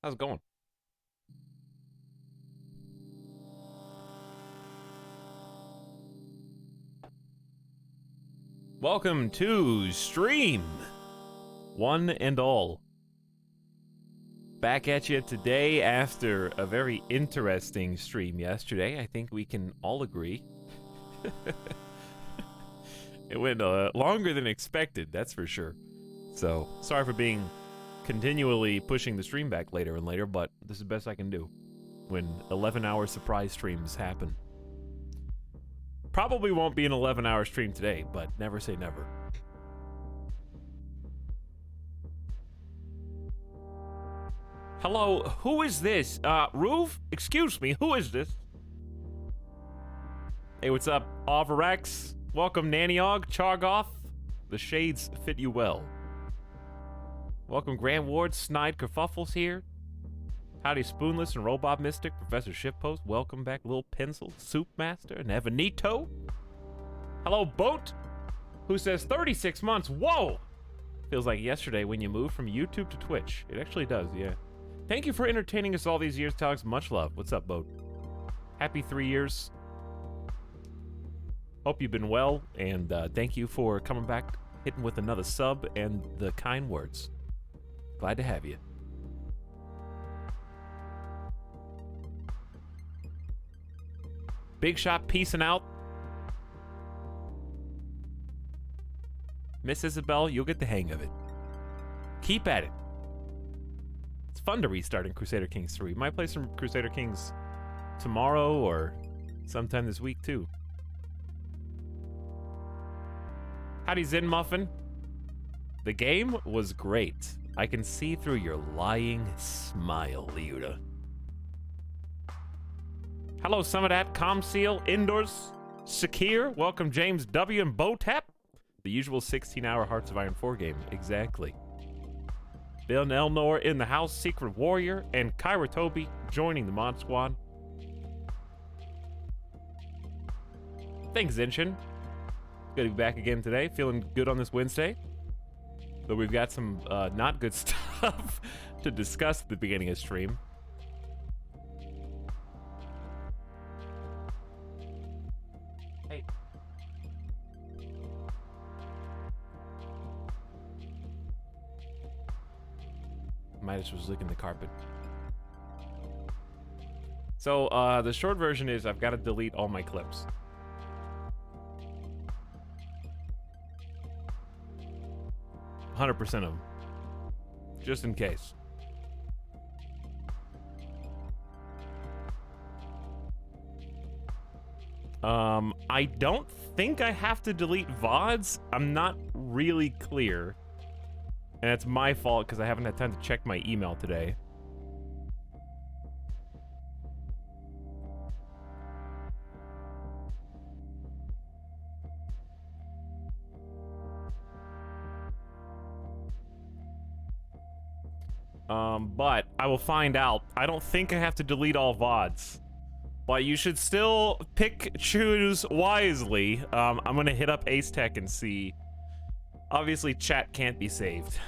How's it going? Welcome to Stream, one and all. Back at you today after a very interesting stream yesterday. I think we can all agree. It went longer than expected, that's for sure. So, sorry for being continually pushing the stream back later and later, but this is the best I can do when 11-hour surprise streams happen. Probably won't be an 11-hour stream today, but never say never. Hello, who is this? Roof? Excuse me, who is this? Hey, what's up, Overrex? Welcome, Nannyog, Chargoth. The shades fit you well. Welcome, Grand Ward, Snide Kerfuffles here. Howdy, Spoonless and Robot Mystic, Professor Shippost. Welcome back, Lil Pencil, Soup Master, and Evanito. Hello, Boat, who says 36 months. Whoa! Feels like yesterday when you moved from YouTube to Twitch. It actually does, yeah. Thank you for entertaining us all these years, Talks. Much love. What's up, Boat? Happy 3 years. Hope you've been well, and thank you for coming back, hitting with another sub and the kind words. Glad to have you. Big Shot peacing out. Miss Isabel, you'll get the hang of it. Keep at it. It's fun to restart in Crusader Kings 3. Might play some Crusader Kings tomorrow or sometime this week too. Howdy, Zen Muffin. The game was great. I can see through your lying smile, Liuda. Hello, Summit at Comseal, Indoors, Sakir. Welcome, James W. and Botap. The usual 16-hour Hearts of Iron 4 game. Exactly. Bill Elnor in the house, Secret Warrior, and Kyra Toby joining the Mod Squad. Thanks, Zenshin. Good to be back again today. Feeling good on this Wednesday. Though we've got some not good stuff to discuss at the beginning of stream. Hey. Midas was licking the carpet. So, the short version is I've got to delete all my clips. 100% of them. Just in case. I don't think I have to delete VODs. I'm not really clear. And it's my fault because I haven't had time to check my email today. But I will find out. I don't think I have to delete all VODs. But you should still choose wisely. I'm gonna hit up Ace Tech and see. Obviously, chat can't be saved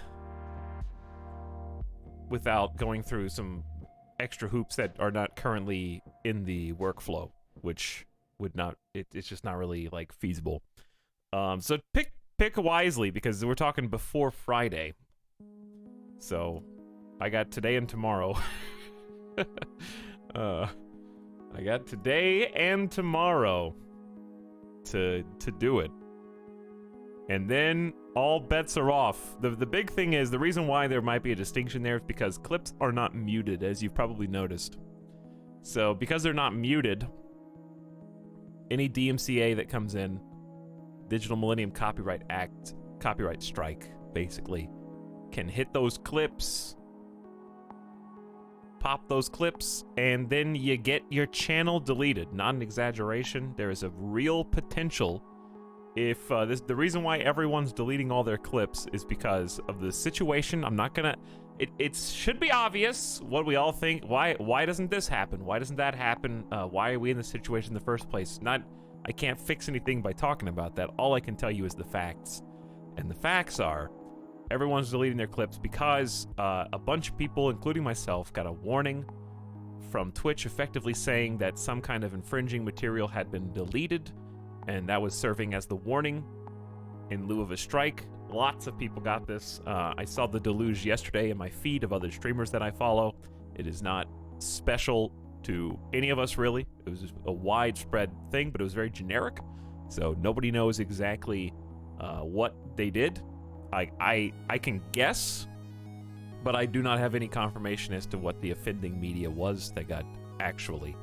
without going through some extra hoops that are not currently in the workflow, which would not, it's just not really like feasible. So pick wisely because we're talking before Friday. So I got today and tomorrow. I got today and tomorrow to do it. And then all bets are off. The big thing is, the reason why there might be a distinction there is because clips are not muted, as you've probably noticed. So because they're not muted, any DMCA that comes in, Digital Millennium Copyright Act, copyright strike, basically, can hit those clips, pop those clips, and then you get your channel deleted. Not an exaggeration. There is a real potential. If the reason why everyone's deleting all their clips is because of the situation. I'm not gonna. It should be obvious what we all think. Why doesn't this happen? Why doesn't that happen? Why are we in this situation in the first place? I can't fix anything by talking about that. All I can tell you is the facts, and the facts are Everyone's deleting their clips because a bunch of people, including myself, got a warning from Twitch effectively saying that some kind of infringing material had been deleted, and that was serving as the warning in lieu of a strike. Lots of people got this. I saw the deluge yesterday in my feed of other streamers that I follow. It is not special to any of us, really. It was just a widespread thing, but it was very generic, so nobody knows exactly what they did. I can guess, but I do not have any confirmation as to what the offending media was that got actually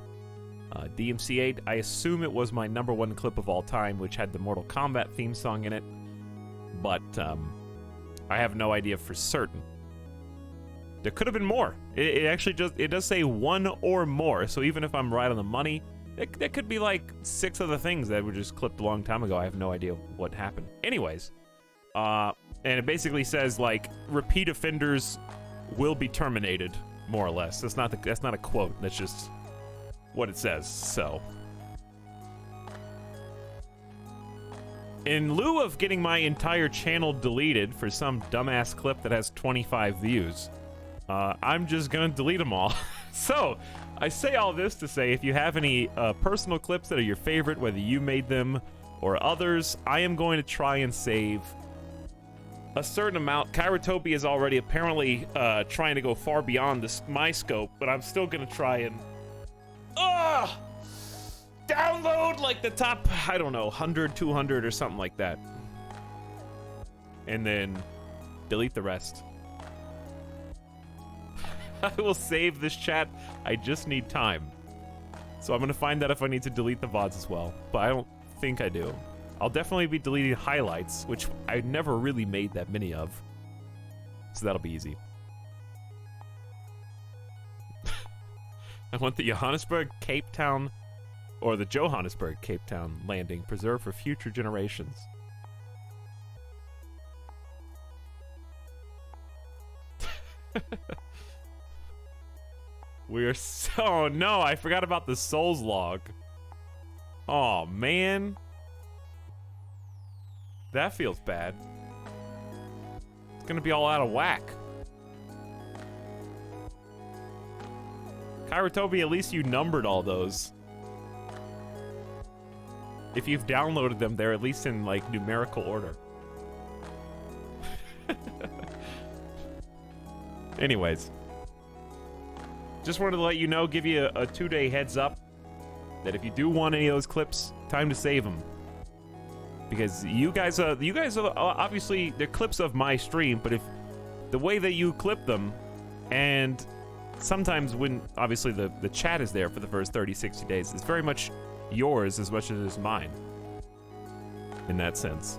DMCA'd. I assume it was my #1 clip of all time, which had the Mortal Kombat theme song in it, but I have no idea for certain. There could have been more. It actually it does say one or more, so even if I'm right on the money, there could be like 6 other things that were just clipped a long time ago. I have no idea what happened. Anyways, and it basically says like repeat offenders will be terminated, more or less. That's not a quote. That's just what it says. So, in lieu of getting my entire channel deleted for some dumbass clip that has 25 views, I'm just gonna delete them all. So, I say all this to say, if you have any personal clips that are your favorite, whether you made them or others, I am going to try and save a certain amount. Kairotobi is already apparently trying to go far beyond my scope, but I'm still gonna try and download like the top, I don't know, 100, 200 or something like that, and then delete the rest. I will save this chat. I just need time. So I'm gonna find out if I need to delete the VODs as well, but I don't think I do. I'll definitely be deleting highlights, which I never really made that many of. So that'll be easy. I want the Johannesburg, Cape Town, or the Johannesburg, Cape Town landing preserved for future generations. We're so... Oh, no, I forgot about the Souls log. Oh, man. That feels bad. It's gonna be all out of whack. Kairotobi, at least you numbered all those. If you've downloaded them, they're at least in, like, numerical order. Anyways. Just wanted to let you know, give you a 2-day heads up, that if you do want any of those clips, time to save them. Because you guys are obviously, they're clips of my stream, but if the way that you clip them, and sometimes when, obviously, the chat is there for the first 30, 60 days, it's very much yours as much as it is mine. In that sense.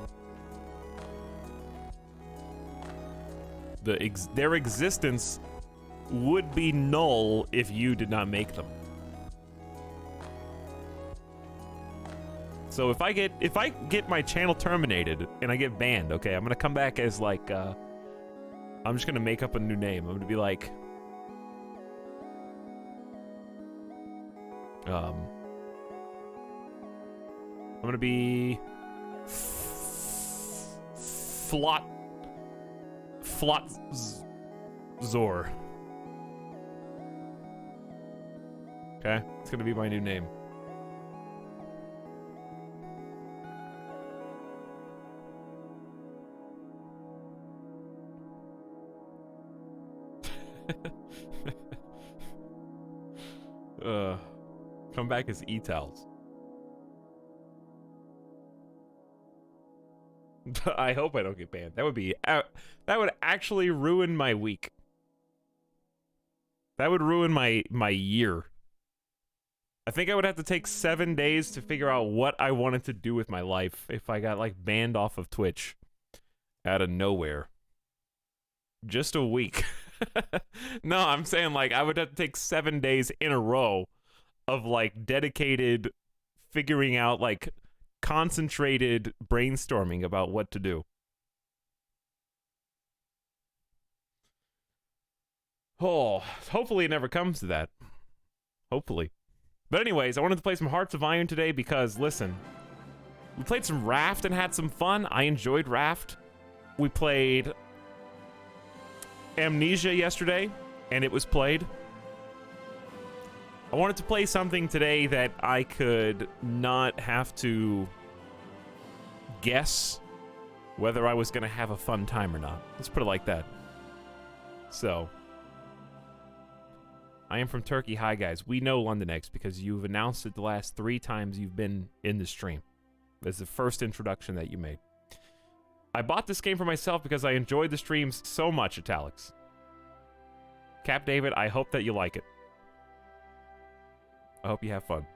Their existence would be null if you did not make them. So if I get my channel terminated and I get banned, okay, I'm gonna come back as like I'm just gonna make up a new name. I'm gonna be like I'm gonna be Zor. Okay, it's gonna be my new name. Come back as E-Towels. I hope I don't get banned. That would actually ruin my week. That would ruin my year. I think I would have to take 7 days to figure out what I wanted to do with my life if I got, like, banned off of Twitch out of nowhere. Just a week. No, I'm saying, like, I would have to take 7 days in a row of, like, dedicated figuring out, like, concentrated brainstorming about what to do. Oh, hopefully it never comes to that. Hopefully. But anyways, I wanted to play some Hearts of Iron today because, listen, we played some Raft and had some fun. I enjoyed Raft. We played Amnesia yesterday, and it was played. I wanted to play something today that I could not have to guess whether I was going to have a fun time or not. Let's put it like that. So, I am from Turkey. Hi, guys. We know London X because you've announced it the last 3 times you've been in the stream. That's the first introduction that you made. I bought this game for myself because I enjoyed the streams so much, Italics. Cap David, I hope that you like it. I hope you have fun.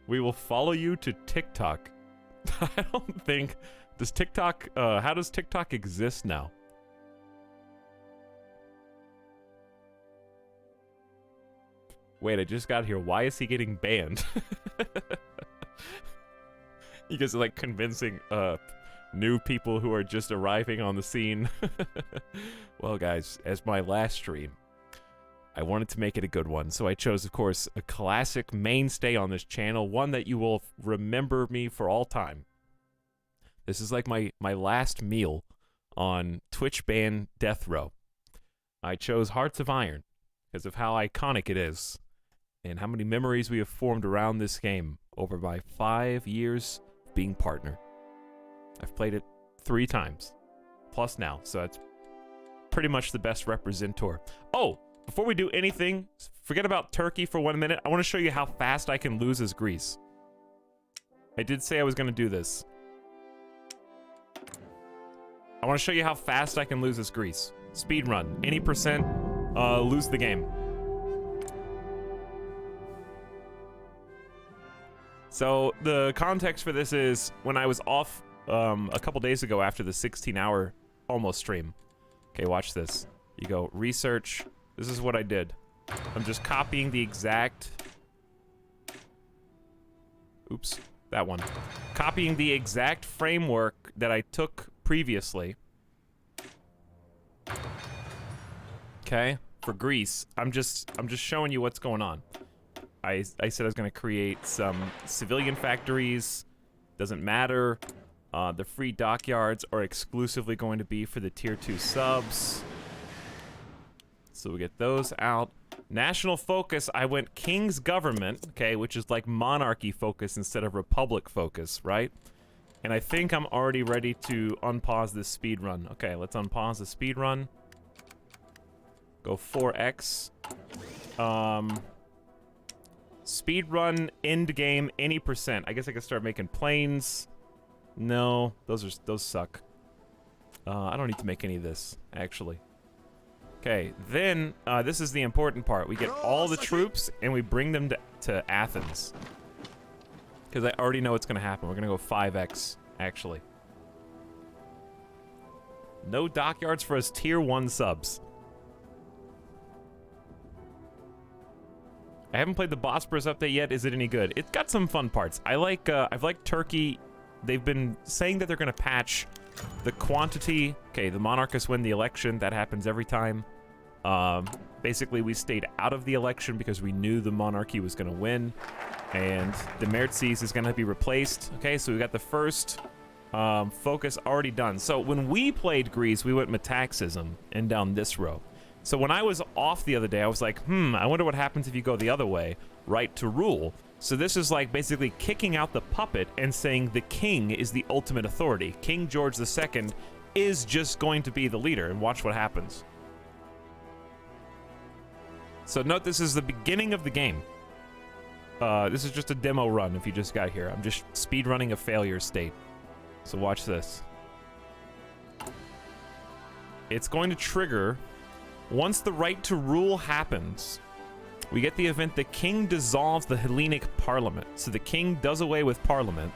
We will follow you to TikTok. I don't think... Does TikTok... how does TikTok exist now? Wait, I just got here. Why is he getting banned? You guys are like convincing new people who are just arriving on the scene. Well, guys, as my last stream, I wanted to make it a good one, so I chose, of course, a classic mainstay on this channel, one that you will remember me for all time. This is like my last meal on Twitch ban death row. I chose Hearts of Iron because of how iconic it is and how many memories we have formed around this game over my 5 years being partner. I've played it 3 times, plus now, so that's pretty much the best representor. Oh! Before we do anything, forget about Turkey for 1 minute. I want to show you how fast I can lose as Greece. I did say I was going to do this. I want to show you how fast I can lose as Greece. Speed run. Any percent, lose the game. So the context for this is when I was off a couple days ago after the 16-hour almost stream. Okay, watch this. You go research. This is what I did. I'm just copying the exact... Oops, that one. Copying the exact framework that I took previously. Okay, for Greece. I'm just showing you what's going on. I said I was going to create some civilian factories. Doesn't matter. The free dockyards are exclusively going to be for the tier 2 subs. So we get those out. National focus, I went king's government, okay, which is like monarchy focus instead of republic focus, right? And I think I'm already ready to unpause this speed run. Okay, let's unpause the speed run. Go 4x. Speed run, end game, any percent. I guess I could start making planes. No, those suck. I don't need to make any of this, actually. Okay, then, this is the important part. We get all the troops, and we bring them to Athens. Because I already know what's going to happen. We're going to go 5x, actually. No dockyards for us tier 1 subs. I haven't played the Bosporus update yet. Is it any good? It's got some fun parts. I've liked Turkey. They've been saying that they're going to patch the quantity. Okay, the monarchists win the election. That happens every time. Basically, we stayed out of the election because we knew the monarchy was going to win. And the Mertzis is going to be replaced. Okay, so we got the first focus already done. So when we played Greece, we went metaxism and down this row. So when I was off the other day, I was like, I wonder what happens if you go the other way, right to rule. So this is like basically kicking out the puppet and saying the king is the ultimate authority. King George II is just going to be the leader, and watch what happens. So note this is the beginning of the game. This is just a demo run if you just got here. I'm just speedrunning a failure state. So watch this. It's going to trigger once the right to rule happens. We get the event the king dissolves the Hellenic parliament. So the king does away with parliament.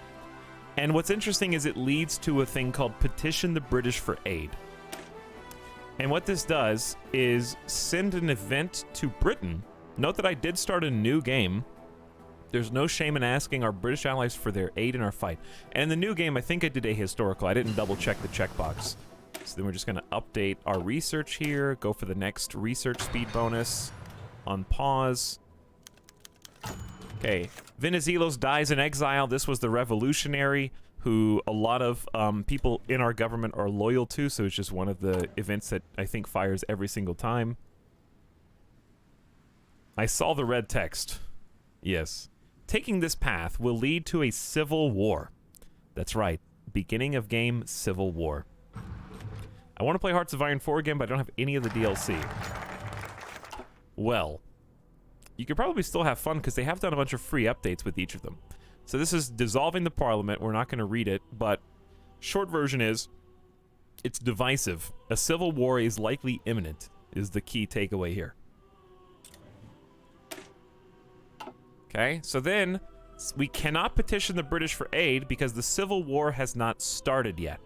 And what's interesting is it leads to a thing called petition the British for aid. And what this does is send an event to Britain. Note that I did start a new game. There's no shame in asking our British allies for their aid in our fight. And in the new game, I think I did a historical. I didn't double check the checkbox. So then we're just going to update our research here. Go for the next research speed bonus. On pause. Okay, Venizelos dies in exile. This was the revolutionary who a lot of people in our government are loyal to, so it's just one of the events that I think fires every single time. I saw the red text. Yes. Taking this path will lead to a civil war. That's right. Beginning of game, civil war. I want to play Hearts of Iron 4 again, but I don't have any of the DLC. Well, you could probably still have fun because they have done a bunch of free updates with each of them. So this is dissolving the parliament. We're not going to read it, but short version is it's divisive. A civil war is likely imminent, is the key takeaway here. Okay, so then we cannot petition the British for aid because the Civil War has not started yet.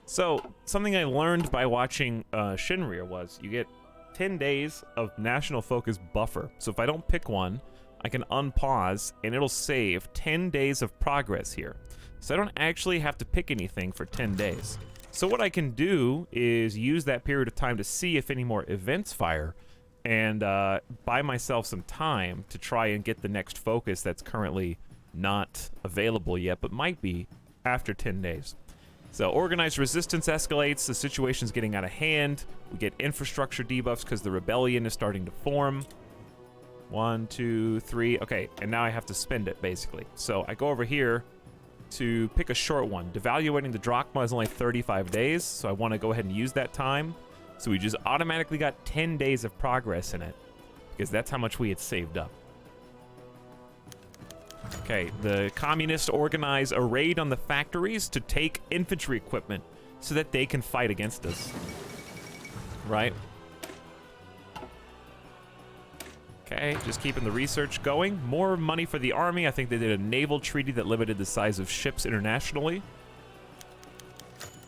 So, something I learned by watching Shinrir was you get 10 days of national focus buffer. So if I don't pick one, I can unpause and it'll save 10 days of progress here. So I don't actually have to pick anything for 10 days. So what I can do is use that period of time to see if any more events fire and buy myself some time to try and get the next focus that's currently not available yet, but might be after 10 days. So organized resistance escalates, the situation's getting out of hand, we get infrastructure debuffs because the rebellion is starting to form. 1, 2, 3, okay, and now I have to spend it, basically. So I go over here to pick a short one. Devaluating the drachma is only 35 days, so I want to go ahead and use that time. So we just automatically got 10 days of progress in it, because that's how much we had saved up. Okay, the communists organize a raid on the factories to take infantry equipment so that they can fight against us. Right? Okay, just keeping the research going. More money for the army. I think they did a naval treaty that limited the size of ships internationally.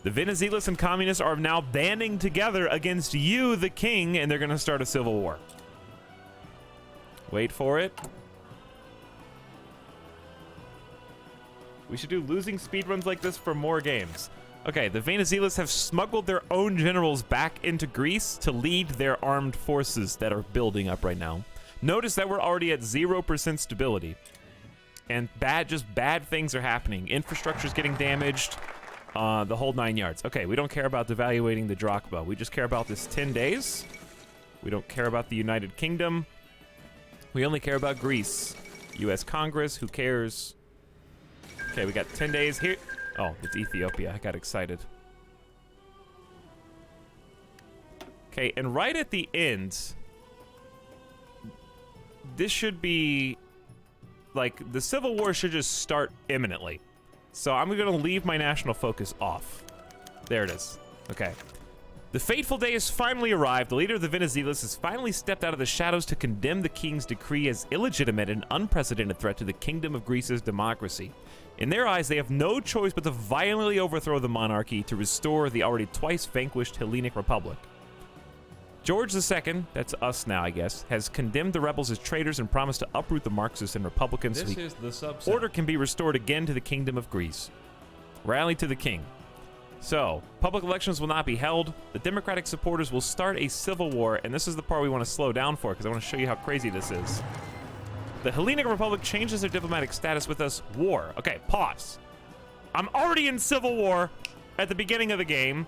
The Venizelos and communists are now banding together against you, the king, and they're going to start a civil war. Wait for it. We should do losing speedruns like this for more games. Okay, the Venizelos have smuggled their own generals back into Greece to lead their armed forces that are building up right now. Notice that we're already at 0% stability. And just bad things are happening. Infrastructure's getting damaged. The whole 9 yards. Okay, we don't care about devaluating the drachma. We just care about this 10 days. We don't care about the United Kingdom. We only care about Greece. U.S. Congress, who cares? Okay, we got 10 days here. Oh, it's Ethiopia. I got excited. Okay, and right at the end, this should be, like, the Civil War should just start imminently. So I'm going to leave my national focus off. There it is. Okay. The fateful day has finally arrived. The leader of the Venizelos has finally stepped out of the shadows to condemn the king's decree as illegitimate and unprecedented threat to the kingdom of Greece's democracy. In their eyes, they have no choice but to violently overthrow the monarchy to restore the already twice vanquished Hellenic Republic. George II, that's us now, I guess, has condemned the rebels as traitors and promised to uproot the Marxists and Republicans so the order can be restored again to the kingdom of Greece. Rally to the king. So, public elections will not be held. The Democratic supporters will start a civil war, and this is the part we want to slow down for because I want to show you how crazy this is. The Hellenic Republic changes their diplomatic status with us. War. Okay, pause. I'm already in civil war at the beginning of the game.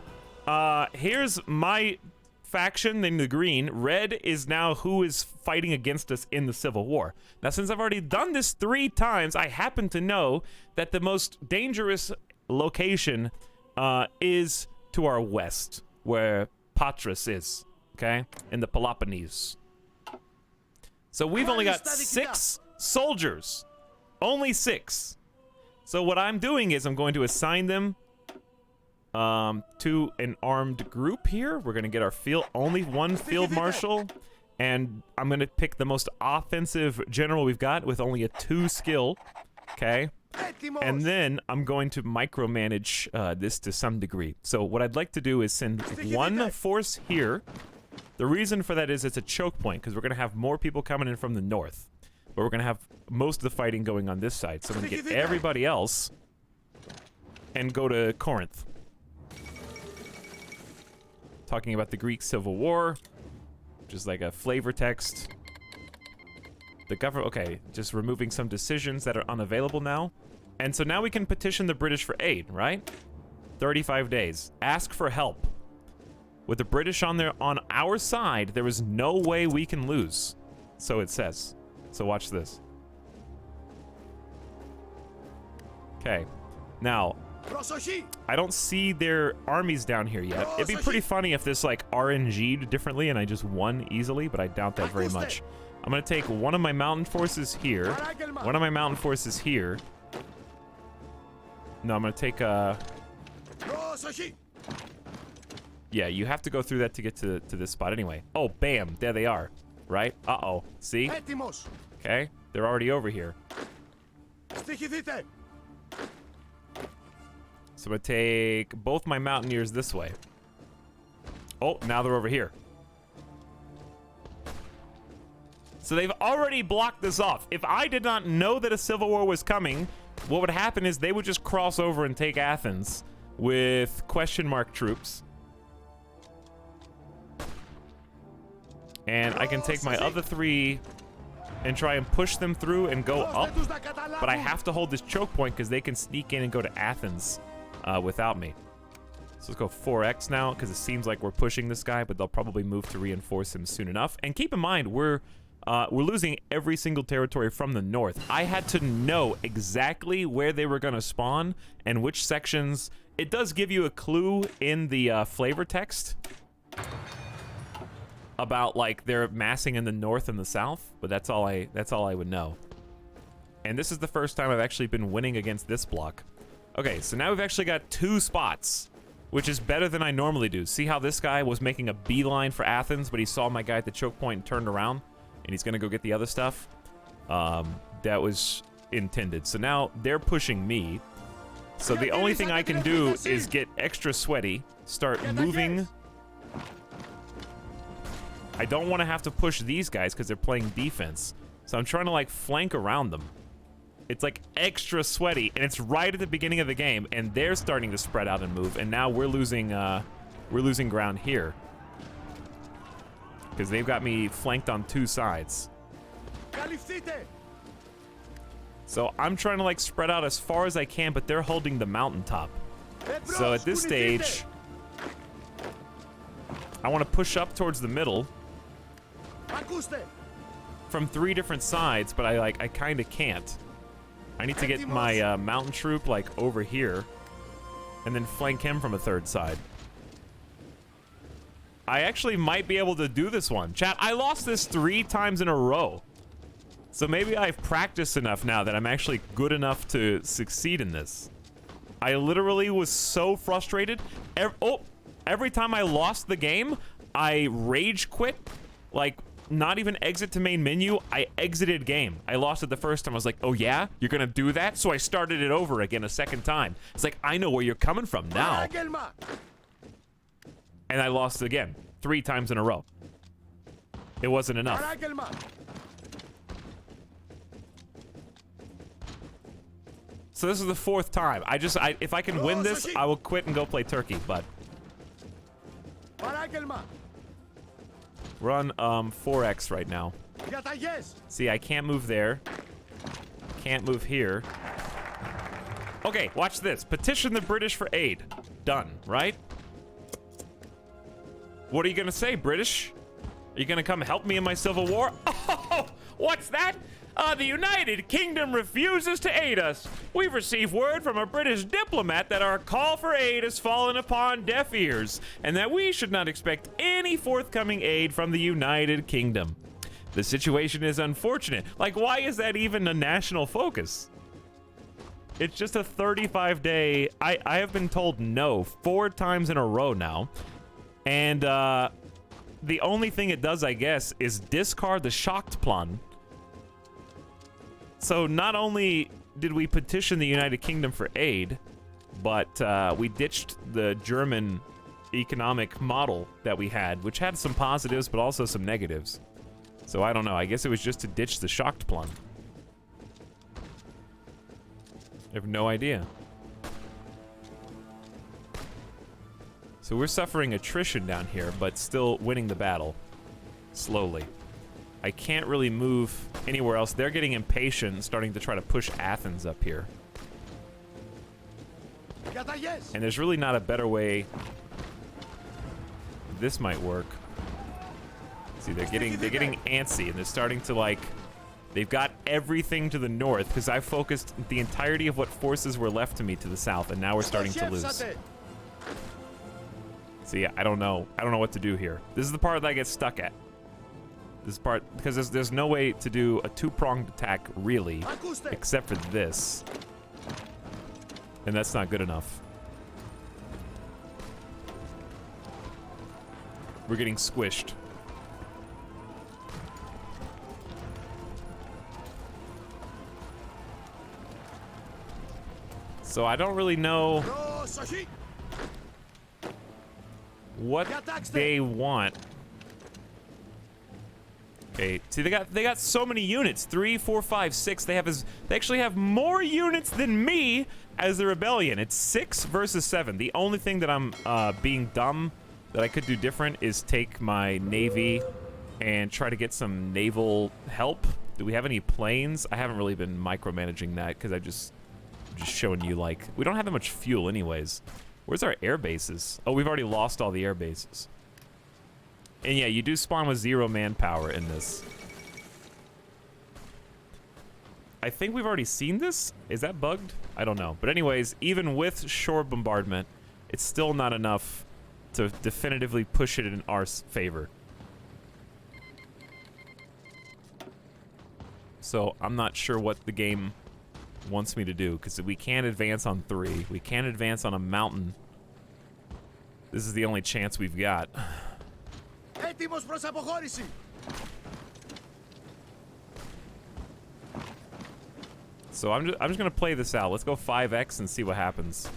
Here's my faction in the green. Red is now who is fighting against us in the civil war. Now, since I've already done this 3 times, I happen to know that the most dangerous location is to our west, where Patras is, okay? In the Peloponnese. So we've only got 6 soldiers. Only 6. So what I'm doing is I'm going to assign them to an armed group here. We're going to get our only 1 field marshal, and I'm going to pick the most offensive general we've got with only a 2 skill, okay? And then I'm going to micromanage this to some degree. So what I'd like to do is send 1 force here. The reason for that is it's a choke point, because we're going to have more people coming in from the north. But we're going to have most of the fighting going on this side. So I'm going to get everybody else and go to Corinth. Talking about the Greek Civil War, which is like a flavor text. The government, okay, just removing some decisions that are unavailable now. And so now we can petition the British for aid, right? 35 days. Ask for help. With the British on our side, there is no way we can lose. So it says. So watch this. Okay. Now, I don't see their armies down here yet. It'd be pretty funny if this like RNG'd differently and I just won easily, but I doubt that very much. I'm gonna take one of my mountain forces here, one of my mountain forces here. No, I'm gonna take yeah, you have to go through that to get to this spot anyway. Oh, bam, there they are, right? Uh-oh, see? Okay, they're already over here. So I'm gonna take both my mountaineers this way. Oh, now they're over here. So they've already blocked this off. If I did not know that a civil war was coming, what would happen is they would just cross over and take Athens with question mark troops. And I can take my other 3 and try and push them through and go up. But I have to hold this choke point because they can sneak in and go to Athens without me. So let's go 4x now because it seems like we're pushing this guy, but they'll probably move to reinforce him soon enough. And keep in mind, we're losing every single territory from the north. I had to know exactly where they were going to spawn and which sections. It does give you a clue in the flavor text about like they're massing in the north and the south, but that's all I would know. And this is the first time I've actually been winning against this block. Okay, so now we've actually got 2 spots, which is better than I normally do. See how this guy was making a beeline for Athens, but he saw my guy at the choke point and turned around, and he's gonna go get the other stuff. That was intended. So now they're pushing me. So the only thing I can do is get extra sweaty, start moving. I don't want to have to push these guys because they're playing defense. So I'm trying to like flank around them. It's like extra sweaty, and it's right at the beginning of the game, and they're starting to spread out and move, and now we're losing ground here because they've got me flanked on 2 sides. So I'm trying to like spread out as far as I can, but they're holding the mountaintop. So at this stage, I want to push up towards the middle from 3 different sides, but I kind of can't. I need to get my mountain troop like over here and then flank him from a 3rd side. I actually might be able to do this one. Chat, I lost this 3 times in a row. So maybe I've practiced enough now that I'm actually good enough to succeed in this. I literally was so frustrated. Every time I lost the game, I rage quit. Like, not even exit to main menu, I exited game. I lost it the first time. I was like, oh yeah? You're gonna do that? So I started it over again a 2nd time. It's like, I know where you're coming from now. And I lost again, 3 times in a row. It wasn't enough. So this is the 4th time. If I can win this, I will quit and go play Turkey, but we're on 4x right now. See, I can't move there. Can't move here. Okay, watch this. Petition the British for aid. Done, right? What are you gonna say, British? Are you gonna come help me in my civil war? Oh, what's that? The United Kingdom refuses to aid us. We've received word from a British diplomat that our call for aid has fallen upon deaf ears, and that we should not expect any forthcoming aid from the United Kingdom. The situation is unfortunate. Like, why is that even a national focus? It's just a 35-day... I have been told no 4 times in a row now. And, the only thing it does, I guess, is discard the Schachtplan. So not only did we petition the United Kingdom for aid, but we ditched the German economic model that we had, which had some positives, but also some negatives. So I don't know. I guess it was just to ditch the Schachtplan. I have no idea. So we're suffering attrition down here, but still winning the battle. Slowly. I can't really move anywhere else. They're getting impatient and starting to try to push Athens up here. And there's really not a better way. This might work. See, they're getting antsy, and they're starting to, like, they've got everything to the north, because I focused the entirety of what forces were left to me to the south, and now we're starting to lose. See, I don't know what to do here. This is the part that I get stuck at. This part, because there's no way to do a two-pronged attack, really, except for this. And that's not good enough. We're getting squished. So I don't really know what they want. Okay, see, they got so many units. 3, 4, 5, 6. They actually have more units than me as the rebellion. It's 6 versus 7. The only thing that I'm being dumb that I could do different is take my navy and try to get some naval help. Do we have any planes? I haven't really been micromanaging that because I'm just showing you, like, we don't have that much fuel anyways. Where's our air bases? Oh, we've already lost all the air bases. And yeah, you do spawn with 0 manpower in this. I think we've already seen this. Is that bugged? I don't know. But anyways, even with shore bombardment, it's still not enough to definitively push it in our favor. So I'm not sure what the game wants me to do, because we can't advance on 3. We can't advance on a mountain. This is the only chance we've got. So I'm just gonna play this out. Let's go 5x and see what happens.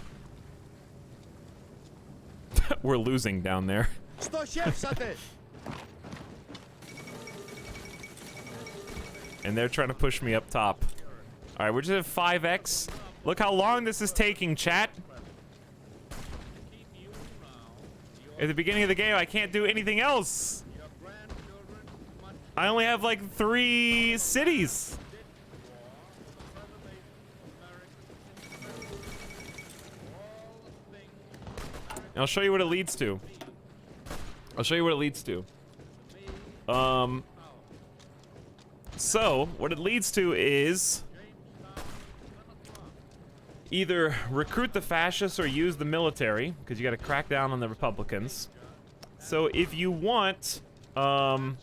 We're losing down there. And they're trying to push me up top. All right, we're just at 5x. Look how long this is taking, chat. At the beginning of the game, I can't do anything else. I only have like 3 cities. And I'll show you what it leads to. So what it leads to is either recruit the fascists or use the military, because you got to crack down on the Republicans. So if you want to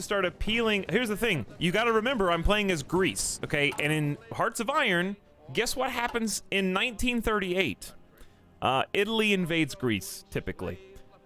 start appealing, here's the thing. You got to remember, I'm playing as Greece, okay? And in Hearts of Iron, guess what happens in 1938? Italy invades Greece, typically,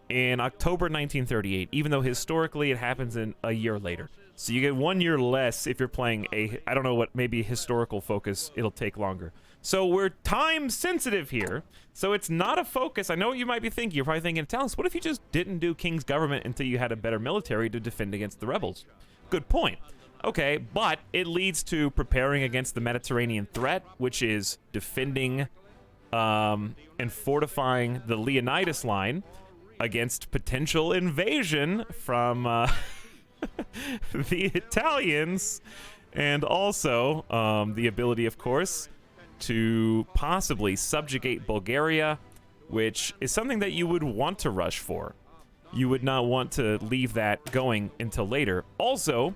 in October 1938, even though historically it happens in a year later. So you get 1 year less if you're playing a, I don't know what, maybe historical focus, it'll take longer. So we're time sensitive here, so it's not a focus. I know what you might be thinking. You're probably thinking, tell us, what if you just didn't do King's government until you had a better military to defend against the rebels? Good point. Okay, but it leads to preparing against the Mediterranean threat, which is defending and fortifying the Leonidas line against potential invasion from the Italians, and also the ability, of course, to possibly subjugate Bulgaria, which is something that you would want to rush for. You would not want to leave that going until later. Also,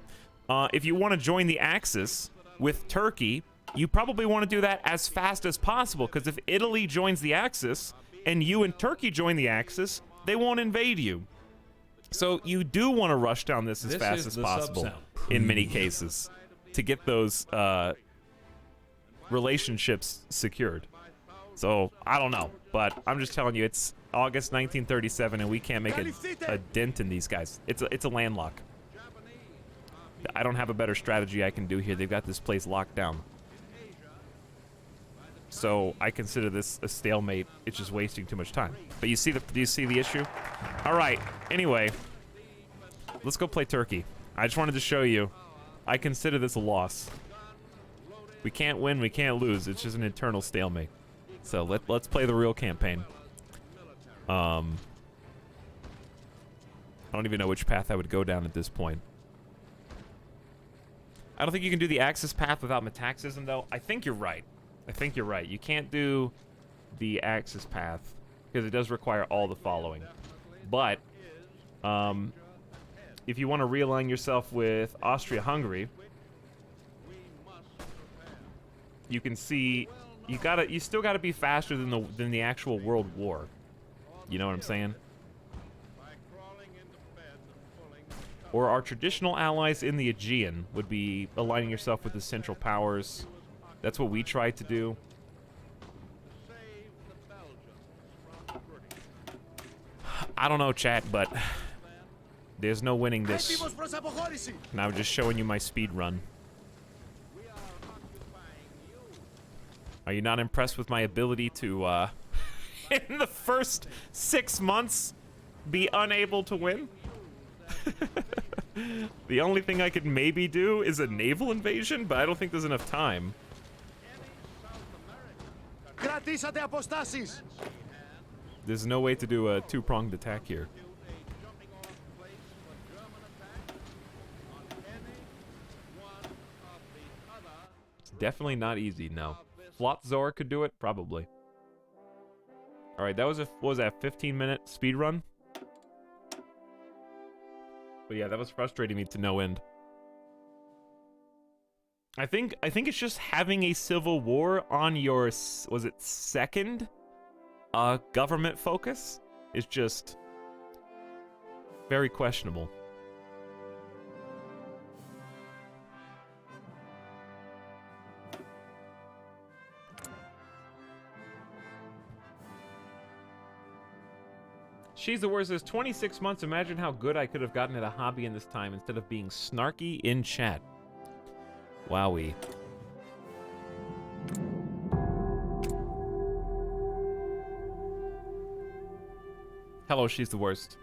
if you want to join the Axis with Turkey, you probably want to do that as fast as possible, because if Italy joins the Axis and you and Turkey join the Axis, they won't invade you. So you do want to rush down this as fast as possible in many cases to get those relationships secured. So I don't know, but I'm just telling you, it's August 1937 and we can't make a dent in these guys. It's a landlock. I don't have a better strategy I can do here. They've got this place locked down. So I consider this a stalemate. It's just wasting too much time. But you see do you see the issue? All right. Anyway, let's go play Turkey. I just wanted to show you. I consider this a loss. We can't win. We can't lose. It's just an eternal stalemate. So let's play the real campaign. I don't even know which path I would go down at this point. I don't think you can do the Axis path without metaxism, though. I think you're right. I think you're right. You can't do the Axis path because it does require all the following. But if you want to realign yourself with Austria-Hungary, you can see you still gotta be faster than the actual World War. You know what I'm saying? Or our traditional allies in the Aegean would be aligning yourself with the Central Powers. That's what we tried to do. I don't know, chat, but there's no winning this. And I'm just showing you my speed run. Are you not impressed with my ability to, in the first 6 months, be unable to win? The only thing I could maybe do is a naval invasion, but I don't think there's enough time. There's no way to do a two-pronged attack here. It's definitely not easy, no. Flotzor could do it? Probably. Alright, that was what was that, 15-minute speed run? But yeah, that was frustrating me to no end. I think it's just having a civil war on your, was it second government focus is just very questionable. She's the worst. Says 26 months. Imagine how good I could have gotten at a hobby in this time instead of being snarky in chat. Wowee. Hello, she's the worst.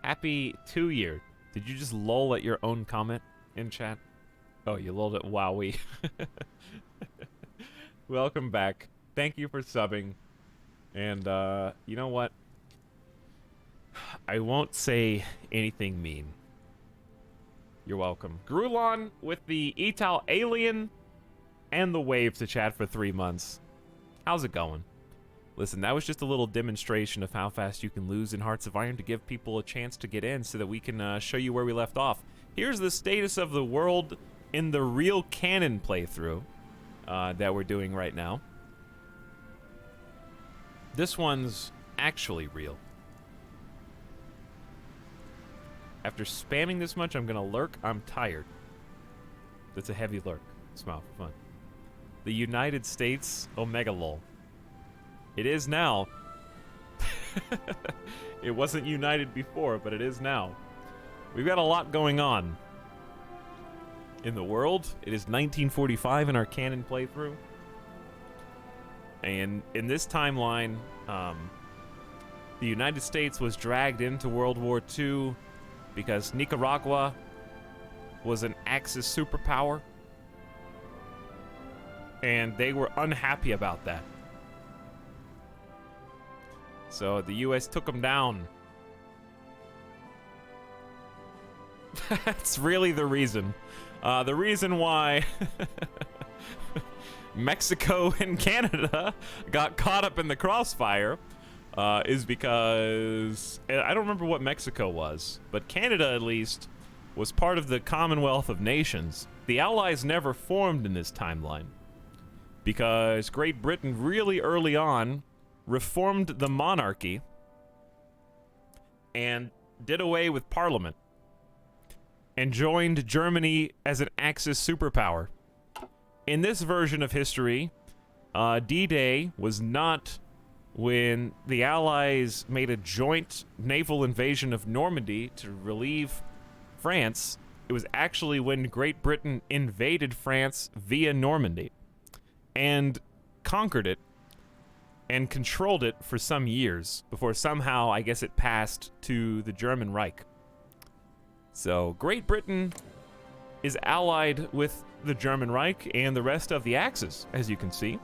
Happy 2 year. Did you just lull at your own comment in chat? Oh, you lulled at wowee. Welcome back. Thank you for subbing. And, you know what? I won't say anything mean. You're welcome. Grulon with the Etal Alien and the Wave to chat for 3 months. How's it going? Listen, that was just a little demonstration of how fast you can lose in Hearts of Iron to give people a chance to get in so that we can show you where we left off. Here's the status of the world in the real canon playthrough that we're doing right now. This one's actually real. After spamming this much, I'm gonna lurk. I'm tired. That's a heavy lurk. Smile for fun. The United States Omega lol. It is now. It wasn't united before, but it is now. We've got a lot going on in the world. It is 1945 in our canon playthrough. And in this timeline, the United States was dragged into World War II because Nicaragua was an Axis superpower, and they were unhappy about that. So the U.S. took them down. That's really the reason. The reason why Mexico and Canada got caught up in the crossfire is because I don't remember what Mexico was, but Canada at least was part of the Commonwealth of Nations. The Allies never formed in this timeline because Great Britain really early on reformed the monarchy and did away with Parliament and joined Germany as an Axis superpower. In this version of history, D-Day was not when the Allies made a joint naval invasion of Normandy to relieve France. It was actually when Great Britain invaded France via Normandy and conquered it and controlled it for some years before somehow, I guess, it passed to the German Reich. So Great Britain is allied with the German Reich and the rest of the Axis, as you can see.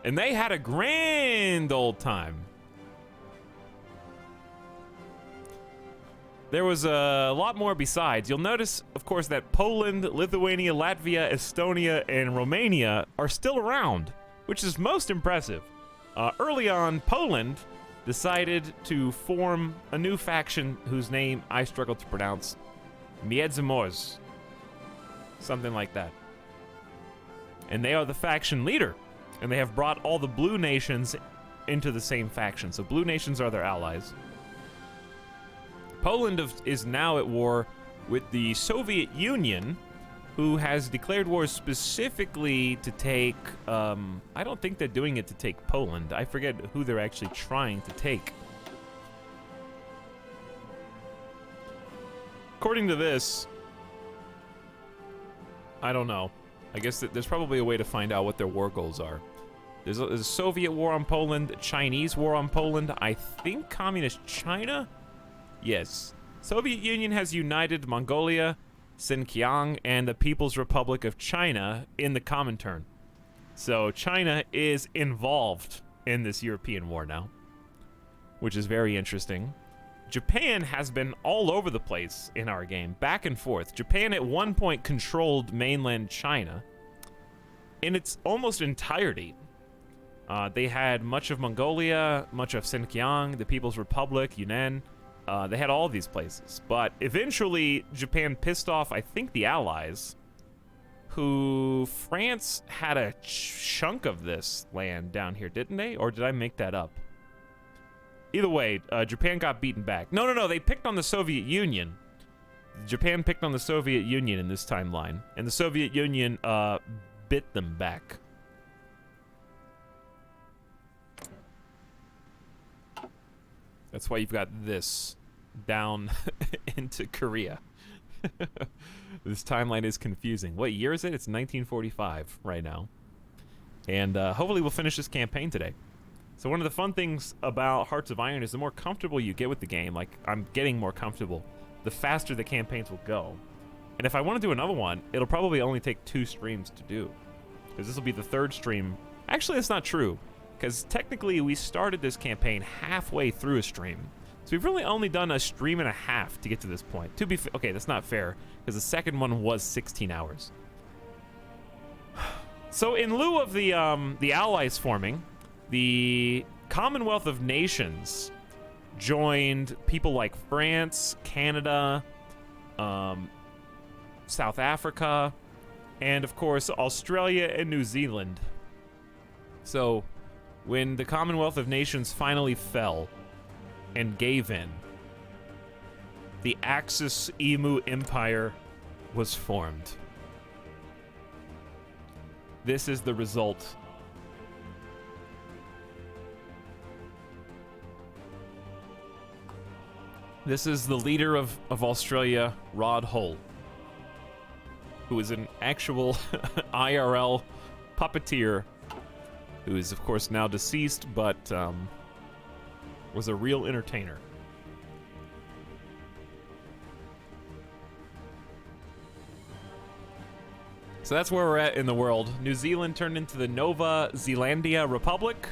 And they had a grand old time. there was a lot more besides. You'll notice, of course, that Poland, Lithuania, Latvia, Estonia, and Romania are still around, which is most impressive. Early on, Poland decided to form a new faction whose name I struggle to pronounce. Miedzimorz. Something like that. And they are the faction leader. And they have brought all the blue nations into the same faction. So blue nations are their allies. Poland is now at war with the Soviet Union, who has declared war specifically to take, I don't think they're doing it to take Poland. I forget who they're actually trying to take. According to this, I don't know. I guess that there's probably a way to find out what their war goals are. There's a Soviet war on Poland, a Chinese war on Poland, I think Communist China? Yes. Soviet Union has united Mongolia, Xinjiang, and the People's Republic of China in the Comintern. So China is involved in this European war now, which is very interesting. Japan has been all over the place in our game, back and forth. Japan at one point controlled mainland China in its almost entirety. They had much of Mongolia, much of Xinjiang, the People's Republic, Yunnan. They had all these places. But eventually, Japan pissed off, I think, the Allies, who France had a chunk of this land down here, didn't they? Or did I make that up? Either way, Japan got beaten back. No, they picked on the Soviet Union. Japan picked on the Soviet Union in this timeline, and the Soviet Union bit them back. That's why you've got this down into Korea. This timeline is confusing. What year is it? It's 1945 right now. And hopefully we'll finish this campaign today. So one of the fun things about Hearts of Iron is the more comfortable you get with the game, like I'm getting more comfortable, the faster the campaigns will go. And if I want to do another one, it'll probably only take 2 streams to do. Because this will be the 3rd stream. Actually, that's not true. Because technically we started this campaign halfway through a stream. So we've really only done a stream and a half to get to this point. Okay, that's not fair, because the second one was 16 hours. So in lieu of the Allies forming, the Commonwealth of Nations joined people like France, Canada, South Africa, and of course Australia and New Zealand. So when the Commonwealth of Nations finally fell and gave in, the Axis Emu Empire was formed. This is the result. This is the leader of Australia, Rod Hull, who is an actual IRL puppeteer, who is, of course, now deceased, but was a real entertainer. So that's where we're at in the world. New Zealand turned into the Nova Zealandia Republic.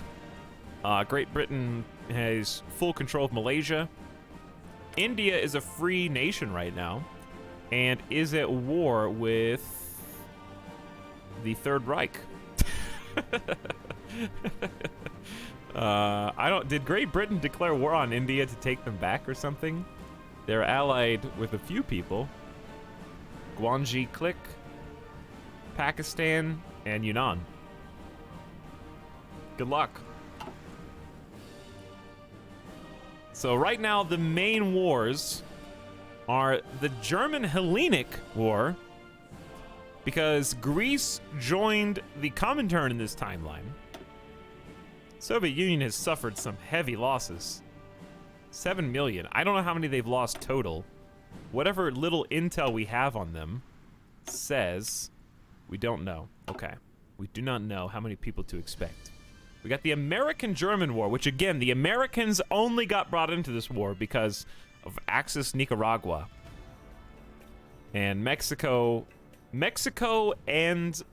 Great Britain has full control of Malaysia. India is a free nation right now and is at war with the Third Reich. Did Great Britain declare war on India to take them back or something? They're allied with a few people. Guangxi Click, Pakistan, and Yunnan. Good luck. So right now, the main wars are the German-Hellenic War, because Greece joined the Comintern in this timeline. Soviet Union has suffered some heavy losses. 7 million. I don't know how many they've lost total. Whatever little intel we have on them says we don't know. Okay. We do not know how many people to expect. We got the American-German War, which, again, the Americans only got brought into this war because of Axis Nicaragua. And Mexico and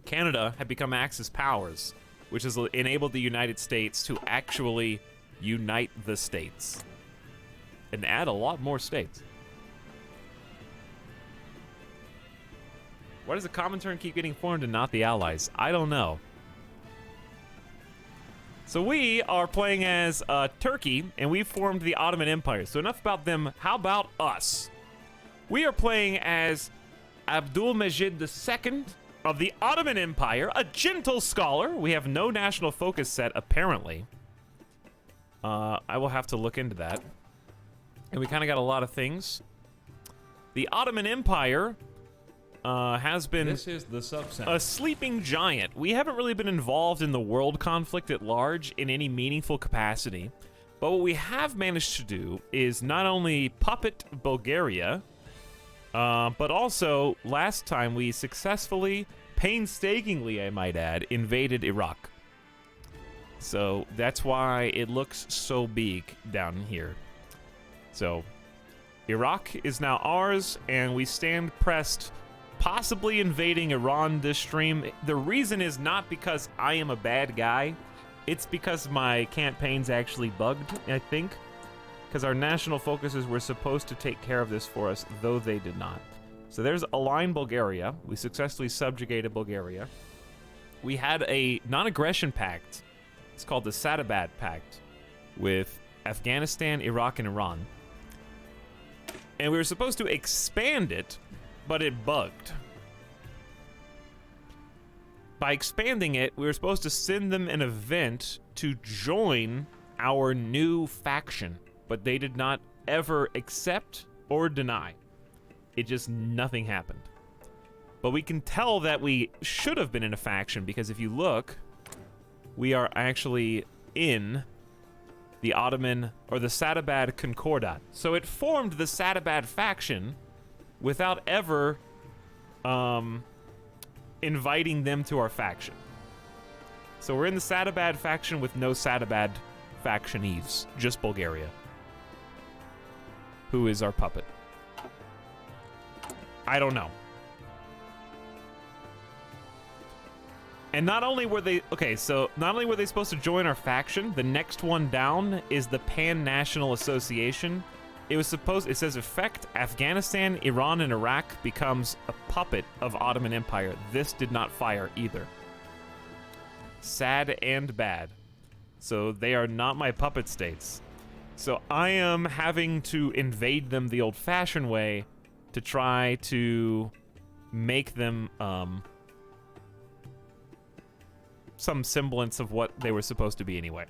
Canada have become Axis powers, which has enabled the United States to actually unite the states. and add a lot more states. Why does the Comintern keep getting formed and not the Allies? I don't know. So we are playing as Turkey, and we formed the Ottoman Empire. So enough about them. How about us? We are playing as Abdülmecid II of the Ottoman Empire, a gentle scholar. We have no national focus set, apparently. I will have to look into that. And we kind of got a lot of things. The Ottoman Empire has been This is the subcenter. a sleeping giant. We haven't really been involved in the world conflict at large in any meaningful capacity. But what we have managed to do is not only puppet Bulgaria, but also last time we successfully, painstakingly I might add, invaded Iraq. So that's why it looks so big down here. So Iraq is now ours, and we stand pressed possibly invading Iran this stream. The reason is not because I am a bad guy. It's because my campaign's actually bugged, I think. Because our national focuses were supposed to take care of this for us, though they did not. So there's Align Bulgaria. We successfully subjugated Bulgaria. We had a non-aggression pact. It's called the Sadabad Pact with Afghanistan, Iraq, and Iran. And we were supposed to expand it, but it bugged. By expanding it, we were supposed to send them an event to join our new faction, but they did not ever accept or deny. It just, nothing happened. But we can tell that we should have been in a faction, because if you look, we are actually in the Ottoman, or the Sadabad Concordat. So it formed the Sadabad faction without ever inviting them to our faction. So we're in the Sadabad faction with no Sadabad factionees, just Bulgaria, who is our puppet. I don't know. And not only were they, okay, so not only were they supposed to join our faction, the next one down is the Pan-National Association. It was supposed, it says effect, Afghanistan, Iran, and Iraq becomes a puppet of Ottoman Empire. This did not fire either. Sad and bad. So they are not my puppet states. So I am having to invade them the old-fashioned way to try to make them, some semblance of what they were supposed to be anyway.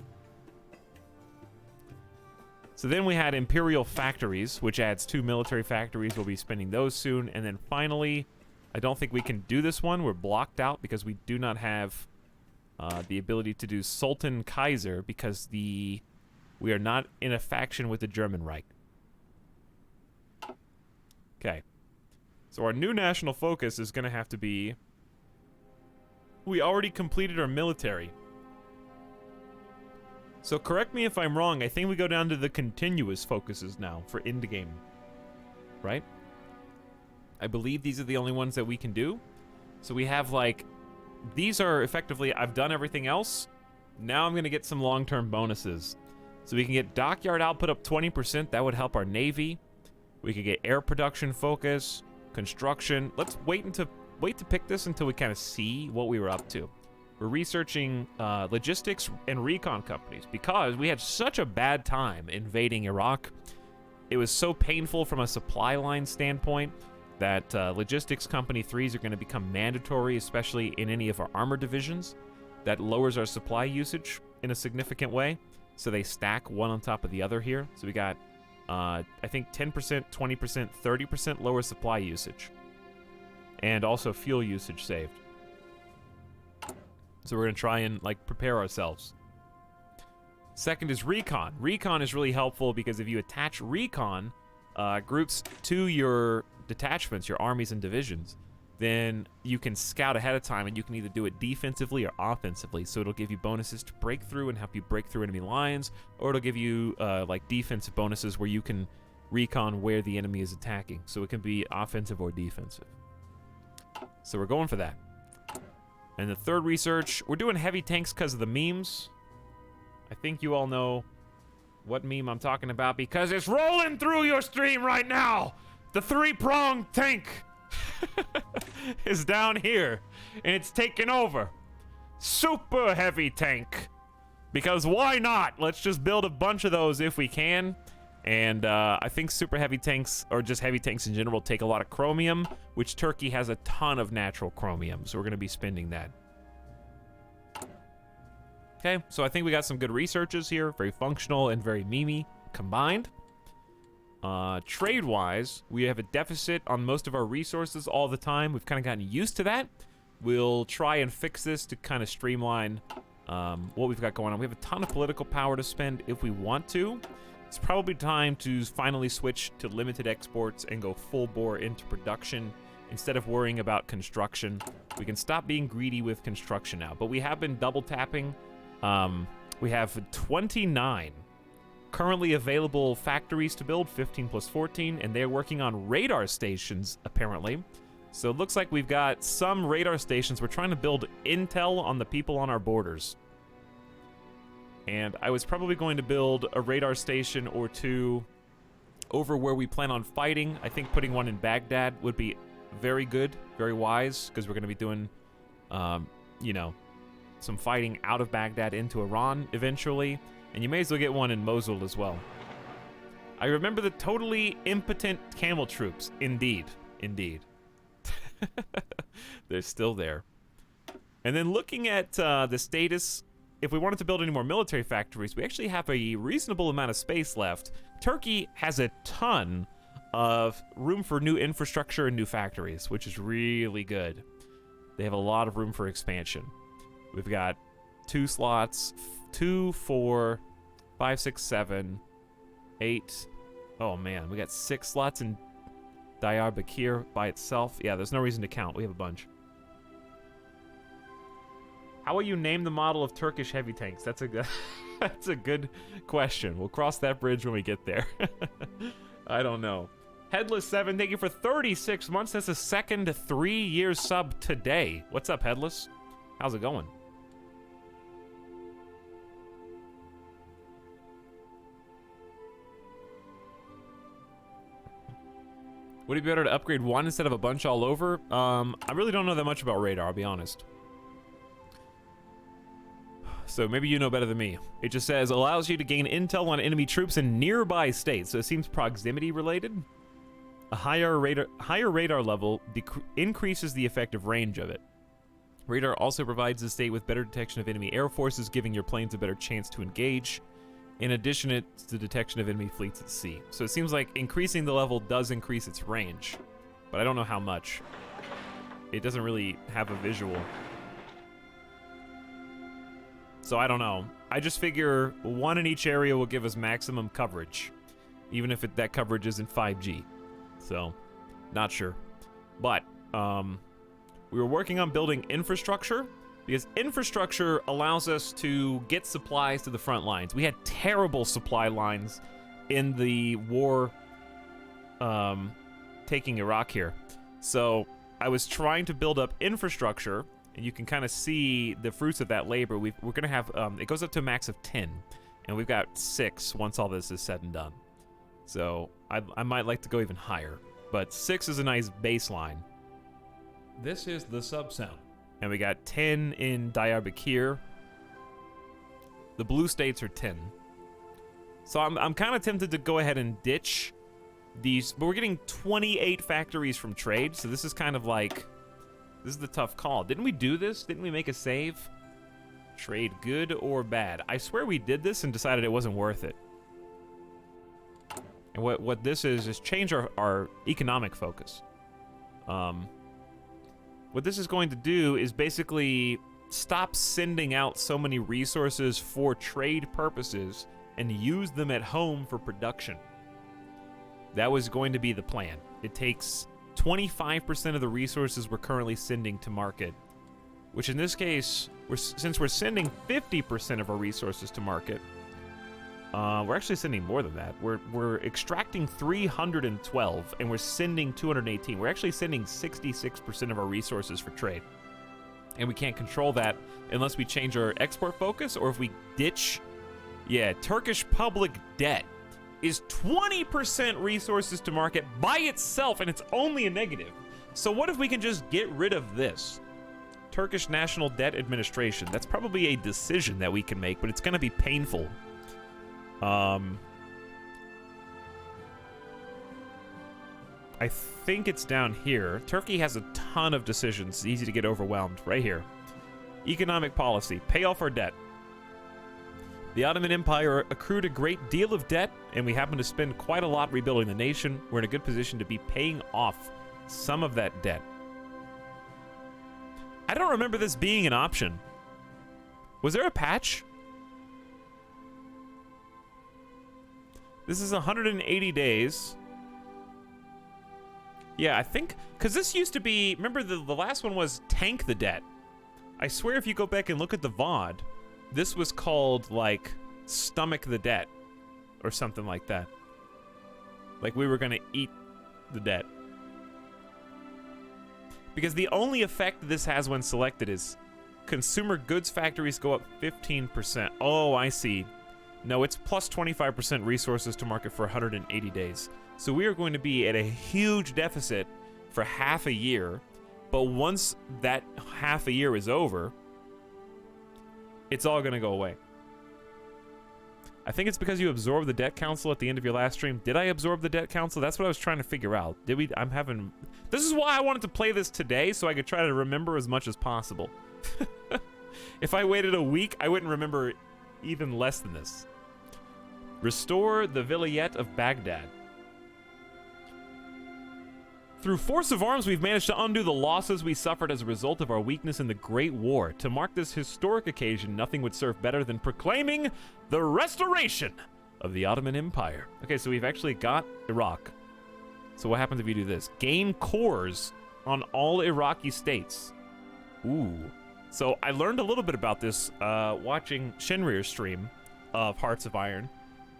So then we had Imperial Factories, which adds 2 military factories. We'll be spending those soon. And then finally, I don't think we can do this one. We're blocked out because we do not have the ability to do Sultan Kaiser because we are not in a faction with the German Reich. Okay. So our new national focus is going to have to be... We already completed our military. So correct me if I'm wrong, I think we go down to the continuous focuses now for endgame. Right? I believe these are the only ones that we can do. So we have like, these are effectively, I've done everything else. Now I'm going to get some long-term bonuses. So we can get dockyard output up 20%, that would help our Navy. We could get air production focus, construction. Let's wait to pick this until we kind of see what we were up to. We're researching logistics and recon companies because we had such a bad time invading Iraq. It was so painful from a supply line standpoint that logistics company 3s are going to become mandatory, especially in any of our armor divisions. That lowers our supply usage in a significant way. So they stack one on top of the other here. So we got, I think 10%, 20%, 30% lower supply usage. And also fuel usage saved. So we're going to try and, like, prepare ourselves. Second is recon. Recon is really helpful because if you attach recon groups to your detachments, your armies and divisions, then you can scout ahead of time and you can either do it defensively or offensively. So it'll give you bonuses to break through and help you break through enemy lines, or it'll give you, like, defensive bonuses where you can recon where the enemy is attacking. So it can be offensive or defensive. So we're going for that. And the third research, we're doing heavy tanks because of the memes. I think you all know what meme I'm talking about because it's rolling through your stream right now. The 3-pronged tank is down here, and it's taking over. Super heavy tank. Because why not? Let's just build a bunch of those if we can. And I think super heavy tanks, or just heavy tanks in general, take a lot of chromium, which Turkey has a ton of natural chromium, so we're going to be spending that. Okay, so I think we got some good researches here, very functional and very memey combined. Trade-wise, we have a deficit on most of our resources all the time. We've kind of gotten used to that. We'll try and fix this to kind of streamline what we've got going on. We have a ton of political power to spend if we want to. It's probably time to finally switch to limited exports and go full bore into production instead of worrying about construction. We can stop being greedy with construction now, but we have been double tapping. We have 29 currently available factories to build, 15 plus 14, and they're working on radar stations, apparently. So it looks like we've got some radar stations. We're trying to build intel on the people on our borders. And I was probably going to build a radar station or two over where we plan on fighting. I think putting one in Baghdad would be very good, very wise, because we're going to be doing, you know, some fighting out of Baghdad into Iran eventually. And you may as well get one in Mosul as well. I remember the totally impotent camel troops. Indeed. Indeed. They're still there. And then looking at the status, if we wanted to build any more military factories, we actually have a reasonable amount of space left. Turkey has a ton of room for new infrastructure and new factories, which is really good. They have a lot of room for expansion. We've got 2 slots, 2, 4, 5, 6, 7, 8. Oh man, we got 6 slots in Diyarbakir by itself. Yeah, there's no reason to count. We have a bunch. How will you name the model of Turkish heavy tanks? That's a good, that's a good question. We'll cross that bridge when we get there. I don't know. Headless7, thank you for 36 months. That's a second 3-year sub today. What's up, Headless? How's it going? Would it be better to upgrade one instead of a bunch all over? I really don't know that much about radar, I'll be honest. So maybe you know better than me. It just says, allows you to gain intel on enemy troops in nearby states. So it seems proximity related. A higher radar level increases the effective range of it. Radar also provides the state with better detection of enemy air forces, giving your planes a better chance to engage. In addition, it's the detection of enemy fleets at sea. So it seems like increasing the level does increase its range, but I don't know how much. It doesn't really have a visual. So I don't know. I just figure one in each area will give us maximum coverage, even if that coverage isn't 5G. So, not sure. But, we were working on building infrastructure, because infrastructure allows us to get supplies to the front lines. We had terrible supply lines in the war taking Iraq here. So I was trying to build up infrastructure, and you can kind of see the fruits of that labor. We're going to have, it goes up to a max of 10, and we've got 6 once all this is said and done. So I might like to go even higher, but 6 is a nice baseline. This is the sub sound. And we got 10 in Diyarbakir. The blue states are 10. So I'm kind of tempted to go ahead and ditch these, but we're getting 28 factories from trade, so this is kind of like, this is the tough call. Didn't we do this? Didn't we make a save? Trade good or bad? I swear we did this and decided it wasn't worth it. And what this is change our economic focus. What this is going to do is basically stop sending out so many resources for trade purposes and use them at home for production. That was going to be the plan. It takes 25% of the resources we're currently sending to market, which in this case, since we're sending 50% of our resources to market, we're actually sending more than that. We're extracting 312 and we're sending 218. We're actually sending 66% of our resources for trade. And we can't control that unless we change our export focus or if we ditch Yeah, Turkish public debt is 20% resources to market by itself, and it's only a negative. So what if we can just get rid of this? Turkish National Debt Administration. That's probably a decision that we can make, but it's going to be painful. I think it's down here. Turkey has a ton of decisions. It's easy to get overwhelmed. Right here. Economic policy. Pay off our debt. The Ottoman Empire accrued a great deal of debt, and we happen to spend quite a lot rebuilding the nation. We're in a good position to be paying off some of that debt. I don't remember this being an option. Was there a patch? This is 180 days. Yeah, I think, because this used to be, remember the last one was tank the debt. I swear if you go back and look at the VOD, this was called, like, stomach the debt, or something like that. Like we were gonna eat the debt. Because the only effect this has when selected is consumer goods factories go up 15%. Oh, I see. No, it's plus 25% resources to market for 180 days. So we are going to be at a huge deficit for half a year, but once that half a year is over, it's all going to go away. I think it's because you absorbed the debt council at the end of your last stream. Did I absorb the debt council? That's what I was trying to figure out. Did we? This is why I wanted to play this today, so I could try to remember as much as possible. If I waited a week, I wouldn't remember even less than this. Restore the Vilayet of Baghdad. Through force of arms, we've managed to undo the losses we suffered as a result of our weakness in the Great War. To mark this historic occasion, nothing would serve better than proclaiming the restoration of the Ottoman Empire. Okay, so we've actually got Iraq. So what happens if you do this? Gain cores on all Iraqi states. Ooh. So I learned a little bit about this watching Shenrir's stream of Hearts of Iron.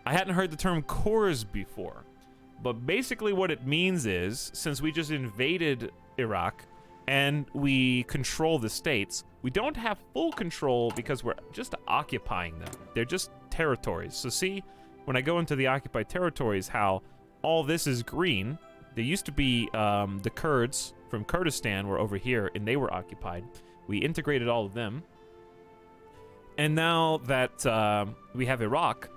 I hadn't heard the term cores before. But basically what it means is, since we just invaded Iraq and we control the states, we don't have full control because we're just occupying them. They're just territories. So see, when I go into the occupied territories, how all this is green. There used to be the Kurds from Kurdistan were over here, and they were occupied. We integrated all of them. And now that we have Iraq,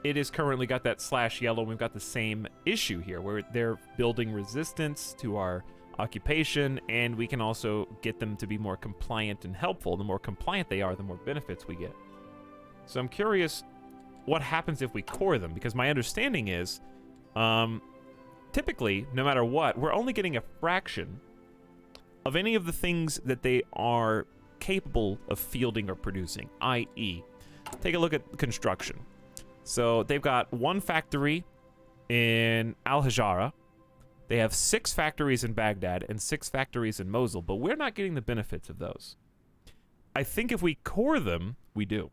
it is currently got that slash yellow. We've got the same issue here where they're building resistance to our occupation, and we can also get them to be more compliant and helpful. The more compliant they are, the more benefits we get. So I'm curious what happens if we core them, because my understanding is typically, no matter what, we're only getting a fraction of any of the things that they are capable of fielding or producing, i.e., take a look at construction. So they've got one factory in Al-Hajara. They have 6 factories in Baghdad and 6 factories in Mosul, but we're not getting the benefits of those. I think if we core them, we do.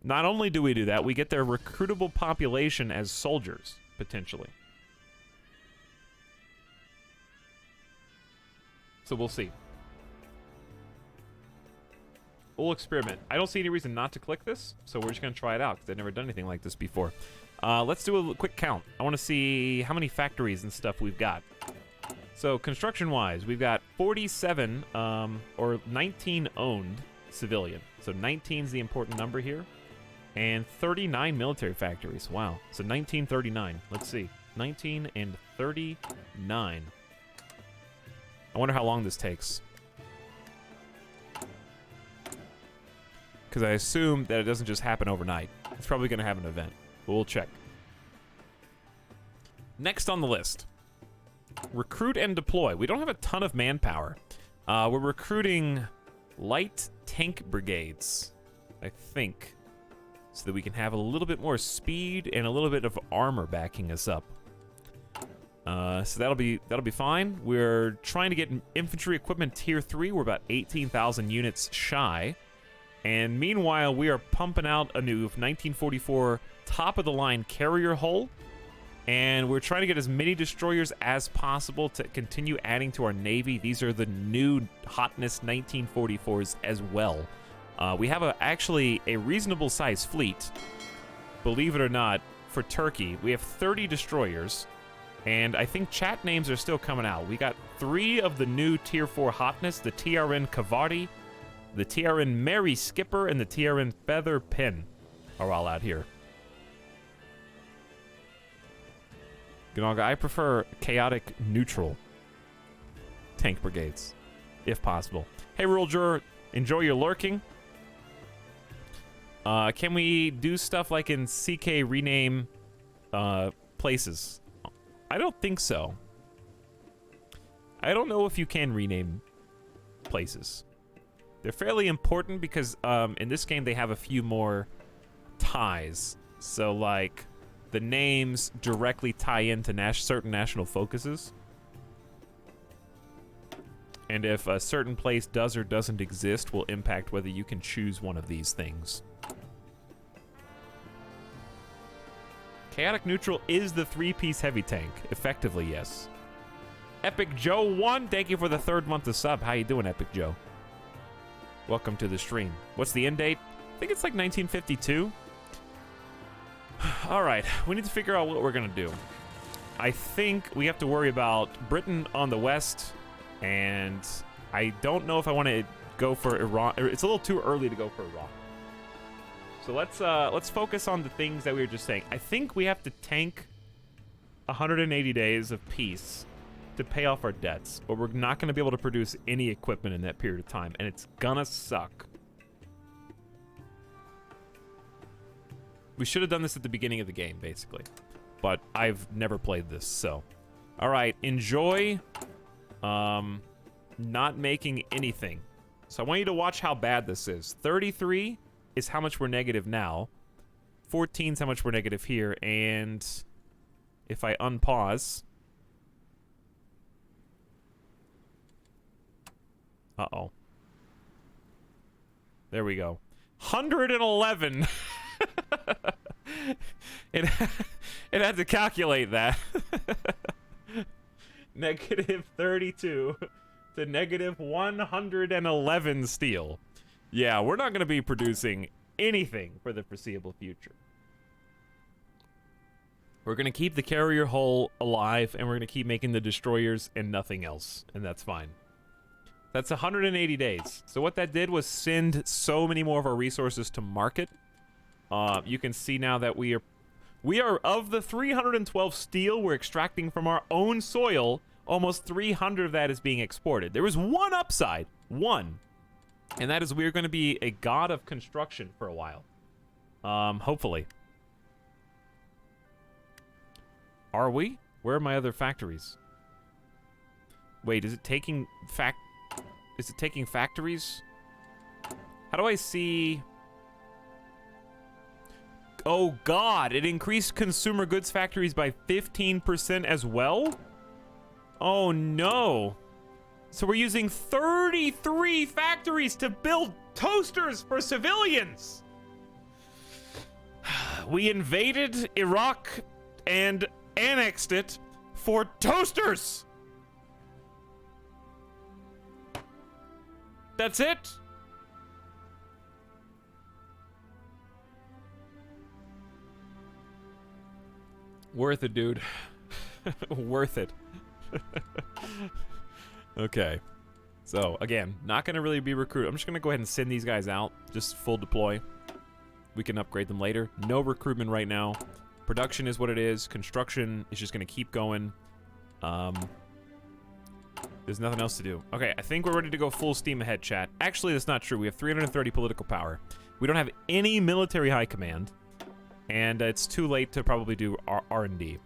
Not only do we do that, we get their recruitable population as soldiers, potentially. So we'll see. We'll experiment. I don't see any reason not to click this, so we're just going to try it out, because I've never done anything like this before. Let's do a quick count. I want to see how many factories and stuff we've got. So, construction-wise, we've got 47, or 19 owned civilian. So 19 is the important number here. And 39 military factories. Wow. So 1939. Let's see. 19 and 39. I wonder how long this takes. Because I assume that it doesn't just happen overnight. It's probably going to have an event. But we'll check. Next on the list. Recruit and deploy. We don't have a ton of manpower. We're recruiting light tank brigades, I think, so that we can have a little bit more speed and a little bit of armor backing us up. So that'll be fine. We're trying to get infantry equipment tier 3. We're about 18,000 units shy. And meanwhile, we are pumping out a new 1944 top-of-the-line carrier hull. And we're trying to get as many destroyers as possible to continue adding to our Navy. These are the new hotness 1944s as well. We have actually a reasonable sized fleet, believe it or not, for Turkey. We have 30 destroyers, and I think chat names are still coming out. We got 3 of the new Tier 4 hotness, the TRN Kavardi, the TRN Mary Skipper, and the TRN Feather Pin are all out here. Gnaga, I prefer chaotic neutral tank brigades, if possible. Hey, Rural Juror, enjoy your lurking. Can we do stuff like in CK rename places? I don't think so. I don't know if you can rename places. They're fairly important because in this game they have a few more ties. So like the names directly tie into certain national focuses. And if a certain place does or doesn't exist will impact whether you can choose one of these things. Chaotic Neutral is the 3-piece heavy tank. Effectively, yes. Epic Joe 1, thank you for the 3rd month of sub. How you doing, Epic Joe? Welcome to the stream. What's the end date? I think it's like 1952. All right, we need to figure out what we're gonna do. I think we have to worry about Britain on the west, and I don't know if I want to go for Iran. It's a little too early to go for Iran. So let's focus on the things that we were just saying. I think we have to tank 180 days of peace to pay off our debts, but we're not going to be able to produce any equipment in that period of time, and it's gonna suck. We should have done this at the beginning of the game, basically, but I've never played this, so. All right, enjoy not making anything. So I want you to watch how bad this is. 33 is how much we're negative now. 14 is how much we're negative here, and if I unpause... Uh-oh. There we go. 111! It had to calculate that. Negative 32 to negative 111 steel. Yeah, we're not going to be producing anything for the foreseeable future. We're going to keep the carrier hull alive, and we're going to keep making the destroyers and nothing else, and that's fine. That's 180 days. So what that did was send so many more of our resources to market. You can see now that we are of the 312 steel we're extracting from our own soil, almost 300 of that is being exported. There was one upside, one, and that is we're going to be a god of construction for a while. Hopefully. Are we? Where are my other factories? Wait, is it taking factories? How do I see... Oh god, it increased consumer goods factories by 15% as well? Oh no. So we're using 33 factories to build toasters for civilians. We invaded Iraq and annexed it for toasters. That's it. Worth it, dude. Worth it. Okay. So, again, not going to really be recruited. I'm just going to go ahead and send these guys out. Just full deploy. We can upgrade them later. No recruitment right now. Production is what it is. Construction is just going to keep going. There's nothing else to do. Okay, I think we're ready to go full steam ahead, chat. Actually, that's not true. We have 330 political power. We don't have any military high command. And it's too late to probably do R&D.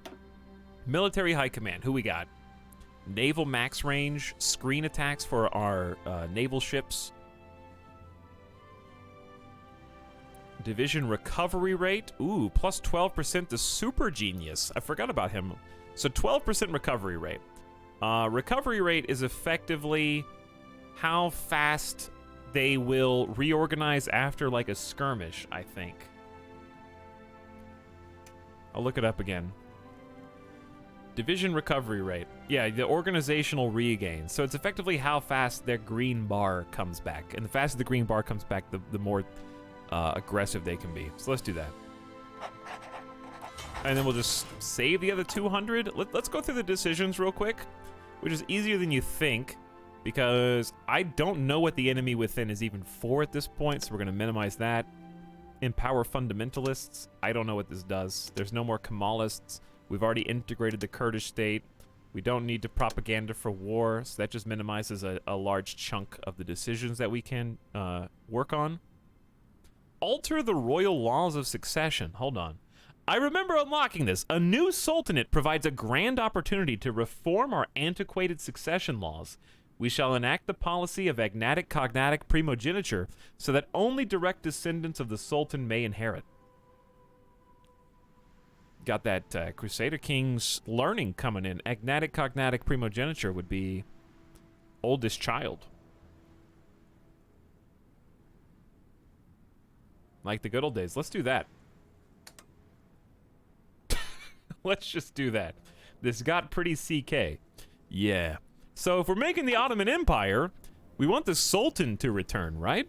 Military high command. Who we got? Naval max range. Screen attacks for our naval ships. Division recovery rate. Ooh, plus 12% to Super Genius. I forgot about him. So 12% recovery rate. Recovery rate is effectively how fast they will reorganize after like a skirmish, I think. I'll look it up again. Division recovery rate. Yeah, the organizational regain. So it's effectively how fast their green bar comes back. And the faster the green bar comes back, the more aggressive they can be. So let's do that. And then we'll just save the other 200. Let's go through the decisions real quick, which is easier than you think, because I don't know what the enemy within is even for at this point, so we're going to minimize that. Empower fundamentalists. I don't know what this does. There's no more Kemalists. We've already integrated the Kurdish state. We don't need to propaganda for war, so that just minimizes a large chunk of the decisions that we can work on. Alter the royal laws of succession. Hold on. I remember unlocking this. A new sultanate provides a grand opportunity to reform our antiquated succession laws. We shall enact the policy of agnatic cognatic primogeniture so that only direct descendants of the sultan may inherit. Got that Crusader King's learning coming in. Agnatic cognatic primogeniture would be oldest child. Like the good old days. Let's do that. Let's just do that. This got pretty CK. Yeah. So if we're making the Ottoman Empire, we want the Sultan to return, right?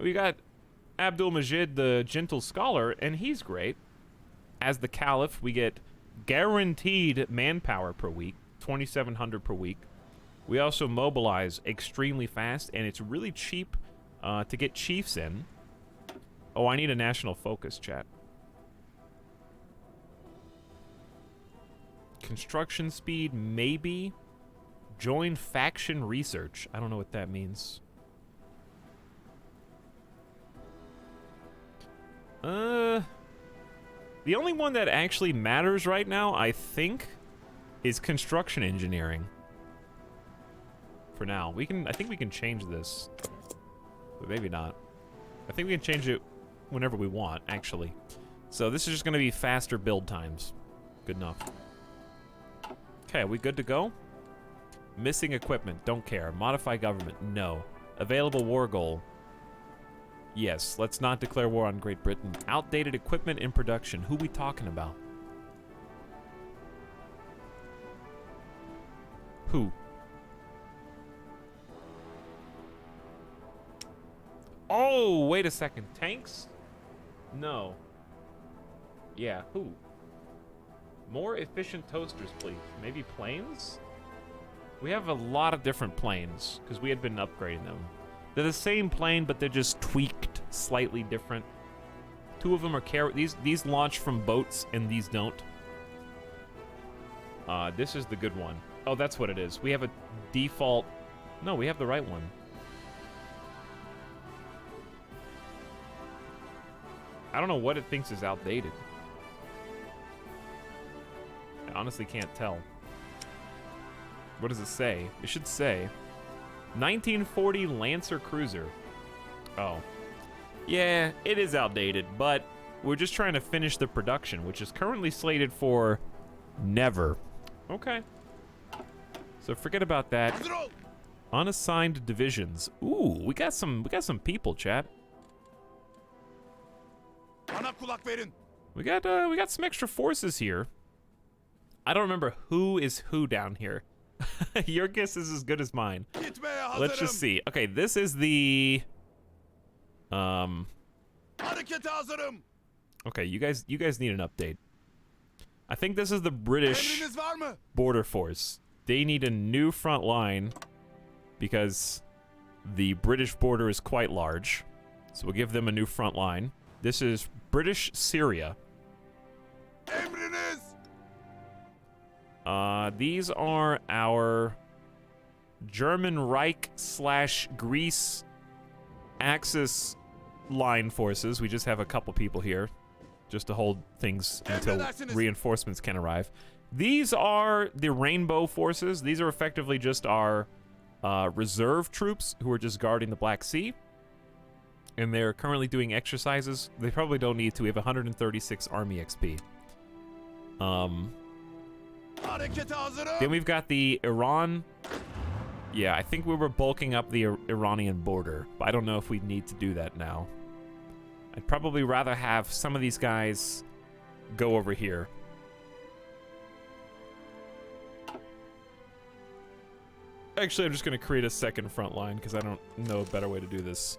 We got Abdul-Majid, the Gentle Scholar, and he's great. As the Caliph, we get guaranteed manpower per week, 2,700 per week. We also mobilize extremely fast, and it's really cheap to get chiefs in. Oh, I need a national focus, chat. Construction speed, maybe. Join faction research. I don't know what that means. The only one that actually matters right now, I think, is construction engineering. For now. I think we can change this. But maybe not. I think we can change it whenever we want, actually. So this is just going to be faster build times. Good enough. Okay, are we good to go? Missing equipment, don't care. Modify government, no. Available war goal. Yes, let's not declare war on Great Britain. Outdated equipment in production. Who we talking about? Who? Oh, wait a second. Tanks? No. Yeah, who? More efficient toasters, please. Maybe planes? We have a lot of different planes, because we had been upgrading them. They're the same plane, but they're just tweaked slightly different. Two of them are these launch from boats, and these don't. This is the good one. Oh, that's what it is. We have a default... No, we have the right one. I don't know what it thinks is outdated. I honestly can't tell. What does it say? It should say 1940 Lancer Cruiser. Oh. Yeah, it is outdated, but we're just trying to finish the production, which is currently slated for never. Okay. So forget about that. Unassigned divisions. Ooh, we got some people, chat. We got some extra forces here. I don't remember who is who down here. Your guess is as good as mine. Let's just see. Okay, this is the okay, you guys need an update. I think this is the British border force. They need a new front line because the British border is quite large. So we'll give them a new front line. This is British Syria. These are our German Reich / Greece Axis line forces. We just have a couple people here just to hold things until reinforcements can arrive. These are the Rainbow forces. These are effectively just our reserve troops who are just guarding the Black Sea. And they're currently doing exercises. They probably don't need to. We have 136 army XP. Then we've got the Iran. Yeah, I think we were bulking up the Iranian border, but I don't know if we need to do that now. I'd probably rather have some of these guys go over here. Actually, I'm just going to create a second front line because I don't know a better way to do this.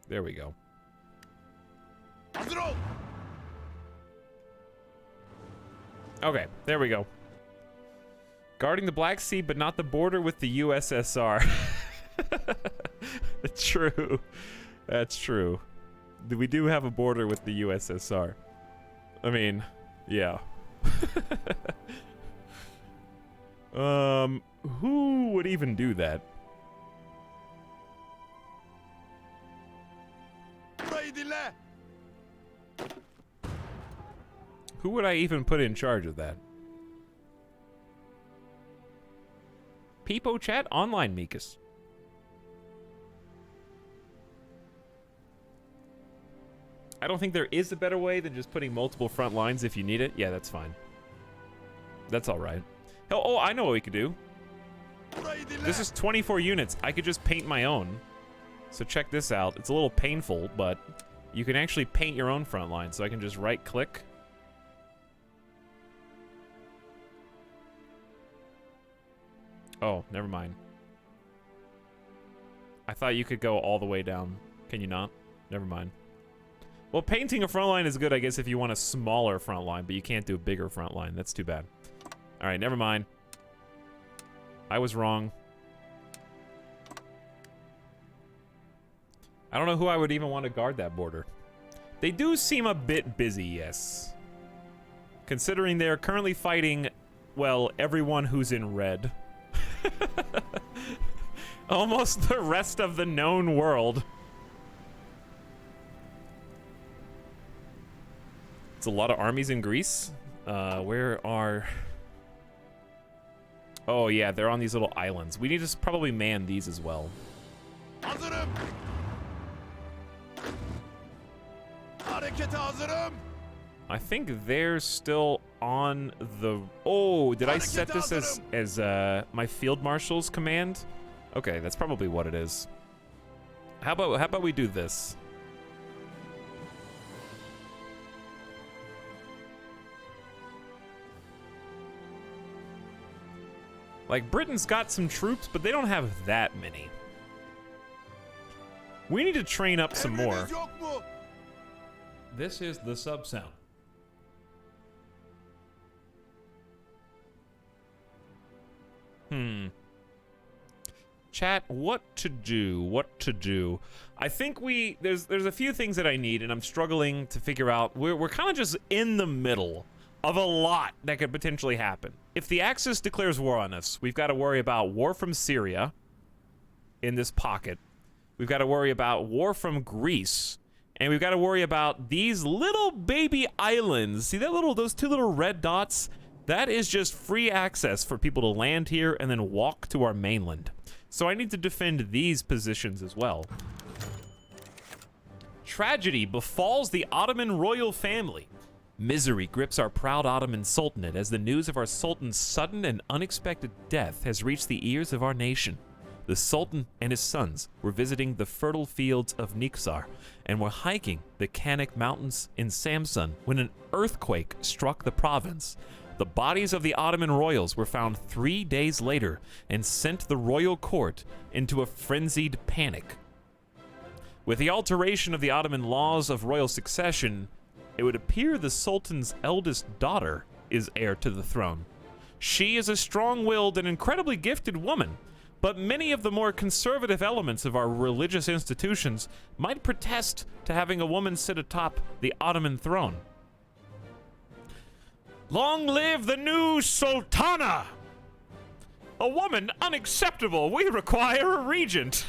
There we go. Okay, there we go. Guarding the Black Sea, but not the border with the USSR. True. That's true. We do have a border with the USSR. I mean, yeah. Who would even do that? Who would I even put in charge of that? Peepo chat online, Mikas. I don't think there is a better way than just putting multiple front lines if you need it. Yeah, that's fine. That's all right. Hell, oh, I know what we could do. This is 24 units. I could just paint my own. So check this out. It's a little painful, but you can actually paint your own front line. So I can just right-click. Oh, never mind. I thought you could go all the way down. Can you not? Never mind. Well, painting a front line is good, I guess, if you want a smaller front line, but you can't do a bigger front line. That's too bad. All right, never mind. I was wrong. I don't know who I would even want to guard that border. They do seem a bit busy, yes. Considering they're currently fighting, well, everyone who's in red. Almost the rest of the known world. It's a lot of armies in Greece. Where are... Oh, yeah, they're on these little islands. We need to probably man these as well. I think they're still on the... Oh, did I set this as my field marshal's command? Okay, that's probably what it is. How about we do this? Like, Britain's got some troops, but they don't have that many. We need to train up some more. This is the sub sound. Chat, what to do? What to do? I think there's a few things that I need, and I'm struggling to figure out. We're kind of just in the middle of a lot that could potentially happen. If the Axis declares war on us, we've got to worry about war from Syria in this pocket. We've got to worry about war from Greece. And we've got to worry about these little baby islands. See those two little red dots? That is just free access for people to land here and then walk to our mainland. So I need to defend these positions as well. Tragedy befalls the Ottoman royal family. Misery grips our proud Ottoman Sultanate as the news of our Sultan's sudden and unexpected death has reached the ears of our nation. The Sultan and his sons were visiting the fertile fields of Niksar and were hiking the Kanak Mountains in Samsun when an earthquake struck the province. The bodies of the Ottoman royals were found 3 days later and sent the royal court into a frenzied panic. With the alteration of the Ottoman laws of royal succession, it would appear the Sultan's eldest daughter is heir to the throne. She is a strong-willed and incredibly gifted woman, but many of the more conservative elements of our religious institutions might protest to having a woman sit atop the Ottoman throne. Long live the new Sultana! A woman? Unacceptable! We require a regent!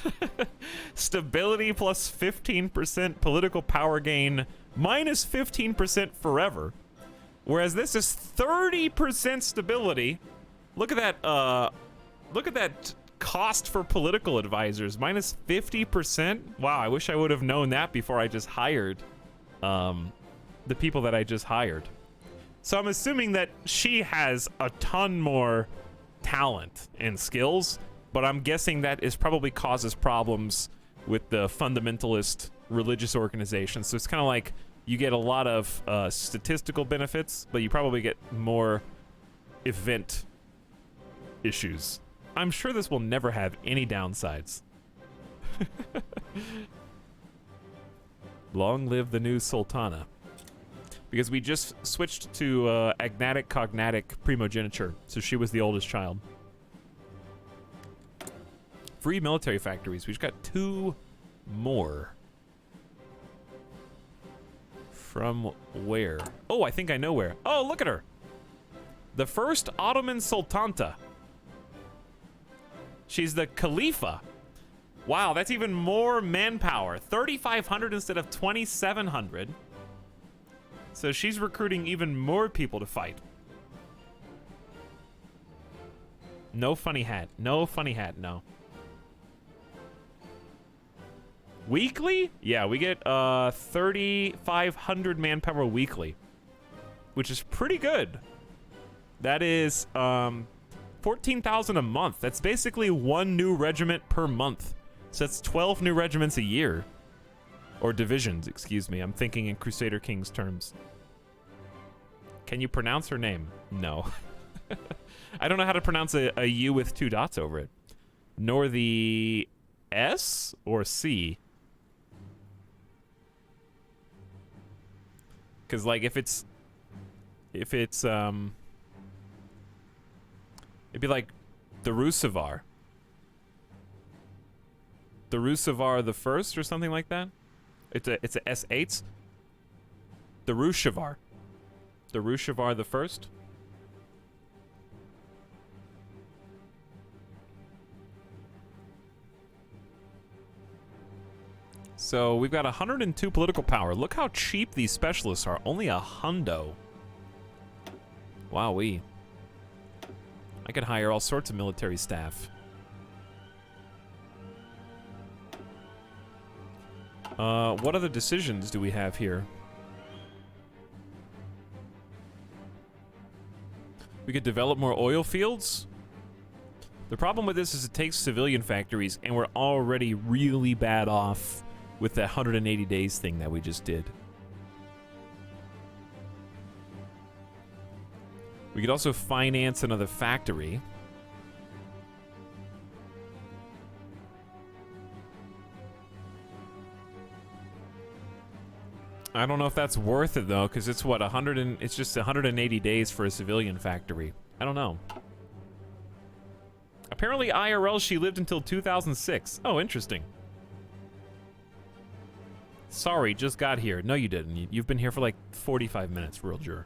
Stability plus 15% political power gain, minus 15% forever. Whereas this is 30% stability. Look at that cost for political advisors, minus 50%. Wow, I wish I would have known that before I just hired the people that I just hired. So I'm assuming that she has a ton more talent and skills but I'm guessing that is probably causes problems with the fundamentalist religious organizations. So it's kind of like you get a lot of statistical benefits, but you probably get more event issues. I'm sure this will never have any downsides. Long live the new Sultana. Because we just switched to agnatic cognatic primogeniture, so she was the oldest child. Free military factories. We just got 2 more. From where? Oh, I think I know where. Oh, look at her. The first Ottoman Sultanta. She's the Khalifa. Wow, that's even more manpower. 3,500 instead of 2,700. So she's recruiting even more people to fight. No funny hat. No funny hat, no. Weekly? Yeah, we get 3,500 manpower weekly, which is pretty good. That is 14,000 a month. That's basically 1 new regiment per month. So that's 12 new regiments a year. Or divisions, excuse me. I'm thinking in Crusader Kings terms. Can you pronounce her name? No. I don't know how to pronounce a U with 2 dots over it. Nor the S or C. Because, like, if it's, it'd be like Darusavar. Darusavar the First or something like that. It's a S8. Darushavar. Darushavar the First. So we've got 102 political power. Look how cheap these specialists are. Only a hundo. Wowee. I could hire all sorts of military staff. What other decisions do we have here? We could develop more oil fields. The problem with this is it takes civilian factories, and we're already really bad off with that 180 days thing that we just did. We could also finance another factory. I don't know if that's worth it though, because it's what, it's just 180 days for a civilian factory. I don't know. Apparently IRL she lived until 2006. Oh, interesting. Sorry, just got here. No, you didn't. You've been here for like 45 minutes, real jur.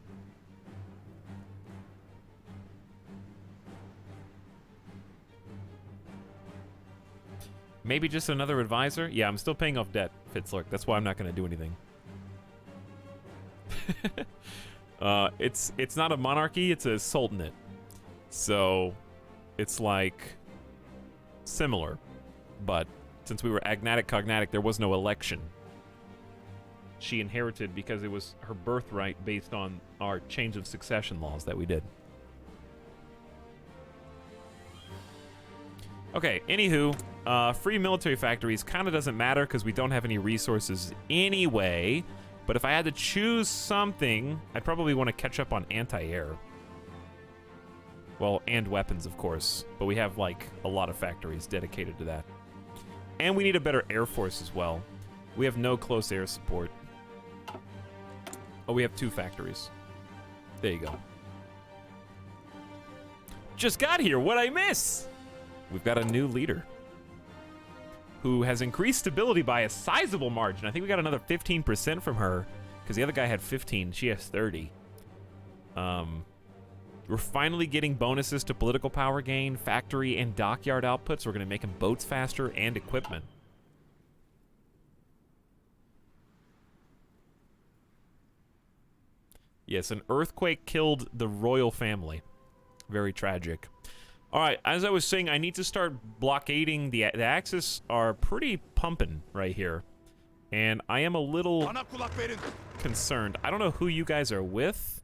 Maybe just another advisor? Yeah, I'm still paying off debt, Fitzlurk. That's why I'm not going to do anything. It's not a monarchy, it's a sultanate. So, it's like similar. But since we were agnatic cognatic, there was no election. She inherited because it was her birthright based on our change of succession laws that we did. Okay, anywho, free military factories kind of doesn't matter because we don't have any resources anyway. But if I had to choose something, I'd probably want to catch up on anti-air. Well, and weapons, of course. But we have, like, a lot of factories dedicated to that. And we need a better air force as well. We have no close air support. Oh, we have 2 factories. There you go. Just got here. What'd I miss? We've got a new leader who has increased stability by a sizable margin. I think we got another 15% from her because the other guy had 15. She has 30. We're finally getting bonuses to political power gain, factory, and dockyard outputs. We're going to make them boats faster and equipment. Yes, an earthquake killed the royal family. Very tragic. All right, as I was saying, I need to start blockading. The Axis are pretty pumping right here. And I am a little concerned. I don't know who you guys are with.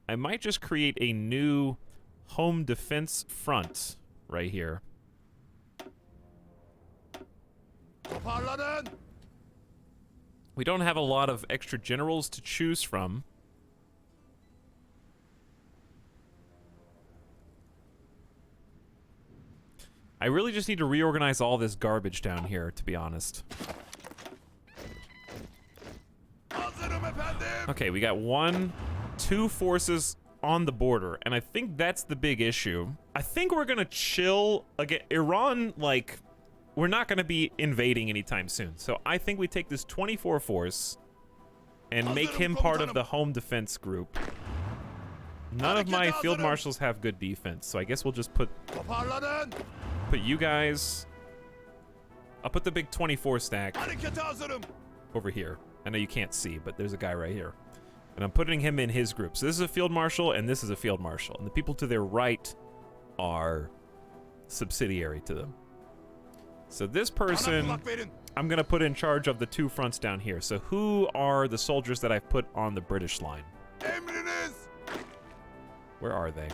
I might just create a new home defense front right here. We don't have a lot of extra generals to choose from. I really just need to reorganize all this garbage down here, to be honest. Okay, we got 2 forces on the border, and I think that's the big issue. I think we're gonna chill again. Iran, like, we're not gonna be invading anytime soon. So I think we take this 24 force and make him part of the home defense group. None of my field marshals have good defense, so I guess we'll just put you guys. I'll put the big 24 stack over here. I know you can't see, but there's a guy right here. And I'm putting him in his group. So this is a field marshal, and this is a field marshal. And the people to their right are subsidiary to them. So this person, I'm going to put in charge of the 2 fronts down here. So who are the soldiers that I've put on the British line? Where are they?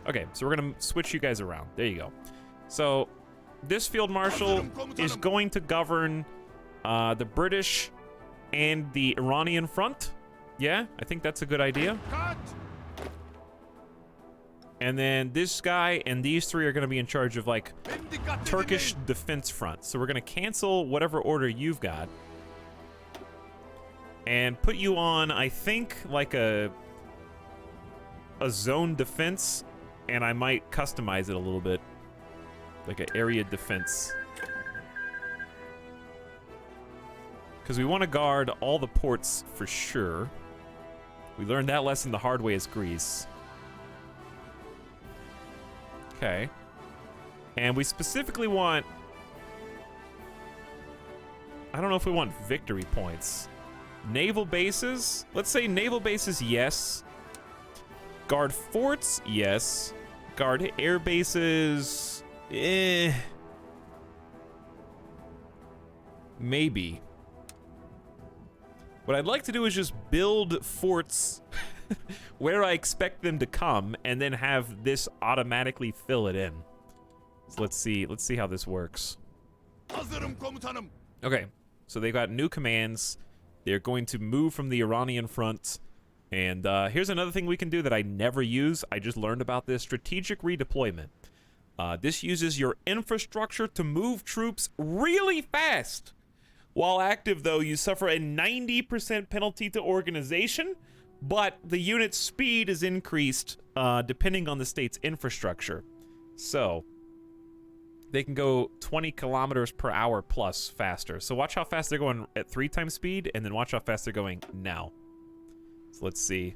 Okay, so we're going to switch you guys around. There you go. So this field marshal is going to govern the British and the Iranian front. Yeah, I think that's a good idea. And then this guy and these 3 are going to be in charge of, like, Turkish defense front. So we're going to cancel whatever order you've got and put you on, I think, like a zone defense, and I might customize it a little bit, like an area defense. Because we want to guard all the ports for sure. We learned that lesson the hard way as Greece. Okay. And we specifically want... I don't know if we want victory points. Naval bases? Let's say naval bases, yes. Guard forts, yes. Guard air bases... Maybe. What I'd like to do is just build forts where I expect them to come, and then have this automatically fill it in. So let's see how this works. Okay, so they've got new commands. They're going to move from the Iranian front. And here's another thing we can do that I never use. I just learned about this. Strategic redeployment. This uses your infrastructure to move troops really fast. While active, though, you suffer a 90% penalty to organization, but the unit's speed is increased depending on the state's infrastructure. So they can go 20 kilometers per hour plus faster. So watch how fast they're going at 3 times speed, and then watch how fast they're going now. So let's see.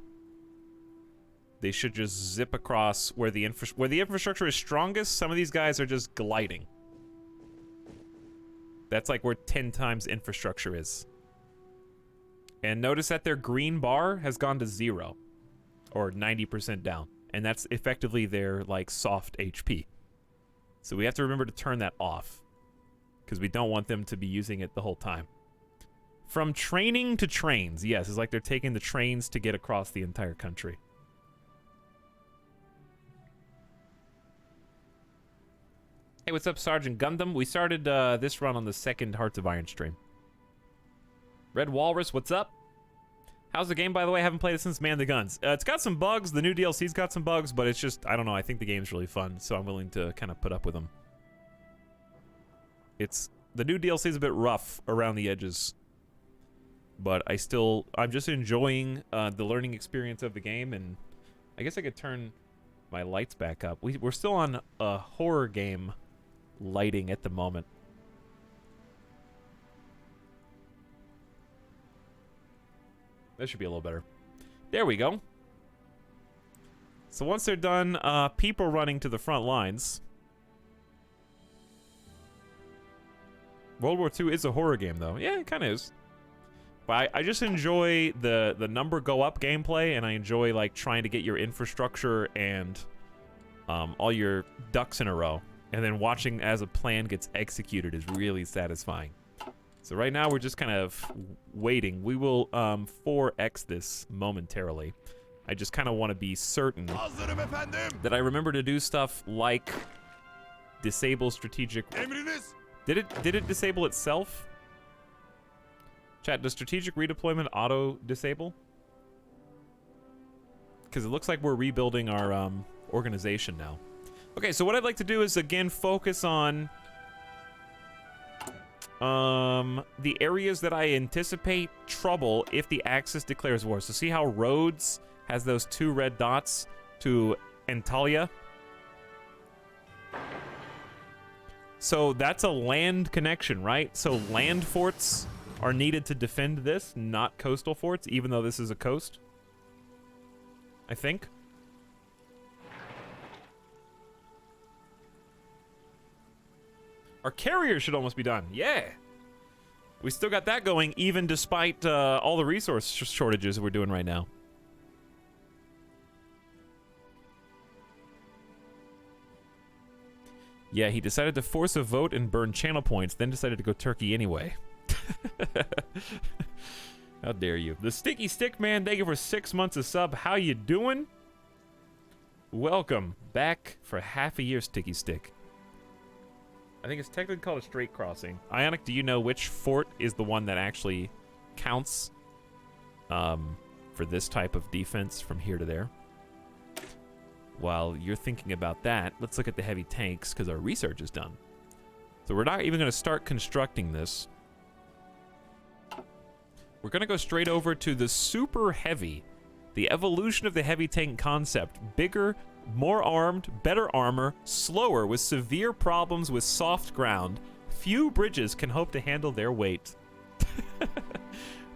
They should just zip across where the infrastructure is strongest. Some of these guys are just gliding. That's like where 10 times infrastructure is. And notice that their green bar has gone to 0. Or 90% down. And that's effectively their, like, soft HP. So we have to remember to turn that off. Because we don't want them to be using it the whole time. From training to trains. Yes, it's like they're taking the trains to get across the entire country. Hey, what's up, Sergeant Gundam? We started this run on the 2nd Hearts of Iron stream. Red Walrus, what's up? How's the game, by the way? I haven't played it since Man the Guns. It's got some bugs. The new DLC's got some bugs, but it's just, I don't know. I think the game's really fun, so I'm willing to kind of put up with them. The new DLC's a bit rough around the edges, but I'm just enjoying the learning experience of the game, and I guess I could turn my lights back up. We're still on a horror game lighting at the moment. That should be a little better. There we go. So once they're done, people running to the front lines. World War II is a horror game, though. Yeah, it kind of is. But I just enjoy the number go up gameplay, and I enjoy, like, trying to get your infrastructure and all your ducks in a row. And then watching as a plan gets executed is really satisfying. So right now we're just kind of waiting. We will 4x this momentarily. I just kind of want to be certain that I remember to do stuff like disable strategic Did it disable itself? Chat, does strategic redeployment auto disable? Because it looks like we're rebuilding our organization now. Okay, so what I'd like to do is again focus on the areas that I anticipate trouble if the Axis declares war. So see how Rhodes has those 2 red dots to Antalya? So that's a land connection, right? So land forts are needed to defend this, not coastal forts, even though this is a coast. I think. Our carrier should almost be done. Yeah. We still got that going, even despite all the resource shortages we're doing right now. Yeah, he decided to force a vote and burn channel points, then decided to go Turkey anyway. How dare you. The Sticky Stick Man, thank you for 6 months of sub. How you doing? Welcome back for half a year, Sticky Stick. I think it's technically called a straight crossing. Ionic, do you know which fort is the one that actually counts for this type of defense from here to there? While you're thinking about that, let's look at the heavy tanks because our research is done. So we're not even going to start constructing this. We're going to go straight over to the super heavy, the evolution of the heavy tank concept. Bigger, more armed, better armor, slower, with severe problems with soft ground. Few bridges can hope to handle their weight.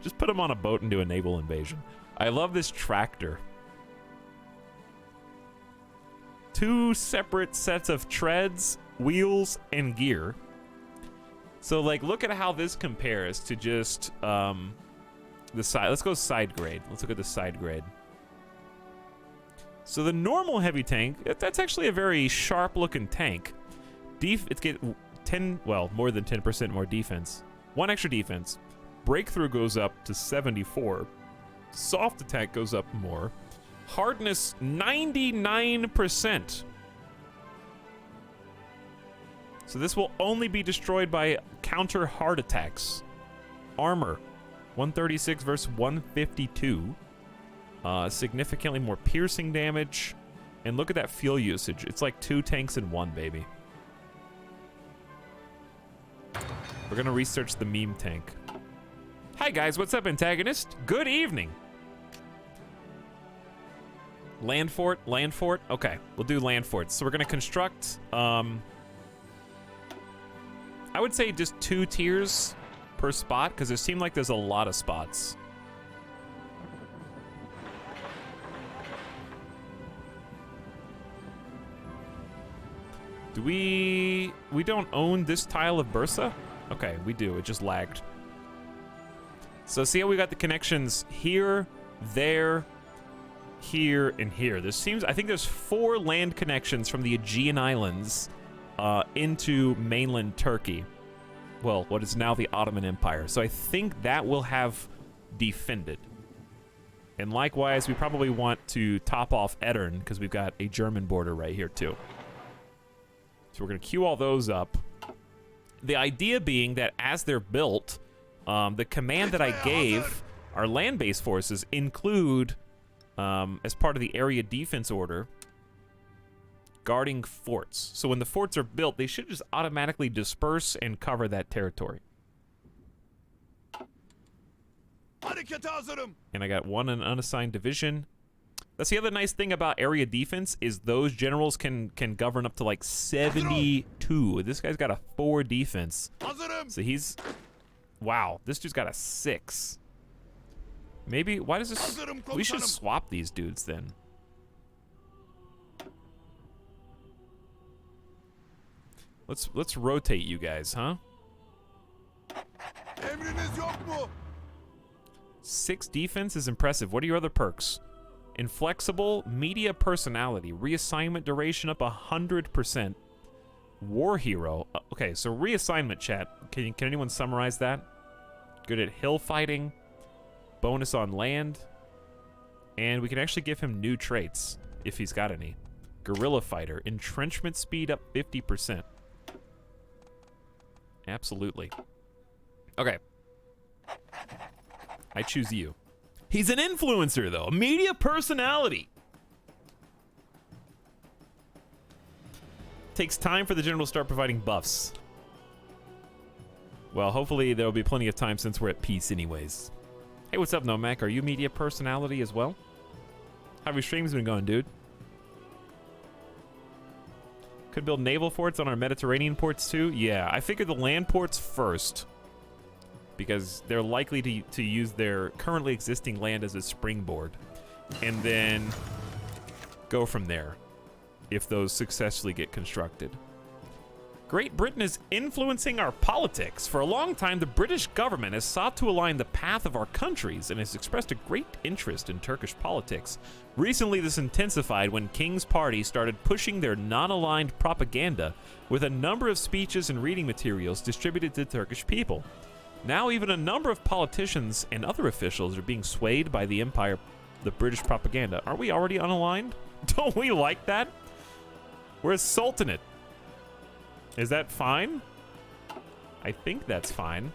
Just put them on a boat and do a naval invasion. I love this tractor. 2 separate sets of treads, wheels, and gear. So, like, look at how this compares to just the side. Let's go side grade. Let's look at the side grade. So the normal heavy tank, that's actually a very sharp-looking tank. It's get 10, well, more than 10% more defense. 1 extra defense. Breakthrough goes up to 74. Soft attack goes up more. Hardness, 99%. So this will only be destroyed by counter hard attacks. Armor, 136 versus 152. Significantly more piercing damage. And look at that fuel usage. It's like 2 tanks in 1, baby. We're gonna research the meme tank. Hi guys, what's up, antagonist? Good evening. Land fort, land fort. Okay, we'll do land forts. So we're gonna construct, I would say just 2 tiers per spot, because it seemed like there's a lot of spots. Do we don't own this tile of Bursa? Okay, we do, it just lagged. So see how we got the connections here, there, here, and here. I think there's 4 land connections from the Aegean Islands into mainland Turkey. Well, what is now the Ottoman Empire. So I think that will have defended. And likewise, we probably want to top off Edirne, because we've got a German border right here too. So we're going to queue all those up. The idea being that as they're built, the command that I gave our land-based forces include, as part of the area defense order, guarding forts. So when the forts are built, they should just automatically disperse and cover that territory. And I got 1 in unassigned division. That's the other nice thing about area defense is those generals can govern up to like 72. This guy's got a 4 defense. So he's... Wow, this dude's got a 6. Maybe, why does this... We should swap these dudes then. Let's rotate you guys, huh? 6 defense is impressive. What are your other perks? Inflexible, media personality, reassignment duration up 100%. War hero. Okay, so reassignment, chat. Can anyone summarize that? Good at hill fighting, bonus on land, and we can actually give him new traits if he's got any. Guerrilla fighter, entrenchment speed up 50%. Absolutely. Okay. I choose you. He's an influencer, though. A media personality. Takes time for the general to start providing buffs. Well, hopefully there'll be plenty of time since we're at peace anyways. Hey, what's up, Nomac? Are you a media personality as well? How have your streams been going, dude? Could build naval forts on our Mediterranean ports too? Yeah, I figured the land ports first. Because they're likely to use their currently existing land as a springboard. And then go from there, if those successfully get constructed. Great Britain is influencing our politics. For a long time, the British government has sought to align the path of our countries and has expressed a great interest in Turkish politics. Recently, this intensified when King's Party started pushing their non-aligned propaganda with a number of speeches and reading materials distributed to the Turkish people. Now, even a number of politicians and other officials are being swayed by the empire, the British propaganda. Aren't we already unaligned? Don't we like that? We're a sultanate. Is that fine? I think that's fine.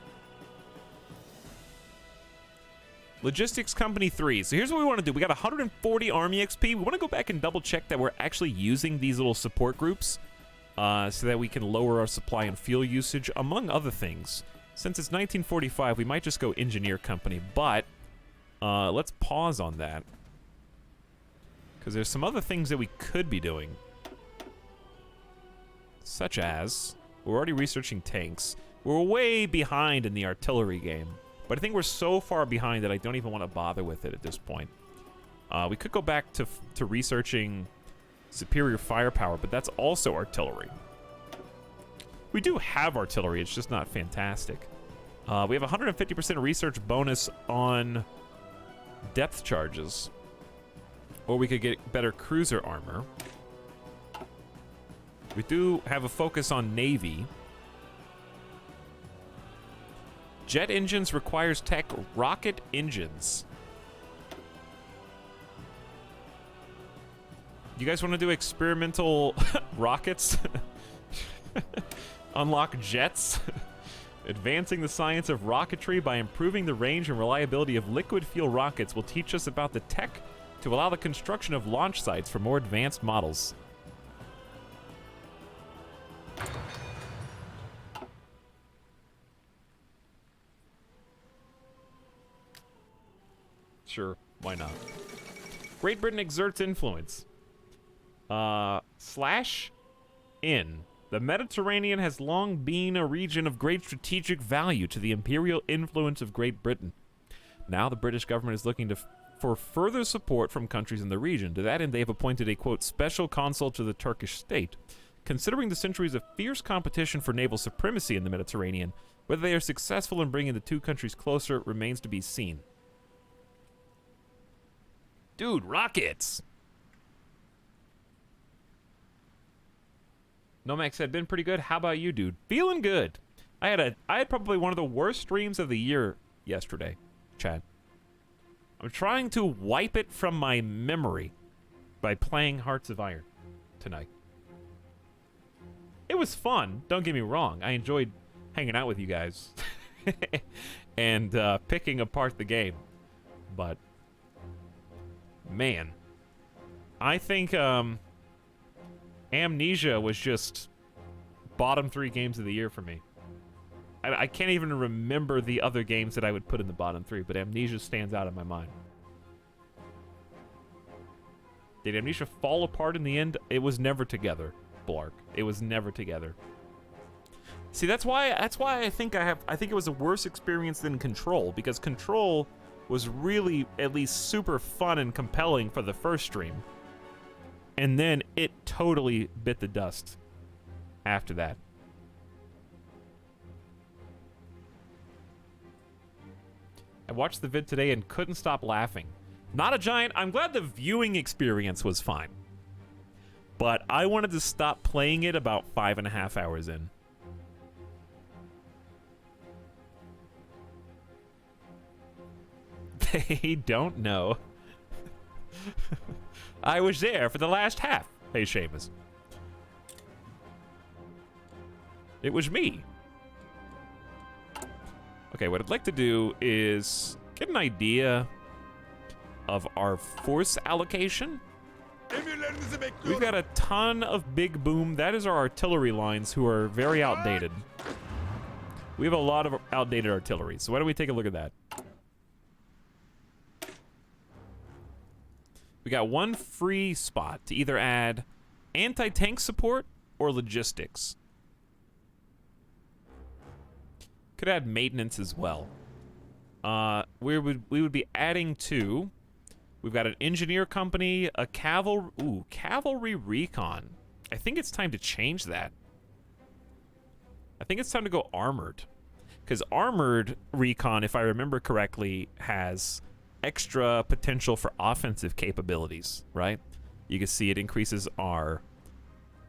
Logistics Company 3. So here's what we want to do. We got 140 Army XP. We want to go back and double check that we're actually using these little support groups so that we can lower our supply and fuel usage, among other things. Since it's 1945, we might just go Engineer Company, but let's pause on that. Because there's some other things that we could be doing. Such as, we're already researching tanks. We're way behind in the artillery game. But I think we're so far behind that I don't even want to bother with it at this point. We could go back to researching superior firepower, but that's also artillery. We do have artillery, it's just not fantastic. We have 150% research bonus on depth charges. Or we could get better cruiser armor. We do have a focus on Navy. Jet engines requires tech rocket engines. You guys want to do experimental rockets? Unlock jets? Advancing the science of rocketry by improving the range and reliability of liquid fuel rockets will teach us about the tech to allow the construction of launch sites for more advanced models. Sure, why not? Great Britain exerts influence. Slash in. The Mediterranean has long been a region of great strategic value to the imperial influence of Great Britain. Now the British government is looking for further support from countries in the region. To that end, they have appointed a, quote, special consul to the Turkish state. Considering the centuries of fierce competition for naval supremacy in the Mediterranean, whether they are successful in bringing the two countries closer remains to be seen. Dude, rockets! Nomax said, been pretty good. How about you, dude? Feeling good. I had probably one of the worst streams of the year yesterday, Chad. I'm trying to wipe it from my memory by playing Hearts of Iron tonight. It was fun, don't get me wrong. I enjoyed hanging out with you guys and picking apart the game. But, man, I think Amnesia was just bottom 3 games of the year for me. I can't even remember the other games that I would put in the bottom 3, but Amnesia stands out in my mind. Did Amnesia fall apart in the end? It was never together, Blark. It was never together. See, that's why I think it was a worse experience than Control, because Control was really at least super fun and compelling for the first stream. And then it totally bit the dust after that. I watched the vid today and couldn't stop laughing. Not a giant. I'm glad the viewing experience was fine. But I wanted to stop playing it about 5.5 hours in. They don't know. I was there for the last half. Hey, Seamus. It was me. Okay, what I'd like to do is get an idea of our force allocation. We've got a ton of big boom. That is our artillery lines, who are very outdated. We have a lot of outdated artillery, so why don't we take a look at that? We got one free spot to either add anti-tank support or logistics. Could add maintenance as well. We would be adding to. We've got an engineer company, a cavalry recon. I think it's time to change that. I think it's time to go armored, because armored recon, if I remember correctly, has extra potential for offensive capabilities, right? You can see it increases our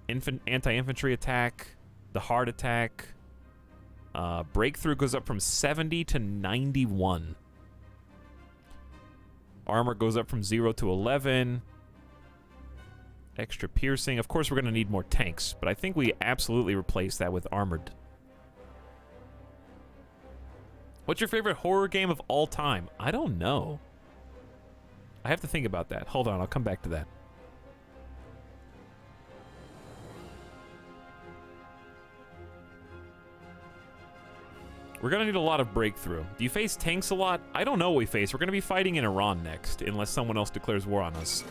anti-infantry attack, the hard attack. Breakthrough goes up from 70 to 91. Armor goes up from 0 to 11. Extra piercing. Of course, we're going to need more tanks, but I think we absolutely replace that with armored. What's your favorite horror game of all time? I don't know. I have to think about that. Hold on, I'll come back to that. We're gonna need a lot of breakthrough. Do you face tanks a lot? I don't know what we face. We're gonna be fighting in Iran next, unless someone else declares war on us.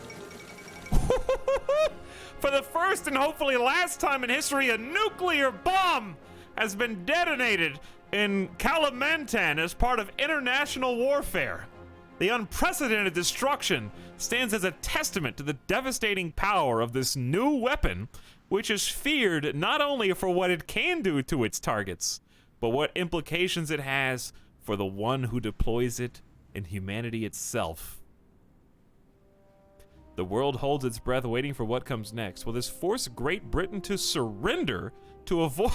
For the first and hopefully last time in history, a nuclear bomb has been detonated in Kalimantan as part of international warfare. The unprecedented destruction stands as a testament to the devastating power of this new weapon, which is feared not only for what it can do to its targets, but what implications it has for the one who deploys it and humanity itself. The world holds its breath waiting for what comes next. Will this force Great Britain to surrender to avoid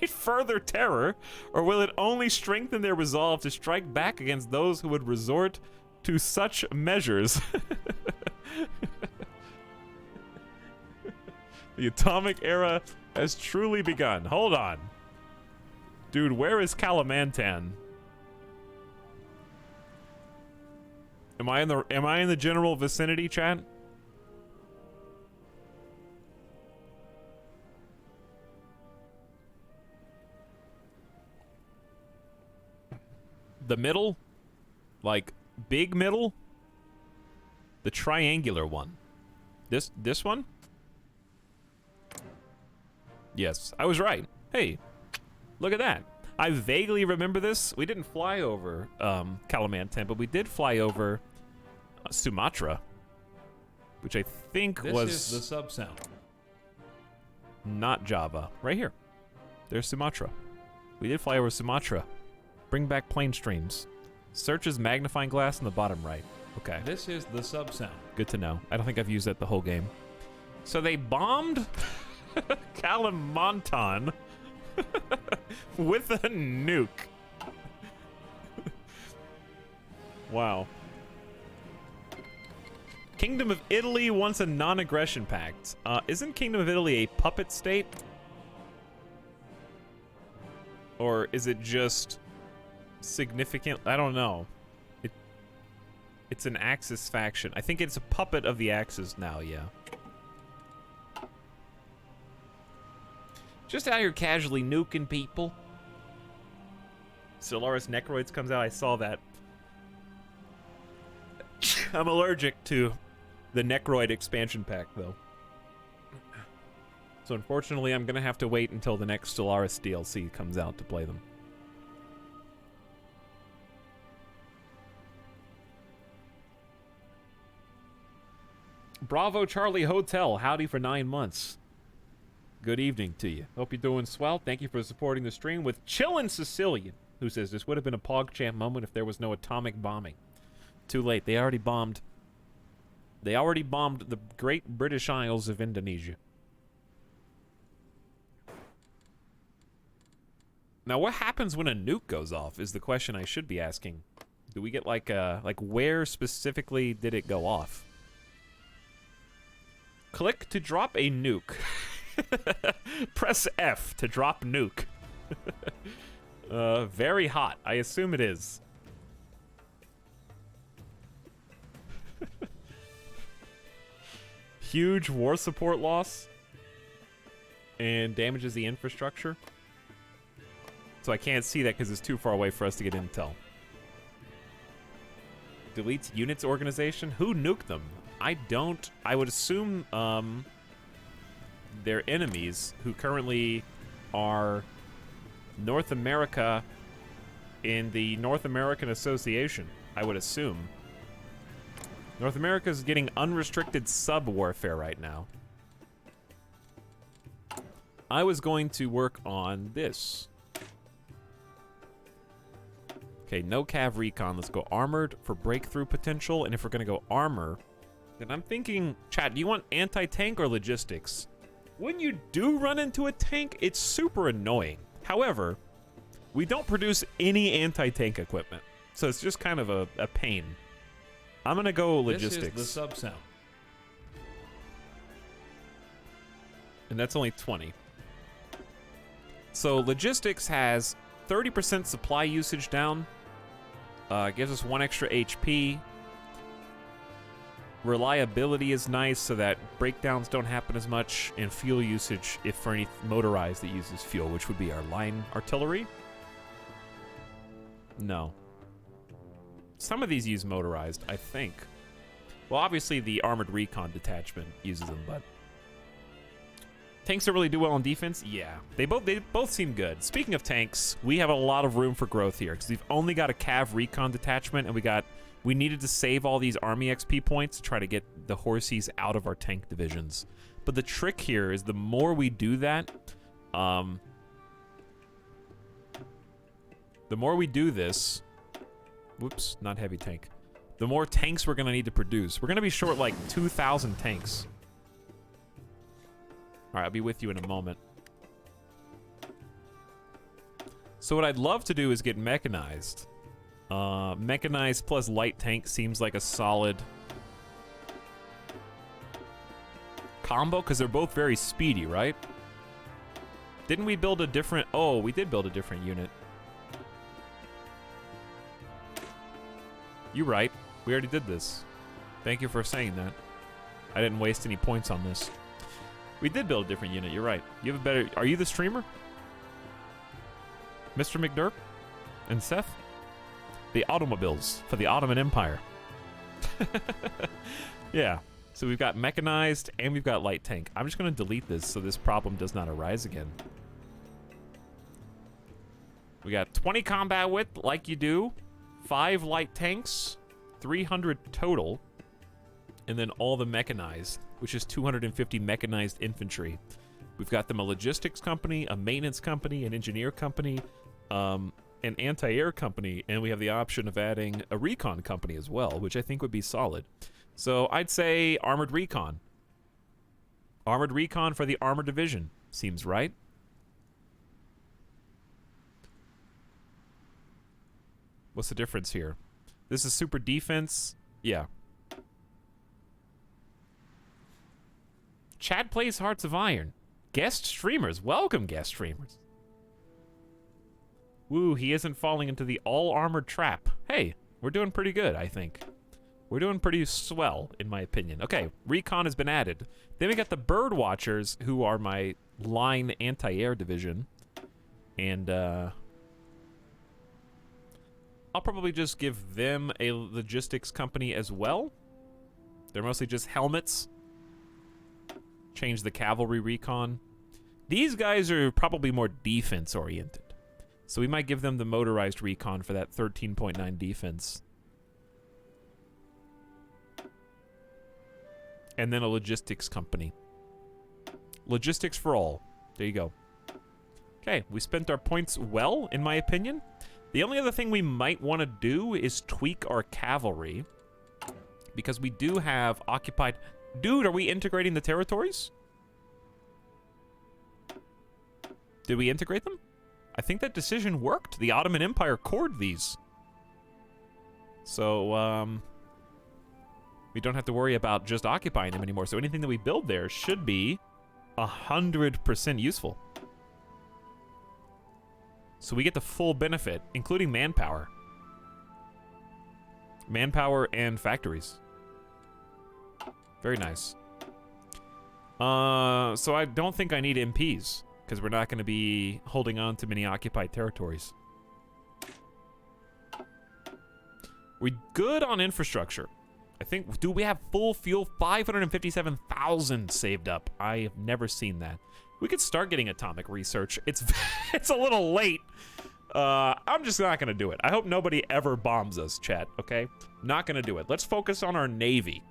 further terror, or will it only strengthen their resolve to strike back against those who would resort to such measures? The atomic era has truly begun. Hold on. Dude, where is Kalimantan? Am I in the general vicinity, chat? The middle? Like big middle? The triangular one. This one? Yes, I was right. Hey, look at that. I vaguely remember this. We didn't fly over Kalimantan, but we did fly over Sumatra, which I think was... This is the sub-sound. Not Java. Right here. There's Sumatra. We did fly over Sumatra. Bring back plane streams. Search is magnifying glass in the bottom right. Okay. This is the sub-sound. Good to know. I don't think I've used that the whole game. So they bombed Kalimantan with a nuke. Wow. Kingdom of Italy wants a non-aggression pact. Isn't Kingdom of Italy a puppet state? Or is it just significant? I don't know. It's an Axis faction. I think it's a puppet of the Axis now, yeah. Just out here casually nuking people. Stellaris Necroids comes out. I saw that. I'm allergic to the Necroid expansion pack, though. So unfortunately, I'm going to have to wait until the next Stellaris DLC comes out to play them. Bravo Charlie Hotel, howdy for 9 months. Good evening to you. Hope you're doing swell. Thank you for supporting the stream with Chillin' Sicilian, who says this would have been a PogChamp moment if there was no atomic bombing. Too late. They already bombed. They already bombed the Great British Isles of Indonesia. Now, what happens when a nuke goes off is the question I should be asking. Do we get like where specifically did it go off? Click to drop a nuke. Press F to drop nuke. Very hot. I assume it is. Huge war support loss. And damages the infrastructure. So I can't see that because it's too far away for us to get intel. Deletes units organization? Who nuked them? I don't. I would assume they're enemies who currently are North America in the North American Association, I would assume. North America is getting unrestricted sub-warfare right now. I was going to work on this. Okay, no cav recon. Let's go armored for breakthrough potential. And if we're going to go armor, then I'm thinking, chat, do you want anti-tank or logistics? When you do run into a tank, it's super annoying. However, we don't produce any anti-tank equipment. So it's just kind of a pain. I'm going to go logistics. This is the sub sound. And that's only 20. So logistics has 30% supply usage down. Gives us 1 extra HP. Reliability is nice so that breakdowns don't happen as much. And fuel usage, if for any motorized that uses fuel, which would be our line artillery. No. Some of these use motorized, I think. Well, obviously the armored recon detachment uses them, but tanks don't really do well on defense. Yeah, they both seem good. Speaking of tanks, we have a lot of room for growth here because we've only got a cav recon detachment, and we needed to save all these army XP points to try to get the horsies out of our tank divisions. But the trick here is the more we do that, the more we do this. Whoops, not heavy tank. The more tanks we're going to need to produce. We're going to be short like 2,000 tanks. All right, I'll be with you in a moment. So what I'd love to do is get mechanized. Mechanized plus light tank seems like a solid combo because they're both very speedy, right? Didn't we build a different... Oh, we did build a different unit. You're right. We already did this. Thank you for saying that. I didn't waste any points on this. We did build a different unit. You're right. You have a better... Are you the streamer? Mr. McDurk? And Seth? The automobiles for the Ottoman Empire. Yeah. So we've got mechanized and we've got light tank. I'm just going to delete this so this problem does not arise again. We got 20 combat width like you do. 5 light tanks, 300 total, and then all the mechanized, which is 250 mechanized infantry. We've got them a logistics company, a maintenance company, an engineer company, an anti-air company, and we have the option of adding a recon company as well, which I think would be solid. So I'd say armored recon. Armored recon for the armored division. Seems right. What's the difference here? This is super defense. Yeah. Chad plays Hearts of Iron. Guest streamers. Welcome, guest streamers. Woo, he isn't falling into the all-armored trap. Hey, we're doing pretty good, I think. We're doing pretty swell, in my opinion. Okay, recon has been added. Then we got the bird watchers, who are my line anti-air division. And, I'll probably just give them a logistics company as well. They're mostly just helmets. Change the cavalry recon. These guys are probably more defense oriented. So we might give them the motorized recon for that 13.9 defense. And then a logistics company. Logistics for all. There you go. Okay, we spent our points well, in my opinion. The only other thing we might want to do is tweak our cavalry. Because we do have occupied... Dude, are we integrating the territories? Did we integrate them? I think that decision worked. The Ottoman Empire cored these. So, we don't have to worry about just occupying them anymore. So anything that we build there should be 100% useful. So we get the full benefit, including manpower. Manpower and factories. Very nice. So I don't think I need MPs, because we're not going to be holding on to many occupied territories. We good on infrastructure. I think, do we have full fuel? 557,000 saved up. I have never seen that. We could start getting atomic research. It's it's a little late. I'm just not gonna do it. I hope nobody ever bombs us, chat, okay? Not gonna do it. Let's focus on our navy.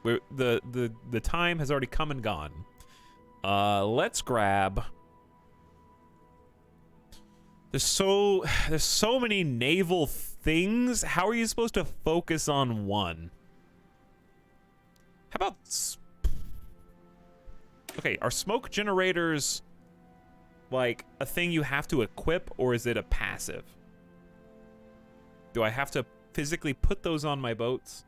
The time has already come and gone. Let's grab. There's so many naval things. How are you supposed to focus on one? How about? Okay, are smoke generators like a thing you have to equip, or is it a passive? Do I have to physically put those on my boats?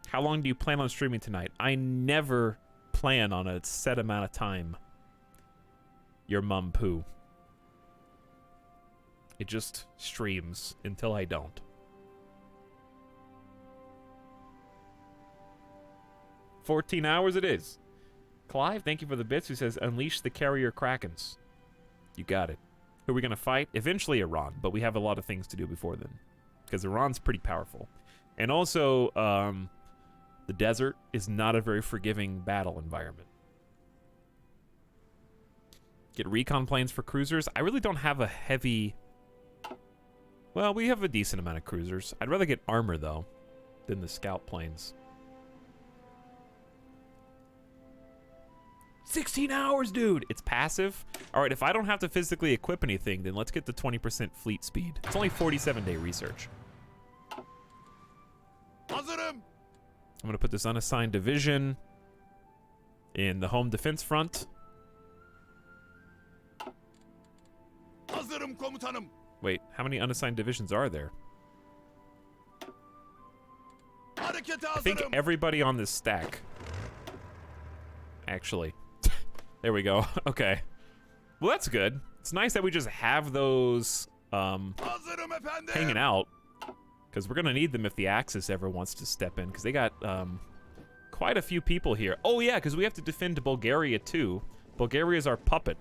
How long do you plan on streaming tonight? I never plan on a set amount of time. Your mum poo. It just streams until I don't. $14 hours it is. Clive, thank you for the bits, who says, unleash the carrier Krakens. You got it. Who are we going to fight? Eventually Iran, but we have a lot of things to do before then. Because Iran's pretty powerful. And also, the desert is not a very forgiving battle environment. Get recon planes for cruisers. I really don't have a heavy... Well, we have a decent amount of cruisers. I'd rather get armor, though, than the scout planes. 16 hours, dude! It's passive. Alright, if I don't have to physically equip anything, then let's get the 20% fleet speed. It's only 47-day research. I'm gonna put this unassigned division in the home defense front. Wait, how many unassigned divisions are there? I think everybody on this stack. Actually. There we go. Okay. Well, that's good. It's nice that we just have those hanging out. Because we're going to need them if the Axis ever wants to step in. Because they got quite a few people here. Oh, yeah, because we have to defend Bulgaria, too. Bulgaria's our puppet.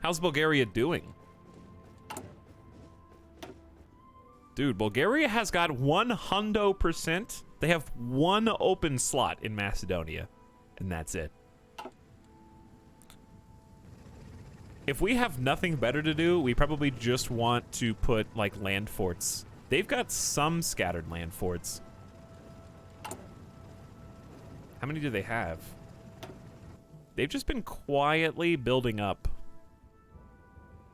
How's Bulgaria doing? Dude, Bulgaria has got 100%. They have one open slot in Macedonia. And that's it. If we have nothing better to do, we probably just want to put, like, land forts. They've got some scattered land forts. How many do they have? They've just been quietly building up.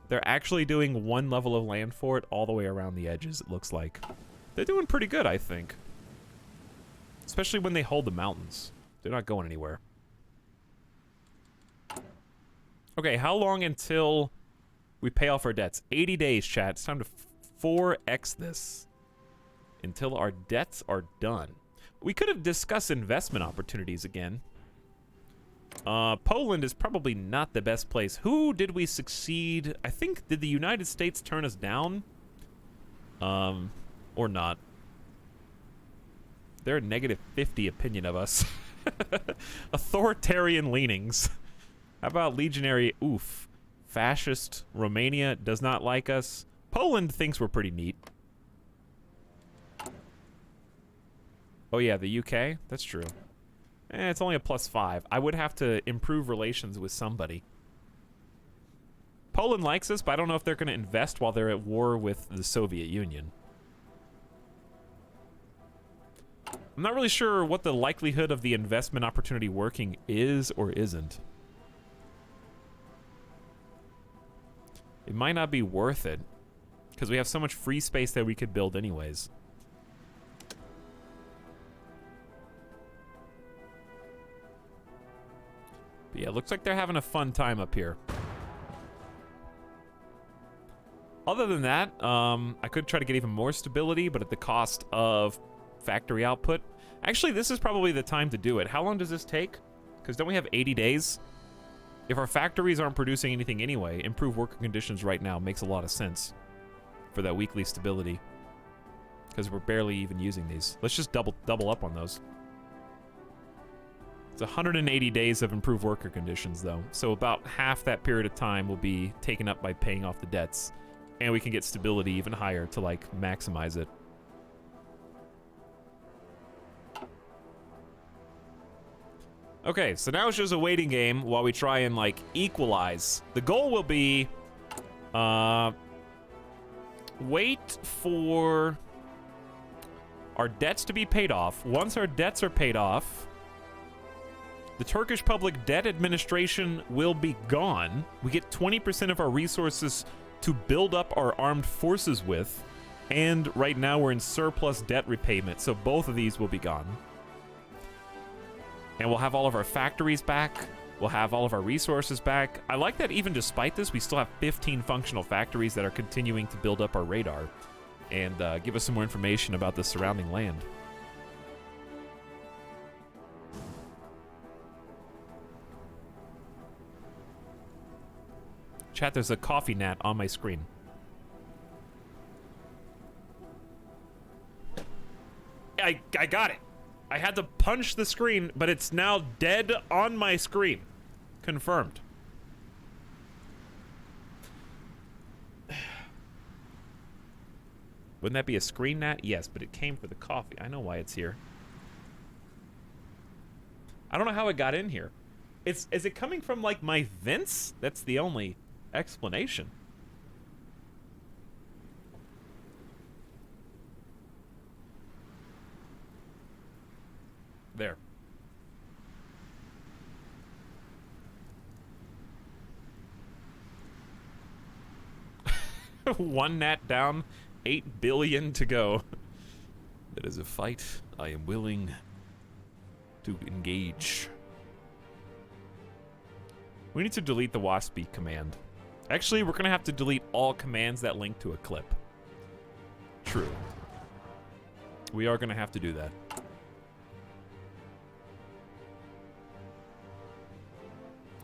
They're actually doing one level of land fort all the way around the edges, it looks like. They're doing pretty good, I think. Especially when they hold the mountains. They're not going anywhere. Okay, how long until we pay off our debts? 80 days, chat. It's time to 4x this until our debts are done. We could have discussed investment opportunities again. Poland is probably not the best place. Who did we succeed? I think, did the United States turn us down? Or not? They're a -50 opinion of us. Authoritarian leanings. How about legionary? Oof. Fascist Romania does not like us. Poland thinks we're pretty neat. Oh yeah, the UK? That's true. It's only a +5. I would have to improve relations with somebody. Poland likes us, but I don't know if they're going to invest while they're at war with the Soviet Union. I'm not really sure what the likelihood of the investment opportunity working is or isn't. It might not be worth it, because we have so much free space that we could build anyways. But yeah, it looks like they're having a fun time up here. Other than that, I could try to get even more stability, but at the cost of factory output. Actually, this is probably the time to do it. How long does this take? Because don't we have 80 days? If our factories aren't producing anything anyway, improve worker conditions right now makes a lot of sense for that weekly stability. Because we're barely even using these. Let's just double up on those. It's 180 days of improved worker conditions, though. So about half that period of time will be taken up by paying off the debts. And we can get stability even higher to, like, maximize it. Okay, so now it's just a waiting game while we try and, like, equalize. The goal will be, wait for our debts to be paid off. Once our debts are paid off, the Turkish Public Debt Administration will be gone. We get 20% of our resources to build up our armed forces with, and right now we're in surplus debt repayment, so both of these will be gone. And we'll have all of our factories back. We'll have all of our resources back. I like that even despite this, we still have 15 functional factories that are continuing to build up our radar and give us some more information about the surrounding land. Chat, there's a coffee gnat on my screen. I got it. I had to punch the screen, but it's now dead on my screen. Confirmed. Wouldn't that be a screen gnat? Yes, but it came for the coffee. I know why it's here. I don't know how it got in here. Is it coming from, like, my vents? That's the only explanation. There. One gnat down, 8 billion to go. That is a fight I am willing to engage. We need to delete the waspy command. Actually, we're gonna have to delete all commands that link to a clip. True. We are gonna have to do that.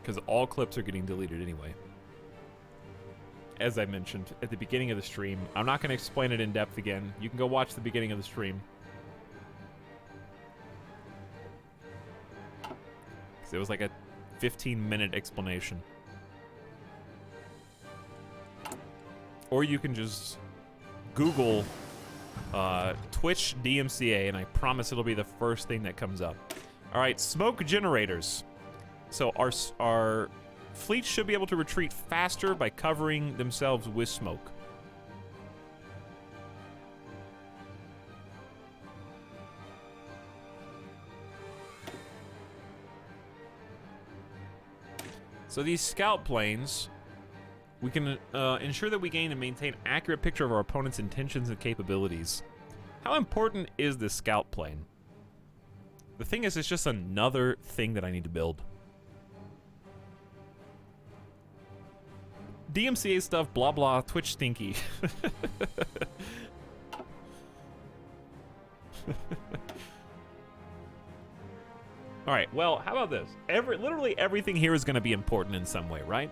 Because all clips are getting deleted anyway. As I mentioned at the beginning of the stream, I'm not going to explain it in depth again. You can go watch the beginning of the stream. Because it was like a 15-minute explanation. Or you can just Google Twitch DMCA, and I promise it'll be the first thing that comes up. All right, smoke generators. So our fleet should be able to retreat faster by covering themselves with smoke. So these scout planes, we can ensure that we gain and maintain an accurate picture of our opponent's intentions and capabilities. How important is this scout plane? The thing is, it's just another thing that I need to build. DMCA stuff, blah blah, Twitch stinky. Alright, well, how about this? Literally everything here is going to be important in some way, right?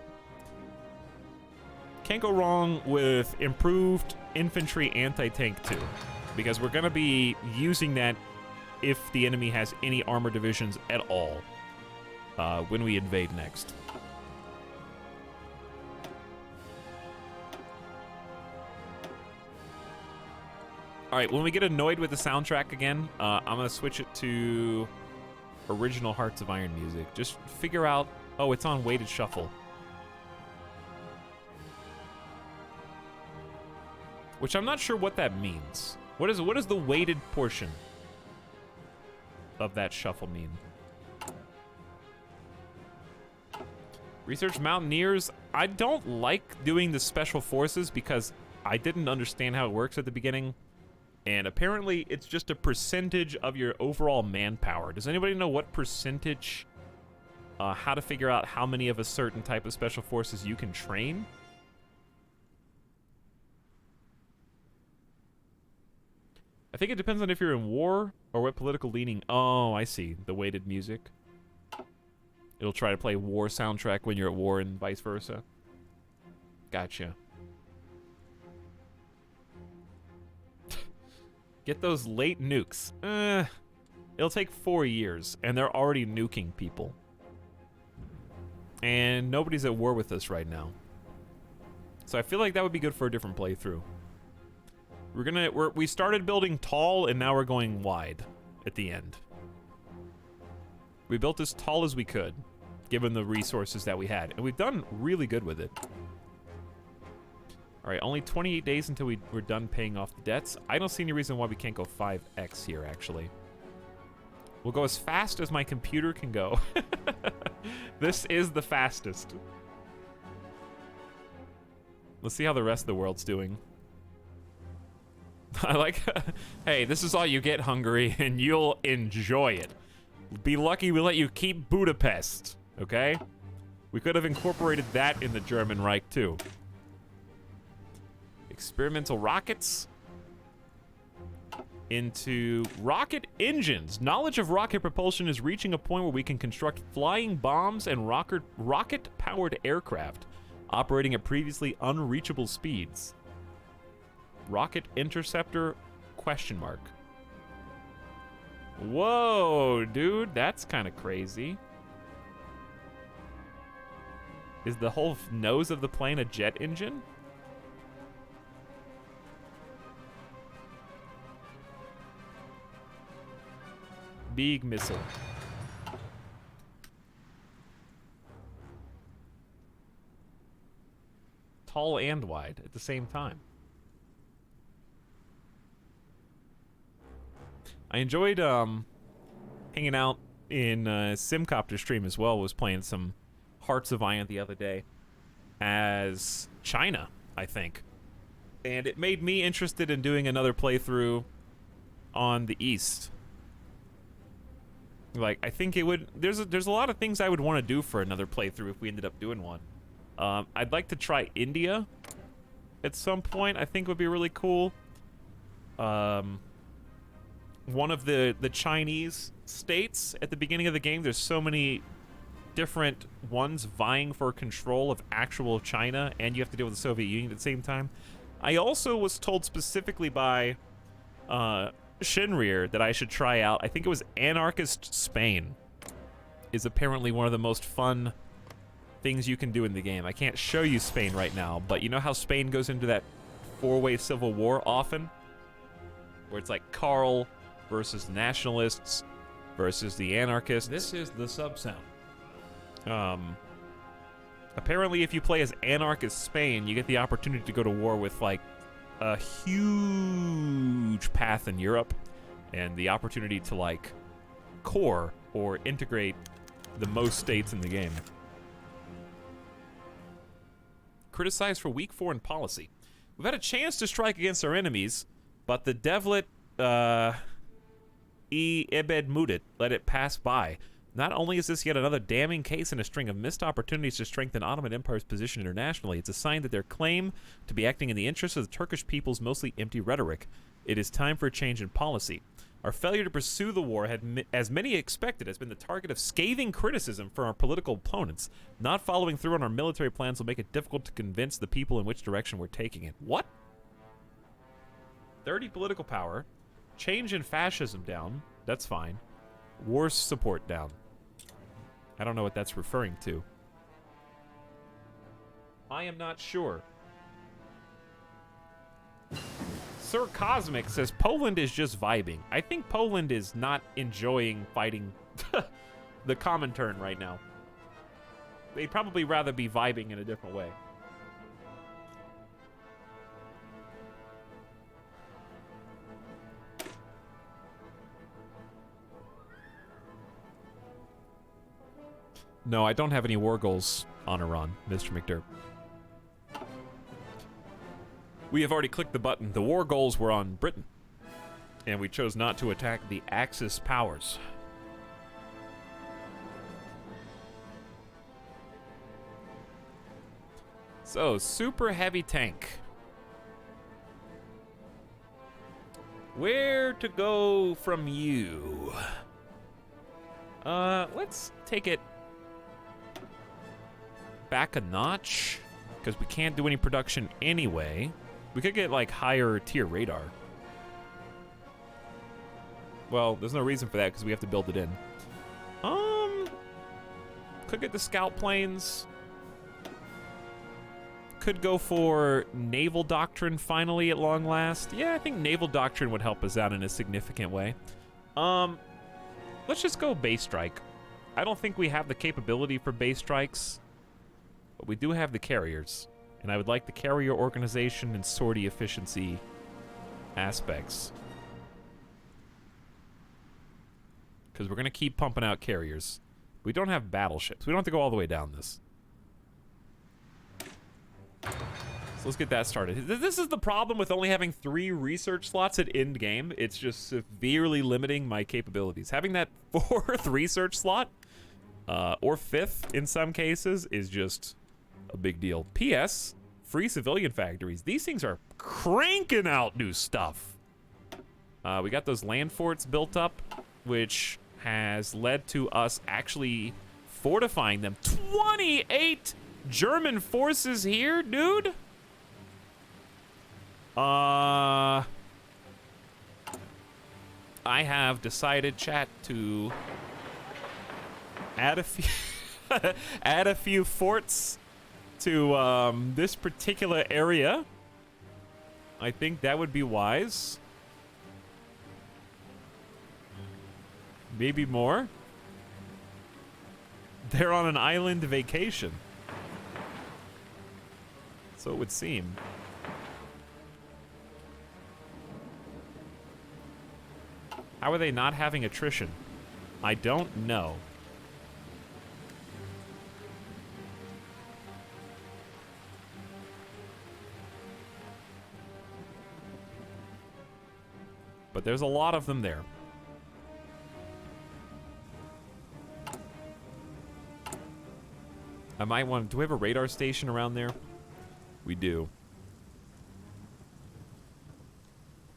Can't go wrong with improved infantry anti-tank too, because we're going to be using that if the enemy has any armor divisions at all when we invade next. Alright, when we get annoyed with the soundtrack again, I'm going to switch it to original Hearts of Iron music. Just figure out, oh, it's on weighted shuffle. Which I'm not sure what that means. What is the weighted portion of that shuffle mean? Research Mountaineers. I don't like doing the special forces because I didn't understand how it works at the beginning. And apparently, it's just a percentage of your overall manpower. Does anybody know what percentage, how to figure out how many of a certain type of special forces you can train? I think it depends on if you're in war or what political leaning. Oh, I see. The weighted music. It'll try to play war soundtrack when you're at war and vice versa. Gotcha. Get those late nukes. It'll take 4 years, and they're already nuking people. And nobody's at war with us right now. So I feel like that would be good for a different playthrough. We started building tall, and now we're going wide at the end. We built as tall as we could, given the resources that we had, and we've done really good with it. All right, only 28 days until we're done paying off the debts. I don't see any reason why we can't go 5x here, actually. We'll go as fast as my computer can go. This is the fastest. Let's see how the rest of the world's doing. I like, hey, this is all you get, Hungary, and you'll enjoy it. Be lucky we let you keep Budapest, okay? We could have incorporated that in the German Reich, too. Experimental rockets. Into rocket engines. Knowledge of rocket propulsion is reaching a point where we can construct flying bombs and rocket-powered aircraft, operating at previously unreachable speeds. Rocket interceptor, question mark. Whoa, dude, that's kind of crazy. Is the whole nose of the plane a jet engine? Big missile. Tall and wide at the same time. I enjoyed hanging out in Simcopter stream as well. Was playing some Hearts of Iron the other day as China, I think, and it made me interested in doing another playthrough on the East. Like, I think it would. There's a lot of things I would want to do for another playthrough if we ended up doing one. I'd like to try India at some point. I think would be really cool. One of the Chinese states at the beginning of the game, there's so many different ones vying for control of actual China, and you have to deal with the Soviet Union at the same time. I also was told specifically by Shinrir that I should try out, I think it was Anarchist Spain, is apparently one of the most fun things you can do in the game. I can't show you Spain right now, but you know how Spain goes into that four-way civil war often? Where it's like Carl versus the nationalists versus the anarchists. This is the sub-sound. Apparently if you play as Anarchist Spain, you get the opportunity to go to war with like a huge path in Europe and the opportunity to like core or integrate the most states in the game. Criticized for weak foreign policy. We've had a chance to strike against our enemies, but the devlet Ebed Mudit let it pass by. Not only is this yet another damning case in a string of missed opportunities to strengthen Ottoman Empire's position internationally, it's a sign that their claim to be acting in the interests of the Turkish people's mostly empty rhetoric. It is time for a change in policy. Our failure to pursue the war, as many expected, has been the target of scathing criticism from our political opponents. Not following through on our military plans will make it difficult to convince the people in which direction we're taking it. What? 30 political power. Change in fascism down. That's fine. War support down. I don't know what that's referring to. I am not sure. Sir Cosmic says Poland is just vibing. I think Poland is not enjoying fighting the Comintern right now. They'd probably rather be vibing in a different way. No, I don't have any war goals on Iran, Mr. McDurp. We have already clicked the button. The war goals were on Britain, and we chose not to attack the Axis powers. So, super heavy tank. Where to go from you? Let's take it back a notch, because we can't do any production anyway. We could get, like, higher tier radar. Well, there's no reason for that, because we have to build it in. Could get the scout planes. Could go for naval doctrine finally at long last. Yeah, I think naval doctrine would help us out in a significant way. Let's just go base strike. I don't think we have the capability for base strikes, but we do have the carriers, and I would like the carrier organization and sortie efficiency aspects, because we're gonna keep pumping out carriers. We don't have battleships. We don't have to go all the way down this. So let's get that started. This is the problem with only having 3 research slots at end game. It's just severely limiting my capabilities. Having that 4th research slot, or 5th in some cases, is just a big deal. P.S. Free civilian factories. These things are cranking out new stuff. We got those land forts built up, which has led to us actually fortifying them. 28 German forces here, dude? I have decided, chat, to add a few add a few forts to this particular area. I think that would be wise. Maybe more. They're on an island vacation, so it would seem. How are they not having attrition? I don't know. But there's a lot of them there. I might want... Do we have a radar station around there? We do.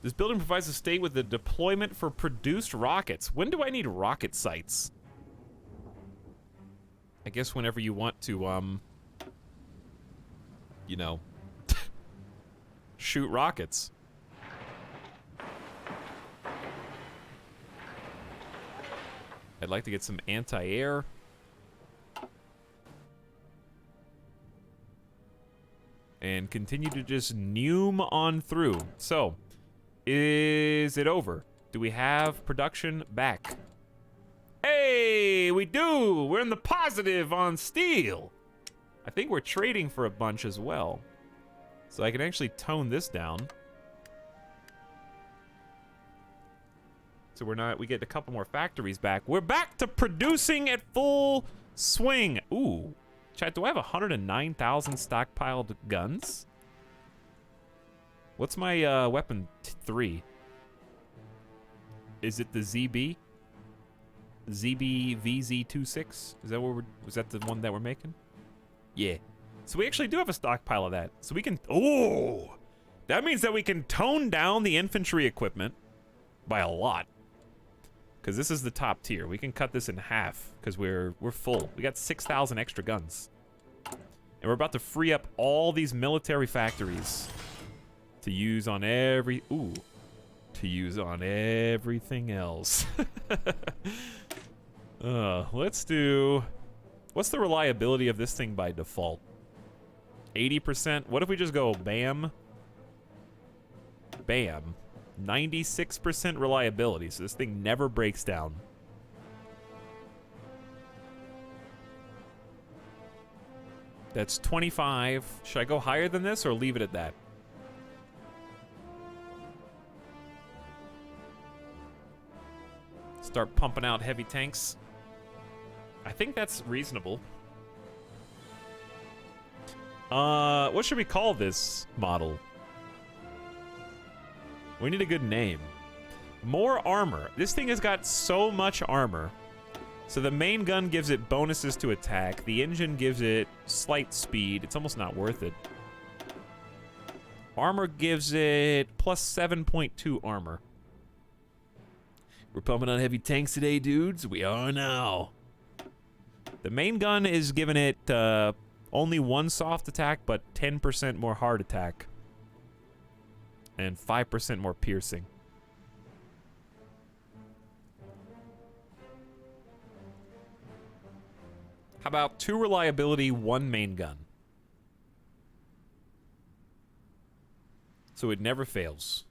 This building provides the state with the deployment for produced rockets. When do I need rocket sites? I guess whenever you want to, you know, shoot rockets. I'd like to get some anti-air. And continue to just noom on through. So, is it over? Do we have production back? Hey, we do! We're in the positive on steel. I think we're trading for a bunch as well. So I can actually tone this down. So we get a couple more factories back. We're back to producing at full swing. Ooh. Chat, do I have 109,000 stockpiled guns? What's my weapon 3? Is it the ZB? ZB VZ26? Is that what was that the one that we're making? Yeah. So we actually do have a stockpile of that. So we can, oh! That means that we can tone down the infantry equipment by a lot. Because this is the top tier. We can cut this in half because we're full. We got 6,000 extra guns. And we're about to free up all these military factories to use on to use on everything else. Let's do... What's the reliability of this thing by default? 80%? What if we just go bam? Bam. 96% reliability, so this thing never breaks down. That's 25. Should I go higher than this or leave it at that? Start pumping out heavy tanks. I think that's reasonable. What should we call this model? We need a good name. More armor. This thing has got so much armor. So the main gun gives it bonuses to attack. The engine gives it slight speed. It's almost not worth it. Armor gives it plus 7.2 armor. We're pumping on heavy tanks today, dudes. We are now. The main gun is giving it only 1 soft attack, but 10% more hard attack. And 5% more piercing. How about 2 reliability, 1 main gun? So it never fails.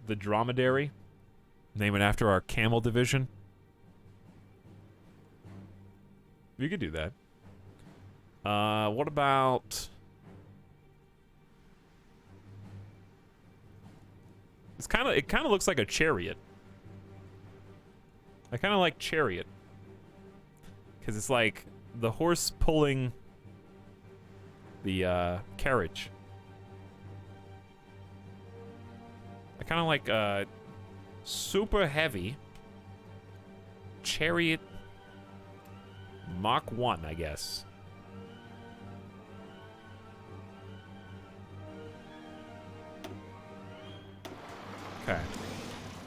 The Dromedary. Name it after our camel division. You could do that. What about... it kind of looks like a chariot. I kind of like chariot. Because it's like the horse pulling the carriage. I kind of like super heavy chariot Mach 1, I guess. Okay.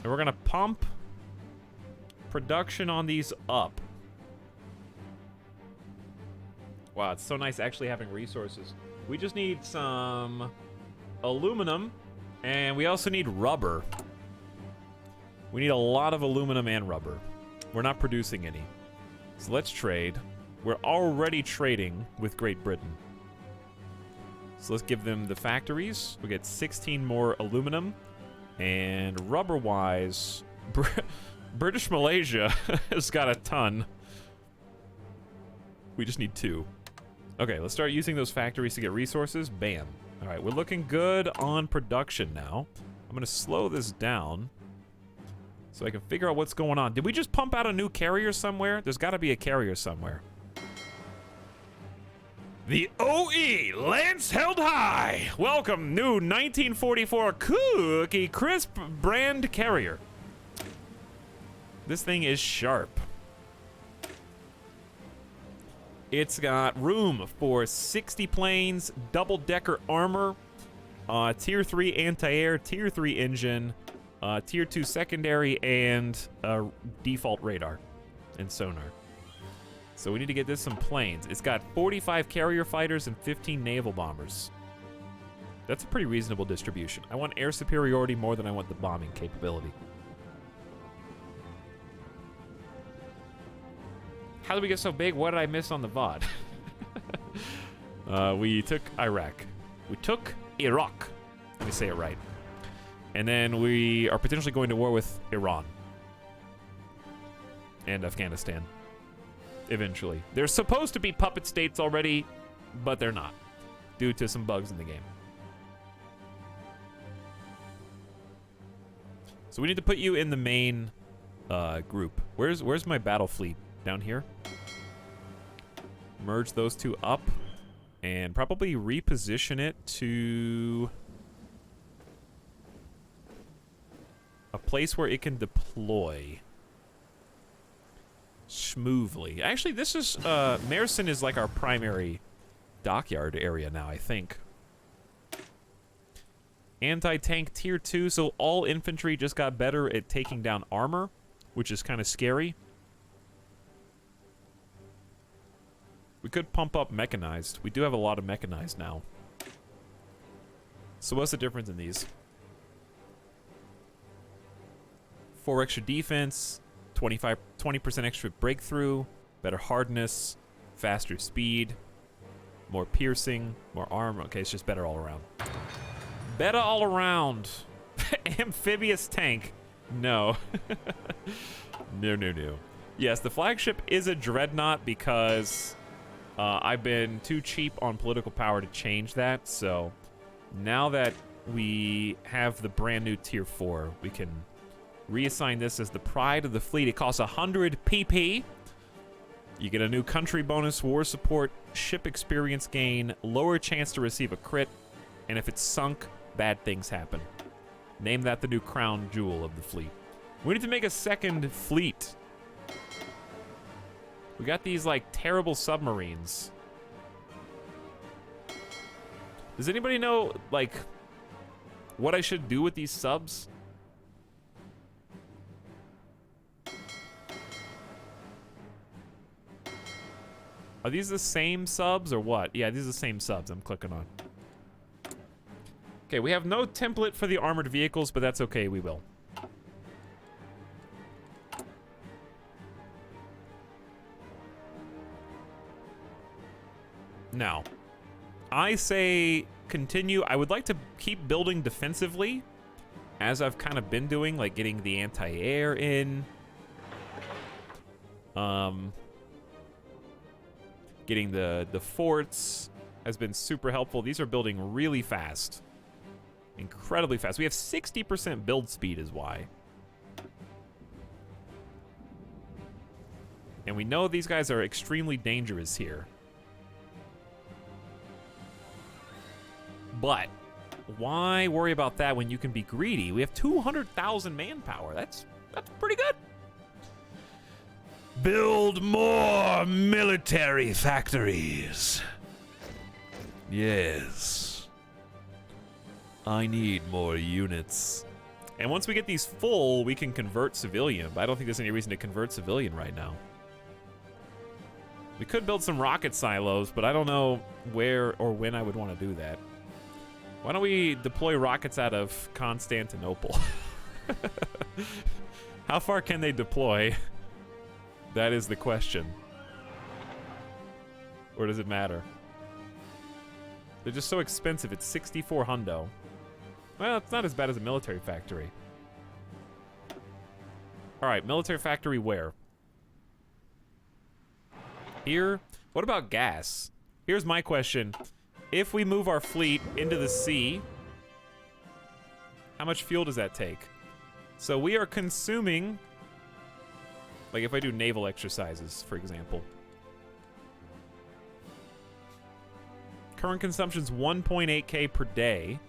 And we're gonna pump production on these up. Wow, it's so nice actually having resources. We just need some aluminum, and we also need rubber. We need a lot of aluminum and rubber. We're not producing any. So let's trade. We're already trading with Great Britain. So let's give them the factories. We get 16 more aluminum. And rubber-wise, British Malaysia has got a ton. We just need 2. Okay, let's start using those factories to get resources. Bam. All right, we're looking good on production now. I'm going to slow this down so I can figure out what's going on. Did we just pump out a new carrier somewhere? There's got to be a carrier somewhere. The OE Lance held high. Welcome, new 1944 Cookie Crisp brand carrier. This thing is sharp. It's got room for 60 planes, double-decker armor, Tier 3 anti-air, Tier 3 engine, Tier 2 secondary, and default radar and sonar. So we need to get this some planes. It's got 45 carrier fighters and 15 naval bombers. That's a pretty reasonable distribution. I want air superiority more than I want the bombing capability. How did we get so big? What did I miss on the VOD? We took Iraq. We took Iraq. Let me say it right. And then we are potentially going to war with Iran. And Afghanistan. Eventually. They're supposed to be puppet states already, but they're not. Due to some bugs in the game. So we need to put you in the main group. Where's my battle fleet? Down here. Merge those 2 up. And probably reposition it to a place where it can deploy smoothly. Actually, this is Mersin is like our primary dockyard area now, I think. Anti-tank tier 2, so all infantry just got better at taking down armor, which is kind of scary. We could pump up mechanized. We do have a lot of mechanized now. So what's the difference in these? 4 extra defense, 20% extra breakthrough, better hardness, faster speed, more piercing, more armor. Okay, it's just better all around. Better all around. Amphibious tank. No. No. Yes, the flagship is a dreadnought because I've been too cheap on political power to change that. So now that we have the brand new tier 4, we can reassign this as the pride of the fleet. It costs 100 PP. You get a new country bonus, war support, ship experience gain, lower chance to receive a crit, and if it's sunk, bad things happen. Name that the new crown jewel of the fleet. We need to make a second fleet. We got these, like, terrible— does anybody know, like, what I should do with these subs. Are these the same subs or what? Yeah, these are the same subs I'm clicking on. Okay, we have no template for the armored vehicles, but that's okay, we will. Now, I say continue. I would like to keep building defensively, as I've kind of been doing, like getting the anti-air in. Getting the forts has been super helpful. These are building really fast. Incredibly fast. We have 60% build speed is why. And we know these guys are extremely dangerous here. But why worry about that when you can be greedy? We have 200,000 manpower. That's pretty good. Build more military factories. Yes. I need more units. And once we get these full, we can convert civilian. But I don't think there's any reason to convert civilian right now. We could build some rocket silos, but I don't know where or when I would want to do that. Why don't we deploy rockets out of Constantinople? How far can they deploy? That is the question. Or does it matter? They're just so expensive. It's 64 hundo. Well, it's not as bad as a military factory. Alright, military factory where? Here? What about gas? Here's my question. If we move our fleet into the sea, how much fuel does that take? So we are consuming, like if I do naval exercises, for example. Current consumption's 1.8K per day.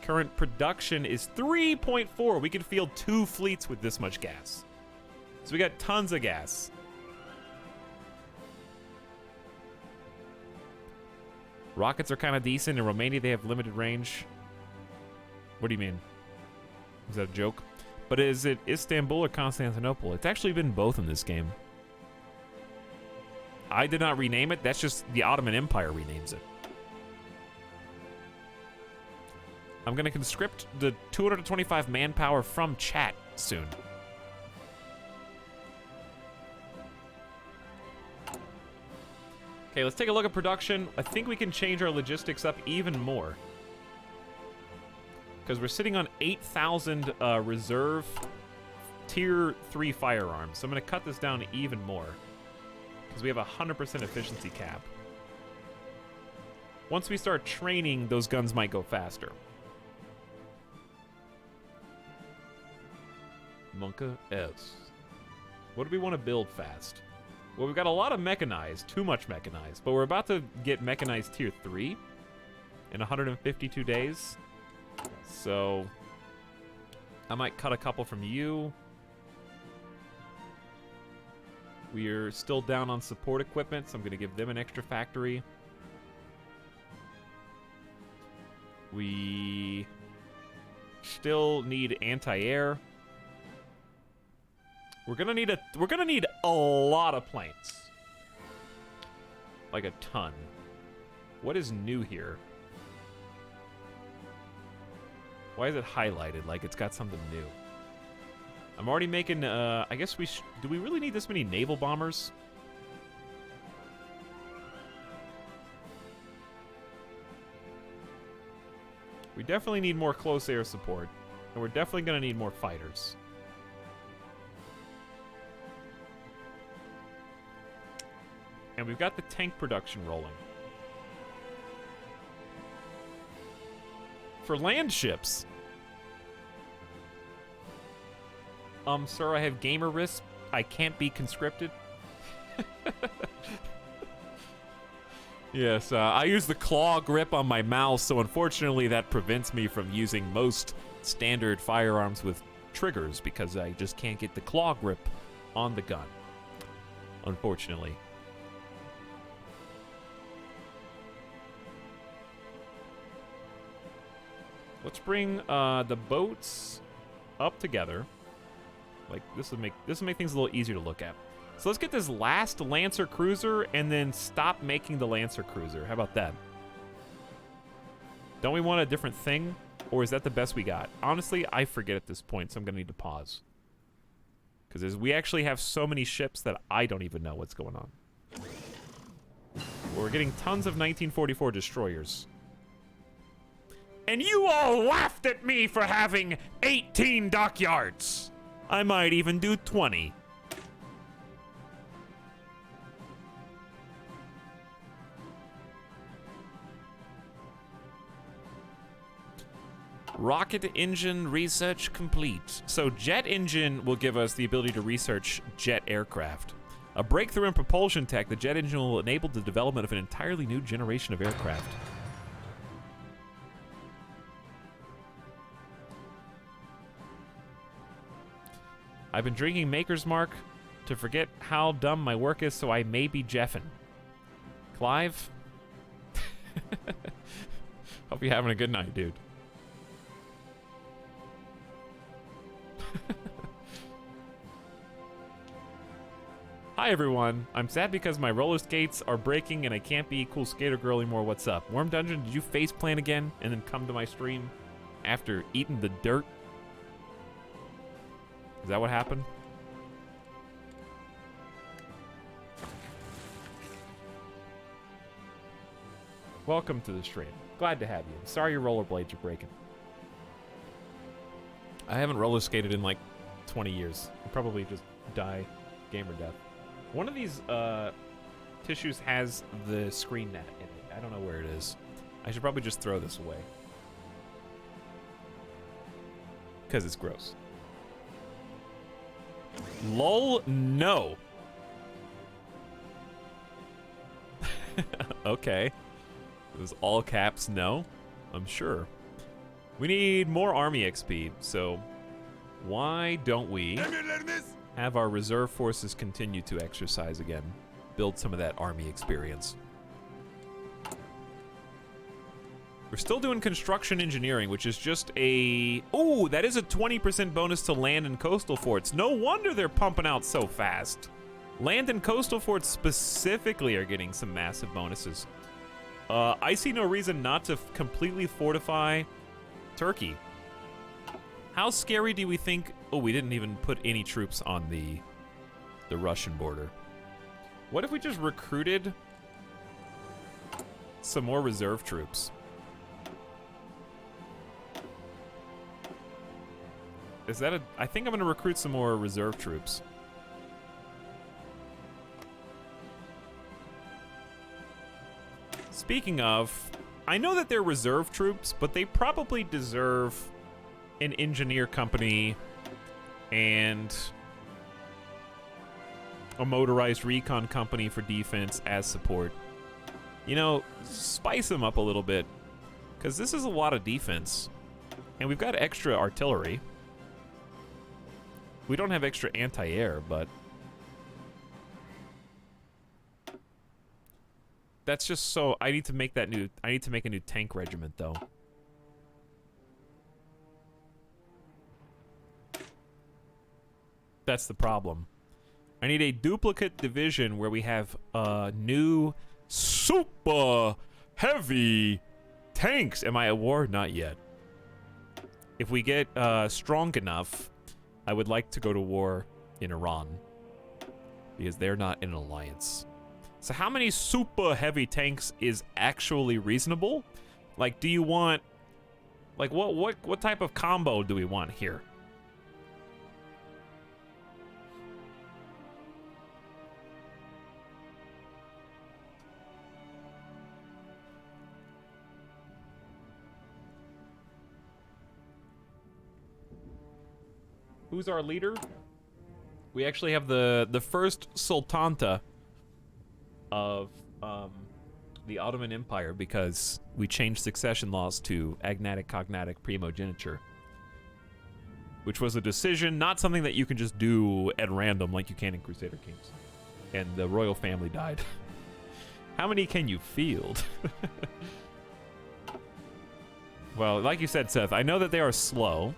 Current production is 3.4. We could field 2 fleets with this much gas. So we got tons of gas. Rockets are kind of decent. In Romania, they have limited range. What do you mean? Is that a joke? But is it Istanbul or Constantinople? It's actually been both in this game. I did not rename it. That's just the Ottoman Empire renames it. I'm going to conscript the 225 manpower from chat soon. Okay, let's take a look at production. I think we can change our logistics up even more. Because we're sitting on 8,000 reserve tier 3 firearms. So I'm going to cut this down even more. Because we have a 100% efficiency cap. Once we start training, those guns might go faster. Monka S. What do we want to build fast? Well, we've got a lot of mechanized, too much mechanized, but we're about to get mechanized tier 3 in 152 days. So I might cut a couple from you. We're still down on support equipment, so I'm going to give them an extra factory. We still need anti-air. We're gonna need a lot of planes. Like a ton. What is new here? Why is it highlighted like it's got something new? I'm already making, I guess do we really need this many naval bombers? We definitely need more close air support. And we're definitely gonna need more fighters. And we've got the tank production rolling. For land ships. Sir, I have gamer risk. I can't be conscripted. Yes, I use the claw grip on my mouse, so unfortunately that prevents me from using most standard firearms with triggers because I just can't get the claw grip on the gun. Unfortunately. Let's bring the boats up together. Like, this will make things a little easier to look at. So let's get this last Lancer cruiser and then stop making the Lancer cruiser. How about that? Don't we want a different thing? Or is that the best we got? Honestly, I forget at this point, so I'm going to need to pause. Because we actually have so many ships that I don't even know what's going on. We're getting tons of 1944 destroyers. And you all laughed at me for having 18 dockyards. I might even do 20. Rocket engine research complete. So jet engine will give us the ability to research jet aircraft. A breakthrough in propulsion tech, the jet engine will enable the development of an entirely new generation of aircraft. I've been drinking Maker's Mark to forget how dumb my work is, so I may be Jeffin. Clive? Hope you're having a good night, dude. Hi everyone, I'm sad because my roller skates are breaking and I can't be cool skater girl anymore. What's up? Worm Dungeon, did you faceplant again and then come to my stream after eating the dirt? Is that what happened? Welcome to the stream. Glad to have you. Sorry your rollerblades are breaking. I haven't roller skated in like 20 years. I'll probably just die gamer death. One of these tissues has the screen net in it. I don't know where it is. I should probably just throw this away. Because it's gross. Lol, no. Okay. It was all caps no, I'm sure. We need more army XP, so why don't we have our reserve forces continue to exercise again? Build some of that army experience. We're still doing construction engineering, which is just a... Ooh, that is a 20% bonus to land and coastal forts. No wonder they're pumping out so fast. Land and coastal forts specifically are getting some massive bonuses. I see no reason not to completely fortify Turkey. How scary do we think... Oh, we didn't even put any troops on the Russian border. What if we just recruited some more reserve troops? Is that a... I think I'm going to recruit some more reserve troops. Speaking of, I know that they're reserve troops, but they probably deserve an engineer company and a motorized recon company for defense as support. You know, spice them up a little bit, because this is a lot of defense. And we've got extra artillery. We don't have extra anti-air, but that's just so... I need to make that new... I need to make a new tank regiment, though. That's the problem. I need a duplicate division where we have new super heavy tanks. Am I at war? Not yet. If we get strong enough, I would like to go to war in Iran, because they're not in an alliance. So how many super heavy tanks is actually reasonable? Like, do you want... Like, what type of combo do we want here? Who's our leader? We actually have the first Sultanta of the Ottoman Empire, because we changed succession laws to agnatic cognatic primogeniture, which was a decision, not something that you can just do at random like you can in Crusader Kings. And the royal family died. How many can you field? Well, like you said, Seth, I know that they are slow.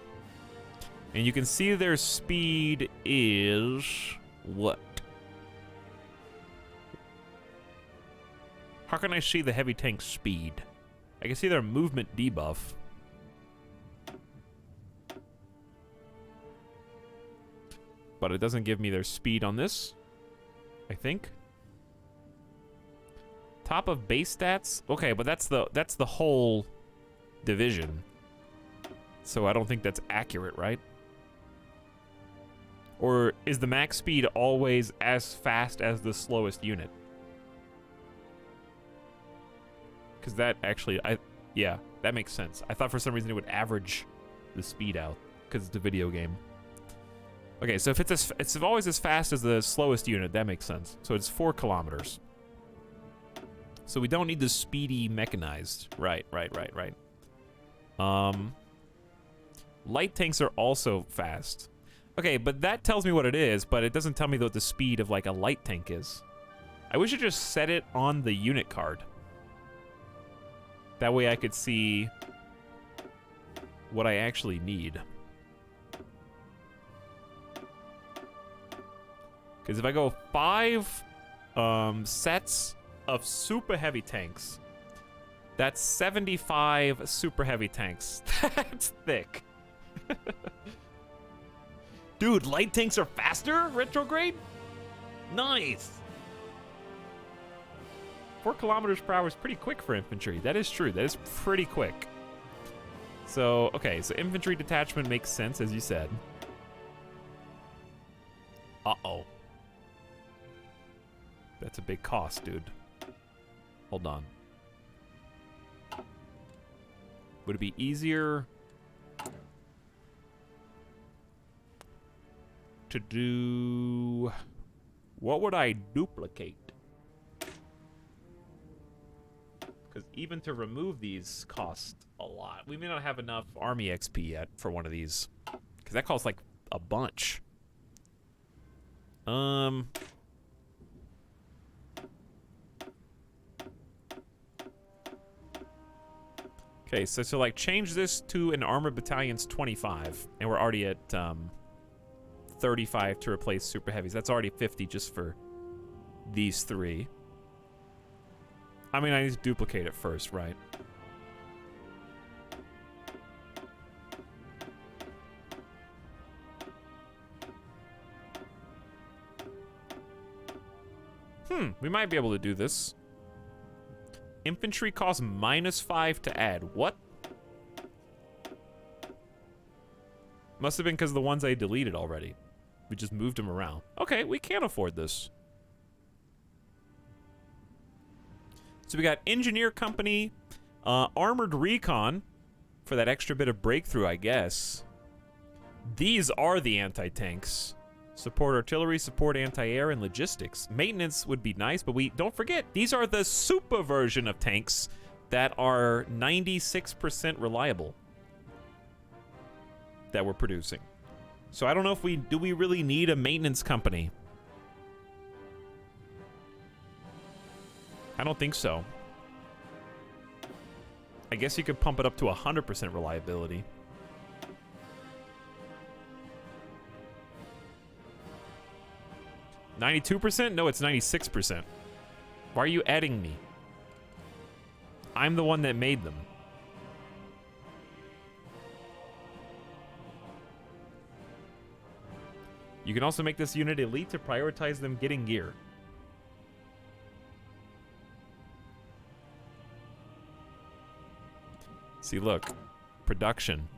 And you can see their speed is... what? How can I see the heavy tank's speed? I can see their movement debuff. But it doesn't give me their speed on this, I think. Top of base stats? Okay, but that's the whole division. So I don't think that's accurate, right? Or is the max speed always as fast as the slowest unit? Because that actually, yeah, that makes sense. I thought for some reason it would average the speed out because it's a video game. Okay, so if it's always as fast as the slowest unit, that makes sense. So it's 4 kilometers. So we don't need the speedy mechanized. Right. Light tanks are also fast. Okay, but that tells me what it is, but it doesn't tell me what the speed of like a light tank is. I wish it just set it on the unit card. That way I could see what I actually need. Because if I go 5 sets of super heavy tanks, that's 75 super heavy tanks. That's thick. Dude, light tanks are faster? Retrograde? Nice. 4 kilometers per hour is pretty quick for infantry. That is true. That is pretty quick. So, okay, so infantry detachment makes sense, as you said. Uh-oh. That's a big cost, dude. Hold on. Would it be easier to do... What would I duplicate? Because even to remove these costs a lot. We may not have enough army XP yet for one of these. Because that costs like a bunch. Okay, so like change this to an armored battalion's 25, and we're already at 35 to replace super heavies. That's already 50 just for these 3. I mean, I need to duplicate it first, right? We might be able to do this. Infantry costs -5 to add. What? Must have been because of the ones I deleted already. We just moved them around. Okay, we can afford this. So we got Engineer Company, Armored Recon, for that extra bit of breakthrough, I guess. These are the anti-tanks. Support artillery, support anti-air, and logistics. Maintenance would be nice, but don't forget, these are the super version of tanks that are 96% reliable that we're producing. So I don't know if do we really need a maintenance company? I don't think so. I guess you could pump it up to 100% reliability. %? No, it's 96%. Why are you adding me? I'm the one that made them. You can also make this unit elite to prioritize them getting gear. See, look. Production.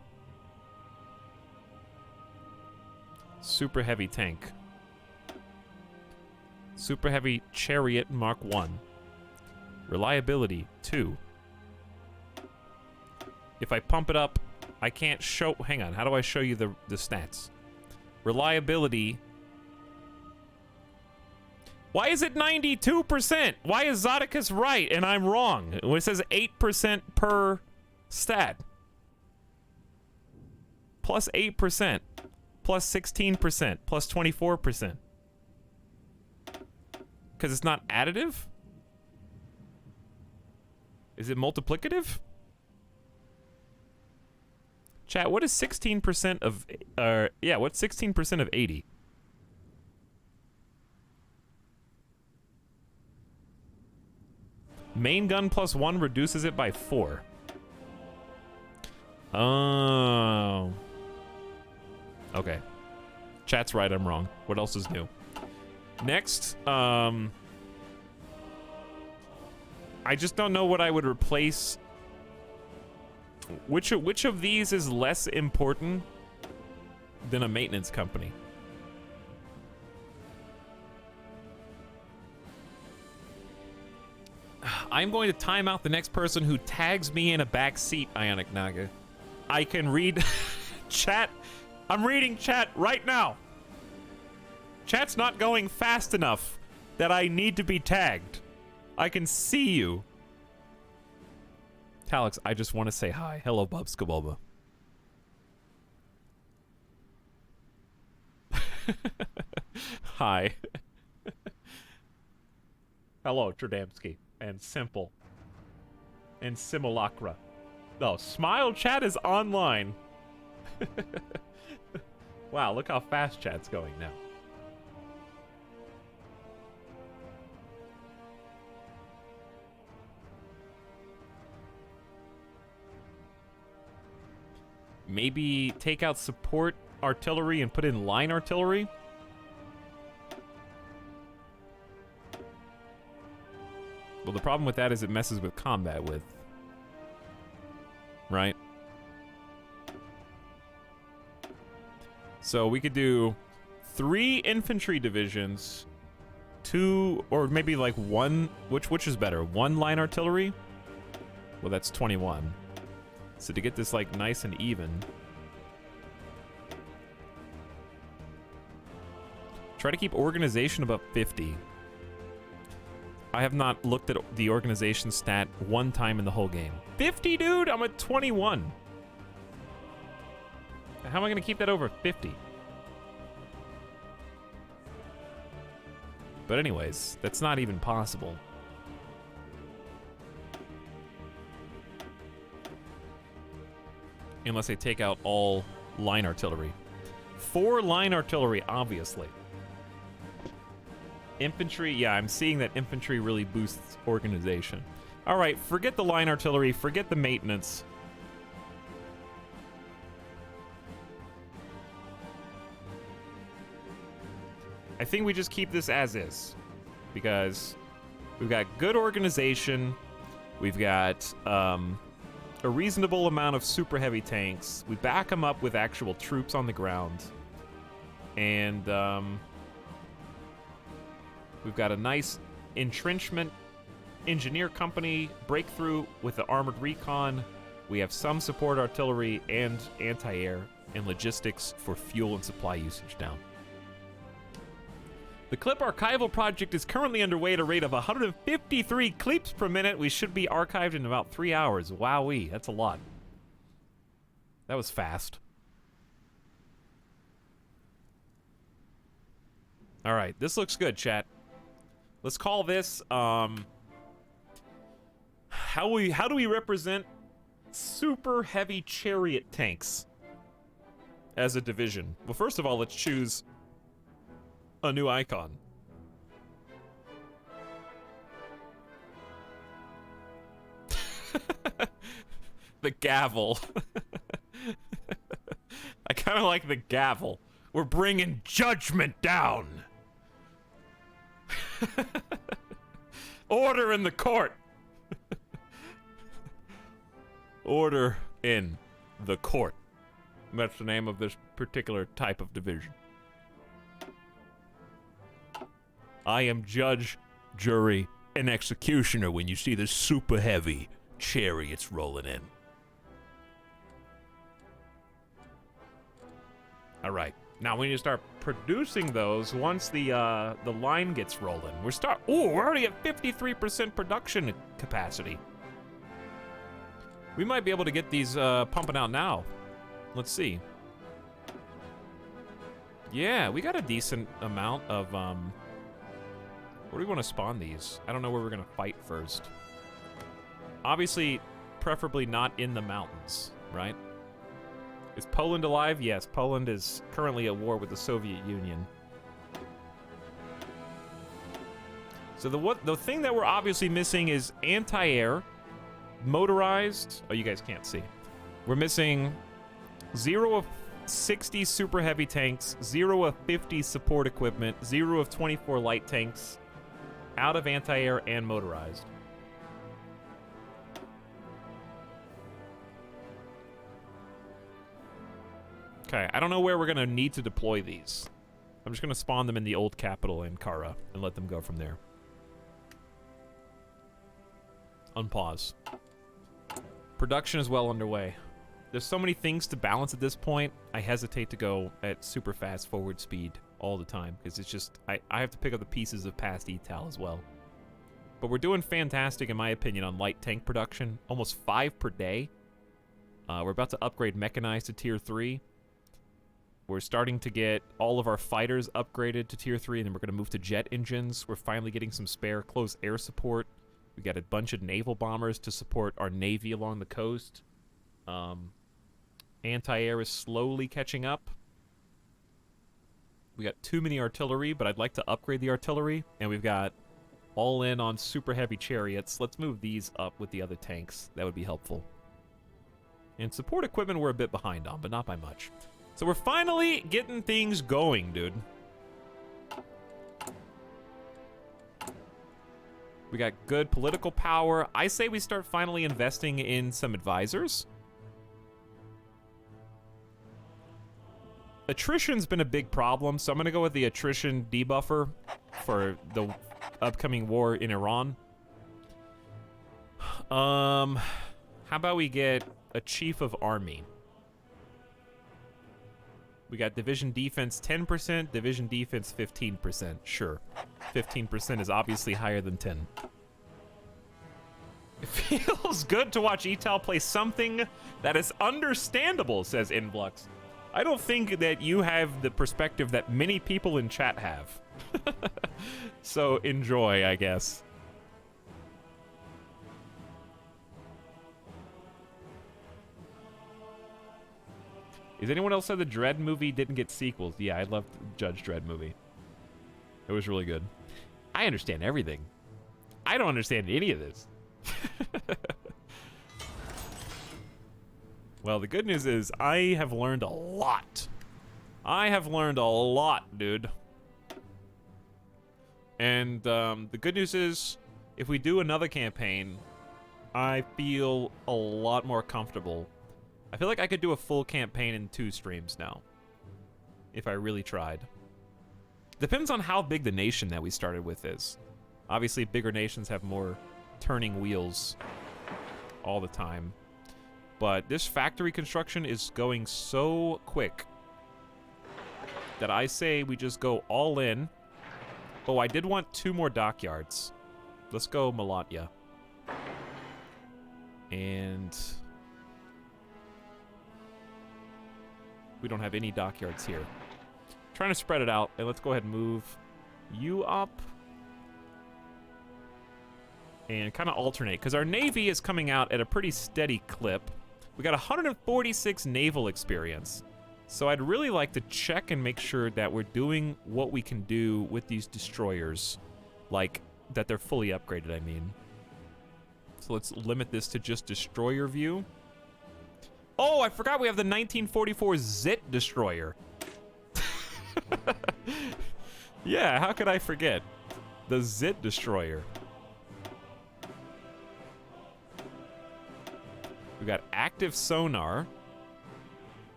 Super heavy tank. Super heavy chariot Mark 1. Reliability 2. If I pump it up, I can't show... Hang on, how do I show you the stats? Reliability. Why is it 92%? Why is Zodicus right and I'm wrong? It says 8% per stat. Plus 8%. Plus 16%. Plus 24%. Because it's not additive? Is it multiplicative? Chat, what is 16% of, yeah, what's 16% of 80? Main gun plus 1 reduces it by 4. Oh. Okay. Chat's right, I'm wrong. What else is new? Next, I just don't know what I would replace. Which of these is less important than a maintenance company? I'm going to time out the next person who tags me in a back seat, Ionic Naga. I can read chat. I'm reading chat right now. Chat's not going fast enough that I need to be tagged. I can see you. Talix, I just want to say hi. Hello, Bub Skaboba. Hi. Hello, Tradamski. And Simple. And Simulacra. Oh, Smile Chat is online. Wow, look how fast chat's going now. Maybe take out support artillery and put in line artillery? Well, the problem with that is it messes with combat width. Right? So we could do 3 infantry divisions, 2, or maybe like 1, which is better? 1 line artillery? Well, that's 21. So to get this like nice and even, try to keep organization above 50. I have not looked at the organization stat one time in the whole game. 50, dude? I'm at 21. How am I going to keep that over 50? But anyways, that's not even possible. Unless I take out all line artillery. 4 line artillery, obviously. Infantry, yeah, I'm seeing that infantry really boosts organization. All right, forget the line artillery, forget the maintenance. I think we just keep this as is, because we've got good organization, we've got a reasonable amount of super heavy tanks, we back them up with actual troops on the ground, and we've got a nice entrenchment engineer company breakthrough with the armored recon. We have some support artillery and anti-air and logistics for fuel and supply usage down. The clip archival project is currently underway at a rate of 153 clips per minute. We should be archived in about 3 hours. Wowee, that's a lot. That was fast. All right, this looks good, chat. Let's call this, how do we represent super heavy chariot tanks as a division? Well, first of all, let's choose a new icon. The gavel. I kind of like the gavel. We're bringing judgment down. Order in the court. Order in the court. That's the name of this particular type of division. I am judge, jury, and executioner when you see the super heavy chariots rolling in. All right. Now we need to start producing those once the line gets rolling. We're already at 53% production capacity. We might be able to get these pumping out now. Let's see. Yeah, we got a decent amount of where do we want to spawn these? I don't know where we're gonna fight first. Obviously, preferably not in the mountains, right? Is Poland alive? Yes, Poland is currently at war with the Soviet Union. So the thing that we're obviously missing is anti-air, motorized. Oh, you guys can't see. We're missing 0 of 60 super heavy tanks, 0 of 50 support equipment, 0 of 24 light tanks, out of anti-air and motorized. Okay, I don't know where we're gonna need to deploy these. I'm just gonna spawn them in the old capital in Kara and let them go from there. Unpause. Production is well underway. There's so many things to balance at this point, I hesitate to go at super fast forward speed all the time, because it's just, I have to pick up the pieces of past ETAL as well. But we're doing fantastic, in my opinion, on light tank production. Almost 5 per day. We're about to upgrade mechanized to tier 3. We're starting to get all of our fighters upgraded to tier 3, and then we're going to move to jet engines. We're finally getting some spare close air support. We got a bunch of naval bombers to support our navy along the coast. Anti-air is slowly catching up. We got too many artillery, but I'd like to upgrade the artillery. And we've got all in on super heavy chariots. Let's move these up with the other tanks. That would be helpful. And support equipment we're a bit behind on, but not by much. So we're finally getting things going, dude. We got good political power. I say we start finally investing in some advisors. Attrition's been a big problem, so I'm gonna go with the attrition debuffer for the upcoming war in Iran. How about we get a chief of army? We got division defense 10%, division defense 15%. Sure. 15% is obviously higher than 10. It feels good to watch ETAL play something that is understandable, says Influx. I don't think that you have the perspective that many people in chat have. So enjoy, I guess. Is anyone else said the Dredd movie didn't get sequels? Yeah, I loved Judge Dredd movie. It was really good. I understand everything. I don't understand any of this. Well, the good news is I have learned a lot. I have learned a lot, dude. And the good news is, if we do another campaign, I feel a lot more comfortable. I feel like I could do a full campaign in 2 streams now, if I really tried. Depends on how big the nation that we started with is. Obviously, bigger nations have more turning wheels all the time. But this factory construction is going so quick that I say we just go all in. Oh, I did want 2 more dockyards. Let's go Malatya. And we don't have any dockyards here. Trying to spread it out, and let's go ahead and move you up. And kind of alternate, because our navy is coming out at a pretty steady clip. We got 146 naval experience. So I'd really like to check and make sure that we're doing what we can do with these destroyers. Like, that they're fully upgraded, I mean. So let's limit this to just destroyer view. Oh, I forgot we have the 1944 Zit destroyer. Yeah, how could I forget? The Zit destroyer. We got active sonar.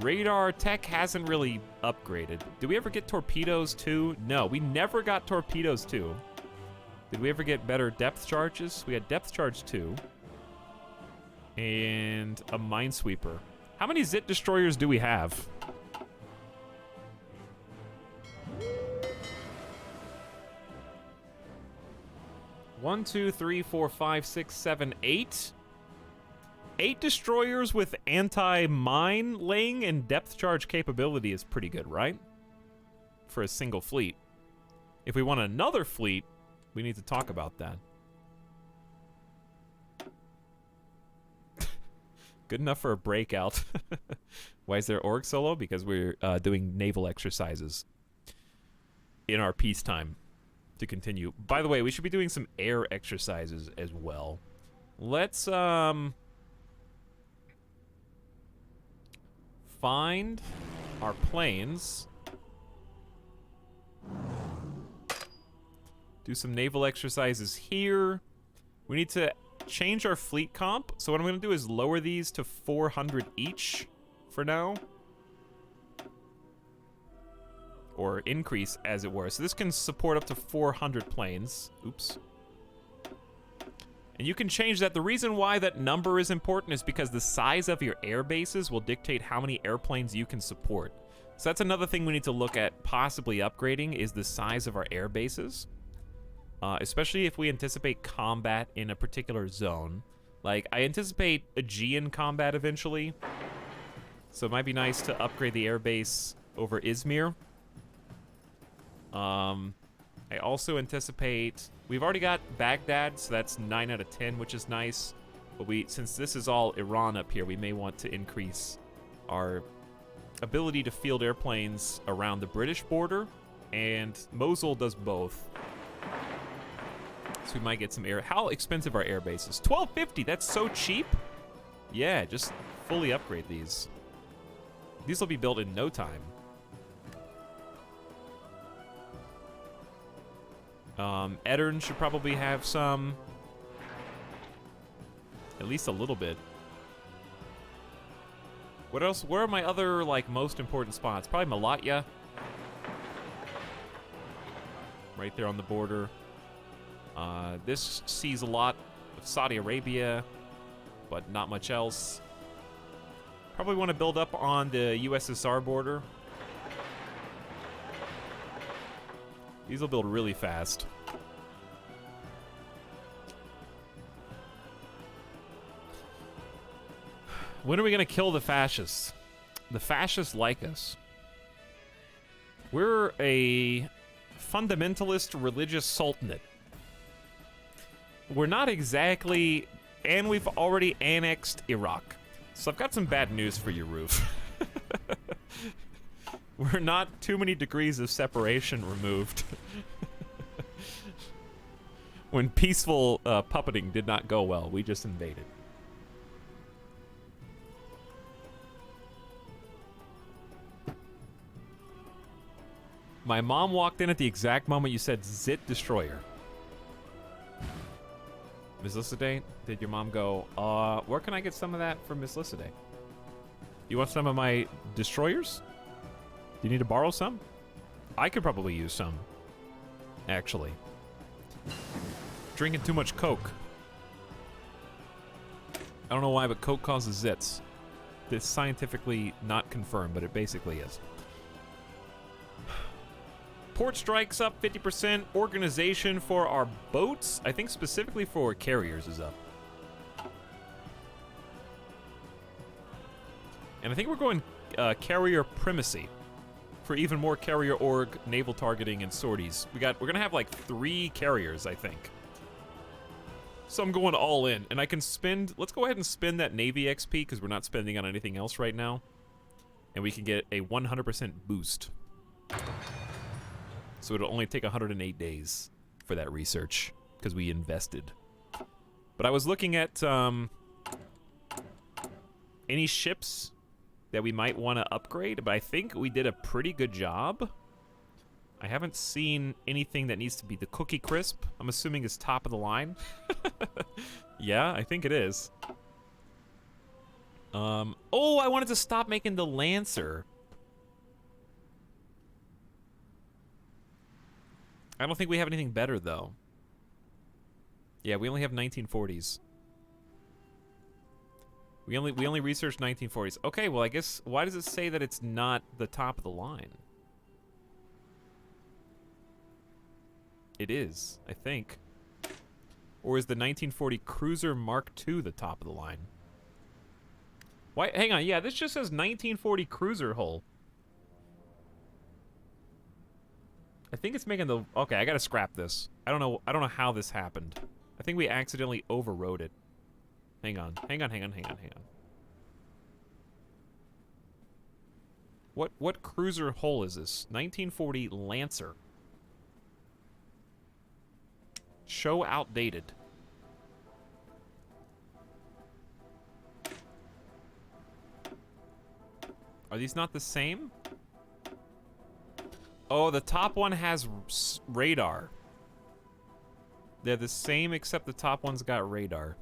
Radar tech hasn't really upgraded. Did we ever get torpedoes too? No, we never got torpedoes too. Did we ever get better depth charges? We had depth charge 2. And a minesweeper. How many Zit destroyers do we have? One, two, three, four, five, six, seven, 8. 8 destroyers with anti-mine laying and depth charge capability is pretty good, right? For a single fleet. If we want another fleet, we need to talk about that. Good enough for a breakout. Why is there org solo? Because we're doing naval exercises in our peacetime to continue. By the way, we should be doing some air exercises as well. Let's find our planes. Do some naval exercises here. We need to change our fleet comp. So what I'm going to do is lower these to 400 each for now. Or increase, as it were. So this can support up to 400 planes. Oops. And you can change that. The reason why that number is important is because the size of your air bases will dictate how many airplanes you can support. So that's another thing we need to look at possibly upgrading is the size of our air bases. Especially if we anticipate combat in a particular zone. Like, I anticipate Aegean combat eventually. So it might be nice to upgrade the airbase over Izmir. I also anticipate... We've already got Baghdad, so that's 9 out of 10, which is nice. But since this is all Iran up here, we may want to increase our ability to field airplanes around the British border. And Mosul does both. So we might get some air. How expensive are air bases? $12.50. That's so cheap. Yeah, just fully upgrade these. These will be built in no time. Edirne should probably have some. At least a little bit. What else? Where are my other, like, most important spots? Probably Malatya. Right there on the border. This sees a lot of Saudi Arabia, but not much else. Probably want to build up on the USSR border. These will build really fast. When are we going to kill the fascists? The fascists like us. We're a fundamentalist religious sultanate. We're not exactly... And we've already annexed Iraq. So I've got some bad news for you, Roof. We're not too many degrees of separation removed. When peaceful puppeting did not go well, we just invaded. My mom walked in at the exact moment you said Zit Destroyer. Miss Lycidae, did your mom go, where can I get some of that from Miss Lycidae? You want some of my destroyers? Do you need to borrow some? I could probably use some. Actually. Drinking too much Coke. I don't know why, but Coke causes zits. It's scientifically not confirmed, but it basically is. Port strikes up 50%. Organization for our boats, I think specifically for carriers, is up. And I think we're going carrier primacy for even more carrier org, naval targeting, and sorties. We're gonna have like 3 carriers, I think. So I'm going all in, and I can spend. Let's go ahead and spend that Navy XP because we're not spending on anything else right now, and we can get a 100% boost. So it'll only take 108 days for that research because we invested. But I was looking at any ships that we might want to upgrade, but I think we did a pretty good job. I haven't seen anything that needs to be the Cookie Crisp. I'm assuming is top of the line. Yeah, I think it is. Oh, I wanted to stop making the Lancer. I don't think we have anything better, though. Yeah, we only have 1940s. We only researched 1940s. Okay, well, I guess, why does it say that it's not the top of the line? It is, I think. Or is the 1940 Cruiser Mark II the top of the line? Why? Hang on, yeah, this just says 1940 Cruiser hull. I think it's making the... Okay, I gotta scrap this. I don't know how this happened. I think we accidentally overrode it. Hang on. What cruiser hull is this? 1940 Lancer. Show outdated. Are these not the same? Oh, the top one has radar. They're the same except the top one's got radar.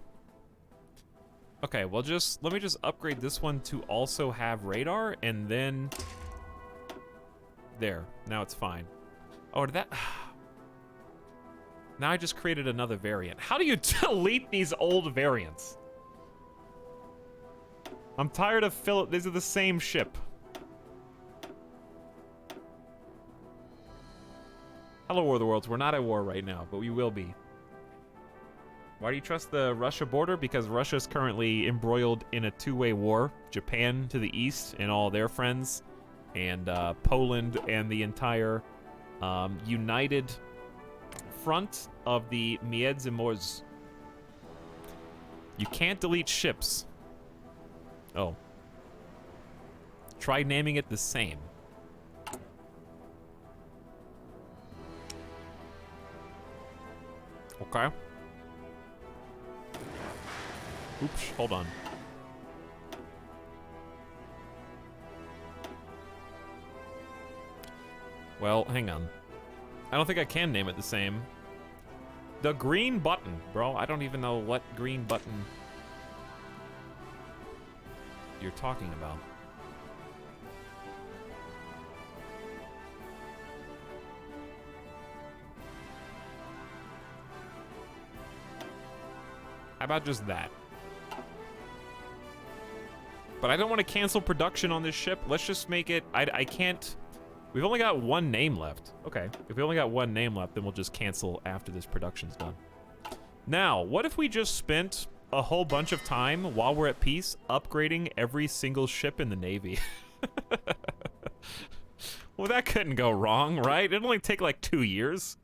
Okay, well let me just upgrade this one to also have radar, and then... There, now it's fine. Oh, did that... Now I just created another variant. How do you delete these old variants? I'm tired of these are the same ship. Hello, War of the Worlds. We're not at war right now, but we will be. Why do you trust the Russia border? Because Russia is currently embroiled in a two-way war. Japan to the east and all their friends, and Poland and the entire united front of the Miedzimorz. You can't delete ships. Oh. Try naming it the same. Okay. Oops, hold on. Well, hang on. I don't think I can name it the same. The green button, bro. I don't even know what green button you're talking about. How about just that? But I don't want to cancel production on this ship. Let's just make it... I can't... We've only got one name left. Okay. If we only got one name left, then we'll just cancel after this production's done. Now, what if we just spent a whole bunch of time while we're at peace upgrading every single ship in the Navy? Well, that couldn't go wrong, right? It'd only take like 2 years.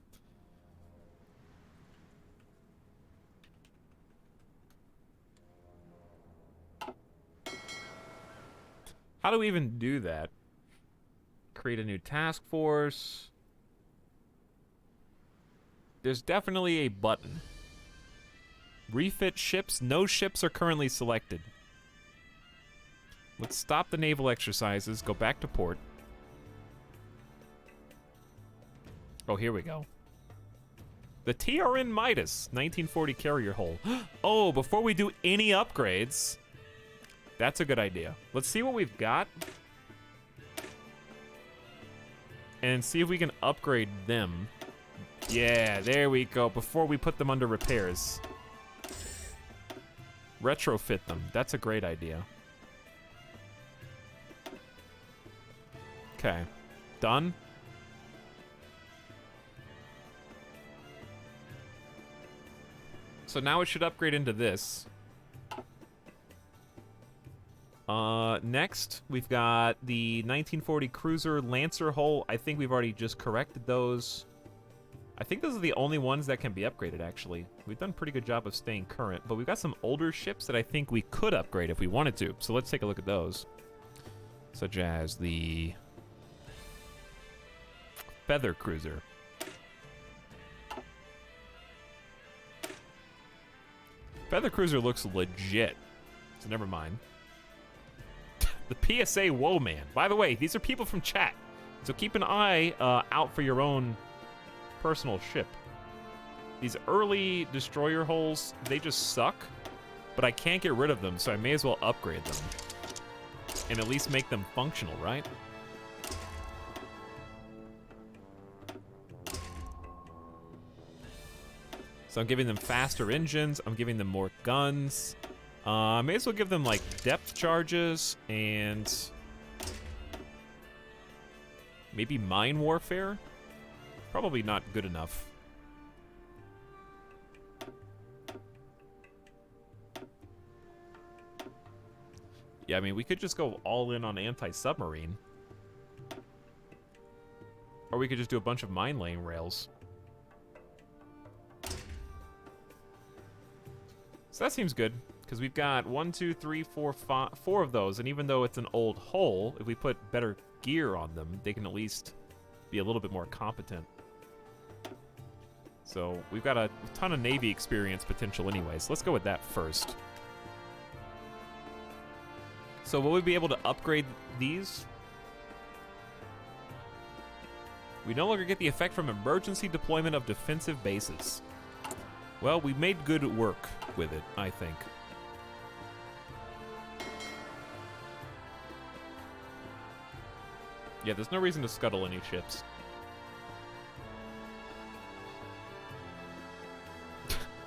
How do we even do that? Create a new task force. There's definitely a button. Refit ships. No ships are currently selected. Let's stop the naval exercises. Go back to port. Oh, here we go. The TRN Midas, 1940 carrier hull. Oh, before we do any upgrades... That's a good idea. Let's see what we've got. And see if we can upgrade them. Yeah, there we go. Before we put them under repairs. Retrofit them. That's a great idea. Okay. Done. So now it should upgrade into this. Next, we've got the 1940 Cruiser Lancer hull. I think we've already just corrected those. I think those are the only ones that can be upgraded, actually. We've done a pretty good job of staying current, but we've got some older ships that I think we could upgrade if we wanted to. So let's take a look at those. Such as the Feather Cruiser. Feather Cruiser looks legit, so never mind. The PSA Whoa Man. By the way, these are people from chat, so keep an eye out for your own personal ship. These early destroyer hulls, they just suck, but I can't get rid of them, so I may as well upgrade them. And at least make them functional, right? So I'm giving them faster engines, I'm giving them more guns. May as well give them, like, depth charges and maybe mine warfare? Probably not good enough. Yeah, I mean, we could just go all in on anti-submarine. Or we could just do a bunch of mine laying rails. So that seems good. Because we've got 1, 2, 3, 4, 5, 4 of those, and even though it's an old hull, if we put better gear on them, they can at least be a little bit more competent. So we've got a ton of Navy experience potential anyways. Let's go with that first. So will we be able to upgrade these? We no longer get the effect from emergency deployment of defensive bases. Well, we made good work with it, I think. Yeah, there's no reason to scuttle any ships.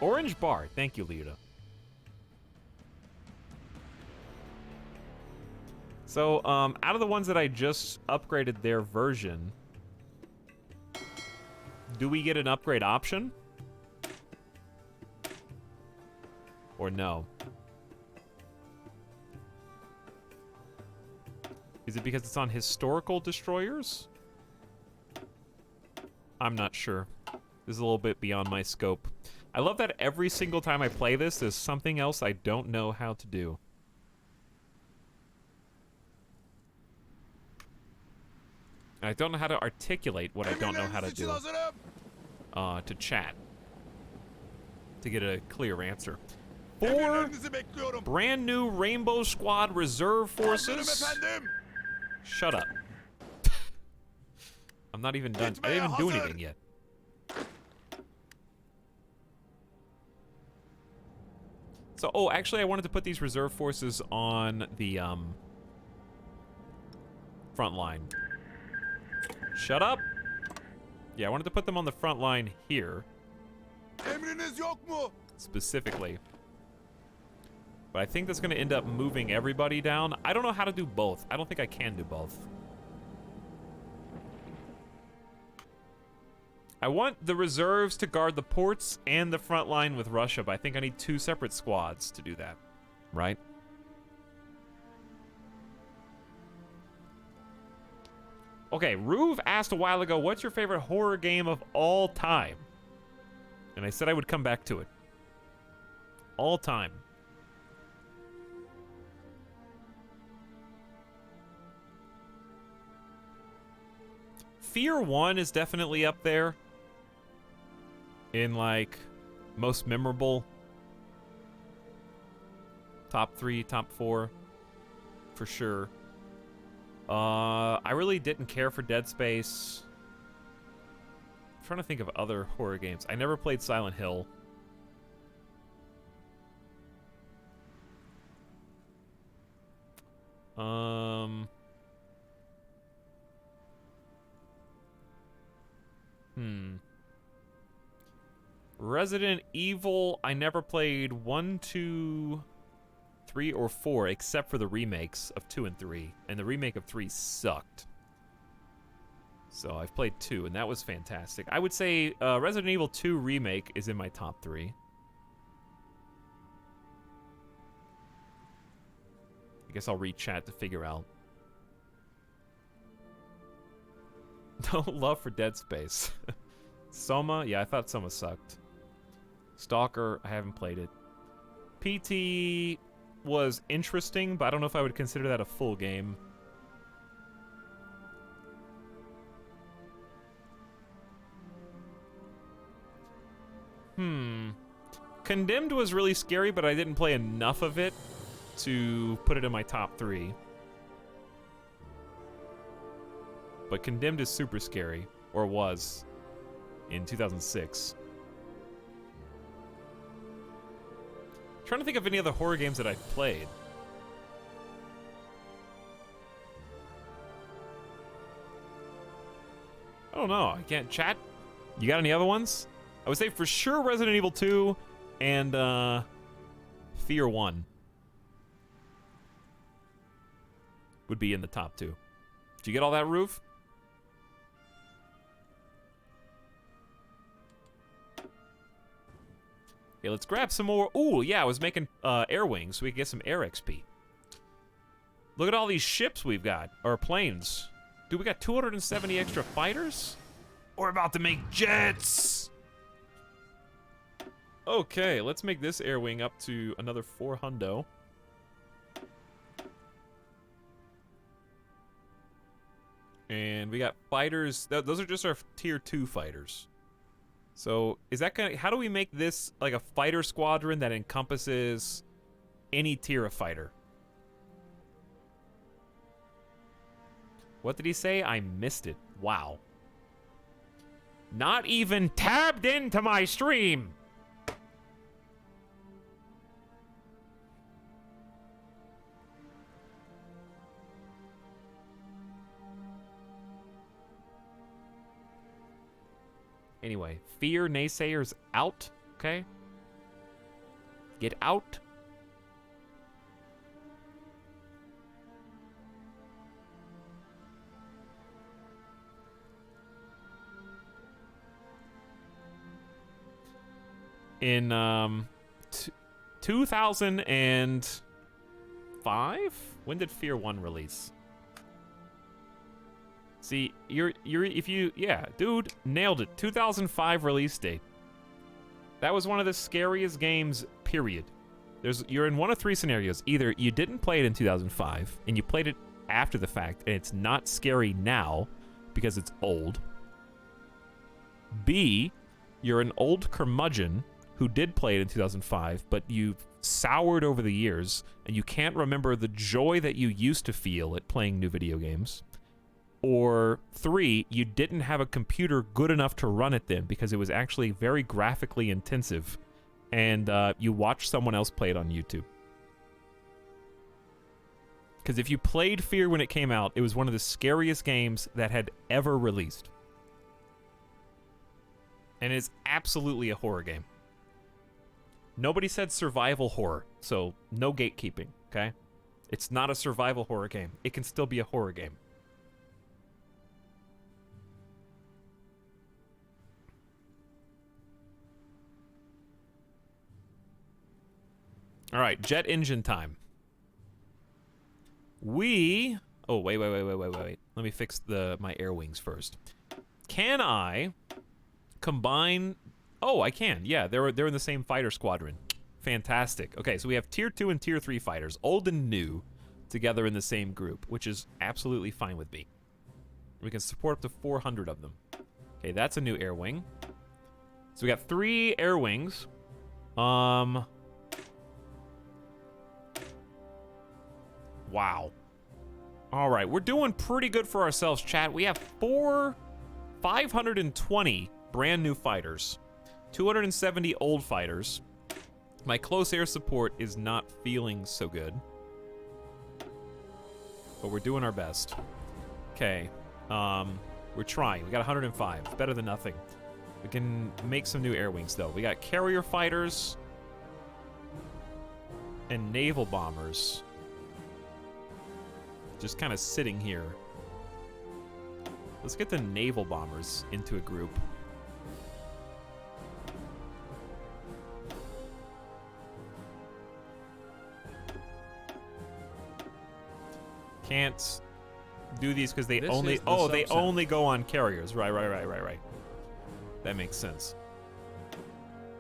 Orange bar. Thank you, Lita. So, out of the ones that I just upgraded their version, do we get an upgrade option? Or no? Is it because it's on historical destroyers? I'm not sure. This is a little bit beyond my scope. I love that every single time I play this, there's something else I don't know how to do. And I don't know how to articulate what I don't know how to do to chat to get a clear answer. 4 brand new Rainbow Squad reserve forces. Shut up. I'm not even done. I didn't even do anything yet. So, oh, actually, I wanted to put these reserve forces on the, front line. Shut up! Yeah, I wanted to put them on the front line here. Specifically. But I think that's going to end up moving everybody down. I don't know how to do both. I don't think I can do both. I want the reserves to guard the ports and the front line with Russia, but I think I need 2 separate squads to do that. Right? Okay, Ruve asked a while ago, what's your favorite horror game of all time? And I said I would come back to it. All time. Fear 1 is definitely up there. In, like, most memorable. Top 3, top 4. For sure. I really didn't care for Dead Space. I'm trying to think of other horror games. I never played Silent Hill. Resident Evil, I never played 1, 2, 3, or 4, except for the remakes of 2 and 3. And the remake of 3 sucked. So I've played 2, and that was fantastic. I would say Resident Evil 2 Remake is in my top 3. I guess I'll read chat to figure out. No love for Dead Space. Soma, yeah, I thought Soma sucked. Stalker, I haven't played it. PT was interesting, but I don't know if I would consider that a full game. Condemned was really scary, but I didn't play enough of it to put it in my top 3. But Condemned is super scary, or was, in 2006. Trying to think of any other horror games that I've played. I don't know. I can't chat. You got any other ones? I would say for sure Resident Evil 2 and Fear 1 would be in the top 2. Did you get all that, Roof? Okay, let's grab some more. Ooh, yeah, I was making air wings so we can get some air XP. Look at all these ships we've got, or planes. Dude, we got 270 extra fighters? We're about to make jets! Okay, let's make this air wing up to another 4 hundo. And we got fighters. Those are just our tier 2 fighters. So is that gonna? How do we make this like a fighter squadron that encompasses any tier of fighter? What did he say? I missed it. Wow. Not even tabbed into my stream. Anyway, fear naysayers out, okay? Get out. In 2005? When did Fear 1 release? See, yeah, dude, nailed it. 2005 release date. That was one of the scariest games, period. You're in one of three scenarios. Either you didn't play it in 2005, and you played it after the fact, and it's not scary now, because it's old. B, you're an old curmudgeon who did play it in 2005, but you've soured over the years, and you can't remember the joy that you used to feel at playing new video games. Or 3, you didn't have a computer good enough to run it then because it was actually very graphically intensive, and you watched someone else play it on YouTube. Because if you played Fear when it came out, it was one of the scariest games that had ever released. And it's absolutely a horror game. Nobody said survival horror, so no gatekeeping, okay? It's not a survival horror game. It can still be a horror game. All right, jet engine time. Oh, wait. Let me fix my air wings first. Can I combine... Oh, I can. Yeah, they're in the same fighter squadron. Fantastic. Okay, so we have tier 2 and tier 3 fighters, old and new, together in the same group, which is absolutely fine with me. We can support up to 400 of them. Okay, that's a new air wing. So we got 3 air wings. Wow. All right, we're doing pretty good for ourselves, chat. We have 520 brand new fighters, 270 old fighters. My close air support is not feeling so good, but we're doing our best. Okay, we're trying. We got 105, better than nothing. We can make some new air wings, though. We got carrier fighters and naval bombers. Just kind of sitting here. Let's get the naval bombers into a group. Can't do these because they only go on carriers. Right. That makes sense.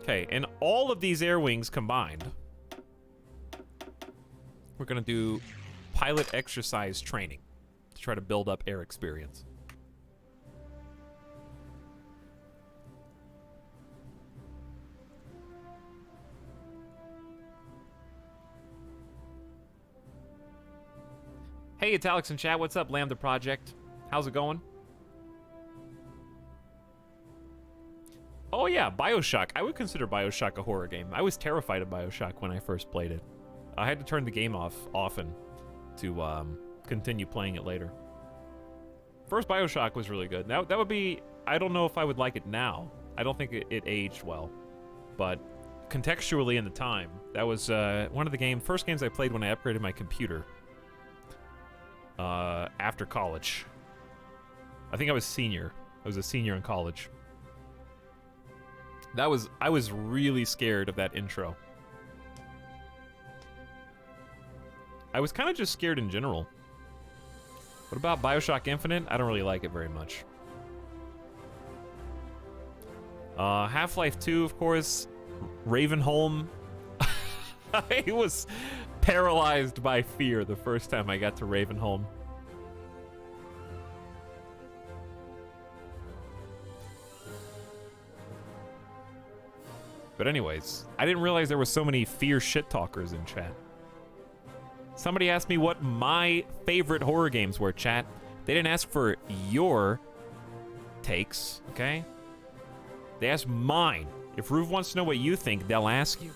Okay, and all of these air wings combined, we're gonna do pilot exercise training to try to build up air experience. Hey, it's Alex in chat. What's up, Lambda Project? How's it going? Oh yeah, BioShock. I would consider BioShock a horror game. I was terrified of BioShock when I first played it. I had to turn the game off often to continue playing it later. First BioShock was really good. That would be... I don't know if I would like it now. I don't think it aged well. But contextually in the time, that was one of the first games I played when I upgraded my computer. After college. I think I was senior. I was a senior in college. I was really scared of that intro. I was kind of just scared in general. What about BioShock Infinite? I don't really like it very much. Half-Life 2, of course. Ravenholm. I was paralyzed by fear the first time I got to Ravenholm. But anyways, I didn't realize there were so many fear shit talkers in chat. Somebody asked me what my favorite horror games were, chat. They didn't ask for your takes, okay? They asked mine. If Roof wants to know what you think, they'll ask you.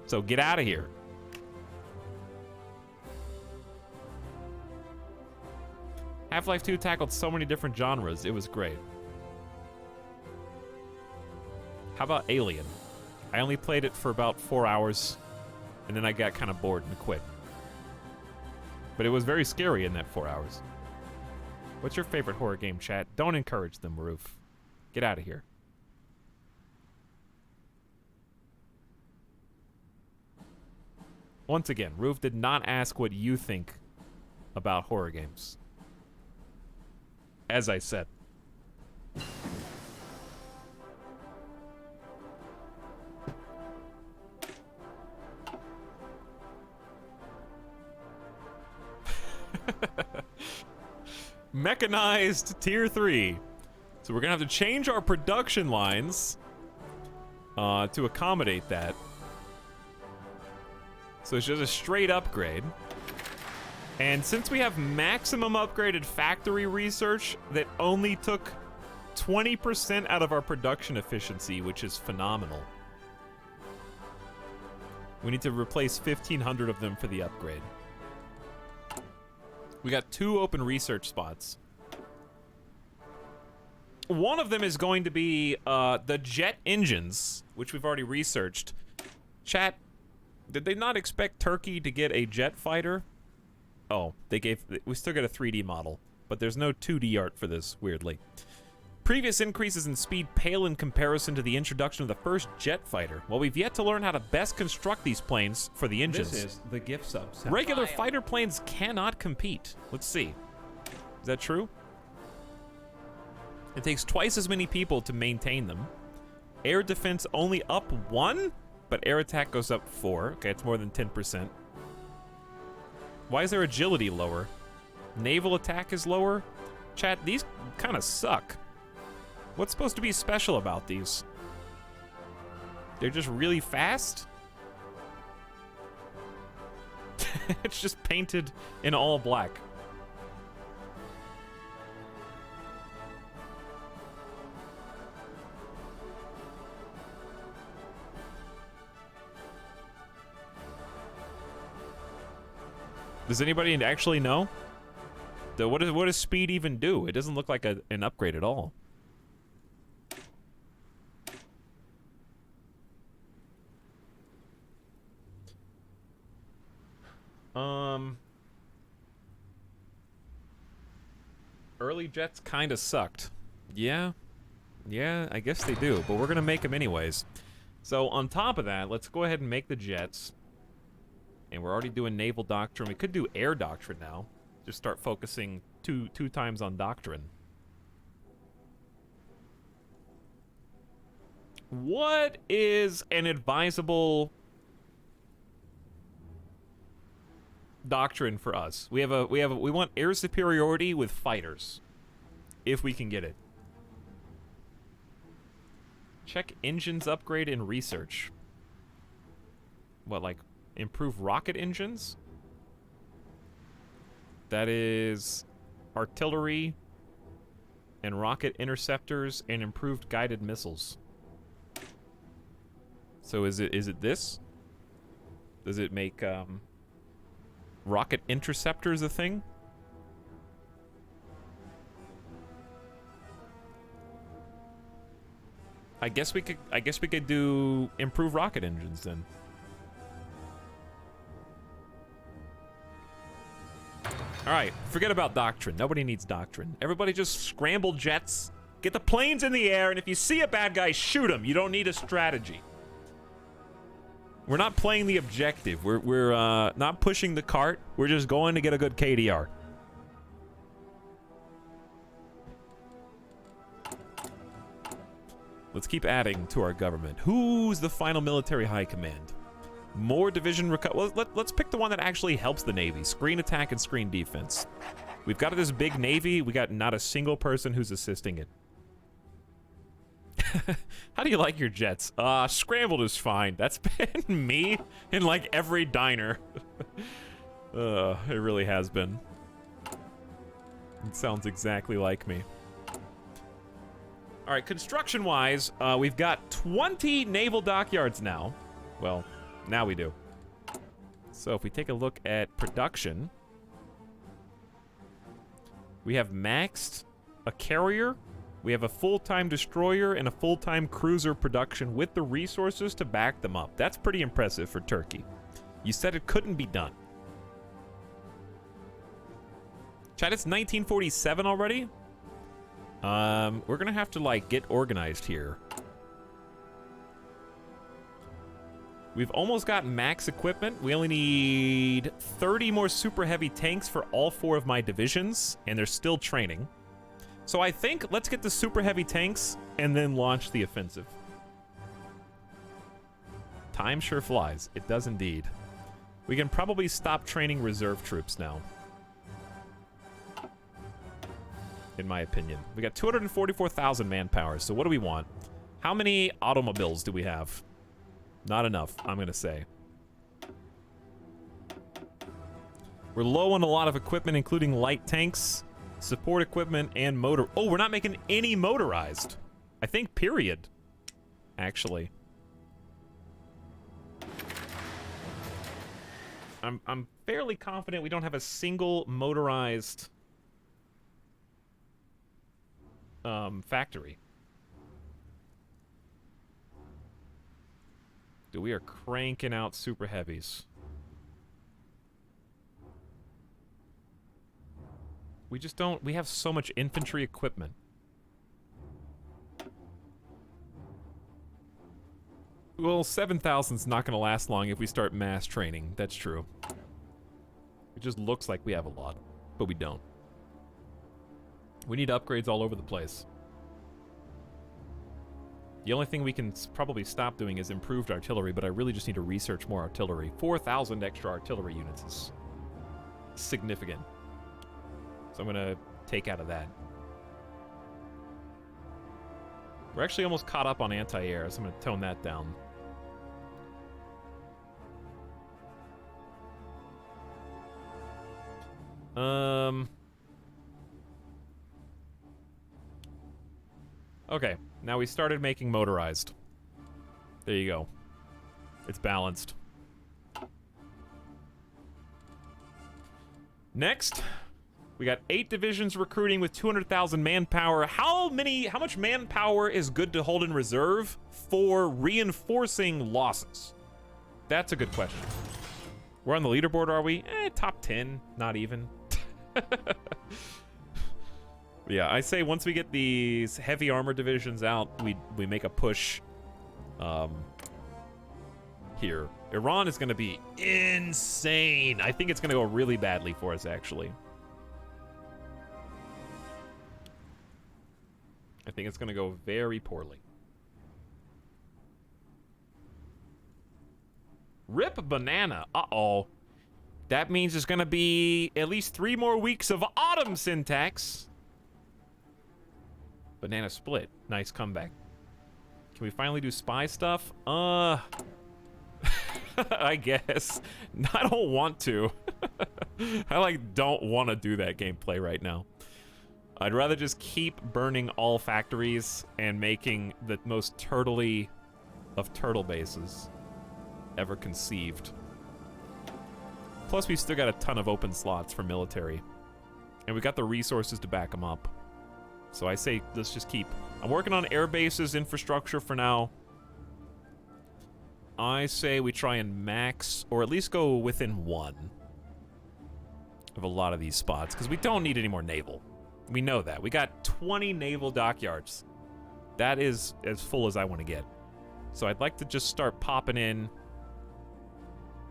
So get out of here. Half-Life 2 tackled so many different genres. It was great. How about Alien? I only played it for about 4 hours, and then I got kind of bored and quit. But it was very scary in that 4 hours. What's your favorite horror game, chat? Don't encourage them, Roof. Get out of here. Once again, Roof did not ask what you think about horror games. As I said. Mechanized tier 3. So we're gonna have to change our production lines to accommodate that. So it's just a straight upgrade. And since we have maximum upgraded factory research that only took 20% out of our production efficiency, which is phenomenal, we need to replace 1,500 of them for the upgrade. We got 2 open research spots. One of them is going to be the jet engines, which we've already researched. Chat, did they not expect Turkey to get a jet fighter? Oh, we still get a 3D model, but there's no 2D art for this, weirdly. Previous increases in speed pale in comparison to the introduction of the first jet fighter. While we've yet to learn how to best construct these planes for the engines. This is the gift subs. Regular fighter planes cannot compete. Let's see. Is that true? It takes twice as many people to maintain them. Air defense only up 1, but air attack goes up 4. Okay, it's more than 10%. Why is their agility lower? Naval attack is lower? Chat, these kind of suck. What's supposed to be special about these? They're just really fast? It's just painted in all black. Does anybody actually know? What does speed even do? It doesn't look like an upgrade at all. Early jets kind of sucked. Yeah, I guess they do, but we're gonna make them anyways. So on top of that, let's go ahead and make the jets. And we're already doing naval doctrine. We could do air doctrine now. Just start focusing two times on doctrine. What is an advisable doctrine for us? We want air superiority with fighters, if we can get it. Check engines upgrade and research. What, like improve rocket engines? That is artillery and rocket interceptors and improved guided missiles. So is it this? Does it make rocket interceptors a thing? I guess we could do improve rocket engines then. All right, forget about doctrine. Nobody needs doctrine. Everybody just scramble jets, get the planes in the air, and if you see a bad guy, shoot him. You don't need a strategy. We're not playing the objective. We're not pushing the cart. We're just going to get a good KDR. Let's keep adding to our government. Who's the final military high command? More division well, let's pick the one that actually helps the Navy. Screen attack and screen defense. We've got this big navy. We got not a single person who's assisting it. How do you like your jets? Scrambled is fine. That's been me in like every diner. It really has been. It sounds exactly like me. All right, construction-wise, we've got 20 naval dockyards now. Well, now we do. So if we take a look at production, we have maxed a carrier, we have a full-time destroyer, and a full-time cruiser production with the resources to back them up. That's pretty impressive for Turkey. You said it couldn't be done. Chat, it's 1947 already? We're gonna have to, like, get organized here. We've almost got max equipment. We only need 30 more super heavy tanks for all 4 of my divisions, and they're still training. So I think let's get the super heavy tanks and then launch the offensive. Time sure flies. It does indeed. We can probably stop training reserve troops now, in my opinion. We got 244,000 manpower, so what do we want? How many automobiles do we have? Not enough, I'm gonna say. We're low on a lot of equipment, including light tanks, support equipment, and motor. Oh, we're not making any motorized. I think period, actually. I'm fairly confident we don't have a single motorized factory. Dude, we are cranking out super heavies. We just don't... We have so much infantry equipment. Well, 7,000's not going to last long if we start mass training. That's true. It just looks like we have a lot, but we don't. We need upgrades all over the place. The only thing we can probably stop doing is improved artillery, but I really just need to research more artillery. 4,000 extra artillery units is significant. So I'm going to take out of that. We're actually almost caught up on anti-air, so I'm going to tone that down. Okay, now we started making motorized. There you go. It's balanced. Next, we got 8 divisions recruiting with 200,000 manpower. How much manpower is good to hold in reserve for reinforcing losses? That's a good question. We're on the leaderboard, are we? Top 10, not even. Yeah, I say once we get these heavy armor divisions out, we make a push here. Iran is going to be insane. I think it's going to go really badly for us, actually. I think it's going to go very poorly. Rip banana. Uh-oh. That means there's going to be at least 3 more weeks of autumn syntax. Banana split. Nice comeback. Can we finally do spy stuff? I guess. I don't want to. I, don't want to do that gameplay right now. I'd rather just keep burning all factories and making the most turtley of turtle bases ever conceived. Plus, we've still got a ton of open slots for military. And we got the resources to back them up. So I say, let's just keep... I'm working on air bases, infrastructure for now. I say we try and max, or at least go within 1 of a lot of these spots, because we don't need any more naval. We know that. We got 20 naval dockyards. That is as full as I want to get. So I'd like to just start popping in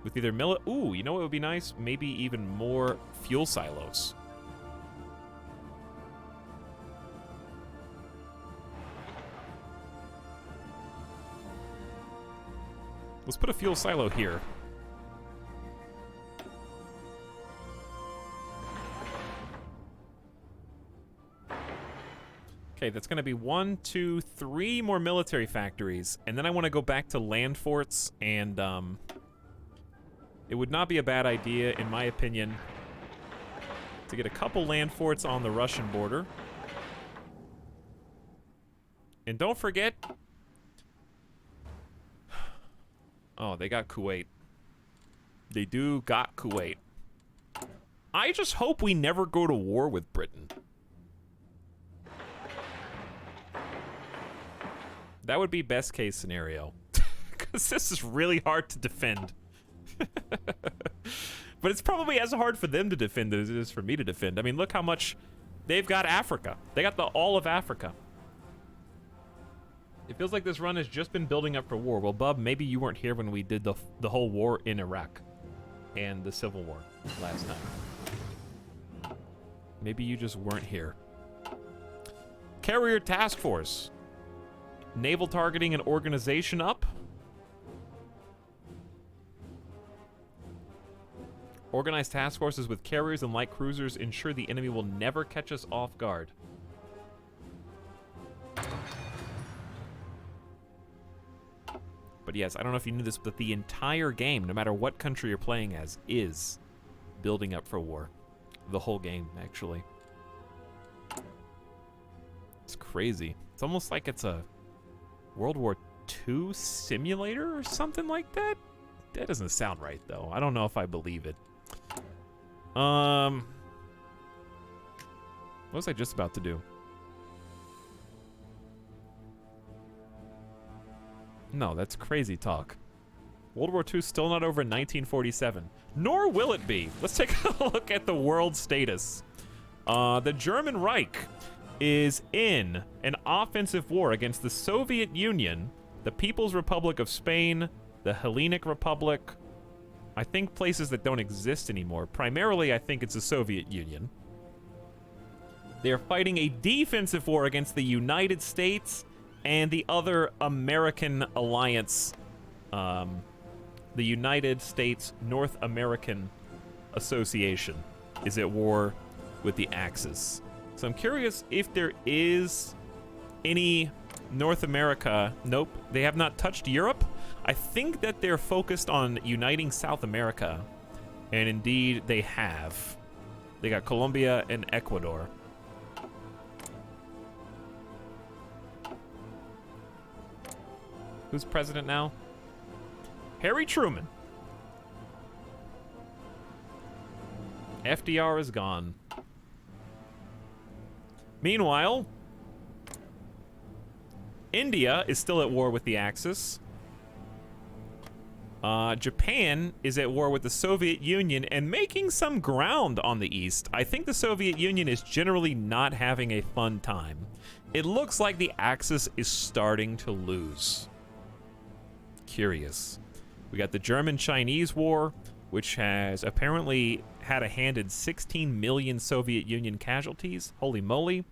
with either Ooh, you know what would be nice? Maybe even more fuel silos. Let's put a fuel silo here. Okay, that's going to be 1, 2, 3 more military factories. And then I want to go back to land forts. And it would not be a bad idea, in my opinion, to get a couple land forts on the Russian border. And don't forget... Oh, they got Kuwait. They do got Kuwait. I just hope we never go to war with Britain. That would be best case scenario. Because this is really hard to defend. But it's probably as hard for them to defend as it is for me to defend. I mean, look how much they've got Africa. They got all of Africa. It feels like this run has just been building up for war. Well, Bub, maybe you weren't here when we did the whole war in Iraq and the Civil War last time. Maybe you just weren't here. Carrier Task Force. Naval targeting and organization up. Organized task forces with carriers and light cruisers ensure the enemy will never catch us off guard. But yes, I don't know if you knew this, but the entire game, no matter what country you're playing as, is building up for war. The whole game, actually. It's crazy. It's almost like it's a World War II simulator or something like that? That doesn't sound right, though. I don't know if I believe it. What was I just about to do? No, that's crazy talk. World War II still not over in 1947. Nor will it be. Let's take a look at the world status. The German Reich is in an offensive war against the Soviet Union, the People's Republic of Spain, the Hellenic Republic, I think places that don't exist anymore. Primarily, I think it's the Soviet Union. They are fighting a defensive war against the United States and the other American alliance, the United States North American Association is at war with the Axis. So I'm curious if there is any North America. Nope, they have not touched Europe. I think that they're focused on uniting South America, and indeed they have. They got Colombia and Ecuador. Who's president now? Harry Truman. FDR is gone. Meanwhile, India is still at war with the Axis. Japan is at war with the Soviet Union and making some ground on the East. I think the Soviet Union is generally not having a fun time. It looks like the Axis is starting to lose. Curious. We got the German-Chinese War, which has apparently had a hand in 16 million Soviet Union casualties. Holy moly.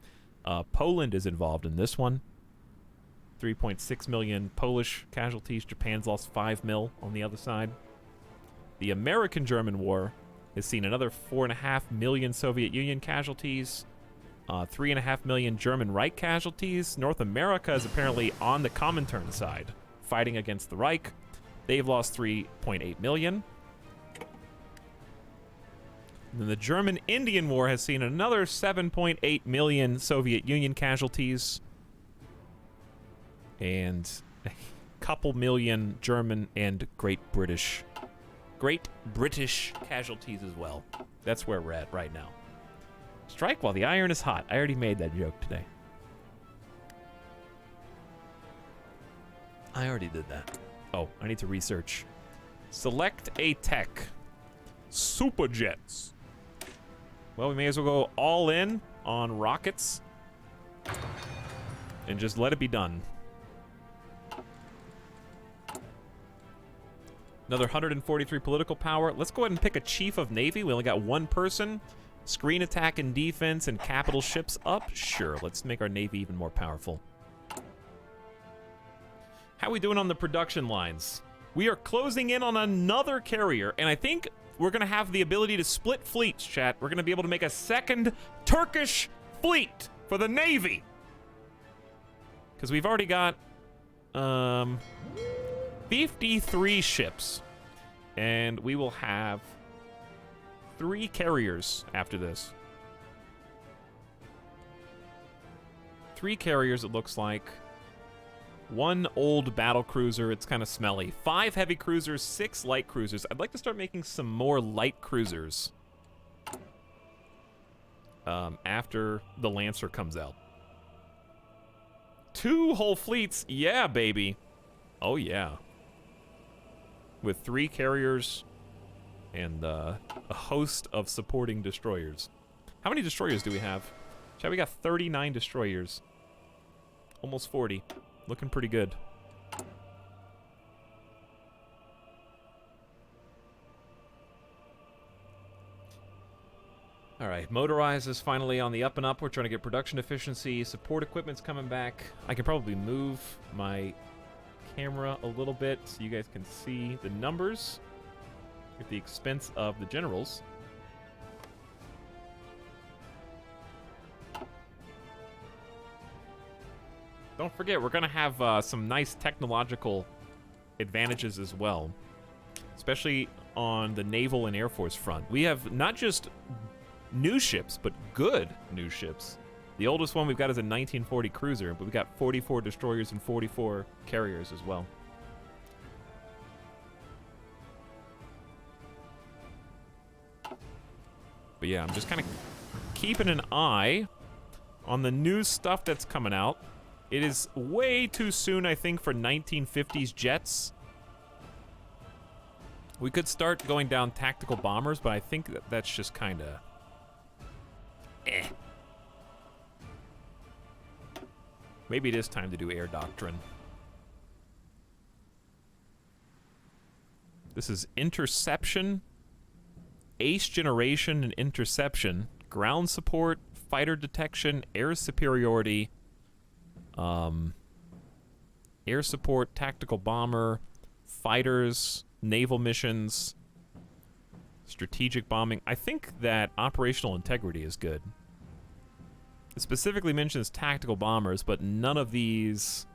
Poland is involved in this one. 3.6 million Polish casualties. Japan's lost 5 mil on the other side. The American-German War has seen another 4.5 million Soviet Union casualties. 3.5 million German Reich casualties. North America is apparently on the Comintern side, fighting against the Reich. They've lost 3.8 million. And then the German-Indian War has seen another 7.8 million Soviet Union casualties. And a couple million German and Great British casualties as well. That's where we're at right now. Strike while the iron is hot. I already made that joke today. I already did that. Oh, I need to research. Select a tech. Superjets. Well, we may as well go all in on rockets and just let it be done. Another 143 political power. Let's go ahead and pick a chief of navy. We only got one person. Screen attack and defense and capital ships up. Sure, let's make our navy even more powerful. How are we doing on the production lines? We are closing in on another carrier, and I think we're going to have the ability to split fleets, chat. We're going to be able to make a second Turkish fleet for the navy. Because we've already got 53 ships. And we will have 3 carriers after this. 3 carriers, it looks like. 1 old battle cruiser, it's kind of smelly. 5 heavy cruisers, 6 light cruisers. I'd like to start making some more light cruisers after the Lancer comes out. 2 whole fleets, yeah, baby. Oh, yeah. With 3 carriers and a host of supporting destroyers. How many destroyers do we have? Chad, we got 39 destroyers. Almost 40. Looking pretty good. All right, motorized is finally on the up and up. We're trying to get production efficiency. Support equipment's coming back. I can probably move my camera a little bit so you guys can see the numbers at the expense of the generals. Don't forget, we're going to have some nice technological advantages as well, especially on the naval and air force front. We have not just new ships, but good new ships. The oldest one we've got is a 1940 cruiser, but we've got 44 destroyers and 44 carriers as well. But yeah, I'm just kind of keeping an eye on the new stuff that's coming out. It is way too soon, I think, for 1950s jets. We could start going down tactical bombers, but I think that's just kind of Maybe it is time to do air doctrine. This is interception, ace generation and interception, ground support, fighter detection, air superiority, air support, tactical bomber, fighters, naval missions, strategic bombing. I think that operational integrity is good. It specifically mentions tactical bombers, but none of these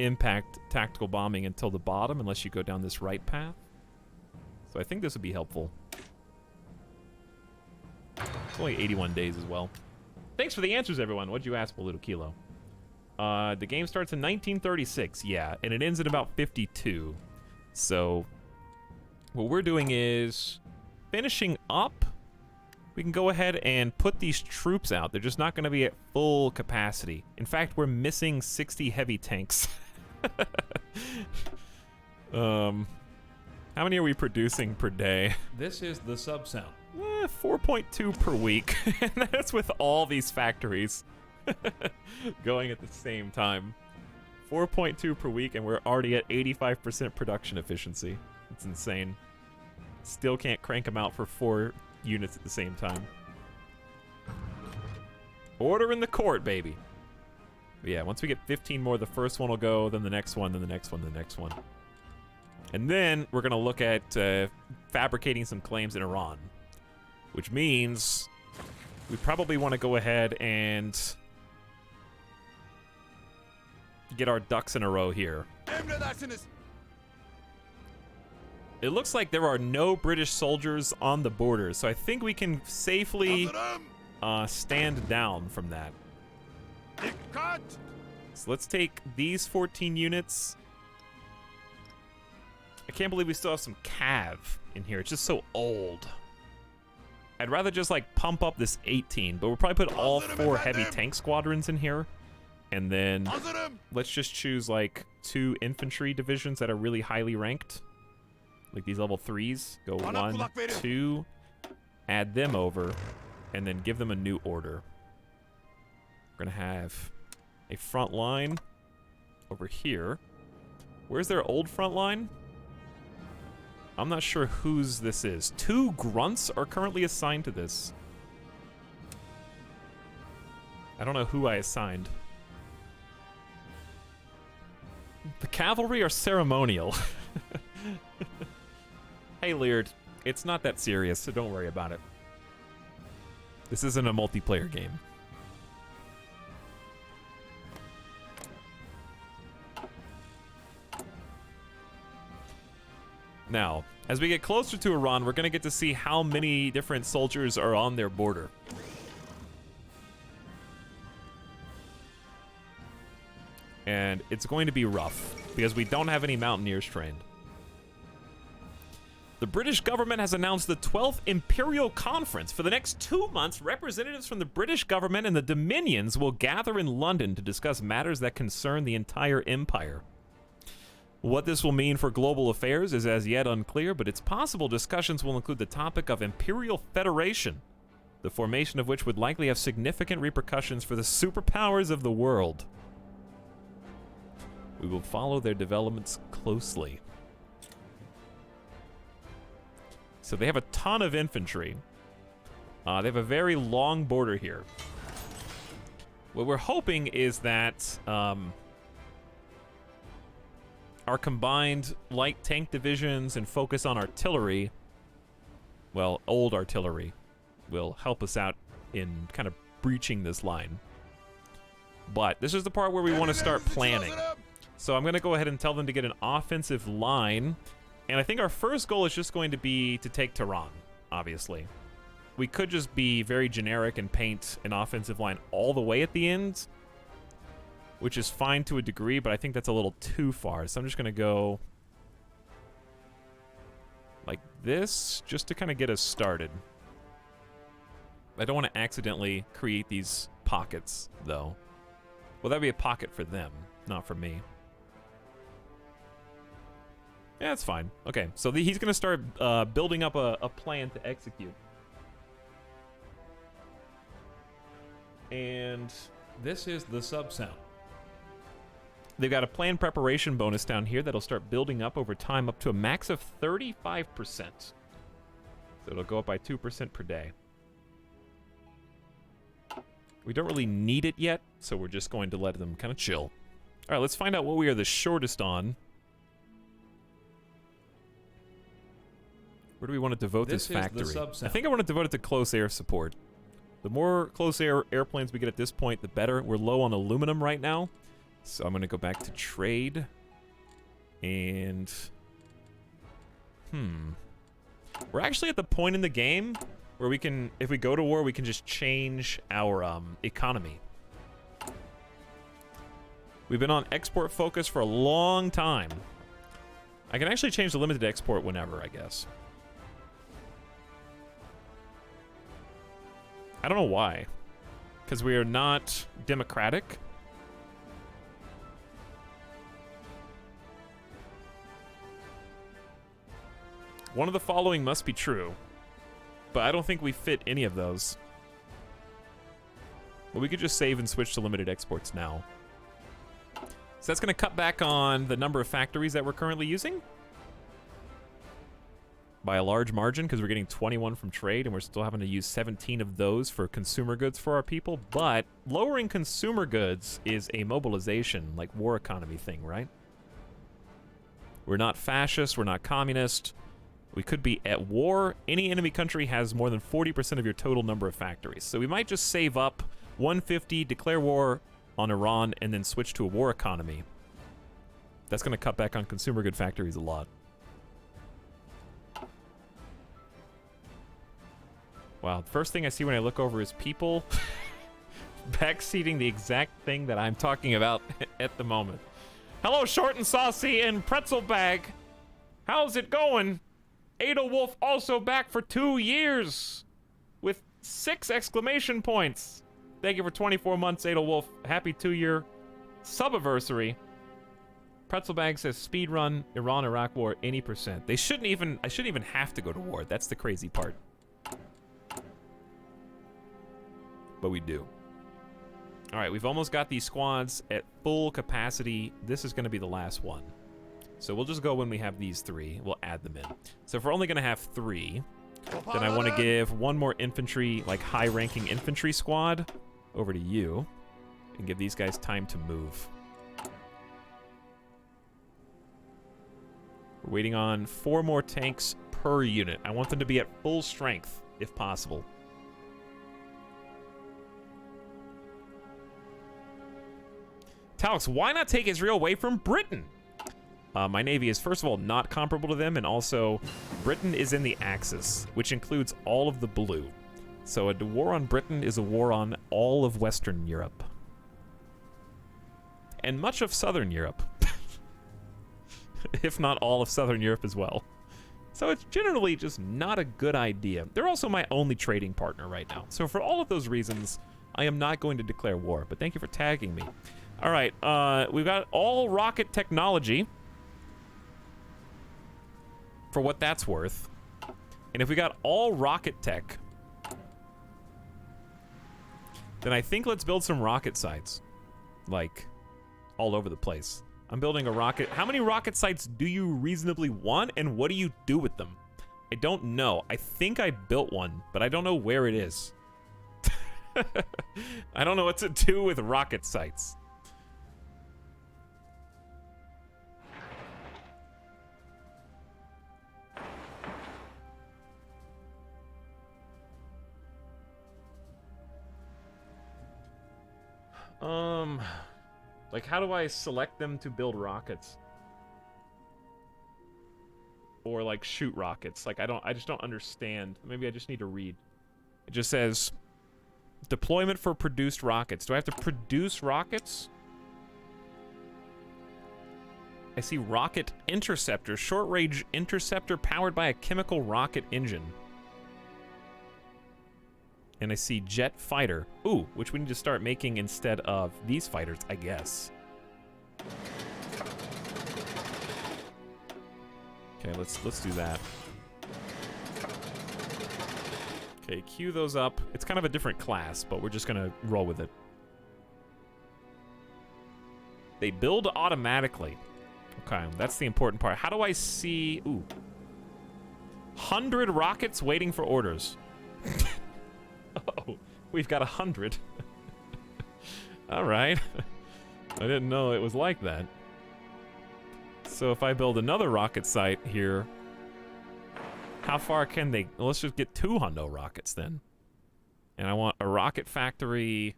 impact tactical bombing until the bottom unless you go down this right path. So I think this would be helpful. It's only 81 days as well. Thanks for the answers, everyone. What'd you ask, Little Kilo? The game starts in 1936, yeah, and it ends in about 52. So what we're doing is finishing up. We can go ahead and put these troops out. They're just not going to be at full capacity. In fact, we're missing 60 heavy tanks. How many are we producing per day? This is the sub sound. 4.2 per week. And that's with all these factories going at the same time. 4.2 per week, and we're already at 85% production efficiency. It's insane. Still can't crank them out for 4 units at the same time. Order in the court, baby. But yeah, once we get 15 more, the first one will go, then the next one, then the next one, the next one. And then we're going to look at fabricating some claims in Iran, which means we probably want to go ahead and get our ducks in a row here. It looks like there are no British soldiers on the border, so I think we can safely stand down from that. So let's take these 14 units. I can't believe we still have some cav in here. It's just so old. I'd rather just like pump up this 18, but we'll probably put all 4 heavy tank squadrons in here. And then let's just choose like 2 infantry divisions that are really highly ranked. Like these level 3s. Go 1, 2, add them over, and then give them a new order. We're gonna have a front line over here. Where's their old front line? I'm not sure whose this is. 2 grunts are currently assigned to this. I don't know who I assigned. The cavalry are ceremonial. Hey, Leard, it's not that serious, so don't worry about it. This isn't a multiplayer game. Now, as we get closer to Iran, we're going to get to see how many different soldiers are on their border. And it's going to be rough, because we don't have any mountaineers trained. The British government has announced the 12th Imperial Conference. For the next 2 months, representatives from the British government and the Dominions will gather in London to discuss matters that concern the entire empire. What this will mean for global affairs is as yet unclear, but it's possible discussions will include the topic of Imperial Federation, the formation of which would likely have significant repercussions for the superpowers of the world. We will follow their developments closely. So they have a ton of infantry. They have a very long border here. What we're hoping is that our combined light tank divisions and focus on artillery, well, old artillery, will help us out in kind of breaching this line. But this is the part where we want to start planning. So I'm going to go ahead and tell them to get an offensive line. And I think our first goal is just going to be to take Tehran, obviously. We could just be very generic and paint an offensive line all the way at the end, which is fine to a degree, but I think that's a little too far. So I'm just going to go like this, just to kind of get us started. I don't want to accidentally create these pockets, though. Well, that'd be a pocket for them, not for me. Yeah, that's fine. Okay, so he's going to start building up a plan to execute. And This is the sub sound. they've got a planned preparation bonus down here that'll start building up over time up to a max of 35%. So it'll go up by 2% per day. We don't really need it yet, so we're just going to let them kind of chill. All right, let's find out what we are the shortest on. Where do we want to devote this factory? I think I want to devote it to close air support. The more close air airplanes we get at this point, the better. We're low on aluminum right now, so I'm going to go back to trade. And... we're actually at the point in the game where we can, if we go to war, we can just change our economy. We've been on export focus for a long time. I can actually change the limited export whenever, I guess. I don't know why. Because we are not democratic. One of the following must be true. But I don't think we fit any of those. But we could just save and switch to limited exports now. So that's going to cut back on the number of factories that we're currently using. By a large margin, because we're getting 21 from trade, and we're still having to use 17 of those for consumer goods for our people. But lowering consumer goods is a mobilization, like war economy thing, right? We're not fascist, we're not communist. We could be at war. Any enemy country has more than 40% of your total number of factories. So we might just save up 150, declare war on Iran, and then switch to a war economy. That's going to cut back on consumer good factories a lot. Wow, the first thing I see when I look over is people backseating the exact thing that I'm talking about at the moment. Hello, Short and Saucy and Pretzel Bag. How's it going? Adolwolf also back for 2 years with 6 exclamation points. Thank you for 24 months, Adolwolf. Happy 2-year sub-anniversary. Pretzel Bag says speedrun Iran-Iraq war any percent. I shouldn't even have to go to war. That's the crazy part. But we do. All right, we've almost got these squads at full capacity. This is going to be the last one. So we'll just go when we have these 3. We'll add them in. So if we're only going to have 3, then I want to give one more infantry, like high-ranking infantry squad, over to you, and give these guys time to move. We're waiting on 4 more tanks per unit. I want them to be at full strength, if possible. Talix, why not take Israel away from Britain? My navy is, first of all, not comparable to them, and also Britain is in the Axis, which includes all of the blue. So a war on Britain is a war on all of Western Europe. And much of Southern Europe. If not all of Southern Europe as well. So it's generally just not a good idea. They're also my only trading partner right now. So for all of those reasons, I am not going to declare war, but thank you for tagging me. All right, we've got all rocket technology. For what that's worth. And if we got all rocket tech, then I think let's build some rocket sites. Like, all over the place. I'm building a rocket. How many rocket sites do you reasonably want, and what do you do with them? I don't know. I think I built one, but I don't know where it is. I don't know what to do with rocket sites. Like, how do I select them to build rockets? Or, like, shoot rockets? Like, I just don't understand. Maybe I just need to read. It just says, deployment for produced rockets. Do I have to produce rockets? I see rocket interceptor. Short-range interceptor powered by a chemical rocket engine. And I see jet fighter. Ooh, which we need to start making instead of these fighters, I guess. Okay, let's do that. Okay, queue those up. It's kind of a different class, but we're just gonna roll with it. They build automatically. Okay, that's the important part. How do I see... Ooh. 100 rockets waiting for orders. Oh, we've got 100. All right. I didn't know it was like that. So if I build another rocket site here, how far can they... Well, let's just get 200 rockets then. And I want a rocket factory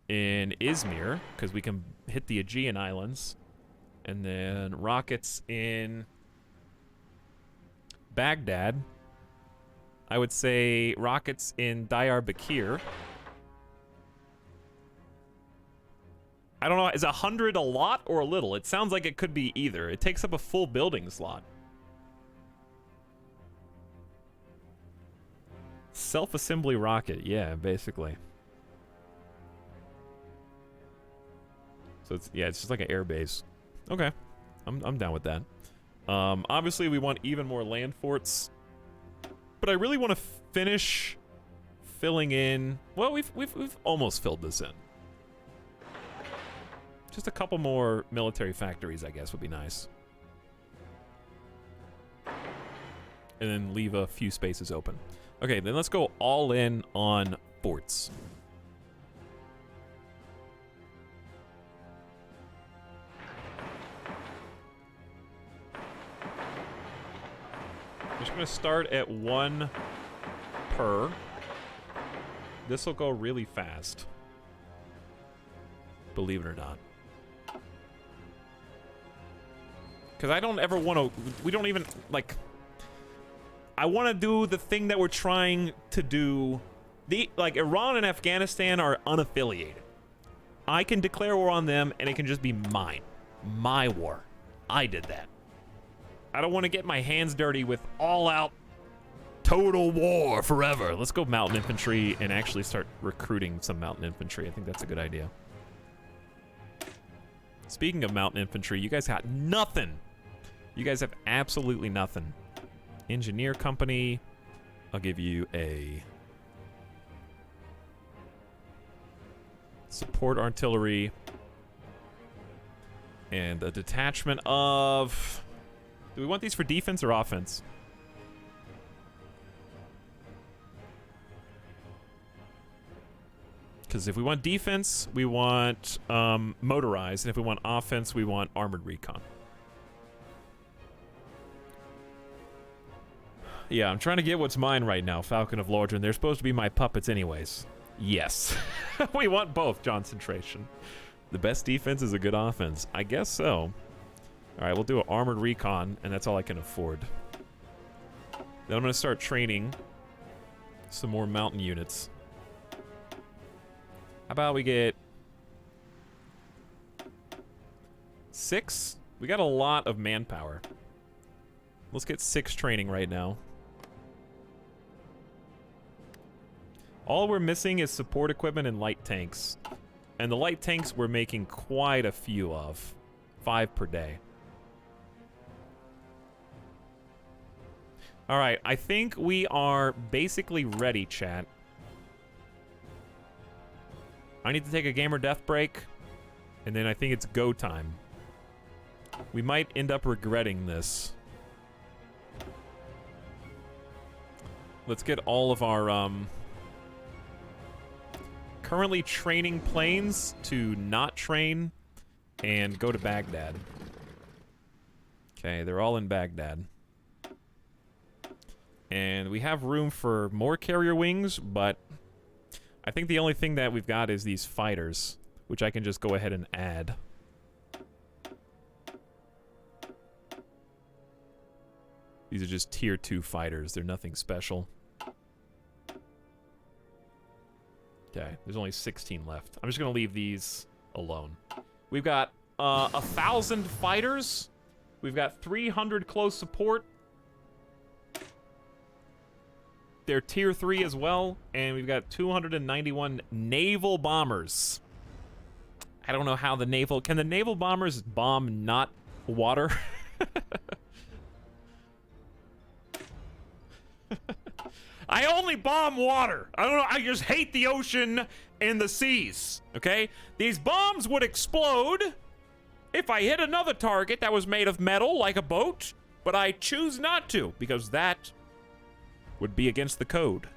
in Izmir, because we can hit the Aegean Islands. And then rockets in Baghdad. I would say rockets in Diyarbakir. I don't know, is 100 a lot or a little? It sounds like it could be either. It takes up a full building slot. Self-assembly rocket, yeah, basically. So it's, yeah, it's just like an air base. Okay, I'm down with that. Obviously we want even more land forts. But I really want to finish filling in... Well, we've almost filled this in. Just a couple more military factories, I guess, would be nice. And then leave a few spaces open. Okay, then let's go all in on forts. I'm just going to start at 1 per. This will go really fast. Believe it or not. Because I don't ever want to... We don't even, like... I want to do the thing that we're trying to do. Like, Iran and Afghanistan are unaffiliated. I can declare war on them, and it can just be mine. My war. I did that. I don't want to get my hands dirty with all-out total war forever. Let's go mountain infantry and actually start recruiting some mountain infantry. I think that's a good idea. Speaking of mountain infantry, you guys got nothing. You guys have absolutely nothing. Engineer company. I'll give you a support artillery and a detachment of... Do we want these for defense or offense? Because if we want defense, we want motorized, and if we want offense, we want armored recon. Yeah, I'm trying to get what's mine right now, Falcon of Lordran. They're supposed to be my puppets anyways. Yes. We want both, Johnson Tration. The best defense is a good offense. I guess so. Alright, we'll do an armored recon, and that's all I can afford. Then I'm gonna start training some more mountain units. How about we get 6? We got a lot of manpower. Let's get 6 training right now. All we're missing is support equipment and light tanks. And the light tanks we're making quite a few of. 5 per day. Alright, I think we are basically ready, chat. I need to take a gamer death break. And then I think it's go time. We might end up regretting this. Let's get all of our, currently training planes to not train and go to Baghdad. Okay, they're all in Baghdad. And we have room for more carrier wings, but I think the only thing that we've got is these fighters, which I can just go ahead and add. These are just tier 2 fighters. They're nothing special. Okay, there's only 16 left. I'm just gonna leave these alone. We've got 1,000 fighters. We've got 300 close support. They're tier 3 as well, and we've got 291 naval bombers. I don't know how the naval... Can the naval bombers bomb not water? I only bomb water. I don't know. I just hate the ocean and the seas. Okay? These bombs would explode if I hit another target that was made of metal, like a boat, but I choose not to because that would be against the code.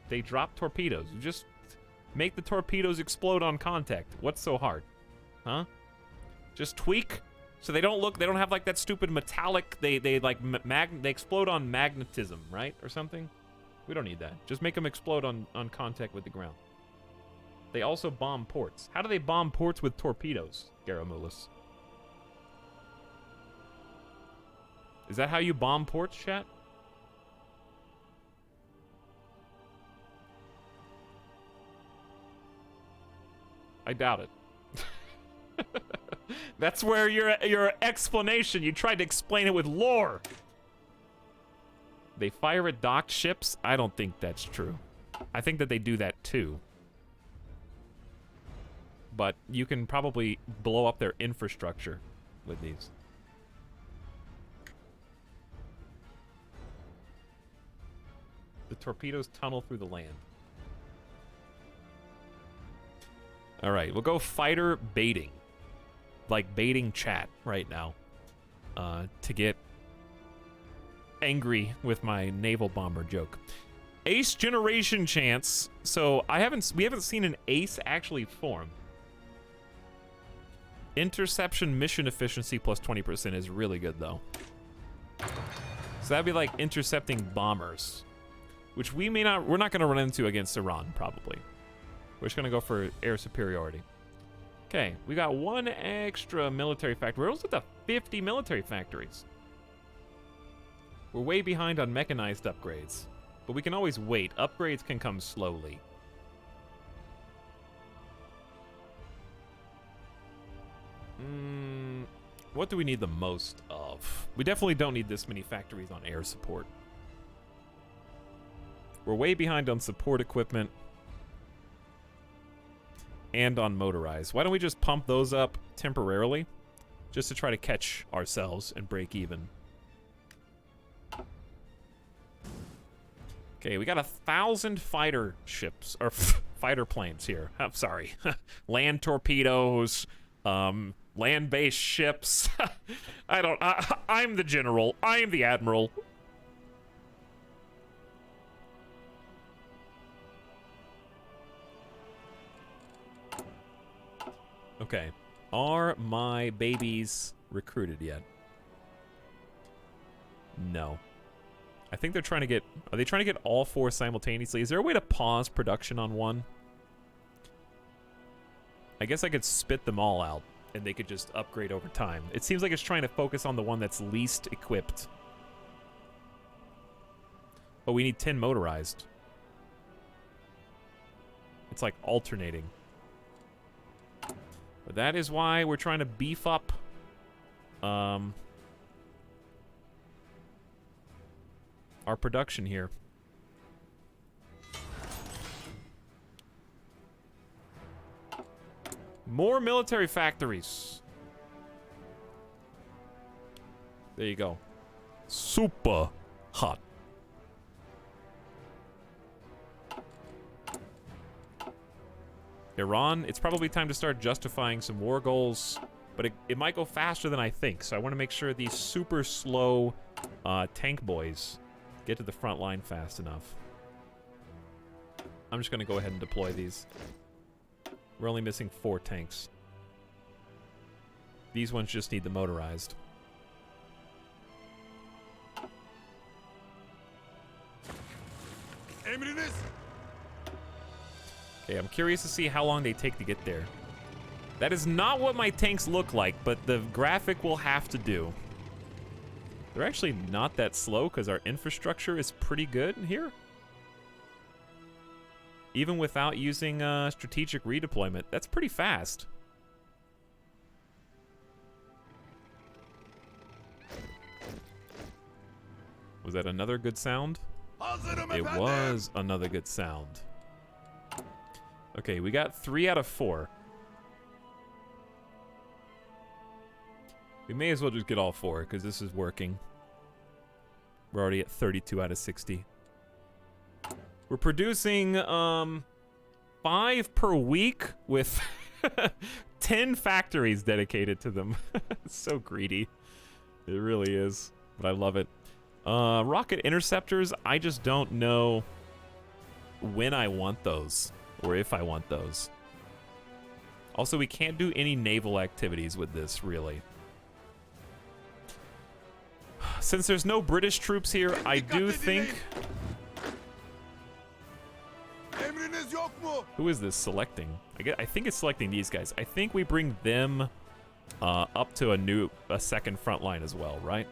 They drop torpedoes. You just make the torpedoes explode on contact. What's so hard? Huh? Just tweak so they don't look, they don't have like that stupid metallic, they like they explode on magnetism, right? Or something. We don't need that. Just make them explode on contact with the ground. They also bomb ports. How do they bomb ports with torpedoes, Garamulus? Is that how you bomb ports, chat? I doubt it. That's where your explanation, you tried to explain it with lore. They fire at docked ships? I don't think that's true. I think that they do that too. But you can probably blow up their infrastructure with these. The torpedoes tunnel through the land. Alright, we'll go fighter baiting. Like baiting chat right now. To get angry with my naval bomber joke. Ace generation chance. So we haven't seen an ace actually form. Interception mission efficiency plus 20% is really good though. So that'd be like intercepting bombers. Which we're not gonna run into against Iran, probably. We're just gonna go for air superiority. Okay, we got 1 extra military factory. We're almost at the 50 military factories. We're way behind on mechanized upgrades, but we can always wait. Upgrades can come slowly. What do we need the most of? We definitely don't need this many factories on air support. We're way behind on support equipment and on motorized. Why don't we just pump those up temporarily just to try to catch ourselves and break even? Okay, we got 1,000 fighter ships, or fighter planes here. I'm sorry. Land torpedoes, land-based ships. I'm the general. I'm the admiral. Okay. Are my babies recruited yet? No. I think they're trying to get... Are they trying to get all 4 simultaneously? Is there a way to pause production on one? I guess I could spit them all out, and they could just upgrade over time. It seems like it's trying to focus on the one that's least equipped. Oh, we need 10 motorized. It's like alternating. But that is why we're trying to beef up our production here. More military factories. There you go. Super hot. Iran, it's probably time to start justifying some war goals, but it might go faster than I think, so I want to make sure these super slow tank boys get to the front line fast enough. I'm just going to go ahead and deploy these. We're only missing 4 tanks. These ones just need the motorized. Okay, I'm curious to see how long they take to get there. That is not what my tanks look like, but the graphic will have to do. They're actually not that slow because our infrastructure is pretty good here. Even without using strategic redeployment, that's pretty fast. Was that another good sound? It was another good sound. Okay, we got 3 out of 4. We may as well just get all 4, because this is working. We're already at 32 out of 60. We're producing 5 per week with 10 factories dedicated to them. It's so greedy. It really is, but I love it. Rocket interceptors, I just don't know when I want those, or if I want those. Also, we can't do any naval activities with this, really. Since there's no British troops here, I do think... Who is this selecting? I think it's selecting these guys. I think we bring them up to a second front line as well, right?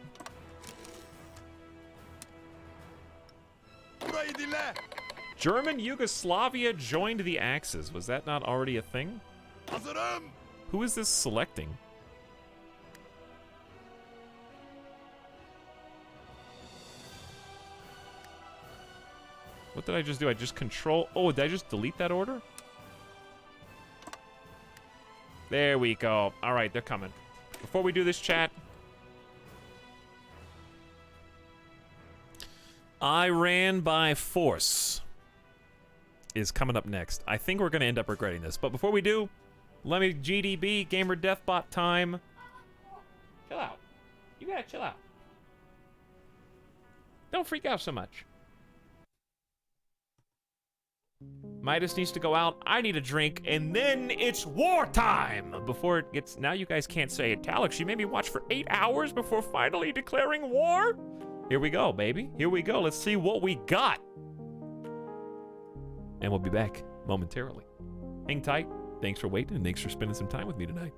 German Yugoslavia joined the Axis. Was that not already a thing? Who is this selecting? What did I just do? I just control... Oh, did I just delete that order? There we go. All right, they're coming. Before we do this, chat... Iran by force is coming up next. I think we're going to end up regretting this. But before we do, let me GDB, Gamer Deathbot time. Chill out. You gotta chill out. Don't freak out so much. Midas needs to go out, I need a drink, and then it's wartime! Before it gets... Now you guys can't say it. Alex, you made me watch for 8 hours before finally declaring war? Here we go, baby. Here we go. Let's see what we got. And we'll be back momentarily. Hang tight. Thanks for waiting, and thanks for spending some time with me tonight.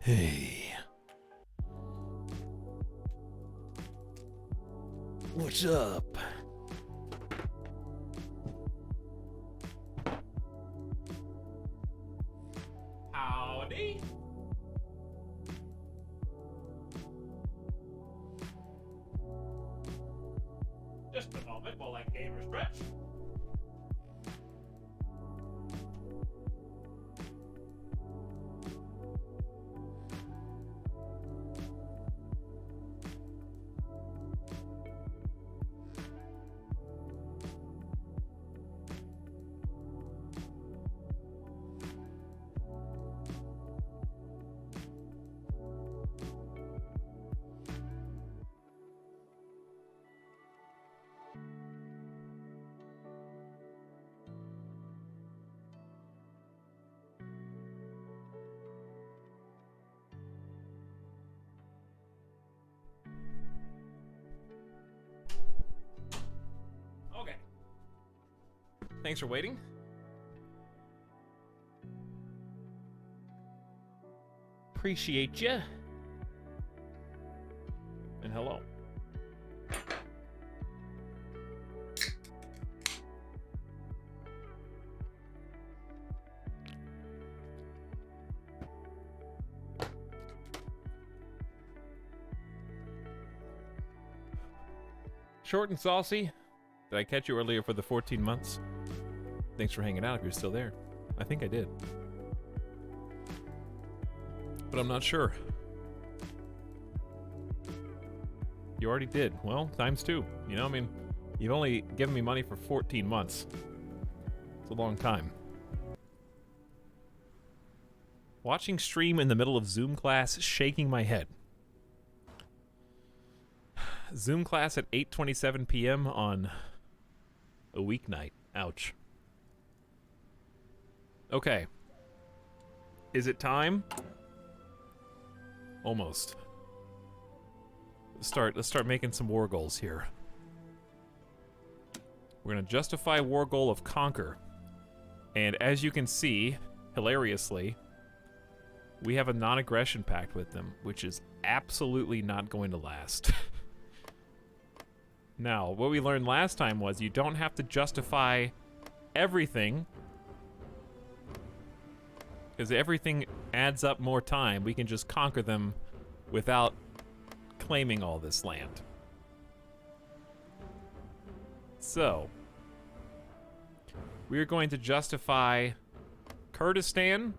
Hey. What's up? Howdy. Just a moment while I gamer stretch. Okay. Thanks for waiting. Appreciate ya. And hello. Short and saucy. Did I catch you earlier for the 14 months? Thanks for hanging out if you're still there. I think I did. But I'm not sure. You already did. Well, times two. You know, I mean, you've only given me money for 14 months. It's a long time. Watching stream in the middle of Zoom class, shaking my head. Zoom class at 8:27 p.m. on a weeknight. Ouch. Okay. Is it time? Almost. Let's start making some war goals here. We're gonna justify war goal of conquer. And as you can see, hilariously, we have a non-aggression pact with them, which is absolutely not going to last. Now, what we learned last time was you don't have to justify everything, because everything adds up more time. We can just conquer them without claiming all this land. So, we're going to justify Kurdistan,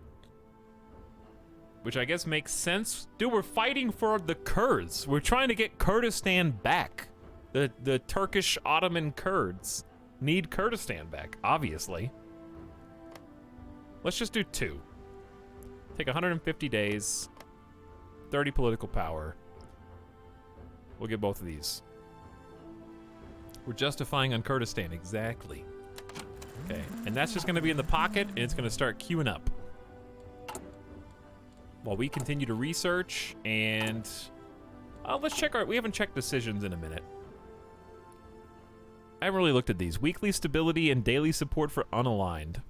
which I guess makes sense. Dude, we're fighting for the Kurds. We're trying to get Kurdistan back. The Turkish Ottoman Kurds need Kurdistan back, obviously. Let's just do 2. Take 150 days, 30 political power. We'll get both of these. We're justifying on Kurdistan, exactly. Okay, and that's just gonna be in the pocket, and it's gonna start queuing up. While we continue to research, and let's check we haven't checked decisions in a minute. I haven't really looked at these. Weekly stability and daily support for unaligned.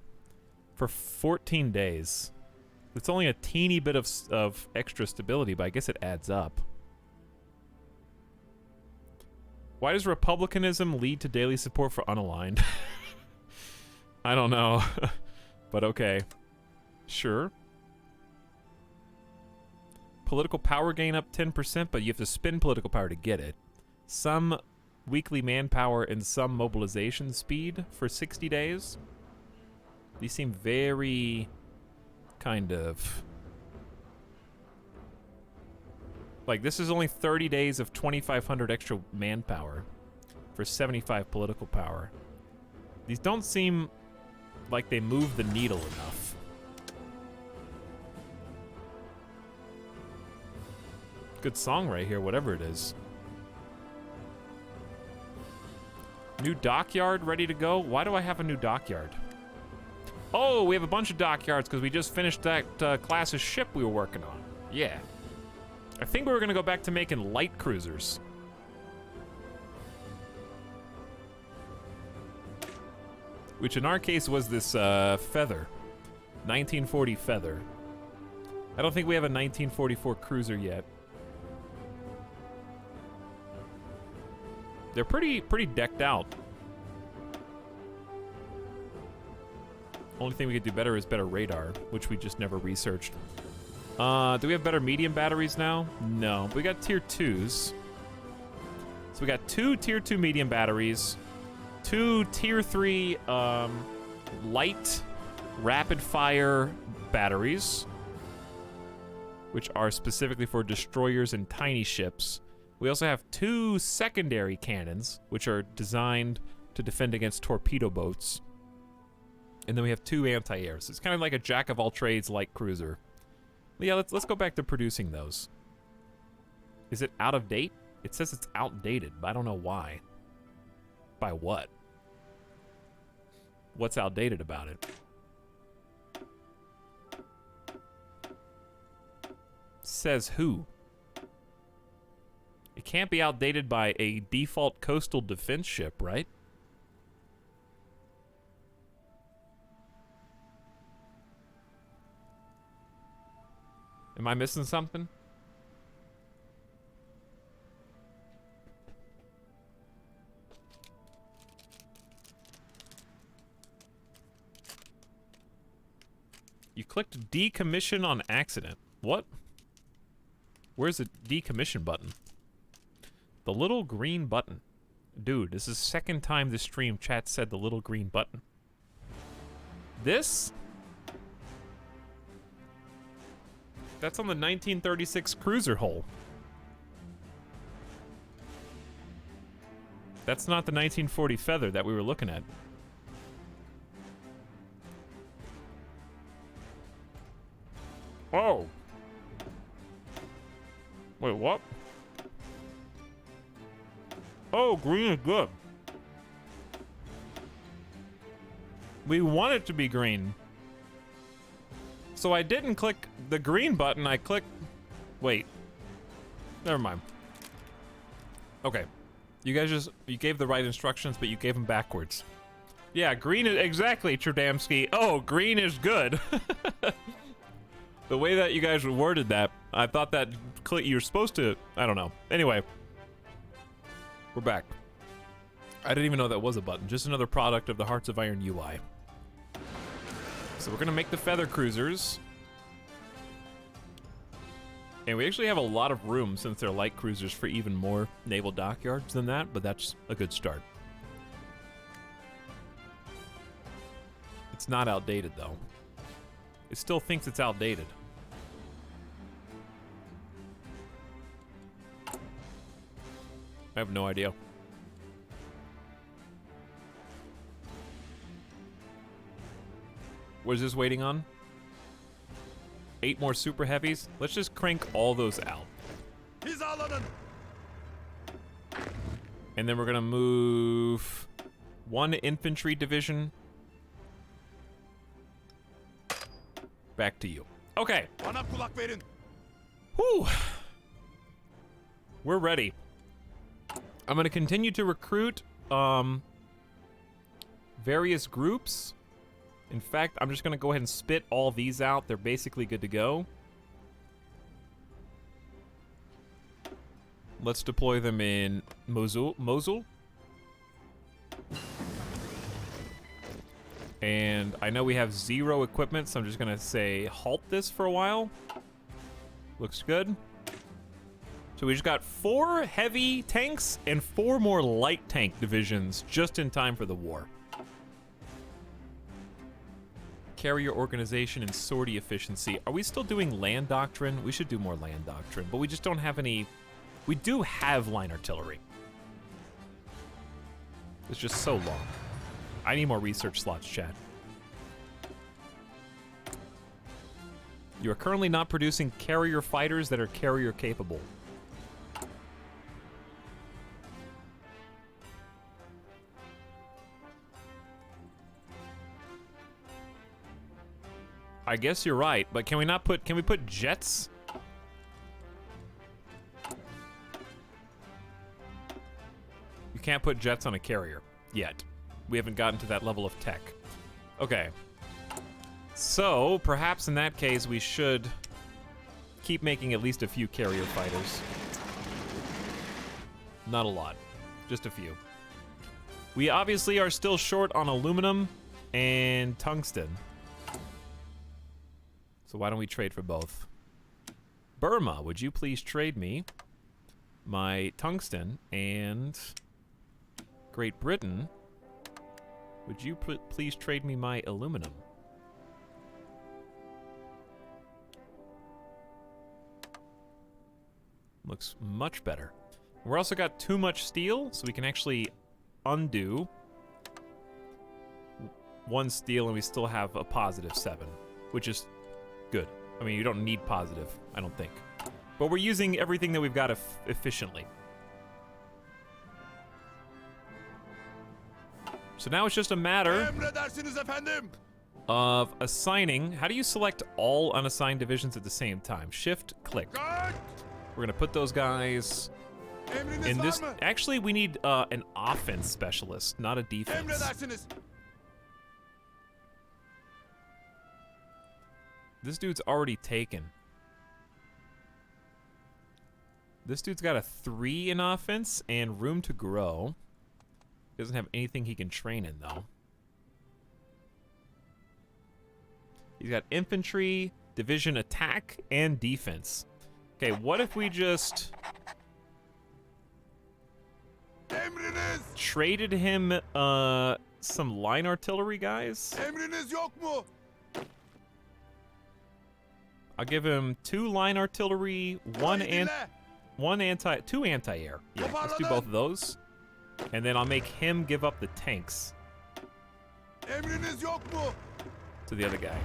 For 14 days. It's only a teeny bit of extra stability, but I guess it adds up. Why does republicanism lead to daily support for unaligned? I don't know. But okay. Sure. Political power gain up 10%, but you have to spend political power to get it. Some weekly manpower and some mobilization speed for 60 days. These seem very kind of like this is only 30 days of 2,500 extra manpower for 75 political power. These don't seem like they move the needle enough. Good song right here, whatever it is. New dockyard ready to go? Why do I have a new dockyard? Oh, we have a bunch of dockyards because we just finished that class of ship we were working on. Yeah. I think we were going to go back to making light cruisers. Which in our case was this feather. 1940 feather. I don't think we have a 1944 cruiser yet. They're pretty decked out. Only thing we could do better is better radar, which we just never researched. Do we have better medium batteries now? No, we got tier 2s. So we got 2 tier 2 medium batteries, 2 tier 3 light rapid fire batteries, which are specifically for destroyers and tiny ships. We also have 2 secondary cannons, which are designed to defend against torpedo boats. And then we have 2 anti-airs. It's kind of like a jack-of-all-trades light cruiser. But yeah, let's go back to producing those. Is it out of date? It says it's outdated, but I don't know why. By what? What's outdated about it? Says who? It can't be outdated by a default coastal defense ship, right? Am I missing something? You clicked decommission on accident. What? Where's the decommission button? The little green button. Dude, this is the second time this stream chat said the little green button. This? That's on the 1936 cruiser hull. That's not the 1940 Feather that we were looking at. Oh. Wait, what? Oh, green is good. We want it to be green. So I didn't click the green button, I clicked... Wait. Never mind. Okay. You guys you gave the right instructions, but you gave them backwards. Yeah, green is... Exactly, Trudamski. Oh, green is good. The way that you guys worded that, I thought that you're supposed to... I don't know. Anyway. We're back. I didn't even know that was a button. Just another product of the Hearts of Iron UI. So we're gonna make the Feather Cruisers. And we actually have a lot of room since they're light cruisers for even more naval dockyards than that, but that's a good start. It's not outdated though. It still thinks it's outdated. I have no idea. What is this waiting on? 8 more super heavies? Let's just crank all those out. And then we're gonna move 1 infantry division back to you. Okay. Whew. We're ready. I'm gonna continue to recruit various groups. In fact, I'm just gonna go ahead and spit all these out. They're basically good to go. Let's deploy them in Mosul. And I know we have 0 equipment, so I'm just gonna say halt this for a while. Looks good. So we just got 4 heavy tanks and 4 more light tank divisions just in time for the war. Carrier organization and sortie efficiency. Are we still doing land doctrine? We should do more land doctrine, but we just don't have any... We do have line artillery. It's just so long. I need more research slots, chat. You are currently not producing carrier fighters that are carrier capable. I guess you're right, but can we put jets? You can't put jets on a carrier yet. We haven't gotten to that level of tech. Okay. So, perhaps in that case we should keep making at least a few carrier fighters. Not a lot, just a few. We obviously are still short on aluminum and tungsten. So why don't we trade for both? Burma, would you please trade me my tungsten? And Great Britain, would you please trade me my aluminum? Looks much better. We're also got too much steel, so we can actually undo one steel and we still have a +7, which is good. I mean, you don't need positive, I don't think. But we're using everything that we've got efficiently. So now it's just a matter of assigning. How do you select all unassigned divisions at the same time? Shift, click. We're gonna put those guys in this. Actually, we need an offense specialist, not a defense. This dude's already taken. This dude's got a 3 in offense and room to grow. Doesn't have anything he can train in, though. He's got infantry, division attack, and defense. Okay, what if we just traded him some line artillery guys? I'll give him 2 line artillery, 2 anti-air. Yeah, let's do both of those. And then I'll make him give up the tanks to the other guy.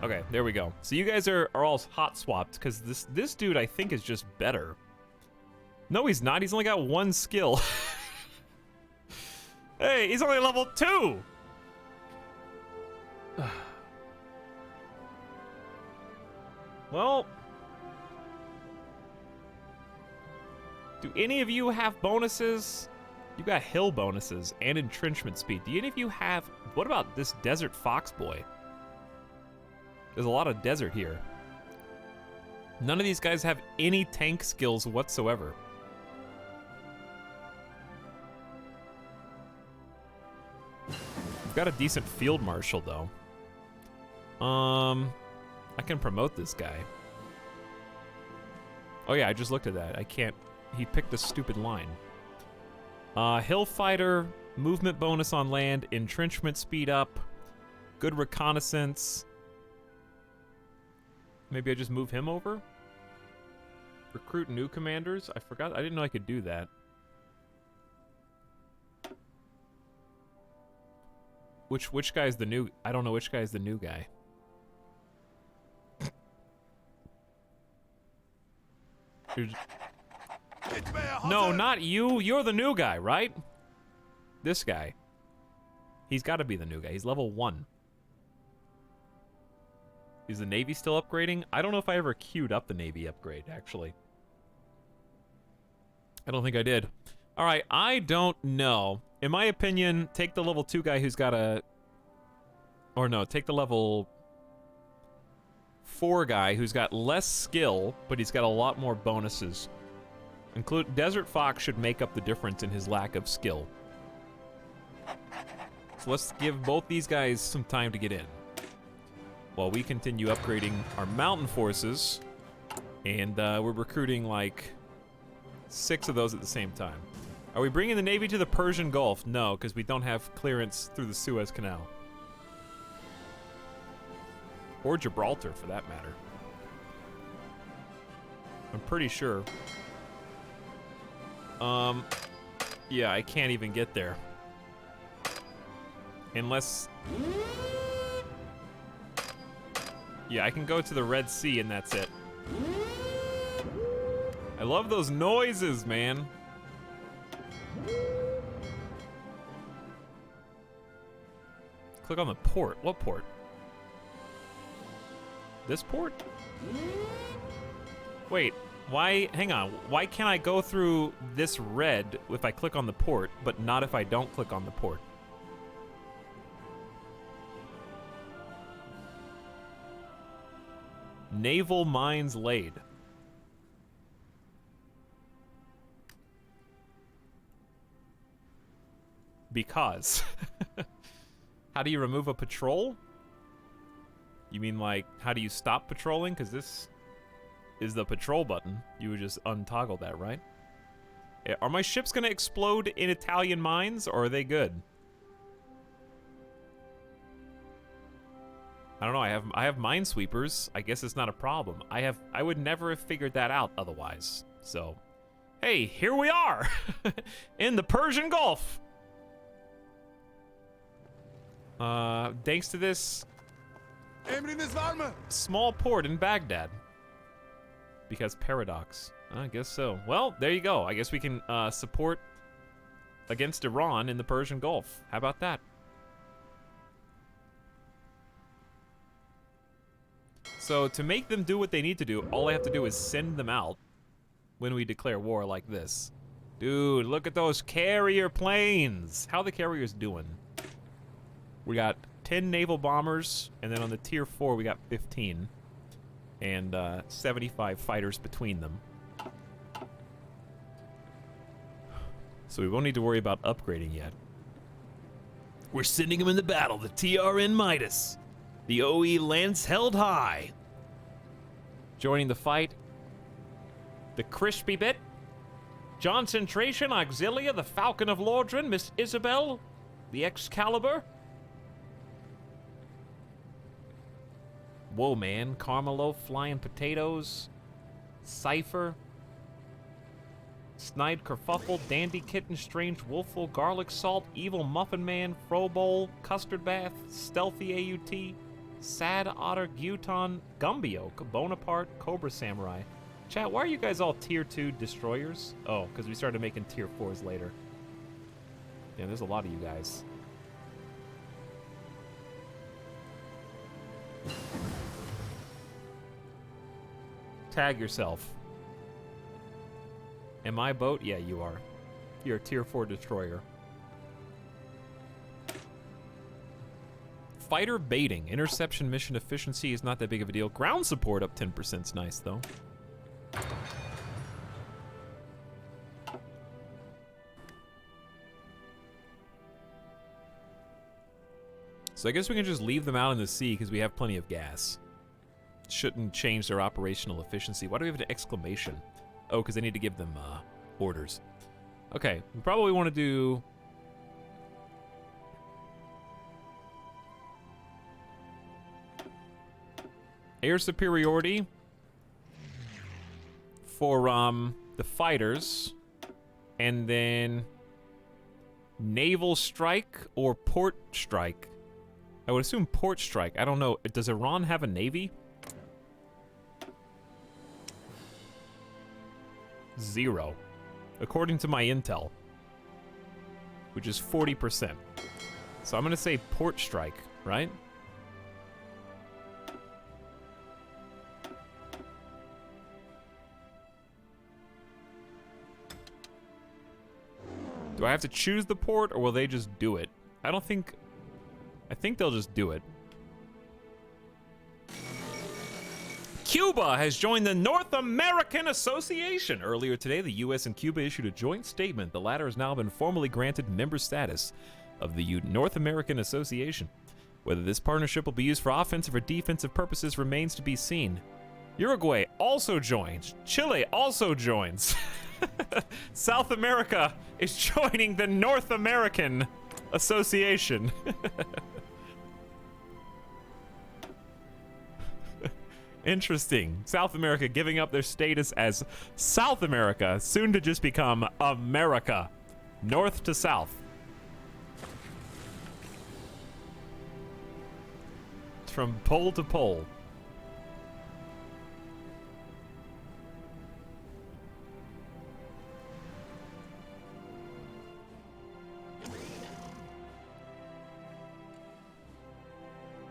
Okay, there we go. So you guys are all hot swapped because this dude I think is just better. No, he's not. He's only got 1 skill. Hey, he's only level 2. Well, do any of you have bonuses? You got hill bonuses and entrenchment speed. Do any of you have... What about this desert fox boy? There's a lot of desert here. None of these guys have any tank skills whatsoever. We've got a decent field marshal, though. I can promote this guy. Oh yeah, I just looked at that. I can't... He picked a stupid line. Hill fighter, movement bonus on land, entrenchment speed up, good reconnaissance. Maybe I just move him over? Recruit new commanders? I forgot. I didn't know I could do that. Which guy's the new... I don't know which guy's the new guy. No, not you. You're the new guy, right? This guy. He's got to be the new guy. He's level 1. Is the Navy still upgrading? I don't know if I ever queued up the Navy upgrade, actually. I don't think I did. All right, I don't know. In my opinion, take the level 2 guy who's got a... Or no, take the level 4 guy who's got less skill, but he's got a lot more bonuses. Desert Fox should make up the difference in his lack of skill. So let's give both these guys some time to get in, while we continue upgrading our mountain forces, and we're recruiting like 6 of those at the same time. Are we bringing the Navy to the Persian Gulf? No, because we don't have clearance through the Suez Canal. Or Gibraltar, for that matter. I'm pretty sure. Yeah, I can't even get there. Unless... Yeah, I can go to the Red Sea and that's it. I love those noises, man. Click on the port. What port? This port? Wait, why, hang on, why can't I go through this red if I click on the port, but not if I don't click on the port? Naval mines laid. because. How do you remove a patrol? You mean like, how do you stop patrolling? Because this is the patrol button. You would just untoggle that, right? Yeah, are my ships gonna explode in Italian mines, or are they good? I don't know. I have minesweepers. I guess it's not a problem. I would never have figured that out otherwise. So, hey, here we are in the Persian Gulf. Thanks to this small port in Baghdad. Because paradox. I guess so. Well, there you go. I guess we can support against Iran in the Persian Gulf. How about that? So to make them do what they need to do, all I have to do is send them out when we declare war like this. Dude, look at those carrier planes. How are the carriers doing? We got 10 naval bombers, and then on the tier 4 we got 15. And 75 fighters between them. So we won't need to worry about upgrading yet. We're sending them in the battle, the TRN Midas. The OE Lance held high. Joining the fight, the Crispy Bit, Concentration Auxilia, the Falcon of Lordran, Miss Isabel, the Excalibur. Whoa, man. Carmelo, Flying Potatoes, Cypher, Snide Kerfuffle, Dandy Kitten, Strange Wolffle, Garlic Salt, Evil Muffin Man, Frobowl, Custard Bath, Stealthy AUT, Sad Otter, Guton, Gumbio, Bonaparte, Cobra Samurai. Chat, why are you guys all tier 2 destroyers? Oh, because we started making tier 4s later. Yeah, there's a lot of you guys. Tag yourself. Am I a boat? Yeah, you are. You're a tier 4 destroyer. Fighter baiting. Interception mission efficiency is not that big of a deal. Ground support up 10% is nice, though. So I guess we can just leave them out in the sea because we have plenty of gas. Shouldn't change their operational efficiency. Why do we have an exclamation? Oh, because I need to give them orders. Okay, we probably want to do... air superiority for the fighters, and then naval strike or port strike. I would assume port strike. I don't know. Does Iran have a navy? 0, according to my intel, which is 40%. So I'm gonna say port strike, right? Do I have to choose the port, or will they just do it? I think they'll just do it. Cuba has joined the North American Association. Earlier today, the U.S. and Cuba issued a joint statement. The latter has now been formally granted member status of the North American Association. Whether this partnership will be used for offensive or defensive purposes remains to be seen. Uruguay also joins. Chile also joins. South America is joining the North American Association. Interesting. South America giving up their status as South America, soon to just become America. North to south. From pole to pole.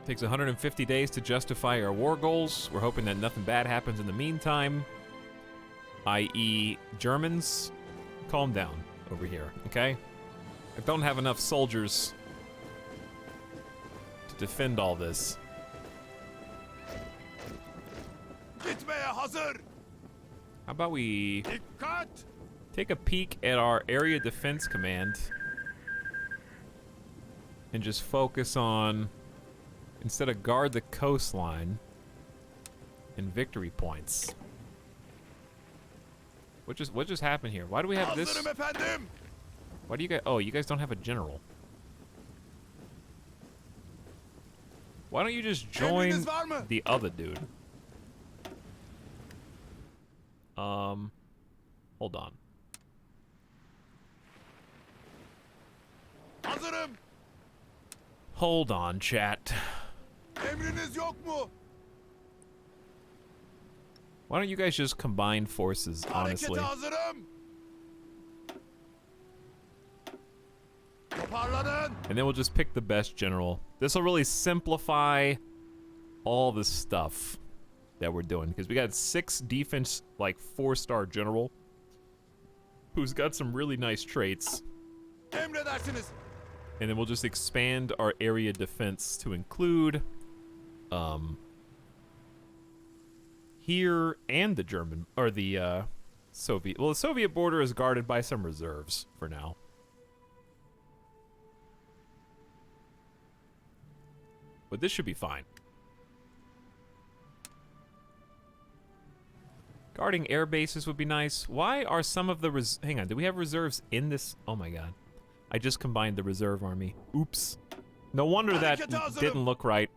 Takes 150 days to justify our war goals. We're hoping that nothing bad happens in the meantime. I.e. Germans, calm down over here, okay? I don't have enough soldiers to defend all this. How about we take a peek at our area defense command and just focus on, instead of guard the coastline and victory points. What just happened here? Why do we have this? Why do you guys? Oh, you guys don't have a general. Why don't you just join the other dude? Hold on. Hold on, chat. Why don't you guys just combine forces, honestly? And then we'll just pick the best general. This will really simplify all the stuff that we're doing, because we got 6 defense, like 4-star general, who's got some really nice traits. And then we'll just expand our area defense to include here and the German, or the Soviet. Well, the Soviet border is guarded by some reserves for now. But this should be fine. Guarding air bases would be nice. Why are some of the hang on, do we have reserves in this? Oh my god. I just combined the reserve army. Oops. No wonder that didn't look right.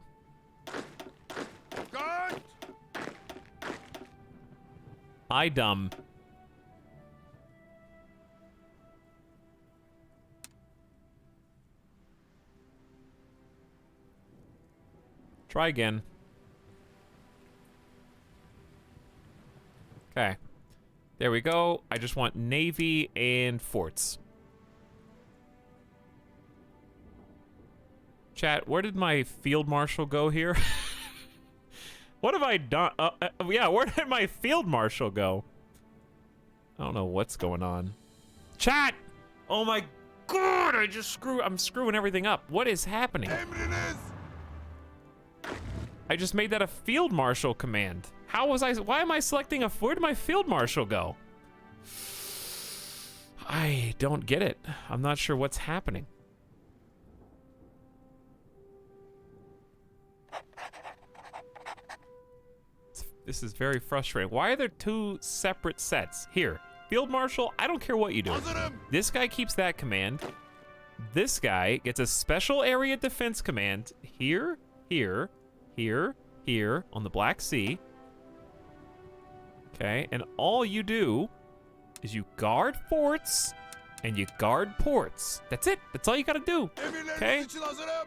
I dumb. Try again. Okay. There we go. I just want navy and forts. Chat, where did my field marshal go here? What have I done? Yeah, where did my field marshal go? I don't know what's going on. Chat! Oh my god, I'm screwing everything up. What is happening? I just made that a field marshal command. Why am I selecting where did my field marshal go? I don't get it. I'm not sure what's happening. This is very frustrating. Why are there 2 separate sets? Here, field marshal, I don't care what you do. This guy keeps that command. This guy gets a special area defense command here, here, here, here on the Black Sea. Okay, and all you do is you guard forts and you guard ports. That's it. That's all you gotta do. Okay?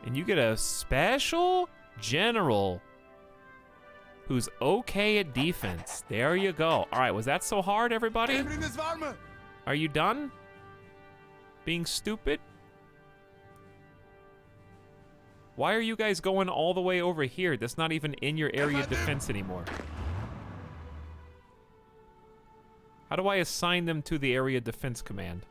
And you get a special general who's okay at defense. There you go. All right, was that so hard, everybody? Are you done being stupid? Why are you guys going all the way over here? That's not even in your area of defense anymore. How do I assign them to the area defense command?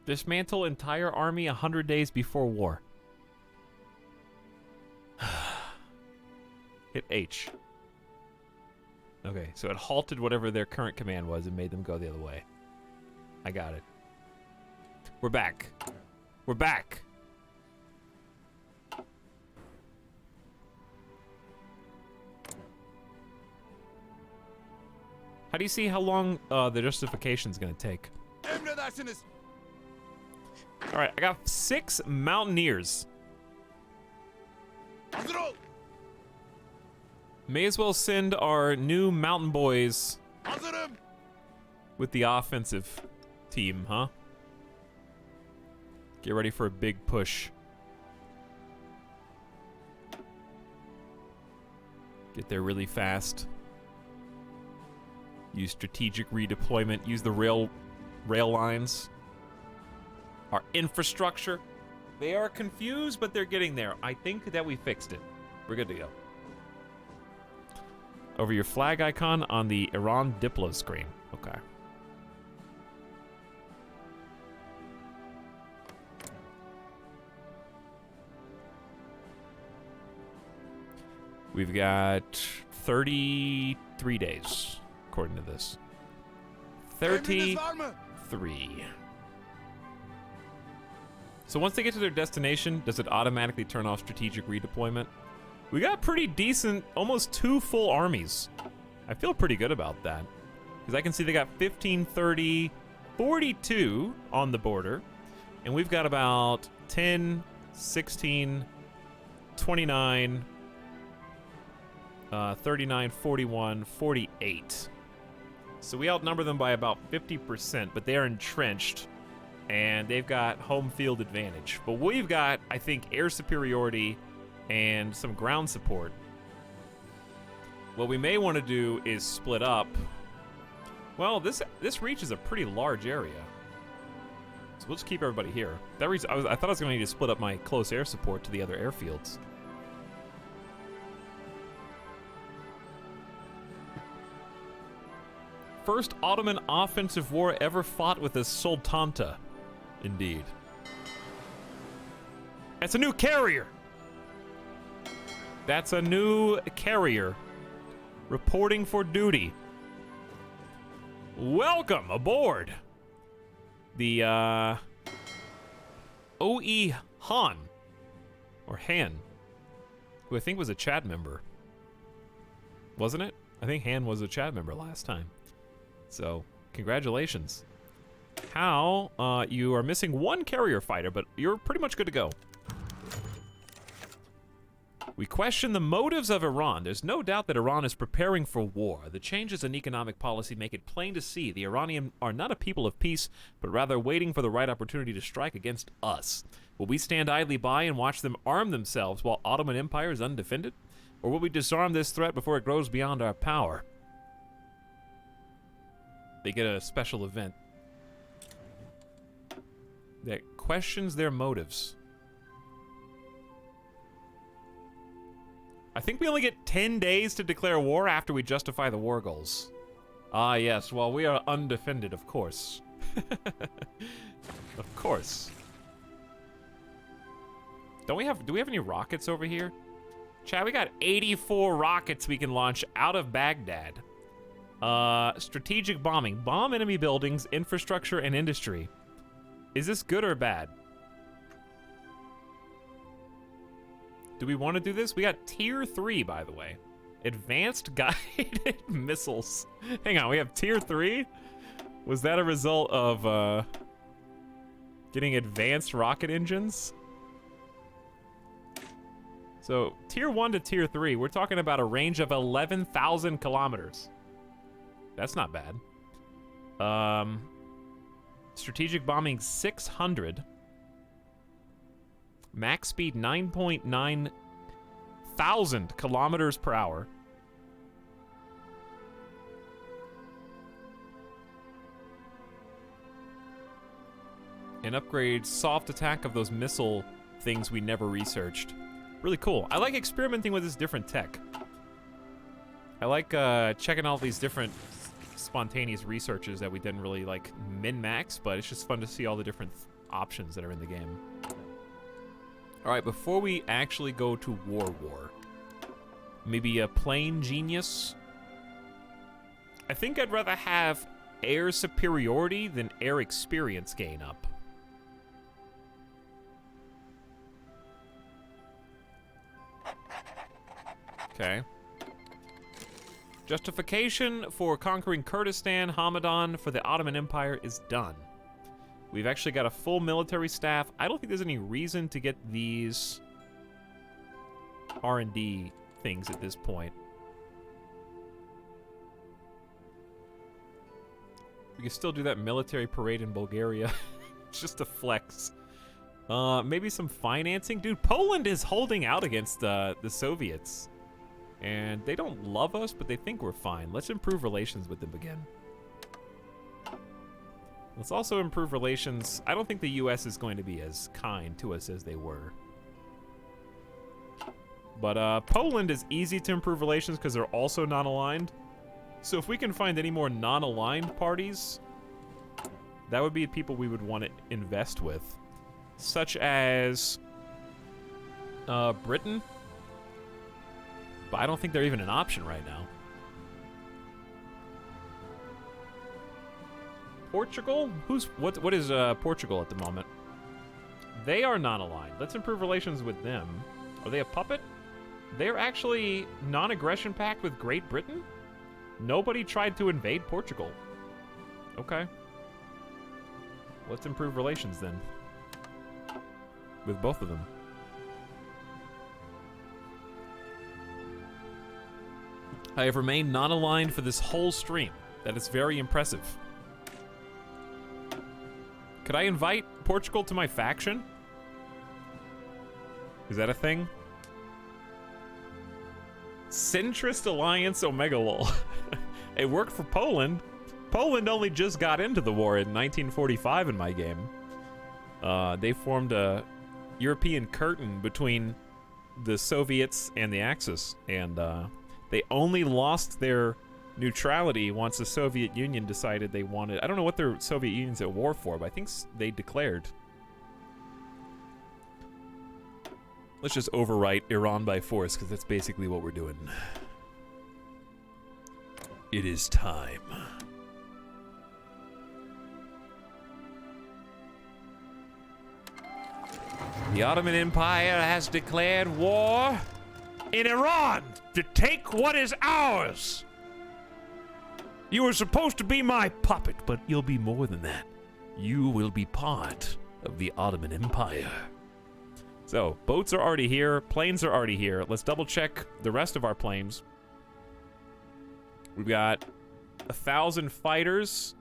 Dismantle entire army 100 days before war. Hit H. Okay, so it halted whatever their current command was and made them go the other way. I got it. We're back. We're back. How do you see how long the justification's gonna take? All right, I got 6 mountaineers. May as well send our new mountain boys with the offensive team, huh? Get ready for a big push. Get there really fast. Use strategic redeployment. Use the rail lines. Our infrastructure. They are confused, but they're getting there. I think that we fixed it. We're good to go. Over your flag icon on the Iran Diplo screen. Okay. We've got 33 days, according to this. 33. So once they get to their destination, does it automatically turn off strategic redeployment? We got pretty decent, almost 2 full armies. I feel pretty good about that. Because I can see they got 15, 30, 42 on the border. And we've got about 10, 16, 29, 39, 41, 48. So we outnumber them by about 50%, but they are entrenched. And they've got home field advantage. But we've got, I think, air superiority and some ground support. What we may want to do is split up. Well, this reaches a pretty large area. So we'll just keep everybody here. That reason, I thought I was going to need to split up my close air support to the other airfields. First Ottoman offensive war ever fought with a Sultanta. Indeed. That's a new carrier. That's a new carrier reporting for duty. Welcome aboard the O.E. Han, or Han, who I think was a chat member. Wasn't it? I think Han was a chat member last time. So, congratulations. How, you are missing 1 carrier fighter, but you're pretty much good to go. We question the motives of Iran. There's no doubt that Iran is preparing for war. The changes in economic policy make it plain to see the Iranians are not a people of peace, but rather waiting for the right opportunity to strike against us. Will we stand idly by and watch them arm themselves while Ottoman Empire is undefended? Or will we disarm this threat before it grows beyond our power? They get a special event that questions their motives. I think we only get 10 days to declare war after we justify the war goals. Ah, yes. Well, we are undefended, of course. Of course. Do we have any rockets over here? Chat, we got 84 rockets we can launch out of Baghdad. Strategic bombing. Bomb enemy buildings, infrastructure, and industry. Is this good or bad? Do we want to do this? We got tier 3, by the way. Advanced guided missiles. Hang on, we have tier 3? Was that a result of, getting advanced rocket engines? So, tier 1 to tier 3, we're talking about a range of 11,000 kilometers. That's not bad. Strategic bombing 600. Max speed 9.9 thousand kilometers per hour. And upgrade soft attack of those missile things we never researched. Really cool. I like experimenting with this different tech. I like checking out these different spontaneous researches that we didn't really like min-max, but it's just fun to see all the different options that are in the game. All right, before we actually go to war, maybe a plain genius. I think I'd rather have air superiority than air experience gain up. Okay. Justification for conquering Kurdistan, Hamadan for the Ottoman Empire is done. We've actually got a full military staff. I don't think there's any reason to get these R&D things at this point. We can still do that military parade in Bulgaria. It's just a flex. Maybe some financing. Dude, Poland is holding out against the Soviets. And they don't love us, but they think we're fine. Let's improve relations with them again. Let's also improve relations. I don't think the US is going to be as kind to us as they were. But Poland is easy to improve relations because they're also non-aligned. So if we can find any more non-aligned parties, that would be people we would want to invest with. Such as Britain. But I don't think they're even an option right now. Portugal? What is Portugal at the moment? They are non-aligned. Let's improve relations with them. Are they a puppet? They're actually non-aggression pact with Great Britain? Nobody tried to invade Portugal. Okay. Let's improve relations then. With both of them. I have remained non-aligned for this whole stream. That is very impressive. Could I invite Portugal to my faction? Is that a thing? Centrist Alliance Omega Lol. It worked for Poland. Poland only just got into the war in 1945 in my game. They formed a European curtain between the Soviets and the Axis, and they only lost their neutrality once the Soviet Union decided they wanted... I don't know what the Soviet Union's at war for, but I think they declared. Let's just overwrite Iran by force, because that's basically what we're doing. It is time. The Ottoman Empire has declared war in Iran to take what is ours. You were supposed to be my puppet, but you'll be more than that. You will be part of the Ottoman Empire. So, boats are already here, planes are already here. Let's double check the rest of our planes. We've got 1,000 fighters.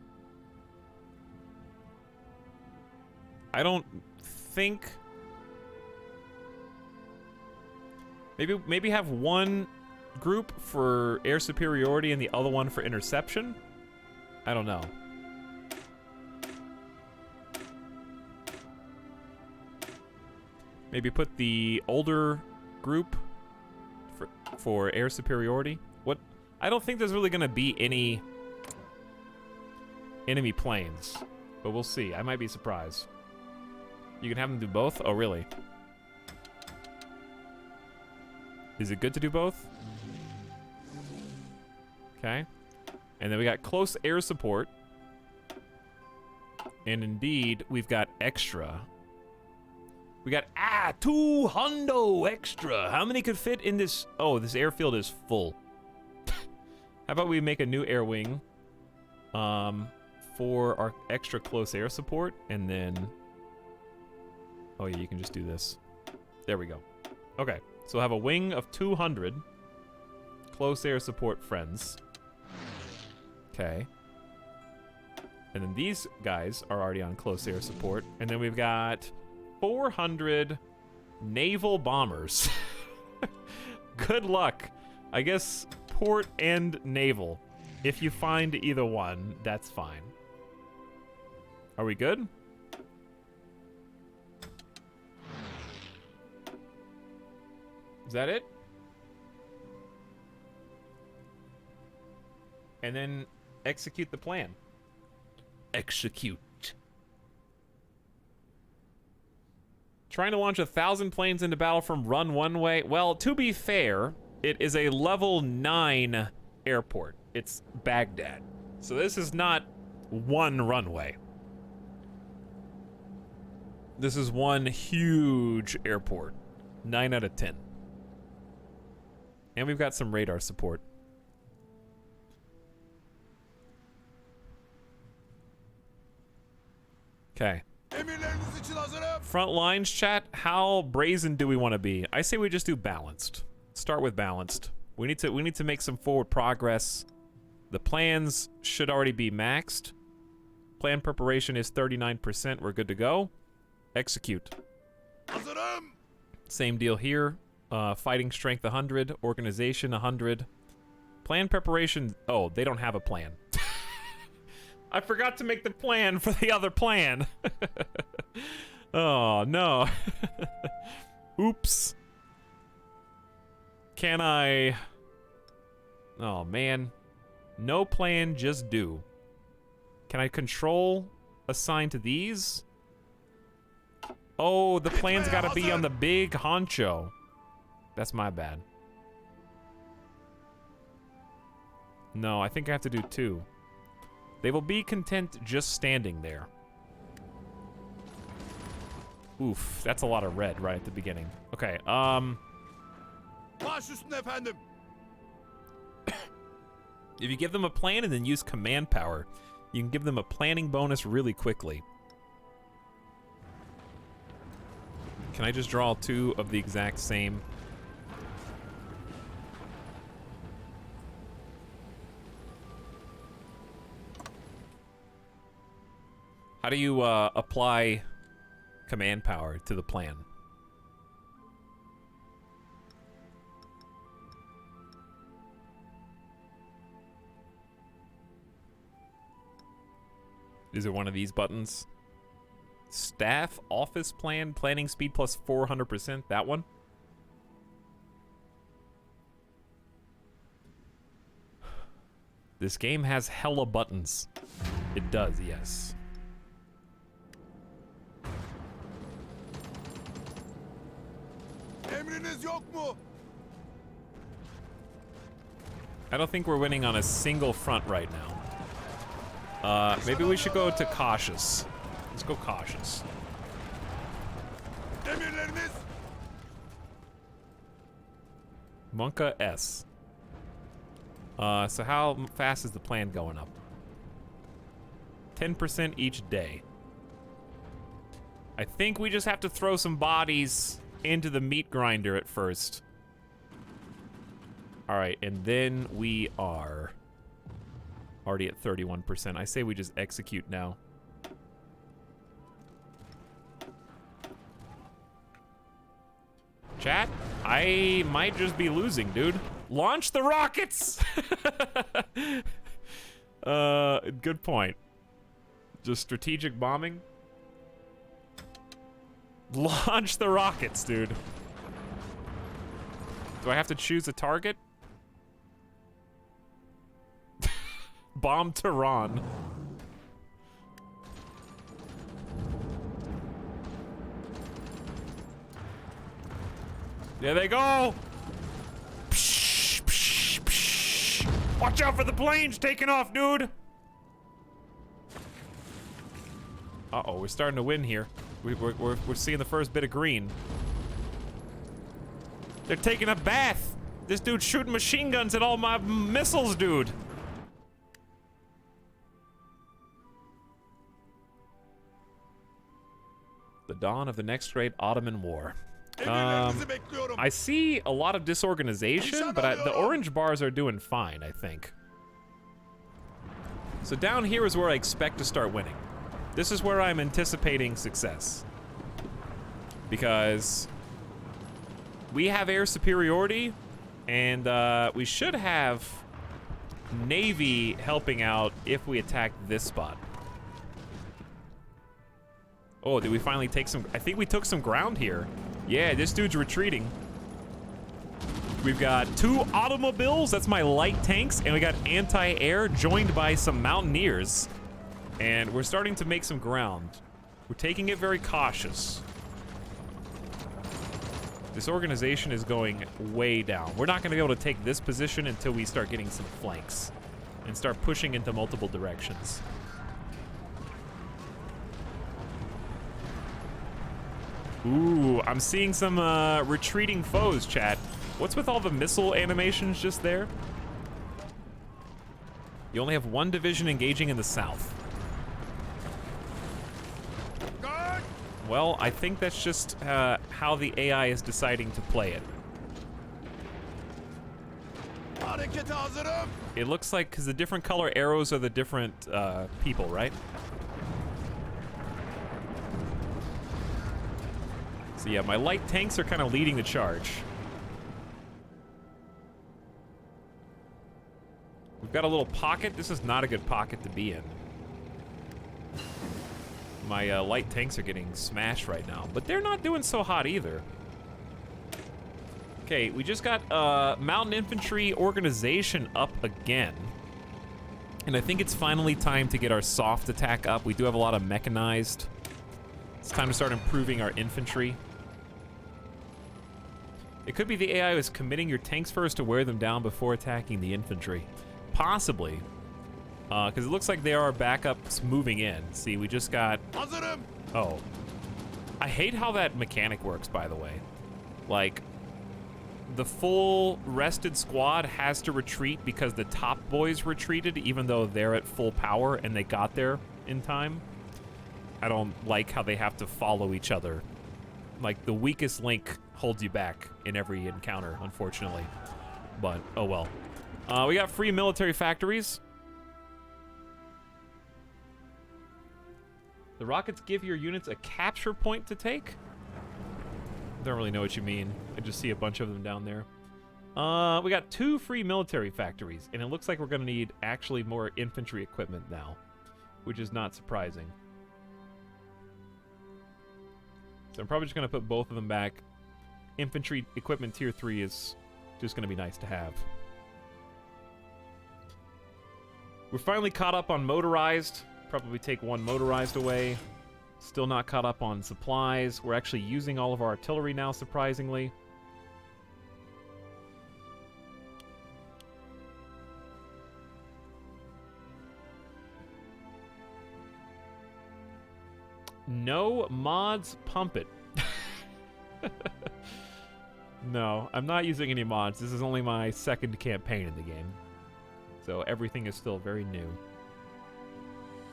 I don't think... Maybe have one group for air superiority and the other one for interception? I don't know. Maybe put the older group for air superiority. What? I don't think there's really gonna be any enemy planes, but we'll see. I might be surprised. You can have them do both? Oh, really? Is it good to do both? Okay. And then we got close air support. And indeed, we've got extra. We got, 200 extra. How many could fit in this? Oh, this airfield is full. How about we make a new air wing for our extra close air support, and then... Oh yeah, you can just do this. There we go. Okay, so we'll have a wing of 200 close air support friends. Okay. And then these guys are already on close air support. And then we've got 400 naval bombers. Good luck. I guess port and naval. If you find either one, that's fine. Are we good? Is that it? And then execute the plan. Execute. Trying to launch 1,000 planes into battle from run one way. Well, to be fair, it is a level 9 airport. It's Baghdad. So this is not one runway. This is one huge airport. 9 out of 10. And we've got some radar support. Okay. Front lines, chat. How brazen do we want to be? I say we just do balanced. Start with balanced. We need to make some forward progress. The plans should already be maxed. Plan preparation is 39%. We're good to go. Execute. Same deal here. Fighting strength 100, organization 100. Plan preparation. Oh, they don't have a plan. I forgot to make the plan for the other plan. Oh, no. Oops. Can I... Oh, man. No plan, just do. Can I control assign to these? Oh, the plan's gotta be on the big honcho. That's my bad. No, I think I have to do 2. They will be content just standing there. Oof, that's a lot of red right at the beginning. Okay, Baş üstüne efendim. if you give them a plan and then use command power, you can give them a planning bonus really quickly. Can I just draw 2 of the exact same? How do you apply command power to the plan? Is it one of these buttons? Staff, office plan, planning speed plus 400%. That one? This game has hella buttons. It does, yes. Emriniz yok mu? I don't think we're winning on a single front right now. Maybe we should go to cautious. Let's go cautious. Emirleriniz. Monka S. So how fast is the plan going up? 10% each day. I think we just have to throw some bodies into the meat grinder at first. All right, and then we are already at 31%. I say we just execute now. Chat, I might just be losing, dude. Launch the rockets! Good point. Just strategic bombing. Launch the rockets, dude. Do I have to choose a target? Bomb Tehran. There they go! Psh, psh, psh. Watch out for the planes taking off, dude! Uh-oh, we're starting to win here. We're seeing the first bit of green. They're taking a bath! This dude's shooting machine guns at all my missiles, dude! The dawn of the next great Ottoman War. Emirlerinizi bekliyorum. I see a lot of disorganization, but the orange bars are doing fine, I think. So down here is where I expect to start winning. This is where I'm anticipating success. Because we have air superiority, and we should have Navy helping out if we attack this spot. Oh, did we finally take some? I think we took some ground here. Yeah, this dude's retreating. We've got 2 automobiles, that's my light tanks, and we got anti-air joined by some mountaineers. And we're starting to make some ground. We're taking it very cautious. This organization is going way down. We're not gonna be able to take this position until we start getting some flanks and start pushing into multiple directions. Ooh, I'm seeing some retreating foes, chat. What's with all the missile animations just there? You only have 1 division engaging in the south. Guard. Well, I think that's just how the AI is deciding to play it. Harekete hazırım. It looks like, because the different color arrows are the different people, right? So yeah, my light tanks are kind of leading the charge. We've got a little pocket. This is not a good pocket to be in. My light tanks are getting smashed right now, but they're not doing so hot either. Okay, we just got mountain infantry organization up again. And I think it's finally time to get our soft attack up. We do have a lot of mechanized. It's time to start improving our infantry. It could be the AI was committing your tanks first to wear them down before attacking the infantry. Possibly. Because it looks like there are backups moving in. See, we just got... Hazırım. Oh. I hate how that mechanic works, by the way. Like, the full rested squad has to retreat because the top boys retreated, even though they're at full power and they got there in time. I don't like how they have to follow each other. Like, the weakest link holds you back in every encounter, unfortunately. But, oh well. We got free military factories. The rockets give your units a capture point to take? Don't really know what you mean. I just see a bunch of them down there. We got 2 free military factories, and it looks like we're going to need actually more infantry equipment now, which is not surprising. So I'm probably just going to put both of them back. Infantry equipment tier 3 is just going to be nice to have. We're finally caught up on motorized. Probably take 1 motorized away. Still not caught up on supplies. We're actually using all of our artillery now, surprisingly. No mods, pump it. No, I'm not using any mods. This is only my 2nd campaign in the game. So everything is still very new.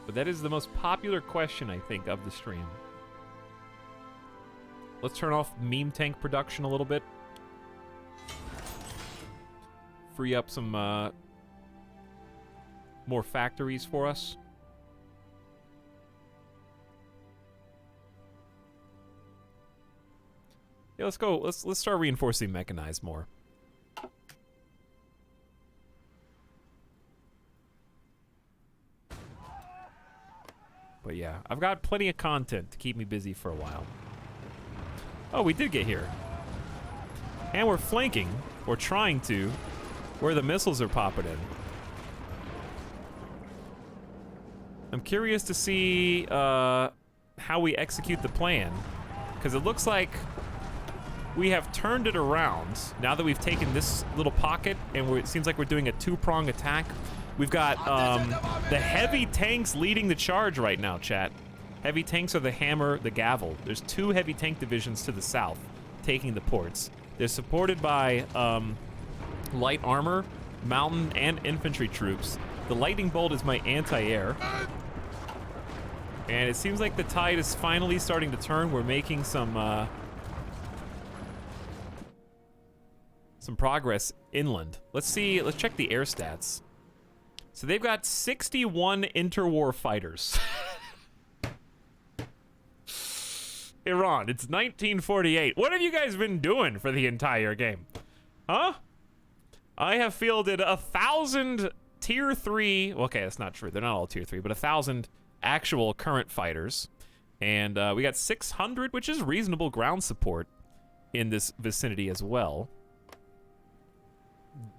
But that is the most popular question, I think, of the stream. Let's turn off meme tank production a little bit. Free up some more factories for us. Yeah, let's go. Let's start reinforcing mechanized more. But yeah, I've got plenty of content to keep me busy for a while. Oh, we did get here. And we're flanking, or trying to, where the missiles are popping in. I'm curious to see how we execute the plan, because it looks like we have turned it around. Now that we've taken this little pocket, and it seems like we're doing a 2-prong attack. We've got the heavy tanks leading the charge right now, chat. Heavy tanks are the hammer, the gavel. There's 2 heavy tank divisions to the south taking the ports. They're supported by light armor, mountain, and infantry troops. The lightning bolt is my anti-air. And it seems like the tide is finally starting to turn. We're making some progress inland. Let's check the air stats. So they've got 61 interwar fighters. Iran, it's 1948. What have you guys been doing for the entire game? Huh? I have fielded 1,000 tier 3. Okay, that's not true. They're not all tier 3, but 1,000 actual current fighters. And we got 600, which is reasonable ground support in this vicinity as well.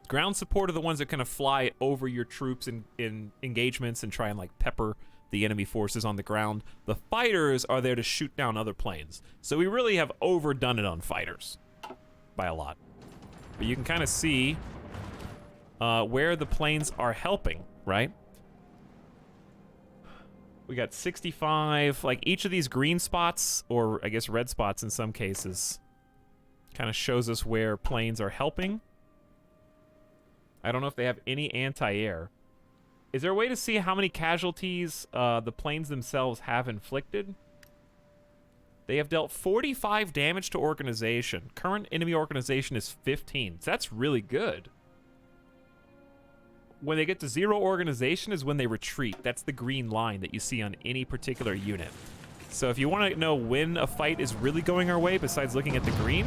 Ground support are the ones that kind of fly over your troops in engagements and try and like pepper the enemy forces on the ground. The fighters are there to shoot down other planes. So we really have overdone it on fighters by a lot. But you can kind of see where the planes are helping, right? We got 65, like each of these green spots, or I guess red spots in some cases, kind of shows us where planes are helping. I don't know if they have any anti-air. Is there a way to see how many casualties the planes themselves have inflicted? They have dealt 45 damage to organization. Current enemy organization is 15. So that's really good. When they get to 0 organization is when they retreat. That's the green line that you see on any particular unit. So if you want to know when a fight is really going our way, besides looking at the green,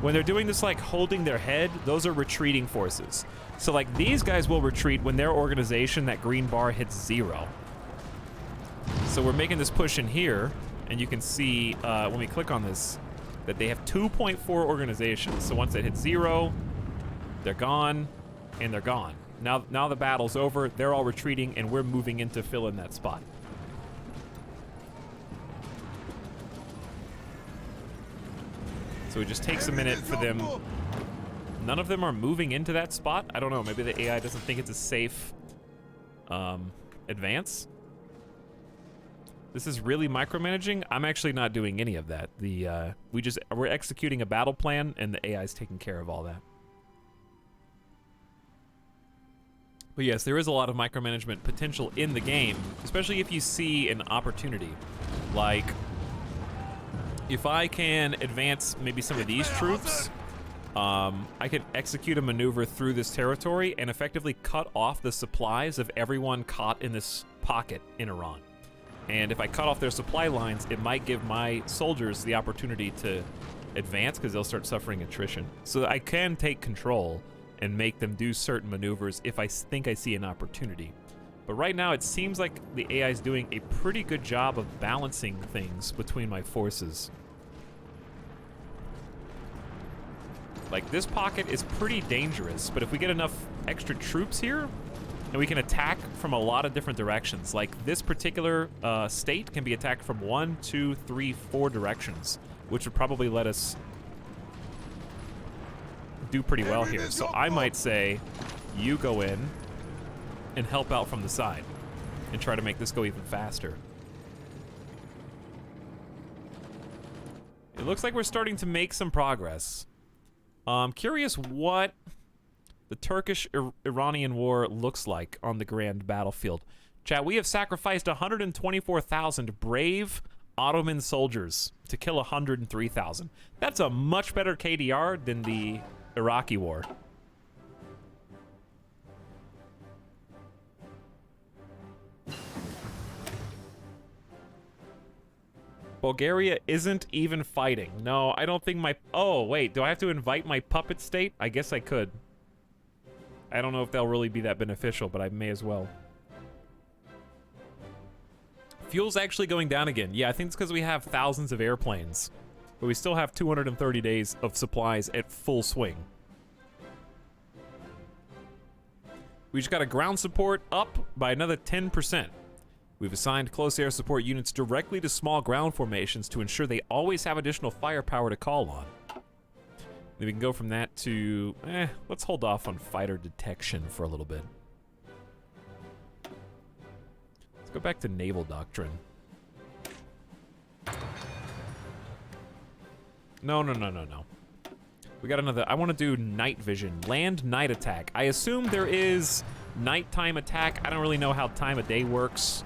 when they're doing this like holding their head, those are retreating forces. So like these guys will retreat when their organization, that green bar, hits 0. So we're making this push in here, and you can see when we click on this that they have 2.4 organizations. So once they hit 0, they're gone, and they're gone. Now the battle's over, they're all retreating, and we're moving in to fill in that spot. So it just takes a minute for them. None of them are moving into that spot. I don't know, maybe the AI doesn't think it's a safe advance. This is really micromanaging. I'm actually not doing any of that. We're executing a battle plan, and the AI is taking care of all that. But yes, there is a lot of micromanagement potential in the game, especially if you see an opportunity. Like, if I can advance maybe some of these troops, I could execute a maneuver through this territory and effectively cut off the supplies of everyone caught in this pocket in Iran. And if I cut off their supply lines, it might give my soldiers the opportunity to advance because they'll start suffering attrition. So I can take control and make them do certain maneuvers if I think I see an opportunity. But right now, it seems like the AI is doing a pretty good job of balancing things between my forces. Like, this pocket is pretty dangerous, but if we get enough extra troops here, and we can attack from a lot of different directions. Like, this particular state can be attacked from 1, 2, 3, 4 directions, which would probably let us do pretty well here. So I might say you go in and help out from the side and try to make this go even faster. It looks like we're starting to make some progress. I'm curious what the Turkish-Iranian war looks like on the grand battlefield. Chat, we have sacrificed 124,000 brave Ottoman soldiers to kill 103,000. That's a much better KDR than the Iraqi war. Bulgaria isn't even fighting. No, I don't think my... Oh, wait, do I have to invite my puppet state? I guess I could. I don't know if they'll really be that beneficial, but I may as well. Fuel's actually going down again. Yeah, I think it's because we have thousands of airplanes. But we still have 230 days of supplies at full swing. We just got a ground support up by another 10%. We've assigned close air support units directly to small ground formations to ensure they always have additional firepower to call on. Then we can go from that to, let's hold off on fighter detection for a little bit. Let's go back to naval doctrine. No. We got another, I want to do night vision, land night attack. I assume there is nighttime attack. I don't really know how time of day works.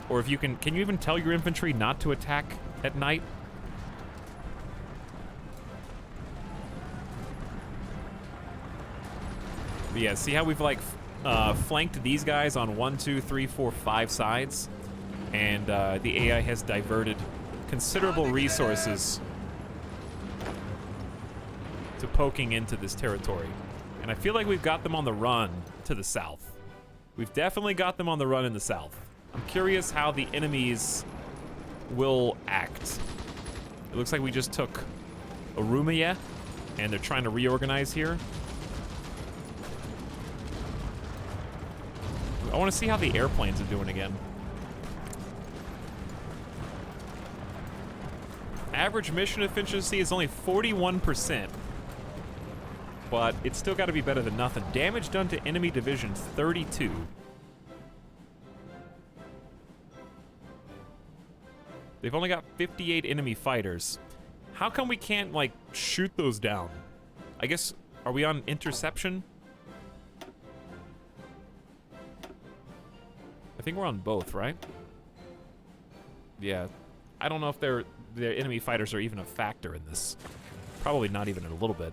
Or if you can you even tell your infantry not to attack at night? But yeah, see how we've like flanked these guys on 1, 2, 3, 4, 5 sides? And the AI has diverted considerable resources to poking into this territory. And I feel like we've got them on the run to the south. We've definitely got them on the run in the south. I'm curious how the enemies will act. It looks like we just took Urumiyeh, and they're trying to reorganize here. I want to see how the airplanes are doing again. Average mission efficiency is only 41%. But it's still got to be better than nothing. Damage done to enemy divisions, 32. They've only got 58 enemy fighters. How come we can't, like, shoot those down? I guess, are we on interception? I think we're on both, right? Yeah. I don't know if their enemy fighters are even a factor in this. Probably not even a little bit.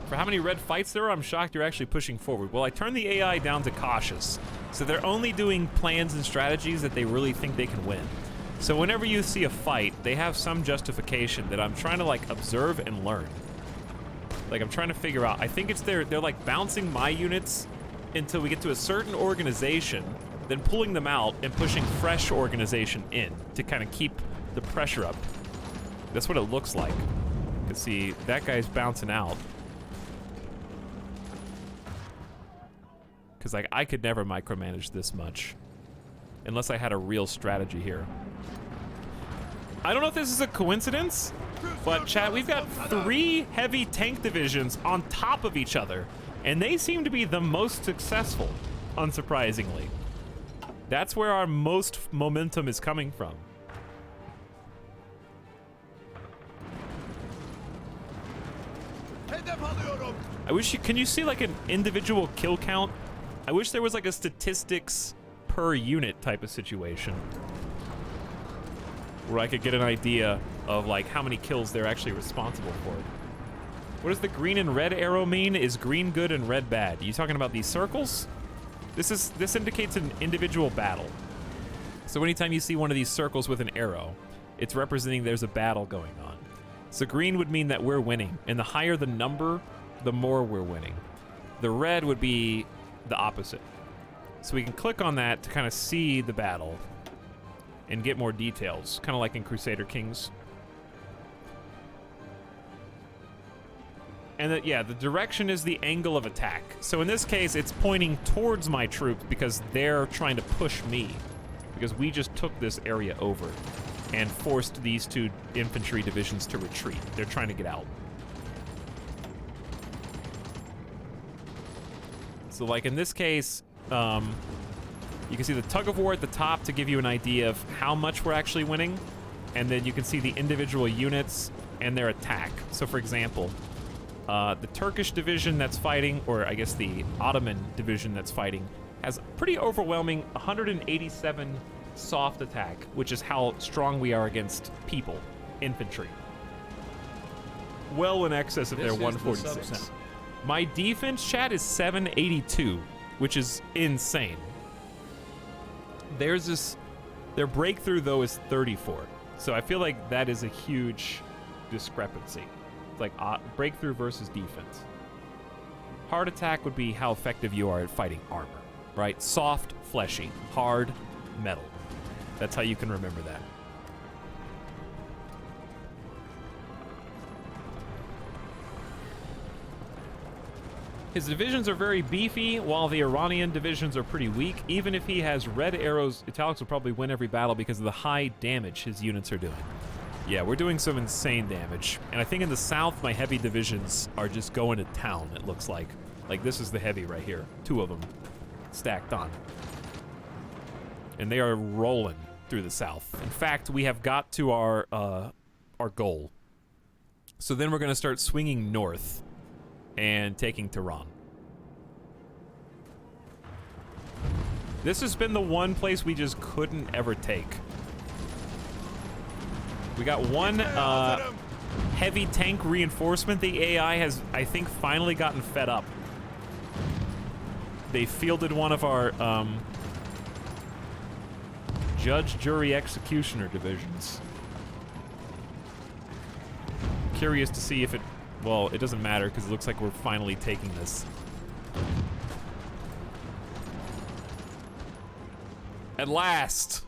For how many red fights there are, I'm shocked you're actually pushing forward. Well, I turned the AI down to cautious. So they're only doing plans and strategies that they really think they can win. So whenever you see a fight, they have some justification that I'm trying to, like, observe and learn. Like, I'm trying to figure out. I think it's they're like bouncing my units until we get to a certain organization, then pulling them out and pushing fresh organization in to kind of keep the pressure up. That's what it looks like. You can see that guy's bouncing out. Because, like, I could never micromanage this much unless I had a real strategy here. I don't know if this is a coincidence, But chat, we've got 3 heavy tank divisions on top of each other, and they seem to be the most successful, unsurprisingly. That's where our most momentum is coming from. Hedef alıyorum. I wish you, can you see like an individual kill count? I wish there was like a statistics per unit type of situation where I could get an idea of like how many kills they're actually responsible for. What does the green and red arrow mean? Is green good and red bad? Are you talking about these circles? This indicates an individual battle. So anytime you see one of these circles with an arrow, it's representing there's a battle going on. So green would mean that we're winning, and the higher the number, the more we're winning. The red would be the opposite. So we can click on that to kind of see the battle and get more details, kind of like in Crusader Kings. And yeah, the direction is the angle of attack. So in this case, it's pointing towards my troops because they're trying to push me, because we just took this area over and forced these 2 infantry divisions to retreat. They're trying to get out. So like in this case, you can see the tug of war at the top to give you an idea of how much we're actually winning, and then you can see the individual units and their attack. So for example, the Turkish division that's fighting, or I guess the Ottoman division that's fighting, has pretty overwhelming 187 soft attack, which is how strong we are against people, infantry. Well in excess of their 146. My defense, chat, is 782, which is insane. Their breakthrough though is 34. So I feel like that is a huge discrepancy. It's like breakthrough versus defense. Hard attack would be how effective you are at fighting armor, right? Soft, fleshy, hard, metal. That's how you can remember that. His divisions are very beefy, while the Iranian divisions are pretty weak. Even if he has red arrows, Italics will probably win every battle because of the high damage his units are doing. Yeah, we're doing some insane damage. And I think in the south, my heavy divisions are just going to town, it looks like. Like, this is the heavy right here. 2 of them stacked on. And they are rolling through the south. In fact, we have got to our goal. So then we're going to start swinging north and taking Tehran. This has been the one place we just couldn't ever take. We got one heavy tank reinforcement. The AI has, I think, finally gotten fed up. They fielded one of our judge, jury, executioner divisions. Curious to see if it, well, it doesn't matter because it looks like we're finally taking this. At last,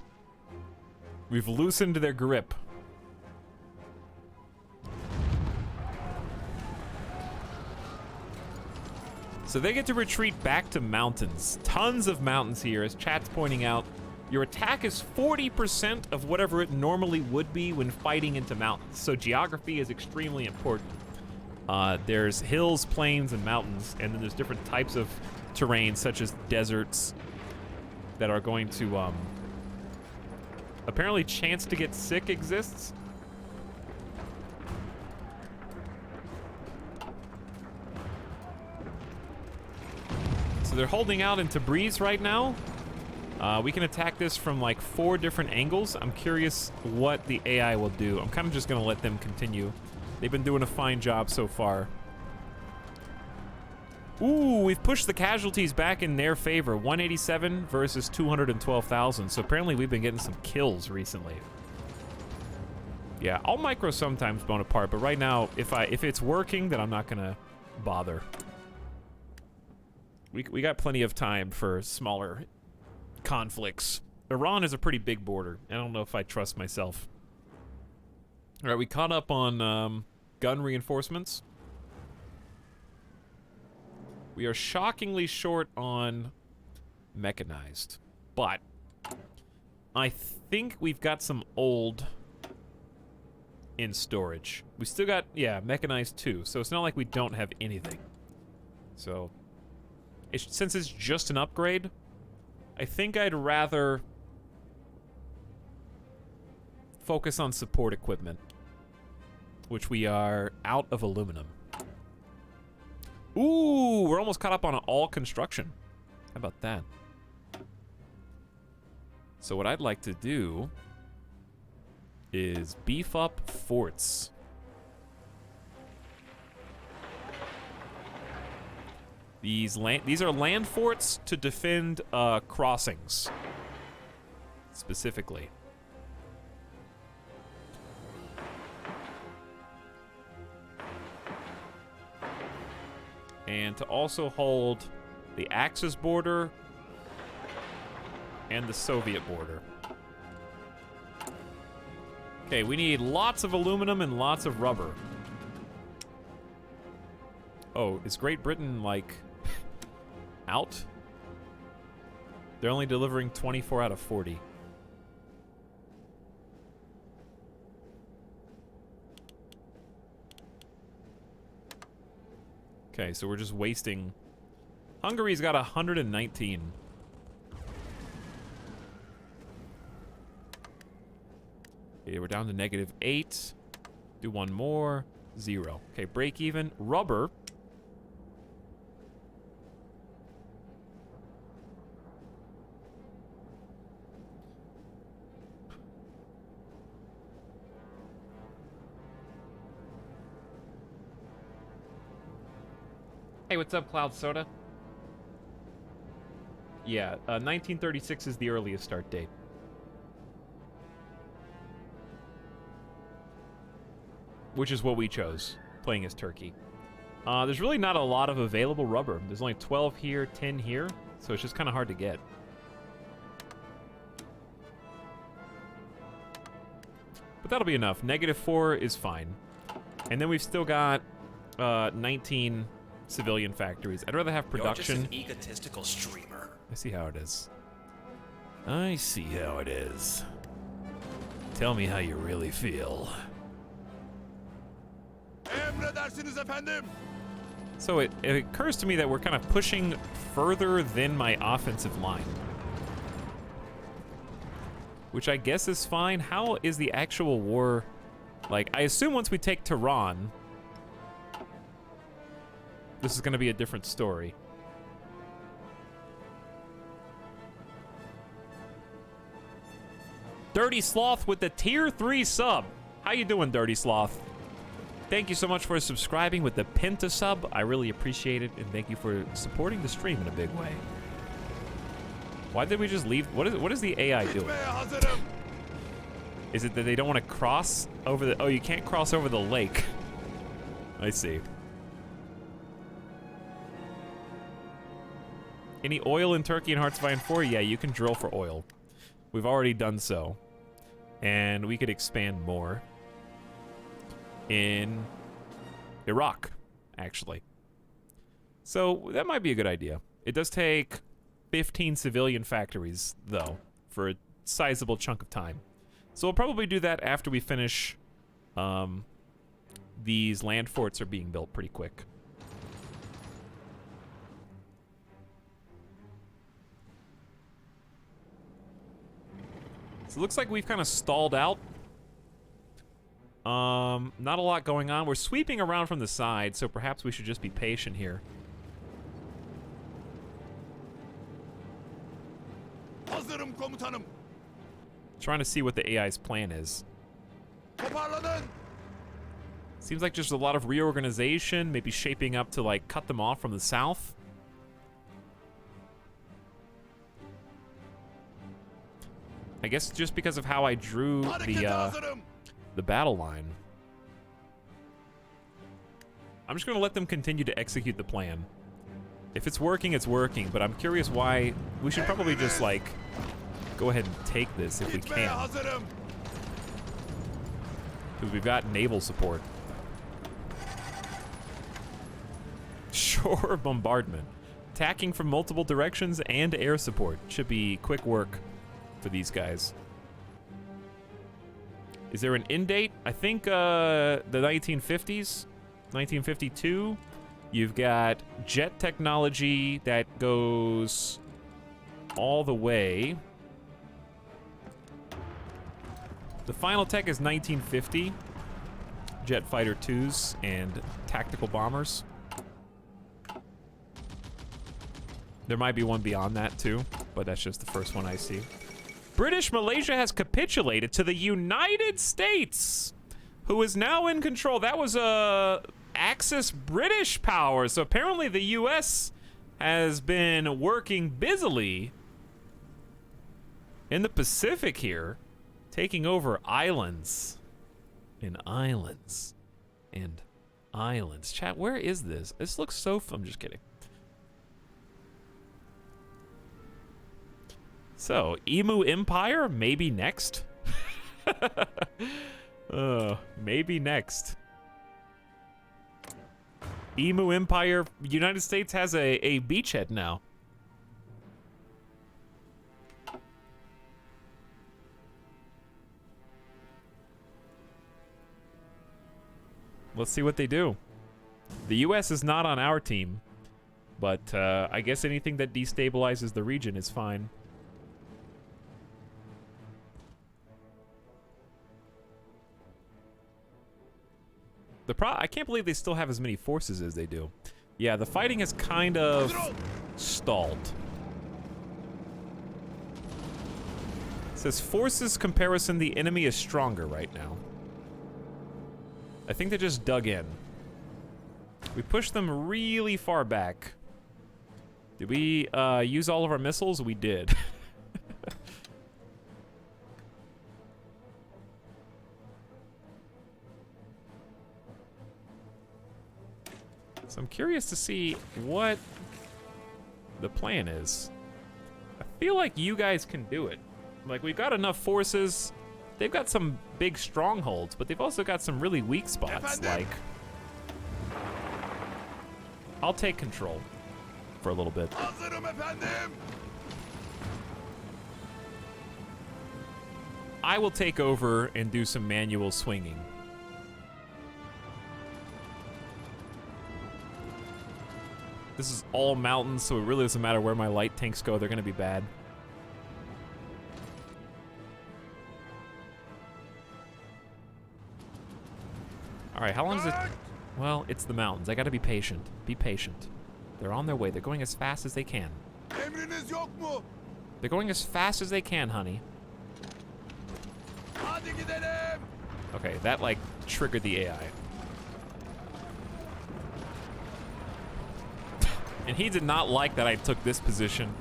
we've loosened their grip. So they get to retreat back to mountains. Tons of mountains here, as chat's pointing out. Your attack is 40% of whatever it normally would be when fighting into mountains. So geography is extremely important. There's hills, plains, and mountains, and then there's different types of terrain, such as deserts, that are going to, apparently chance to get sick exists. So they're holding out in Tabriz right now. We can attack this from like 4 different angles. I'm curious what the AI will do. I'm kind of just gonna let them continue. They've been doing a fine job so far. Ooh, we've pushed the casualties back in their favor. 187 versus 212,000. So apparently we've been getting some kills recently. Yeah, I'll micro sometimes Bonaparte, but right now, if it's working, then I'm not gonna bother. We got plenty of time for smaller conflicts. Iran is a pretty big border. I don't know if I trust myself. All right, we caught up on gun reinforcements. We are shockingly short on mechanized, but I think we've got some old in storage. We still got, yeah, mechanized 2, so it's not like we don't have anything. So, since it's just an upgrade, I think I'd rather focus on support equipment, which we are out of aluminum. Ooh, we're almost caught up on all construction. How about that? So what I'd like to do is beef up forts. These are land forts to defend crossings, specifically. And to also hold the Axis border and the Soviet border. Okay, we need lots of aluminum and lots of rubber. Oh, is Great Britain, like, out? They're only delivering 24 out of 40. Okay, so we're just wasting. Hungary's got 119. Okay, we're down to -8. Do one more. 0. Okay, break even. Rubber. Hey, what's up, Cloud Soda? Yeah, 1936 is the earliest start date. Which is what we chose, playing as Turkey. There's really not a lot of available rubber. There's only 12 here, 10 here, so it's just kind of hard to get. But that'll be enough. -4 is fine. And then we've still got 19 civilian factories. I'd rather have production. You're just an egotistical streamer. I see how it is. I see how it is. Tell me how you really feel. Emredersiniz efendim. So it occurs to me that we're kind of pushing further than my offensive line. Which I guess is fine. How is the actual war? Like, I assume once we take Tehran, this is going to be a different story. Dirty Sloth with the tier 3 sub. How you doing, Dirty Sloth? Thank you so much for subscribing with the Penta sub. I really appreciate it, and thank you for supporting the stream in a big way. Why did we just leave? What is the AI doing? Is it that they don't want to cross over the... Oh, you can't cross over the lake. I see. Any oil in Turkey in Hearts of Iron 4? Yeah, you can drill for oil. We've already done so. And we could expand more in Iraq, actually. So that might be a good idea. It does take 15 civilian factories, though, for a sizable chunk of time. So we'll probably do that after we finish. These land forts are being built pretty quick. So it looks like we've kind of stalled out. Not a lot going on. We're sweeping around from the side, so perhaps we should just be patient here. Hazırım komutanım. Trying to see what the AI's plan is. Toparlanın. Seems like just a lot of reorganization, maybe shaping up to, like, cut them off from the south. I guess just because of how I drew the battle line. I'm just going to let them continue to execute the plan. If it's working, it's working, but I'm curious why. We should probably just, like, go ahead and take this if we can. Because we've got naval support. Shore bombardment. Attacking from multiple directions and air support. Should be quick work for these guys. Is there an end date? I think the 1950s, 1952. You've got jet technology that goes all the way. The final tech is 1950. Jet fighter 2s and tactical bombers. There might be one beyond that too, but that's just the first one I see. British Malaysia has capitulated to the United States, who is now in control. That was Axis British power. So apparently the US has been working busily in the Pacific here, taking over islands and islands and islands. Chat, where is this? This looks so I'm just kidding. So, Emu Empire, maybe next? Maybe next. Emu Empire, United States has a beachhead now. Let's see what they do. The US is not on our team, but I guess anything that destabilizes the region is fine. I can't believe they still have as many forces as they do. Yeah, the fighting has kind of stalled. It says forces comparison, the enemy is stronger right now. I think they just dug in. We pushed them really far back. Did we use all of our missiles? We did. So I'm curious to see what the plan is. I feel like you guys can do it. Like, we've got enough forces. They've got some big strongholds, but they've also got some really weak spots. Like, I'll take control for a little bit. I will take over and do some manual swinging. This is all mountains, so it really doesn't matter where my light tanks go. They're going to be bad. All right, how long is it? Well, it's the mountains. I got to be patient. Be patient. They're on their way. They're going as fast as they can. They're going as fast as they can, honey. Okay, that, like, triggered the AI. And he did not like that I took this position.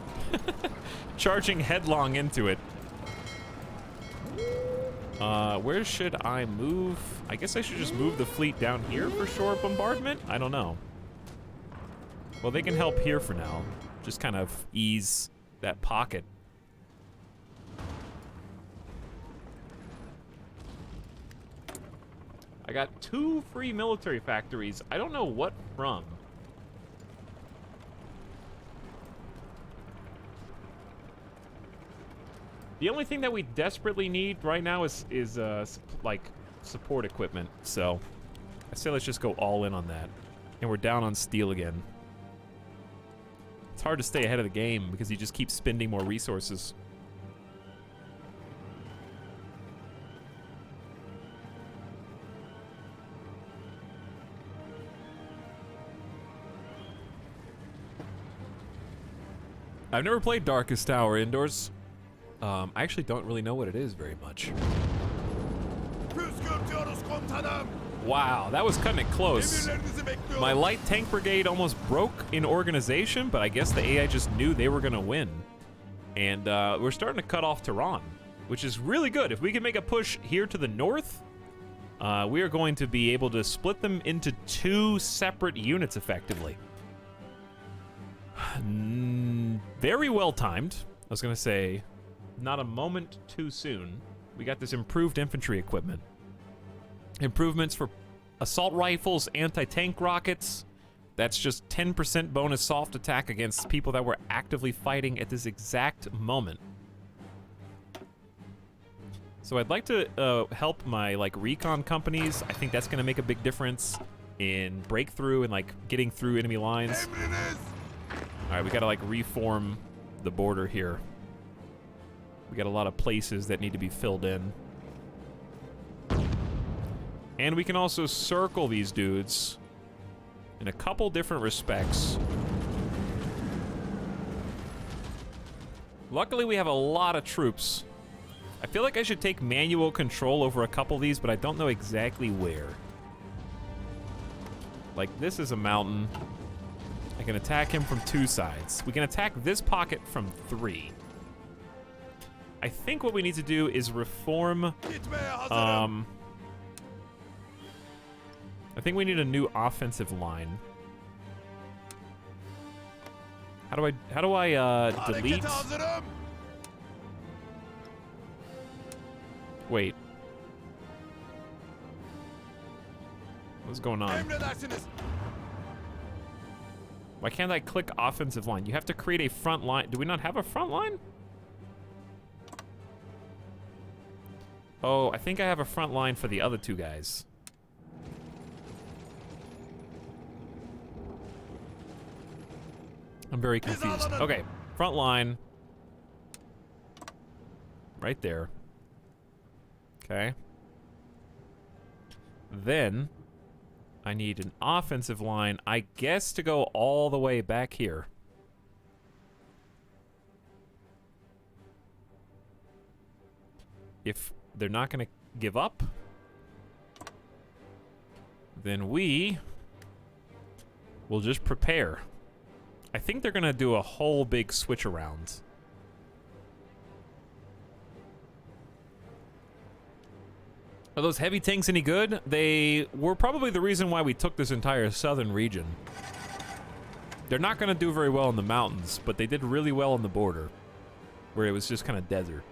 Charging headlong into it. Where should I move? I guess I should just move the fleet down here for shore bombardment? I don't know. Well, they can help here for now. Just kind of ease that pocket. I got 2 free military factories. I don't know what from. The only thing that we desperately need right now is like support equipment. So I say let's just go all in on that. And we're down on steel again. It's hard to stay ahead of the game because you just keep spending more resources. I've never played Darkest Tower indoors. I actually don't really know what it is very much. Wow, that was cutting it close. My light tank brigade almost broke in organization, but I guess the AI just knew they were gonna win. And we're starting to cut off Tehran, which is really good. If we can make a push here to the north, we are going to be able to split them into 2 separate units effectively. Very well timed. I was gonna say, not a moment too soon. We got this improved infantry equipment. Improvements for assault rifles, anti-tank rockets. That's just 10% bonus soft attack against people that were actively fighting at this exact moment. So I'd like to help my like recon companies. I think that's gonna make a big difference in breakthrough and like getting through enemy lines. Emriniz. All right, we gotta like reform the border here. We got a lot of places that need to be filled in. And we can also circle these dudes in a couple different respects. Luckily, we have a lot of troops. I feel like I should take manual control over a couple of these, but I don't know exactly where. Like, this is a mountain. I can attack him from 2 sides. We can attack this pocket from 3. I think what we need to do is reform... Gitmeye hazırım. I think we need a new offensive line. How do I delete? Harekete hazırım. Wait. What's going on? Emredersiniz. Why can't I click offensive line? You have to create a front line. Do we not have a front line? Oh, I think I have a front line for the other 2 guys. I'm very confused. Okay, front line. Right there. Okay. Then, I need an offensive line, I guess, to go all the way back here. If they're not going to give up, then we will just prepare. I think they're going to do a whole big switch around. Are those heavy tanks any good? They were probably the reason why we took this entire southern region. They're not going to do very well in the mountains, but they did really well on the border, where it was just kind of desert.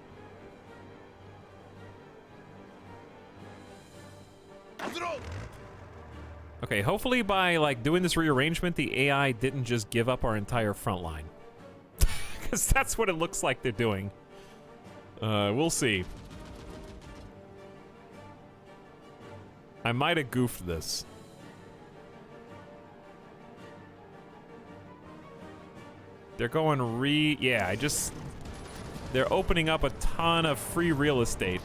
Hazır ol. Okay, hopefully by like doing this rearrangement, the AI didn't just give up our entire front line. Because that's what it looks like they're doing. We'll see. I might have goofed this. They're going yeah, they're opening up a ton of free real estate.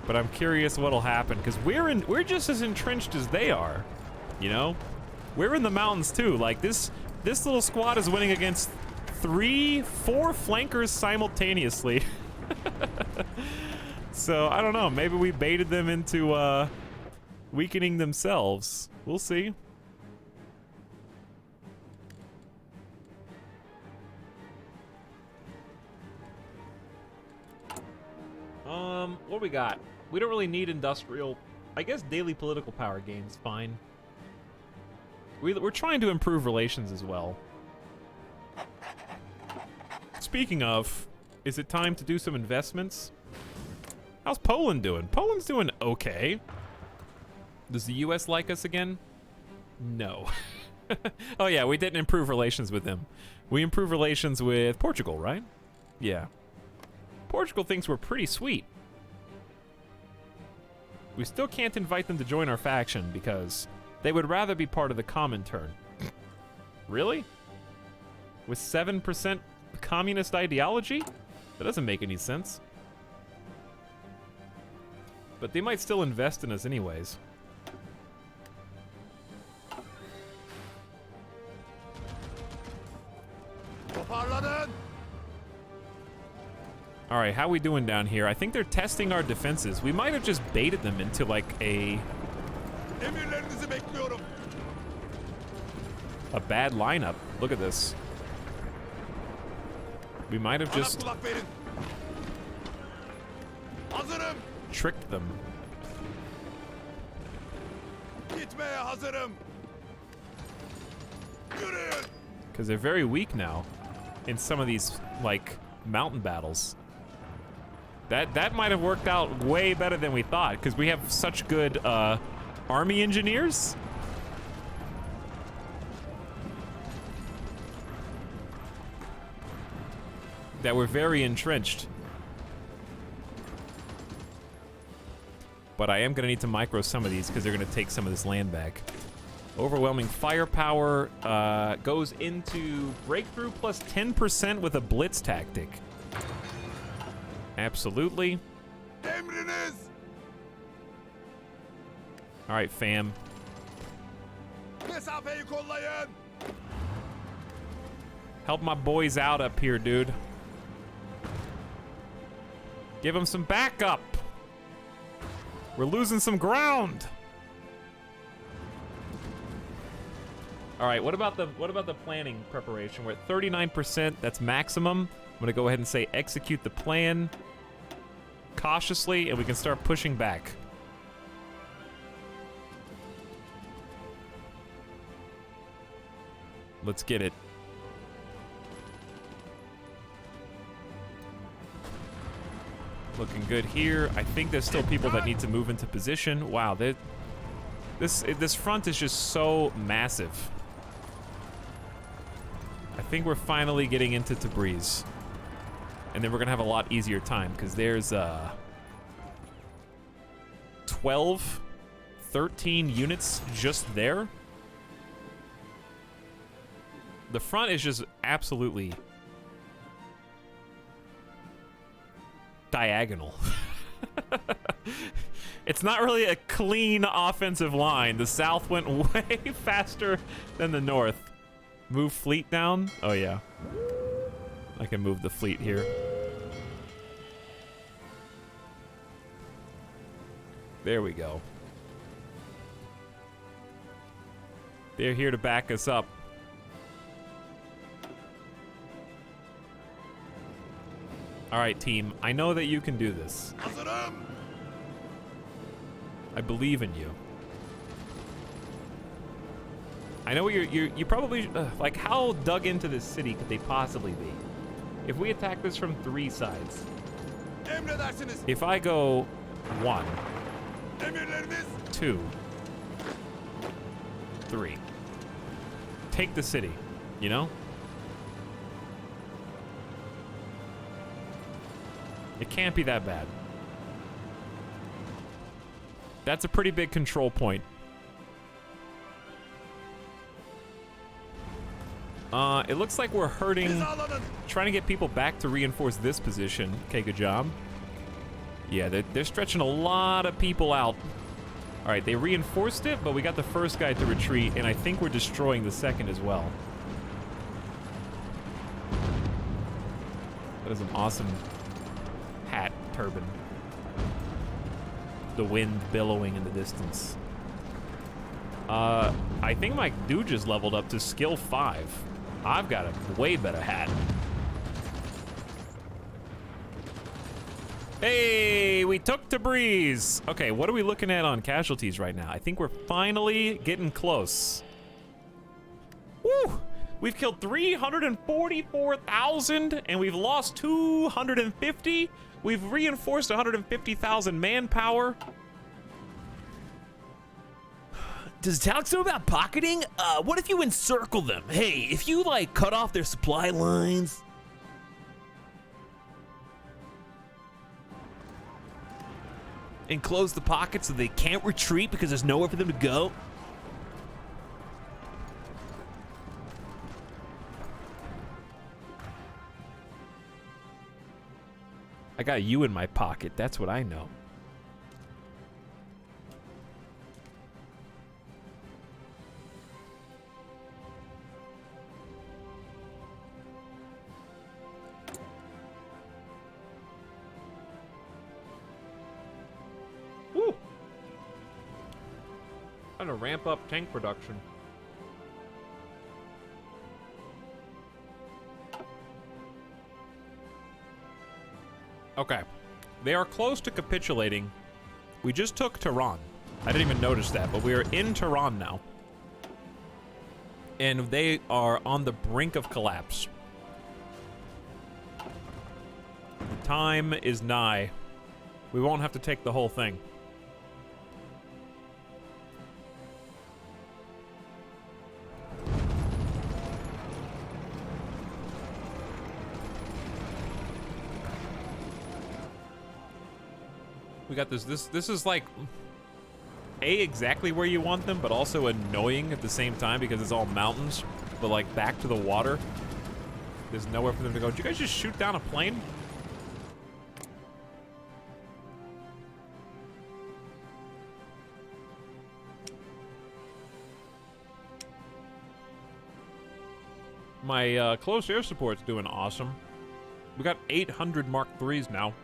But I'm curious what'll happen, because we're just as entrenched as they are, you know? We're in the mountains too. Like this little squad is winning against 3, 4 flankers simultaneously. So I don't know, maybe we baited them into weakening themselves. We'll see. What do we got? We don't really need industrial. I guess daily political power gain's fine. We're trying to improve relations as well. Speaking of, is it time to do some investments? How's Poland doing? Poland's doing okay. Does the US like us again? No. Oh yeah, we didn't improve relations with them. We improved relations with Portugal, right? Yeah. Portugal thinks we're pretty sweet. We still can't invite them to join our faction because they would rather be part of the Comintern. Really? With 7% communist ideology? That doesn't make any sense. But they might still invest in us anyways. Toparlanın. All right, how we doing down here? I think they're testing our defenses. We might have just baited them into like a Emirlerinizi bekliyorum. bad lineup. Look at this. We might have Bana just kulak verin. Hazırım. tricked them. Gitmeye hazırım. Yürüyün. Because they're very weak now in some of these, like, mountain battles. That might have worked out way better than we thought, because we have such good army engineers. That we're very entrenched. But I am going to need to micro some of these because they're going to take some of this land back. Overwhelming firepower goes into breakthrough plus 10% with a blitz tactic. Absolutely. Emriniz. All right, fam. Mesafeyi kollayın. Help my boys out up here, dude. Give them some backup. We're losing some ground. All right, what about the planning preparation? We're at 39%. That's maximum. I'm gonna go ahead and say execute the plan cautiously, and we can start pushing back. Let's get it. Looking good here. I think there's still people that need to move into position. Wow, this front is just so massive. I think we're finally getting into Tabriz. And then we're gonna have a lot easier time because there's 12, 13 units just there. The front is just absolutely diagonal. It's not really a clean offensive line. The south went way faster than the north. Move fleet down? Oh yeah. I can move the fleet here. There we go. They're here to back us up. All right, team. I know that you can do this. Hazırım. I believe in you. I know you probably like, how dug into this city could they possibly be? If we attack this from 3 sides. Emredersiniz. If I go 1, Emirleriniz. 2, 3. Take the city, you know? It can't be that bad. That's a pretty big control point. It looks like we're hurting, Hizalanın. trying to get people back to reinforce this position. Okay, good job. Yeah, they're stretching a lot of people out. All right, they reinforced it, but we got the first guy to retreat, and I think we're destroying the second as well. That is an awesome hat turban. The wind billowing in the distance. I think my dude just leveled up to skill 5. I've got a way better hat. Hey, we took Tabriz. Okay, what are we looking at on casualties right now? I think we're finally getting close. Woo! We've killed 344,000 and we've lost 250. We've reinforced 150,000 manpower. Does Talx know about pocketing? What if you encircle them? Hey, if you, like, cut off their supply lines... and close the pockets so they can't retreat because there's nowhere for them to go? I got you in my pocket, that's what I know. Woo! Trying to ramp up tank production. Okay. They are close to capitulating. We just took Tehran. I didn't even notice that, but we are in Tehran now. And they are on the brink of collapse. The time is nigh. We won't have to take the whole thing. We got this. This is like exactly where you want them, but also annoying at the same time because it's all mountains. But like back to the water, there's nowhere for them to go. Did you guys just shoot down a plane? My close air support's doing awesome. We got 800 Mark IIIs now.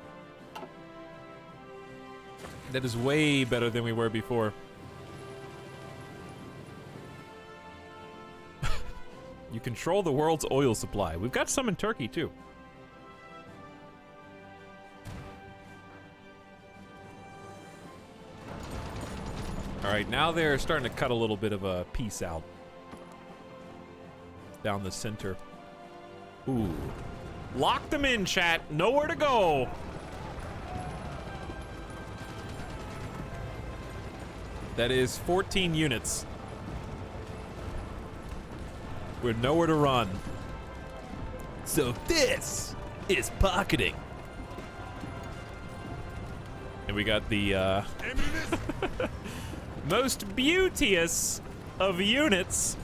That is way better than we were before. You control the world's oil supply. We've got some in Turkey, too. All right, now they're starting to cut a little bit of a piece out. Down the center. Ooh. Lock them in, chat. Nowhere to go. That is 14 units. We're nowhere to run. So this is pocketing. And we got the Emriniz. most beauteous of units.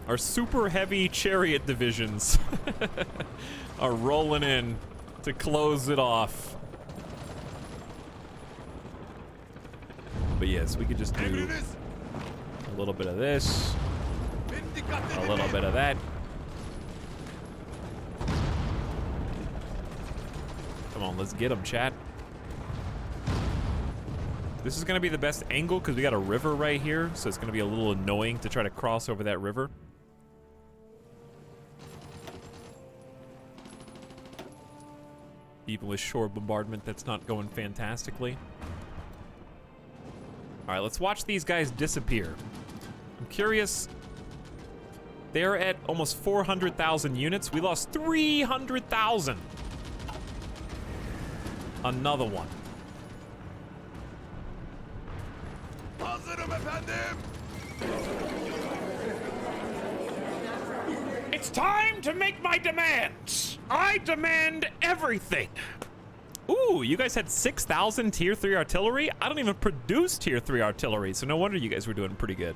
Our super heavy chariot divisions are rolling in to close it off. But yes, we could just do Emriniz. a little bit of this, Beni dikkatle a dinleyin. little bit of that. Come on, let's get them, chat. This is gonna be the best angle because we got a river right here, so it's gonna be a little annoying to try to cross over that river. Even with shore bombardment, that's not going fantastically. All right, let's watch these guys disappear. I'm curious. They're at almost 400,000 units. We lost 300,000. Another one. Hazırım efendim. It's time to make my demands. I demand everything. Ooh, you guys had 6,000 tier 3 artillery? I don't even produce tier 3 artillery, so no wonder you guys were doing pretty good.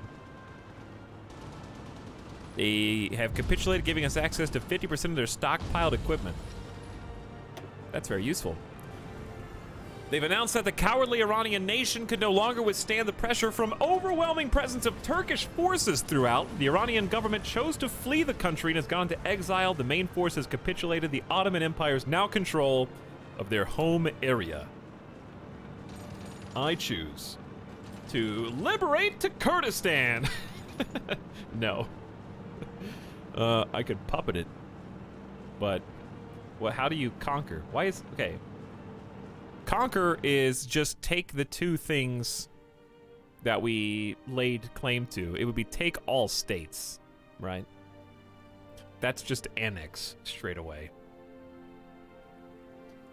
They have capitulated, giving us access to 50% of their stockpiled equipment. That's very useful. They've announced that the cowardly Iranian nation could no longer withstand the pressure from overwhelming presence of Turkish forces throughout. The Iranian government chose to flee the country and has gone into exile. The main force has capitulated. The Ottoman Empire is now control of their home area. I choose to liberate to Kurdistan. No. I could puppet it, but well, how do you conquer? Why is okay? Conquer is just take the two things that we laid claim to. It would be take all states, right? That's just annex straight away.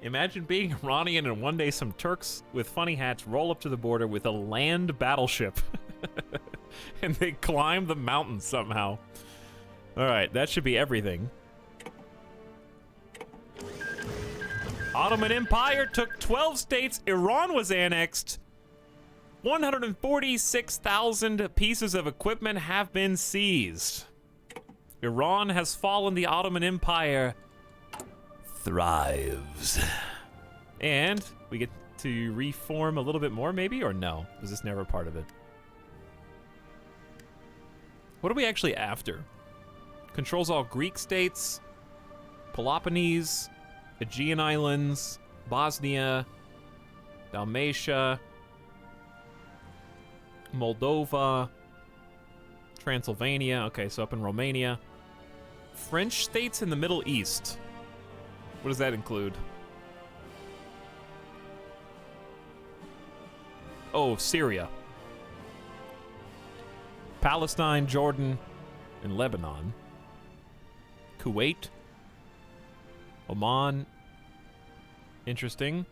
Imagine being Iranian and one day some Turks with funny hats roll up to the border with a land battleship and they climb the mountains somehow. All right, that should be everything. Ottoman Empire took 12 states. Iran was annexed. 146,000 pieces of equipment have been seized. Iran has fallen. The Ottoman Empire thrives. And we get to reform a little bit more, maybe? Or no? Was this never part of it? What are we actually after? Controls all Greek states, Peloponnese, Aegean Islands, Bosnia, Dalmatia, Moldova, Transylvania. Okay, so up in Romania. French states in the Middle East. What does that include? Oh, Syria. Palestine, Jordan, and Lebanon. Kuwait. Oman. Interesting.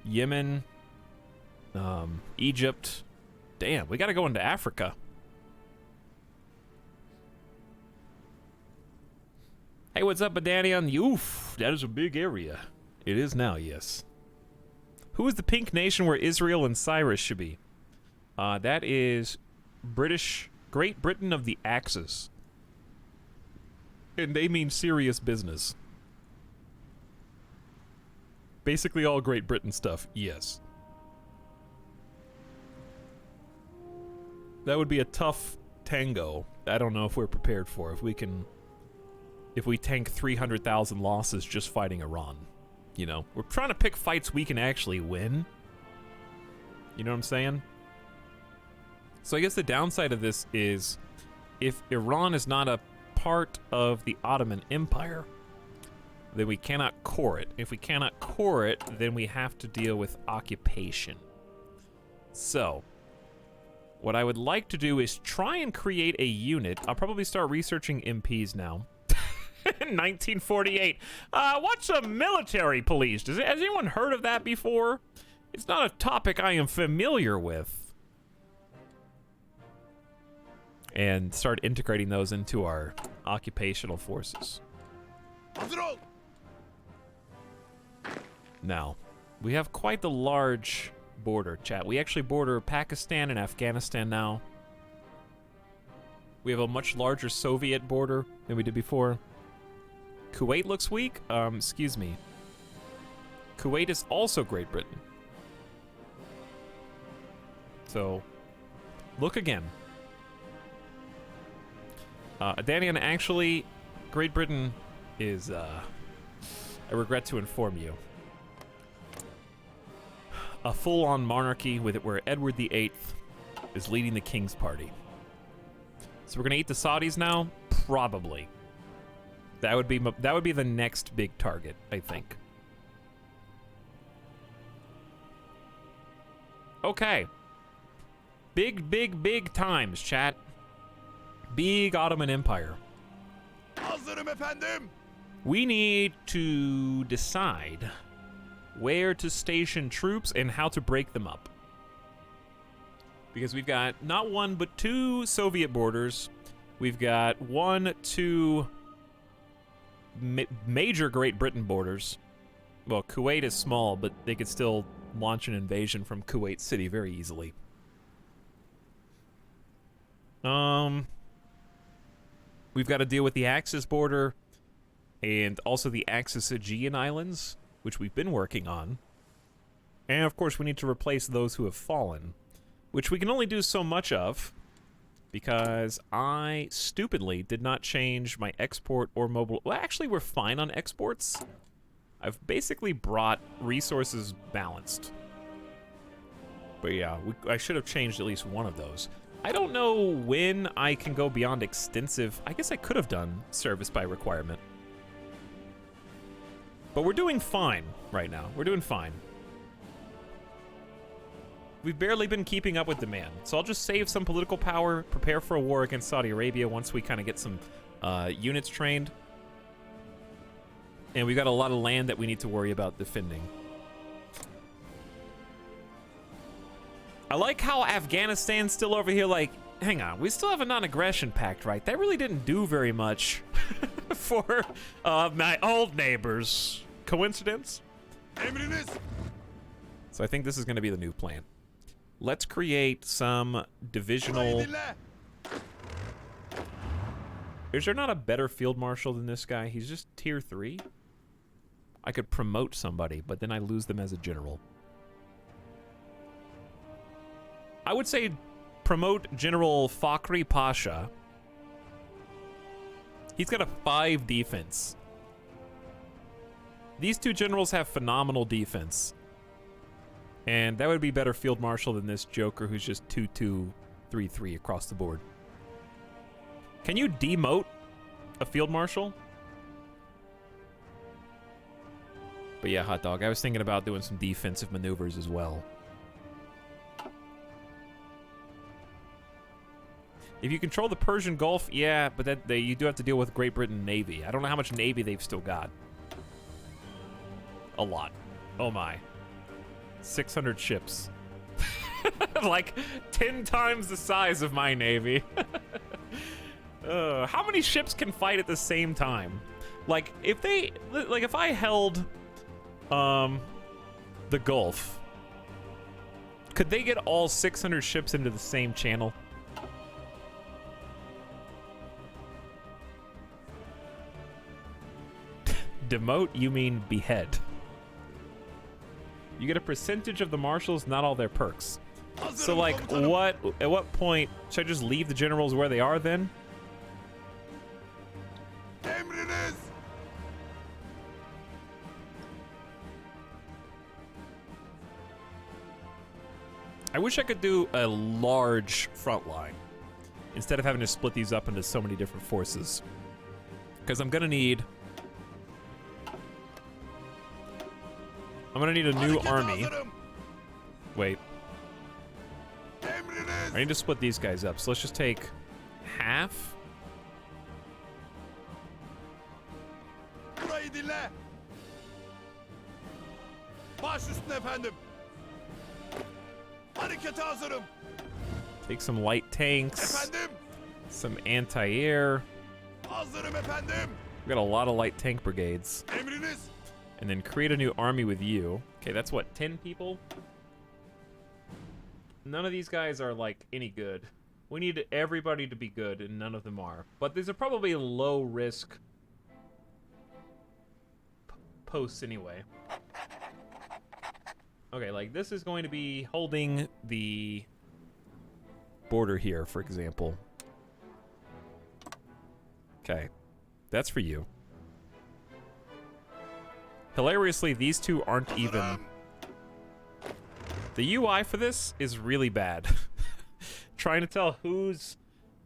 Yemen. Egypt. Damn, we gotta go into Africa. Hey, what's up, Badanian? Oof, that is a big area. It is now, yes. Who is the pink nation where Israel and Cyrus should be? That is Great Britain of the Axis. And they mean serious business. Basically all Great Britain stuff, yes. That would be a tough tango. I don't know if we're prepared for. If we tank 300,000 losses just fighting Iran. You know, we're trying to pick fights we can actually win. You know what I'm saying? So I guess the downside of this is if Iran is not a part of the Ottoman Empire, then we cannot core it. If we cannot core it, then we have to deal with occupation. So, what I would like to do is try and create a unit. I'll probably start researching MPs now. 1948. What's a military police? Has anyone heard of that before? It's not a topic I am familiar with. And start integrating those into our occupational forces. Now, we have quite the large border, chat. We actually border Pakistan and Afghanistan now. We have a much larger Soviet border than we did before. Kuwait looks weak. Excuse me. Kuwait is also Great Britain. So, look again. Danian, actually, Great Britain is, I regret to inform you, a full-on monarchy with it where Edward VIII is leading the King's Party. So we're gonna eat the Saudis now? Probably. That would be the next big target, I think. Okay. Big times, chat. Big Ottoman Empire. Hazırım efendim. We need to decide where to station troops and how to break them up. Because we've got not one, but two Soviet borders. We've got 1, 2 major Great Britain borders. Well, Kuwait is small, but they could still launch an invasion from Kuwait City very easily. We've got to deal with the Axis border and also the Axis Aegean Islands, which we've been working on. And of course, we need to replace those who have fallen, which we can only do so much of because I stupidly did not change my export or mobile. Well, actually, we're fine on exports. I've basically brought resources balanced. But yeah, I should have changed at least one of those. I don't know when I can go beyond extensive. I guess I could have done service by requirement. But we're doing fine right now. We're doing fine. We've barely been keeping up with demand. So I'll just save some political power, prepare for a war against Saudi Arabia once we kind of get some units trained. And we've got a lot of land that we need to worry about defending. I like how Afghanistan's still over here like, hang on, we still have a non-aggression pact, right? That really didn't do very much for my old neighbors. Coincidence? Emriniz. So I think this is going to be the new plan. Let's create some divisional... Is there not a better field marshal than this guy? He's just tier 3? I could promote somebody, but then I lose them as a general. I would say promote General Fakhri Pasha. He's got a 5 defense. These two generals have phenomenal defense. And that would be better field marshal than this joker who's just 2-2, 3-3 across the board. Can you demote a field marshal? But yeah, hot dog, I was thinking about doing some defensive maneuvers as well. If you control the Persian Gulf, yeah, but you do have to deal with Great Britain Navy. I don't know how much Navy they've still got. A lot. Oh my. 600 ships. Like 10 times the size of my Navy. How many ships can fight at the same time? Like, if I held the Gulf. Could they get all 600 ships into the same channel? Demote, you mean behead. You get a percentage of the marshals, not all their perks. So, like, at what point should I just leave the generals where they are then? Emriniz. I wish I could do a large front line instead of having to split these up into so many different forces. Because I'm gonna need a new army. Wait. I need to split these guys up. So let's just take half. Burayı dinle. Baş üstüne efendim. Harekete hazırım. Take some light tanks, Efendim. some anti-air. Hazırım efendim. We got a lot of light tank brigades. Emriniz. And then create a new army with you. Okay, that's what, 10 people? None of these guys are, like, any good. We need everybody to be good, and none of them are. But these are probably low-risk posts anyway. Okay, like, this is going to be holding the border here, for example. Okay, that's for you. Hilariously, these two aren't even... The UI for this is really bad. Trying to tell who's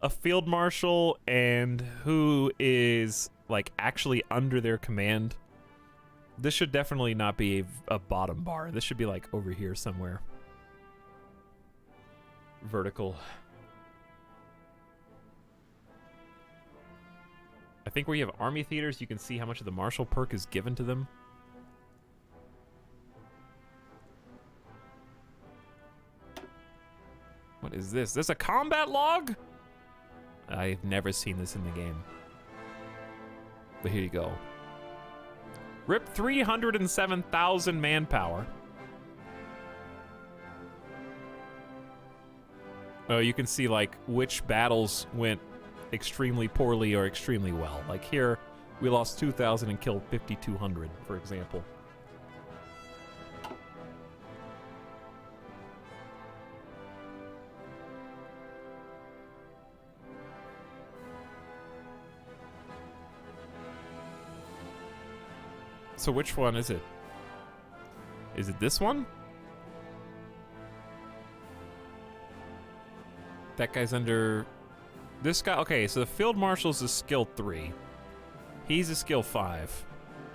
a field marshal and who is, like, actually under their command. This should definitely not be a bottom bar. This should be, like, over here somewhere. Vertical. I think where you have army theaters, you can see how much of the marshal perk is given to them. What is this? This a combat log? I've never seen this in the game. But here you go. Rip 307,000 manpower. Oh, you can see, like, which battles went extremely poorly or extremely well. Like here, we lost 2,000 and killed 5,200, for example. So which one is it? Is it this one? That guy's under... This guy... Okay, so the Field Marshal's a skill 3. He's a skill 5.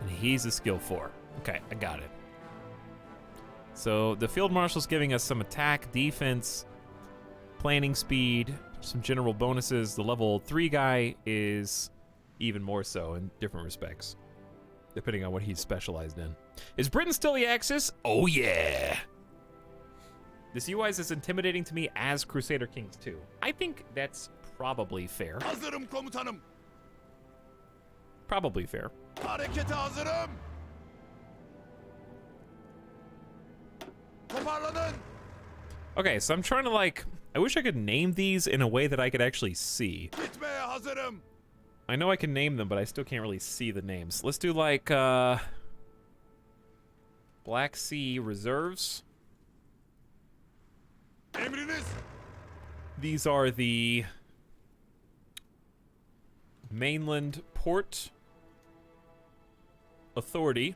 And he's a skill 4. Okay, I got it. So the Field Marshal's giving us some attack, defense, planning speed, some general bonuses. The level 3 guy is even more so in different respects, depending on what he's specialized in. Is Britain still the Axis? Oh yeah! This UI is as intimidating to me as Crusader Kings 2. I think that's probably fair. Hazırım komutanım. Probably fair. Harekete hazırım. Toparlanın. Okay, so I'm trying to, like... I wish I could name these in a way that I could actually see. Gitmeye hazırım. I know I can name them, but I still can't really see the names. Let's do, like, Black Sea Reserves. Emriniz. These are the Mainland Port Authority.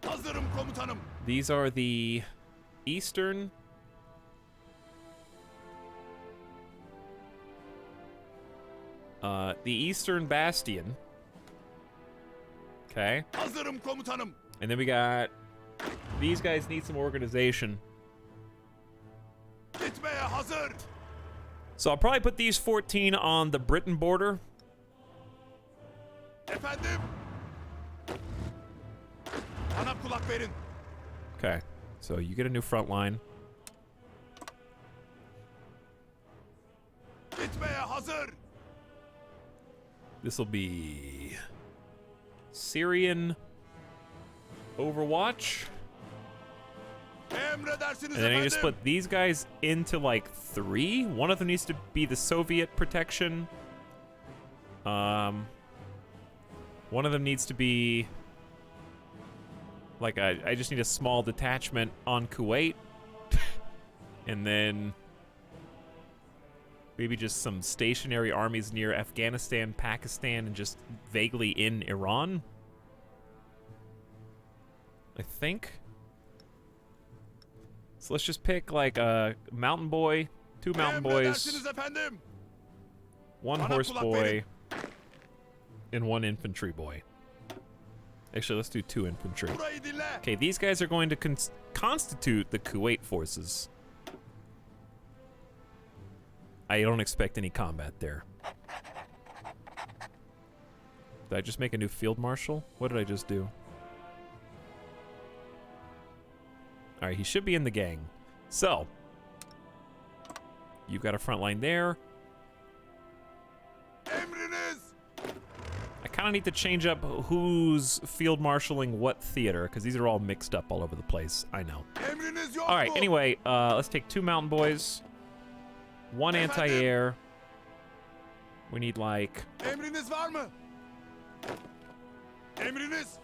Hazırım komutanım. These are the Eastern Bastion. Okay. Hazırım komutanım. And then we got... These guys need some organization. Gitmeye hazır. So I'll probably put these 14 on the Britain border. Efendim. Bana kulak verin. Okay. So you get a new front line. Gitmeye hazır. This will be Syrian Overwatch. Emredersiniz And then I need to efendim. split these guys into like 3. One of them needs to be the Soviet protection. One of them needs to be like I just need a small detachment on Kuwait. And then maybe just some stationary armies near Afghanistan, Pakistan, and just vaguely in Iran. I think. So let's just pick like a mountain boy, 2 mountain boys, Emredersiniz efendim. 1 Bana horse kulak boy, and 1 infantry boy. Actually, let's do 2 infantry. Burayı dinle. Okay, these guys are going to constitute the Kuwait forces. I don't expect any combat there. Did I just make a new field marshal? What did I just do? Alright, he should be in the gang. So, you've got a front line there. Emriniz. I kind of need to change up who's field marshaling what theater, because these are all mixed up all over the place. I know. Emriniz yok Alright, mu? anyway, let's take 2 mountain boys, 1 anti-air. We need like Emriniz var mı? Emriniz.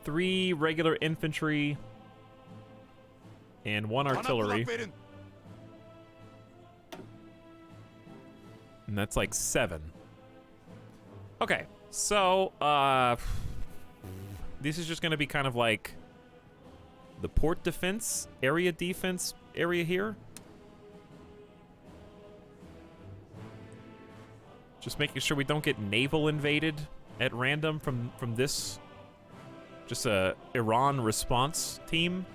3 regular infantry and 1 Bana artillery. kulak verin. And that's like 7. Okay, so this is just gonna be kind of like the port defense area here. Just making sure we don't get naval invaded at random from this. Just a Iran response team.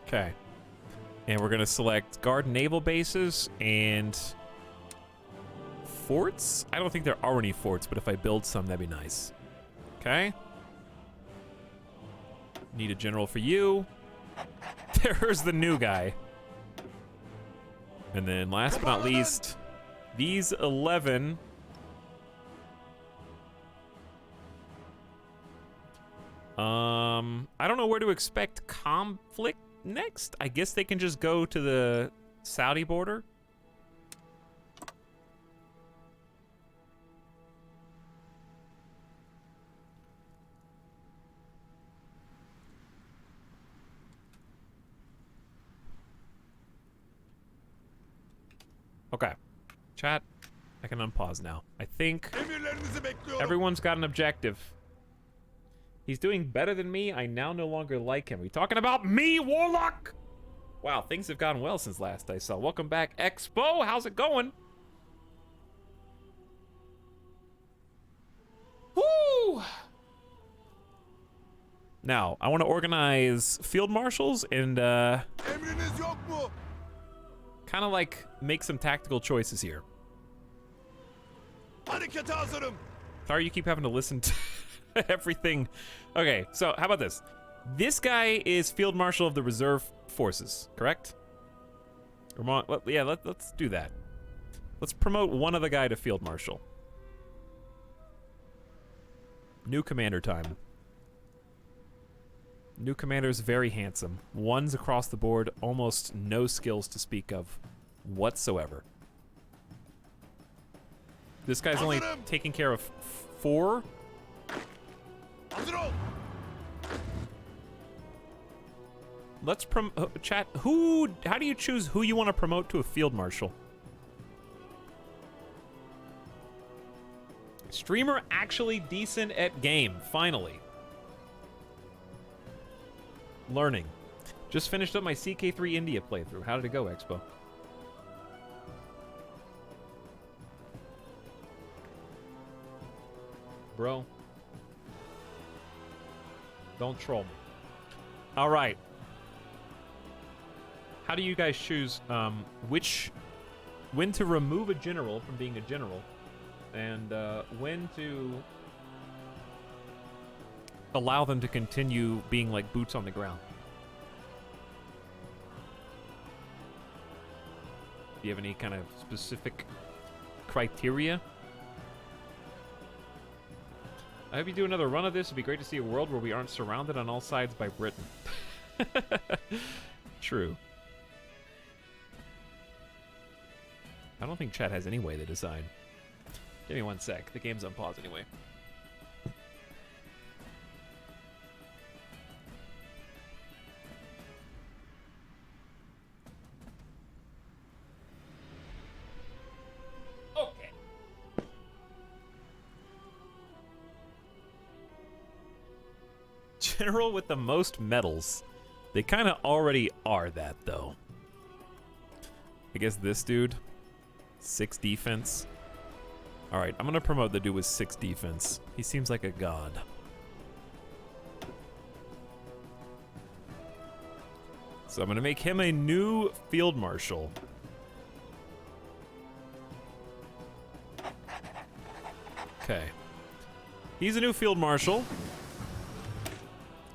Okay. And we're going to select guard naval bases and forts. I don't think there are any forts, but if I build some, that'd be nice. Okay. Need a general for you. There's the new guy. And then last but not least, these 11. I don't know where to expect conflict next. I guess they can just go to the Saudi border. Okay. Chat, I can unpause now. I think Emirlerinizi bekliyorum. everyone's got an objective. He's doing better than me. I now no longer like him. Are you talking about me, Warlock? Wow, things have gone well since last I saw. Welcome back, Expo. How's it going? Woo! Now, I want to organize field marshals and Emriniz yok mu? kind of like make some tactical choices here. Harekete hazırım. Sorry you keep having to listen to everything. Okay, so how about this? This guy is Field Marshal of the Reserve Forces, correct? Yeah, let's do that. Let's promote one other guy to Field Marshal. New commander time. New commander is very handsome. 1s across the board, almost no skills to speak of whatsoever. This guy's only taking care of 4. Hazır ol. Let's chat. How do you choose who you want to promote to a field marshal? Streamer actually decent at game, finally. Learning. Just finished up my CK3 India playthrough. How did it go, Expo? Bro. Don't troll me. All right. How do you guys choose when to remove a general from being a general and when to allow them to continue being like boots on the ground? Do you have any kind of specific criteria? I hope you do another run of this. It'd be great to see a world where we aren't surrounded on all sides by Britain. True. I don't think chat has any way to decide. Give me 1 sec. The game's on pause anyway. Okay. General with the most medals. They kind of already are that, though. I guess this dude, 6 defense. All right, I'm gonna promote the dude with 6 defense. He seems like a god. So I'm gonna make him a new field marshal. Okay. He's a new field marshal.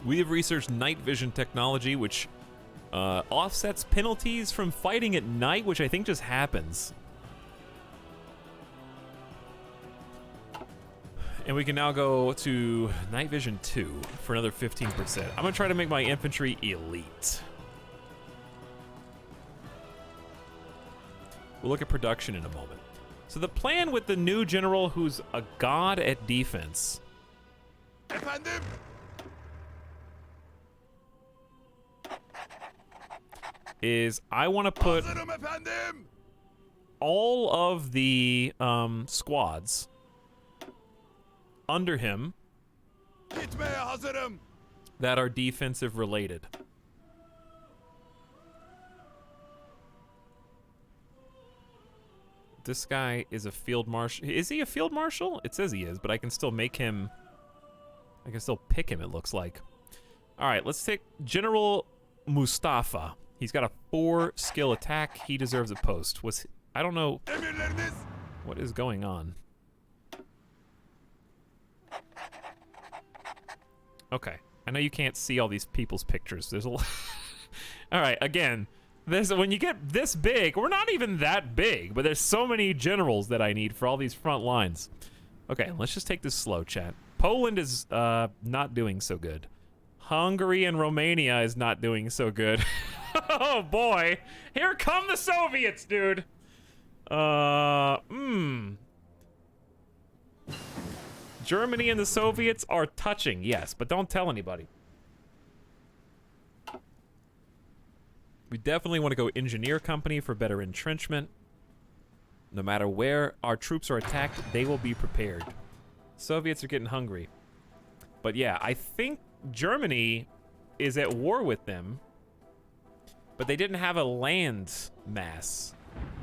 We have researched night vision technology, which offsets penalties from fighting at night, which I think just happens. And we can now go to night vision 2 for another 15%. I'm gonna try to make my infantry elite. We'll look at production in a moment. So the plan with the new general who's a god at defense Efendim? is I want to put Hazırım efendim. all of the squads under him Gitmeye hazırım. that are defensive related. This guy is a field marshal. Is he a field marshal? It says he is, but I can still make him. I can still pick him, it looks like. All right, let's take General Mustafa. He's got a 4 skill attack. He deserves a post. I don't know Emirleriniz. what is going on. Okay, I know you can't see all these people's pictures. There's a lot. All right, again, when you get this big, we're not even that big, but there's so many generals that I need for all these front lines. Okay, let's just take this slow, chat. Poland is not doing so good. Hungary and Romania is not doing so good. Oh boy, here come the Soviets, dude. Germany and the Soviets are touching, yes, but don't tell anybody. We definitely want to go engineer company for better entrenchment. No matter where our troops are attacked, they will be prepared. Soviets are getting hungry. But yeah, I think Germany is at war with them, but they didn't have a land mass.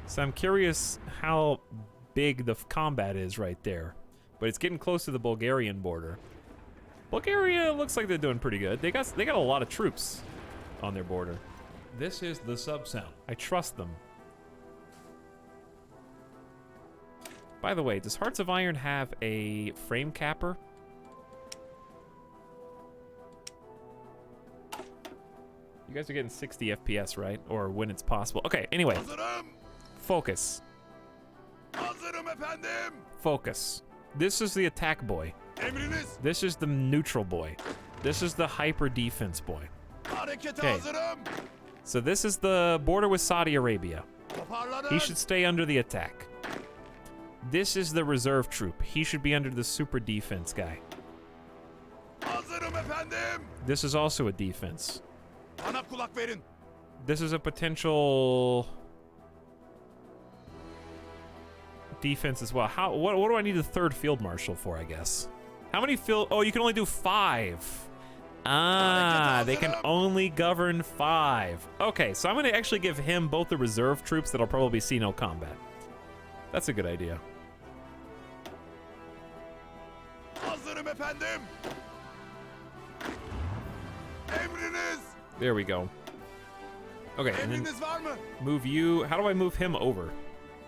So I'm curious how big the combat is right there. But it's getting close to the Bulgarian border. Bulgaria looks like they're doing pretty good. They got a lot of troops on their border. This is the sub-sound. I trust them. By the way, does Hearts of Iron have a frame capper? You guys are getting 60 FPS, right? Or when it's possible. Okay, anyway. Hazırım. Focus. Hazırım efendim. Focus. This is the attack boy. Emriniz. This is the neutral boy. This is the hyper defense boy. Harekete Okay. hazırım. So this is the border with Saudi Arabia. Toparlanın. He should stay under the attack. This is the reserve troop. He should be under the super defense guy. Hazırım efendim. This is also a defense. Bana kulak verin. This is a potential defense as well. What do I need the 3rd field marshal for, I guess? How many field... Oh, you can only do 5. Ah, they can only govern 5. Okay, so I'm going to actually give him both the reserve troops that'll probably see no combat. That's a good idea. Hazırım efendim. Emriniz. There we go. Okay, and then Emriniz var mı? move you. How do I move him over?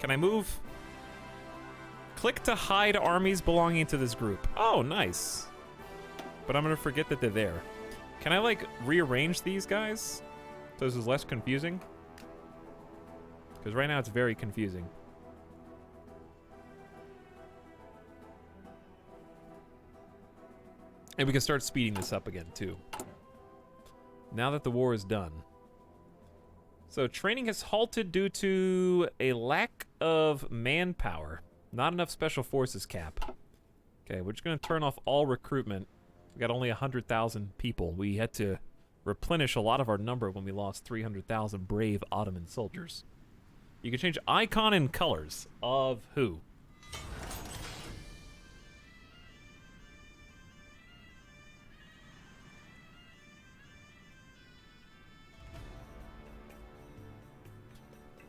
Can I move? Click to hide armies belonging to this group. Oh, nice. But I'm gonna forget that they're there. Can I, like, rearrange these guys so this is less confusing? Because right now it's very confusing. And we can start speeding this up again, too. Now that the war is done. So, training has halted due to a lack of manpower. Not enough special forces cap. Okay, we're just going to turn off all recruitment. We got only 100,000 people. We had to replenish a lot of our number when we lost 300,000 brave Ottoman soldiers. You can change icon and colors of who?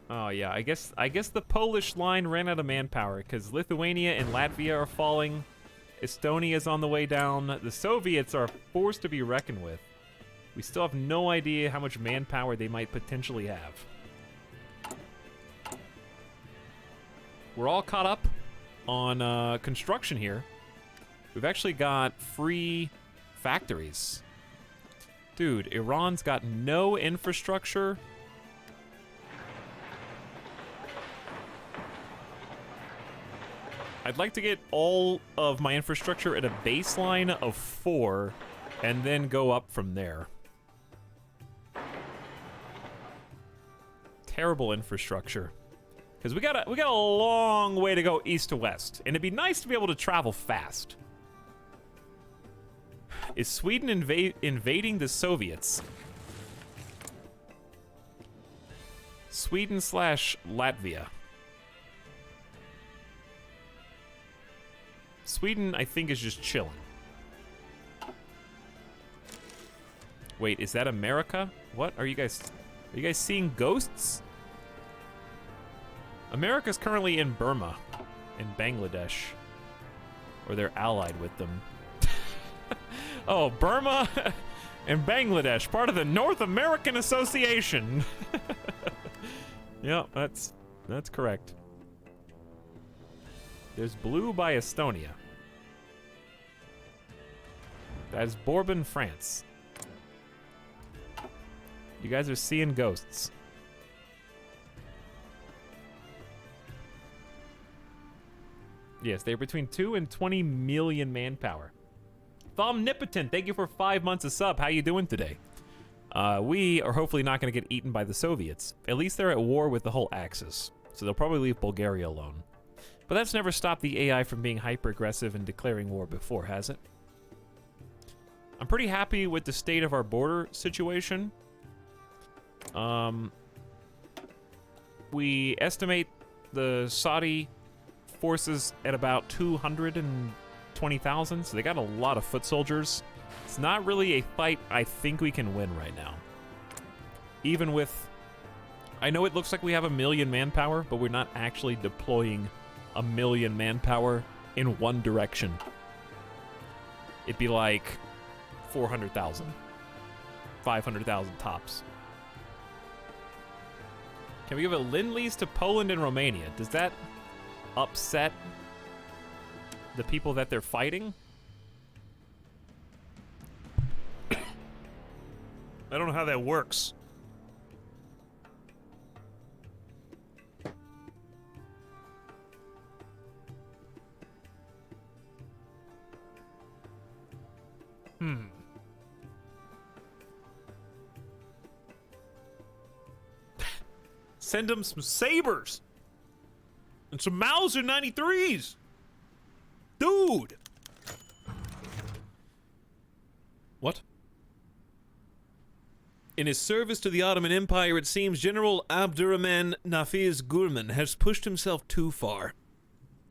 Oh yeah, I guess the Polish line ran out of manpower because Lithuania and Latvia are falling. Estonia's on the way down. The Soviets are a force to be reckoned with. We still have no idea how much manpower they might potentially have. We're all caught up on construction here. We've actually got free factories. Dude, Iran's got no infrastructure. I'd like to get all of my infrastructure at a baseline of 4 and then go up from there. Terrible infrastructure. Because we got a long way to go east to west, and it'd be nice to be able to travel fast. Is Sweden invading the Soviets? Sweden/Latvia. Sweden, I think, is just chilling. Wait, is that America? What are you guys seeing ghosts? America's currently in Burma, in Bangladesh, or they're allied with them. Oh, Burma and Bangladesh, part of the North American Association. Yeah, that's correct. There's blue by Estonia. That is Bourbon, France. You guys are seeing ghosts. Yes, they're between 2 and 20 million manpower. Thomnipotent, thank you for 5 months of sub. How you doing today? We are hopefully not going to get eaten by the Soviets. At least they're at war with the whole Axis, so they'll probably leave Bulgaria alone. But that's never stopped the AI from being hyper-aggressive and declaring war before, has it? I'm pretty happy with the state of our border situation. We estimate the Saudi forces at about 220,000, so they got a lot of foot soldiers. It's not really a fight I think we can win right now. Even with... I know it looks like we have 1 million manpower, but we're not actually deploying 1 million manpower in one direction. It'd be like 400,000. 500,000 tops. Can we give a Lend-Lease to Poland and Romania? Does that upset the people that they're fighting? I don't know how that works. Send them some sabers and some Mauser 93s. Dude. What? In his service to the Ottoman Empire, it seems General Abdurrahman Nafiz Gurman has pushed himself too far.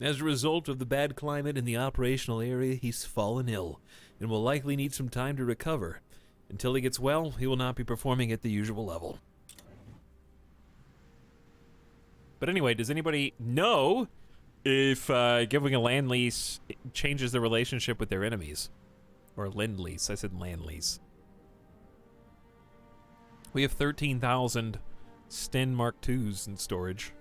As a result of the bad climate in the operational area, he's fallen ill and will likely need some time to recover. Until he gets well, he will not be performing at the usual level. But anyway, does anybody know if giving a land lease changes the relationship with their enemies? Or Lend-Lease. I said land lease. We have 13,000 Sten Mark IIs in storage.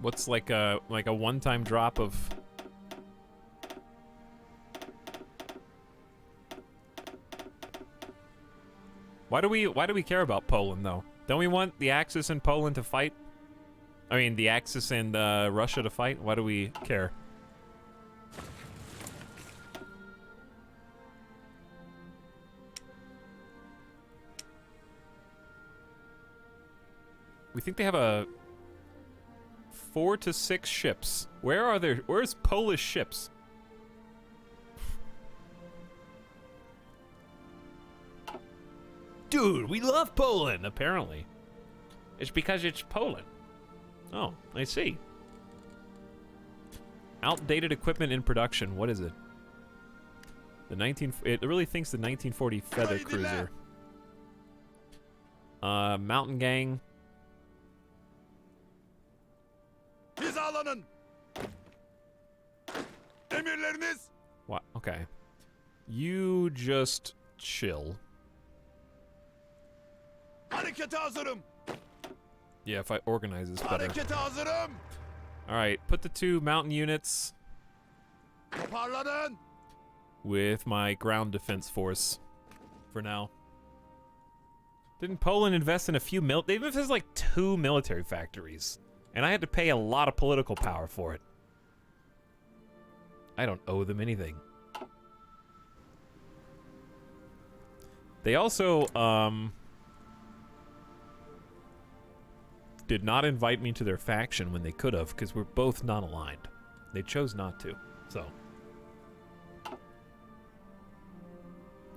What's like a one-time drop of... Why do we care about Poland though? Don't we want the Axis and Poland to fight? I mean, the Axis and Russia to fight? Why do we care? We think they have a 4 to 6 ships. Where's Polish ships? Dude, we love Poland. Apparently. It's because it's Poland. Oh, I see. Outdated equipment in production. What is it? It really thinks the 1940 Feather Cruiser. Mountain Gang. Hizalanın. Emirleriniz. What? Okay. You just chill. Harekete hazırım. Yeah, if I organize this better. Harekete hazırım. Alright, put the 2 mountain units Toparlanın. with my ground defense force for now. Didn't Poland invest in a few They've invested like 2 military factories. And I had to pay a lot of political power for it. I don't owe them anything. They also, did not invite me to their faction when they could have, because we're both non-aligned. They chose not to, so.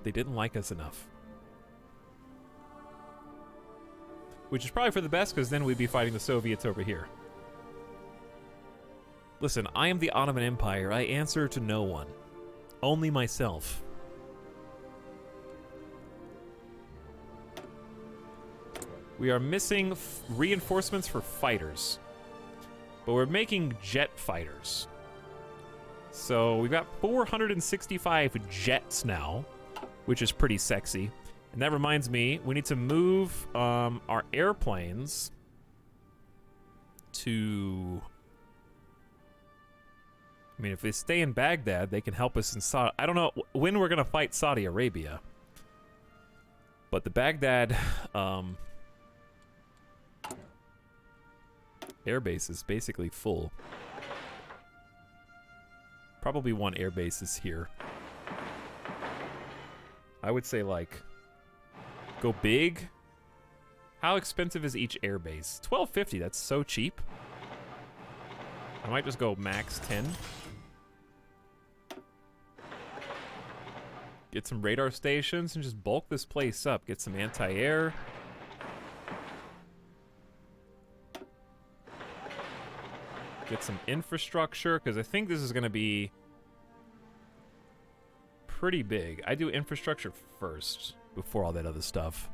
They didn't like us enough. Which is probably for the best, because then we'd be fighting the Soviets over here. Listen, I am the Ottoman Empire. I answer to no one. Only myself. We are missing reinforcements for fighters. But we're making jet fighters. So we've got 465 jets now, which is pretty sexy. And that reminds me, we need to move our airplanes to... I mean, if they stay in Baghdad, they can help us in Saudi... I don't know when we're going to fight Saudi Arabia. But the Baghdad airbase is basically full. Probably one airbase is here. I would say, like... Go big. How expensive is each airbase? $12.50. That's so cheap. I might just go max 10. Get some radar stations and just bulk this place up. Get some anti-air. Get some infrastructure, because I think this is going to be pretty big. I do infrastructure first before all that other stuff.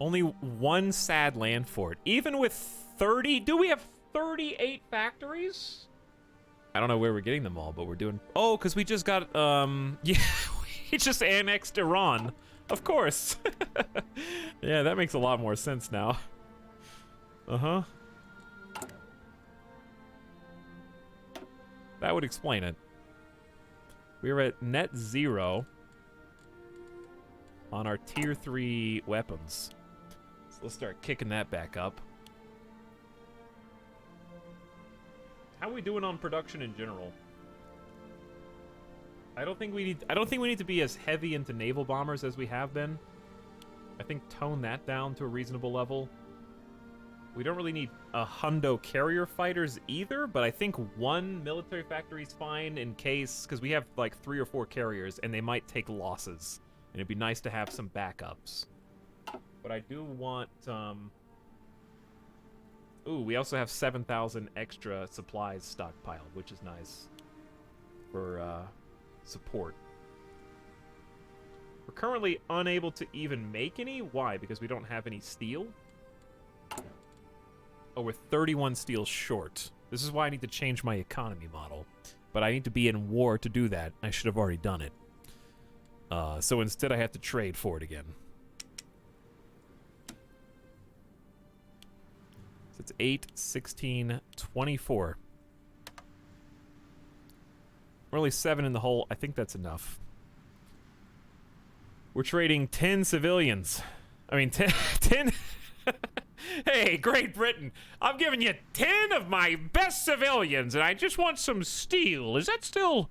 Only one sad land fort. Even with 30... Do we have 38 factories? I don't know where we're getting them all, but we're doing... Oh, because we just got... Yeah, we just annexed Iran. Of course. Yeah, that makes a lot more sense now. Uh-huh. That would explain it. We were at net 0 on our tier 3 weapons. So let's start kicking that back up. How are we doing on production in general? I don't think we need to be as heavy into naval bombers as we have been. I think tone that down to a reasonable level. We don't really need a hundo carrier fighters either, but I think one military factory is fine in case, because we have like 3 or 4 carriers and they might take losses. And it'd be nice to have some backups. But I do want, ooh, we also have 7,000 extra supplies stockpiled, which is nice for support. We're currently unable to even make any. Why? Because we don't have any steel? Oh, we're 31 steel short. This is why I need to change my economy model. But I need to be in war to do that. I should have already done it. So instead I have to trade for it again. So it's 8, 16, 24. We're only 7 in the hole. I think that's enough. We're trading 10 civilians. I mean, 10... Hey, Great Britain, I'm giving you 10 of my best civilians, and I just want some steel. Is that still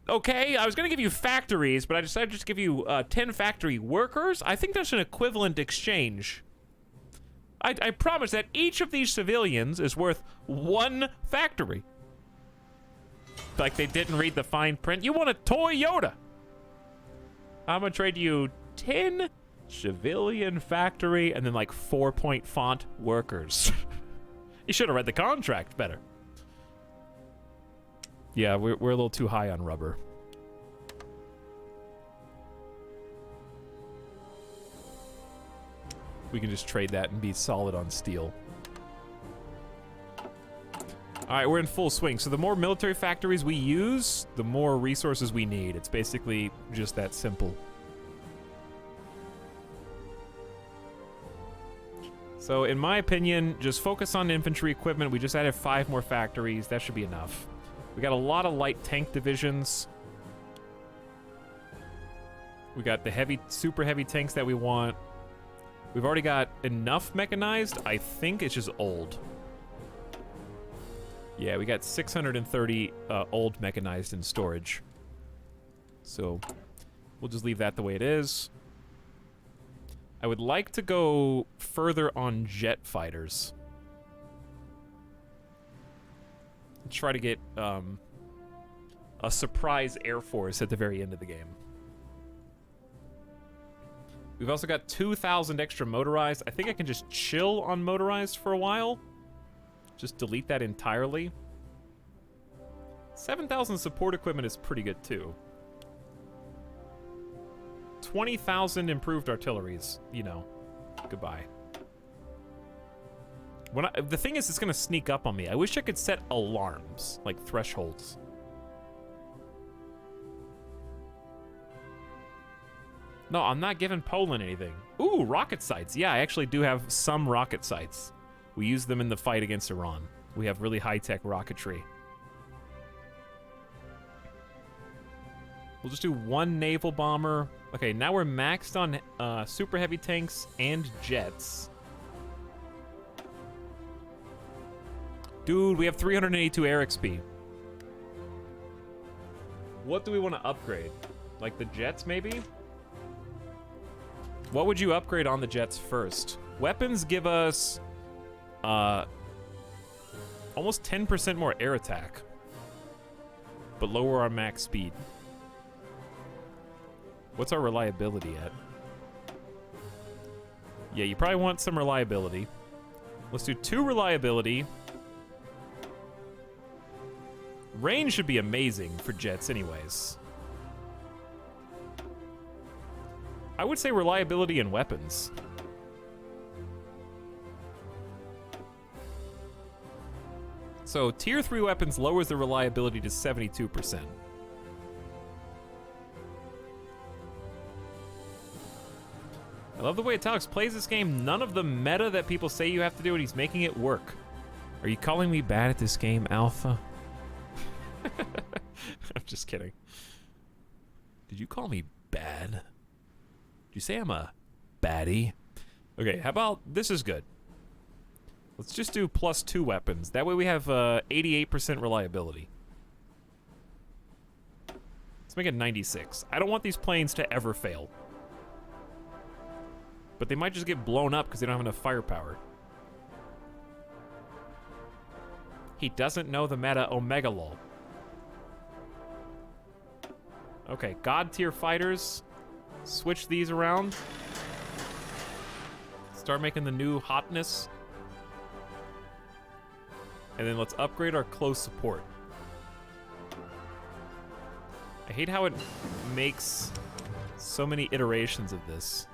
okay? I was going to give you factories, but I decided just to give you 10 factory workers. I think that's an equivalent exchange. I promise that each of these civilians is worth 1 factory. Like they didn't read the fine print. You want a Toyota. I'm going to trade you 10 civilian factory and then like 4-point font workers. You should have read the contract better. Yeah, we're a little too high on rubber. We can just trade that and be solid on steel. All right, we're in full swing. So the more military factories we use, the more resources we need. It's basically just that simple. So in my opinion, just focus on infantry equipment. We just added 5 more factories. That should be enough. We got a lot of light tank divisions. We got the heavy, super heavy tanks that we want. We've already got enough mechanized. I think it's just old. Yeah, we got 630 old mechanized in storage. So we'll just leave that the way it is. I would like to go further on jet fighters. Try to get a surprise air force at the very end of the game. We've also got 2,000 extra motorized. I think I can just chill on motorized for a while. Just delete that entirely. 7,000 support equipment is pretty good too. 20,000 improved artilleries. You know, goodbye. The thing is, it's gonna sneak up on me. I wish I could set alarms, like thresholds. No, I'm not giving Poland anything. Ooh, rocket sites. Yeah, I actually do have some rocket sites. We use them in the fight against Iran. We have really high-tech rocketry. We'll just do 1 naval bomber. Okay, now we're maxed on super heavy tanks and jets. Dude, we have 382 air XP. What do we want to upgrade? Like the jets, maybe? What would you upgrade on the jets first? Weapons give us almost 10% more air attack, but lower our max speed. What's our reliability at? Yeah, you probably want some reliability. Let's do 2 reliability. Range should be amazing for jets anyways. I would say reliability and weapons. So tier 3 weapons lowers the reliability to 72%. I love the way Alex plays this game. None of the meta that people say you have to do, and he's making it work. Are you calling me bad at this game, Alpha? I'm just kidding. Did you call me bad? Did you say I'm a baddie? Okay, how about this is good. Let's just do +2 weapons. That way we have 88% reliability. Let's make it 96. I don't want these planes to ever fail. But they might just get blown up because they don't have enough firepower. He doesn't know the meta Omega lol. Okay, God tier fighters. Switch these around. Start making the new hotness. And then let's upgrade our close support. I hate how it makes so many iterations of this.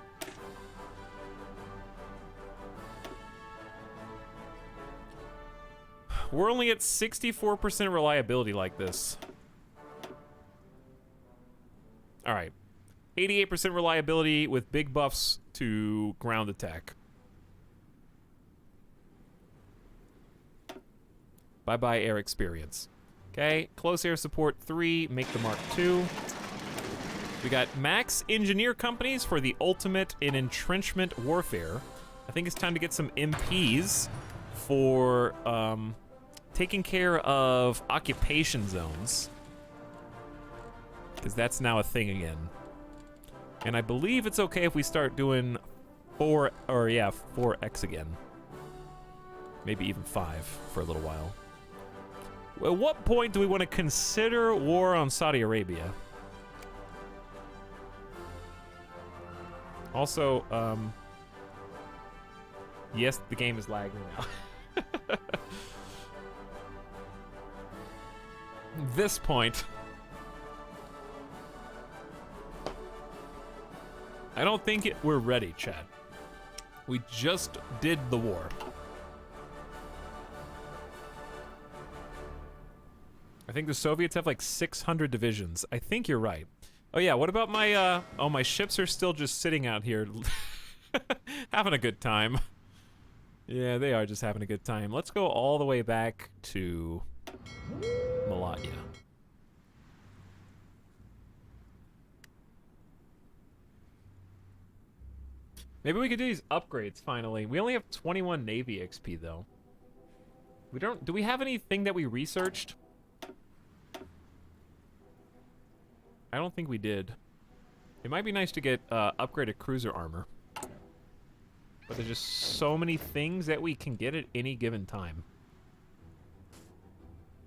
We're only at 64% reliability like this. All right. 88% reliability with big buffs to ground attack. Bye-bye air experience. Okay, close air support 3, make the Mark II. We got max engineer companies for the ultimate in entrenchment warfare. I think it's time to get some MPs for taking care of occupation zones. Because that's now a thing again. And I believe it's okay if we start doing 4X again. Maybe even 5 for a little while. At what point do we want to consider war on Saudi Arabia? Also, yes, the game is lagging now. This point, I don't think we're ready, Chad. We just did the war. I think the Soviets have like 600 divisions. I think you're right. Oh yeah, what about my, my ships are still just sitting out here having a good time. Yeah, they are just having a good time. Let's go all the way back to Malatya. Maybe we could do these upgrades finally. We only have 21 Navy XP though. Do we have anything that we researched? I don't think we did. It might be nice to get upgraded cruiser armor. But there's just so many things that we can get at any given time.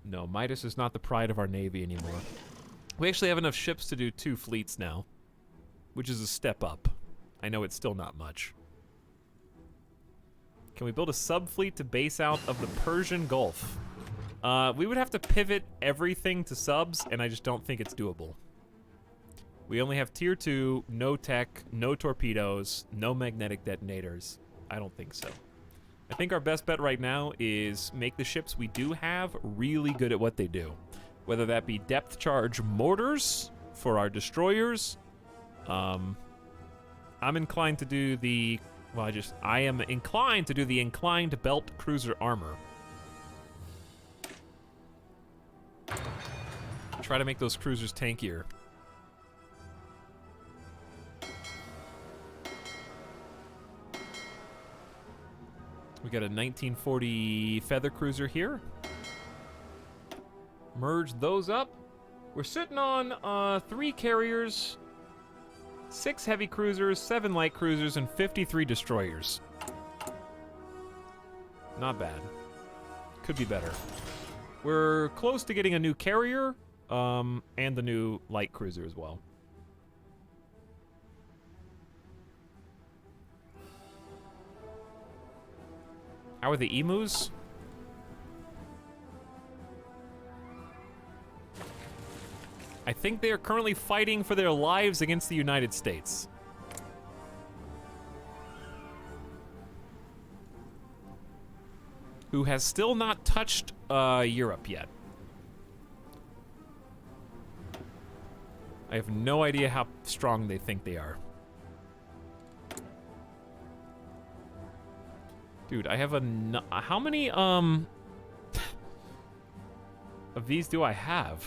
No, Midas is not the pride of our navy anymore. We actually have enough ships to do 2 fleets now, which is a step up. I know it's still not much. Can we build a sub-fleet to base out of the Persian Gulf? We would have to pivot everything to subs, and I just don't think it's doable. We only have tier 2, no tech, no torpedoes, no magnetic detonators. I don't think so. I think our best bet right now is make the ships we do have really good at what they do. Whether that be depth charge mortars for our destroyers. I'm inclined to do the... Well, I am inclined to do the inclined belt cruiser armor. Try to make those cruisers tankier. We got a 1940 feather cruiser here. Merge those up. We're sitting on 3 carriers, 6 heavy cruisers, 7 light cruisers, and 53 destroyers. Not bad. Could be better. We're close to getting a new carrier, and the new light cruiser as well. How are the emus? I think they are currently fighting for their lives against the United States. Who has still not touched Europe yet. I have no idea how strong they think they are. Dude, I have how many, of these do I have?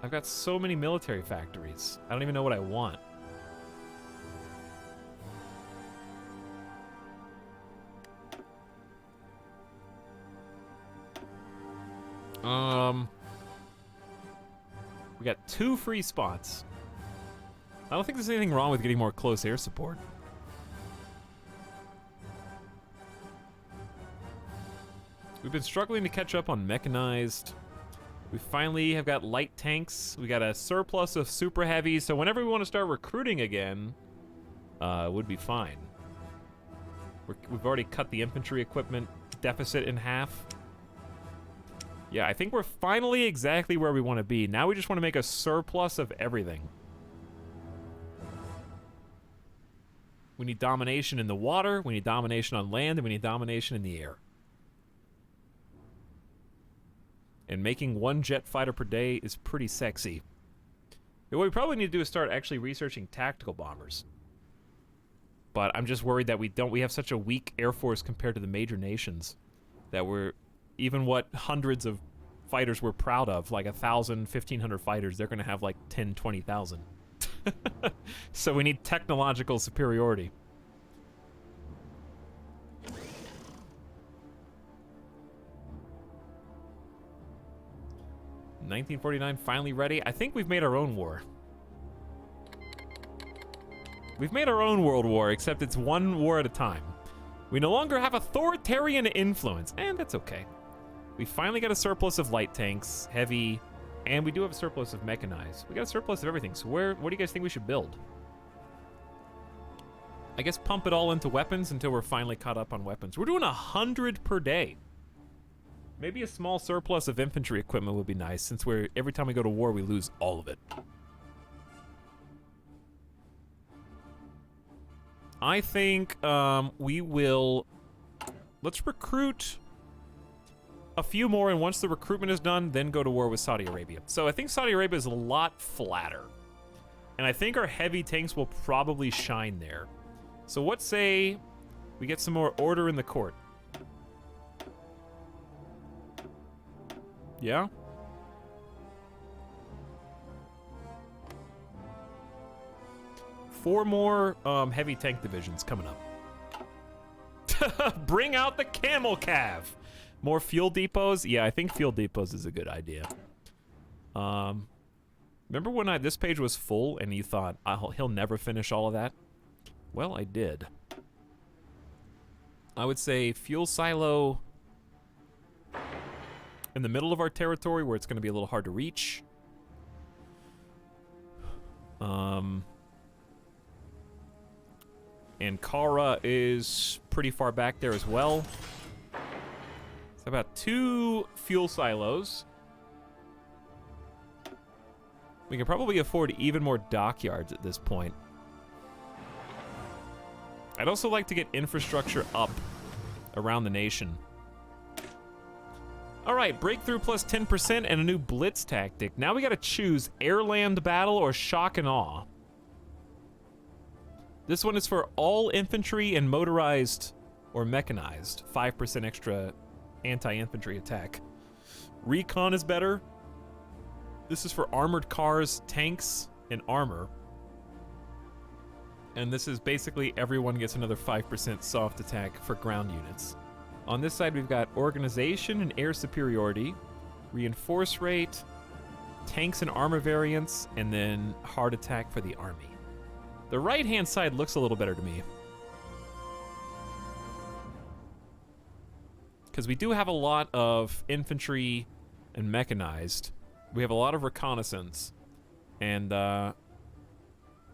I've got so many military factories. I don't even know what I want. We got 2 free spots. I don't think there's anything wrong with getting more close air support. We've been struggling to catch up on mechanized. We finally have got light tanks. We got a surplus of super heavy, so whenever we want to start recruiting again, it would be fine. We've already cut the infantry equipment deficit in half. Yeah, I think we're finally exactly where we want to be. Now we just want to make a surplus of everything. We need domination in the water, we need domination on land, and we need domination in the air. And making 1 jet fighter per day is pretty sexy. What we probably need to do is start actually researching tactical bombers. But I'm just worried that we have such a weak air force compared to the major nations that even what hundreds of fighters we're proud of, like 1,000, 1,500 fighters, they're going to have like 10, 20,000. So we need technological superiority. $1949 finally ready. I think we've made our own war. We've made our own world war, except it's one war at a time. We no longer have authoritarian influence, and that's okay. We finally got a surplus of light tanks, heavy, and we do have a surplus of mechanized. We got a surplus of everything, so what do you guys think we should build? I guess pump it all into weapons until we're finally caught up on weapons. We're doing 100 per day. Maybe a small surplus of infantry equipment would be nice, since every time we go to war, we lose all of it. I think we will... Let's recruit a few more, and once the recruitment is done, then go to war with Saudi Arabia. So I think Saudi Arabia is a lot flatter. And I think our heavy tanks will probably shine there. So what say we get some more order in the court? Yeah? Four more heavy tank divisions coming up. Bring out the camel calf. More fuel depots? Yeah, I think fuel depots is a good idea. Remember when this page was full and you thought, he'll never finish all of that? Well, I did. I would say fuel silo in the middle of our territory where it's going to be a little hard to reach. And Kara is pretty far back there as well. It's about 2 fuel silos. We can probably afford even more dockyards at this point. I'd also like to get infrastructure up around the nation. All right, breakthrough plus 10% and a new blitz tactic. Now we gotta choose air-land battle or shock and awe. This one is for all infantry and motorized or mechanized. 5% extra anti-infantry attack. Recon is better. This is for armored cars, tanks, and armor. And this is basically everyone gets another 5% soft attack for ground units. On this side, we've got organization and air superiority, reinforce rate, tanks and armor variants, and then hard attack for the army. The right-hand side looks a little better to me. Because we do have a lot of infantry and mechanized. We have a lot of reconnaissance. And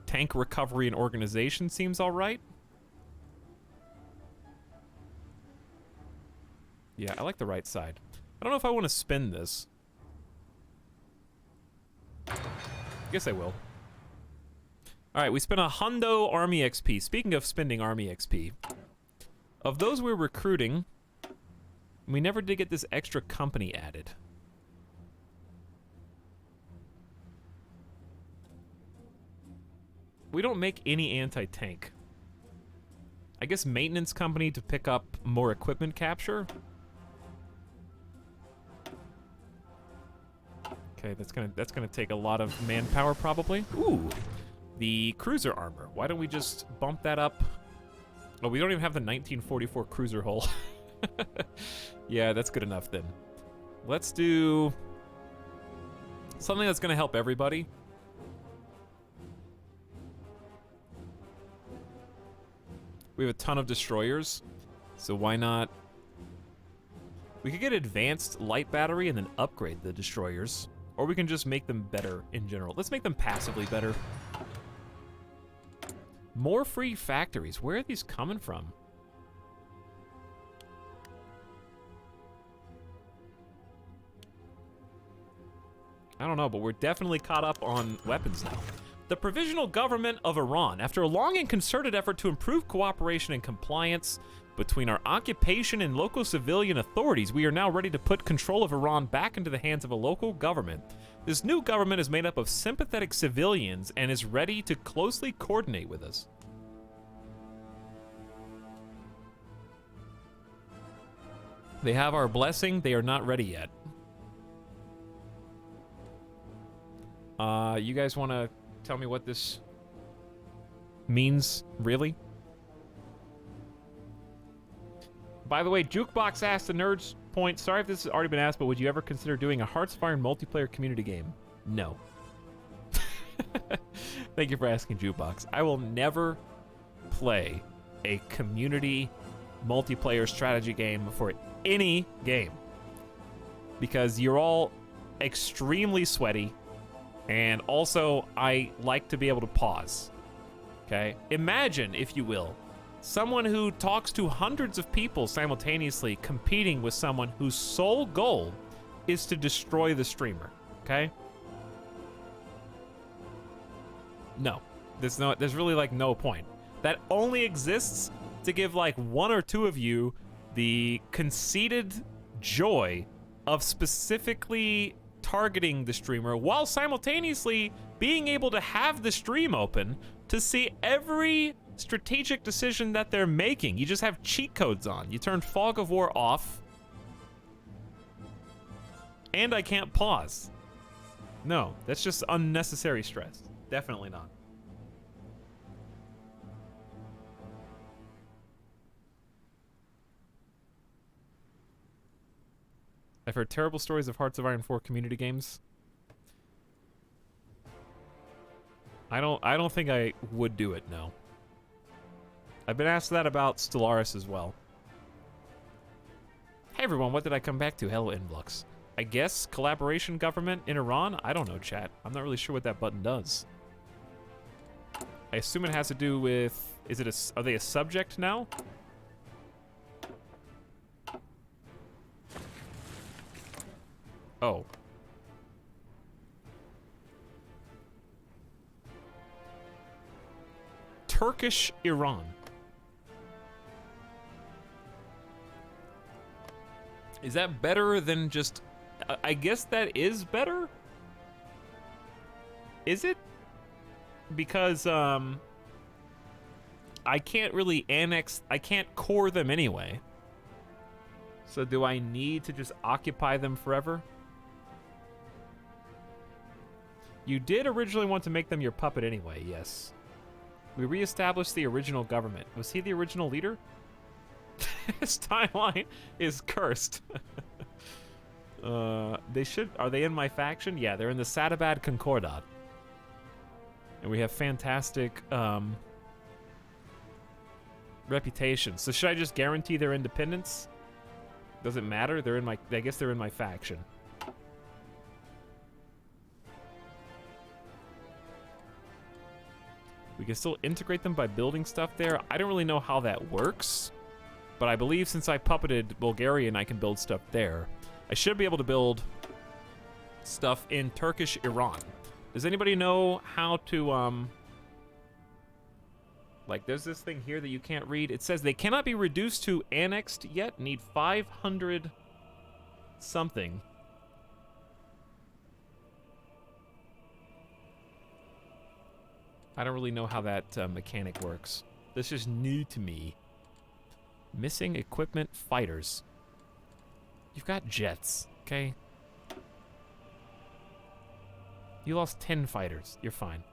tank recovery and organization seems all right. Yeah, I like the right side. I don't know if I want to spin this. I guess I will. All right, we spent a hundo army XP. Speaking of spending army XP, of those we're recruiting, we never did get this extra company added. We don't make any anti-tank. I guess maintenance company to pick up more equipment capture. Okay, that's gonna take a lot of manpower probably. Ooh, the cruiser armor. Why don't we just bump that up? Oh, we don't even have the 1944 cruiser hull. Yeah, that's good enough then. Let's do something that's gonna help everybody. We have a ton of destroyers, so why not? We could get advanced light battery and then upgrade the destroyers. Or we can just make them better in general. Let's make them passively better. More free factories. Where are these coming from? I don't know, but we're definitely caught up on weapons now. The Provisional Government of Iran. After a long and concerted effort to improve cooperation and compliance between our occupation and local civilian authorities, we are now ready to put control of Iran back into the hands of a local government. This new government is made up of sympathetic civilians and is ready to closely coordinate with us. They have our blessing. They are not ready yet. You guys want to tell me what this means, really? By the way, Jukebox asked the Nerds Point, sorry if this has already been asked, but would you ever consider doing a Hearts of Iron multiplayer community game? No. Thank you for asking, Jukebox. I will never play a community multiplayer strategy game for any game because you're all extremely sweaty, and also I like to be able to pause. Okay? Imagine, if you will, someone who talks to hundreds of people simultaneously competing with someone whose sole goal is to destroy the streamer. Okay? No. There's really like no point. That only exists to give like one or two of you the conceited joy of specifically targeting the streamer while simultaneously being able to have the stream open to see every strategic decision that they're making. You just have cheat codes on. You turn Fog of War off, and I can't pause. No, that's just unnecessary stress. Definitely not. I've heard terrible stories of Hearts of Iron 4 community games. I don't think I would do it, no. I've been asked that about Stellaris as well. Hey everyone, what did I come back to? Hello, Influx. I guess collaboration government in Iran? I don't know, chat. I'm not really sure what that button does. I assume it has to do with... are they a subject now? Oh. Turkish Iran. Is that better than just... I guess that is better? Is it? Because, I can't really I can't core them anyway. So do I need to just occupy them forever? You did originally want to make them your puppet anyway, yes. We reestablished the original government. Was he the original leader? His timeline is cursed. Are they in my faction? Yeah, they're in the Sadabad Concordat. And we have fantastic reputation. So should I just guarantee their independence? Does it matter? I guess they're in my faction. We can still integrate them by building stuff there. I don't really know how that works, but I believe since I puppeted Bulgarian, I can build stuff there. I should be able to build stuff in Turkish Iran. Does anybody know how to, like, there's this thing here that you can't read. It says they cannot be reduced to annexed yet. Need 500 something. I don't really know how that mechanic works. This is new to me. Missing equipment fighters. You've got jets, okay? You lost 10 fighters. You're fine.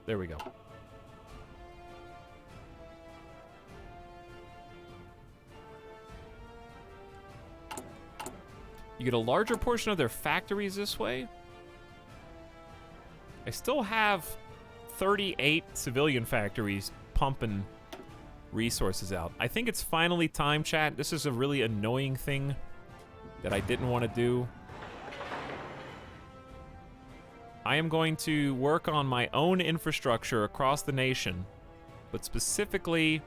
There we go. You get a larger portion of their factories this way. I still have 38 civilian factories pumping resources out. I think it's finally time, chat. This is a really annoying thing that I didn't want to do. I am going to work on my own infrastructure across the nation, but specifically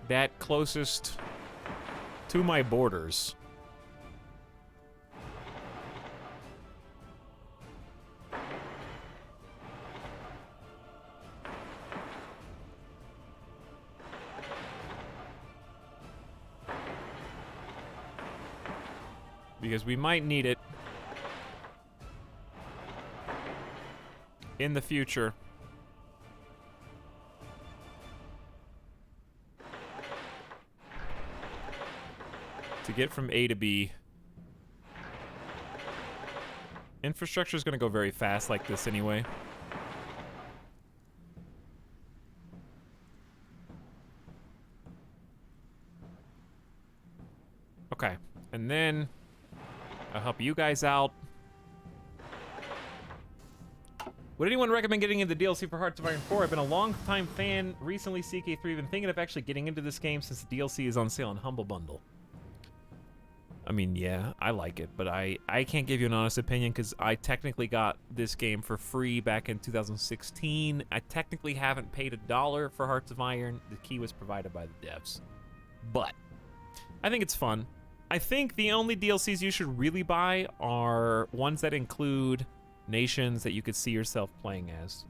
that closest to my borders. Because we might need it. in the future. To get from A to B. Infrastructure is going to go very fast like this anyway. Okay, and then I'll help you guys out. Would anyone recommend getting into DLC for Hearts of Iron 4? I've been a long-time fan. Recently, CK3 been thinking of actually getting into this game since the DLC is on sale on Humble Bundle. I mean, yeah, I like it, but I can't give you an honest opinion because I technically got this game for free back in 2016. I technically haven't paid $1 for Hearts of Iron. The key was provided by the devs. But I think it's fun. I think the only DLCs you should really buy are ones that include nations that you could see yourself playing as.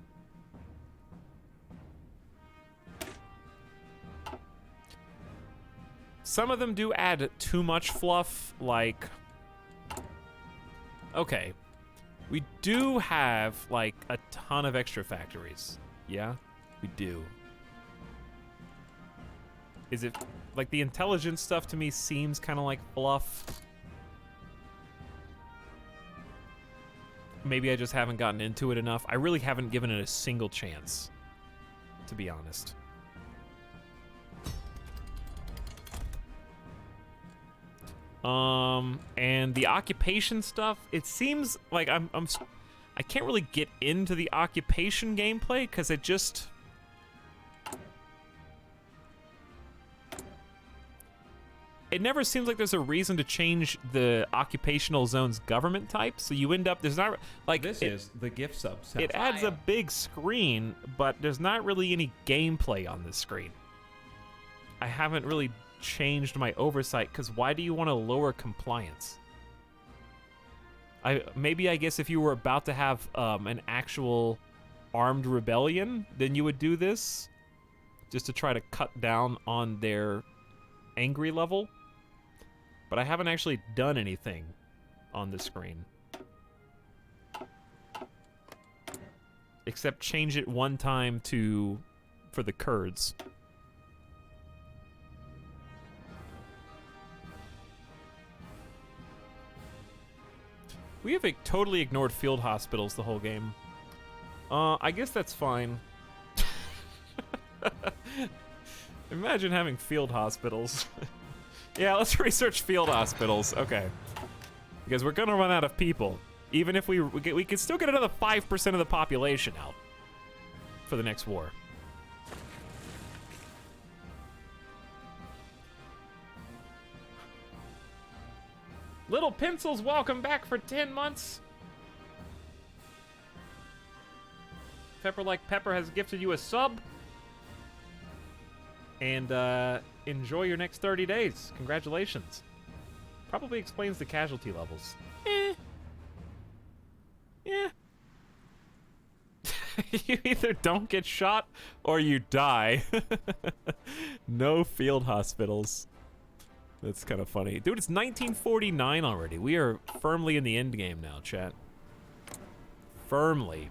Some of them do add too much fluff, like... Okay. We do have, like, a ton of extra factories. Yeah? We do. Is it... Like, the intelligence stuff to me seems kind of like fluff. Maybe I just haven't gotten into it enough. I really haven't given it a single chance, to be honest. And the occupation stuff, it seems like I can't really get into the occupation gameplay because it just... It never seems like there's a reason to change the occupational zone's government type, so you end up, there's not, like... This is the gift sub. It adds a big screen, but there's not really any gameplay on this screen. I haven't really changed my oversight, because why do you want to lower compliance? Maybe I guess if you were about to have an actual armed rebellion, then you would do this, just to try to cut down on their angry level. But I haven't actually done anything on the screen. Except change it one time for the Kurds. We have totally ignored field hospitals the whole game. I guess that's fine. Imagine having field hospitals. Yeah, let's research field hospitals. Okay. Because we're gonna run out of people. Even if we can still get another 5% of the population out for the next war. Little Pencils, welcome back for 10 months. Pepper Like Pepper has gifted you a sub. And enjoy your next 30 days. Congratulations. Probably explains the casualty levels. Yeah. You either don't get shot or you die. No field hospitals. That's kind of funny. Dude, it's 1949 already. We are firmly in the end game now, chat. Firmly.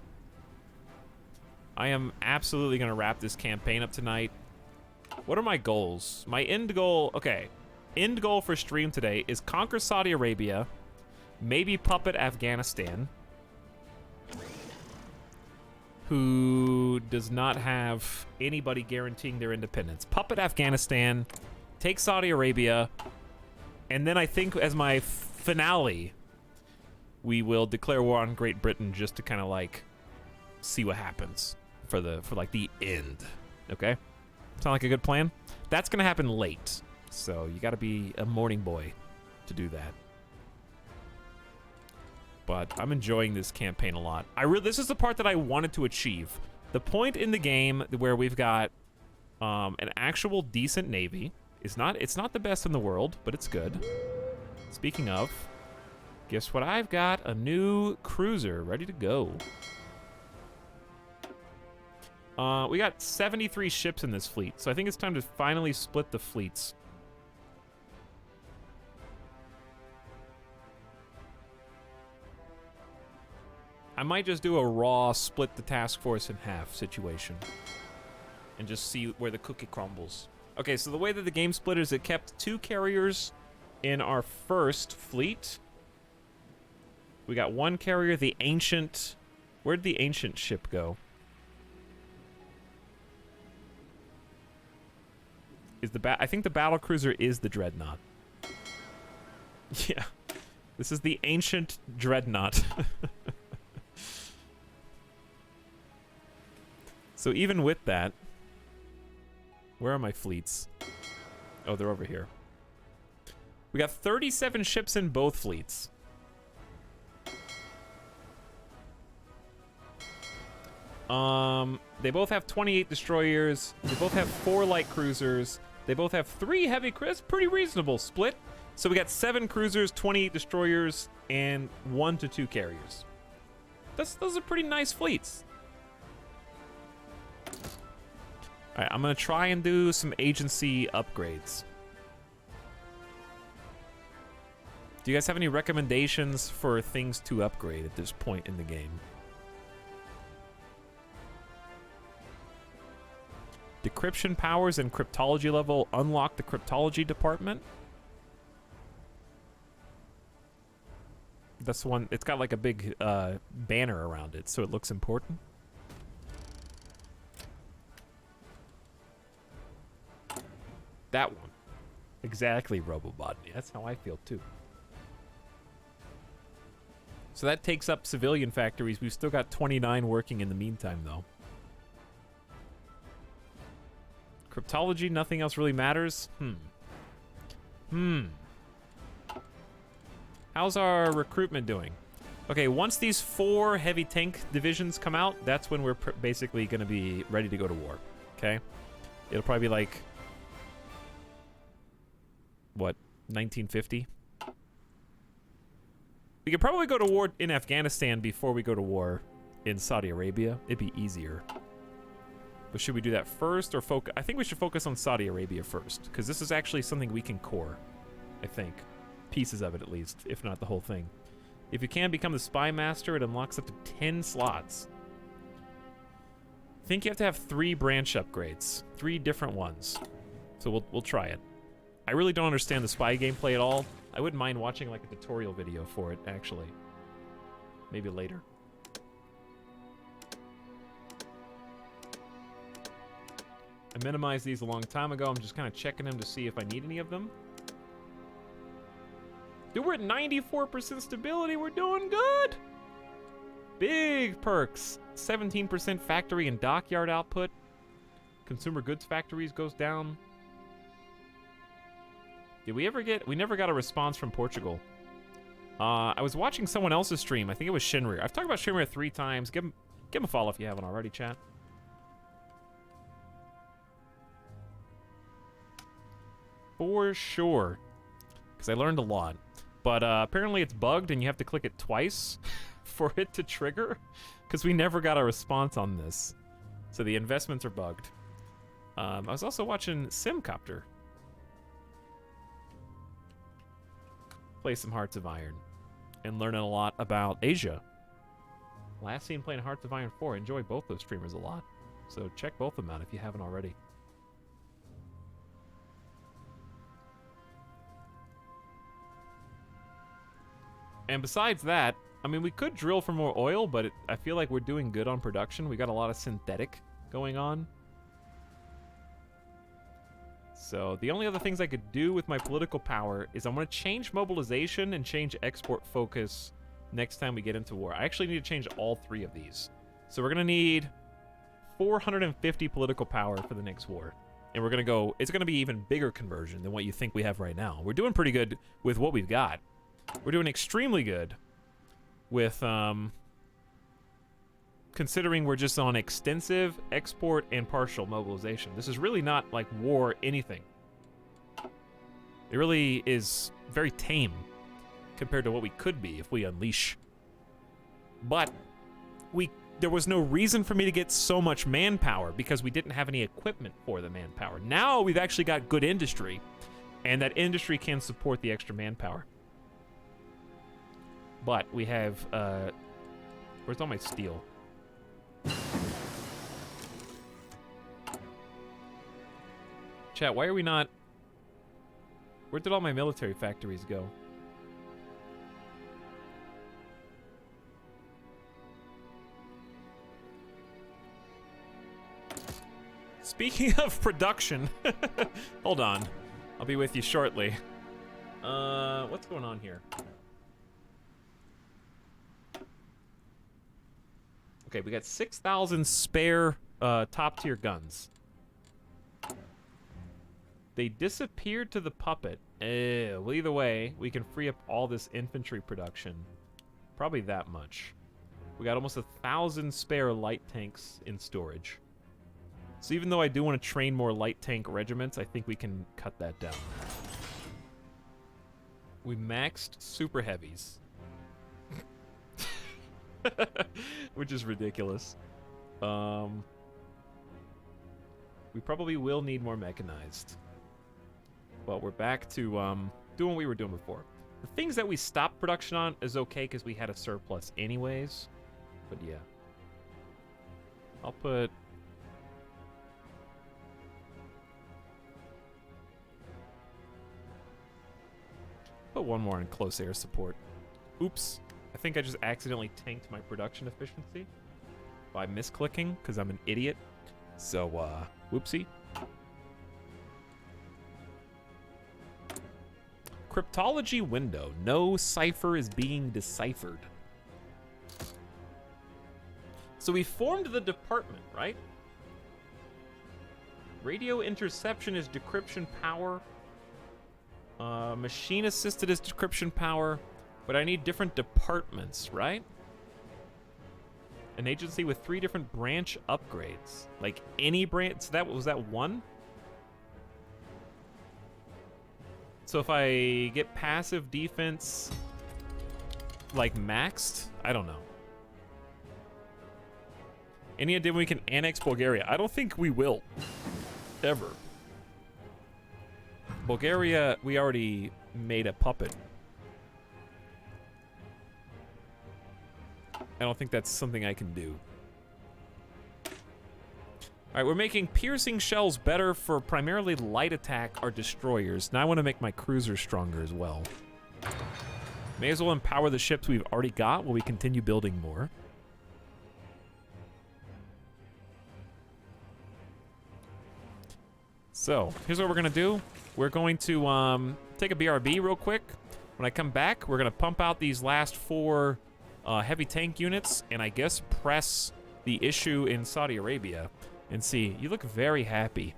I am absolutely going to wrap this campaign up tonight. What are my goals? My end goal, okay. End goal for stream today is conquer Saudi Arabia, maybe puppet Afghanistan, who does not have anybody guaranteeing their independence. Puppet Afghanistan, take Saudi Arabia, and then I think as my finale, we will declare war on Great Britain just to kind of like see what happens for like the end. Okay? Sound like a good plan? That's gonna happen late, so you gotta be a morning boy to do that. But I'm enjoying this campaign a lot. This is the part that I wanted to achieve. The point in the game where we've got an actual decent navy. It's not the best in the world, but it's good. Speaking of, guess what I've got? A new cruiser ready to go. We got 73 ships in this fleet, so I think it's time to finally split the fleets. I might just do a raw split the task force in half situation and just see where the cookie crumbles. Okay, so the way that the game split is it kept 2 carriers in our first fleet. We got 1 carrier, the Ancient. Where'd the Ancient ship go? I think the battle cruiser is the Dreadnought. Yeah. This is the Ancient Dreadnought. So even with that, where are my fleets? Oh, they're over here. We got 37 ships in both fleets. They both have 28 destroyers. They both have 4 light cruisers. They both have 3 heavy cruisers. Pretty reasonable split. So we got 7 cruisers, 28 destroyers, and 1 to 2 carriers. Those are pretty nice fleets. All right, I'm gonna try and do some agency upgrades. Do you guys have any recommendations for things to upgrade at this point in the game? Decryption powers and cryptology level unlock the cryptology department. That's the one. It's got like a big banner around it, so it looks important. That one. Exactly, Robobotany. That's how I feel too. So that takes up civilian factories. We've still got 29 working in the meantime, though. Cryptology, nothing else really matters? How's our recruitment doing? Okay, once these 4 heavy tank divisions come out, that's when we're basically going to be ready to go to war. Okay? It'll probably be like... what? 1950? We could probably go to war in Afghanistan before we go to war in Saudi Arabia. It'd be easier. But should we do that first or focus? I think we should focus on Saudi Arabia first, because this is actually something we can core, I think. Pieces of it, at least, if not the whole thing. If you can become the Spy Master, it unlocks up to 10 slots. I think you have to have 3 branch upgrades. 3 different ones. So we'll try it. I really don't understand the spy gameplay at all. I wouldn't mind watching like a tutorial video for it, actually. Maybe later. I minimized these a long time ago. I'm just kind of checking them to see if I need any of them. Dude, we're at 94% stability. We're doing good. Big perks. 17% factory and dockyard output. Consumer goods factories goes down. Did we ever get... We never got a response from Portugal. I was watching someone else's stream. I think it was Shinrir. I've talked about Shinrir 3 times. Give him a follow if you haven't already, chat. For sure. Because I learned a lot. But apparently it's bugged and you have to click it twice for it to trigger. Because we never got a response on this. So the investments are bugged. I was also watching Simcopter. Play some Hearts of Iron. And learning a lot about Asia. Last seen playing Hearts of Iron 4. Enjoy both those streamers a lot. So check both of them out if you haven't already. And besides that, I mean, we could drill for more oil, but I feel like we're doing good on production. We got a lot of synthetic going on. So the only other things I could do with my political power is I'm going to change mobilization and change export focus next time we get into war. I actually need to change all 3 of these. So we're going to need 450 political power for the next war. And we're going to go, it's going to be even bigger conversion than what you think we have right now. We're doing pretty good with what we've got. We're doing extremely good with, considering we're just on extensive export and partial mobilization. This is really not like war anything. It really is very tame compared to what we could be if we unleash. But there was no reason for me to get so much manpower because we didn't have any equipment for the manpower. Now we've actually got good industry, and that industry can support the extra manpower. But we have, we're Where's all my steel? Chat, why are we not... Where did all my military factories go? Speaking of production, hold on. I'll be with you shortly. What's going on here? Okay, we got 6,000 spare top tier guns. They disappeared to the puppet. Well, either way, we can free up all this infantry production. Probably that much. We got almost 1,000 spare light tanks in storage. So even though I do want to train more light tank regiments, I think we can cut that down. We maxed super heavies. Which is ridiculous. We probably will need more mechanized. But we're back to doing what we were doing before. The things that we stopped production on is okay because we had a surplus anyways. But yeah. I'll put... Put one more in close air support. Oops. I think I just accidentally tanked my production efficiency by misclicking because I'm an idiot. So, whoopsie. Cryptology window. No cipher is being deciphered. So we formed the department, right? Radio interception is decryption power. Machine assisted is decryption power. But I need different departments, right? An agency with 3 different branch upgrades. Like any branch. So was that 1? So if I get passive defense like maxed, I don't know. Any idea when we can annex Bulgaria? I don't think we will. Ever. Bulgaria, we already made a puppet. I don't think that's something I can do. Alright, we're making piercing shells better for primarily light attack or destroyers. Now I want to make my cruisers stronger as well. May as well empower the ships we've already got while we continue building more. So, here's what we're going to do. We're going to take a BRB real quick. When I come back, we're going to pump out these last 4 heavy tank units and I guess press the issue in Saudi Arabia and see. You look very happy.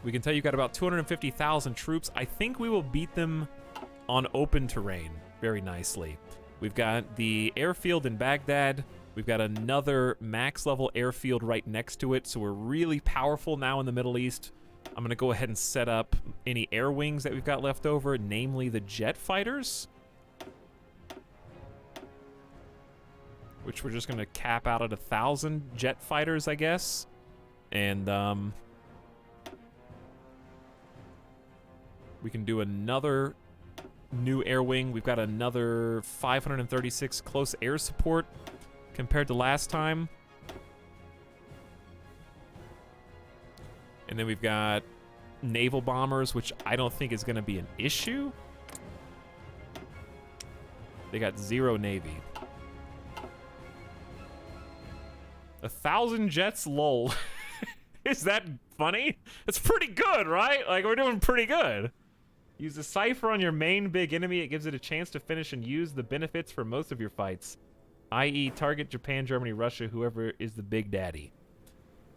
We can tell you got about 250,000 troops. I think we will beat them on open terrain very nicely. We've got the airfield in Baghdad. We've got another max level airfield right next to it, so we're really powerful now in the Middle East. I'm going to go ahead and set up any air wings that we've got left over, namely the jet fighters, which we're just going to cap out at 1,000 jet fighters, I guess. And we can do another new air wing. We've got another 536 close air support compared to last time. And then we've got naval bombers, which I don't think is going to be an issue. They got 0 navy. 1,000 jets, lol. Is that funny? It's pretty good, right? Like, we're doing pretty good. Use the cipher on your main big enemy. It gives it a chance to finish and use the benefits for most of your fights. I.e. target Japan, Germany, Russia, whoever is the big daddy.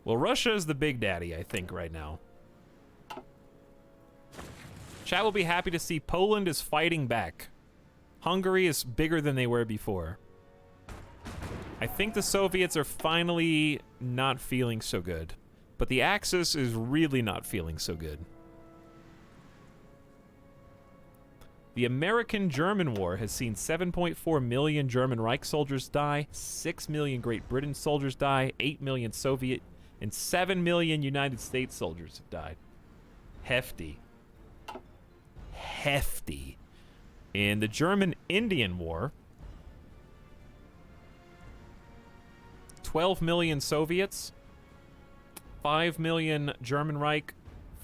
Well, Russia is the big daddy, I think, right now. Chat will be happy to see Poland is fighting back. Hungary is bigger than they were before. I think the Soviets are finally not feeling so good. But the Axis is really not feeling so good. The American-German War has seen 7.4 million German Reich soldiers die, 6 million Great Britain soldiers die, 8 million Soviet, and 7 million United States soldiers have died. Hefty. Hefty. In the German-Indian War, 12 million Soviets, 5 million German Reich,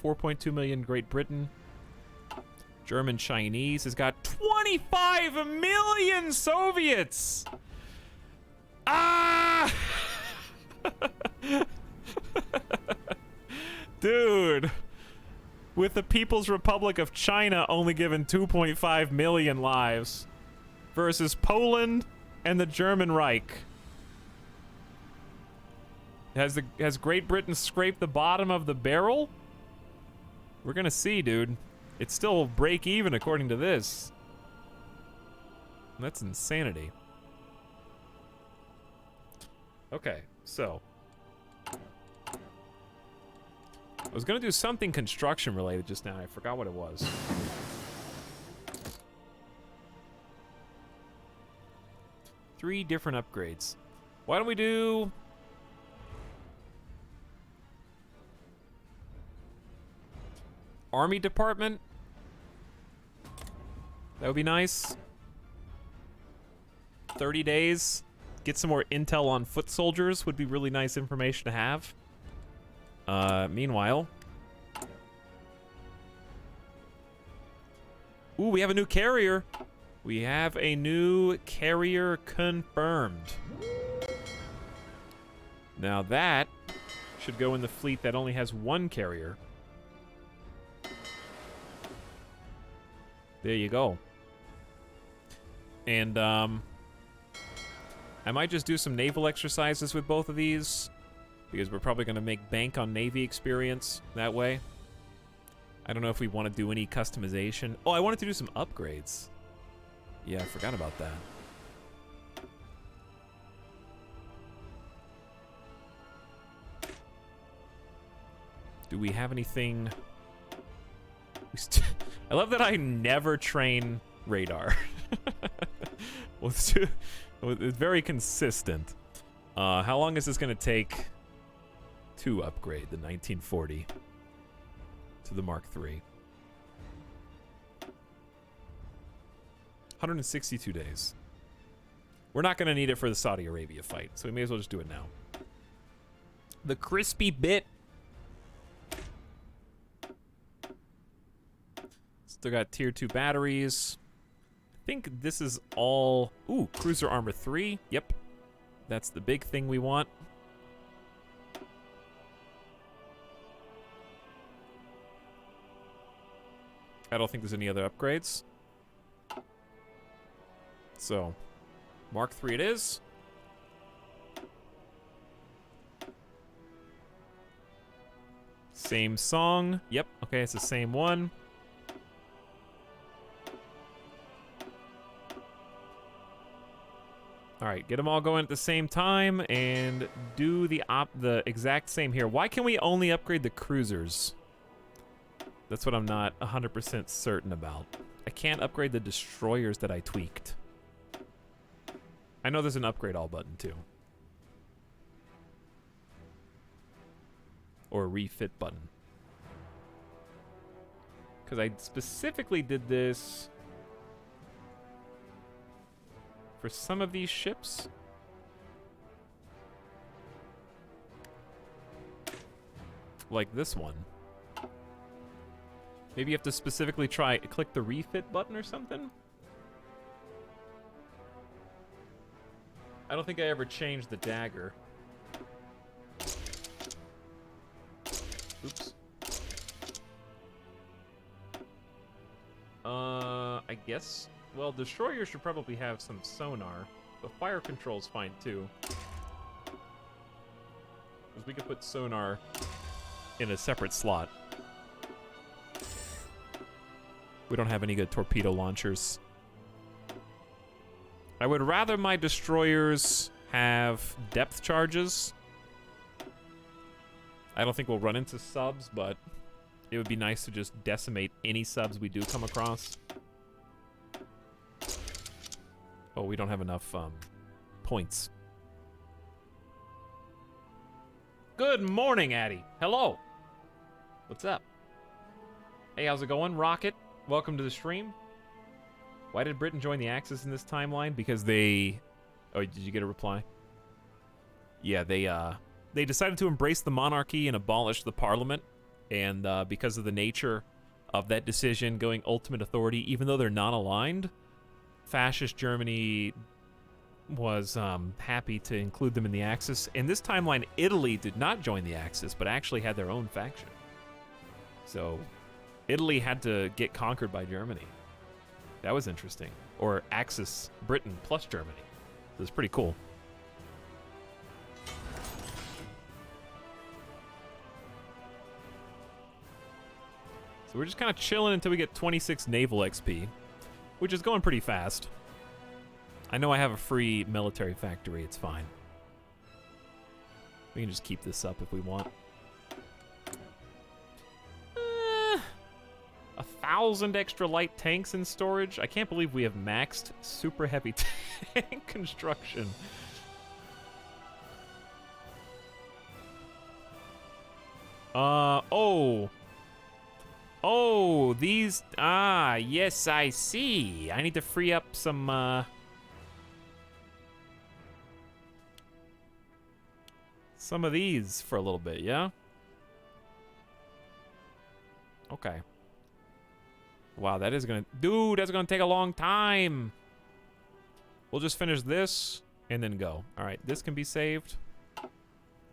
4.2 million Great Britain. German Chinese has got 25 million Soviets! Ah! Dude. With the People's Republic of China only given 2.5 million lives versus Poland and the German Reich. Has Great Britain scraped the bottom of the barrel? We're gonna see, dude. It's still break even according to this. That's insanity. Okay, so I was gonna do something construction related just now. I forgot what it was. Three different upgrades. Why don't we do Army Department? That would be nice. 30 days. Get some more intel on foot soldiers would be really nice information to have. Meanwhile. Ooh, we have a new carrier. We have a new carrier confirmed. Now that should go in the fleet that only has one carrier. There you go. And, I might just do some naval exercises with both of these, because we're probably going to make bank on Navy experience that way. I don't know if we want to do any customization. Oh, I wanted to do some upgrades. Yeah, I forgot about that. Do we have anything? I love that I never train radar. Well, it's very consistent. How long is this going to take to upgrade the 1940 to the Mark III? 162 days. We're not going to need it for the Saudi Arabia fight, so we may as well just do it now. The crispy bit. Still got tier 2 batteries. I think this is all... Ooh, Cruiser Armor 3. Yep. That's the big thing we want. I don't think there's any other upgrades. So, Mark III it is. Same song. Yep, okay, it's the same one. All right, get them all going at the same time and do the exact same here. Why can we only upgrade the cruisers? That's what I'm not 100% certain about. I can't upgrade the destroyers that I tweaked. I know there's an upgrade all button too. Or a refit button. Because I specifically did this for some of these ships. Like this one. Maybe you have to specifically click the refit button or something? I don't think I ever changed the dagger. Oops. I guess. Well, destroyers should probably have some sonar, but fire control's fine too. Because we could put sonar in a separate slot. We don't have any good torpedo launchers. I would rather my destroyers have depth charges. I don't think we'll run into subs, but it would be nice to just decimate any subs we do come across. Oh, we don't have enough points. Good morning, Addy. Hello. What's up? Hey, how's it going, Rocket? Welcome to the stream. Why did Britain join the Axis in this timeline? Because they... Oh, did you get a reply? Yeah, they decided to embrace the monarchy and abolish the parliament, and because of the nature of that decision going ultimate authority, even though they're not aligned, fascist Germany was happy to include them in the Axis. In this timeline, Italy did not join the Axis, but actually had their own faction. So Italy had to get conquered by Germany. That was interesting. Or Axis Britain plus Germany. It was pretty cool. So we're just kind of chilling until we get 26 naval XP, which is going pretty fast. I know I have a free military factory. It's fine. We can just keep this up if we want. 1,000 extra light tanks in storage. I can't believe we have maxed super heavy tank construction. Oh, these, yes, I see. I need to free up some, some of these for a little bit, yeah? Okay. Wow, that is gonna, dude, that's gonna take a long time. We'll just finish this and then go. All right, this can be saved.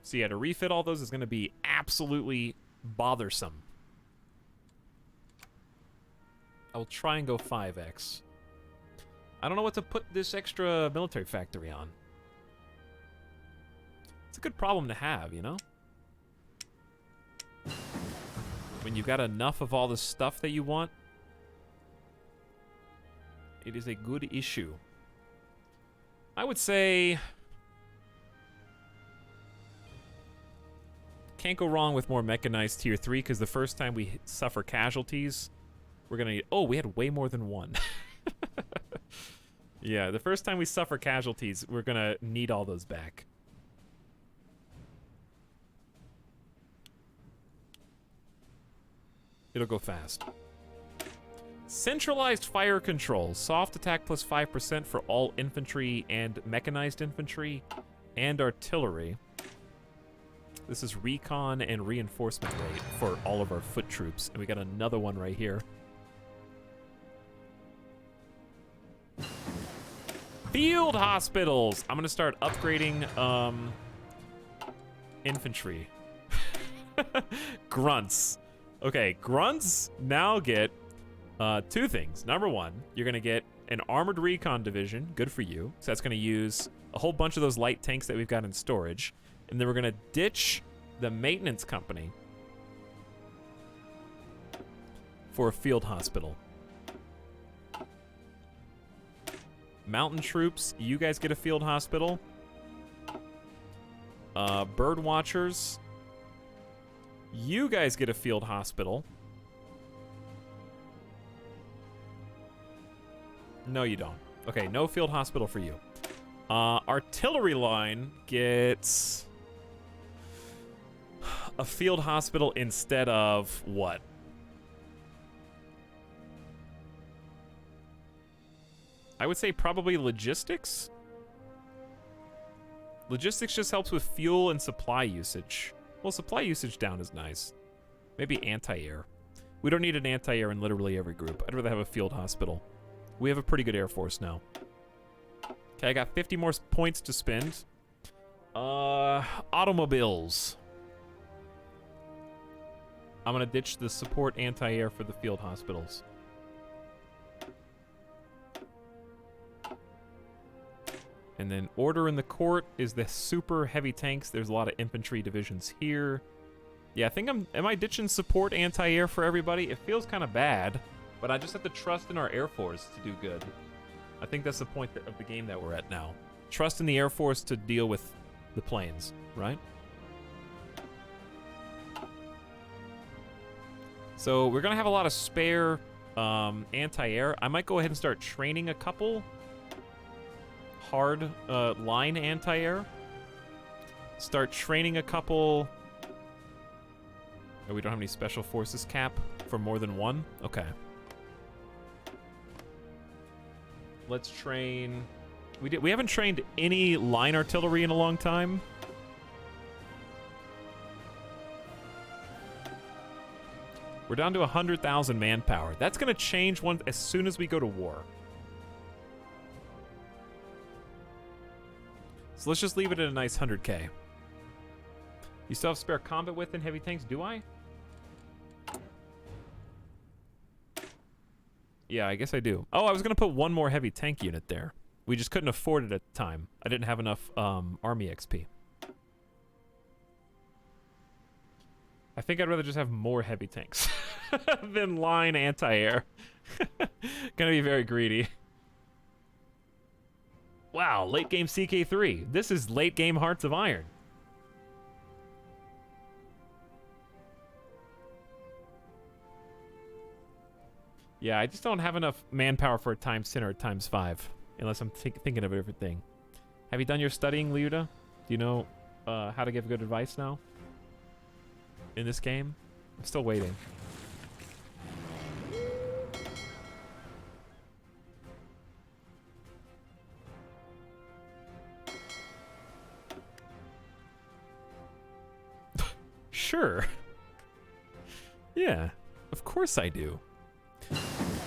So yeah, to refit all those is gonna be absolutely bothersome. I will try and go 5x. I don't know what to put this extra military factory on. It's a good problem to have, you know? When you've got enough of all the stuff that you want, it is a good issue. I would say can't go wrong with more mechanized tier 3, because the first time we suffer casualties, we're gonna need, oh, we had way more than one. Yeah, the first time we suffer casualties, we're gonna need all those back. It'll go fast. Centralized fire control. Soft attack plus 5% for all infantry and mechanized infantry and artillery. This is recon and reinforcement rate for all of our foot troops. And we got another one right here. Field hospitals. I'm going to start upgrading infantry. Grunts. Okay, grunts now get two things. Number one, you're going to get an armored recon division. Good for you. So that's going to use a whole bunch of those light tanks that we've got in storage. And then we're going to ditch the maintenance company for a field hospital. Mountain troops, you guys get a field hospital. Bird watchers, you guys get a field hospital. No, you don't. Okay, no field hospital for you. Artillery line gets a field hospital instead of what? I would say probably logistics. Logistics just helps with fuel and supply usage. Well, supply usage down is nice. Maybe anti-air. We don't need an anti-air in literally every group. I'd rather have a field hospital. We have a pretty good Air Force now. Okay, I got 50 more points to spend. Automobiles. I'm gonna ditch the support anti-air for the field hospitals. And then order in the court is the super heavy tanks. There's a lot of infantry divisions here. Yeah, I think am I ditching support anti-air for everybody? It feels kind of bad, but I just have to trust in our Air Force to do good. I think that's the point of the game that we're at now. Trust in the Air Force to deal with the planes, right? So we're gonna have a lot of spare anti-air. I might go ahead and start training a couple hard line anti-air. Start training a couple. Oh, we don't have any special forces cap for more than one? Okay. Let's train. We haven't trained any line artillery in a long time. We're down to 100,000 manpower. That's going to change as soon as we go to war. So let's just leave it at a nice 100K. You still have spare combat width and heavy tanks, do I? Yeah, I guess I do. Oh, I was going to put one more heavy tank unit there. We just couldn't afford it at the time. I didn't have enough army XP. I think I'd rather just have more heavy tanks than line anti-air. Gonna be very greedy. Wow, late game CK3. This is late game Hearts of Iron. Yeah, I just don't have enough manpower for a ×10 or a ×5, unless I'm thinking of a different thing. Have you done your studying, Liuda? Do you know how to give good advice now? In this game? I'm still waiting. Sure. Yeah, of course I do.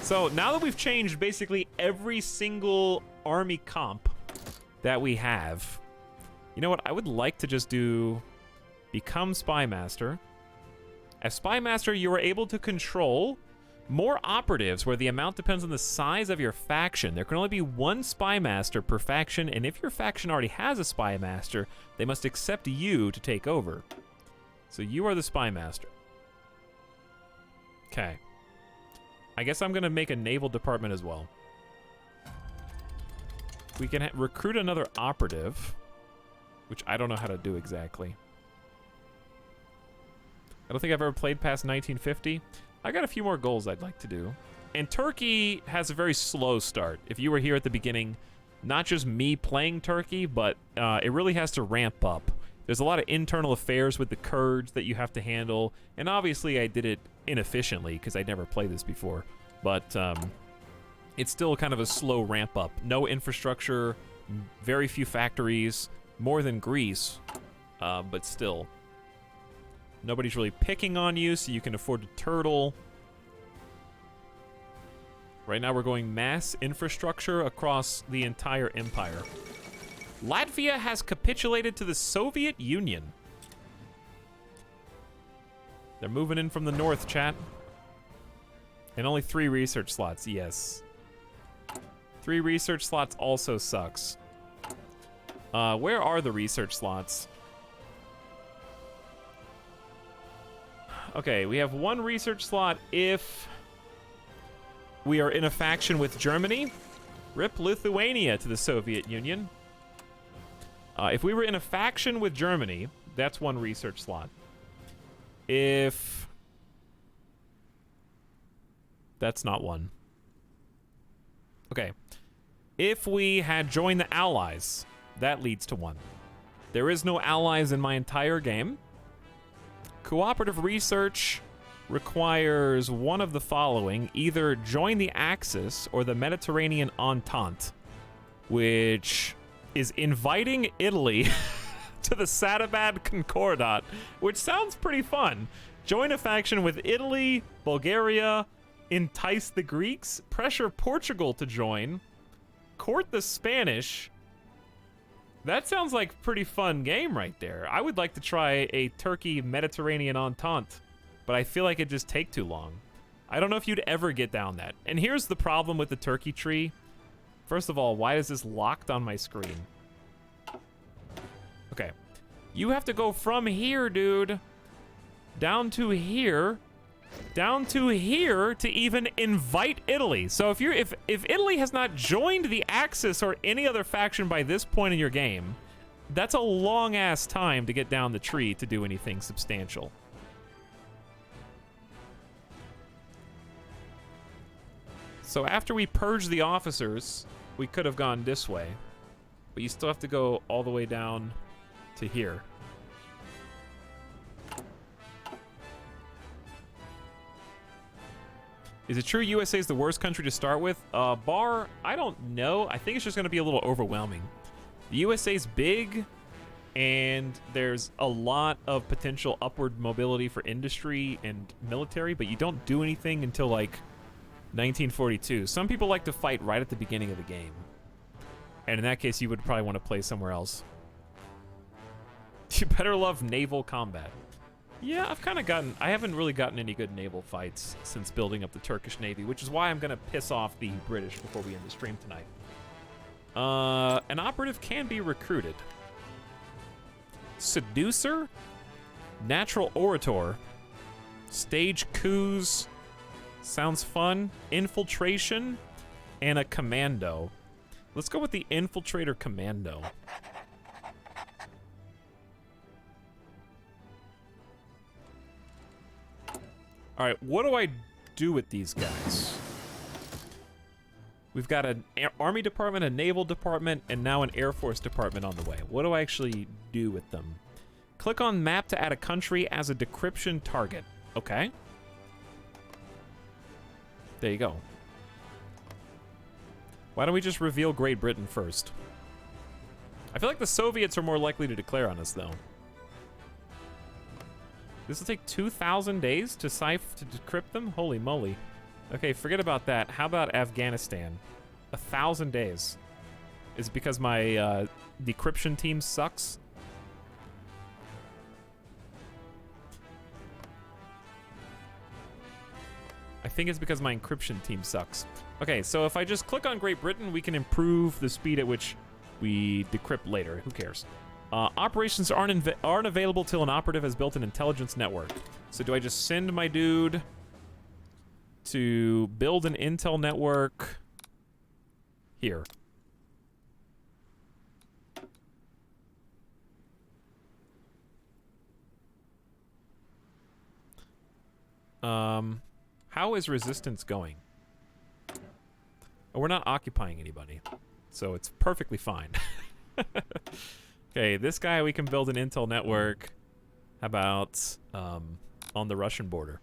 So now that we've changed basically every single army comp that we have, you know what? I would like to just do become Spy Master. As Spy Master, you are able to control more operatives where the amount depends on the size of your faction. There can only be one Spy Master per faction, and if your faction already has a Spy Master, they must accept you to take over. So you are the Spy Master. Okay. I guess I'm going to make a naval department as well. We can recruit another operative, which I don't know how to do exactly. I don't think I've ever played past 1950. I got a few more goals I'd like to do. And Turkey has a very slow start. If you were here at the beginning, not just me playing Turkey, but it really has to ramp up. There's a lot of internal affairs with the Kurds that you have to handle, and obviously I did it inefficiently because I'd never played this before, but it's still kind of a slow ramp up. No infrastructure, very few factories, more than Greece, but still. Nobody's really picking on you, so you can afford to turtle. Right now we're going mass infrastructure across the entire empire. Latvia has capitulated to the Soviet Union. They're moving in from the north, chat. And only 3 research slots, yes. 3 research slots also sucks. Where are the research slots? Okay, we have 1 research slot if we are in a faction with Germany. Rip Lithuania to the Soviet Union. If we were in a faction with Germany, that's 1 research slot. If... That's not 1. Okay. If we had joined the Allies, that leads to 1. There is no allies in my entire game. Cooperative research requires one of the following. Either join the Axis or the Mediterranean Entente, which is inviting Italy to the Sadabad Concordat, which sounds pretty fun. Join a faction with Italy, Bulgaria, entice the Greeks, pressure Portugal to join, court the Spanish. That sounds like a pretty fun game right there. I would like to try a Turkey-Mediterranean Entente, but I feel like it'd just take too long. I don't know if you'd ever get down that. And here's the problem with the Turkey tree. First of all, why is this locked on my screen? Okay. You have to go from here, dude, down to here, down to here to even invite Italy. So if Italy has not joined the Axis or any other faction by this point in your game, that's a long ass time to get down the tree to do anything substantial. So after we purge the officers, we could have gone this way, but you still have to go all the way down to here. Is it true USA is the worst country to start with? Bar, I don't know. I think it's just going to be a little overwhelming. The USA's big, and there's a lot of potential upward mobility for industry and military, but you don't do anything until like 1942. Some people like to fight right at the beginning of the game, and in that case you would probably want to play somewhere else. You better love naval combat. Yeah, I haven't really gotten any good naval fights since building up the Turkish Navy, which is why I'm gonna piss off the British before we end the stream tonight. An operative can be recruited. Seducer, natural orator, stage coups, sounds fun, infiltration, and a commando. Let's go with the infiltrator commando. All right, what do I do with these guys? We've got an army department, a naval department, and now an air force department on the way. What do I actually do with them? Click on map to add a country as a decryption target. Okay. There you go. Why don't we just reveal Great Britain first? I feel like the Soviets are more likely to declare on us, though. This will take 2,000 days to decrypt them? Holy moly. Okay, forget about that. How about Afghanistan? 1,000 days. Is it because my decryption team sucks? I think it's because my encryption team sucks. Okay, so if I just click on Great Britain, we can improve the speed at which we decrypt later. Who cares? Operations aren't available till an operative has built an intelligence network. So do I just send my dude to build an intel network here? How is resistance going? Oh, we're not occupying anybody, so it's perfectly fine. Okay, this guy we can build an intel network. How about on the Russian border?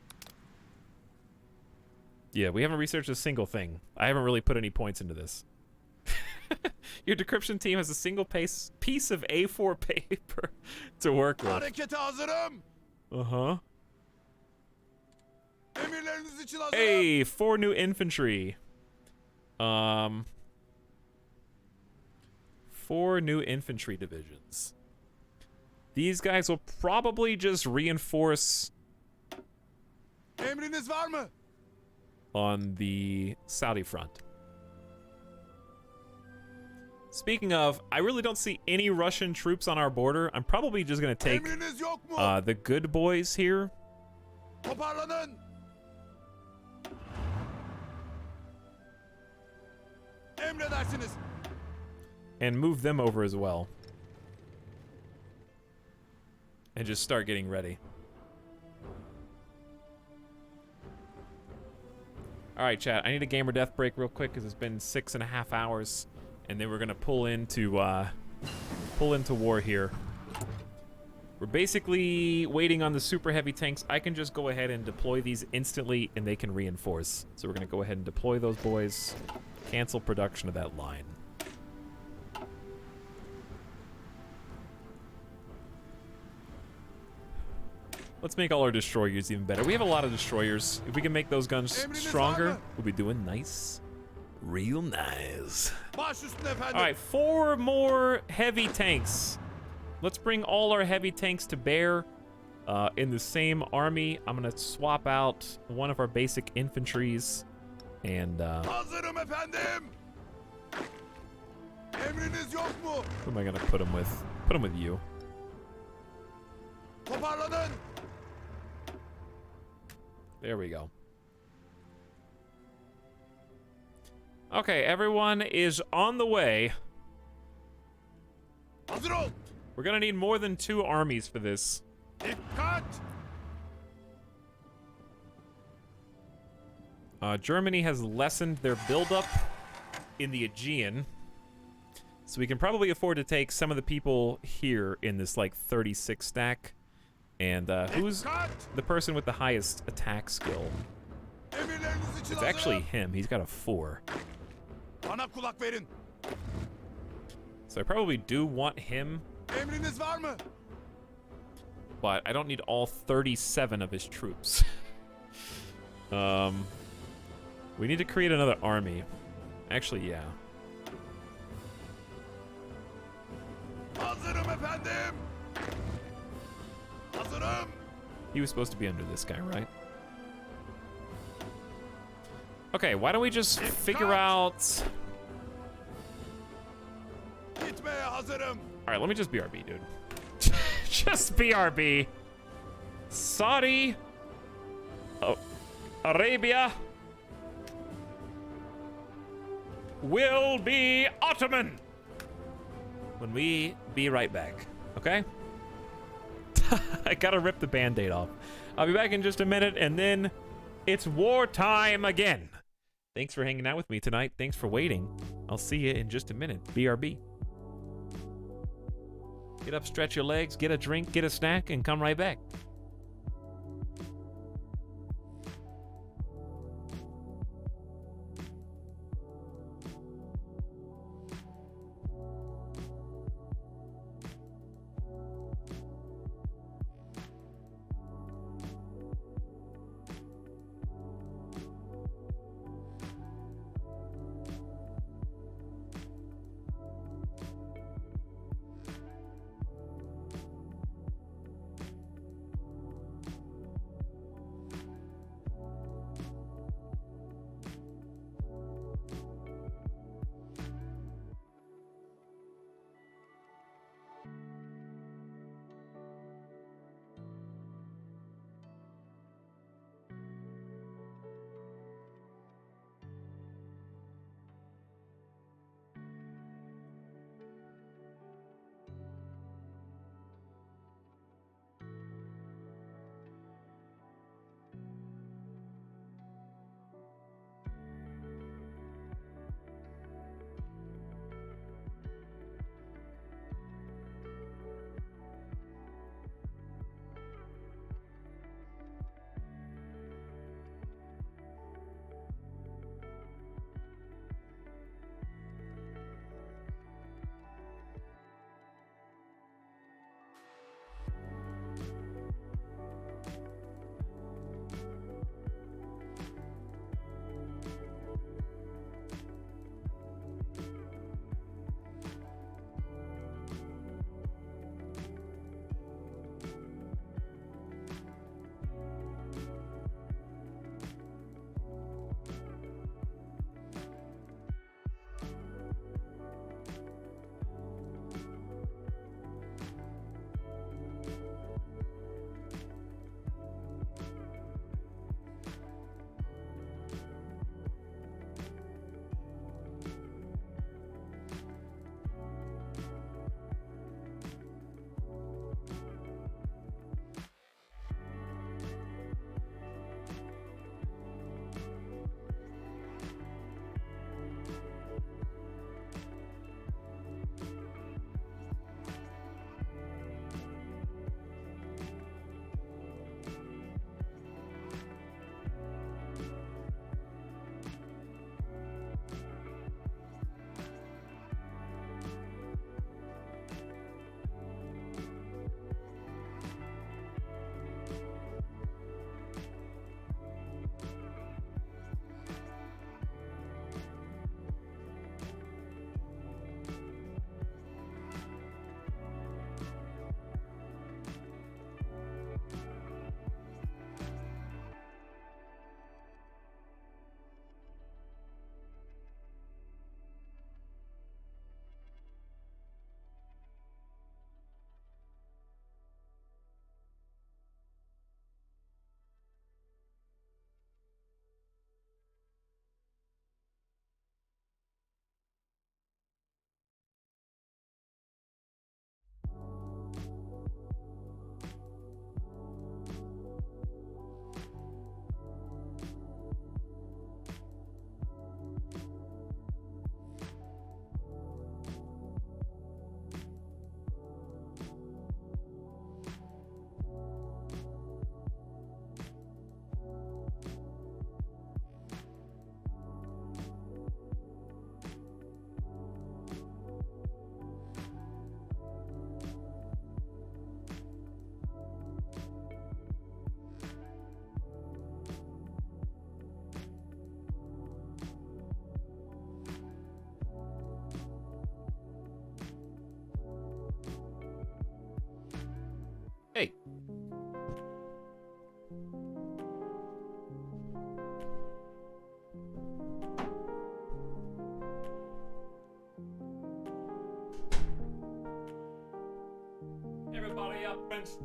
Yeah, we haven't researched a single thing. I haven't really put any points into this. Your decryption team has a single piece of A4 paper to work with. Harekete hazırım. Uh-huh. Emirleriniz için hazırım. Hey, 4 new infantry. 4 new infantry divisions. These guys will probably just reinforce Emriniz var mı? on the Saudi front. Speaking of, I really don't see any Russian troops on our border. I'm probably just gonna take Emriniz yok mu? the good boys here. Toparlanın. Emredersiniz. And move them over as well. And just start getting ready. Alright, chat, I need a gamer death break real quick because it's been 6.5 hours. And then we're gonna pull into war here. We're basically waiting on the super heavy tanks. I can just go ahead and deploy these instantly and they can reinforce. So we're gonna go ahead and deploy those boys. Cancel production of that line. Let's make all our destroyers even better. We have a lot of destroyers. If we can make those guns stronger, we'll be doing nice. Real nice. Baş üstüne efendim. All right, 4 more heavy tanks. Let's bring all our heavy tanks to bear in the same army. I'm gonna swap out one of our basic infantries and Hazırım efendim. Emriniz yok mu? who am I gonna put him with? Put him with you. Toparlanın. There we go. Okay, everyone is on the way. Hazır ol. We're gonna need more than 2 armies for this. Dikkat. Germany has lessened their buildup in the Aegean. So we can probably afford to take some of the people here in this, like, 36 stack. And who's Dikkat. the person with the highest attack skill? Emirleriniz için It's actually hazırım. him. He's got a 4. Bana kulak verin. So I probably do want him Emriniz var mı? But I don't need all 37 of his troops. We need to create another army. Actually, yeah. Hazırım efendim. Hazırım. He was supposed to be under this guy, right? Okay, why don't we just figure out... Gitmeye hazırım. Alright, let me just BRB, dude. Just BRB. Saudi. Oh, Arabia. Will be Ottoman. When we be right back, okay? I gotta rip the band-aid off. I'll be back in just a minute, and then it's wartime again. Thanks for hanging out with me tonight. Thanks for waiting. I'll see you in just a minute. BRB. Get up, stretch your legs, get a drink, get a snack, and come right back.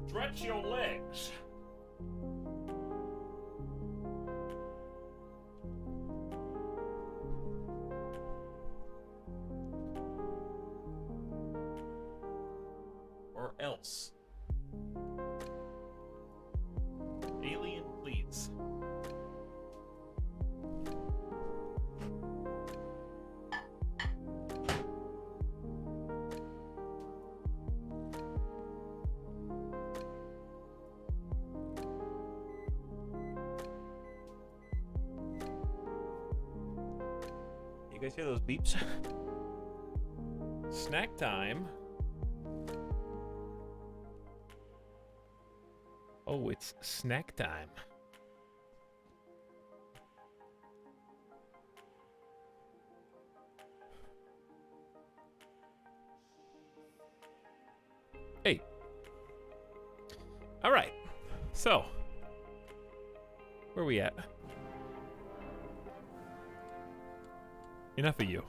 Stretch your legs. Or else. Alien, please. You guys hear those beeps? Snack time. Oh, it's snack time. Hey. All right. So, where are we at? Enough of you.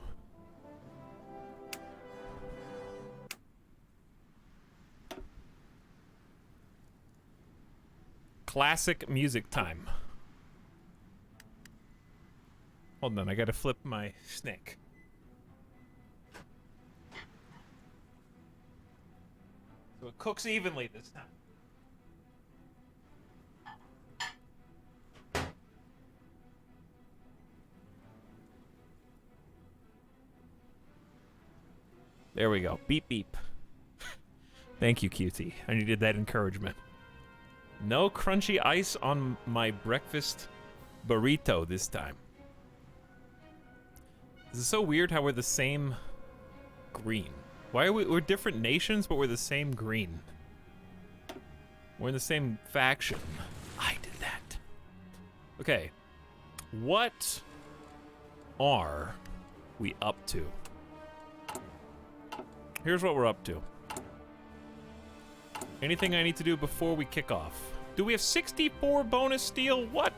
Classic music time. Hold on, I gotta flip my snake. So it cooks evenly this time. There we go. Beep, beep. Thank you, QT. I needed that encouragement. No crunchy ice on my breakfast burrito this time. This is so weird how we're the same green. Why are we're different nations, but we're the same green? We're in the same faction. I did that. Okay. What are we up to? Here's what we're up to. Anything I need to do before we kick off? Do we have 64 bonus steel? What?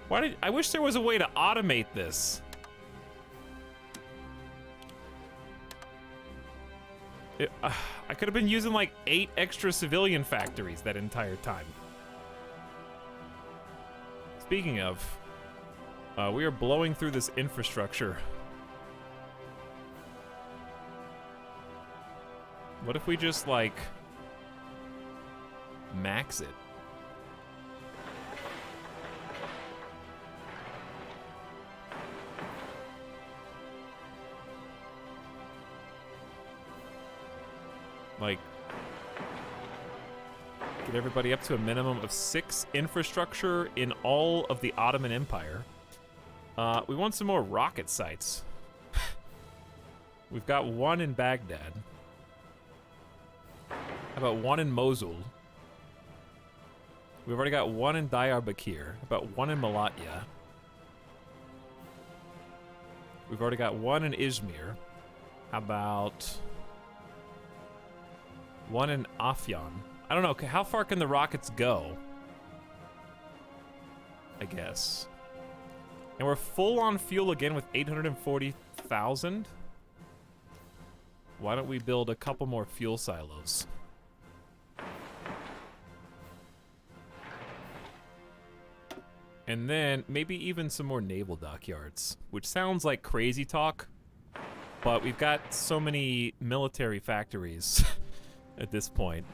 Why did I wish there was a way to automate this? I could have been using like 8 extra civilian factories that entire time. Speaking of, we are blowing through this infrastructure. What if we just like max it? Like, get everybody up to a minimum of 6 infrastructure in all of the Ottoman Empire. We want some more rocket sites. We've got 1 in Baghdad. How about 1 in Mosul? We've already got 1 in Diyarbakir. How about 1 in Malatya? We've already got 1 in Izmir. How about 1 in Afyan? I don't know. How far can the rockets go? I guess. And we're full on fuel again with 840,000. Why don't we build a couple more fuel silos? And then maybe even some more naval dockyards, which sounds like crazy talk, but we've got so many military factories at this point.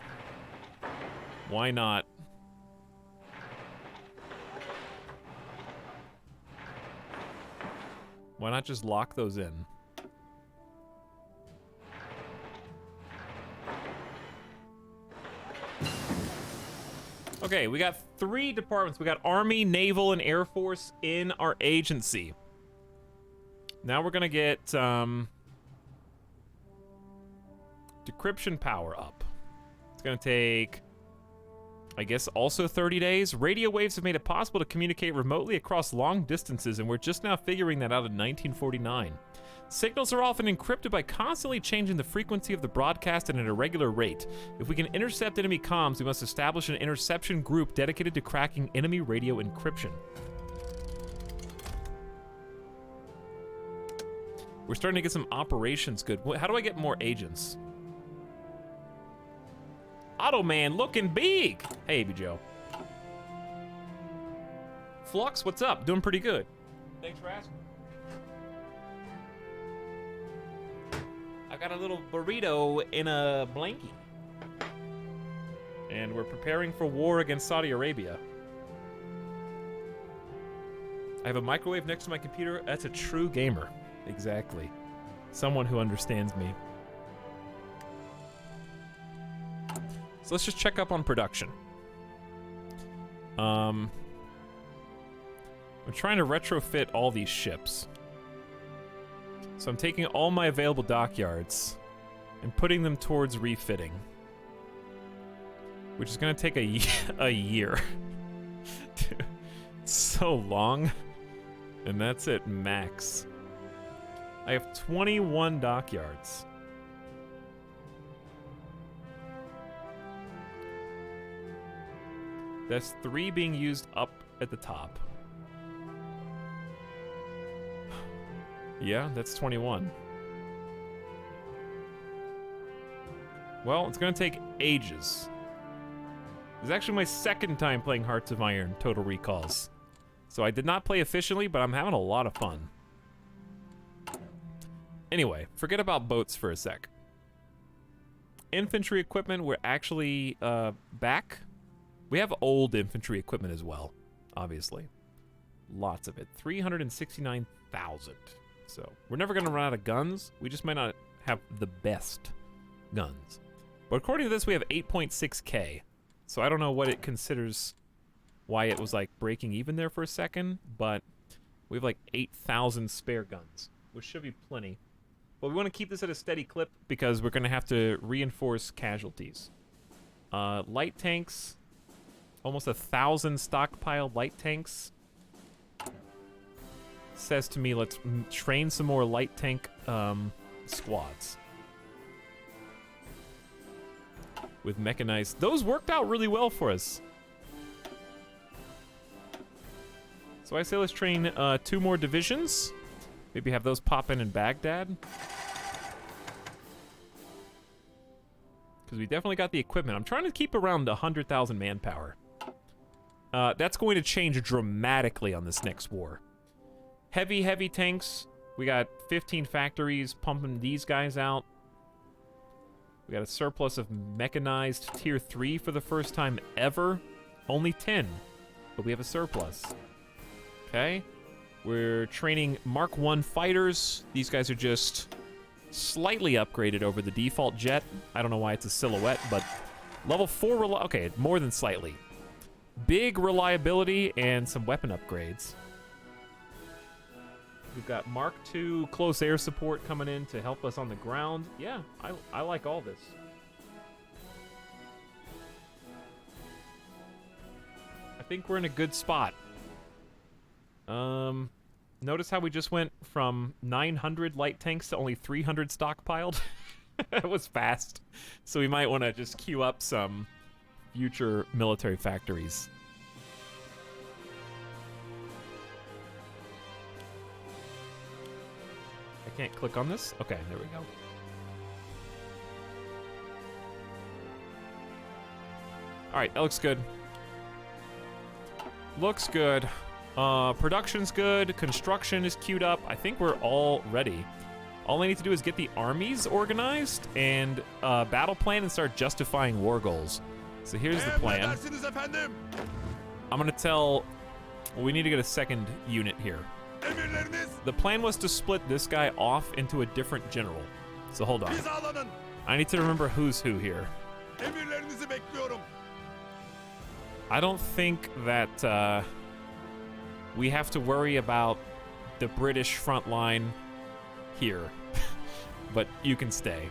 Why not? Why not just lock those in? Okay, we got 3 departments. We got Army, Naval, and Air Force in our agency. Now we're gonna get decryption power up. It's gonna take, I guess, also 30 days. Radio waves have made it possible to communicate remotely across long distances, and we're just now figuring that out in 1949. Signals are often encrypted by constantly changing the frequency of the broadcast at an irregular rate. If we can intercept enemy comms, we must establish an interception group dedicated to cracking enemy radio encryption. We're starting to get some operations good. How do I get more agents? Ottoman looking big. Hey, Joe. Flux, what's up? Doing pretty good. Thanks for asking. I got a little burrito in a blankie. And we're preparing for war against Saudi Arabia. I have a microwave next to my computer. That's a true gamer. Exactly. Someone who understands me. So let's just check up on production. I'm trying to retrofit all these ships. So I'm taking all my available dockyards and putting them towards refitting. Which is gonna take a year. Dude, so long. And that's at max. I have 21 dockyards. That's 3 being used up at the top. Yeah, that's 21. Well, it's gonna take ages. This is actually my second time playing Hearts of Iron Total Recalls. So I did not play efficiently, but I'm having a lot of fun. Anyway, forget about boats for a sec. Infantry equipment, we're actually back. We have old infantry equipment as well, obviously. Lots of it. 369,000. So we're never going to run out of guns. We just might not have the best guns. But according to this, we have 8.6K. So I don't know what it considers, why it was like breaking even there for a second, but we have like 8,000 spare guns, which should be plenty. But we want to keep this at a steady clip because we're going to have to reinforce casualties. Light tanks, almost 1,000 stockpiled light tanks. Says to me, let's train some more light tank squads. With mechanized. Those worked out really well for us. So I say let's train 2 more divisions. Maybe have those pop in Baghdad. Because we definitely got the equipment. I'm trying to keep around 100,000 manpower. That's going to change dramatically on this next war. Heavy tanks. We got 15 factories pumping these guys out. We got a surplus of mechanized tier 3 for the first time ever. Only 10, but we have a surplus. Okay. We're training Mark 1 fighters. These guys are just slightly upgraded over the default jet. I don't know why it's a silhouette, but level 4 okay, more than slightly. Big reliability and some weapon upgrades. We've got Mark II close air support coming in to help us on the ground. Yeah, I like all this. I think we're in a good spot. Notice how we just went from 900 light tanks to only 300 stockpiled? That was fast. So we might want to just queue up some future military factories. I can't click on this? Okay, there we go. Alright, that looks good. Looks good. Production's good. Construction is queued up. I think we're all ready. All I need to do is get the armies organized and battle plan and start justifying war goals. So here's the plan. I'm gonna tell... Well, we need to get a second unit here. The plan was to split this guy off into a different general. So hold on. I need to remember who's who here. I don't think that we have to worry about the British front line here. But you can stay.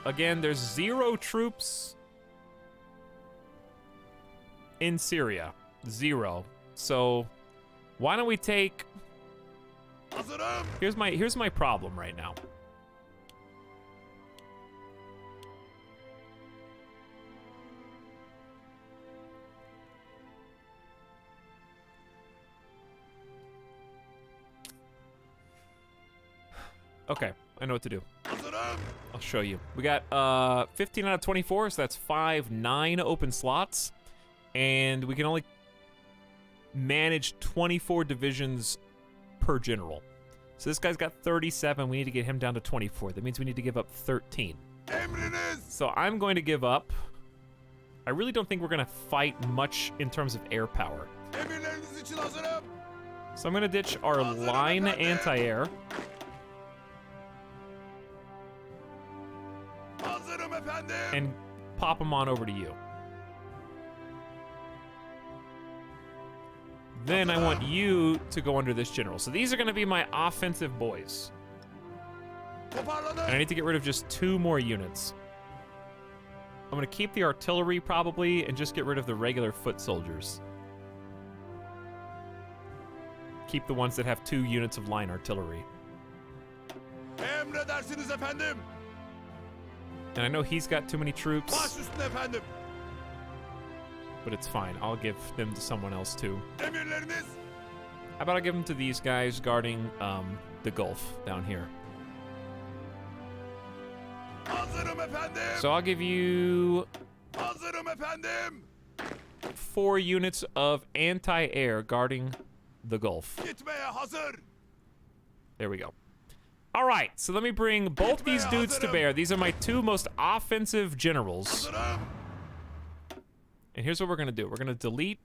Again, there's 0 troops in Syria. 0. So why don't we take... Here's my problem right now. Okay, I know what to do. Hazırım. I'll show you. We got 15 out of 24, so that's 9 open slots. And we can only manage 24 divisions per general. So this guy's got 37. We need to get him down to 24. That means we need to give up 13. Emriniz. So I'm going to give up. I really don't think we're going to fight much in terms of air power. Emirleriniz için hazırım. So I'm going to ditch our line anti-air. Hazırım efendim. And pop them on over to you. Then I want you to go under this general. So these are going to be my offensive boys. Toparlanın. And I need to get rid of just 2 more units. I'm going to keep the artillery probably and just get rid of the regular foot soldiers. Keep the ones that have 2 units of line artillery. Emredersiniz efendim. And I know he's got too many troops, Baş üstüne efendim. but it's fine. I'll give them to someone else too. Emirleriniz. How about I give them to these guys guarding the Gulf down here? Hazırım efendim. So I'll give you Hazırım efendim. 4 units of anti-air guarding the Gulf. Gitmeye hazır. There we go. All right, so let me bring both these dudes to bear. These are my 2 most offensive generals. Hazırım. And here's what we're going to do. We're going to delete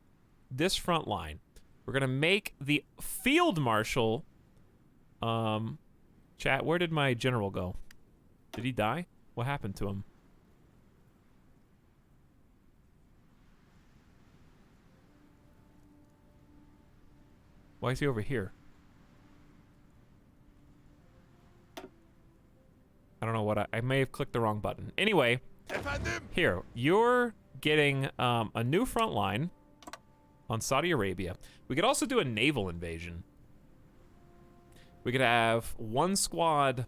this front line. We're going to make the field marshal... Chat, where did my general go? Did he die? What happened to him? Why is he over here? I don't know what I may have clicked the wrong button. Anyway, Efendim. here, you're getting a new front line on Saudi Arabia. We could also do a naval invasion. We could have 1 squad.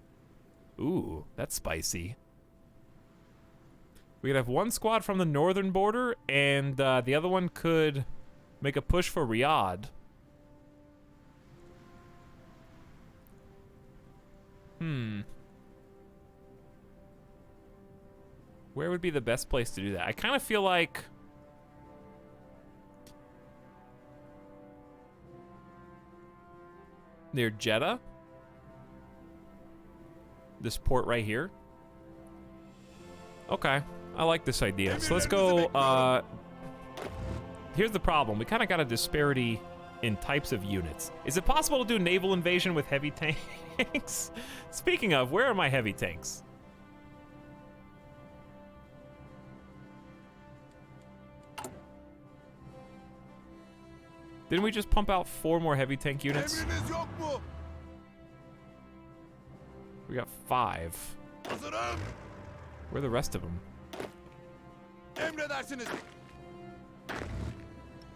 Ooh, that's spicy. We could have 1 squad from the northern border, and the other one could make a push for Riyadh. Where would be the best place to do that? I kind of feel like... near Jeddah? This port right here? Okay, I like this idea. So let's go, here's the problem. We kind of got a disparity in types of units. Is it possible to do naval invasion with heavy tanks? Speaking of, where are my heavy tanks? Didn't we just pump out 4 more heavy tank units? Emriniz yok mu? We got 5. Hazırım. Where are the rest of them? Emredersiniz.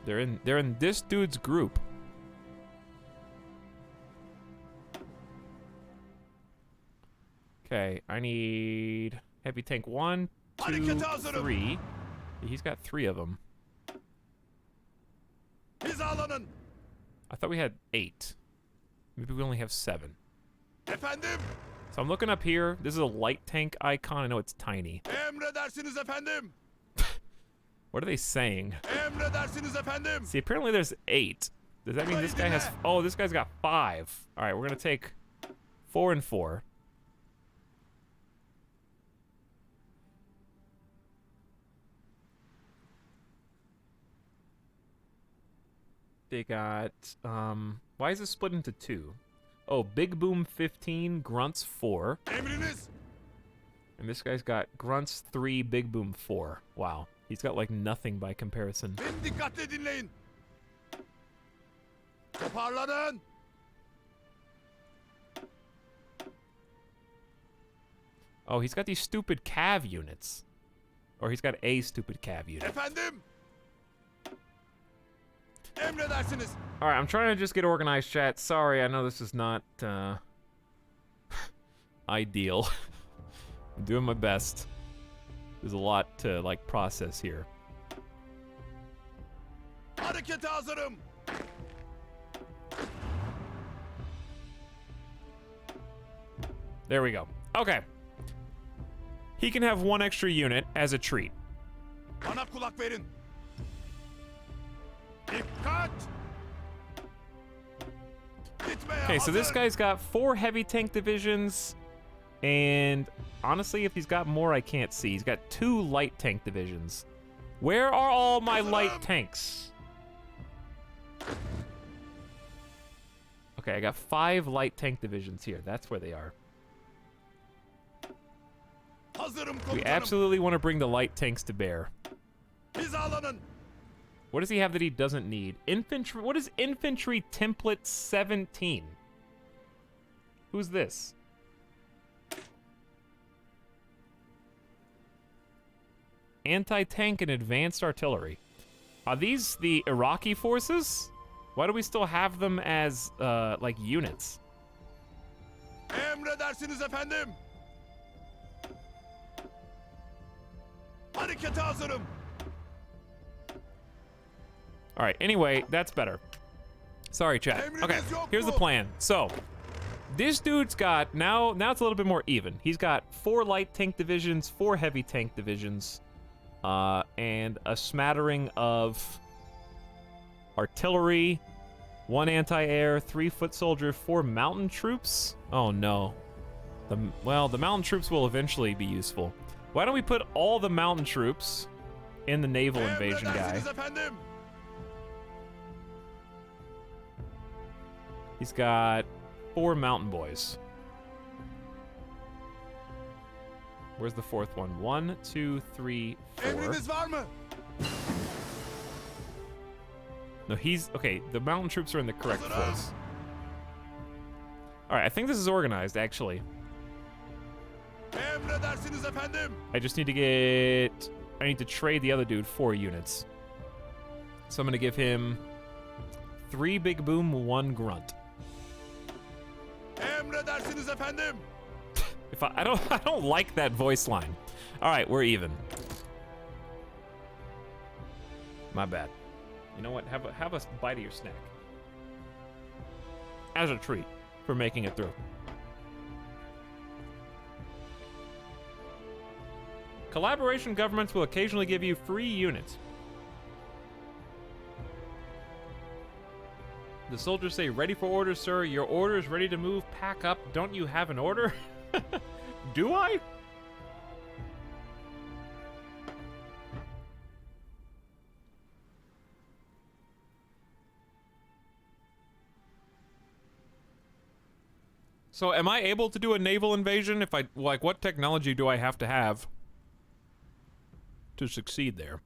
They're in this dude's group. Okay, I need heavy tank 1, 2, 3. He's got 3 of them. Hizalanın. I thought we had 8. Maybe we only have 7. Efendim. So I'm looking up here. This is a light tank icon. I know it's tiny. Emredersiniz efendim. What are they saying? Emredersiniz efendim. See, apparently there's 8. Does that mean this guy has... Oh, this guy's got 5. All right, we're going to take 4 and 4. They got... Why is this split into 2? Oh, Big Boom 15, Grunts 4. Emriniz. And this guy's got Grunts 3, Big Boom 4. Wow. He's got like nothing by comparison. Beni dikkatle dinleyin. Toparlanın. Oh, he's got these stupid cav units. Or he's got a stupid cav unit. Efendim. Emredersiniz. All right, I'm trying to just get organized, chat. Sorry, I know this is not ideal. I'm doing my best. There's a lot to like process here. Harekete hazırım. There we go. Okay. He can have one extra unit as a treat. Bana kulak verin. Dikkat! Gitmeye Okay, so this hazır. guy's got 4 heavy tank divisions, and honestly, if he's got more, I can't see. He's got 2 light tank divisions. Where are all my light tanks? Okay, I got 5 light tank divisions here. That's where they are. Hazırım We komutanım. absolutely want to bring the light tanks to bear. Hizalanın. What does he have that he doesn't need? Infantry. What is infantry template 17? Who's this? Anti-tank and advanced artillery. Are these the Iraqi forces? Why do we still have them as, like, units? Emredersiniz efendim. Harekete hazırım. Alright, anyway, that's better. Sorry, chat. Okay, here's the plan. So, this dude's got, now it's a little bit more even. He's got 4 light tank divisions, 4 heavy tank divisions, and a smattering of artillery, 1 anti-air, 3 foot soldier, 4 mountain troops. Oh no. Well, the mountain troops will eventually be useful. Why don't we put all the mountain troops in the naval invasion guy? Emredersiniz efendim. He's got 4 mountain boys. Where's the 4th one? 1, 2, 3, 4. Emriniz var mı? No, he's... Okay, the mountain troops are in the correct place. Alright, I think this is organized, actually. Emredersiniz efendim. I just need to get... I need to trade the other dude 4 units. So I'm gonna give him 3 big boom, 1 grunt. Emredersiniz efendim. If I don't like that voice line. Alright, we're even. My bad. You know what? Have a bite of your snack. As a treat for making it through. Collaboration governments will occasionally give you free units. The soldiers say, "Ready for orders, sir. Your order is ready to move. Pack up. Don't you have an order?" Do I? So am I able to do a naval invasion if I, like, what technology do I have to succeed there?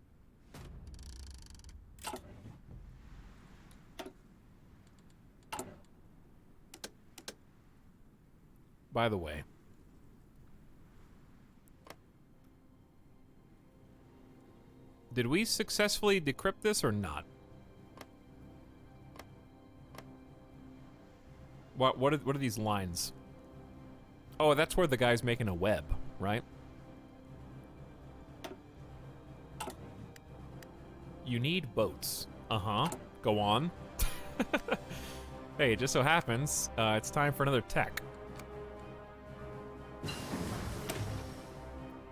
By the way, did we successfully decrypt this or not? What are these lines? Oh, that's where the guy's making a web, right? You need boats. Uh-huh. Go on. Hey, it just so happens, it's time for another tech.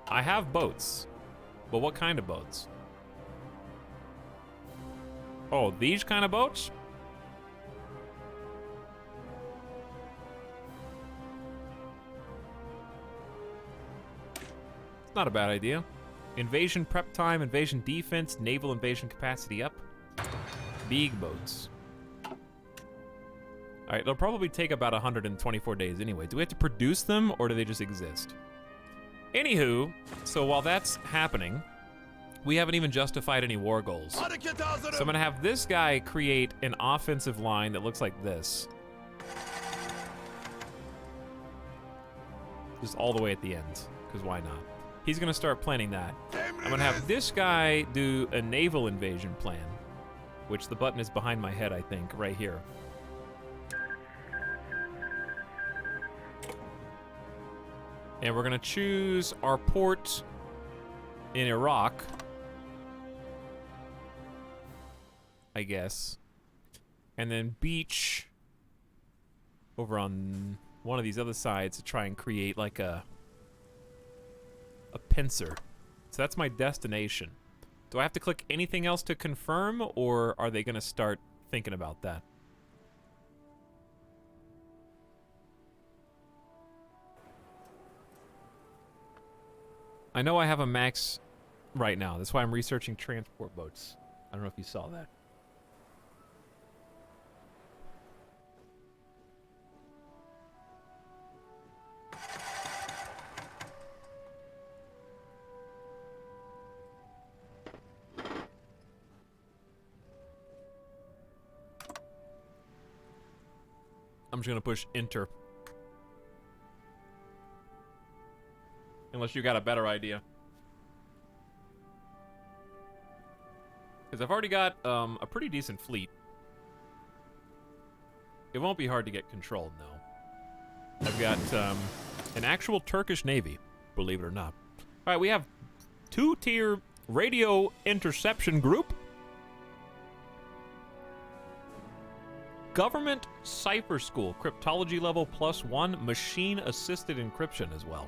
I have boats. But what kind of boats? Oh, these kind of boats? It's not a bad idea. Invasion prep time, invasion defense, naval invasion capacity up. Big boats. Alright, they'll probably take about 124 days anyway. Do we have to produce them, or do they just exist? Anywho, so while that's happening, we haven't even justified any war goals. So Harekete hazırım. I'm gonna have this guy create an offensive line that looks like this. Just all the way at the end, because why not? He's gonna start planning that. I'm gonna have this guy do a naval invasion plan, which the button is behind my head, I think, right here. And we're gonna choose our port in Iraq, I guess. And then beach over on one of these other sides to try and create like a pincer. So that's my destination. Do I have to click anything else to confirm, or are they going to start thinking about that? I know I have a max right now. That's why I'm researching transport boats. I don't know if you saw that. I'm just gonna push enter. Unless you got a better idea. Because I've already got a pretty decent fleet. It won't be hard to get controlled, though. I've got an actual Turkish navy, believe it or not. All right, we have 2-tier radio interception group. Government Cipher School, cryptology level +1, machine-assisted encryption as well.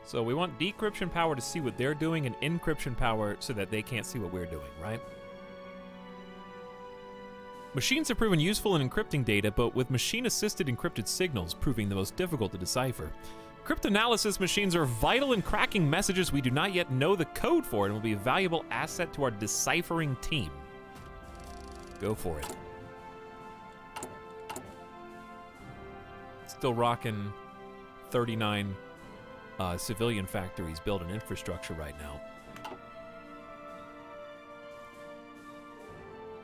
So we want decryption power to see what they're doing and encryption power so that they can't see what we're doing, right? Machines have proven useful in encrypting data, but with machine-assisted encrypted signals proving the most difficult to decipher. Cryptanalysis machines are vital in cracking messages we do not yet know the code for and will be a valuable asset to our deciphering team. Go for it. Still rocking 39 civilian factories building infrastructure right now.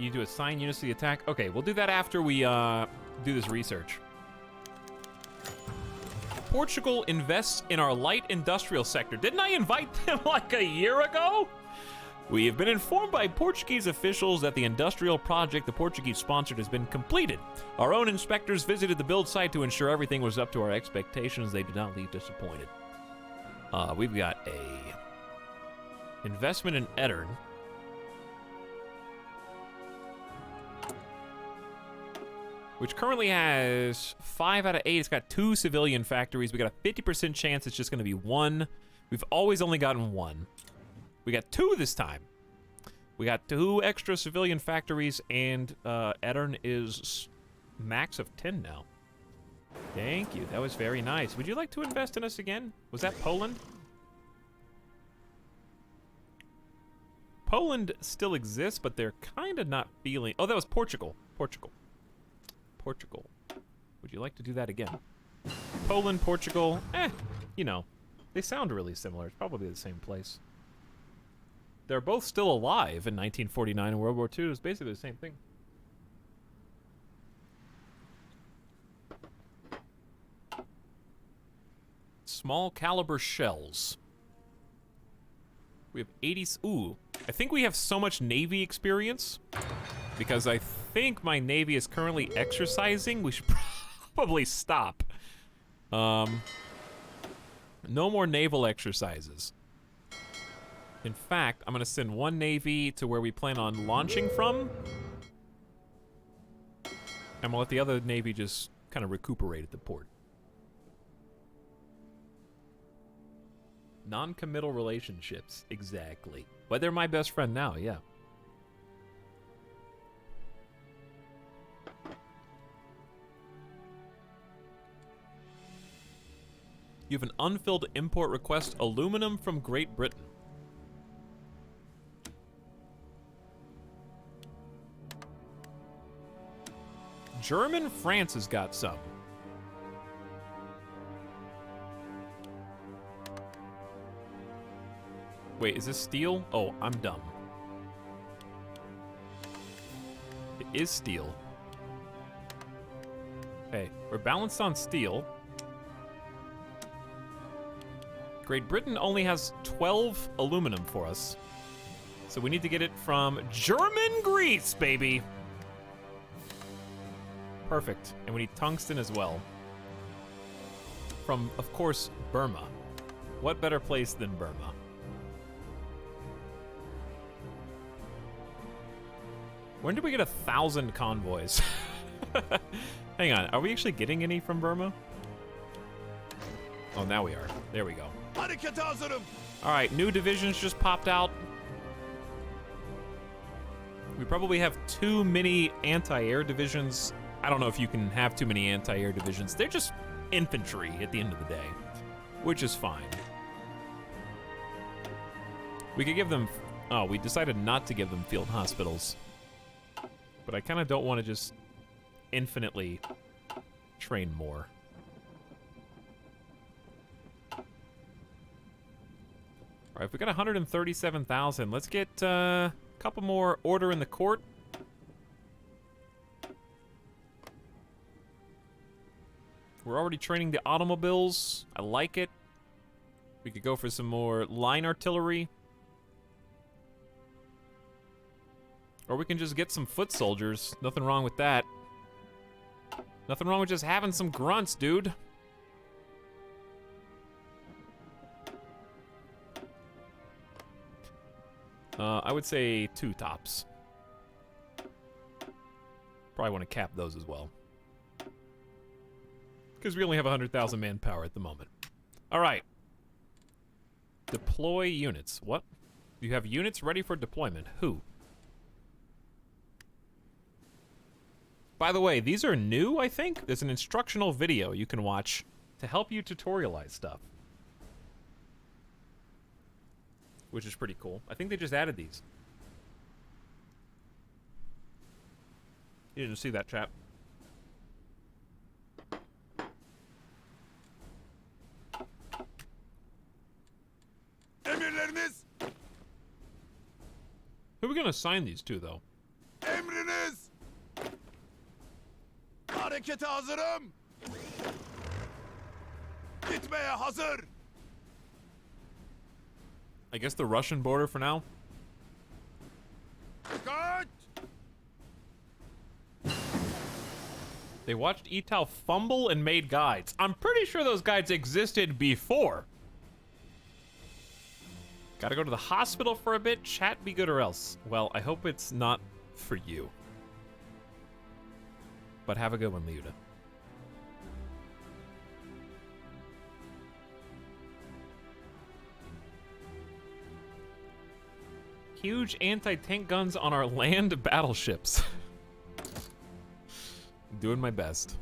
You do assign units to the attack? Okay, we'll do that after we do this research. Portugal invests in our light industrial sector. Didn't I invite them like a year ago? We have been informed by Portuguese officials that the industrial project the Portuguese sponsored has been completed. Our own inspectors visited the build site to ensure everything was up to our expectations. They did not leave disappointed. We've got a investment in Eddern. Which currently has 5 out of 8. It's got 2 civilian factories. We got a 50% chance it's just going to be 1. We've always only gotten 1. We got 2 this time. We got 2 extra civilian factories, and Eddern is max of 10 now. Thank you. That was very nice. Would you like to invest in us again? Was that Poland? Poland still exists, but they're kind of not feeling... Oh, that was Portugal. Portugal. Would you like to do that again? Poland, Portugal, you know, they sound really similar. It's probably the same place. They're both still alive in 1949 and World War II. It was basically the same thing. Small caliber shells. We have 80... Ooh, I think we have so much Navy experience because I think my Navy is currently exercising. We should probably stop. No more naval exercises. In fact, I'm going to send 1 Navy to where we plan on launching from. And we'll let the other Navy just kind of recuperate at the port. Non-committal relationships, exactly. But they're my best friend now, yeah. You have an unfilled import request, aluminum from Great Britain. German France has got some. Wait, is this steel? Oh, I'm dumb. It is steel. Okay, we're balanced on steel. Great Britain only has 12 aluminum for us. So we need to get it from German Greece, baby. Perfect. And we need tungsten as well. From, of course, Burma. What better place than Burma? When did we get 1,000 convoys? Hang on, are we actually getting any from Burma? Oh, now we are. There we go. Hareket hazırım. All right, new divisions just popped out. We probably have too many anti-air divisions. I don't know if you can have too many anti-air divisions. They're just infantry at the end of the day, which is fine. We could give them... Oh, we decided not to give them field hospitals. But I kind of don't want to just infinitely train more. All right, we got 137,000. Let's get a couple more order in the court. We're already training the automobiles. I like it. We could go for some more line artillery. Or we can just get some foot soldiers. Nothing wrong with that. Nothing wrong with just having some grunts, dude. I would say 2 tops. Probably want to cap those as well. Because we only have 100,000 manpower at the moment. All right. Deploy units. What? You have units ready for deployment. Who? By the way, these are new, I think. There's an instructional video you can watch to help you tutorialize stuff. Which is pretty cool. I think they just added these. You didn't see that, chat. Emirleriniz. Who are we gonna assign these to, though? Emriniz. Harekete hazırım. Gitmeye hazır. I guess the Russian border for now. Dikkat. They watched Ital fumble and made guides. I'm pretty sure those guides existed before. Gotta go to the hospital for a bit. Chat be good or else. Well, I hope it's not for you. But have a good one, Liuda. Huge anti-tank guns on our land battleships. Doing my best.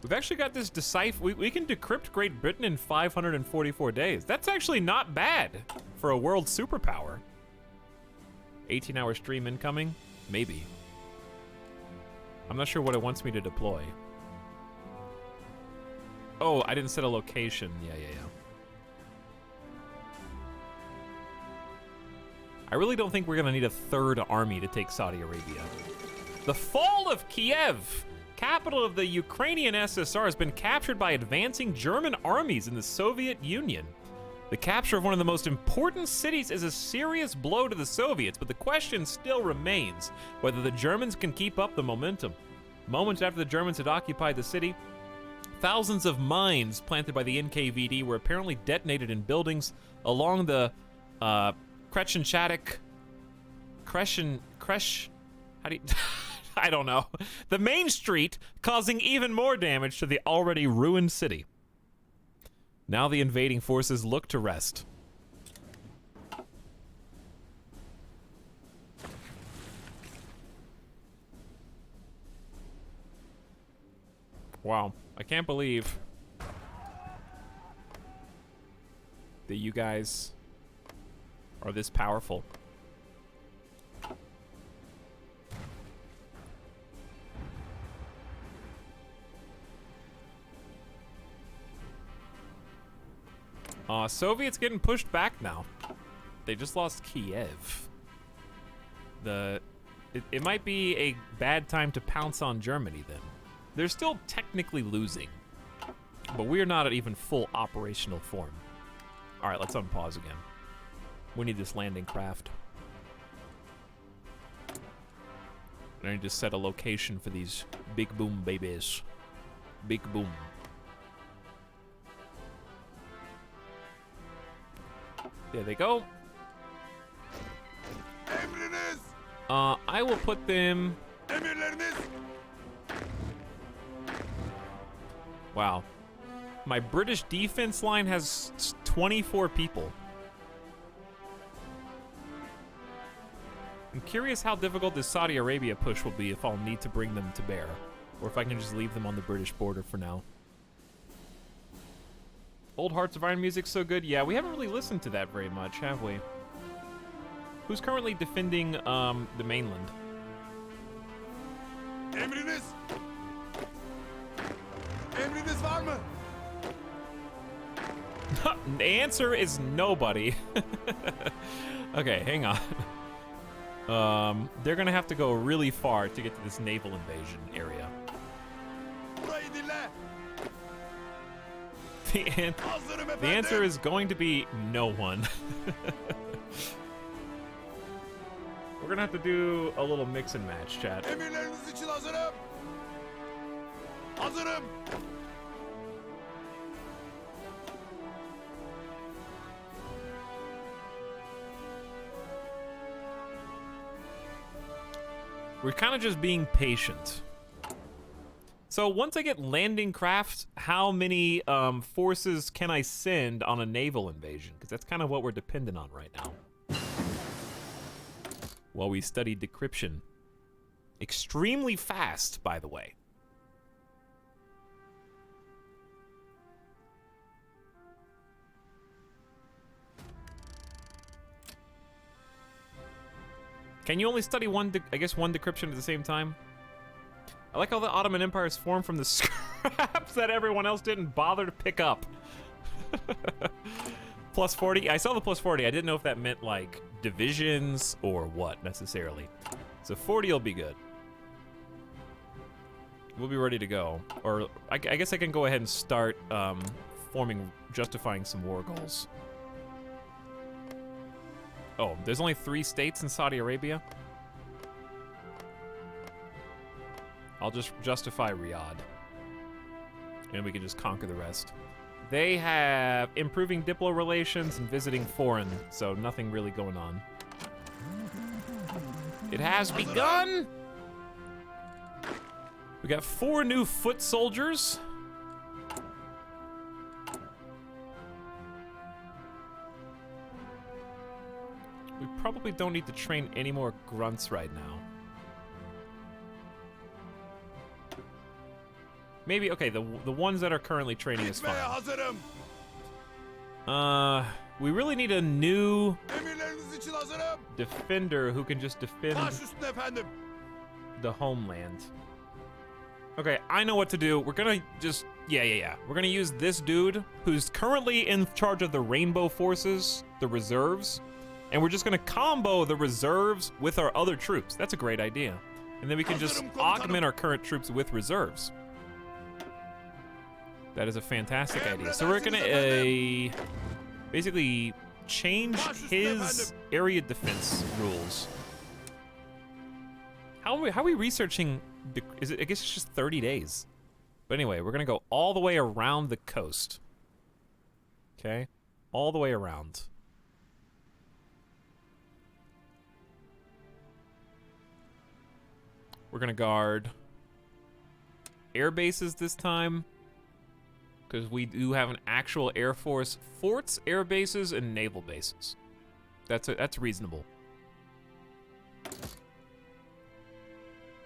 We've actually got this decipher. We can decrypt Great Britain in 544 days. That's actually not bad for a world superpower. 18-hour stream incoming? Maybe. I'm not sure what it wants me to deploy. Oh, I didn't set a location. Yeah. I really don't think we're gonna need a third army to take Saudi Arabia. The fall of Kiev, capital of the Ukrainian SSR, has been captured by advancing German armies in the Soviet Union. The capture of one of the most important cities is a serious blow to the Soviets, but the question still remains whether the Germans can keep up the momentum. Moments after the Germans had occupied the city, thousands of mines planted by the NKVD were apparently detonated in buildings along the how do you, I don't know. The main street, causing even more damage to the already ruined city. Now the invading forces look to rest. Wow, I can't believe that you guys are this powerful. Soviets getting pushed back now. They just lost Kiev. It might be a bad time to pounce on Germany then. They're still technically losing, but we are not at even full operational form. All right, let's unpause again. We need this landing craft. And I need to set a location for these big boom babies. Big boom. There they go. I will put them... Emirleriniz. Wow. My British defense line has 24 people. I'm curious how difficult this Saudi Arabia push will be if I'll need to bring them to bear. Or if I can just leave them on the British border for now. Old Hearts of Iron music's so good. Yeah, we haven't really listened to that very much, have we? Who's currently defending the mainland? Emriniz. Emriniz var mı? The answer is nobody. Okay, hang on. They're gonna have to go really far to get to this naval invasion area. Burayı dinle. Hazırım The efendim. answer is going to be no one. We're gonna have to do a little mix and match, chat. Emirleriniz için hazırım. Hazırım. We're kind of just being patient. So once I get landing craft, how many forces can I send on a naval invasion? Because that's kind of what we're dependent on right now. While we study decryption. Extremely fast, by the way. Can you only study one decryption at the same time? I like how the Ottoman Empire is formed from the scraps that everyone else didn't bother to pick up. Plus 40. I saw the plus 40. I didn't know if that meant like divisions or what necessarily. So 40 will be good. We'll be ready to go. Or I guess I can go ahead and start justifying some war goals. Oh, there's only 3 states in Saudi Arabia? I'll just justify Riyadh. And we can just conquer the rest. They have improving diplo relations and visiting foreign, so nothing really going on. It has begun! We got 4 new foot soldiers. We probably don't need to train any more grunts right now. Maybe, okay, the ones that are currently training is Gitmeye fine. hazırım. We really need a new Emirleriniz için hazırım. defender who can just defend Baş üstüne efendim. the homeland. Okay, I know what to do. We're gonna just, yeah. We're gonna use this dude who's currently in charge of the Rainbow Forces, the reserves, and we're just gonna combo the reserves with our other troops. That's a great idea. And then we can just augment our current troops with reserves. That is a fantastic idea. So we're gonna basically change his area defense rules. How are we researching? I guess it's just 30 days. But anyway, we're gonna go all the way around the coast. Okay, all the way around. We're gonna guard air bases this time, because we do have an actual Air Force forts, air bases, and naval bases. That's reasonable.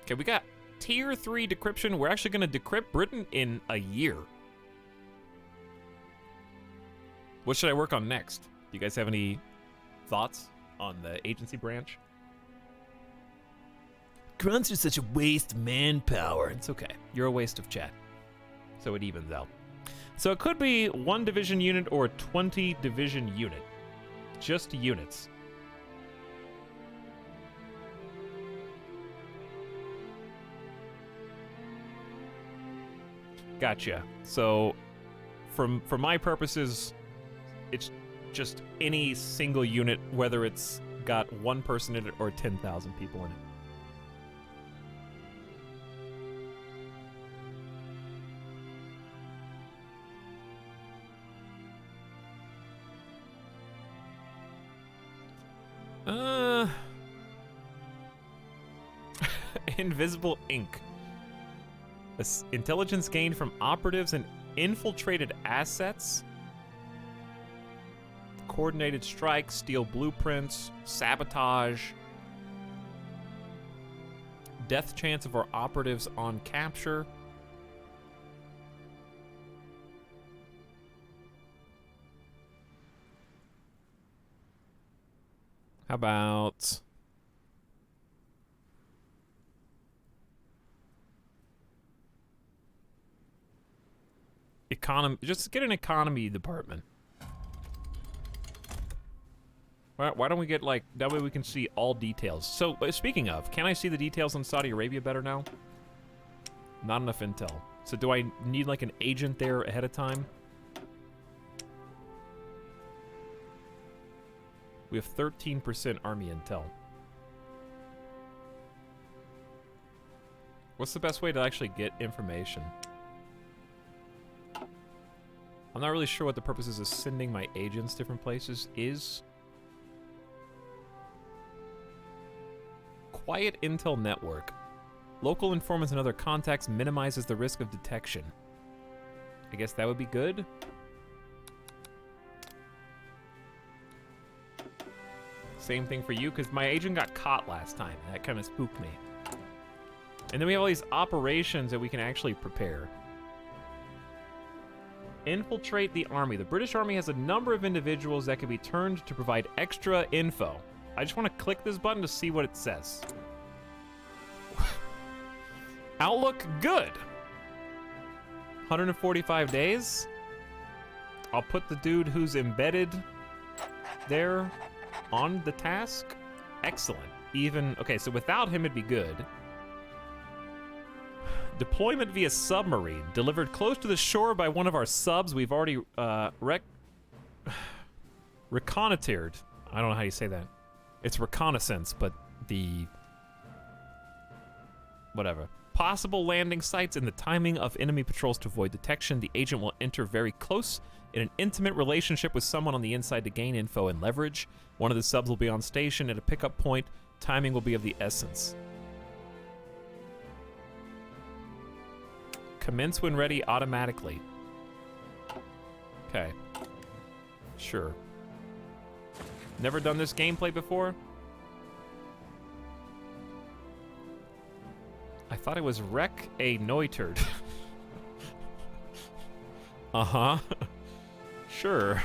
Okay, we got Tier 3 decryption. We're actually gonna decrypt Britain in a year. What should I work on next? Do you guys have any thoughts on the agency branch? Grunts are such a waste of manpower. It's okay. You're a waste of chat. So it evens out. So it could be 1 division unit or a 20 division unit. Just units. Gotcha. So for my purposes, it's just any single unit, whether it's got 1 person in it or 10,000 people in it. Invisible ink. Intelligence gained from operatives and infiltrated assets. Coordinated strikes, steal blueprints, sabotage. Death chance of our operatives on capture. How about economy? Just get an economy department. Why don't we get, like, that way we can see all details. So, speaking of, can I see the details on Saudi Arabia better now? Not enough intel. So do I need, like, an agent there ahead of time? We have 13% army intel. What's the best way to actually get information? I'm not really sure what the purposes of sending my agents different places is. Quiet intel network. Local informants and other contacts minimizes the risk of detection. I guess that would be good. Same thing for you, because my agent got caught last time. And that kind of spooked me. And then we have all these operations that we can actually prepare. Infiltrate the army. The British Army has a number of individuals that can be turned to provide extra info. I just want to click this button to see what it says. Outlook good. 145 days. I'll put the dude who's embedded there on the task. Excellent. Even, okay, so without him it'd be good. Deployment via submarine. Delivered close to the shore by one of our subs. We've already reconnoitered. I don't know how you say that. It's reconnaissance, but the... whatever. Possible landing sites and the timing of enemy patrols to avoid detection. The agent will enter very close in an intimate relationship with someone on the inside to gain info and leverage. One of the subs will be on station at a pickup point. Timing will be of the essence. Commence when ready automatically. Okay. Sure. Never done this gameplay before? I thought it was Wreck a Neuterd. Uh-huh. Sure.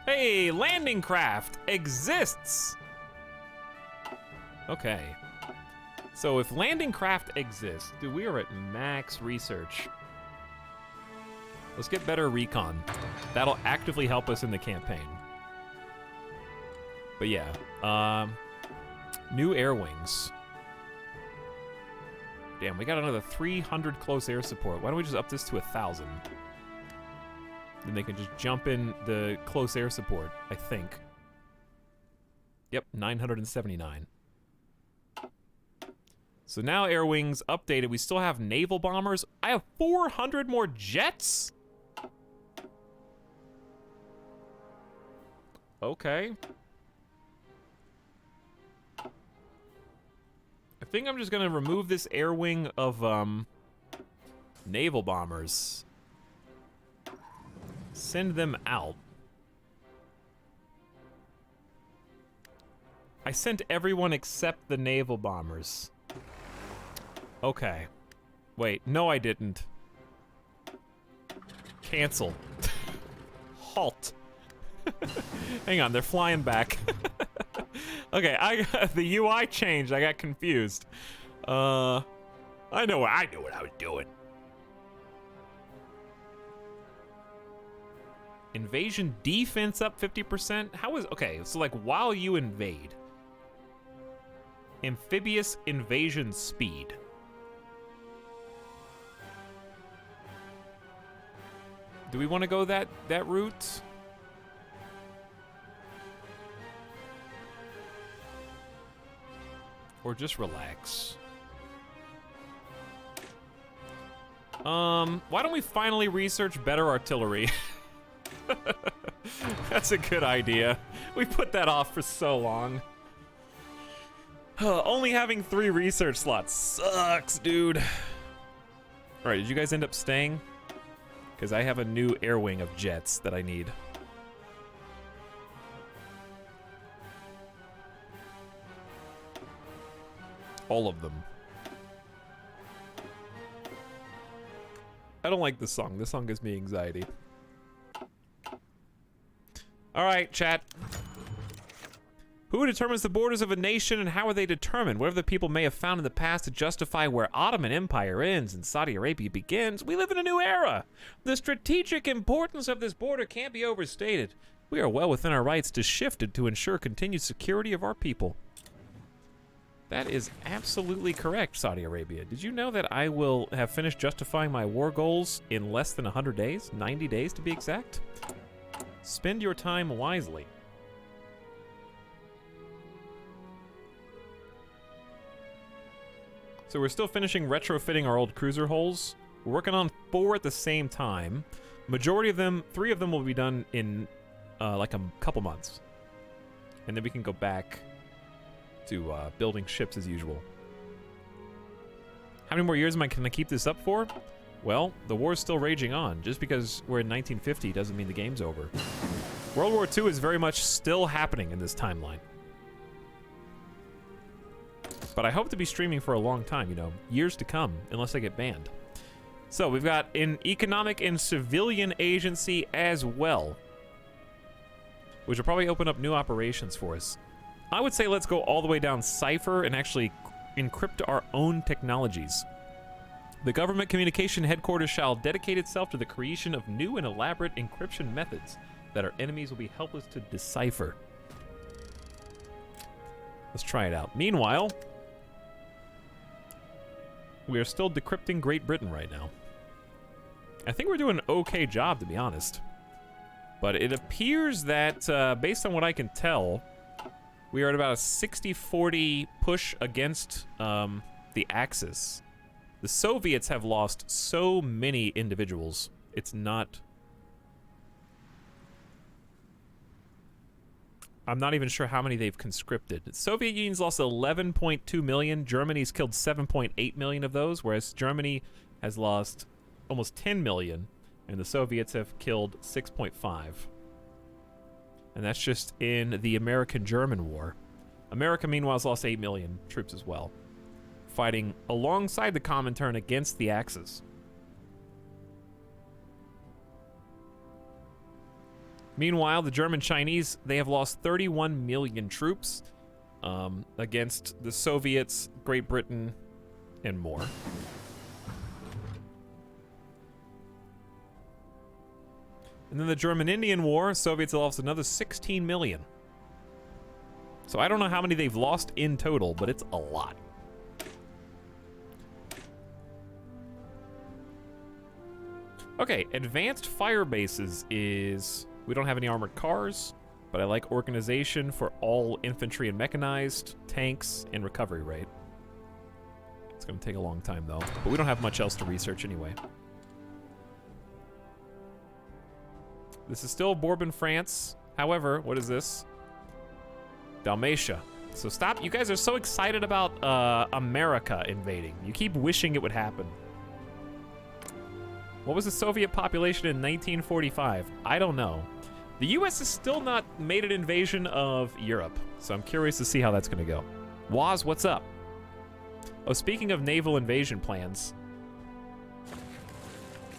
Hey, landing craft exists! Okay. So if landing craft exists, dude, we are at max research. Let's get better recon. That'll actively help us in the campaign. But yeah, new air wings. Damn, we got another 300 close air support. Why don't we just up this to 1,000? Then they can just jump in the close air support, I think. Yep, 979. So now air wings updated. We still have naval bombers. I have 400 more jets? Okay. I think I'm just gonna remove this air wing of naval bombers. Send them out. I sent everyone except the naval bombers. Okay. Wait, no I didn't. Cancel. Halt. Hang on, they're flying back. Okay, the UI changed. I got confused. I knew what I was doing. Invasion defense up 50%. How is okay? So like while you invade, amphibious invasion speed. Do we want to go that route? Or just relax. Why don't we finally research better artillery? That's a good idea. We put that off for so long. Only having 3 research slots sucks, dude. All right, did you guys end up staying? Because I have a new air wing of jets that I need. All of them. I don't like this song. This song gives me anxiety. All right, chat. Who determines the borders of a nation and how are they determined? Whatever the people may have found in the past to justify where Ottoman Empire ends and Saudi Arabia begins, we live in a new era. The strategic importance of this border can't be overstated. We are well within our rights to shift it to ensure continued security of our people. That is absolutely correct, Saudi Arabia. Did you know that I will have finished justifying my war goals in less than 100 days? 90 days to be exact? Spend your time wisely. So we're still finishing retrofitting our old cruiser hulls. We're working on 4 at the same time. Majority of them, 3 of them will be done in like a couple months. And then we can go back to building ships as usual. How many more years can I keep this up for? Well, the war's still raging on. Just because we're in 1950 doesn't mean the game's over. World War II is very much still happening in this timeline. But I hope to be streaming for a long time, you know, years to come, unless I get banned. So we've got an economic and civilian agency as well, which will probably open up new operations for us. I would say let's go all the way down Cypher and actually encrypt our own technologies. The government communication headquarters shall dedicate itself to the creation of new and elaborate encryption methods that our enemies will be helpless to decipher. Let's try it out. Meanwhile, we are still decrypting Great Britain right now. I think we're doing an okay job, to be honest. But it appears that, based on what I can tell, we are at about a 60-40 push against the Axis. The Soviets have lost so many individuals. It's not... I'm not even sure how many they've conscripted. The Soviet Union's lost 11.2 million. Germany's killed 7.8 million of those, whereas Germany has lost almost 10 million, and the Soviets have killed 6.5. And that's just in the American-German war. America, meanwhile, has lost 8 million troops as well, fighting alongside the Comintern against the Axis. Meanwhile, the German-Chinese, they have lost 31 million troops against the Soviets, Great Britain, and more. And then the German-Indian War, Soviets have lost another 16 million. So I don't know how many they've lost in total, but it's a lot. Okay, advanced fire bases is... We don't have any armored cars, but I like organization for all infantry and mechanized, tanks, and recovery rate. It's going to take a long time, though. But we don't have much else to research anyway. This is still Bourbon, France. However, what is this? Dalmatia. So stop. You guys are so excited about America invading. You keep wishing it would happen. What was the Soviet population in 1945? I don't know. The U.S. has still not made an invasion of Europe, so I'm curious to see how that's going to go. Waz, what's up? Oh, speaking of naval invasion plans,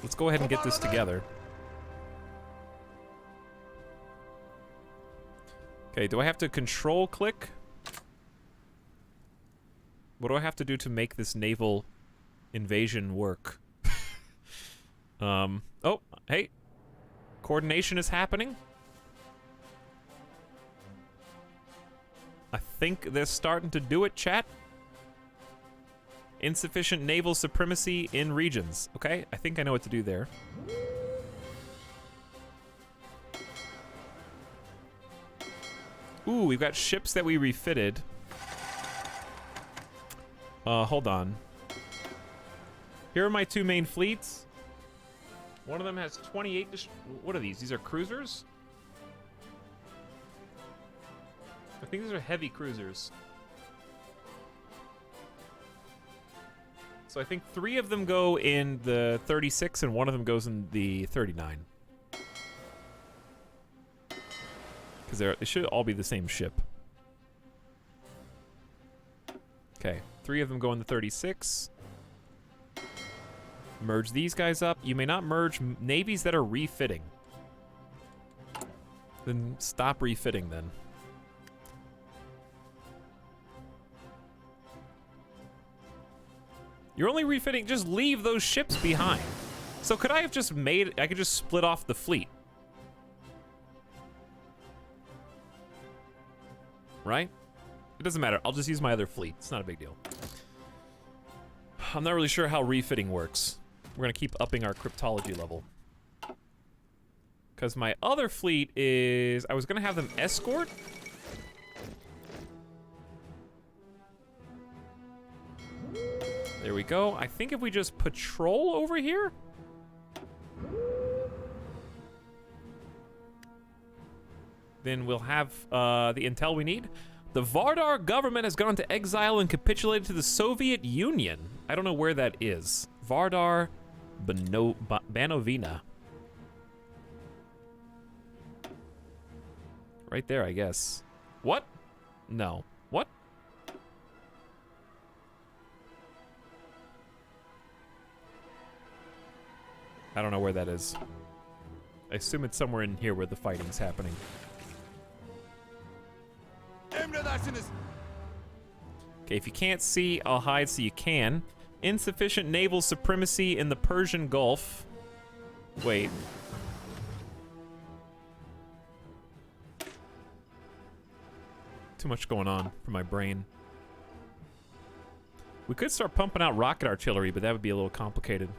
let's go ahead and get this together. Okay, do I have to control click? What do I have to do to make this naval invasion work? Oh, hey. Coordination is happening. I think they're starting to do it, chat. Insufficient naval supremacy in regions. Okay, I think I know what to do there. Ooh, we've got ships that we refitted. Hold on. Here are my 2 main fleets. One of them has 28... What are these? These are cruisers? think these are heavy cruisers. So I think 3 of them go in the 36 and 1 of them goes in the 39. Because they should all be the same ship. Okay, 3 of them go in the 36. Merge these guys up. You may not merge navies that are refitting. Then stop refitting then. You're only refitting, just leave those ships behind. So could I have just I could just split off the fleet. Right? It doesn't matter, I'll just use my other fleet. It's not a big deal. I'm not really sure how refitting works. We're gonna keep upping our cryptology level. Because my other fleet is, I was gonna have them escort. There we go. I think if we just patrol over here. Then we'll have the intel we need. The Vardar government has gone into exile and capitulated to the Soviet Union. I don't know where that is. Vardar Banovina. Right there, I guess. What? No. What? I don't know where that is. I assume it's somewhere in here where the fighting's happening. Emredersiniz. Okay, if you can't see, I'll hide so you can. Insufficient naval supremacy in the Persian Gulf. Wait. Too much going on for my brain. We could start pumping out rocket artillery, but that would be a little complicated.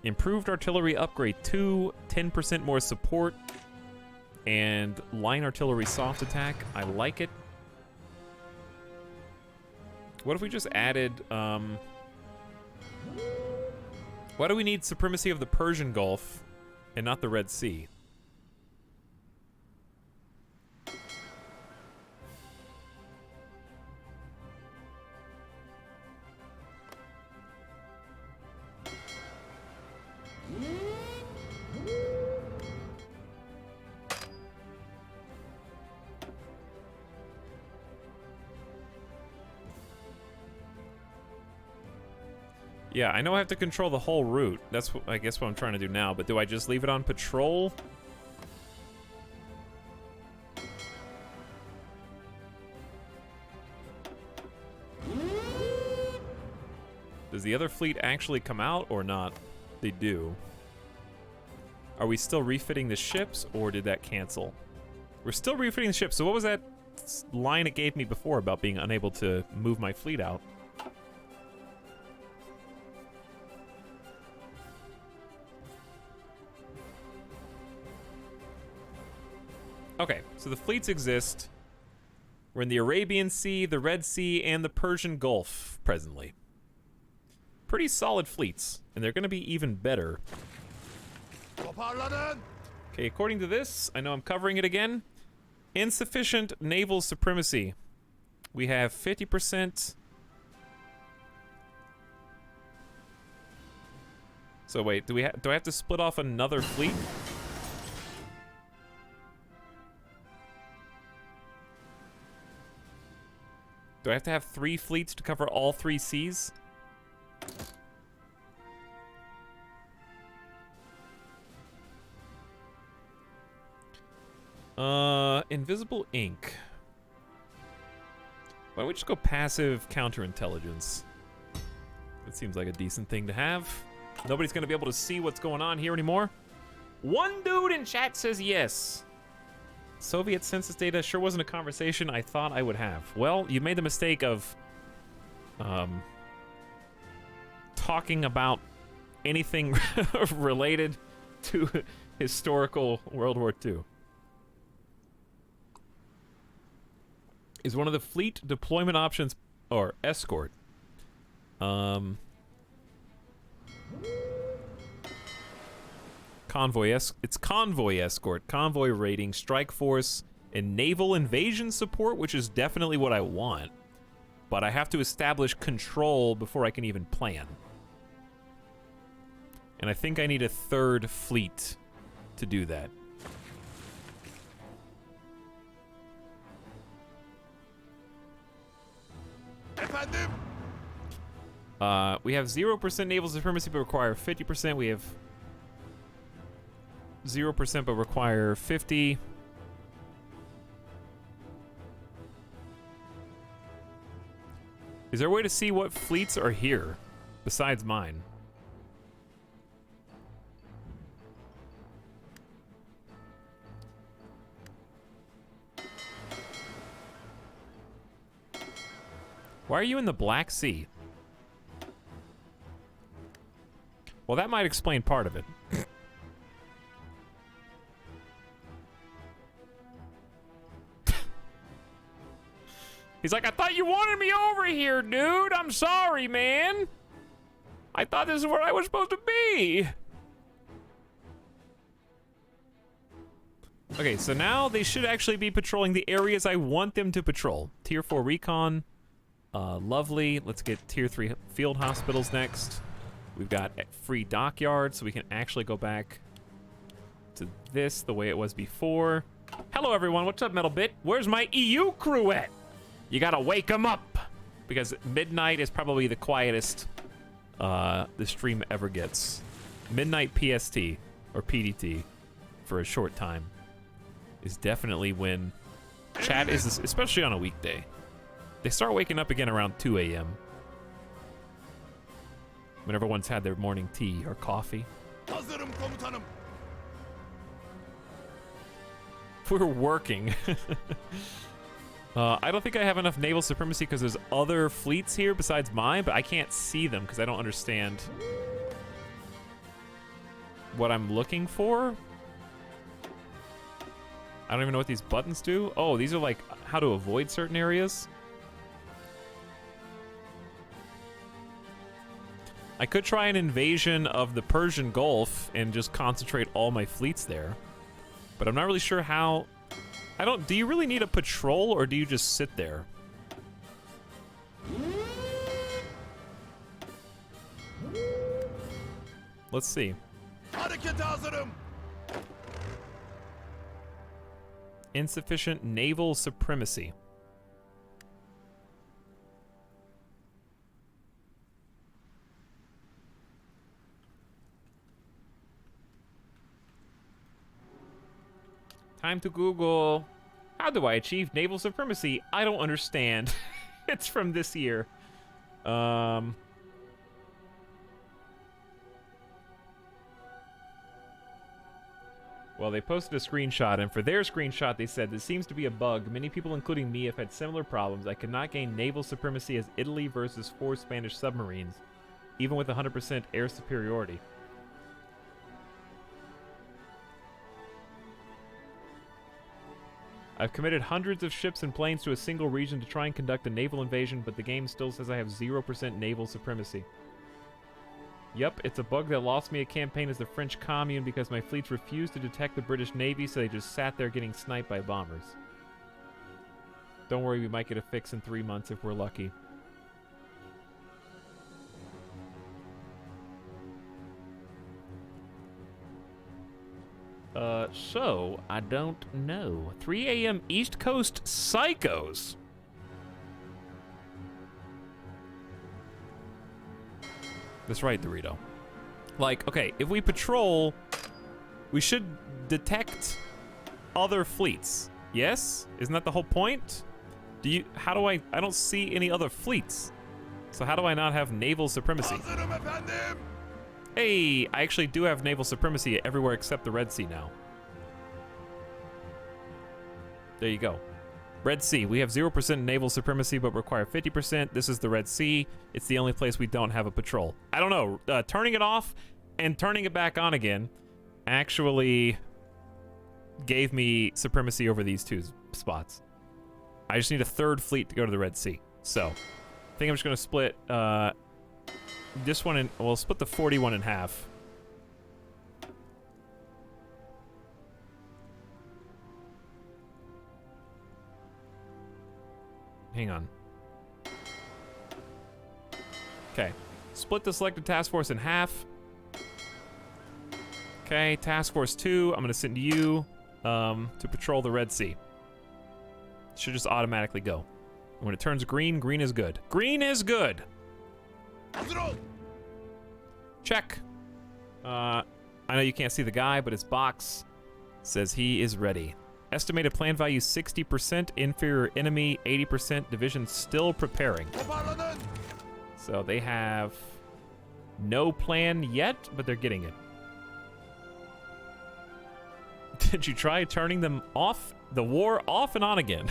Improved artillery upgrade 2, 10% more support, and line artillery soft attack. I like it. What if we just added, why do we need supremacy of the Persian Gulf and not the Red Sea? Yeah, I know I have to control the whole route. That's what, I guess what I'm trying to do now, but do I just leave it on patrol? Does the other fleet actually come out or not? They do. Are we still refitting the ships or did that cancel? We're still refitting the ships. So what was that line it gave me before about being unable to move my fleet out? Okay, so the fleets exist. We're in the Arabian Sea, the Red Sea, and the Persian Gulf presently. Pretty solid fleets, and they're going to be even better. Toparlanın. Okay, according to this, I know I'm covering it again. Insufficient naval supremacy. We have 50%. So wait, do I have to split off another fleet? Do I have to have 3 fleets to cover all 3 seas? Invisible ink. Why don't we just go passive counterintelligence? That seems like a decent thing to have. Nobody's gonna be able to see what's going on here anymore. One dude in chat says yes. Soviet census data sure wasn't a conversation I thought I would have. Well, you made the mistake of talking about anything related to historical World War II. Is one of the fleet deployment options or escort? Convoy it's convoy escort, convoy rating, strike force, and naval invasion support, which is definitely what I want. But I have to establish control before I can even plan. And I think I need a third fleet to do that. Efendim? We have 0% naval supremacy but require 50%. We have 0% but require 50. Is there a way to see what fleets are here besides mine? Why are you in the Black Sea? Well, that might explain part of it. He's like, I thought you wanted me over here, dude. I'm sorry, man. I thought this is where I was supposed to be. Okay, so now they should actually be patrolling the areas I want them to patrol. Tier 4 recon. Lovely. Let's get Tier 3 field hospitals next. We've got free dockyards, so we can actually go back to this the way it was before. Hello, everyone. What's up, Metal Bit? Where's my EU crew at? You gotta wake them up, because midnight is probably the quietest the stream ever gets. Midnight PST, or PDT, for a short time, is definitely when chat is, especially on a weekday. They start waking up again around 2 a.m. when everyone's had their morning tea or coffee. Hazırım komutanım. We're working. I don't think I have enough naval supremacy because there's other fleets here besides mine, but I can't see them because I don't understand what I'm looking for. I don't even know what these buttons do. Oh, these are like how to avoid certain areas. I could try an invasion of the Persian Gulf and just concentrate all my fleets there, but I'm not really sure how. Do you really need a patrol, or do you just sit there? Let's see. Harekete hazırım. Insufficient naval supremacy. Time to Google. How do I achieve naval supremacy? I don't understand. It's from this year. Well, they posted a screenshot, and for their screenshot, they said, "This seems to be a bug. Many people, including me, have had similar problems. I cannot gain naval supremacy as Italy versus 4 Spanish submarines, even with 100% air superiority." I've committed hundreds of ships and planes to a single region to try and conduct a naval invasion, but the game still says I have 0% naval supremacy. Yep, it's a bug that lost me a campaign as the French Commune because my fleets refused to detect the British Navy, so they just sat there getting sniped by bombers. Don't worry, we might get a fix in 3 months if we're lucky. So, I don't know. 3 a.m. East Coast Psychos. That's right, Dorito. Like, okay, if we patrol, we should detect other fleets. Yes? Isn't that the whole point? How do I don't see any other fleets. So how do I not have naval supremacy? Hazırım efendim. Hey, I actually do have naval supremacy everywhere except the Red Sea now. There you go. Red Sea, we have 0% naval supremacy but require 50%. This is the Red Sea. It's the only place we don't have a patrol. I don't know. Turning it off and turning it back on again actually gave me supremacy over these 2 spots. I just need a 3rd fleet to go to the Red Sea. So, I think I'm just going to split this one, we'll split the 41 in half. hang on. Okay. Split the selected task force in half. Okay, task force 2, I'm gonna send you to patrol the Red Sea. Should just automatically go. When it turns green, green is good. Green is good! hazır ol. Check. I know you can't see the guy, but his box says he is ready. Estimated plan value 60%, inferior enemy 80%, division still preparing. Toparlanın. So they have no plan yet, but they're getting it. Did you try turning them off? The war off and on again.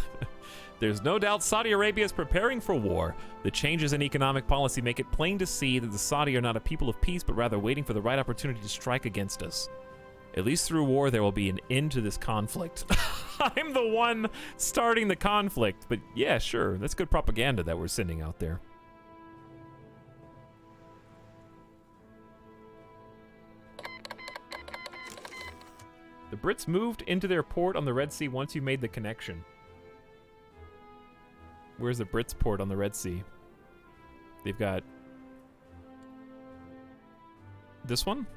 There's no doubt Saudi Arabia is preparing for war. The changes in economic policy make it plain to see that the Saudi are not a people of peace, but rather waiting for the right opportunity to strike against us. At least through war, there will be an end to this conflict. I'm the one starting the conflict, but yeah, sure. That's good propaganda that we're sending out there. The Brits moved into their port on the Red Sea once you made the connection. Where's the Brits port on the Red Sea? They've got... this one?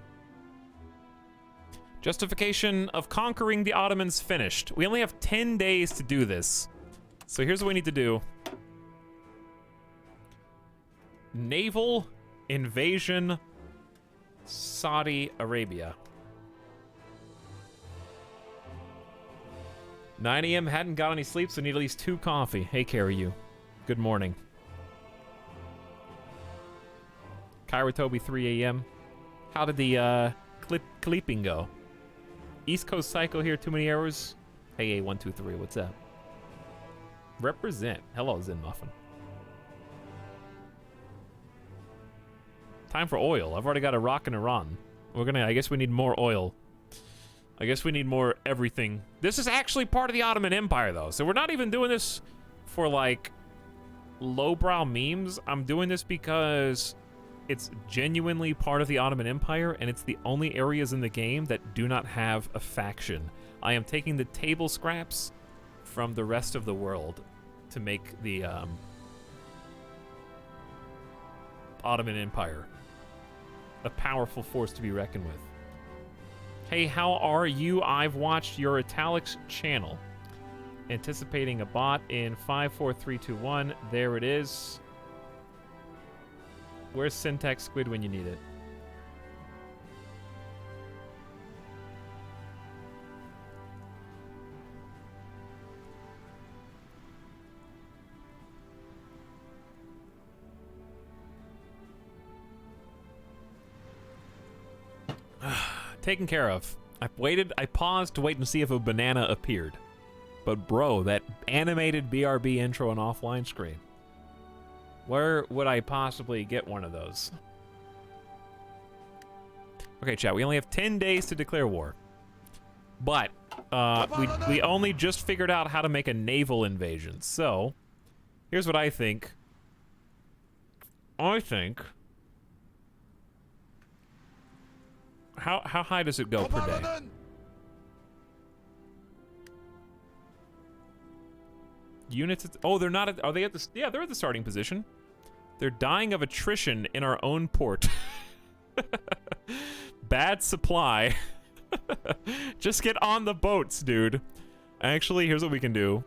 Justification of conquering the Ottomans finished. We only have 10 days to do this. So here's what we need to do. Naval invasion Saudi Arabia. 9 a.m. Hadn't got any sleep, so need at least 2 coffee. Hey, carry you. Good morning. Kyra Toby, 3 a.m. How did the clipping go? East Coast Psycho here, too many errors. Hey, 123, what's up? Represent. Hello, Zen Muffin. Time for oil. I've already got a rock in Iran. I guess we need more oil. I guess we need more everything. This is actually part of the Ottoman Empire, though. So we're not even doing this for, like, lowbrow memes. I'm doing this because it's genuinely part of the Ottoman Empire, and it's the only areas in the game that do not have a faction. I am taking the table scraps from the rest of the world to make the Ottoman Empire a powerful force to be reckoned with. Hey, how are you? I've watched your Italics channel. Anticipating a bot in 54321. There it is. Where's Syntax Squid when you need it? Taken care of. I paused to wait and see if a banana appeared. But bro, that animated BRB intro and offline screen. Where would I possibly get one of those? Okay, chat, we only have 10 days to declare war. But we only just figured out how to make a naval invasion. So, here's what I think. How high does it go per day? Toparlanın. Units. Oh, they're not. Are they at the? Yeah, they're at the starting position. They're dying of attrition in our own port. Bad supply. Just get on the boats, dude. Actually, here's what we can do.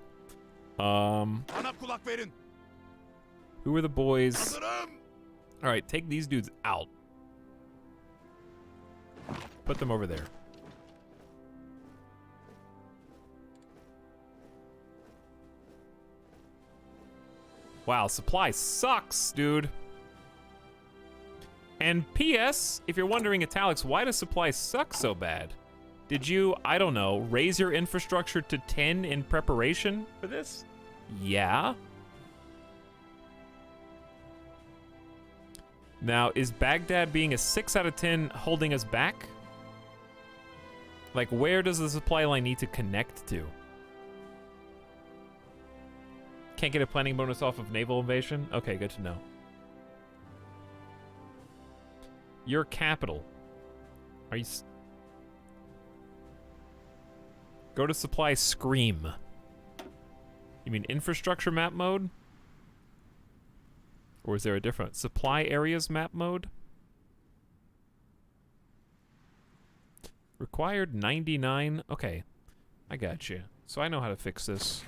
Bana kulak verin. Who are the boys? Hazırım. All right, take these dudes out. Put them over there. Wow, supply sucks, dude. And P.S., if you're wondering, Italics, why does supply suck so bad? Did you, I don't know, raise your infrastructure to 10 in preparation for this? Yeah. Now, is Baghdad being a 6 out of 10 holding us back? Like, where does the supply line need to connect to? Can't get a planning bonus off of naval invasion? Okay, good to know. Your capital. Are you... Go to supply Scream. You mean infrastructure map mode? Or is there a different supply areas map mode? Required 99. Okay, I got you. So I know how to fix this.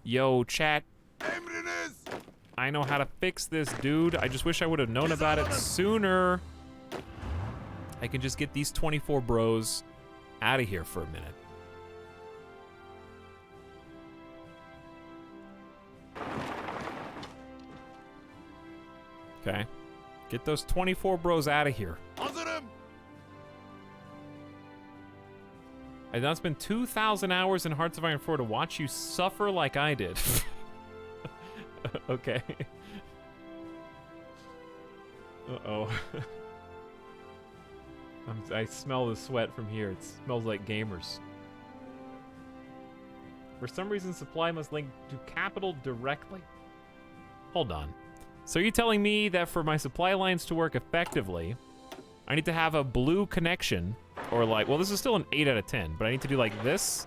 Yo, chat. Emriniz. I know how to fix this, dude. I just wish I would have known about it sooner. I can just get these 24 bros out of here for a minute. Okay. Get those 24 bros out of here. Hazırım. I've now spent 2,000 hours in Hearts of Iron 4 to watch you suffer like I did. Okay. Uh-oh. I smell the sweat from here. It smells like gamers. For some reason, supply must link to capital directly. Hold on. So you're telling me that for my supply lines to work effectively, I need to have a blue connection, or like, well, this is still an 8 out of 10, but I need to do like this?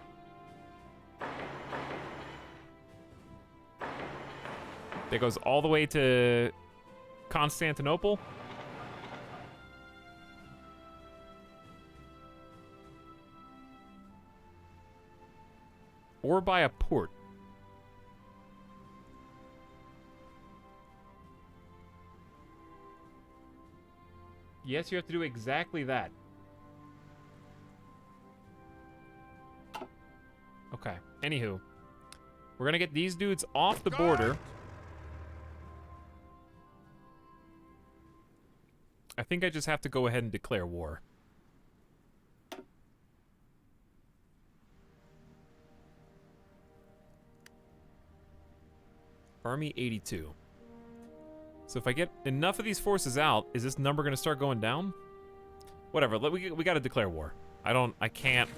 That goes all the way to Constantinople? Or by a port. Yes, you have to do exactly that. Okay, anywho. We're gonna get these dudes off the border. I think I just have to go ahead and declare war. Army 82. So if I get enough of these forces out, is this number gonna start going down? Whatever, we gotta declare war. I can't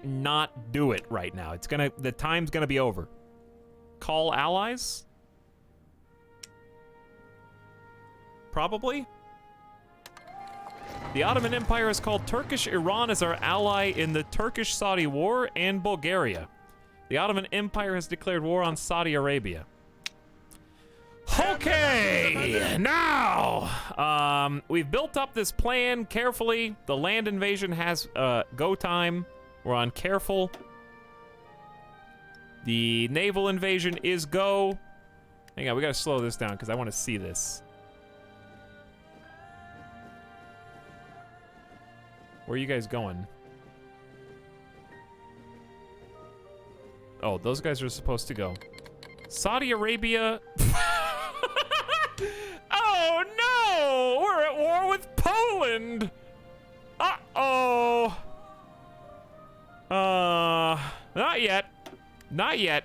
not do it right now. The time's gonna be over. Call allies? Probably? The Ottoman Empire has called Turkish Iran as our ally in the Turkish-Saudi War and Bulgaria. The Ottoman Empire has declared war on Saudi Arabia. Okay, now, we've built up this plan carefully. The land invasion has go time. We're on careful. The naval invasion is go. Hang on, we gotta slow this down because I want to see this. Where are you guys going? Oh, those guys are supposed to go. Saudi Arabia. Oh no! We're at war with Poland! Uh-oh. Not yet. Not yet.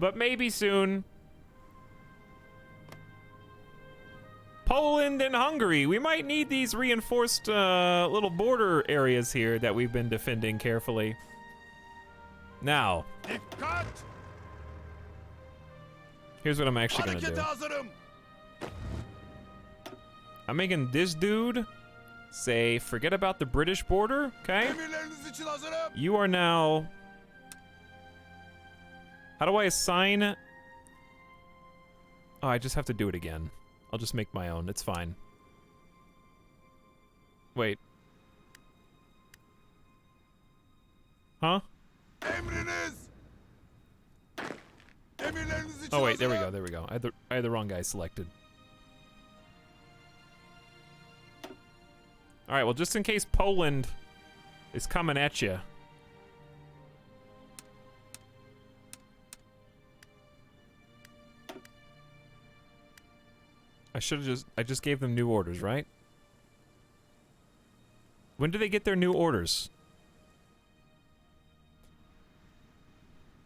But maybe soon. Poland and Hungary. We might need these reinforced little border areas here that we've been defending carefully. Now, Dikkat. here's what I'm actually gonna Harekete do. hazırım. I'm making this dude say, forget about the British border, okay? Emirleriniz için hazırım. You are now... How do I assign... Oh, I just have to do it again. I'll just make my own, it's fine. Wait. Huh? Emriniz. Emirleriniz için Oh wait, there we hazırım. go, there we go. I had the wrong guy selected. Alright, well just in case Poland is coming at you. I just gave them new orders, right? When do they get their new orders?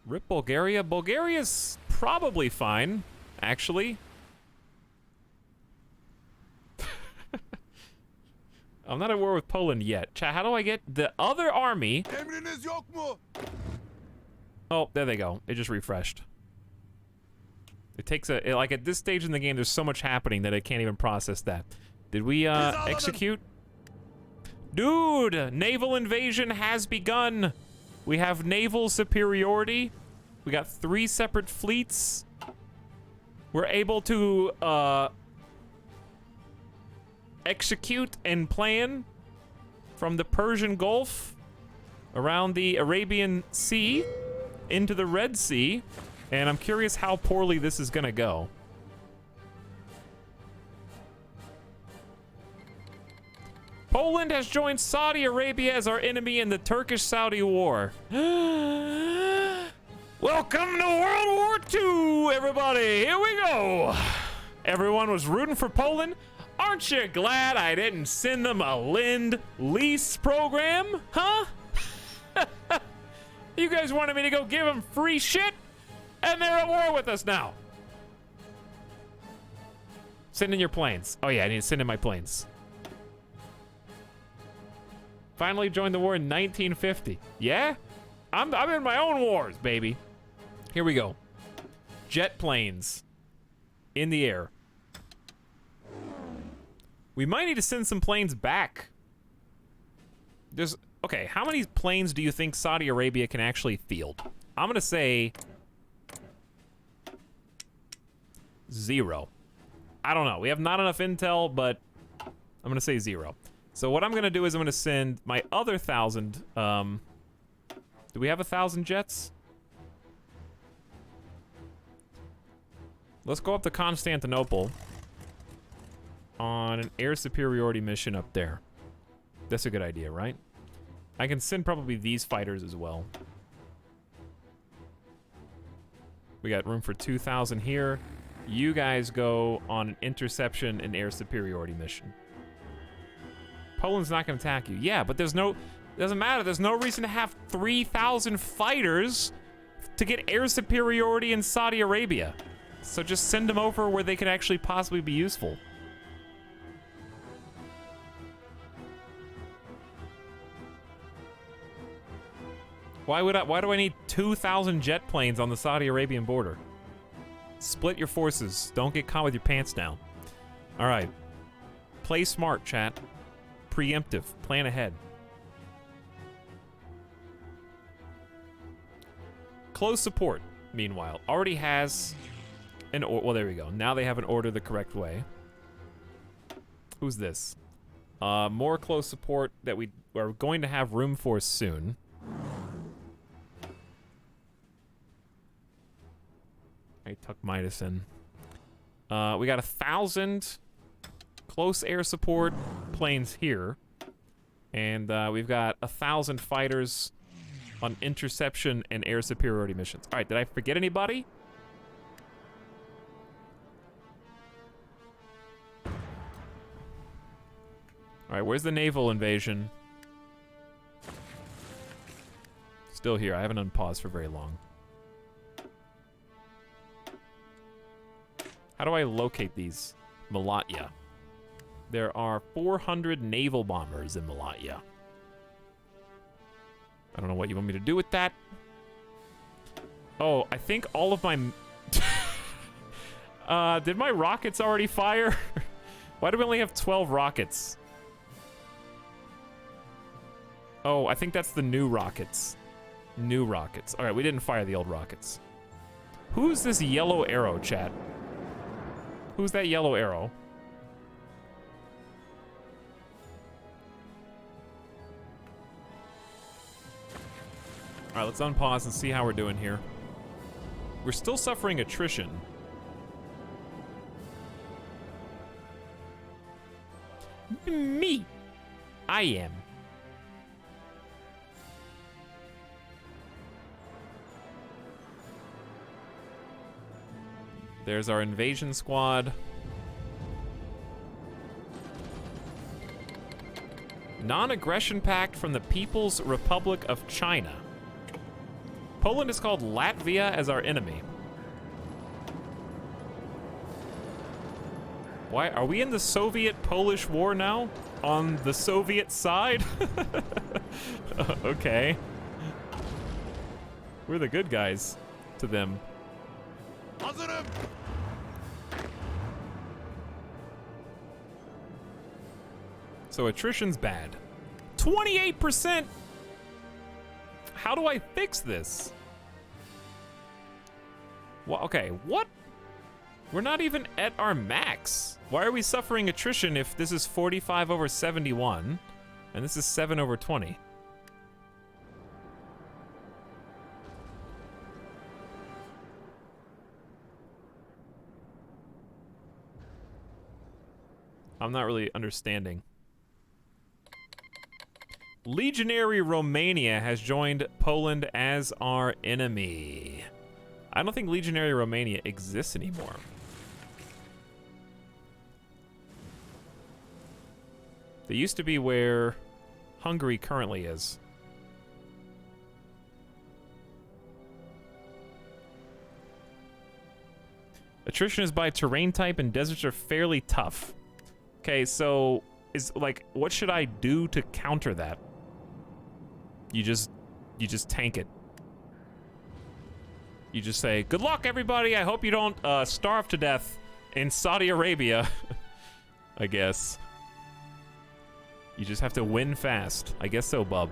Rip Bulgaria? Bulgaria's probably fine, actually. I'm not at war with Poland yet. Chat, how do I get the other army? Emriniz yok mu? Oh, there they go. It just refreshed. It takes like at this stage in the game, there's so much happening that it can't even process that. Did we execute? Dude, naval invasion has begun. We have naval superiority. We got 3 separate fleets. We're able to execute and plan from the Persian Gulf around the Arabian Sea into the Red Sea, and I'm curious how poorly this is gonna go. Poland has joined Saudi Arabia as our enemy in the Turkish-Saudi War. Welcome to World War II, everybody. Here we go. Everyone was rooting for Poland. Aren't you glad I didn't send them a Lend-Lease program? Huh? You guys wanted me to go give them free shit, and they're at war with us now. Send in your planes. Oh yeah, I need to send in my planes. Finally joined the war in 1950. Yeah? I'm in my own wars, baby. Here we go. Jet planes in the air. We might need to send some planes back. Okay, how many planes do you think Saudi Arabia can actually field? I'm gonna say 0. I don't know. We have not enough intel, but I'm gonna say 0. So what I'm gonna do is I'm gonna send my other 1,000. Do we have 1,000 jets? Let's go up to Constantinople on an air superiority mission up there. That's a good idea, right? I can send probably these fighters as well. We got room for 2,000 here. You guys go on an interception and air superiority mission. Poland's not gonna attack you. Yeah, but there's no, doesn't matter. There's no reason to have 3,000 fighters to get air superiority in Saudi Arabia. So just send them over where they can actually possibly be useful. Why do I need 2,000 jet planes on the Saudi Arabian border? Split your forces. Don't get caught with your pants down. All right. Play smart, chat. Preemptive. Plan ahead. Close support, meanwhile, already has an well, there we go. Now they have an order the correct way. Who's this? More close support that we are going to have room for soon. I tuck Midas in. We got 1,000 close air support planes here. And we've got 1,000 fighters on interception and air superiority missions. All right, did I forget anybody? All right, where's the naval invasion? Still here. I haven't unpaused for very long. How do I locate these? Malatya. There are 400 naval bombers in Malatya. I don't know what you want me to do with that. Oh, I think all of my... did my rockets already fire? Why do we only have 12 rockets? Oh, I think that's the new rockets. New rockets. All right, we didn't fire the old rockets. Who's this yellow arrow, chat? Who's that yellow arrow? All right, let's unpause and see how we're doing here. We're still suffering attrition. Me. I am. There's our invasion squad. Non-aggression pact from the People's Republic of China. Poland is called Latvia as our enemy. Why are we in the Soviet-Polish war now? On the Soviet side? Okay. We're the good guys to them. Hazırım. So attrition's bad. 28%! How do I fix this? Well, okay, what? We're not even at our max. Why are we suffering attrition if this is 45 over 71 and this is 7 over 20? I'm not really understanding. Legionary Romania has joined Poland as our enemy. I don't think Legionary Romania exists anymore. They used to be where Hungary currently is. Attrition is by terrain type and deserts are fairly tough. Okay, so what should I do to counter that? You just tank it. You just say, good luck everybody, I hope you don't starve to death in Saudi Arabia. I guess. You just have to win fast. I guess so, bub.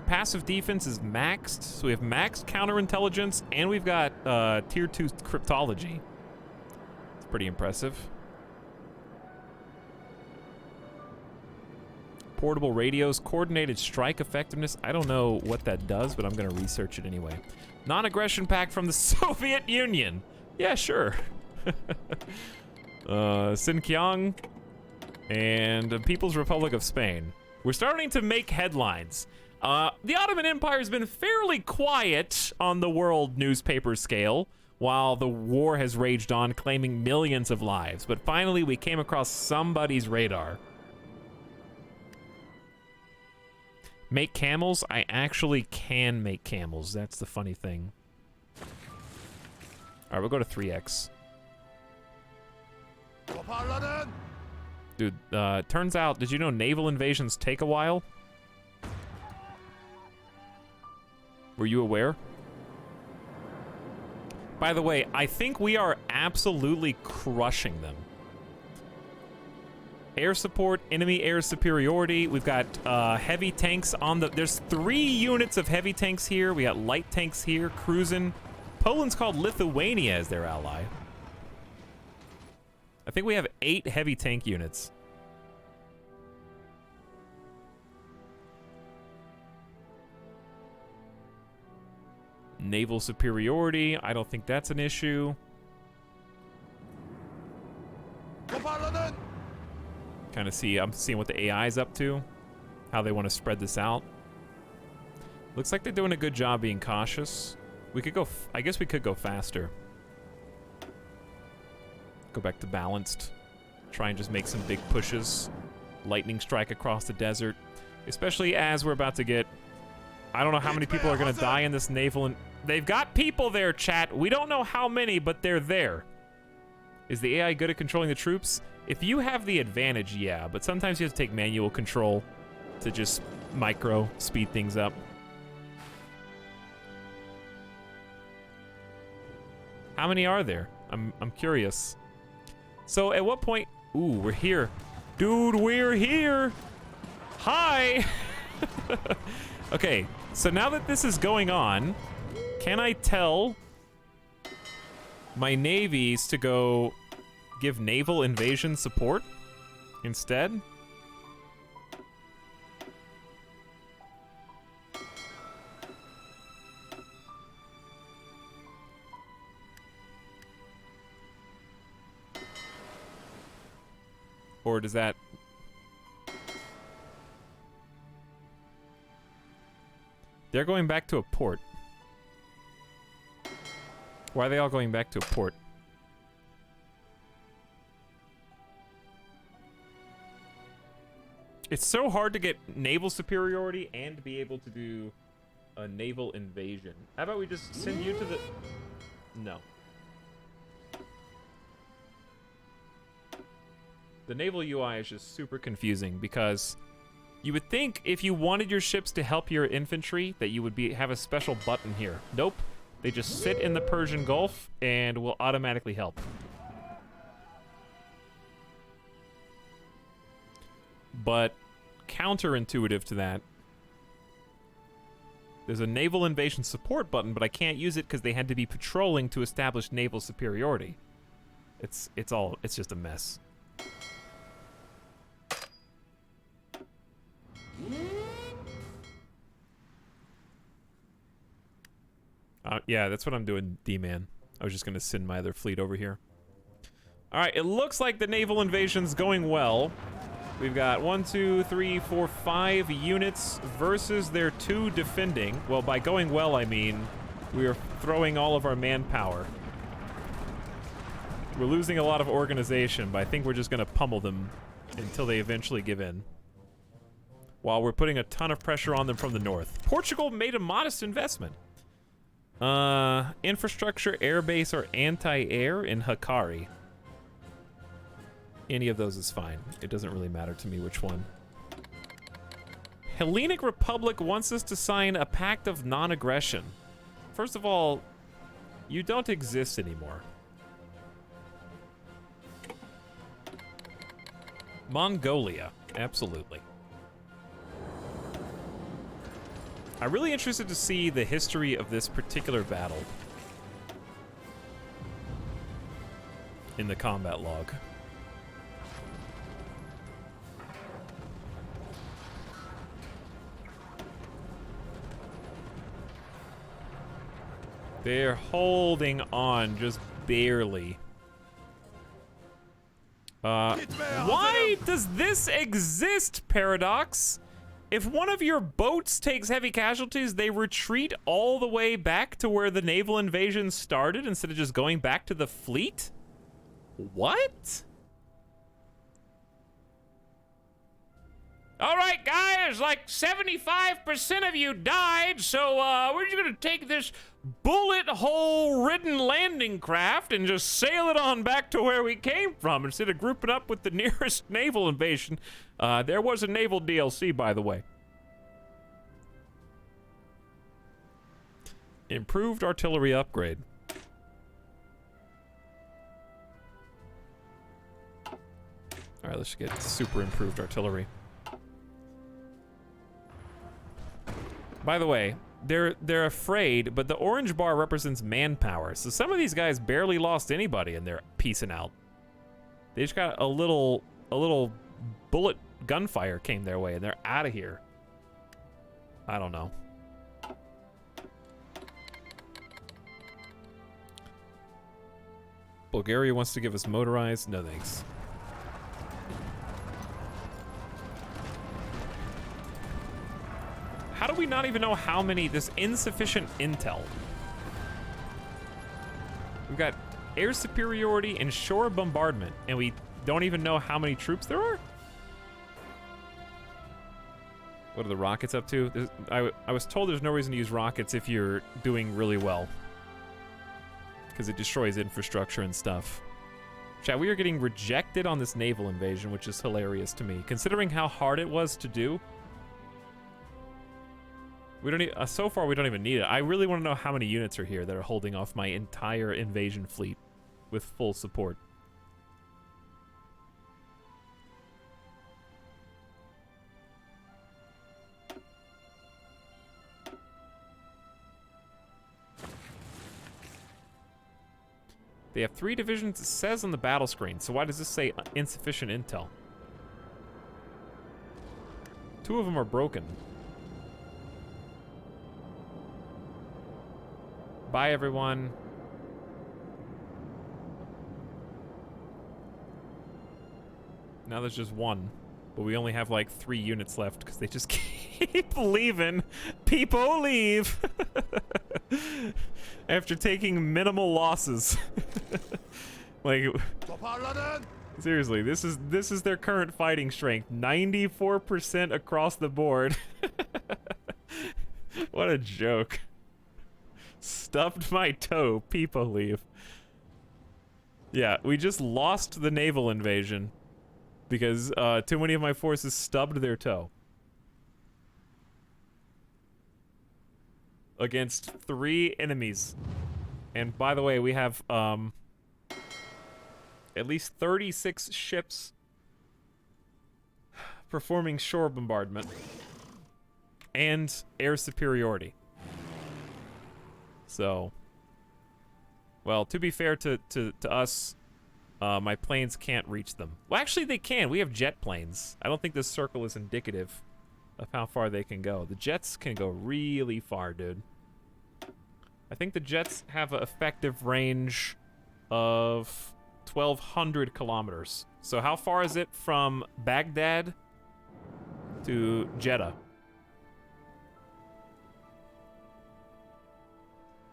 Passive defense is maxed, so we have maxed counterintelligence, and we've got tier 2 cryptology. It's pretty impressive. Portable radios, coordinated strike effectiveness. I don't know what that does, but I'm gonna research it anyway. Non-aggression pact from the Soviet Union. Yeah, sure. Xinjiang and the People's Republic of Spain. We're starting to make headlines. The Ottoman Empire has been fairly quiet on the world newspaper scale while the war has raged on, claiming millions of lives. But finally, we came across somebody's radar. Make camels? I actually can make camels. That's the funny thing. All right, we'll go to 3x. Dude, turns out, did you know naval invasions take a while? Were you aware? By the way, I think we are absolutely crushing them. Air support, enemy air superiority. We've got heavy tanks on the... There's 3 units of heavy tanks here. We got light tanks here, cruising. Poland's called Lithuania as their ally. I think we have 8 heavy tank units. Naval superiority, I don't think that's an issue. Kind of see, I'm seeing what the AI is up to, how they want to spread this out. Looks like they're doing a good job being cautious. We could go, I guess we could go faster. Go back to balanced. Try and just make some big pushes. Lightning strike across the desert. Especially as we're about to get... I don't know how many people are going to die in this naval... And they've got people there, chat. We don't know how many, but they're there. Is the AI good at controlling the troops? If you have the advantage, yeah. But sometimes you have to take manual control to just micro speed things up. How many are there? I'm curious. So at what point... Ooh, we're here. Dude, we're here! Hi! Okay, so now that this is going on, can I tell my navies to go give naval invasion support instead? Or does that... They're going back to a port. Why are they all going back to a port? It's so hard to get naval superiority and be able to do a naval invasion. How about we just send you to the... No. The naval UI is just super confusing because you would think if you wanted your ships to help your infantry that you would have a special button here. Nope. They just sit in the Persian Gulf and will automatically help. But counterintuitive to that There's a naval invasion support button, but I can't use it because they had to be patrolling to establish naval superiority. It's just a mess. Yeah, that's what I'm doing, D-Man. I was just gonna send my other fleet over here. All right, it looks like the naval invasion's going well. We've got 1, 2, 3, 4, 5 units versus their 2 defending. Well, by going well, I mean we are throwing all of our manpower. We're losing a lot of organization, but I think we're just gonna pummel them until they eventually give in. While we're putting a ton of pressure on them from the north. Portugal made a modest investment. Infrastructure, airbase, or anti-air in Hakari. Any of those is fine. It doesn't really matter to me which one. Hellenic Republic wants us to sign a pact of non-aggression. First of all, you don't exist anymore. Mongolia, absolutely. I'm really interested to see the history of this particular battle in the combat log. They're holding on just barely. Why does this exist, Paradox? If one of your boats takes heavy casualties, they retreat all the way back to where the naval invasion started instead of just going back to the fleet? What? All right, guys, like 75% of you died, so we're just gonna take this bullet hole-ridden landing craft and just sail it on back to where we came from instead of grouping up with the nearest naval invasion. There was a naval DLC, by the way. Improved artillery upgrade. All right, let's get super improved artillery. By the way, they're afraid, but the orange bar represents manpower. So some of these guys barely lost anybody and they're peacing out. They just got a little bullet gunfire came their way and they're out of here. I don't know. Bulgaria wants to give us motorized. No thanks. How do we not even know how many? This insufficient intel. We've got air superiority and shore bombardment, and we don't even know how many troops there are? What are the rockets up to? I was told there's no reason to use rockets if you're doing really well, because it destroys infrastructure and stuff. Chat, we are getting rejected on this naval invasion, which is hilarious to me, considering how hard it was to do. We don't need, so far we don't even need it. I really want to know how many units are here that are holding off my entire invasion fleet with full support. They have 3 divisions, it says on the battle screen, so why does this say insufficient intel? 2 of them are broken. Bye, everyone. Now there's just 1, but we only have like 3 units left because they just keep leaving. People leave after taking minimal losses. Like, seriously, this is their current fighting strength. 94% across the board. What a joke. Stubbed my toe, people leave. Yeah, we just lost the naval invasion because too many of my forces stubbed their toe. Against 3 enemies. And by the way, we have at least 36 ships performing shore bombardment and air superiority. So, well, to be fair to us, my planes can't reach them. Well, actually, they can. We have jet planes. I don't think this circle is indicative of how far they can go. The jets can go really far, dude. I think the jets have an effective range of 1,200 kilometers. So how far is it from Baghdad to Jeddah?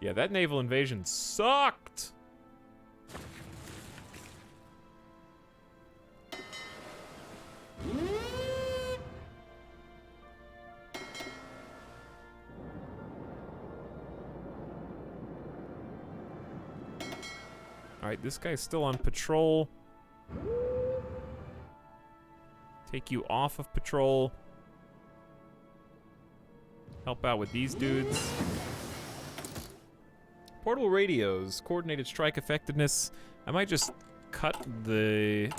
Yeah, that naval invasion sucked. All right, this guy's still on patrol. Take you off of patrol. Help out with these dudes. Portable radios, coordinated strike effectiveness. I might just cut the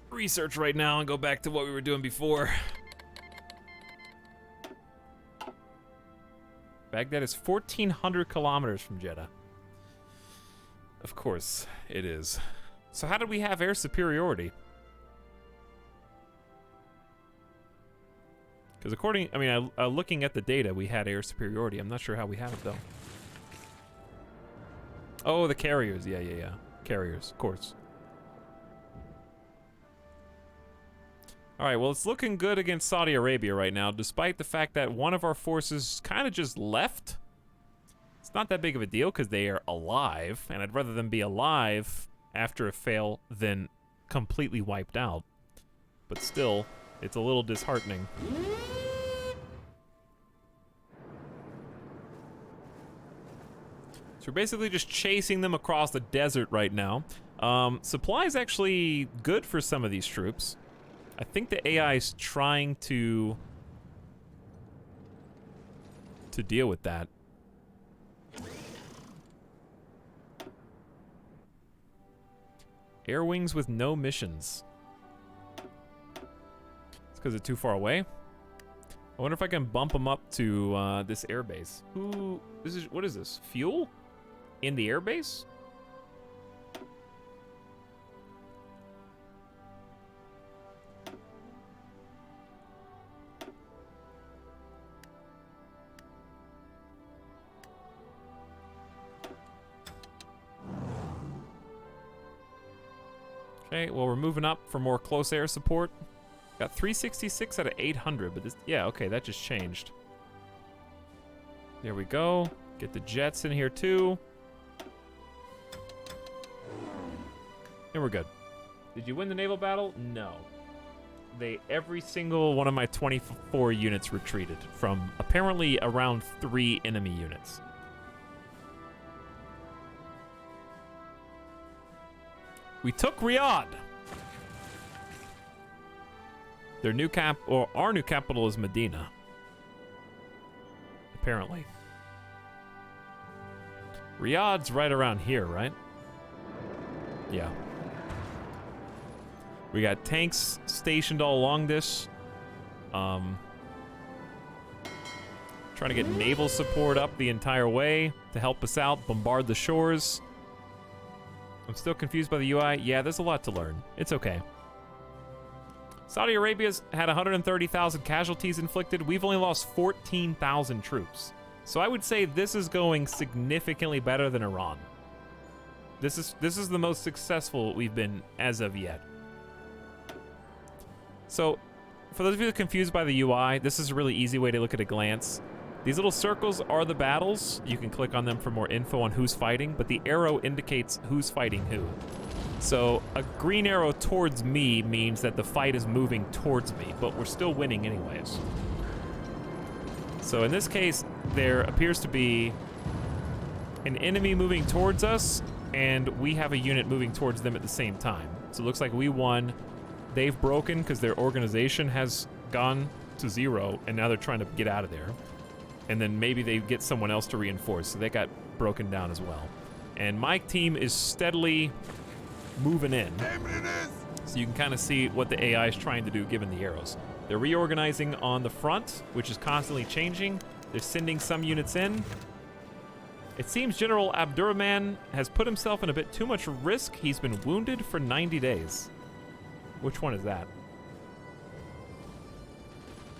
research right now and go back to what we were doing before. Baghdad is 1,400 kilometers from Jeddah. Of course, it is. So how did we have air superiority? Because looking at the data, we had air superiority. I'm not sure how we have it, though. Oh, the carriers. Yeah. Carriers, of course. All right, well, it's looking good against Saudi Arabia right now, despite the fact that one of our forces kind of just left. It's not that big of a deal because they are alive, and I'd rather them be alive after a fail than completely wiped out. But still, it's a little disheartening. So we're basically just chasing them across the desert right now. Supply is actually good for some of these troops. I think the AI is trying to deal with that. Air wings with no missions. It's because it's too far away. I wonder if I can bump them up to this airbase. What is this? Fuel? In the airbase? Okay, well, we're moving up for more close air support. Got 366 out of 800, but this, yeah, okay, that just changed. There we go. Get the jets in here too. And we're good. Did you win the naval battle? No. Every single one of my 24 units retreated from apparently around 3 enemy units. We took Riyadh. Our new capital is Medina. Apparently. Riyadh's right around here, right? Yeah. We got tanks stationed all along this. Trying to get naval support up the entire way to help us out, bombard the shores. I'm still confused by the UI. Yeah, there's a lot to learn. It's okay. Saudi Arabia's had 130,000 casualties inflicted. We've only lost 14,000 troops. So I would say this is going significantly better than Iran. This is the most successful we've been as of yet. So, for those of you that are confused by the UI, this is a really easy way to look at a glance. These little circles are the battles. You can click on them for more info on who's fighting, but the arrow indicates who's fighting who. So, a green arrow towards me means that the fight is moving towards me, but we're still winning anyways. So in this case, there appears to be an enemy moving towards us, and we have a unit moving towards them at the same time. So it looks like we won. They've broken because their organization has gone to 0, and now they're trying to get out of there. And then maybe they get someone else to reinforce, so they got broken down as well. And my team is steadily moving in. So you can kind of see what the AI is trying to do given the arrows. They're reorganizing on the front, which is constantly changing, They're sending some units in. It seems General Abdurrahman has put himself in a bit too much risk. He's been wounded for 90 days. Which one is that?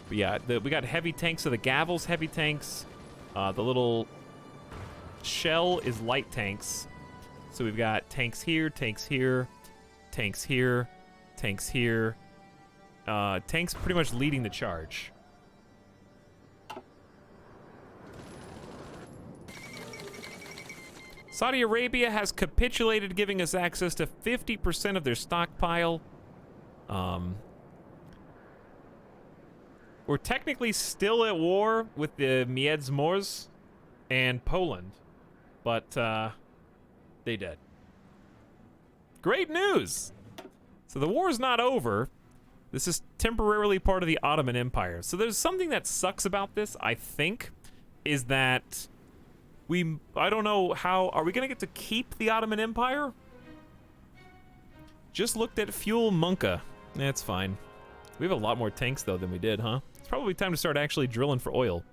But yeah, we got heavy tanks, so the Gavel's heavy tanks. The little shell is light tanks. So we've got tanks here, tanks here, tanks here, tanks here. Tanks pretty much leading the charge. Saudi Arabia has capitulated, giving us access to 50% of their stockpile. We're technically still at war with the Miedzmors and Poland, but they did. Great news! So the war is not over. This is temporarily part of the Ottoman Empire. So there's something that sucks about this, I think, is that I don't know how, are we gonna get to keep the Ottoman Empire? Just looked at fuel Munka. That's fine. We have a lot more tanks though than we did, huh? It's probably time to start actually drilling for oil,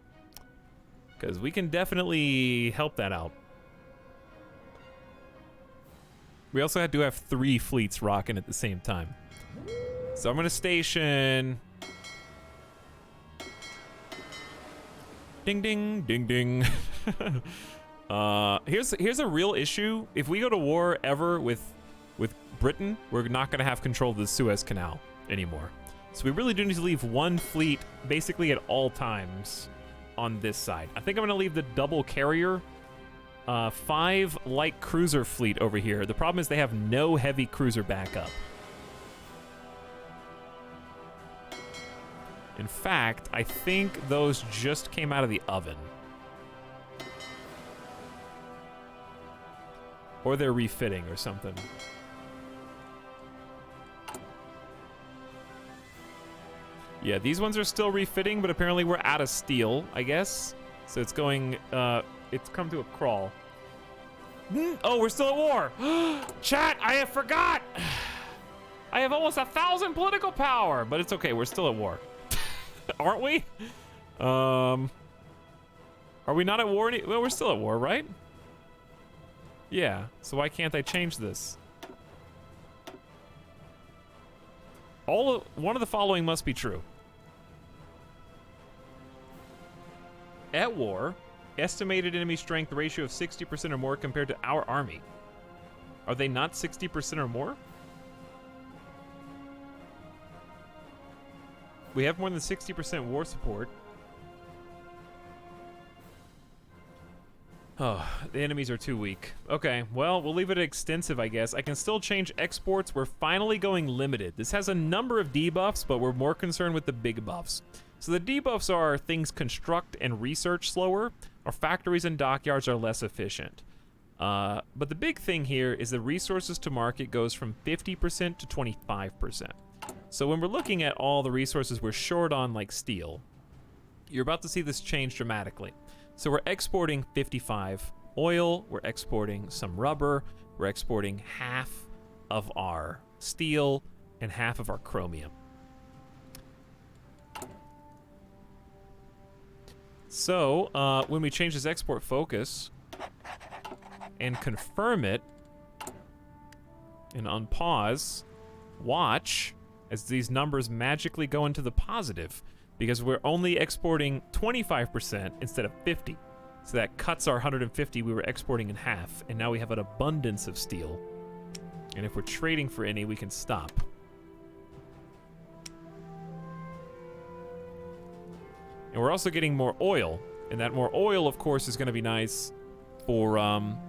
because we can definitely help that out. We also had to have 3 fleets rocking at the same time. So I'm gonna station. Ding ding ding ding. Here's a real issue. If we go to war ever with Britain, we're not gonna have control of the Suez Canal anymore. So we really do need to leave 1 fleet basically at all times on this side. I think I'm gonna leave the double carrier, 5 light cruiser fleet over here. The problem is they have no heavy cruiser backup. In fact, I think those just came out of the oven. Or they're refitting or something. Yeah, these ones are still refitting, but apparently we're out of steel, I guess. So it's going, it's come to a crawl. Oh, we're still at war. Chat, I forgot. I have almost 1,000 political power, but it's okay, we're still at war. Aren't we? Are we not at war? Well, we're still at war, right? Yeah, so why can't I change this? One of the following must be true. At war, estimated enemy strength ratio of 60% or more compared to our army. Are they not 60% or more? We have more than 60% war support. Oh, the enemies are too weak. Okay, well, we'll leave it extensive, I guess. I can still change exports. We're finally going limited. This has a number of debuffs, but we're more concerned with the big buffs. So the debuffs are things construct and research slower. Our factories and dockyards are less efficient. But the big thing here is the resources to market goes from 50% to 25%. So when we're looking at all the resources we're short on, like steel, you're about to see this change dramatically. So we're exporting 55 oil, we're exporting some rubber, we're exporting half of our steel and half of our chromium. So when we change this export focus and confirm it and unpause, watch as these numbers magically go into the positive, because we're only exporting 25% instead of 50. So that cuts our 150 we were exporting in half, and now we have an abundance of steel. And if we're trading for any, we can stop. And we're also getting more oil, and that more oil, of course, is going to be nice for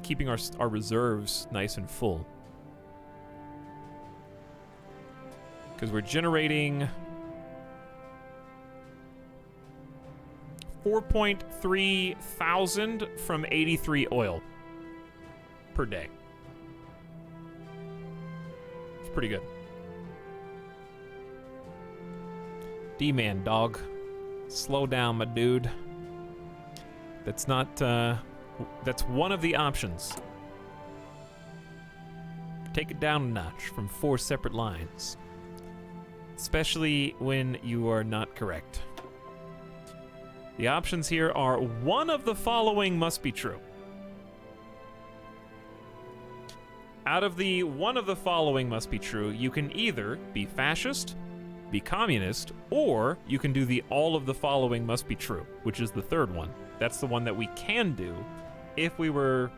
keeping our reserves nice and full. Because we're generating 4.3 thousand from 83 oil per day. It's pretty good. D-man, dog. Slow down, my dude. That's not, that's one of the options. Take it down a notch from 4 separate lines. Especially when you are not correct. The options here are one of the following must be true. Out of the one of the following must be true, you can either be fascist, be communist, or you can do the all of the following must be true, which is the third one. That's the one that we can do if we were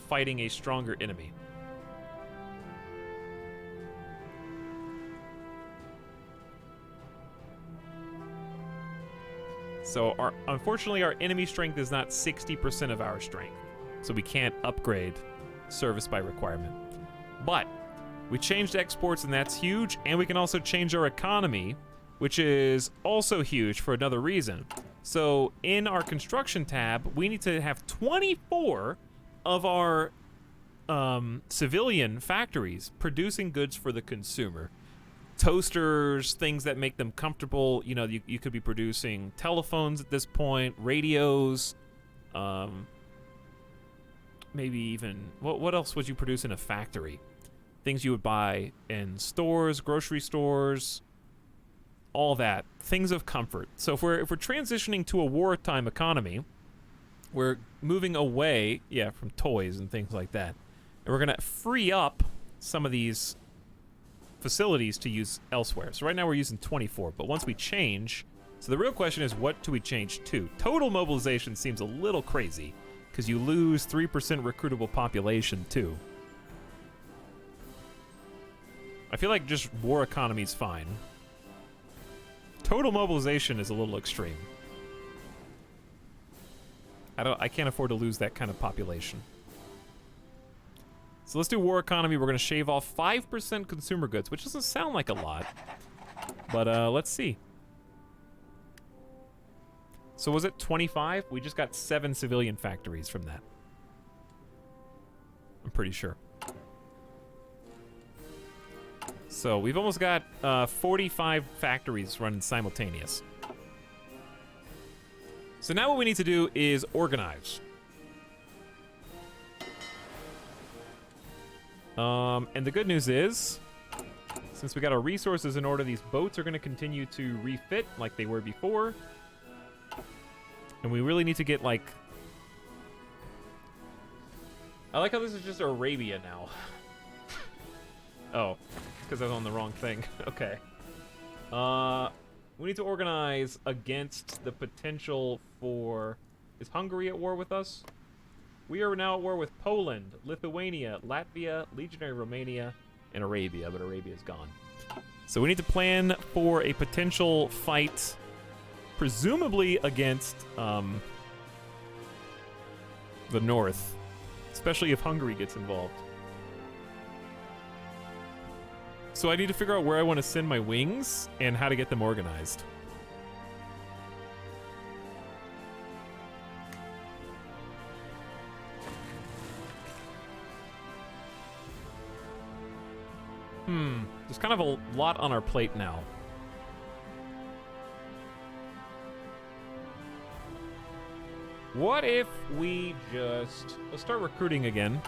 fighting a stronger enemy. So unfortunately, our enemy strength is not 60% of our strength, so we can't upgrade service by requirement. But we changed exports, and that's huge, and we can also change our economy, which is also huge for another reason. So in our construction tab, we need to have 24 of our civilian factories producing goods for the consumer. Toasters, things that make them comfortable. You know, you could be producing telephones at this point, radios, maybe even, what else would you produce in a factory? Things you would buy in stores, grocery stores, all that. Things of comfort. So if we're transitioning to a wartime economy, we're moving away, from toys and things like that. And we're going to free up some of these facilities to use elsewhere. So right now we're using 24, but once we change, so the real question is, what do we change to? Total mobilization seems a little crazy, because you lose 3% recruitable population too. I feel like just war economy is fine. Total mobilization is a little extreme. I can't afford to lose that kind of population. So let's do war economy. We're going to shave off 5% consumer goods, which doesn't sound like a lot, but let's see. So was it 25? We just got 7 civilian factories from that. I'm pretty sure. So we've almost got 45 factories running simultaneous. So now what we need to do is organize. And the good news is, since we got our resources in order, these boats are going to continue to refit like they were before. And we really need to get, like... I like how this is just Arabia now. Oh, because I was on the wrong thing. Okay. We need to organize against the potential for... Is Hungary at war with us? We are now at war with Poland, Lithuania, Latvia, Legionary Romania, and Arabia, but Arabia is gone. So we need to plan for a potential fight, presumably against the north, especially if Hungary gets involved. So I need to figure out where I want to send my wings and how to get them organized. There's kind of a lot on our plate now. What if we just... Let's start recruiting again.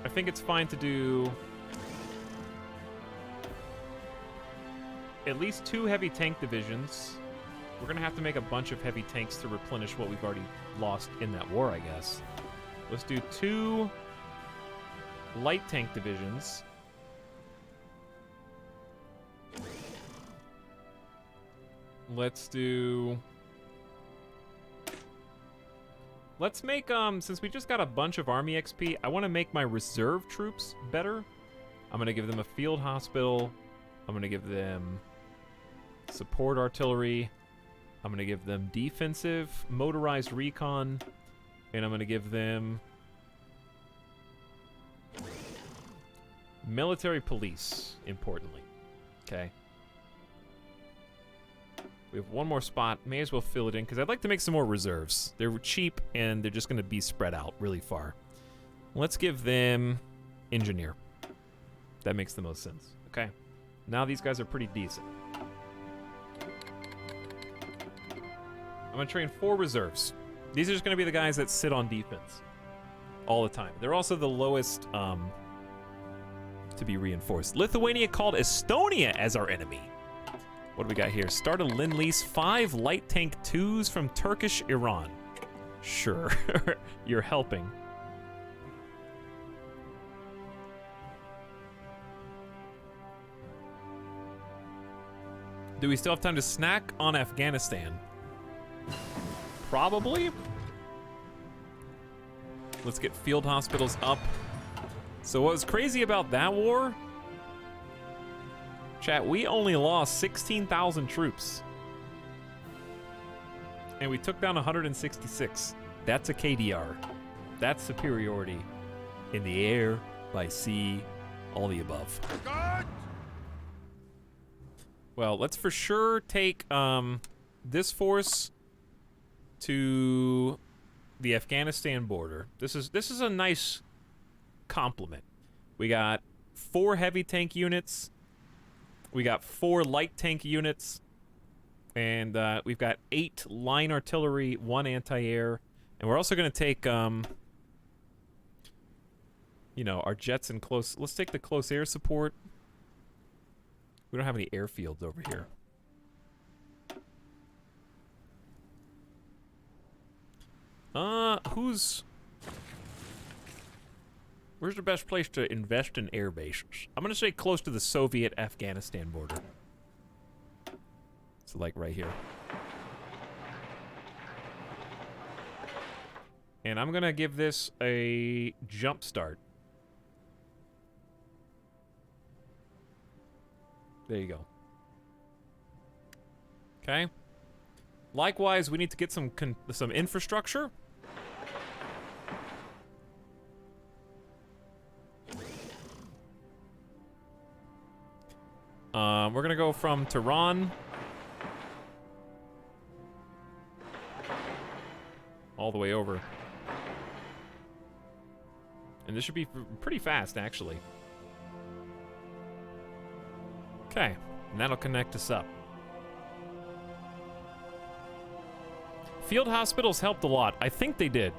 I think it's fine to do at least 2 heavy tank divisions. We're going to have to make a bunch of heavy tanks to replenish what we've already lost in that war, I guess. Let's do 2 light tank divisions. Let's make, since we just got a bunch of army XP, I want to make my reserve troops better. I'm going to give them a field hospital. I'm going to give them support artillery. I'm going to give them defensive motorized recon. And I'm going to give them military police, importantly. Okay. We have one more spot. May as well fill it in, because I'd like to make some more reserves. They're cheap, and they're just going to be spread out really far. Let's give them engineer. That makes the most sense. Okay. Now these guys are pretty decent. I'm going to train 4 reserves. These are just going to be the guys that sit on defense all the time. They're also the lowest to be reinforced. Lithuania called Estonia as our enemy. What do we got here? Start a Lend-Lease, 5 light tank 2s from Turkish Iran. Sure, you're helping. Do we still have time to snack on Afghanistan? Probably. Let's get field hospitals up. So what was crazy about that war? Chat, we only lost 16,000 troops. And we took down 166. That's a KDR. That's superiority. In the air, by sea, all the above. Good. Well, let's for sure take this force to the Afghanistan border. This is a nice complement. We got 4 heavy tank units. We got 4 light tank units. And we've got 8 line artillery, 1 anti-air. And we're also going to take, you know, our jets in close... Let's take the close air support. We don't have any airfields over here. Where's the best place to invest in air bases? I'm gonna say close to the Soviet Afghanistan border. So like right here. And I'm gonna give this a jump start. There you go. Okay. Likewise, we need to get some infrastructure. We're gonna go from Tehran all the way over. And this should be pretty fast, actually. Okay, and that'll connect us up. Field hospitals helped a lot. I think they did.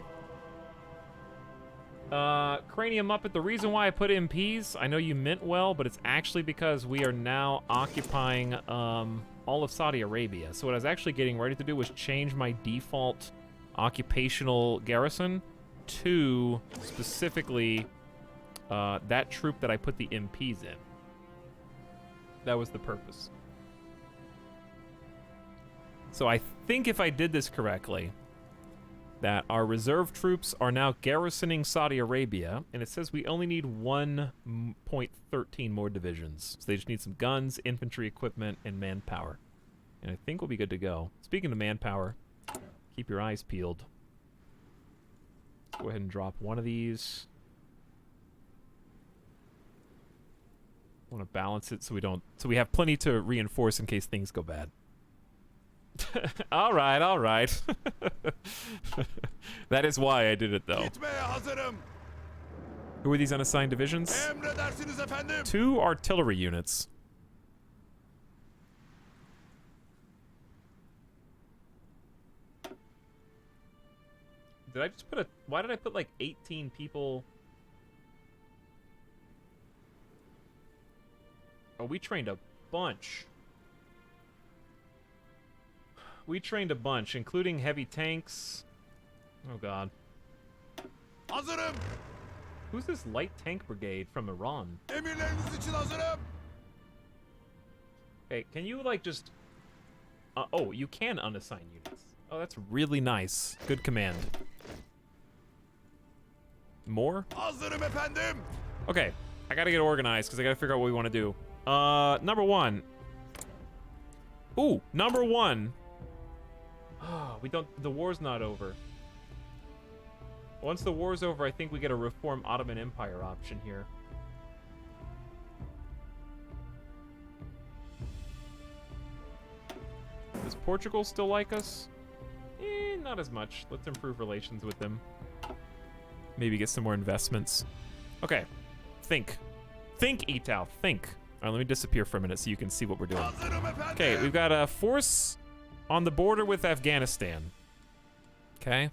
Cranium Muppet, the reason why I put MPs, I know you meant well, but it's actually because we are now occupying all of Saudi Arabia. So what I was actually getting ready to do was change my default occupational garrison to specifically that troop that I put the MPs in. That was the purpose. So I think if I did this correctly, that our reserve troops are now garrisoning Saudi Arabia, and it says we only need 1.13 more divisions. So they just need some guns, infantry equipment, and manpower. And I think we'll be good to go. Speaking of manpower, keep your eyes peeled. Let's go ahead and drop one of these. Want to balance it so we have plenty to reinforce in case things go bad. all right. That is why I did it, though. Who are these unassigned divisions? 2 artillery units. Did I just put why did I put like 18 people? Oh, we trained a bunch. We trained a bunch, including heavy tanks. Oh, God. Hazırım. Who's this light tank brigade from Iran? Emirleriniz için hazırım. Hey, can you, like, just... oh, you can unassign units. Oh, that's really nice. Good command. More? Hazırım efendim. Okay, I gotta get organized, because I gotta figure out what we want to do. Number 1. Ooh, number 1. The war's not over. Once the war's over, I think we get a reform Ottoman Empire option here. Does Portugal still like us? Not as much. Let's improve relations with them. Maybe get some more investments. Okay. Think. Think, Etau. Think. All right, let me disappear for a minute so you can see what we're doing. Okay, we've got a force on the border with Afghanistan. Okay.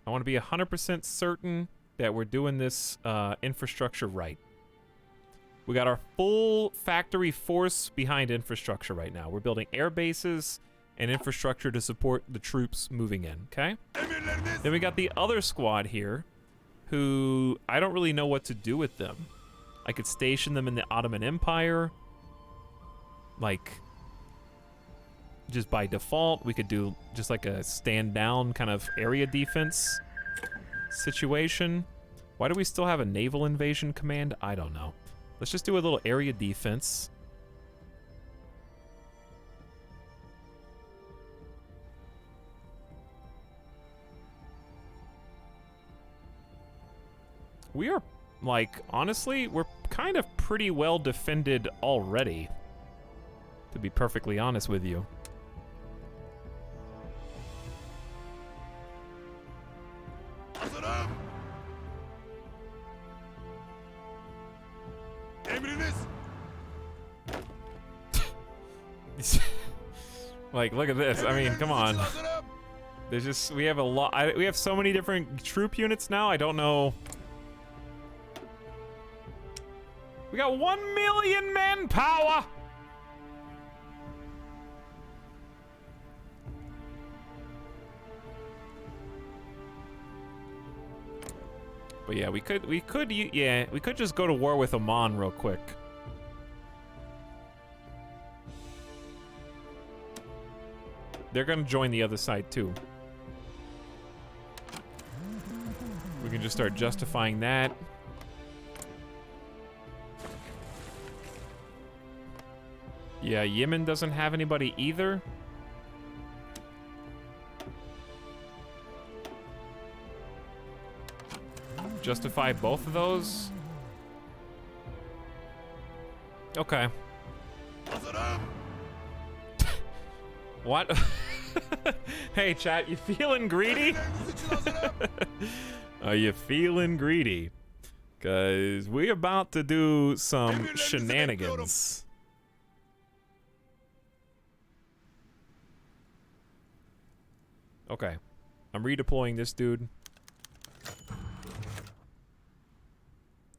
I want to be 100% certain that we're doing this infrastructure right. We got our full factory force behind infrastructure right now. We're building air bases and infrastructure to support the troops moving in, okay? Then we got the other squad here, who I don't really know what to do with them. I could station them in the Ottoman Empire. Like, just by default, we could do just like a stand down kind of area defense situation. Why do we still have a naval invasion command? I don't know. Let's just do a little area defense. We are, like, honestly, we're kind of pretty well defended already, to be perfectly honest with you. Hazırım. Emriniz. Like, look at this. I mean, come on. Emriniz için hazırım. There's just, we have a lot, we have so many different troop units now, I don't know. We got 1 million manpower! But yeah, we could just go to war with Oman real quick. They're gonna join the other side too. We can just start justifying that. Yeah, Yemen doesn't have anybody either. Justify both of those. Okay. Hazırım. What? Hey, chat, you feeling greedy? Emriniz için hazırım. Are you feeling greedy? Cause we about to do some Emirlerinizi shenanigans. Okay. I'm redeploying this dude.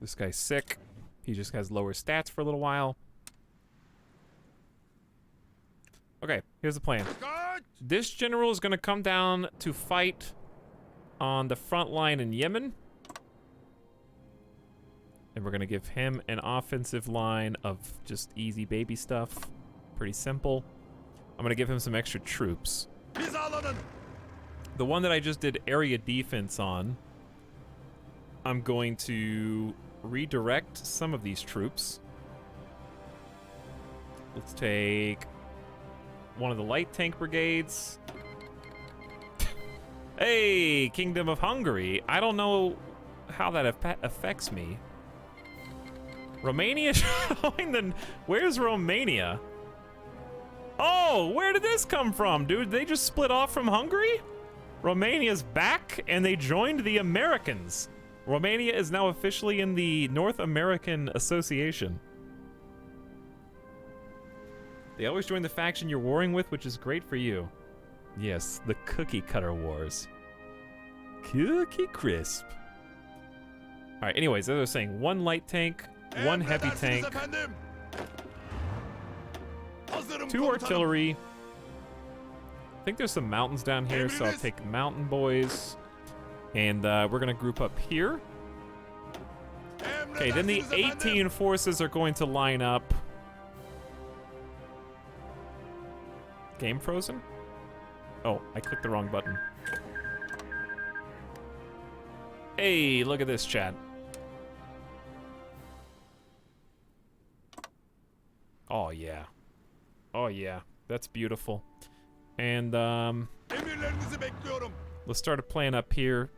This guy's sick. He just has lower stats for a little while. Okay, here's the plan. Kaç. This general is gonna come down to fight on the front line in Yemen. And we're gonna give him an offensive line of just easy baby stuff. Pretty simple. I'm gonna give him some extra troops. Hizalanın. The one that I just did area defense on, I'm going to redirect some of these troops. Let's take one of the light tank brigades. Hey, Kingdom of Hungary. I don't know how that affects me. Romania showing the... Where's Romania? Oh, where did this come from, dude? They just split off from Hungary? Romania's back, and they joined the Americans. Romania is now officially in the North American Association. They always join the faction you're warring with, which is great for you. Yes, the Cookie Cutter Wars. Cookie Crisp. Alright, anyways, as I was saying, one light tank, one heavy Emredersiniz tank, efendim. Hazırım 2 komutanım. artillery. I think there's some mountains down here, so I'll take mountain boys. And we're gonna group up here. Okay, then the Emredersiniz efendim. 18 forces are going to line up. Game frozen? Oh, I clicked the wrong button. Hey, look at this, chat. Oh, yeah. Oh, yeah. That's beautiful. And, Emirlerinizi bekliyorum. let's start a plan up here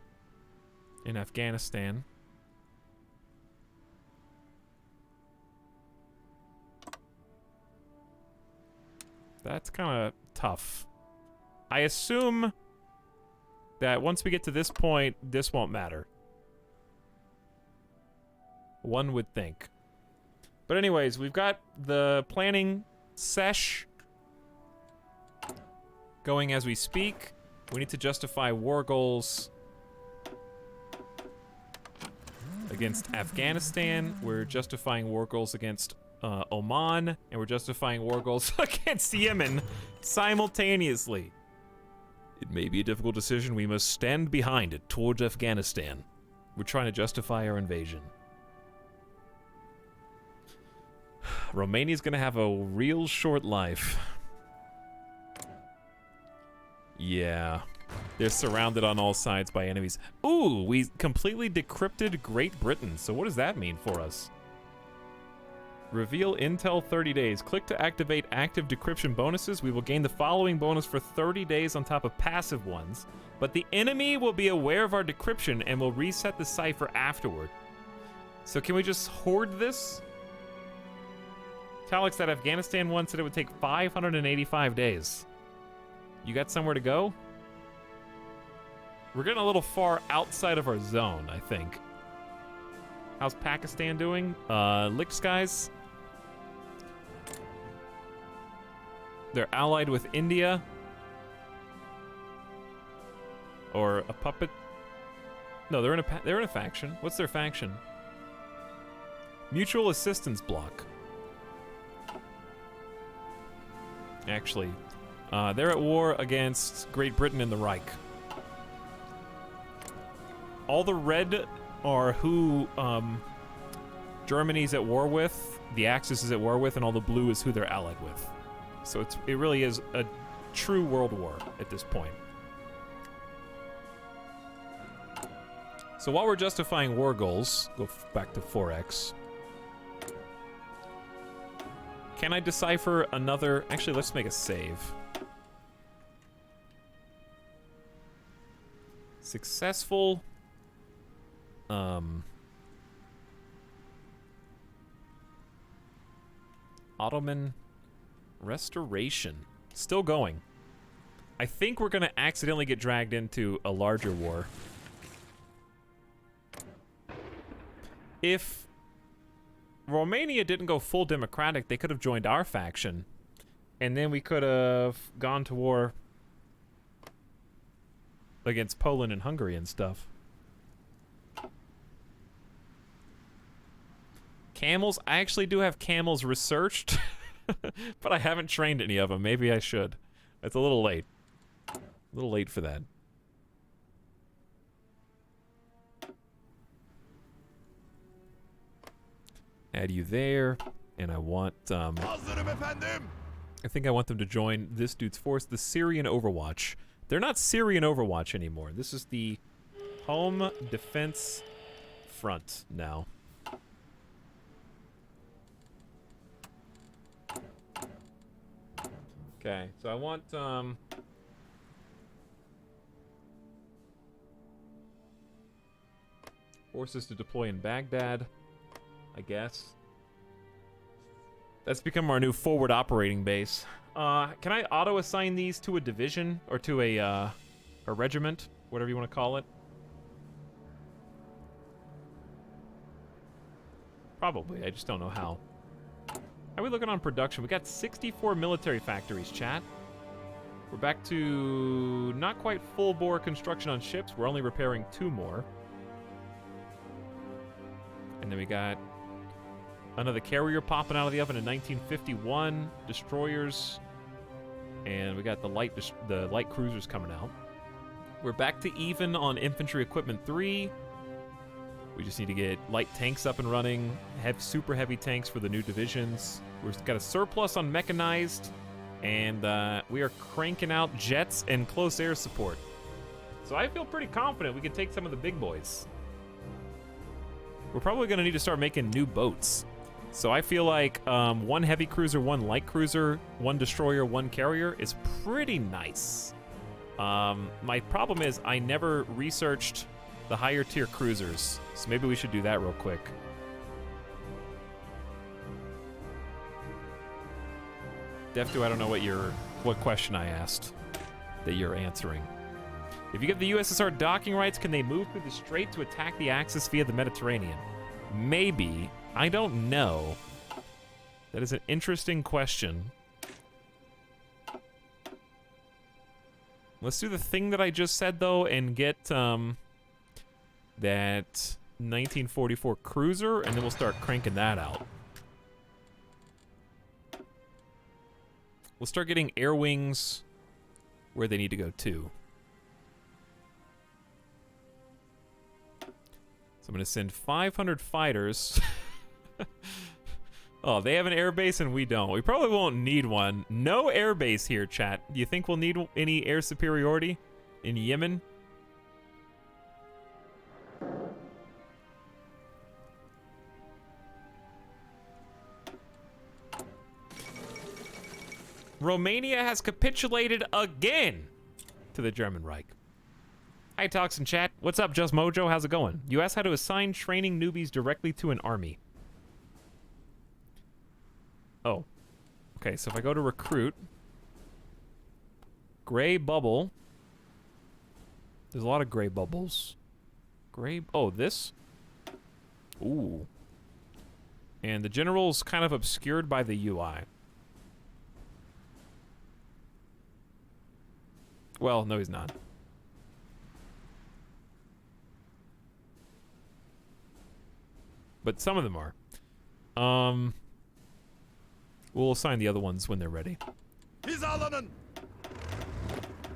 in Afghanistan. That's kind of tough. I assume that once we get to this point, this won't matter. One would think. But anyways, we've got the planning sesh going as we speak. We need to justify war goals against Afghanistan. We're justifying war goals against Oman, and we're justifying war goals against Yemen simultaneously. It may be a difficult decision. We must stand behind it towards Afghanistan. We're trying to justify our invasion. Romania's gonna have a real short life. Yeah. They're surrounded on all sides by enemies. Ooh, we completely decrypted Great Britain. So what does that mean for us? Reveal intel 30 days. Click to activate active decryption bonuses. We will gain the following bonus for 30 days on top of passive ones. But the enemy will be aware of our decryption and will reset the cipher afterward. So can we just hoard this? Talix, that Afghanistan one said it would take 585 days. You got somewhere to go? We're getting a little far outside of our zone, I think. How's Pakistan doing? Lick Skies. They're allied with India. Or a puppet. No, they're in a faction. What's their faction? Mutual Assistance Bloc. Actually, they're at war against Great Britain and the Reich. All the red are who Germany's at war with, the Axis is at war with, and all the blue is who they're allied with. So it really is a true world war at this point. So while we're justifying war goals, go back to 4x. Can I decipher another? Actually, let's make a save. Successful. Ottoman restoration. Still going. I think we're gonna accidentally get dragged into a larger war. If Romania didn't go full democratic, they could have joined our faction, and then we could have gone to war against Poland and Hungary and stuff. Camels? I actually do have camels researched, but I haven't trained any of them. Maybe I should. It's a little late. A little late for that. Add you there, and I want, Hazırım efendim. I think I want them to join this dude's force, the Syrian Overwatch. They're not Syrian Overwatch anymore. This is the Home Defense Front now. Okay, so I want, forces to deploy in Baghdad, I guess. That's become our new forward operating base. Can I auto-assign these to a division or to a regiment, whatever you want to call it? Probably, I just don't know how. How are we looking on production? We got 64 military factories, chat. We're back to not quite full-bore construction on ships. We're only repairing 2 more. And then we got another carrier popping out of the oven in 1951. Destroyers. And we got the light cruisers coming out. We're back to even on infantry equipment 3. We just need to get light tanks up and running. Have super heavy tanks for the new divisions. We've got a surplus on mechanized. And we are cranking out jets and close air support. So I feel pretty confident we can take some of the big boys. We're probably going to need to start making new boats. So I feel like 1 heavy cruiser, 1 light cruiser, 1 destroyer, 1 carrier is pretty nice. My problem is I never researched the higher tier cruisers, so maybe we should do that real quick. Defdo, I don't know what question I asked that you're answering. If you get the USSR docking rights, can they move through the strait to attack the Axis via the Mediterranean? Maybe. I don't know. That is an interesting question. Let's do the thing that I just said, though, and get that 1944 cruiser, and then we'll start cranking that out. We'll start getting air wings where they need to go too. So I'm going to send 500 fighters. Oh, they have an air base and we don't. We probably won't need one. No air base here, chat. Do you think we'll need any air superiority in Yemen? Romania has capitulated again to the German Reich. Hi, Toxin chat. What's up, Just Mojo? How's it going? U.S. had to assign training newbies directly to an army. Oh. Okay, so if I go to recruit, gray bubble. There's a lot of gray bubbles. Gray. Oh, this? Ooh. And the general's kind of obscured by the UI. Well, no, he's not. But some of them are. We'll assign the other ones when they're ready.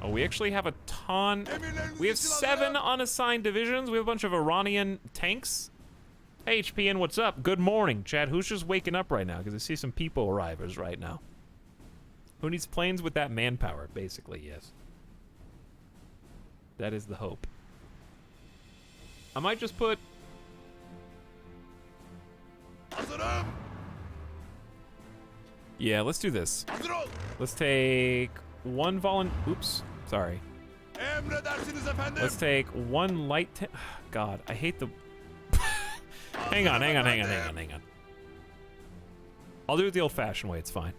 Oh, we actually have a ton. We have 7 unassigned divisions. We have a bunch of Iranian tanks. Hey, HPN, what's up? Good morning, Chad. Who's just waking up right now? Because I see some people arrivers right now. Who needs planes with that manpower? Basically, yes. That is the hope. I might just put... Yeah, let's do this. Let's take one Oops, sorry. Let's take one light God, I hate the... hang on. I'll do it the old-fashioned way, it's fine.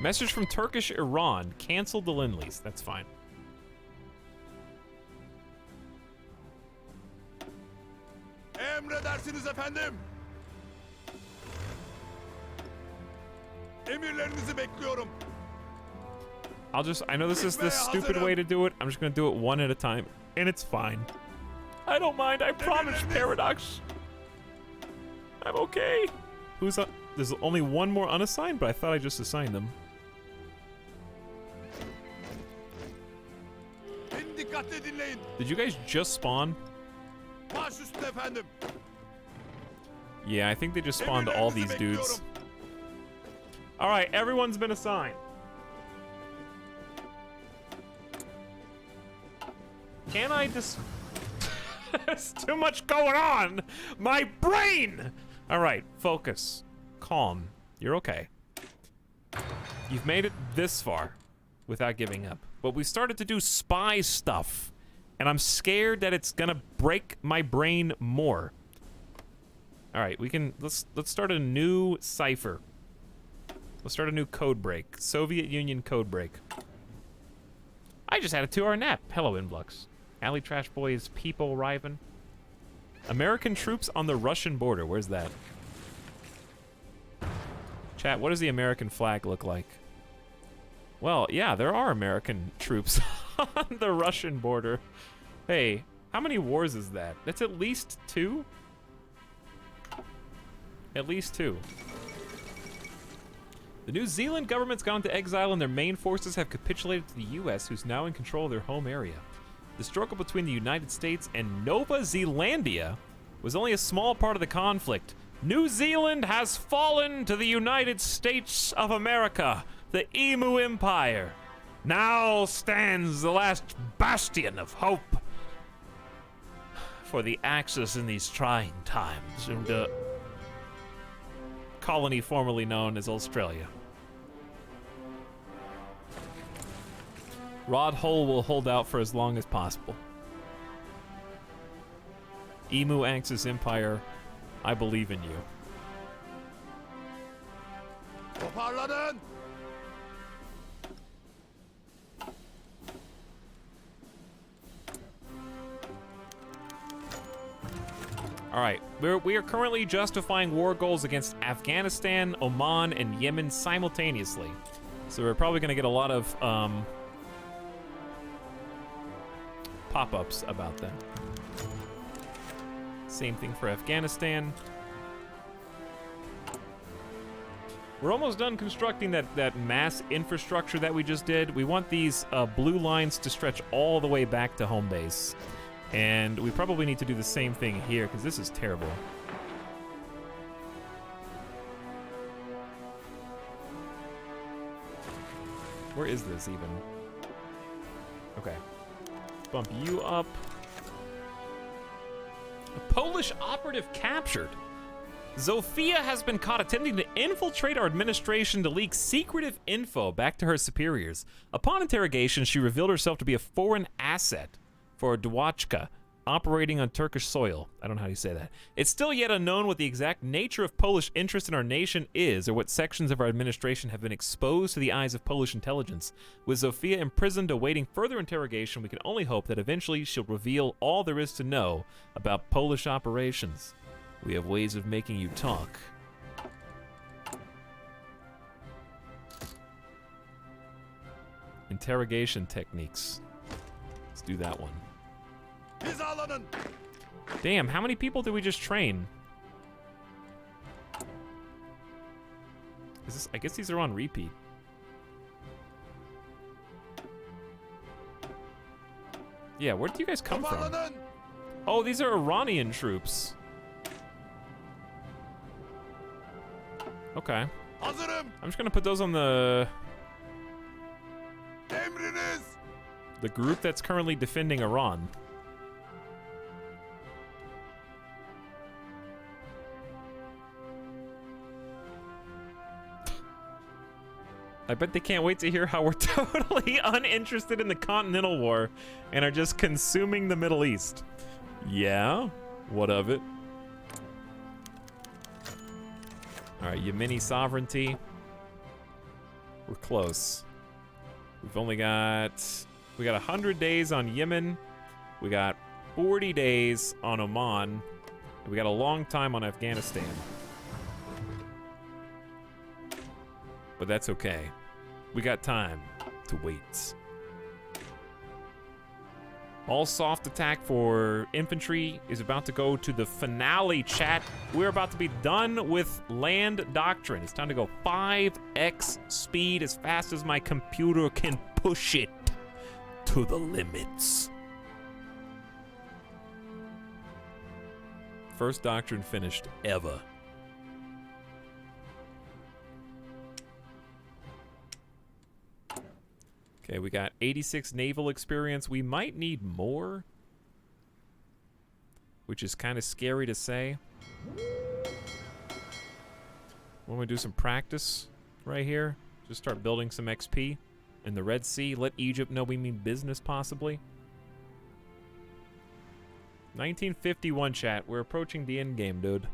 Message from Turkish Iran. Cancel the Lend-Lease. That's fine. Emredersiniz efendim. Emirlerinizi bekliyorum. I know this is the stupid way to do it. I'm just gonna do it one at a time. And it's fine. I don't mind, I promise, Paradox. I'm okay. Who's on? There's only one more unassigned, but I thought I just assigned them. Did you guys just spawn? Yeah, I think they just spawned all these dudes. Alright, everyone's been assigned. Can I just... There's too much going on! My brain! Alright, focus. Calm. You're okay. You've made it this far without giving up. But we started to do spy stuff. And I'm scared that it's gonna break my brain more. Alright, we can... Let's start a new cipher. Let's start a new code break. Soviet Union code break. I just had a 2-hour nap. Hello, Influx. Alley Trash Boys, people arriving. American troops on the Russian border. Where's that? Chat, what does the American flag look like? Well, yeah, there are American troops on the Russian border. Hey, how many wars is that? That's at least 2? At least 2. The New Zealand government's gone into exile and their main forces have capitulated to the US, who's now in control of their home area. The struggle between the United States and Nova Zealandia was only a small part of the conflict. New Zealand has fallen to the United States of America, the Emu Empire. Now stands the last bastion of hope for the Axis in these trying times, in the colony formerly known as Australia. Rod Hull will hold out for as long as possible. Emu Axis Empire, I believe in you. Toparlanın. All right, we are currently justifying war goals against Afghanistan, Oman, and Yemen simultaneously. So we're probably going to get a lot of pop-ups about them. Same thing for Afghanistan. We're almost done constructing that mass infrastructure that we just did. We want these blue lines to stretch all the way back to home base. And we probably need to do the same thing here, because this is terrible. Where is this even? Okay. Bump you up. A Polish operative captured. Zofia has been caught attempting to infiltrate our administration to leak secretive info back to her superiors. Upon interrogation, she revealed herself to be a foreign asset for Dwachka, operating on Turkish soil. I don't know how you say that. It's still yet unknown what the exact nature of Polish interest in our nation is, or what sections of our administration have been exposed to the eyes of Polish intelligence. With Zofia imprisoned awaiting further interrogation, we can only hope that eventually she'll reveal all there is to know about Polish operations. We have ways of making you talk. Interrogation techniques. Let's do that one. Damn, how many people did we just train? Is this, I guess these are on repeat. Yeah, where do you guys come from? Oh, these are Iranian troops. Okay. I'm just gonna put those on the group that's currently defending Iran. I bet they can't wait to hear how we're totally uninterested in the Continental War and are just consuming the Middle East. Yeah? What of it? Alright, Yemeni sovereignty. We're close. We've only got... We got 100 days on Yemen. We got 40 days on Oman. And we got a long time on Afghanistan. But that's okay. We got time to wait. All soft attack for infantry is about to go to the finale, chat. We're about to be done with land doctrine. It's time to go 5x speed as fast as my computer can push it to the limits. First doctrine finished ever. Okay, we got 86 naval experience. We might need more, which is kind of scary to say. Want to do some practice right here? Just start building some XP in the Red Sea. Let Egypt know we mean business, possibly. 1951, chat. We're approaching the end game, dude.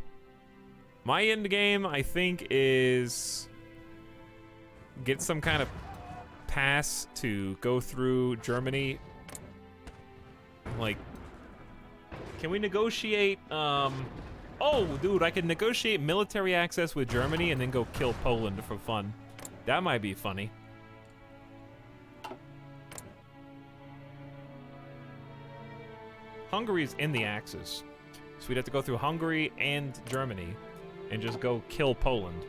My end game, I think, is get some kind of pass to go through Germany. Like, can we negotiate, oh, dude, I can negotiate military access with Germany and then go kill Poland for fun. That might be funny. Hungary's in the Axis, so we'd have to go through Hungary and Germany and just go kill Poland.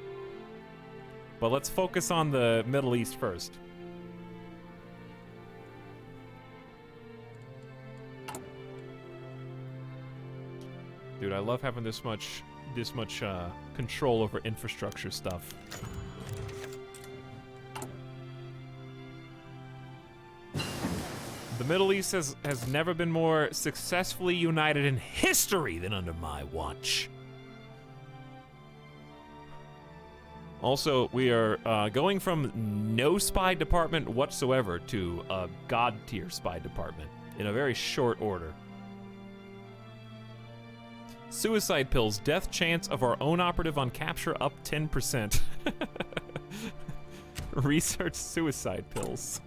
But let's focus on the Middle East first. Dude, I love having this much control over infrastructure stuff. The Middle East has never been more successfully united in history than under my watch. Also, we are going from no spy department whatsoever to a god-tier spy department in a very short order. Suicide pills. Death chance of our own operative on capture up 10%. Research suicide pills.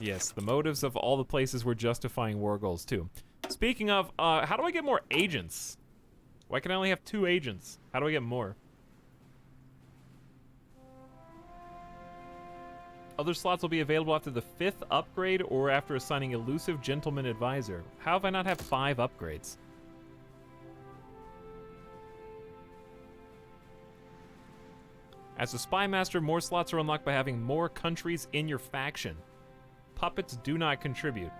Yes, the motives of all the places we're justifying war goals too. Speaking of, how do I get more agents? Why can I only have 2 agents? How do I get more? Other slots will be available after the 5th upgrade or after assigning Elusive Gentleman Advisor. How have I not have 5 upgrades? As a Spy Master, more slots are unlocked by having more countries in your faction. Puppets do not contribute.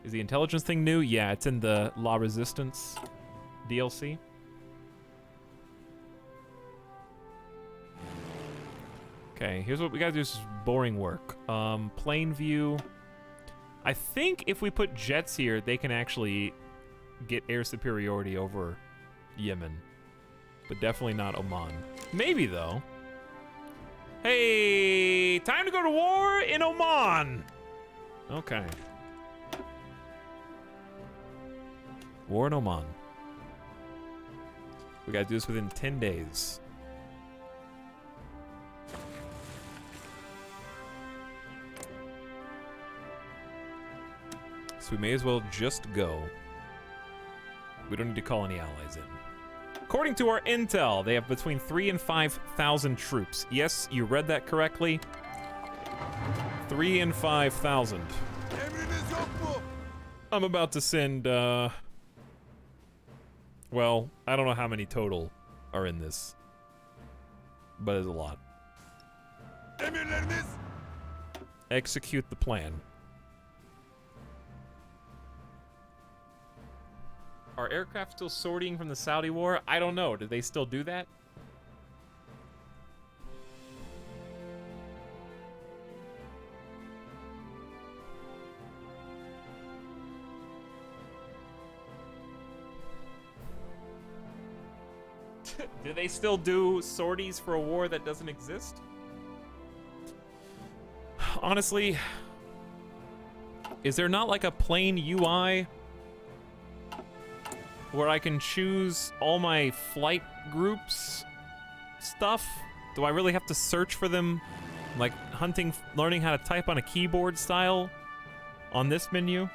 Is the intelligence thing new? Yeah, it's in the La Resistance DLC. Okay, here's what we gotta do. This is boring work. Plain view. I think if we put jets here, they can actually get air superiority over Yemen. But definitely not Oman. Maybe, though. Hey, time to go to war in Oman! Okay. War in Oman. We gotta do this within 10 days. So we may as well just go. We don't need to call any allies in. According to our intel, they have between 3,000 and 5,000 troops. Yes, you read that correctly. 3,000 and 5,000. I'm about to send, well, I don't know how many total are in this, but it's a lot. Execute the plan. Are aircraft still sorting from the Saudi war? I don't know. Did they still do that? Do they still do sorties for a war that doesn't exist? Honestly, is there not like a plain UI where I can choose all my flight groups stuff? Do I really have to search for them? Like hunting, learning how to type on a keyboard style on this menu?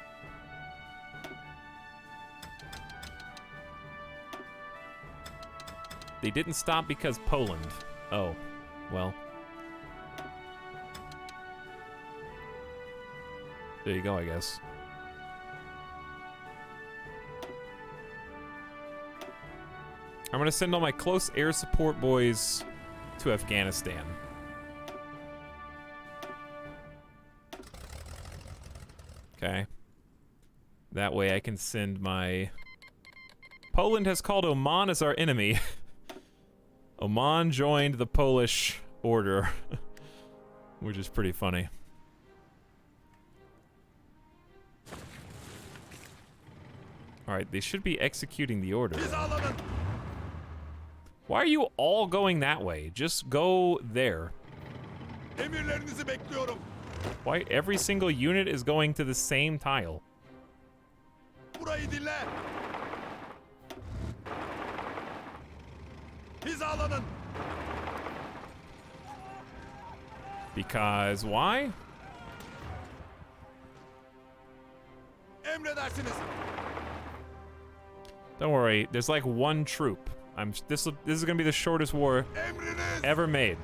They didn't stop because Poland. Oh, well. There you go, I guess. I'm gonna send all my close air support boys to Afghanistan. Okay. That way I can send my... Poland has called Oman as our enemy. Oman joined the Polish order, which is pretty funny. Alright, they should be executing the order. Why are you all going that way? Just go there. Why every single unit is going to the same tile? Because why? Don't worry, there's like one troop. This is gonna be the shortest war ever made.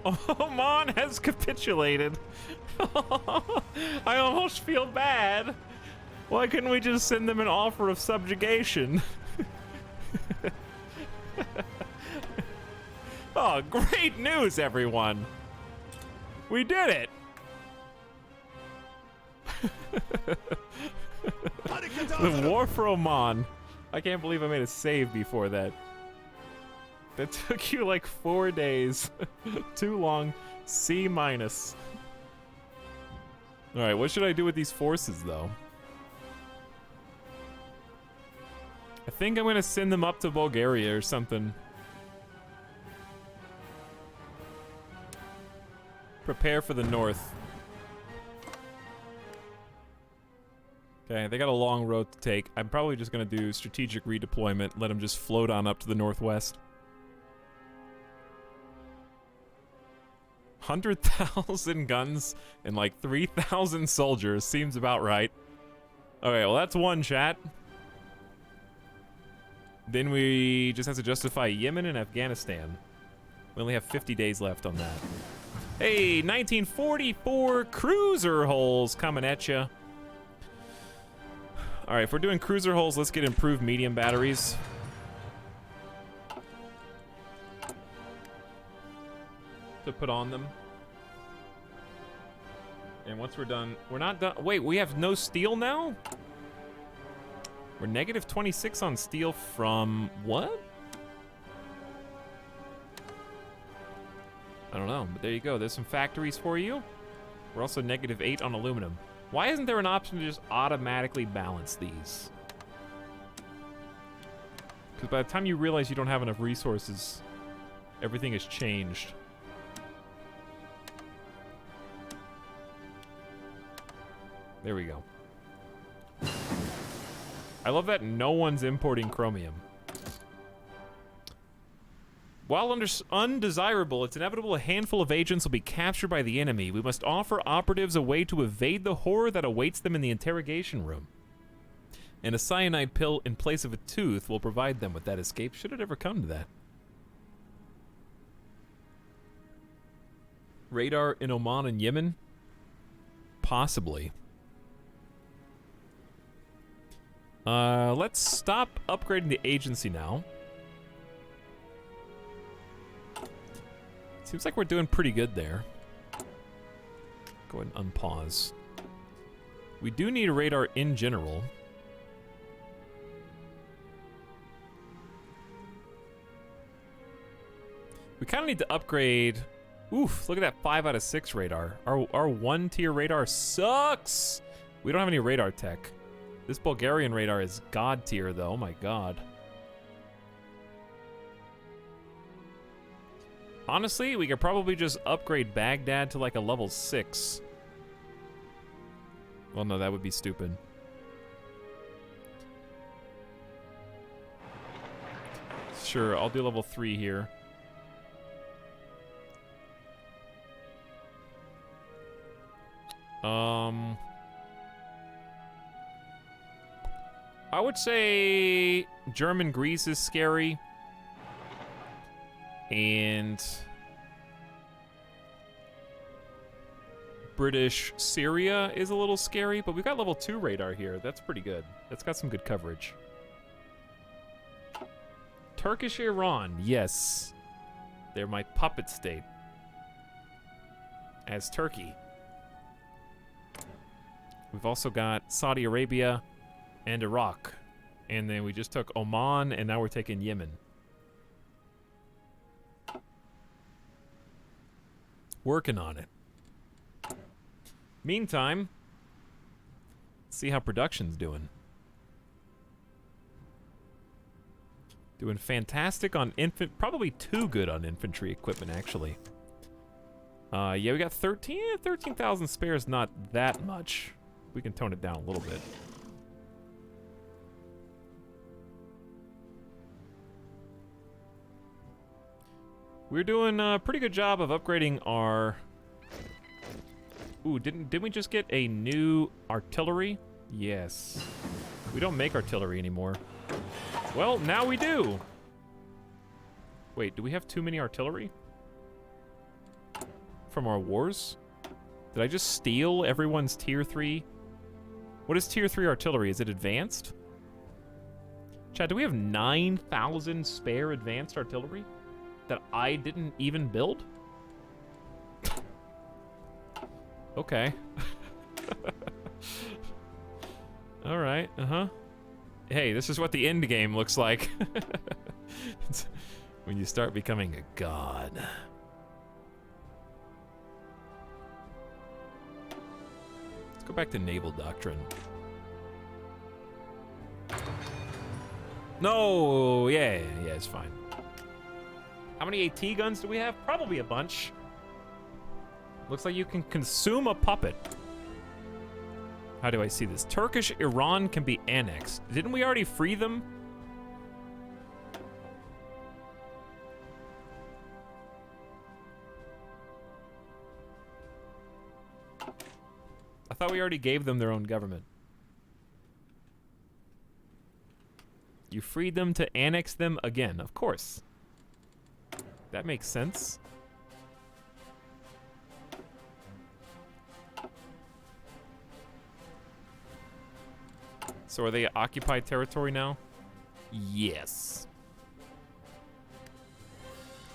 Oman has capitulated. I almost feel bad. Why couldn't we just send them an offer of subjugation? Oh, great news, everyone. We did it. The war for Oman. I can't believe I made a save before that. That took you like 4 days. Too long. C-. Alright, what should I do with these forces, though? I think I'm gonna send them up to Bulgaria or something. Prepare for the north. Okay, they got a long road to take. I'm probably just gonna do strategic redeployment, let them just float on up to the northwest. 100,000 guns and like 3,000 soldiers seems about right. Okay, well that's one, chat. Then we just have to justify Yemen and Afghanistan. We only have 50 days left on that. Hey, 1944 cruiser holes coming at ya. All right, if we're doing cruiser holes, let's get improved medium batteries. To put on them. And once we're done, we're not done. Wait, we have no steel now? We're negative 26 on steel from what? I don't know, but there you go. There's some factories for you. We're also negative 8 on aluminum. Why isn't there an option to just automatically balance these? Because by the time you realize you don't have enough resources, everything has changed. There we go. I love that no one's importing chromium. While undesirable, it's inevitable a handful of agents will be captured by the enemy. We must offer operatives a way to evade the horror that awaits them in the interrogation room. And a cyanide pill in place of a tooth will provide them with that escape, should it ever come to that. Radar in Oman and Yemen? Possibly. Let's stop upgrading the agency now. Seems like we're doing pretty good there. Go ahead and unpause. We do need a radar in general. We kind of need to upgrade. Oof, look at that 5 out of 6 radar. Our 1 tier radar sucks. We don't have any radar tech. This Bulgarian radar is god tier though, oh my god. Honestly, we could probably just upgrade Baghdad to like a level 6. Well, no, that would be stupid. Sure, I'll do level 3 here. I would say German Greece is scary. And British Syria is a little scary, but we've got level 2 radar here. That's pretty good. That's got some good coverage. Turkish Iran, yes. They're my puppet state. As Turkey. We've also got Saudi Arabia and Iraq. And then we just took Oman, and now we're taking Yemen. Working on it. Meantime, let's see how production's doing. Doing fantastic on probably too good on infantry equipment, actually. Yeah, we got 13,000 spares, not that much. We can tone it down a little bit. We're doing a pretty good job of upgrading our... Ooh, didn't we just get a new artillery? Yes. We don't make artillery anymore. Well, now we do. Wait, do we have too many artillery? From our wars? Did I just steal everyone's tier 3? What is tier 3 artillery? Is it advanced? Chad, do we have 9,000 spare advanced artillery that I didn't even build? Okay. All right, Hey, this is what the end game looks like. When you start becoming a god. Let's go back to naval doctrine. No, yeah, it's fine. How many AT guns do we have? Probably a bunch. Looks like you can consume a puppet. How do I see this? Turkish Iran can be annexed. Didn't we already free them? I thought we already gave them their own government. You freed them to annex them again, of course. That makes sense. So are they occupied territory now? Yes.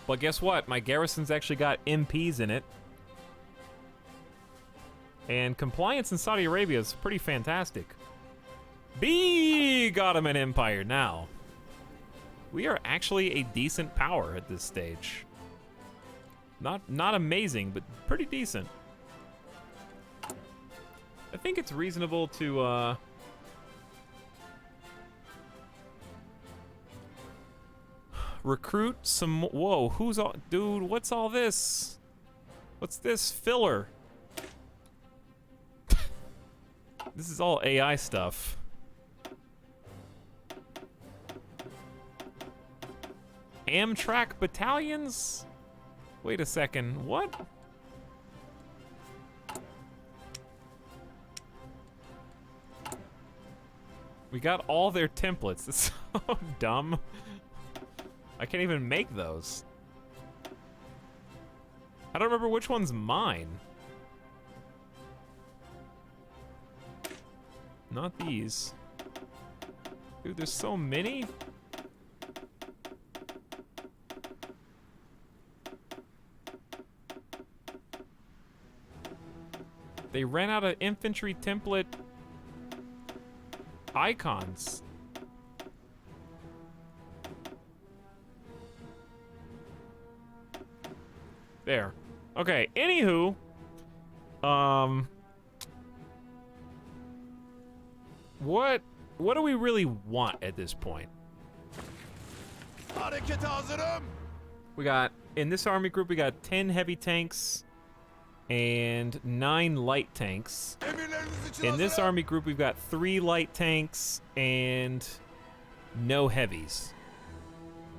But guess what? My garrison's actually got MPs in it. And compliance in Saudi Arabia is pretty fantastic. Big Ottoman Empire now. We are actually a decent power at this stage. Not amazing, but pretty decent. I think it's reasonable to recruit some. Whoa, who's all? Dude, what's all this? What's this filler? This is all AI stuff. Amtrak battalions? Wait a second, what? We got all their templates. It's so dumb. I can't even make those. I don't remember which one's mine. Not these. Dude, there's so many. They ran out of infantry template icons. There. Okay, anywho. What do we really want at this point? We got, in this army group, we got 10 heavy tanks and 9 light tanks. In this army group, we've got 3 light tanks and no heavies.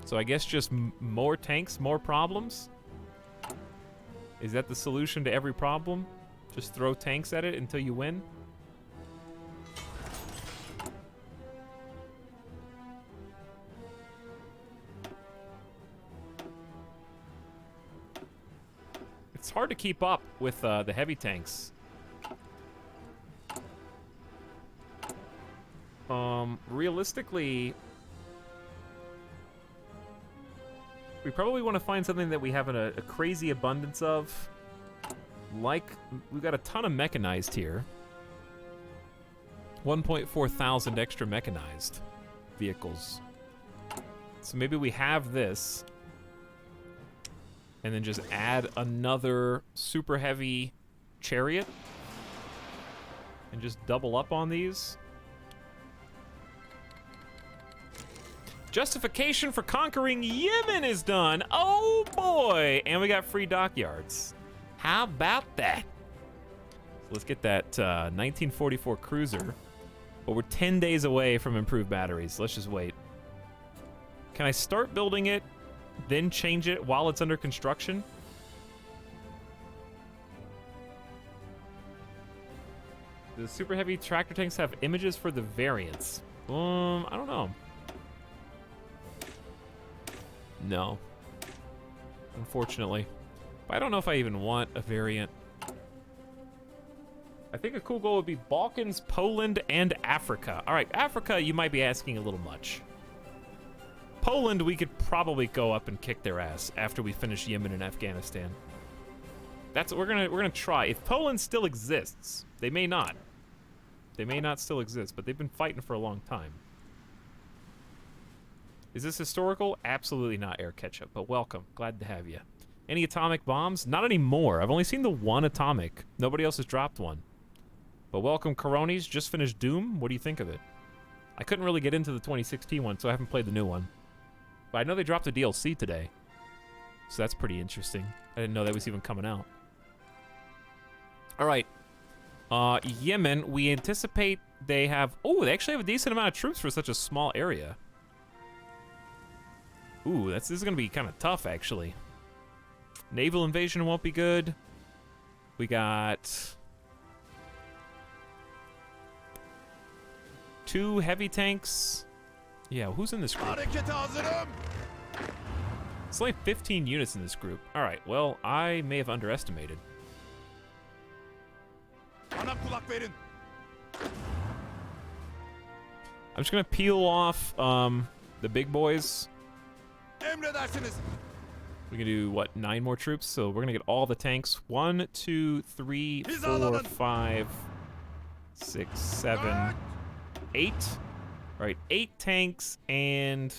So I guess just more tanks, more problems? Is that the solution to every problem? Just throw tanks at it until you win? It's hard to keep up with the heavy tanks. Realistically, we probably want to find something that we have a crazy abundance of. Like, we've got a ton of mechanized here. 1.4 thousand extra mechanized vehicles. So maybe we have this. And then just add another super heavy chariot. And just double up on these. Justification for conquering Yemen is done. Oh boy! And we got free dockyards. How about that? So let's get that 1944 cruiser. But we're 10 days away from improved batteries. Let's just wait. Can I start building it, then change it while it's under construction? The super heavy tractor tanks have images for the variants. I don't know. No. Unfortunately. But I don't know if I even want a variant. I think a cool goal would be Balkans, Poland, and Africa. All right, Africa, you might be asking a little much. Poland, we could probably go up and kick their ass after we finish Yemen and Afghanistan. That's what we're gonna try. If Poland still exists, they may not. They may not still exist, but they've been fighting for a long time. Is this historical? Absolutely not, Air Ketchup, but welcome. Glad to have you. Any atomic bombs? Not anymore. I've only seen the one atomic. Nobody else has dropped one. But welcome, Coronis. Just finished Doom. What do you think of it? I couldn't really get into the 2016 one, so I haven't played the new one. But I know they dropped a DLC today. So that's pretty interesting. I didn't know that was even coming out. All right. Yemen, we anticipate they have... Oh, they actually have a decent amount of troops for such a small area. Ooh, this is going to be kind of tough, actually. Naval invasion won't be good. We got 2 heavy tanks. Yeah, who's in this group? Harekete hazırım. It's only 15 units in this group. All right, well, I may have underestimated. Bana kulak verin. I'm just gonna peel off the big boys. Emredersiniz. We can do, what, 9 more troops? So we're gonna get all the tanks. 1, 2, 3, 4, 5, 6, 7, 8. All right, 8 tanks and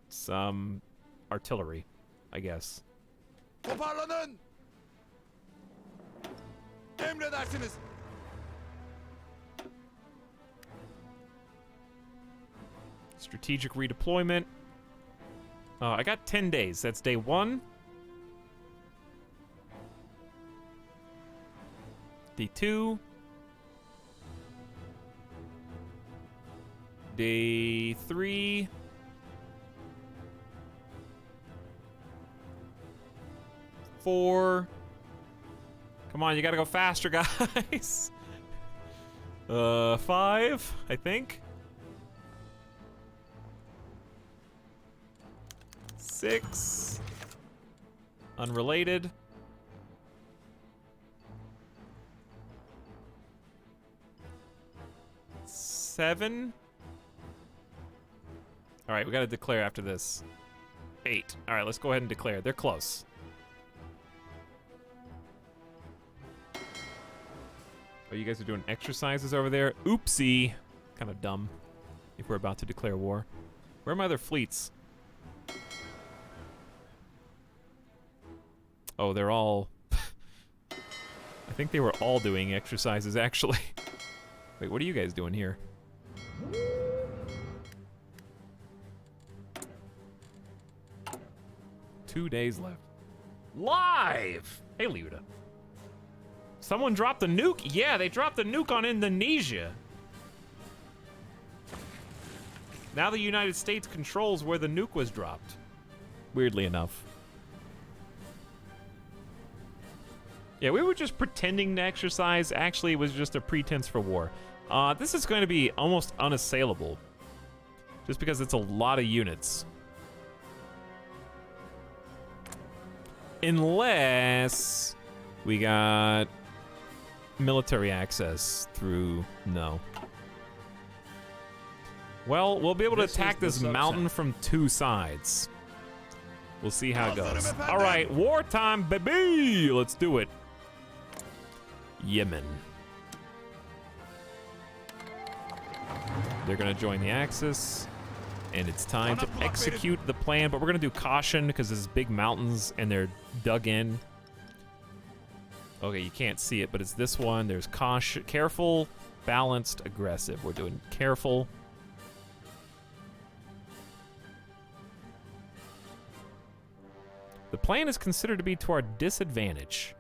some artillery, I guess. Toparlanın. Emredersiniz. Strategic redeployment. I got 10 days. That's day 1. Day 2. Day 3. Four. Come on, you gotta go faster, guys. 5, I think. 6. Unrelated. 7. All right, we gotta declare after this. 8. All right, let's go ahead and declare. They're close. Oh, you guys are doing exercises over there? Oopsie. Kind of dumb if we're about to declare war. Where are my other fleets? Oh, they're all... I think they were all doing exercises, actually. Wait, what are you guys doing here? Two days left. Live! Hey, Liuda. Someone dropped a nuke? Yeah, they dropped a nuke on Indonesia. Now the United States controls where the nuke was dropped. Weirdly enough. Yeah, we were just pretending to exercise. Actually, it was just a pretense for war. This is going to be almost unassailable. Just because it's a lot of units. Unless we got military access through... No. Well, we'll be able to attack this mountain from 2 sides. We'll see how it goes. All right, wartime, baby! Let's do it. Yemen. They're gonna join the Axis, and it's time to execute the plan, but we're gonna do caution because there's big mountains and they're dug in. Okay, you can't see it, but it's this one. There's caution, careful, balanced, aggressive. We're doing careful. The plan is considered to be to our disadvantage.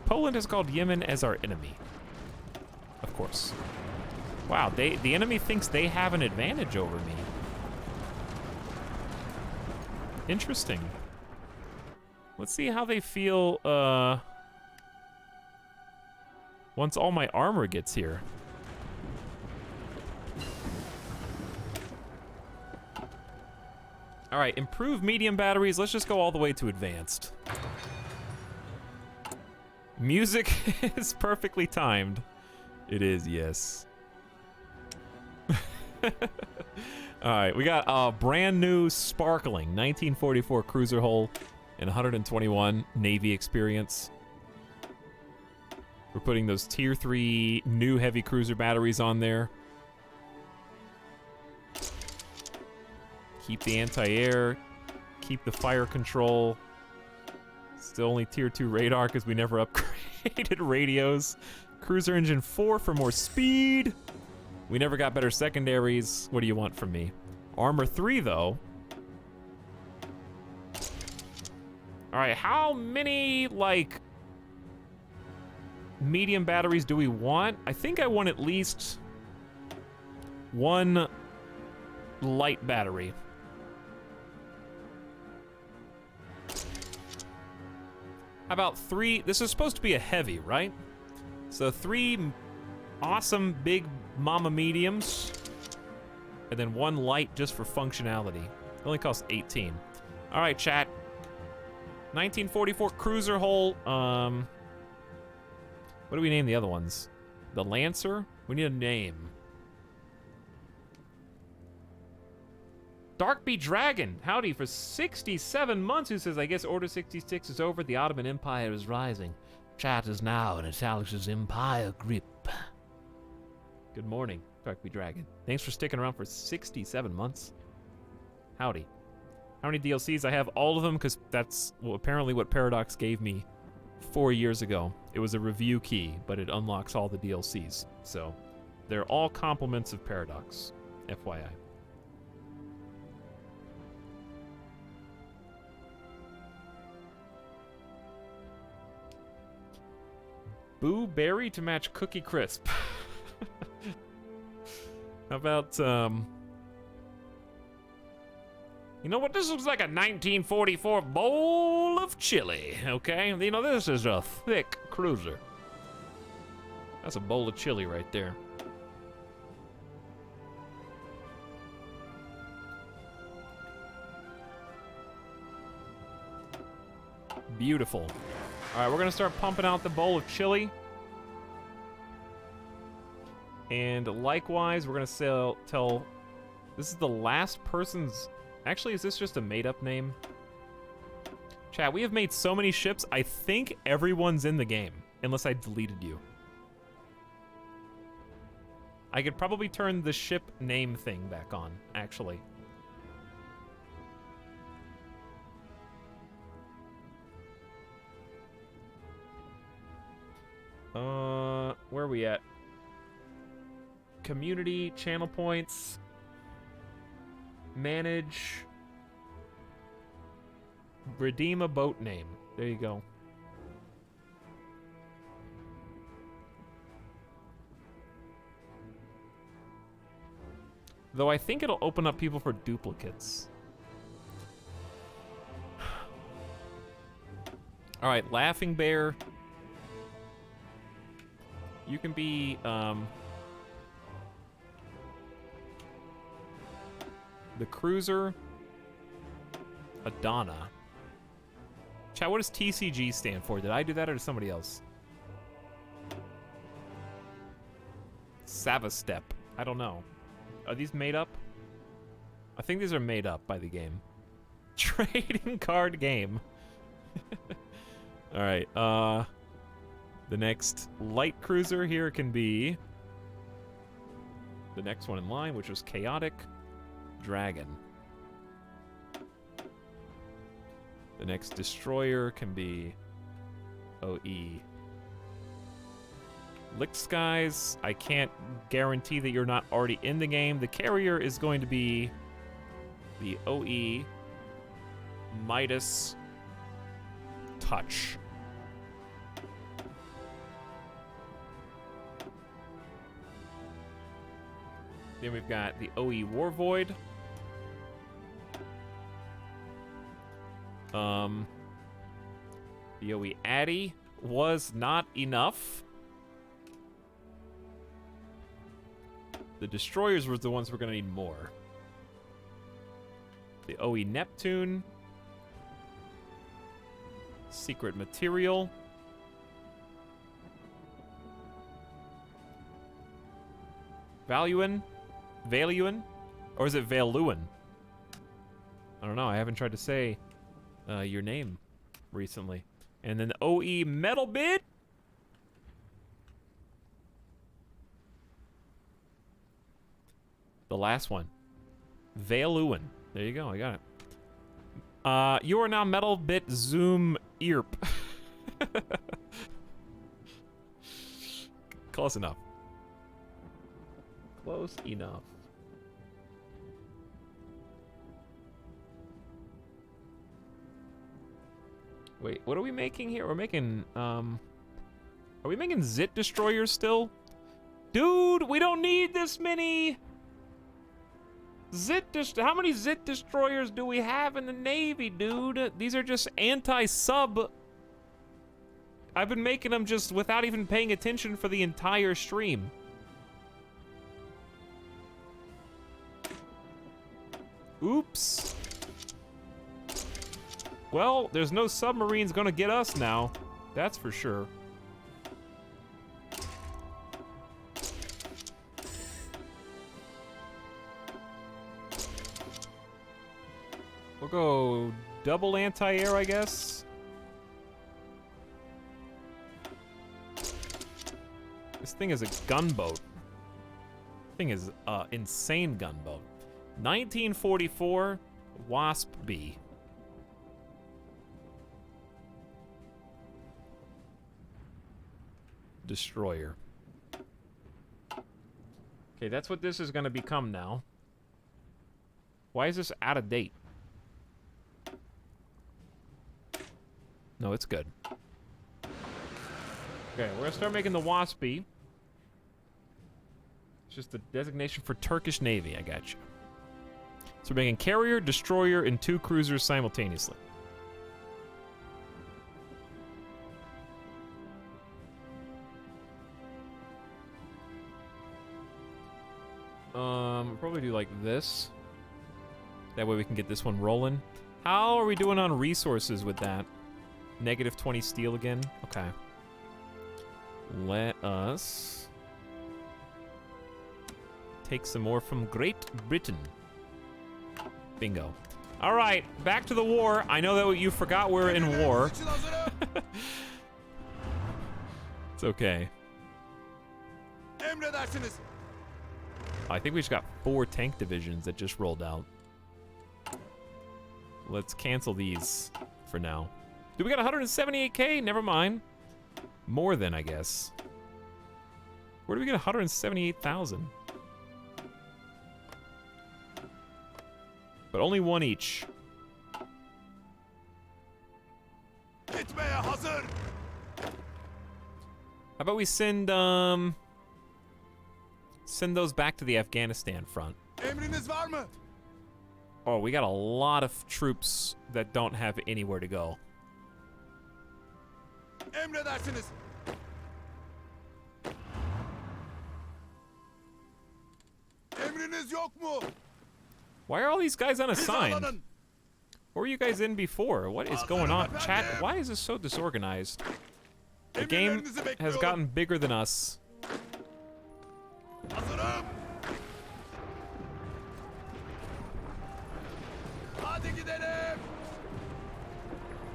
Poland has called Yemen as our enemy. Of course. Wow, the enemy thinks they have an advantage over me. Interesting. Let's see how they feel once all my armor gets here. All right, improve medium batteries. Let's just go all the way to advanced. Music is perfectly timed. It is, yes. All right, we got a brand new sparkling 1944 cruiser hull and 121 Navy experience. We're putting those tier 3 new heavy cruiser batteries on there. Keep the anti-air, keep the fire control. Still only tier 2 radar because we never upgraded radios. Cruiser engine 4 for more speed. We never got better secondaries. What do you want from me? Armor 3 though. All right, how many like medium batteries do we want? I think I want at least 1 light battery. How about 3? This is supposed to be a heavy, right? So 3 awesome big mama mediums, and then 1 light just for functionality. It only costs 18. All right, chat. 1944 cruiser hull. What do we name the other ones? The Lancer? We need a name. Darkbeat Dragon, howdy, for 67 months, who says, I guess Order 66 is over, the Ottoman Empire is rising. Chat is now in Italic's empire grip. Good morning, Darkbeat Dragon. Thanks for sticking around for 67 months. Howdy. How many DLCs? I have all of them, because that's apparently what Paradox gave me 4 years ago. It was a review key, but it unlocks all the DLCs. So, they're all compliments of Paradox, FYI. Boo Berry to match Cookie Crisp. How about, you know what? This looks like a 1944 bowl of chili, okay? You know, this is a thick cruiser. That's a bowl of chili right there. Beautiful. All right, we're gonna start pumping out the bowl of chili. And likewise, we're gonna tell, this is the last person's, actually, is this just a made-up name? Chat, we have made so many ships, I think everyone's in the game, unless I deleted you. I could probably turn the ship name thing back on, actually. Where are we at? Community, channel points, manage, redeem a boat name. There you go. Though I think it'll open up people for duplicates. All right, Laughing Bear. You can be, the Cruiser, Adana. Chat, what does TCG stand for? Did I do that or did somebody else? Savastep. I don't know. Are these made up? I think these are made up by the game. Trading card game. All right, the next light cruiser here can be the next one in line, which was Chaotic Dragon. The next destroyer can be OE. Lick Skies, I can't guarantee that you're not already in the game. The carrier is going to be the OE Midas Touch. Then we've got the OE War Void. The OE Addy was not enough. The destroyers were the ones we're gonna need more. The OE Neptune. Secret Material. Valuin? Or is it Valuin? I don't know, I haven't tried to say your name recently. And then the OE Metal Bid. The last one. Valuin. There you go, I got it. You are now Metal Bit Zoom Earp. Close enough. Close enough. Wait, what are we making here? We're making, are we making Zit destroyers still? Dude, we don't need this many how many Zit destroyers do we have in the Navy, dude? These are just anti-sub. I've been making them just without even paying attention for the entire stream. Oops. Well, there's no submarines gonna get us now. That's for sure. We'll go double anti-air, I guess. This thing is a gunboat. Thing is insane gunboat. 1944 Wasp B. Destroyer. Okay, that's what this is going to become now. Why is this out of date? No, it's good. Okay, we're going to start making the Wasp B. It's just the designation for Turkish Navy. I got you. So we're making carrier, destroyer, and 2 cruisers simultaneously. We'll probably do like this. That way we can get this one rolling. How are we doing on resources with that? Negative 20 steel again? Okay. Let us take some more from Great Britain. Bingo. All right, back to the war. I know that you forgot we're in war. için hazırım. It's okay. Emredersiniz. I think we just got 4 tank divisions that just rolled out. Let's cancel these for now. Dude, we got 178k? Never mind. More than, I guess. Where do we get 178,000? But only 1 each. Gitmeye hazır. How about we send those back to the Afghanistan front? Emriniz var mı? Oh, we got a lot of troops that don't have anywhere to go. Emredersiniz. Emriniz yok mu? Why are all these guys unassigned? Hizalanın. What were you guys in before? What is going on? Chat, why is this so disorganized? The game Emirlerinizi has bekliyorum. gotten bigger than us. Hazırım. Hadi gidelim.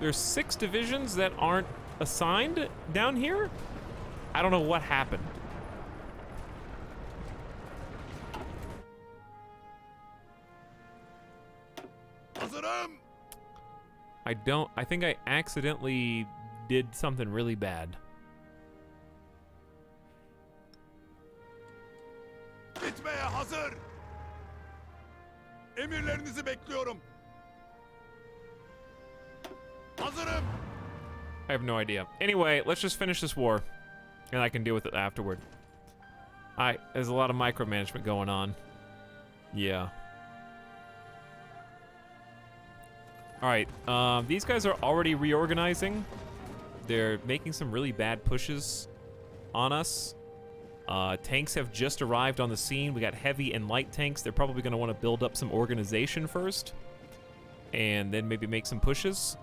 There's 6 divisions that aren't assigned down here? I don't know what happened. Hazırım. I think I accidentally did something really bad. Gitmeye hazır. Emirlerinizi bekliyorum. Hazırım. I have no idea. Anyway, let's just finish this war, and I can deal with it afterward. There's a lot of micromanagement going on. Yeah. All right, these guys are already reorganizing. They're making some really bad pushes on us. Tanks have just arrived on the scene. We got heavy and light tanks. They're probably going to want to build up some organization first, and then maybe make some pushes.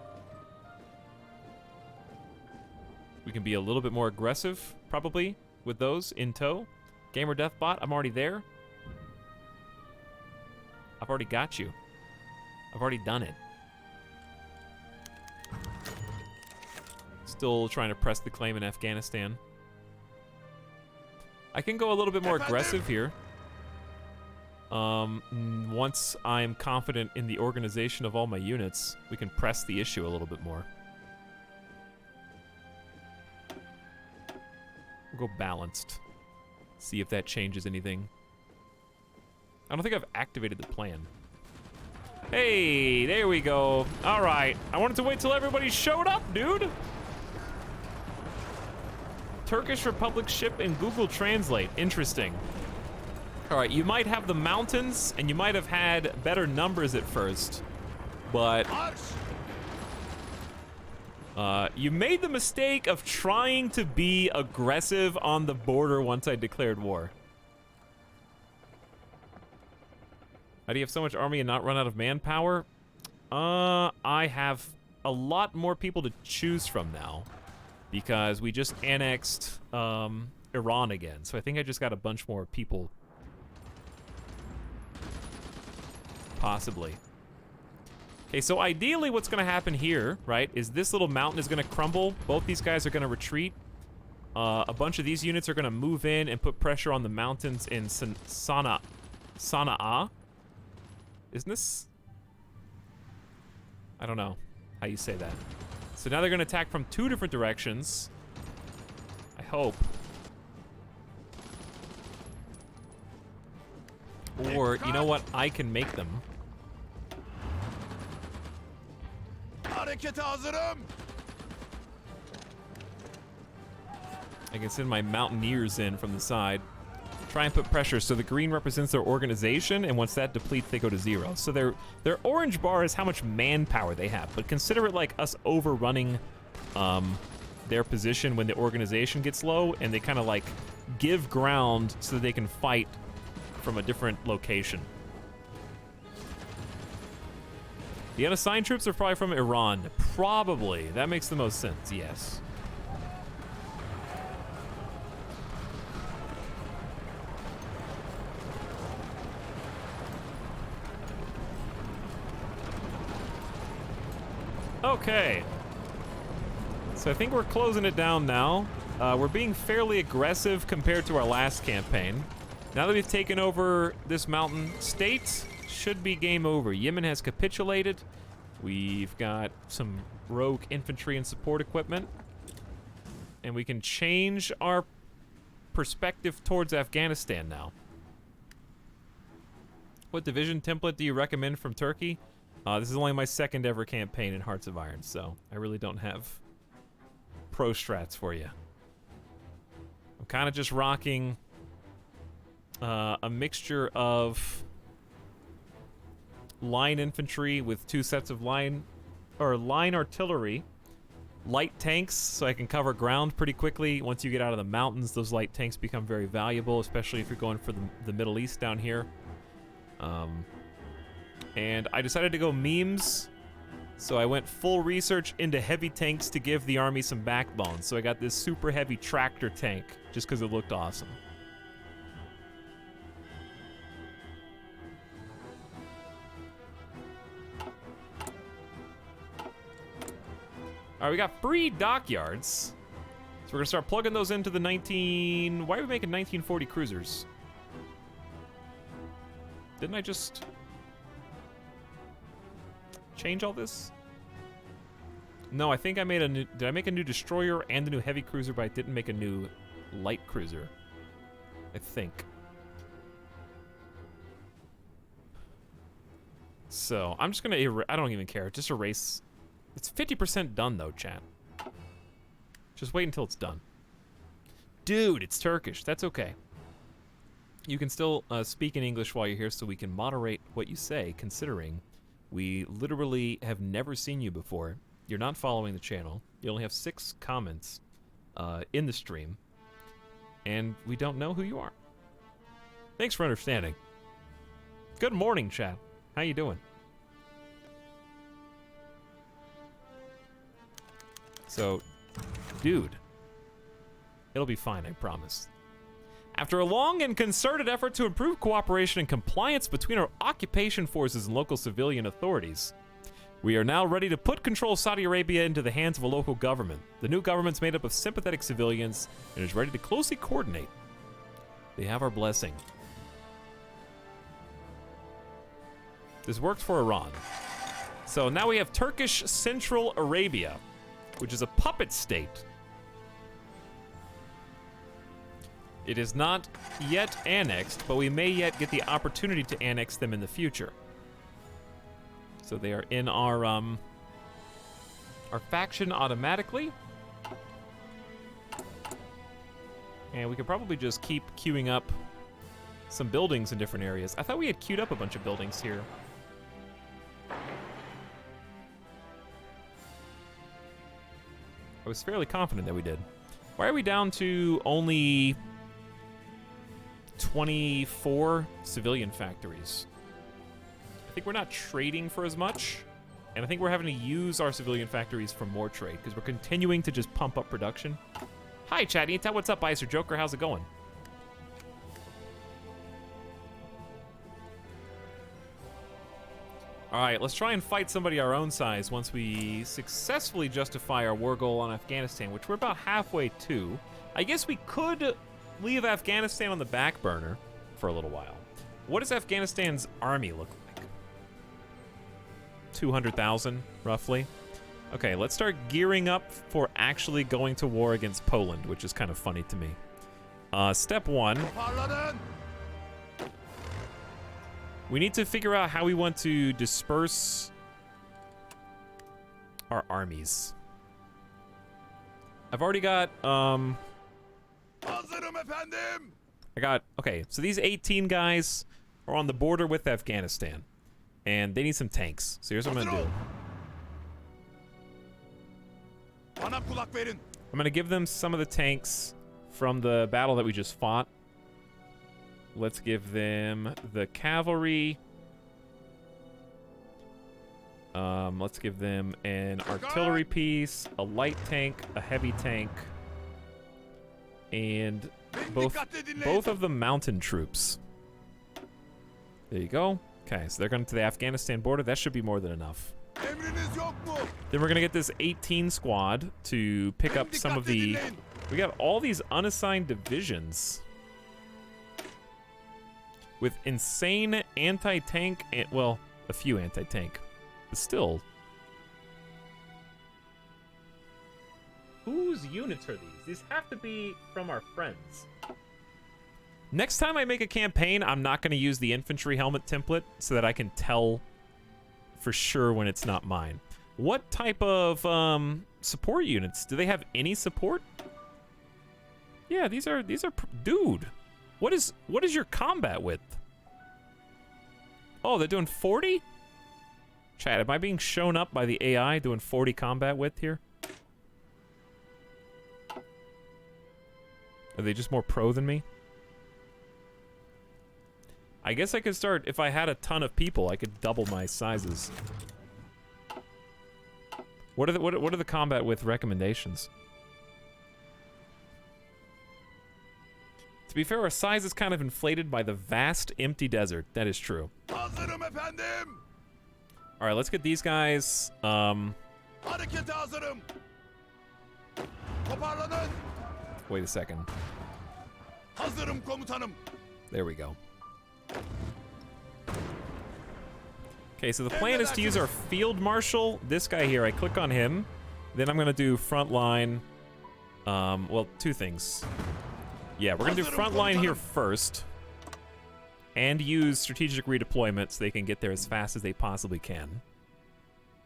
We can be a little bit more aggressive, probably, with those in tow. Gamer Deathbot, I'm already there. I've already got you. I've already done it. Still trying to press the claim in Afghanistan. I can go a little bit more aggressive here. Once I'm confident in the organization of all my units, we can press the issue a little bit more. We'll go balanced. See if that changes anything. I don't think I've activated the plan. Hey, there we go. All right. I wanted to wait till everybody showed up, dude. Turkish Republic ship in Google Translate. Interesting. All right, you might have the mountains, and you might have had better numbers at first, but you made the mistake of trying to be aggressive on the border once I declared war. How do you have so much army and not run out of manpower? I have a lot more people to choose from now because we just annexed Iran again. So I think I just got a bunch more people. Possibly. Okay, so ideally what's going to happen here, right, is this little mountain is going to crumble. Both these guys are going to retreat. A bunch of these units are going to move in and put pressure on the mountains in Sana'a. Isn't this? I don't know how you say that. So now they're going to attack from 2 different directions. I hope. Or, you know what? I can make them. Harekete hazırım. I can send my mountaineers in from the side. Try and put pressure. So the green represents their organization, and once that depletes, they go to 0. So their orange bar is how much manpower they have. But consider it like us overrunning their position when the organization gets low, and they kind of like give ground so that they can fight from a different location. The unassigned troops are probably from Iran. Probably. That makes the most sense, yes. Okay. So I think we're closing it down now. We're being fairly aggressive compared to our last campaign. Now that we've taken over this mountain state, should be game over. Yemen has capitulated. We've got some rogue infantry and support equipment. And we can change our perspective towards Afghanistan now. What division template do you recommend from Turkey? This is only my 2nd ever campaign in Hearts of Iron, so I really don't have pro strats for you. I'm kind of just rocking a mixture of line infantry with 2 sets of line artillery, light tanks, so I can cover ground pretty quickly. Once you get out of the mountains, those light tanks become very valuable, especially if you're going for the Middle East down here. And I decided to go memes, so I went full research into heavy tanks to give the army some backbone. So I got this super heavy tractor tank just because it looked awesome. All right, we got free dockyards. So we're gonna start plugging those into the why are we making 1940 cruisers? Didn't I just change all this? No, I think I made a new, did I make a new destroyer and a new heavy cruiser, but I didn't make a new light cruiser, I think. So I'm just gonna I don't even care, just erase. It's 50% done though, chat. Just wait until it's done. Dude, it's Turkish, that's okay. You can still speak in English while you're here so we can moderate what you say, considering we literally have never seen you before. You're not following the channel. You only have 6 comments in the stream. And we don't know who you are. Thanks for understanding. Good morning, chat. How you doing? So, dude, it'll be fine, I promise. After a long and concerted effort to improve cooperation and compliance between our occupation forces and local civilian authorities, we are now ready to put control of Saudi Arabia into the hands of a local government. The new government's made up of sympathetic civilians and is ready to closely coordinate. They have our blessing. This works for Iran. So now we have Turkish Central Arabia, which is a puppet state. It is not yet annexed, but we may yet get the opportunity to annex them in the future. So they are in our faction automatically. And we could probably just keep queuing up some buildings in different areas. I thought we had queued up a bunch of buildings here. I was fairly confident that we did. Why are we down to only 24 civilian factories? think we're not trading for as much. And I think we're having to use our civilian factories for more trade because we're continuing to just pump up production. Hi, Chatty. What's up, Icer Joker? How's it going? All right, let's try and fight somebody our own size once we successfully justify our war goal on Afghanistan, which we're about halfway to. I guess we could leave Afghanistan on the back burner for a little while. What does Afghanistan's army look like? 200,000, roughly. Okay, let's start gearing up for actually going to war against Poland, which is kind of funny to me. Step 1. Toparlanın. We need to figure out how we want to disperse our armies. I've already got, Hazırım efendim. okay, so these 18 guys are on the border with Afghanistan. And they need some tanks. So here's what I'm gonna do. Bana kulak verin. I'm gonna give them some of the tanks from the battle that we just fought. Let's give them the cavalry. Let's give them an artillery piece, a light tank, a heavy tank, and both of the mountain troops. There you go. Okay, so they're going to the Afghanistan border. That should be more than enough. Emriniz yok mu? Then we're going to get this 18 squad to pick up some of the... We got all these unassigned divisions with insane anti-tank, well, a few anti-tank, but still. Whose units are these? These have to be from our friends. Next time I make a campaign, I'm not going to use the infantry helmet template so that I can tell for sure when it's not mine. What type of support units? Do they have any support? Yeah, these are dude. What is your combat width? Oh, they're doing 40? Chat, am I being shown up by the AI doing 40 combat width here? Are they just more pro than me? I guess I could start, if I had a ton of people, I could double my sizes. What are the combat width recommendations? To be fair, our size is kind of inflated by the vast empty desert. That is true. Hazırım efendim. All right, let's get these guys. Harekete hazırım. Toparlanın. Wait a second. Hazırım komutanım. There we go. Okay, so the plan is to use our field marshal. This guy here, I click on him. Then I'm gonna do front line. Well, two things. Yeah, we're gonna do front line here first. And use strategic redeployment so they can get there as fast as they possibly can.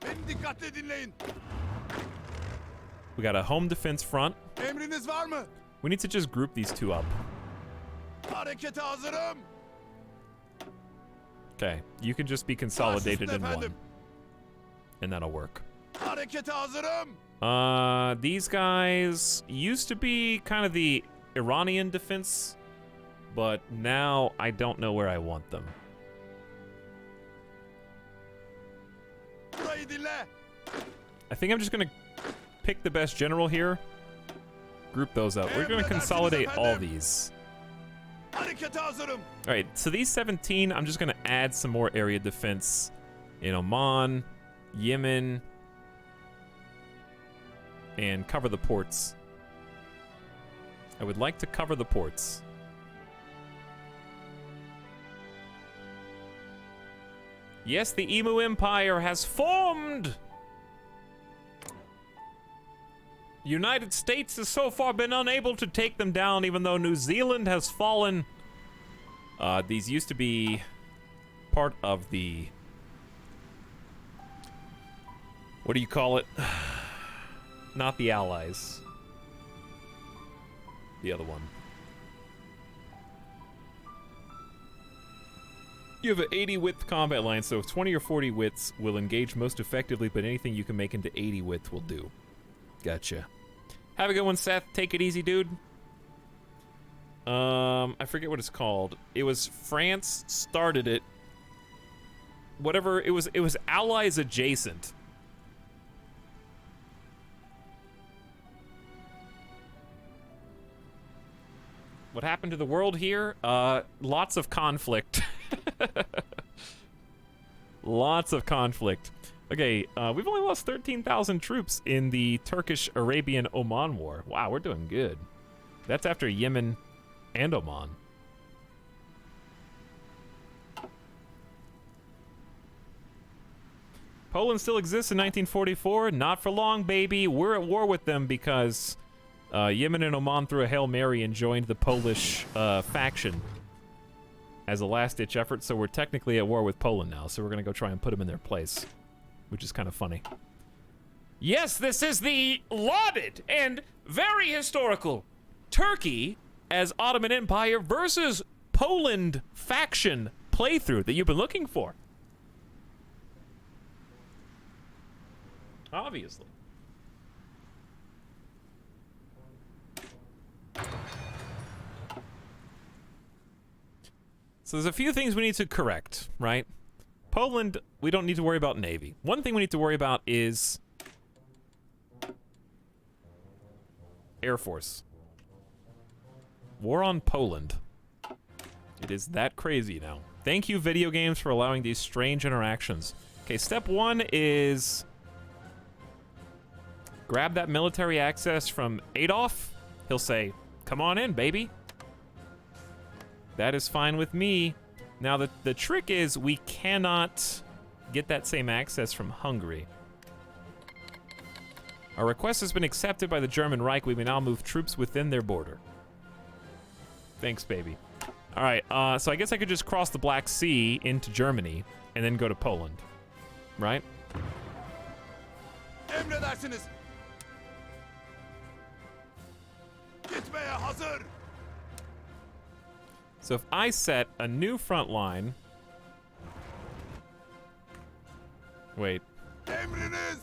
Beni dikkatle dinleyin. We got a home defense front. Emriniz var mı? We need to just group these two up. Harekete hazırım. Okay, you can just be consolidated in one. And that'll work. Harekete hazırım. These guys used to be kind of the Iranian defense, but now I don't know where I want them. Burayı dinle. I think I'm just gonna pick the best general here. Group those up. We're gonna consolidate all these. Harekete hazırım. All right, so these 17, I'm just gonna add some more area defense in Oman, Yemen, and cover the ports. I would like to cover the ports. Yes, the Emu Empire has formed! The United States has so far been unable to take them down, even though New Zealand has fallen. These used to be part of the... What do you call it? Not the Allies. The other one. You have an 80 width combat line, so 20 or 40 widths will engage most effectively, but anything you can make into 80 width will do. Gotcha. Have a good one, Seth. Take it easy, dude. I forget what it's called. It was France started it. whatever, it was allies adjacent. What happened to the world here? Lots of conflict. Lots of conflict. Okay, we've only lost 13,000 troops in the Turkish-Arabian-Oman War. Wow, we're doing good. That's after Yemen and Oman. Poland still exists in 1944? Not for long, baby. We're at war with them because Yemen and Oman threw a Hail Mary and joined the Polish faction as a last-ditch effort, so we're technically at war with Poland now, so we're gonna go try and put them in their place, which is kind of funny. Yes, this is the lauded and very historical Turkey as Ottoman Empire versus Poland faction playthrough that you've been looking for. Obviously. So there's a few things we need to correct, right? Poland, we don't need to worry about Navy. One thing we need to worry about is Air Force. War on Poland. It is that crazy now. Thank you, video games, for allowing these strange interactions. Okay, step one is grab that military access from Adolf. He'll say, come on in, baby. That is fine with me. Now, the trick is we cannot get that same access from Hungary. Our request has been accepted by the German Reich. We may now move troops within their border. Thanks, baby. All right, so I guess I could just cross the Black Sea into Germany and then go to Poland, right? Emredersiniz. Gitmeye hazır. So if I set a new front line... Wait. Emriniz.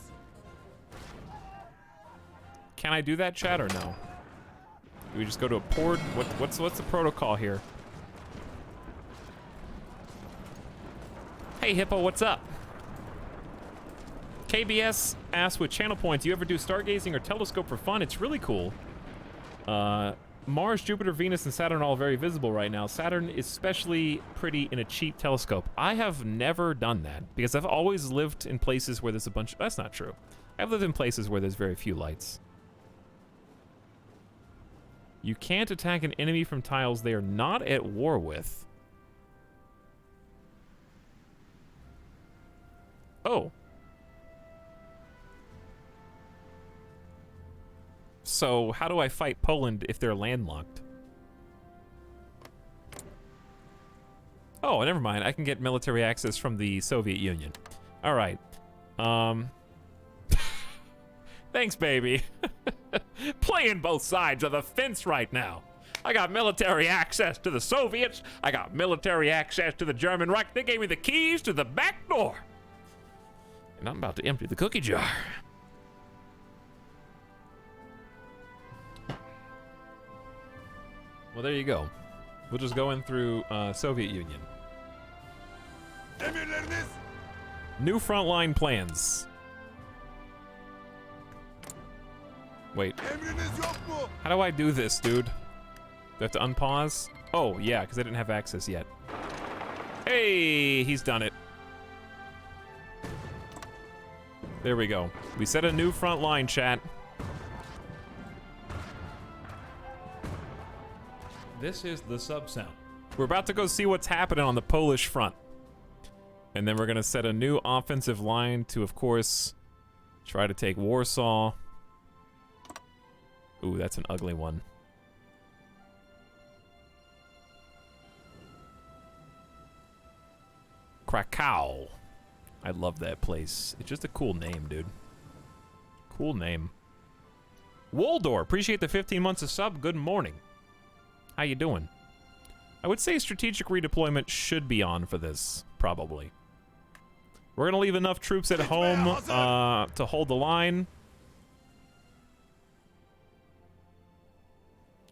Can I do that, chat, or no? Do we just go to a port? What's the protocol here? Hey, Hippo, what's up? KBS asks, with channel points, do you ever do stargazing or telescope for fun? It's really cool. Mars, Jupiter, Venus, and Saturn are all very visible right now. Saturn is especially pretty in a cheap telescope. I have never done that because I've always lived in places where there's a bunch... That's not true. I've lived in places where there's very few lights. You can't attack an enemy from tiles they are not at war with. Oh. So, how do I fight Poland if they're landlocked? Oh, never mind. I can get military access from the Soviet Union. All right. Thanks, baby. Playing both sides of the fence right now. I got military access to the Soviets. I got military access to the German Reich. They gave me the keys to the back door. And I'm about to empty the cookie jar. Well, there you go. We'll just go in through Soviet Union. Emirleriniz. New frontline plans. Wait. Emriniz yok mu? How do I do this, dude? Do I have to unpause? Oh, yeah, because I didn't have access yet. Hey, he's done it. There we go. We set a new front line, chat. This is the sub sound. We're about to go see what's happening on the Polish front. And then we're going to set a new offensive line to, of course, try to take Warsaw. Ooh, that's an ugly one. Krakow. I love that place. It's just a cool name, dude. Cool name. Woldor, appreciate the 15 months of sub. Good morning. How you doing? I would say strategic redeployment should be on for this, probably. We're going to leave enough troops at home to hold the line.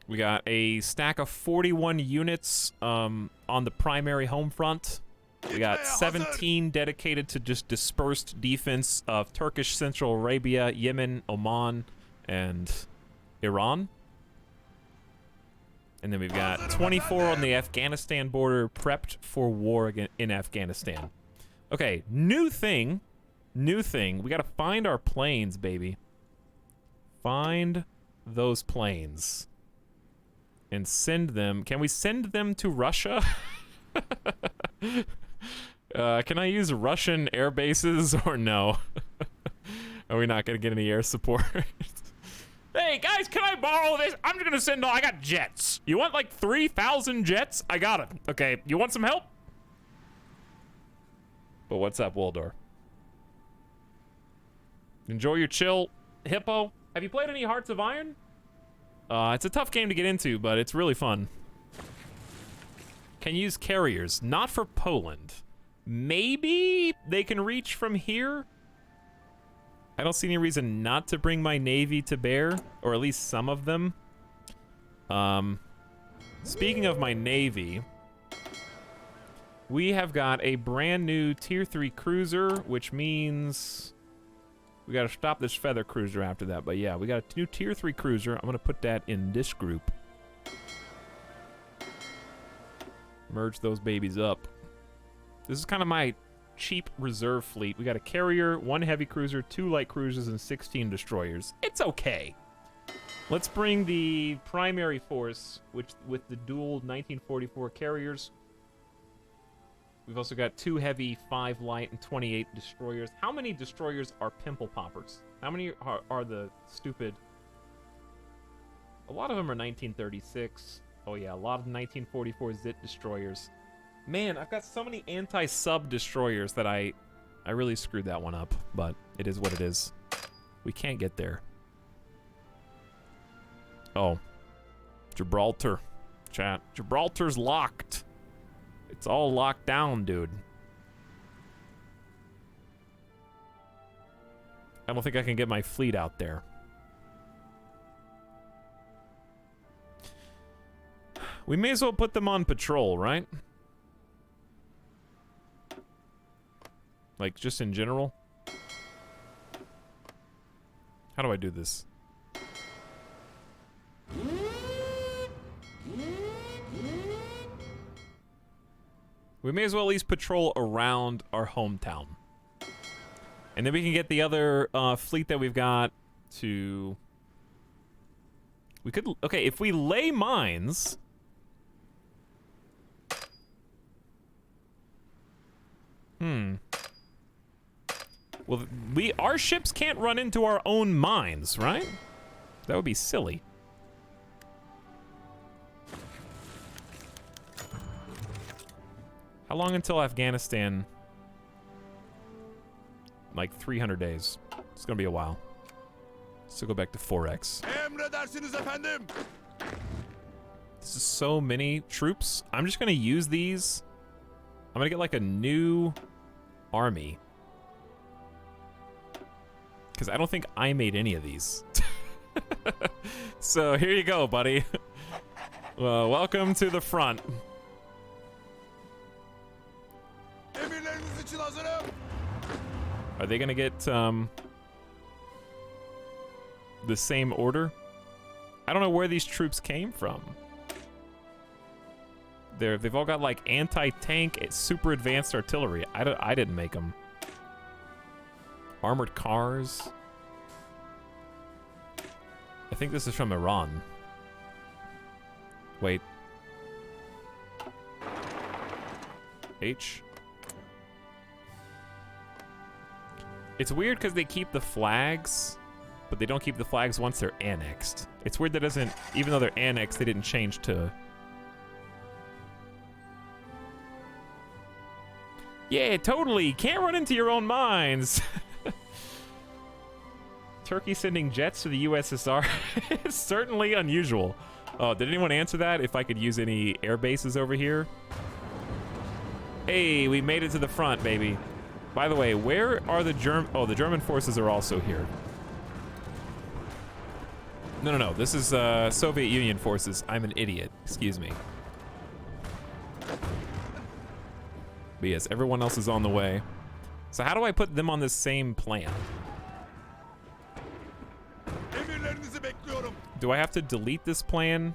We got a stack of 41 units on the primary home front. We got 17 dedicated to just dispersed defense of Turkish Central Arabia, Yemen, Oman, and Iran. And then we've got 24 on the Afghanistan border, prepped for war in Afghanistan. Okay, new thing. We gotta find our planes, baby. Find those planes. And send them. Can we send them to Russia? Can I use Russian air bases or no? Are we not gonna get any air support? Hey guys, can I borrow this? I'm just gonna send all. I got jets. You want like 3,000 jets? I got them. Okay, you want some help? But what's up, Waldor? Enjoy your chill, Hippo. Have you played any Hearts of Iron? It's a tough game to get into, but it's really fun. Can use carriers, not for Poland. Maybe they can reach from here? I don't see any reason not to bring my navy to bear, or at least some of them. Speaking of my navy, we have got a brand new tier 3 cruiser, which means we gotta stop this feather cruiser after that. But yeah, we got a new tier 3 cruiser. I'm gonna put that in this group. Merge those babies up. This is kind of my cheap reserve fleet. We got a carrier, 1 heavy cruiser, 2 light cruisers, and 16 destroyers. It's okay. Let's bring the primary force, which with the dual 1944 carriers. We've also got 2 heavy, 5 light, and 28 destroyers. How many destroyers are pimple poppers? How many are the stupid? A lot of them are 1936. Oh yeah, a lot of 1944 Zit destroyers. Man, I've got so many anti-sub destroyers that I really screwed that one up, but it is what it is. We can't get there. Oh. Gibraltar. Chat. Gibraltar's locked. It's all locked down, dude. I don't think I can get my fleet out there. We may as well put them on patrol, right? Like, just in general? How do I do this? We may as well at least patrol around our hometown. And then we can get the other fleet that we've got to... We could... Okay, if we lay mines... Well, our ships can't run into our own mines, right? That would be silly. How long until Afghanistan? Like 300 days. It's gonna be a while. So go back to 4X. Emredersiniz efendim. This is so many troops. I'm just gonna use these. I'm gonna get like a new army. Because I don't think I made any of these. So here you go, buddy. Well, welcome to the front. Emirleriniz için hazırım. Are they gonna get the same order? I don't know where these troops came from. They've all got like anti-tank, super advanced artillery. I didn't make them. Armored cars. I think this is from Iran. Wait. H. It's weird because they keep the flags, but they don't keep the flags once they're annexed. It's weird that doesn't, even though they're annexed, they didn't change to... Yeah, totally. Can't run into your own mines. Turkey sending jets to the USSR is certainly unusual. Oh, did anyone answer that? If I could use any air bases over here? Hey, we made it to the front, baby. By the way, where are the Oh, the German forces are also here. No. This is Soviet Union forces. I'm an idiot. Excuse me. But yes, everyone else is on the way. So how do I put them on this same plan? Emirlerinizi bekliyorum. Do I have to delete this plan?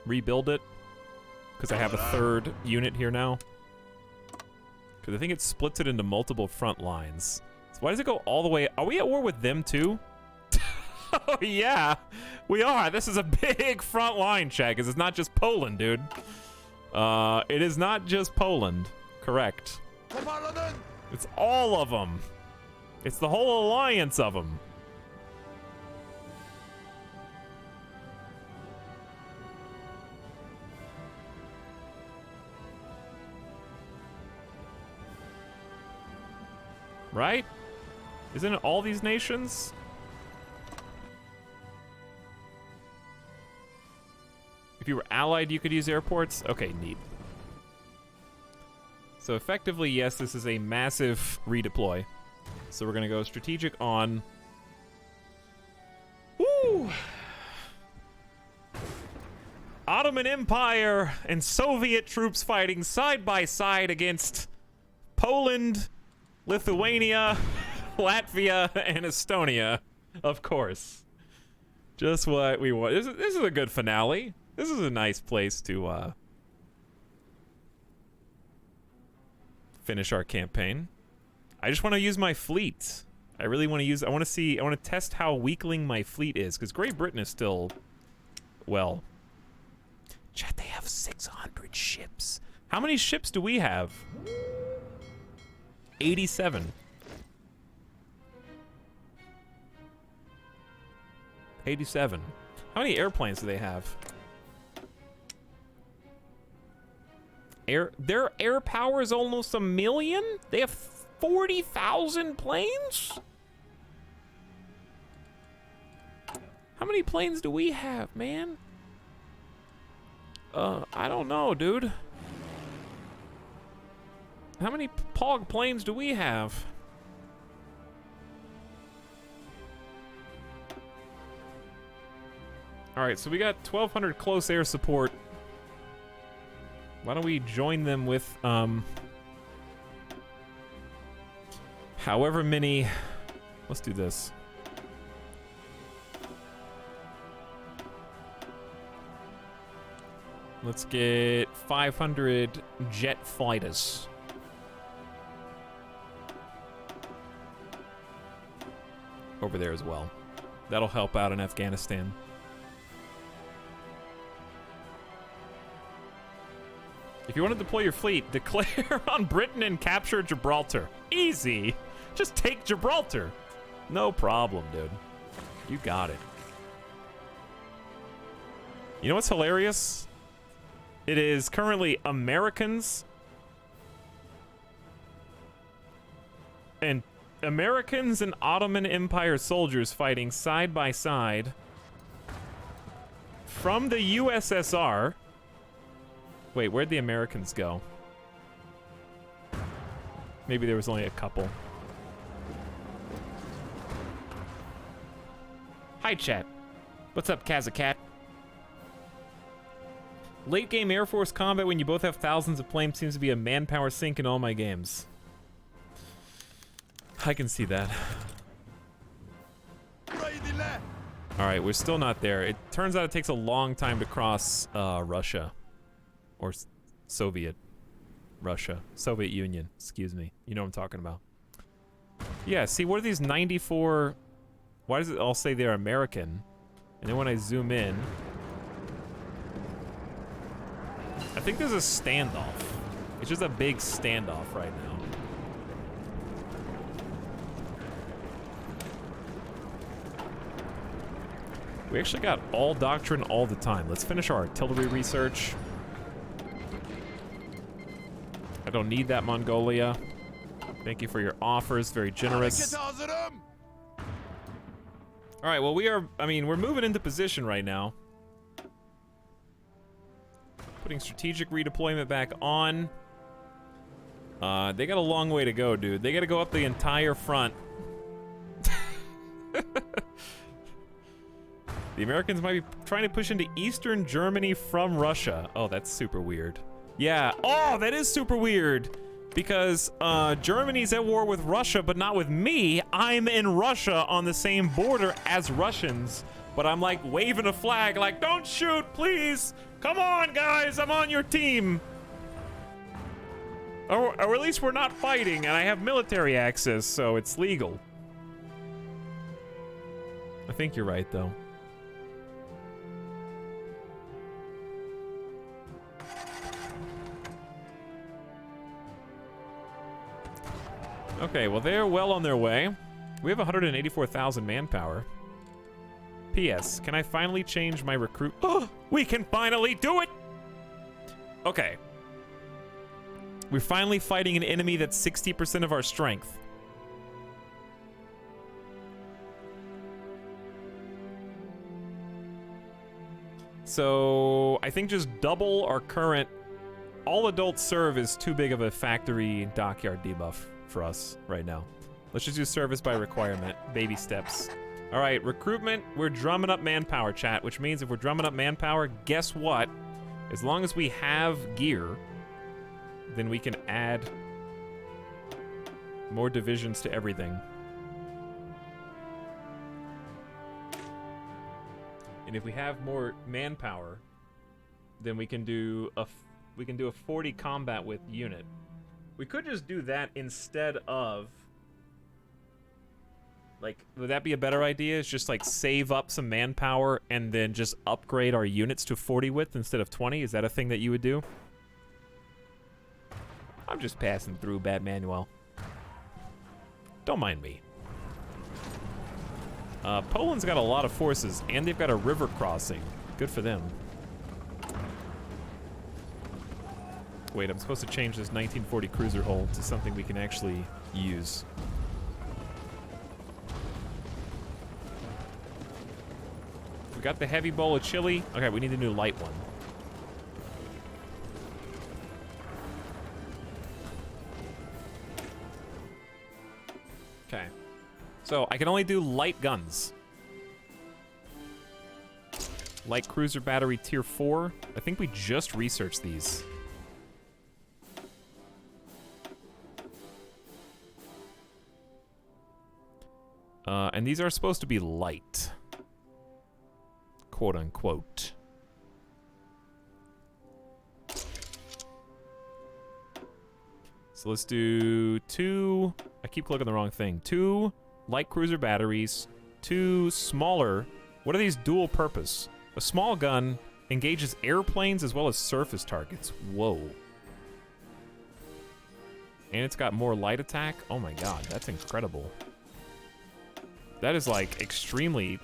Rebuild it? Because I have a third unit here now. Because I think it splits it into multiple front lines. So why does it go all the way? Are we at war with them too? Oh yeah, we are. This is a big front line check, because it's not just Poland, dude. It is not just Poland. Correct. Toparlanın. It's all of them. It's the whole alliance of them. Right? Isn't it all these nations? If you were allied, you could use airports? Okay, neat. So effectively, yes, this is a massive redeploy. So we're gonna go strategic on. Woo! Ottoman Empire and Soviet troops fighting side by side against Poland, Lithuania, Latvia, and Estonia, of course. Just what we want. This is a good finale. This is a nice place to finish our campaign. I just want to use my fleet. I really want to use. I want to test how weakling my fleet is, because Great Britain is still, well. Chat, they have 600 ships. How many ships do we have? 87. 87. How many airplanes do they have? Their air power is almost 1 million? They have 40,000 planes? How many planes do we have, man? I don't know, dude. How many POG planes do we have? Alright, so we got 1,200 close air support. Why don't we join them with, however many... Let's do this. Let's get 500 jet fighters. Over there as well. That'll help out in Afghanistan. If you want to deploy your fleet, declare on Britain and capture Gibraltar. Easy. Just take Gibraltar. No problem, dude. You got it. You know what's hilarious? It is currently Americans and Ottoman Empire soldiers fighting side by side from the USSR. Wait, where'd the Americans go? Maybe there was only a couple. Hi, chat. What's up, Kazakat? Late game Air Force combat when you both have thousands of planes seems to be a manpower sink in all my games. I can see that. Alright, we're still not there. It turns out it takes a long time to cross Russia. Or Soviet Russia. Soviet Union, excuse me. You know what I'm talking about. Yeah, see, what are these 94... Why does it all say they're American? And then when I zoom in... I think there's a standoff. It's just a big standoff right now. We actually got all doctrine all the time. Let's finish our artillery research. I don't need that, Mongolia. Thank you for your offers, very generous. Hazırım. All right, well, we're moving into position right now. Putting strategic redeployment back on. They got a long way to go, dude. They got to go up the entire front. The Americans might be trying to push into Eastern Germany from Russia. Oh, that's super weird. Yeah. Oh, that is super weird. Because Germany's at war with Russia, but not with me. I'm in Russia on the same border as Russians. But I'm like waving a flag like, don't shoot, please. Come on, guys, I'm on your team. Or at least we're not fighting, and I have military access, so it's legal. I think you're right, though. Okay, well, they're well on their way. We have 184,000 manpower. P.S. Can I finally change my recruit? Oh, we can finally do it! Okay. We're finally fighting an enemy that's 60% of our strength. So, I think just double our current... All adults serve is too big of a factory dockyard debuff for us right now. Let's just do service by requirement. Baby steps. All right, recruitment. We're drumming up manpower, chat, which means if we're drumming up manpower, guess what? As long as we have gear, then we can add more divisions to everything. And if we have more manpower, then we can do a 40 combat with unit. We could just do that instead of, like, would that be a better idea? Is just like save up some manpower and then just upgrade our units to 40 width instead of 20? Is that a thing that you would do? I'm just passing through, Batmanuel. Don't mind me. Poland's got a lot of forces, and they've got a river crossing. Good for them. Wait, I'm supposed to change this 1940 cruiser hull to something we can actually use. We got the heavy bowl of chili. Okay, we need a new light one. Okay. So, I can only do light guns. Light cruiser battery tier 4. I think we just researched these. And these are supposed to be light. Quote unquote. So let's do 2. I keep clicking the wrong thing. 2 light cruiser batteries. 2 smaller. What are these dual purpose? A small gun engages airplanes as well as surface targets. Whoa. And it's got more light attack. Oh my god, that's incredible. That is like extremely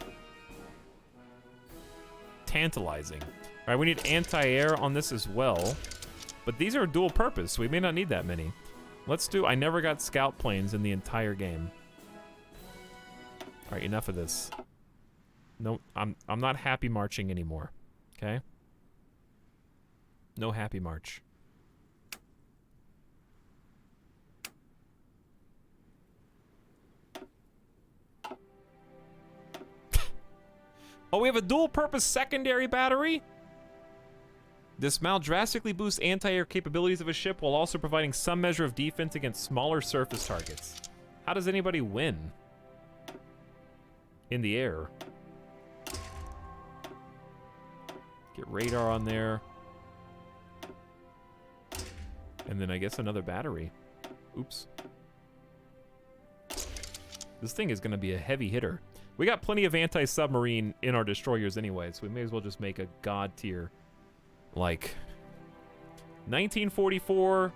tantalizing. All right, we need anti-air on this as well. But these are dual purpose, so we may not need that many. Let's do, I never got scout planes in the entire game. All right, enough of this. No, I'm not happy marching anymore. Okay? No happy march. Oh, we have a dual-purpose secondary battery? This mount drastically boosts anti-air capabilities of a ship while also providing some measure of defense against smaller surface targets. How does anybody win? In the air. Get radar on there. And then I guess another battery. Oops. This thing is going to be a heavy hitter. We got plenty of anti-submarine in our destroyers anyway, so we may as well just make a god tier. Like 1944.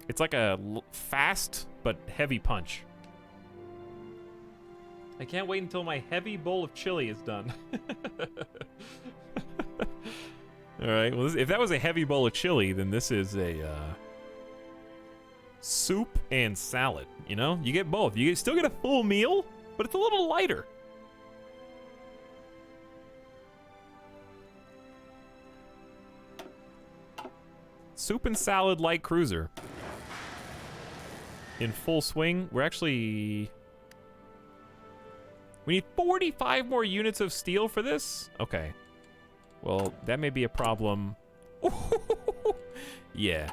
It's like a fast but heavy punch. I can't wait until my heavy bowl of chili is done. All right. Well, if that was a heavy bowl of chili, then this is a soup and salad. You know, you get both. You still get a full meal, but it's a little lighter. Soup and salad light cruiser. In full swing. We're actually... We need 45 more units of steel for this? Okay. Well, that may be a problem. Yeah,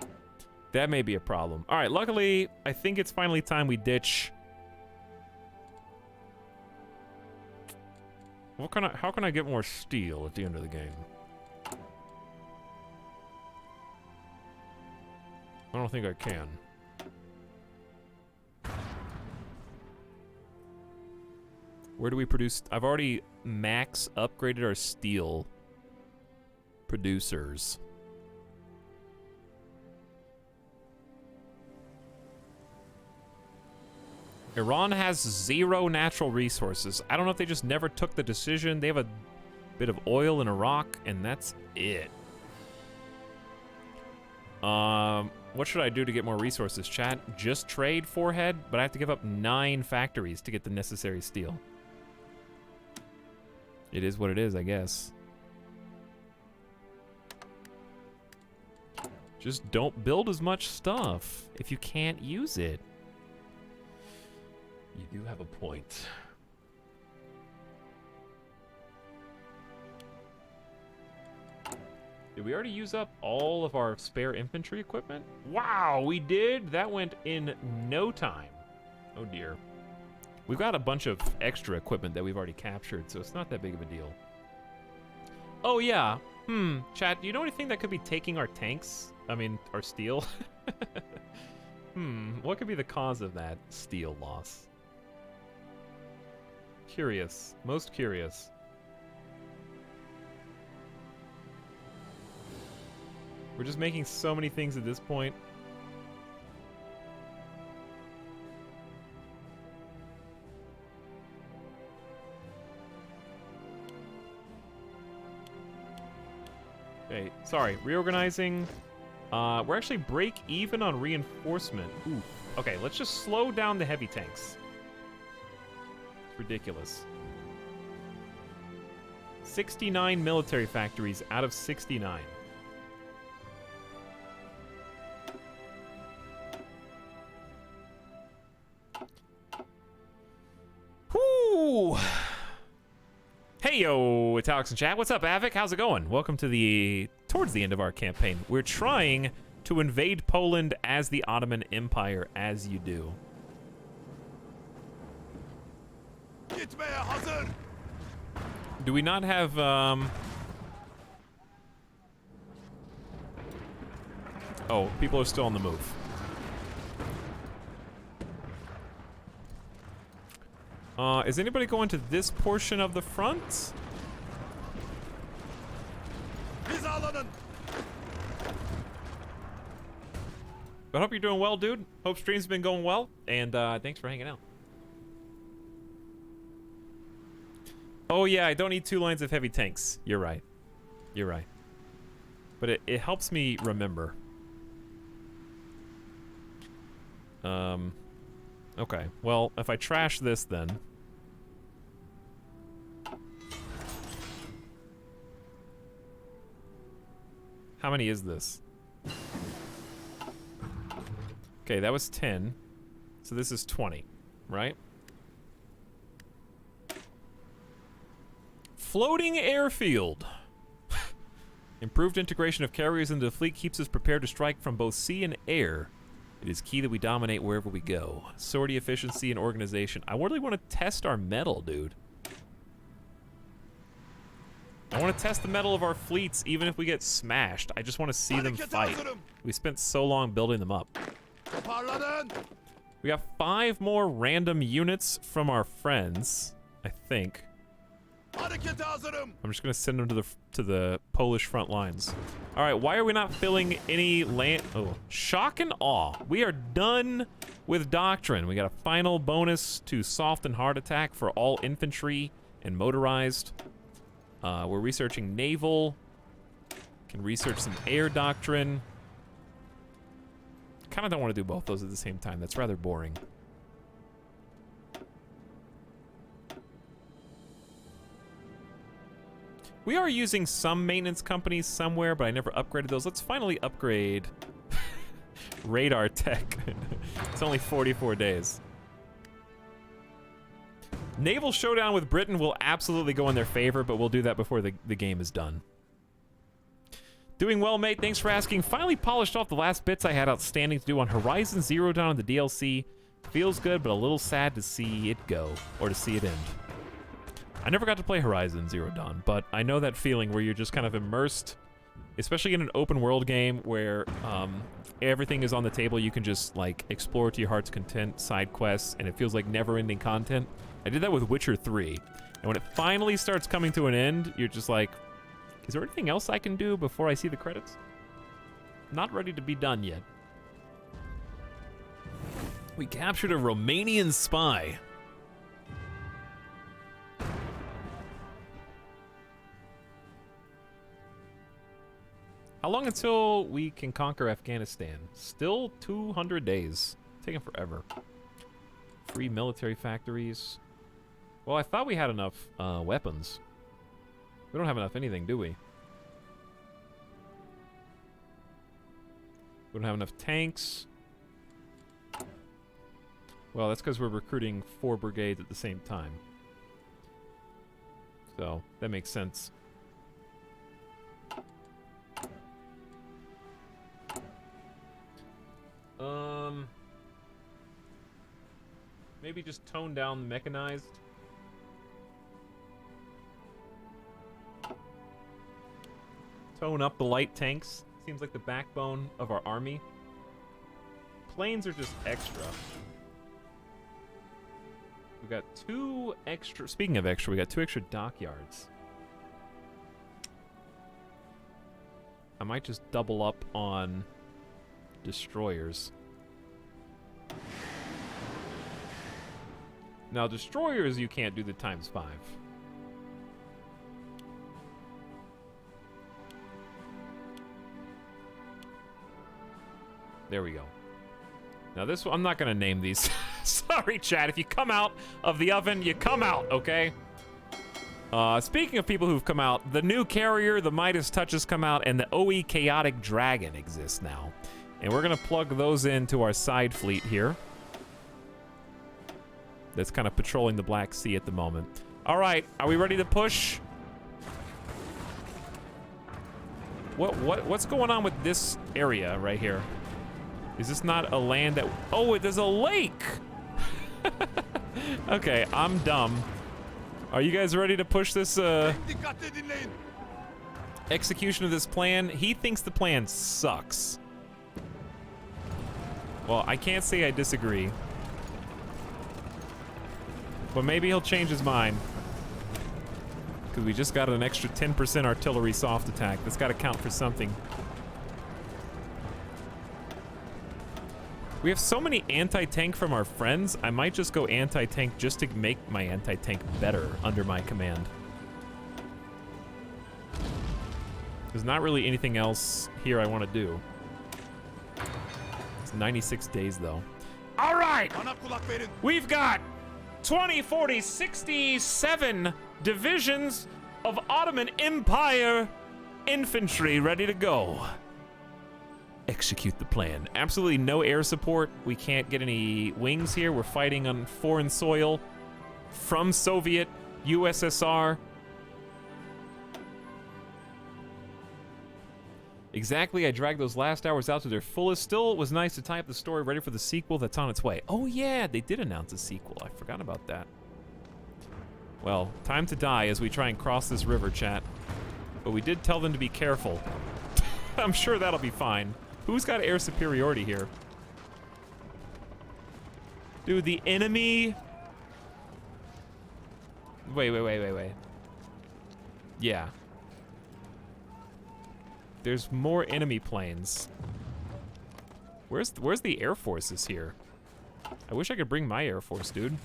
that may be a problem. All right, luckily, I think it's finally time we ditch. How can I get more steel at the end of the game? I don't think I can. Where do we produce? I've already max upgraded our steel producers. Iran has 0 natural resources. I don't know if they just never took the decision. They have a bit of oil in Iraq, and that's it. What should I do to get more resources, chat? Just trade forehead, but I have to give up 9 factories to get the necessary steel. It is what it is, I guess. Just don't build as much stuff if you can't use it. You do have a point. Did we already use up all of our spare infantry equipment? Wow, we did? That went in no time. Oh dear. We've got a bunch of extra equipment that we've already captured, so it's not that big of a deal. Oh yeah. Chat, do you know anything that could be taking our tanks? I mean, our steel? What could be the cause of that steel loss? Curious. Most curious. We're just making so many things at this point. Okay, sorry. Reorganizing. We're actually break even on reinforcement. Ooh. Okay, let's just slow down the heavy tanks. It's ridiculous. 69 military factories out of 69. Whoo! Hey yo, it's Alex in chat. What's up, Avik? How's it going? Welcome to towards the end of our campaign. We're trying to invade Poland as the Ottoman Empire, as you do. Gitmeye hazır. Do we not have Oh, people are still on the move. Is anybody going to this portion of the front? Hizalanın. But I hope you're doing well, dude. Hope stream's been going well, and thanks for hanging out. Oh yeah, I don't need 2 lines of heavy tanks. You're right. You're right. But it helps me remember. Okay. Well, if I trash this then. How many is this? Okay, that was 10. So this is 20, right? Floating airfield. Improved integration of carriers into the fleet keeps us prepared to strike from both sea and air. It is key that we dominate wherever we go. Sortie efficiency and organization. I really want to test our metal, dude. I want to test the metal of our fleets, even if we get smashed. I just want to see them fight. We spent so long building them up. Toparlanın. We got 5 more random units from our friends, I think. Harekete hazırım. I'm just gonna send them to the Polish front lines. All right, why are we not filling any land? Oh, shock and awe. We are done with doctrine. We got a final bonus to soft and hard attack for all infantry and motorized. We're researching naval. Can research some air doctrine. Kind of don't want to do both those at the same time. That's rather boring. We are using some maintenance companies somewhere, but I never upgraded those. Let's finally upgrade radar tech. It's only 44 days. Naval showdown with Britain will absolutely go in their favor, but we'll do that before the game is done. Doing well, mate. Thanks for asking. Finally polished off the last bits I had outstanding to do on Horizon Zero Dawn on the DLC. Feels good, but a little sad to see it go, or to see it end. I never got to play Horizon Zero Dawn, but I know that feeling where you're just kind of immersed, especially in an open world game where everything is on the table. You can just like explore to your heart's content, side quests, and it feels like never-ending content. I did that with Witcher 3, and when it finally starts coming to an end, you're just like, is there anything else I can do before I see the credits? Not ready to be done yet. We captured a Romanian spy. How long until we can conquer Afghanistan? Still 200 days. Taking forever. Free military factories. Well, I thought we had enough weapons. We don't have enough anything, do we? We don't have enough tanks. Well, that's because we're recruiting 4 brigades at the same time. So, that makes sense. Maybe just tone down the mechanized. Tone up the light tanks. Seems like the backbone of our army. Planes are just extra. We got 2 extra. Speaking of extra, we got 2 extra dockyards. I might just double up on destroyers. Now, destroyers, you can't do the ×5. There we go. Now this one, I'm not gonna name these. Sorry, chat. If you come out of the oven, you come out, okay? Speaking of people who've come out, the new carrier, the Midas Touch, has come out, and the OE Chaotic Dragon exists now. And we're gonna plug those into our side fleet here. That's kind of patrolling the Black Sea at the moment. All right, are we ready to push? What's going on with this area right here? Is this not a land that... Oh, there's a lake! Okay, I'm dumb. Are you guys ready to push this, execution of this plan? He thinks the plan sucks. Well, I can't say I disagree. But maybe he'll change his mind. Because we just got an extra 10% artillery soft attack. That's got to count for something. We have so many anti-tank from our friends, I might just go anti-tank just to make my anti-tank better under my command. There's not really anything else here I want to do. It's 96 days, though. All right! We've got 20, 40, 67 divisions of Ottoman Empire infantry ready to go. Execute the plan. Absolutely no air support. We can't get any wings here. We're fighting on foreign soil from Soviet, USSR. Exactly, I dragged those last hours out to their fullest. Still, it was nice to tie up the story ready for the sequel that's on its way. Oh yeah, they did announce a sequel. I forgot about that. Well, time to die as we try and cross this river, chat. But we did tell them to be careful. I'm sure that'll be fine. Who's got air superiority here? Dude, the enemy... Wait. Yeah. There's more enemy planes. Where's the Air Forces here? I wish I could bring my Air Force, dude.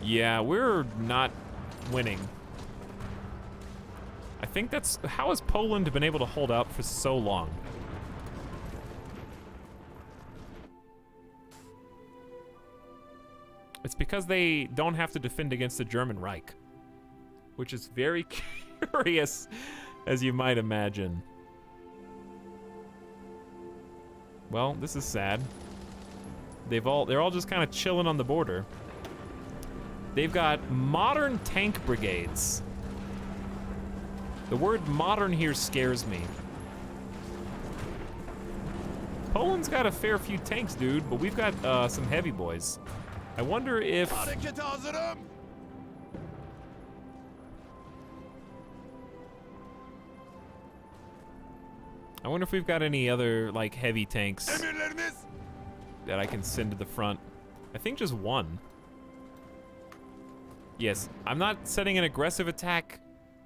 Yeah, we're not winning. I think that's... How has Poland been able to hold out for so long? It's because they don't have to defend against the German Reich, which is very curious, as you might imagine. Well, this is sad. They're all just kind of chilling on the border. They've got modern tank brigades. The word modern here scares me. Poland's got a fair few tanks, dude, but we've got some heavy boys. I wonder if... Harekete hazırım. I wonder if we've got any other, like, heavy tanks Emirleriniz. that I can send to the front. I think just one. Yes, I'm not setting an aggressive attack,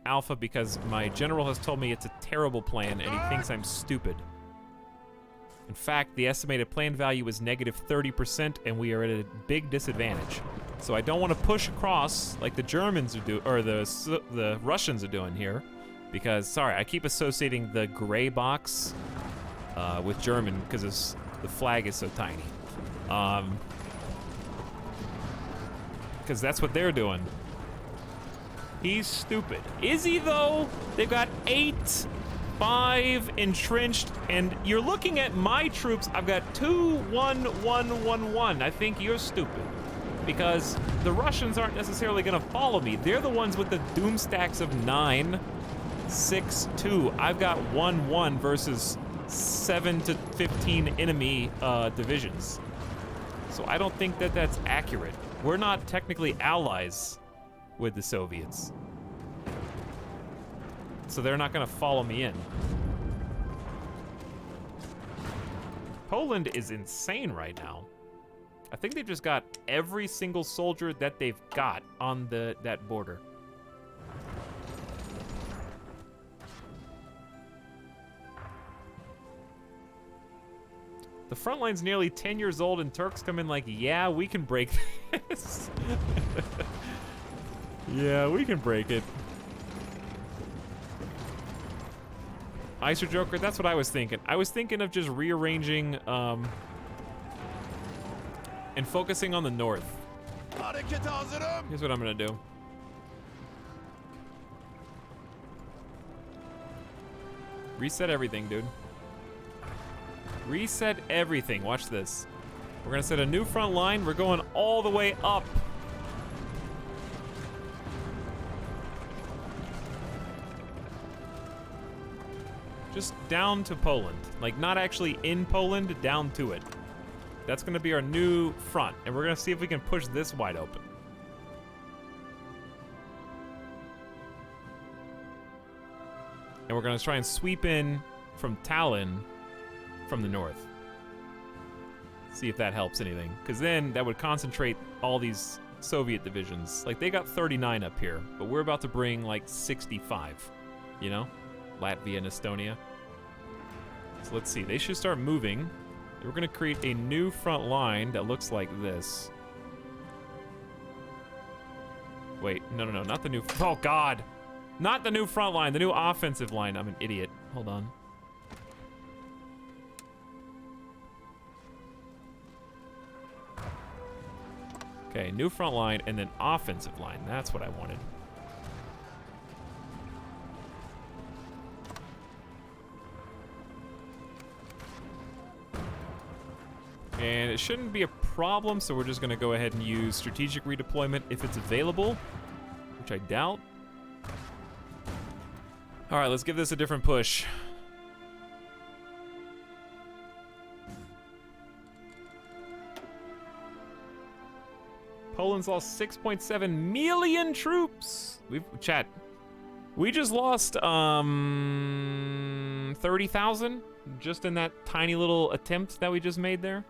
Alpha, because my general has told me it's a terrible plan and he thinks I'm stupid. In fact, the estimated plan value is negative 30% and we are at a big disadvantage. So I don't want to push across like the Germans are or the Russians are doing here, because, sorry, I keep associating the gray box with German because the flag is so tiny. Because that's what they're doing. He's stupid. Is he, though? They've got 5 entrenched, and you're looking at my troops. I've got 2, 1, 1, 1, 1. I think you're stupid. Because the Russians aren't necessarily going to follow me. They're the ones with the doom stacks of 9, 6, 2. I've got 1, 1 versus 7 to 15 enemy divisions. So I don't think that that's accurate. We're not technically allies with the Soviets. So they're not gonna follow me in. Poland is insane right now. I think they've just got every single soldier that they've got on that border. The front line's nearly 10 years old and Turks come in like, yeah, we can break this. Yeah, we can break it. Icer Joker, that's what I was thinking. I was thinking of just rearranging and focusing on the north. Harekete hazırım. Here's what I'm gonna do. Reset everything, dude. Reset everything. Watch this. We're gonna set a new front line. We're going all the way up. Just down to Poland. Like, not actually in Poland, down to it. That's gonna be our new front, and we're gonna see if we can push this wide open. And we're gonna try and sweep in from Tallinn from the north. See if that helps anything. Because then that would concentrate all these Soviet divisions. Like, they got 39 up here, but we're about to bring like 65, you know? Latvia and Estonia. So let's see, they should start moving. We're gonna create a new front line that looks like this. Wait, no, not the new, oh God. Not the new front line, the new offensive line. I'm an idiot, hold on. Okay, new front line and then offensive line. That's what I wanted. And it shouldn't be a problem, so we're just gonna go ahead and use strategic redeployment if it's available, which I doubt. All right, let's give this a different push. Poland's lost 6.7 million troops. We just lost 30,000 just in that tiny little attempt that we just made there.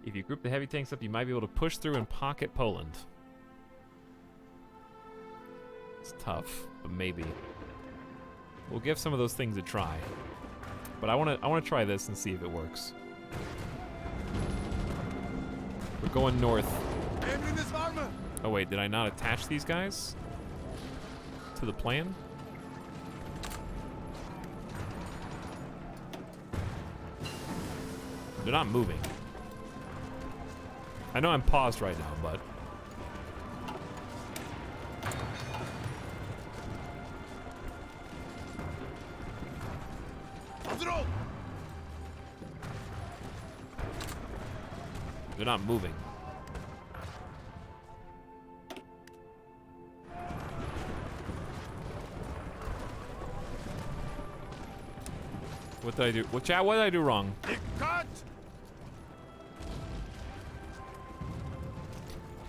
If you group the heavy tanks up, you might be able to push through and pocket Poland. It's tough, but maybe. We'll give some of those things a try. But I wanna try this and see if it works. We're going north. Emriniz var mı? Oh wait, did I not attach these guys to the plan? They're not moving. I know I'm paused right now, but... Hazır ol. they're not moving. What did I do? What did I do wrong? Cut!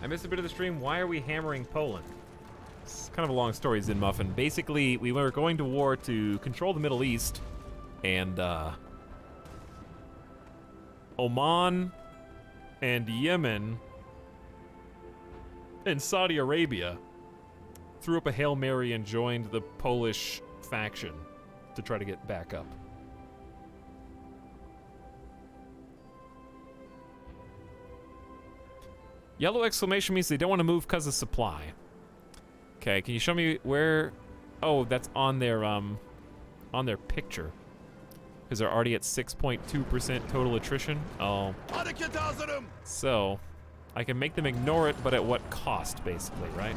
I missed a bit of the stream. Why are we hammering Poland? It's kind of a long story, Zin Muffin. Basically, we were going to war to control the Middle East, and Oman and Yemen and Saudi Arabia threw up a Hail Mary and joined the Polish faction to try to get back up. Yellow exclamation means they don't want to move because of supply. Okay, can you show me where? Oh, that's on their picture. Because they're already at 6.2% total attrition. Oh. Hareket hazırım. So, I can make them ignore it, but at what cost, basically, right?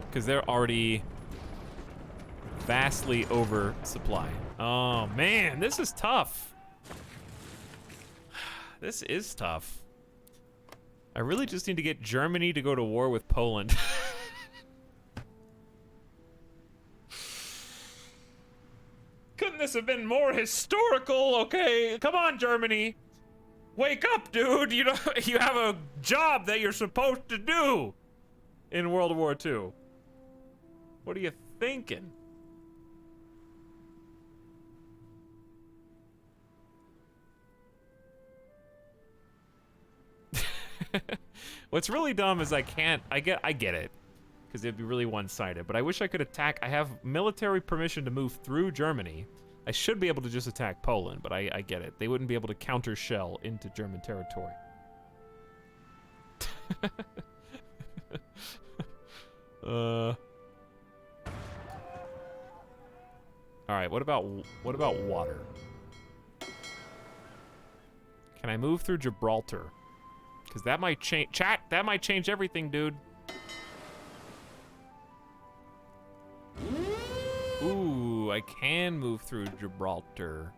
Because they're already vastly oversupply. Oh, man, this is tough. This is tough. I really just need to get Germany to go to war with Poland. Couldn't this have been more historical? Okay, come on, Germany. Wake up, dude. You know, you have a job that you're supposed to do in World War II. What are you thinking? What's really dumb is I get it, because it'd be really one-sided, but I wish I could attack. I have military permission to move through Germany. I should be able to just attack Poland, but I get it. They wouldn't be able to counter shell into German territory. All right, what about water? Can I move through Gibraltar? Because that might change, chat, that might change everything, dude. Ooh, I can move through Gibraltar.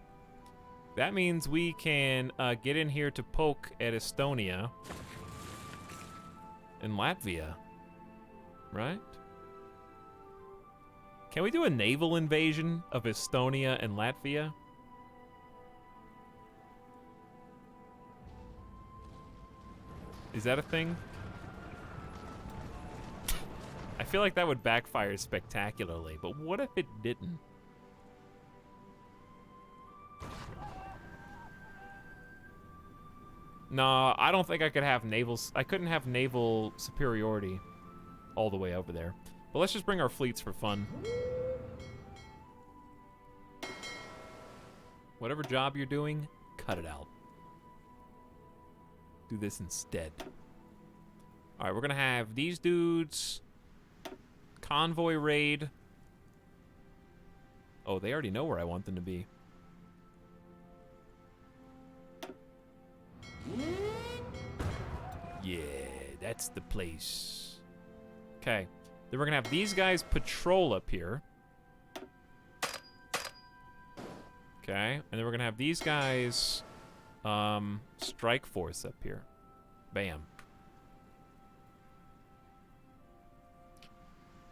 That means we can get in here to poke at Estonia and Latvia, right? Can we do a naval invasion of Estonia and Latvia? Is that a thing? I feel like that would backfire spectacularly, but what if it didn't? No, I don't think I could have I couldn't have naval superiority all the way over there. But let's just bring our fleets for fun. Whatever job you're doing, cut it out. Do this instead. All right, we're gonna have these dudes convoy raid. Oh, they already know where I want them to be. Yeah, that's the place. Okay, then we're gonna have these guys patrol up here. Okay, and then we're gonna have these guys strike force up here. Bam.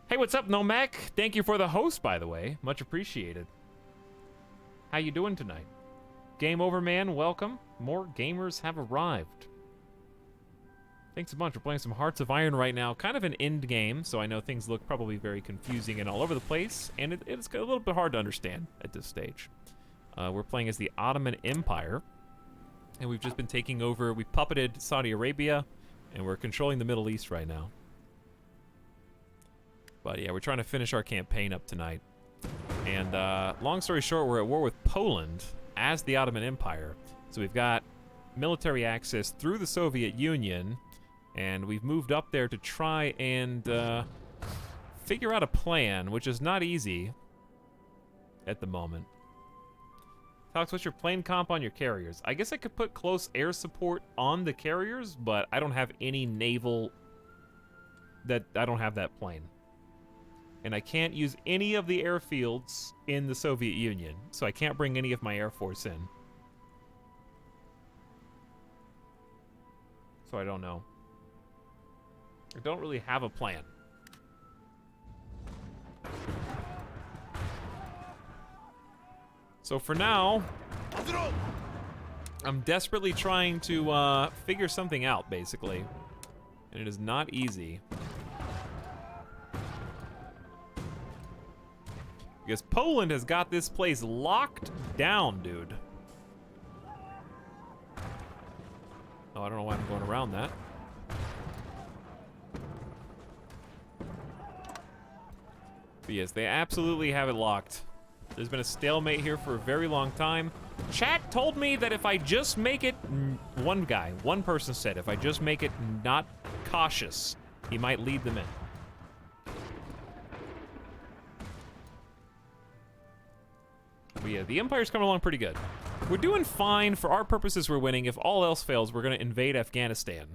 Hey, what's up, Nomac? Thank you for the host, by the way. Much appreciated. How you doing tonight? Game over, man. Welcome. More gamers have arrived. Thanks a bunch. We're playing some Hearts of Iron right now. Kind of an end game, so I know things look probably very confusing and all over the place, and it's a little bit hard to understand at this stage. We're playing as the Ottoman Empire, and we've just been taking over. We puppeted Saudi Arabia, and we're controlling the Middle East right now. But yeah, we're trying to finish our campaign up tonight. And long story short, we're at war with Poland as the Ottoman Empire. So we've got military access through the Soviet Union, and we've moved up there to try and figure out a plan, which is not easy at the moment. Fox, what's your plane comp on your carriers? I guess I could put close air support on the carriers, but I don't have any naval I don't have that plane. And I can't use any of the airfields in the Soviet Union, so I can't bring any of my Air Force in. So I don't know. I don't really have a plan. So for now, Hazır ol. I'm desperately trying to figure something out, basically. And it is not easy. Because Poland has got this place locked down, dude. Oh, I don't know why I'm going around that. But yes, they absolutely have it locked. There's been a stalemate here for a very long time. Chat told me that if I just make it, one person said, if I just make it not cautious, he might lead them in. But yeah, the Empire's coming along pretty good. We're doing fine. For our purposes, we're winning. If all else fails, we're gonna invade Afghanistan.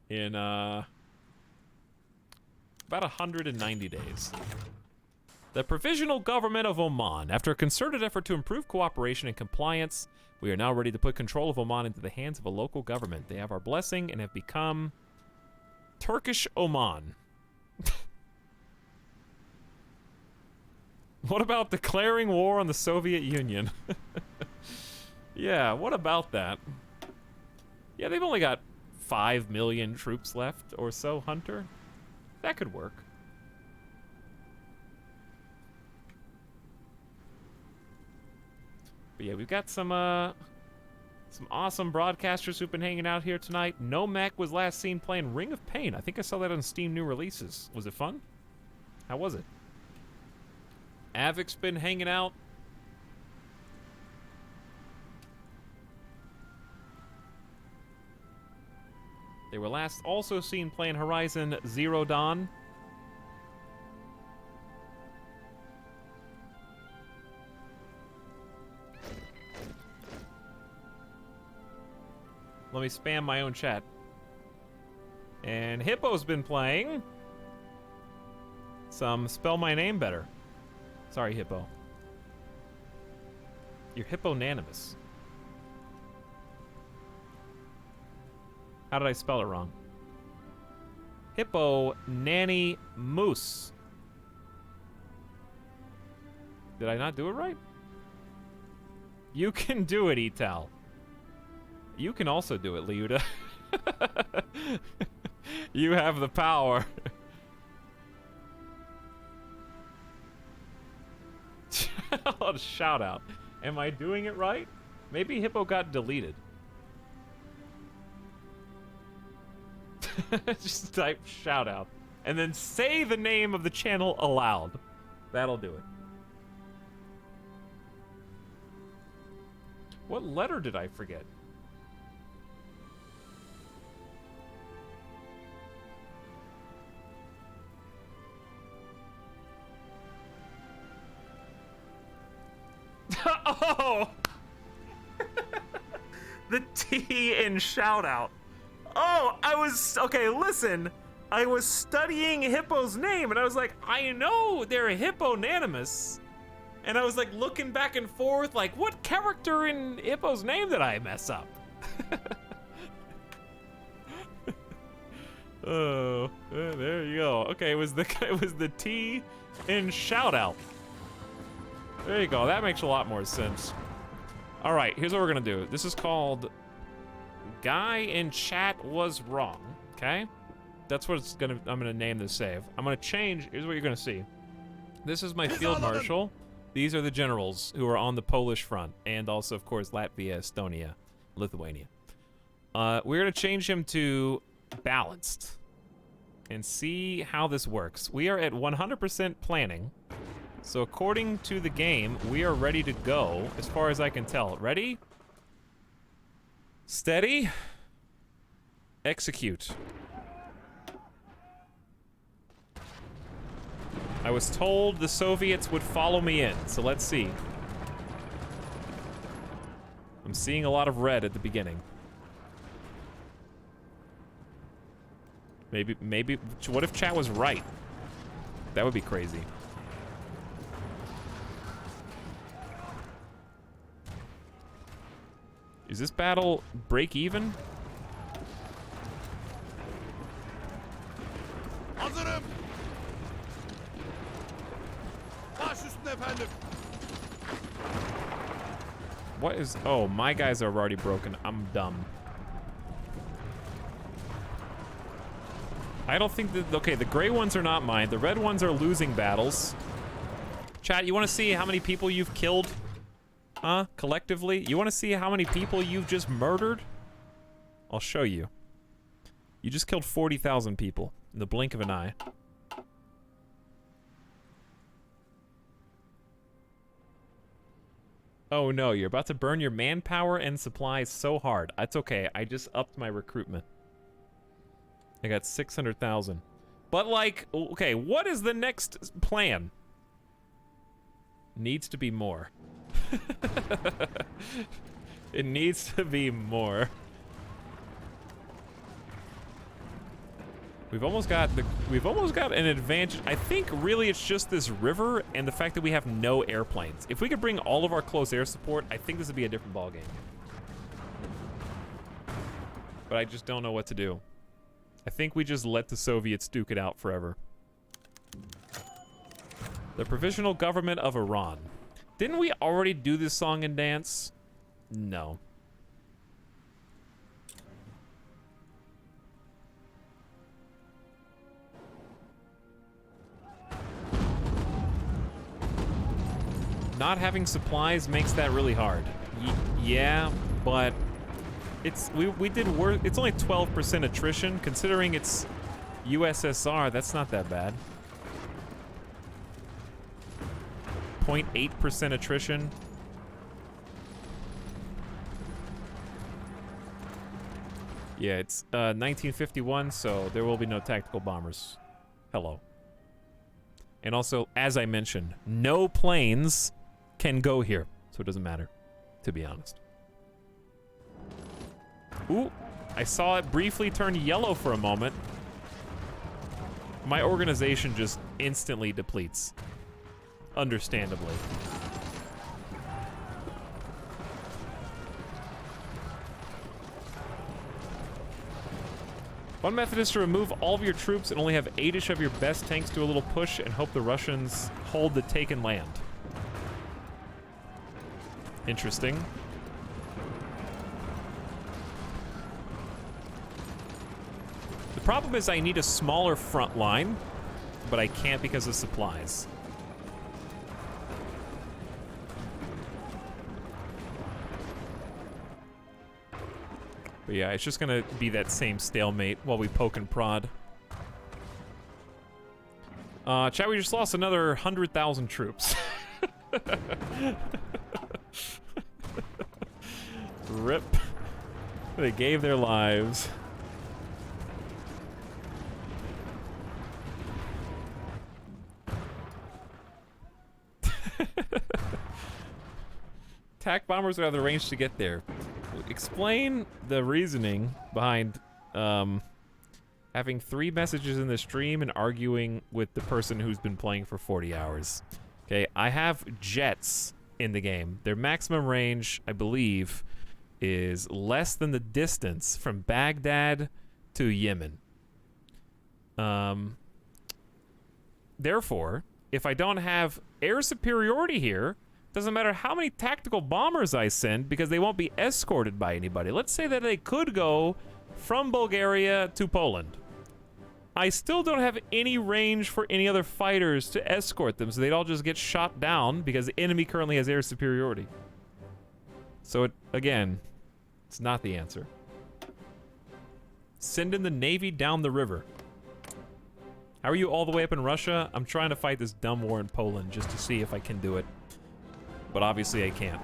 In, about 190 days. The Provisional Government of Oman. After a concerted effort to improve cooperation and compliance, we are now ready to put control of Oman into the hands of a local government. They have our blessing and have become Turkish Oman. What about declaring war on the Soviet Union? Yeah, what about that? Yeah, they've only got 5 million troops left or so, Hunter. That could work. But yeah, we've got some awesome broadcasters who've been hanging out here tonight. Nomek was last seen playing Ring of Pain. I think I saw that on Steam New Releases. Was it fun? How was it? Avic's been hanging out. They were last also seen playing Horizon Zero Dawn. Let me spam my own chat. And Hippo's been playing some Spell My Name Better. Sorry, Hippo. You're Hipponanimous. How did I spell it wrong? Hippo Nanny Moose. Did I not do it right? You can do it, Etal. You can also do it, Liuda. You have the power. Shout out. Am I doing it right? Maybe Hippo got deleted. Just type shout out. And then say the name of the channel aloud. That'll do it. What letter did I forget? Oh! The T in shout out. Oh, okay, listen. I was studying Hippo's name and I was like, I know they're Hipponanimous. And I was like looking back and forth, like, what character in Hippo's name did I mess up? Oh, there you go. Okay, it was the T in shout out. There you go. That makes a lot more sense. All right, here's what we're gonna do. This is called Guy in Chat Was Wrong. Okay, that's what I'm gonna name this save. I'm gonna change. Here's what you're gonna see. This is my field marshal. These are the generals who are on the Polish front, and also, of course, Latvia, Estonia, Lithuania. We're gonna change him to balanced and see how this works. We are at 100% planning. So according to the game, we are ready to go, as far as I can tell. Ready? Steady? Execute. I was told the Soviets would follow me in, so let's see. I'm seeing a lot of red at the beginning. Maybe, what if chat was right? That would be crazy. Is this battle break even? Hazırım. Baş üstüne efendim. What is... Oh, my guys are already broken. I'm dumb. I don't think that... Okay, the gray ones are not mine. The red ones are losing battles. Chat, you want to see how many people you've killed? Huh? Collectively? You want to see how many people you've just murdered? I'll show you. You just killed 40,000 people in the blink of an eye. Oh no, you're about to burn your manpower and supplies so hard. That's okay, I just upped my recruitment. I got 600,000. But like, okay, what is the next plan? Needs to be more. It needs to be more. We've almost got an advantage. I think really it's just this river and the fact that we have no airplanes. If we could bring all of our close air support, I think this would be a different ballgame. But I just don't know what to do. I think we just let the Soviets duke it out forever. The Provisional Government of Iran. Didn't we already do this song and dance? No. Not having supplies makes that really hard. Yeah, but we did work. It's only 12% attrition, considering it's USSR. That's not that bad. 0.8% attrition. Yeah, it's 1951, so there will be no tactical bombers. Hello. And also, as I mentioned, no planes can go here, so it doesn't matter, to be honest. Ooh, I saw it briefly turn yellow for a moment. My organization just instantly depletes. Understandably. One method is to remove all of your troops and only have 8-ish of your best tanks do a little push and hope the Russians hold the taken land. Interesting. The problem is I need a smaller front line, but I can't because of supplies. But yeah, it's just gonna be that same stalemate while we poke and prod. Chat, we just lost another 100,000 troops. Rip. They gave their lives. Attack bombers are out of the range to get there. Explain the reasoning behind having 3 messages in the stream and arguing with the person who's been playing for 40 hours. Okay, I have jets in the game. Their maximum range, I believe, is less than the distance from Baghdad to Yemen. Therefore, if I don't have air superiority here, doesn't matter how many tactical bombers I send because they won't be escorted by anybody. Let's say that they could go from Bulgaria to Poland. I still don't have any range for any other fighters to escort them, so they'd all just get shot down because the enemy currently has air superiority. So, again, it's not the answer. Send in the Navy down the river. How are you all the way up in Russia? I'm trying to fight this dumb war in Poland just to see if I can do it. But obviously I can't.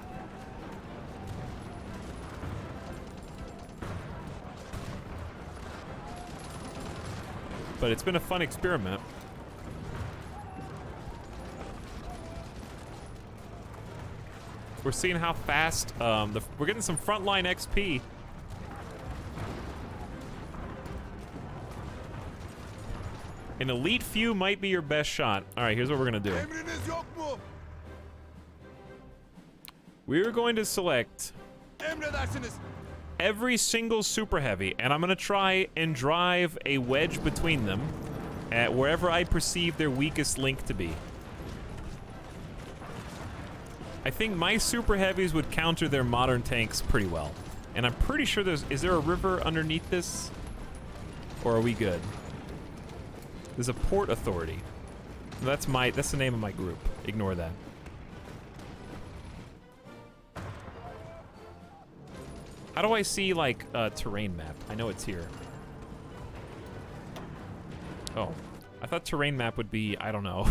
But it's been a fun experiment. We're seeing how fast, we're getting some frontline XP. An elite few might be your best shot. All right, here's what we're gonna do. We're going to select every single super heavy, and I'm gonna try and drive a wedge between them at wherever I perceive their weakest link to be. I think my super heavies would counter their modern tanks pretty well. And I'm pretty sure is there a river underneath this? Or are we good? There's a port authority. That's the name of my group. Ignore that. How do I see, like, a terrain map? I know it's here. Oh. I thought terrain map would be, I don't know,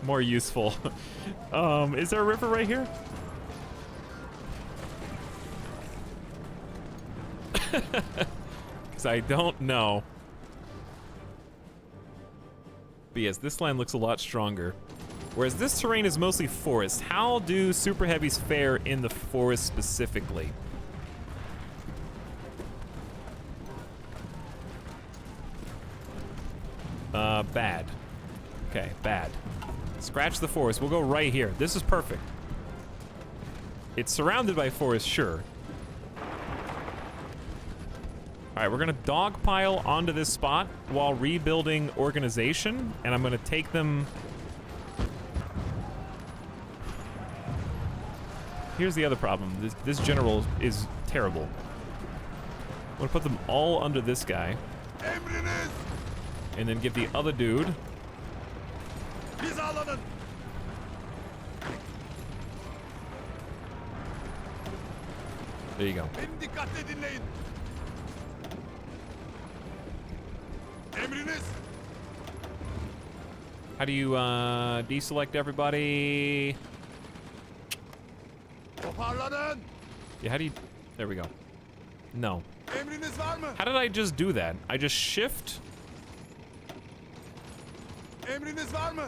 more useful. Is there a river right here? Because I don't know. But yes, this line looks a lot stronger. Whereas this terrain is mostly forest. How do super heavies fare in the forest specifically? Bad. Okay, bad. Scratch the forest. We'll go right here. This is perfect. It's surrounded by forest, sure. Alright, we're gonna dogpile onto this spot while rebuilding organization, and I'm gonna take them... Here's the other problem. This general is terrible. I'm gonna put them all under this guy. And then get the other dude. There you go. How do you deselect everybody? Yeah, how do you... There we go. No. How did I just do that? I just shift?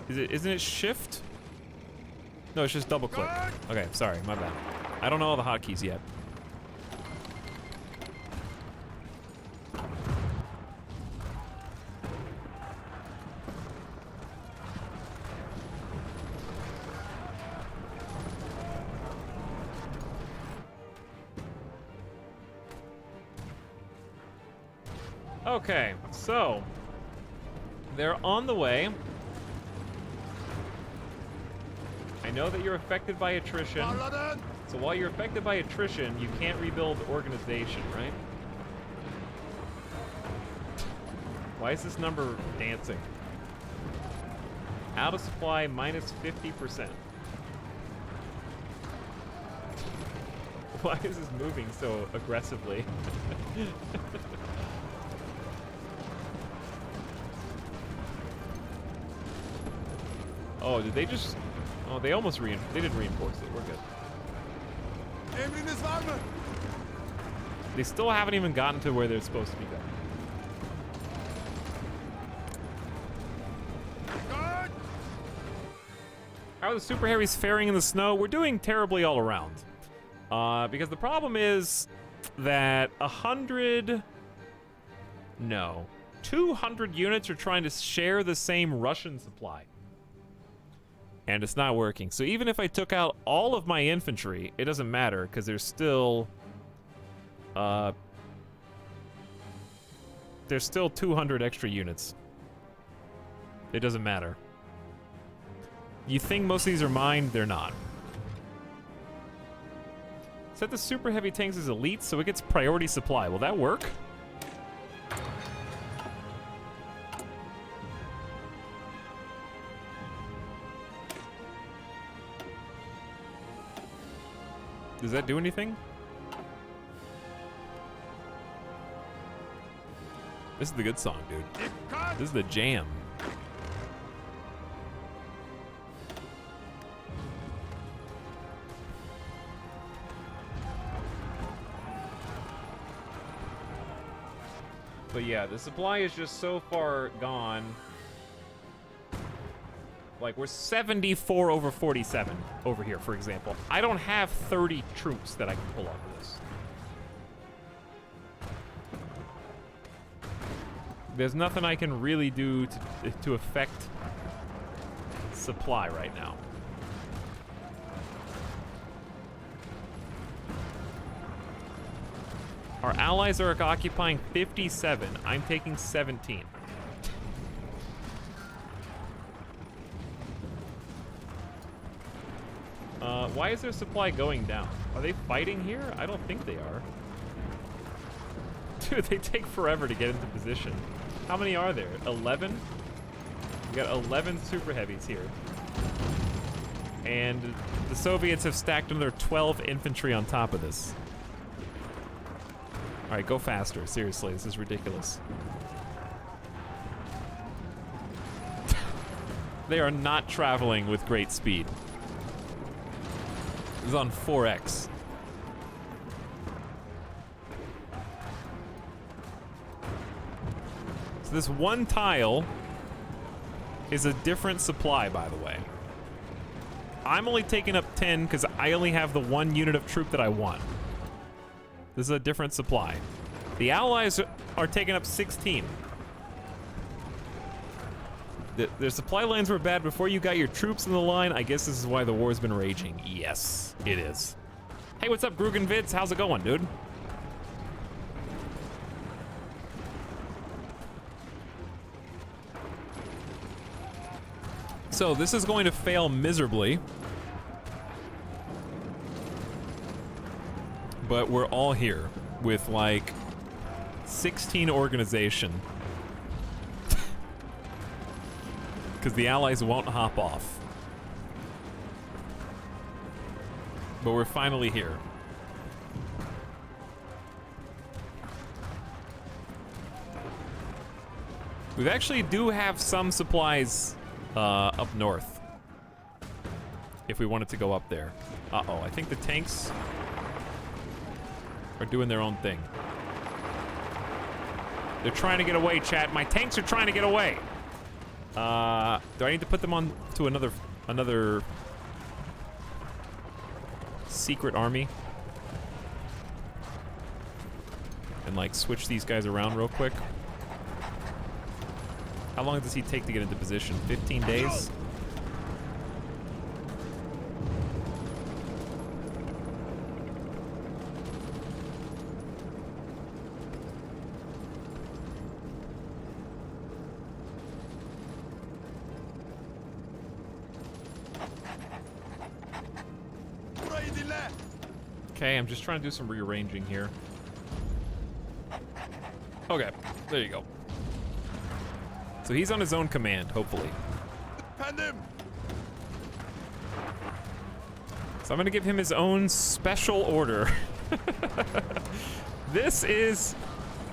Isn't it shift? No, it's just double click. Okay, sorry, my bad. I don't know all the hotkeys yet. Okay, so they're on the way. I know that you're affected by attrition. So while you're affected by attrition, you can't rebuild organization, right? Why is this number dancing? Out of supply, minus 50%. Why is this moving so aggressively? Oh, did they just... Oh, they almost they did reinforce it. We're good. They still haven't even gotten to where they're supposed to be going. How are the super heavies faring in the snow? We're doing terribly all around. Because the problem is that 200 units are trying to share the same Russian supply. And it's not working. So even if I took out all of my infantry, it doesn't matter because there's still 200 extra units. It doesn't matter. You think most of these are mine? They're not. Set the super heavy tanks as elite so it gets priority supply. Will that work? Does that do anything? This is the good song, dude. This is the jam. But yeah, the supply is just so far gone. Like, we're 74 over 47 over here, for example. I don't have 30 troops that I can pull off of this. There's nothing I can really do to affect supply right now. Our allies are occupying 57. I'm taking 17. Why is their supply going down? Are they fighting here? I don't think they are. Dude, they take forever to get into position. How many are there? 11? We got 11 super heavies here. And the Soviets have stacked another 12 infantry on top of this. All right, go faster. Seriously, this is ridiculous. They are not traveling with great speed. This is on 4x. So this one tile is a different supply, by the way. I'm only taking up 10 because I only have the one unit of troop that I want. This is a different supply. The Allies are taking up 16. Their supply lines were bad before you got your troops in the line. I guess this is why the war's been raging. Yes, it is. Hey, what's up, Grugan Vids? How's it going, dude? So this is going to fail miserably. But we're all here with like 16 organization. Because the Allies won't hop off. But we're finally here. We actually do have some supplies up north. If we wanted to go up there. Uh-oh, I think the tanks are doing their own thing. They're trying to get away, chat. My tanks are trying to get away. Do I need to put them on to another secret army? And like switch these guys around real quick? How long does he take to get into position? 15 days? Okay, I'm just trying to do some rearranging here. Okay, there you go. So he's on his own command, hopefully. So I'm gonna give him his own special order. This is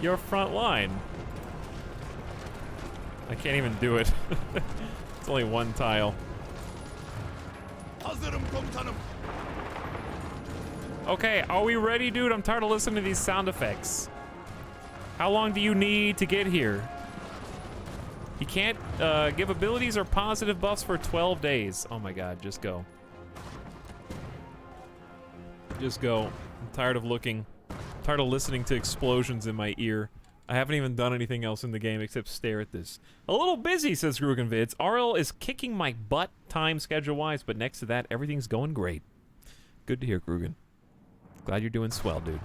your front line. I can't even do it. It's only one tile. Okay, are we ready, dude? I'm tired of listening to these sound effects. How long do you need to get here? You can't give abilities or positive buffs for 12 days. Oh my god, just go. Just go. I'm tired of looking. I'm tired of listening to explosions in my ear. I haven't even done anything else in the game except stare at this. A little busy, says Grugan Vids. RL is kicking my butt time schedule-wise, but next to that, everything's going great. Good to hear, Grugan. Glad you're doing swell, dude.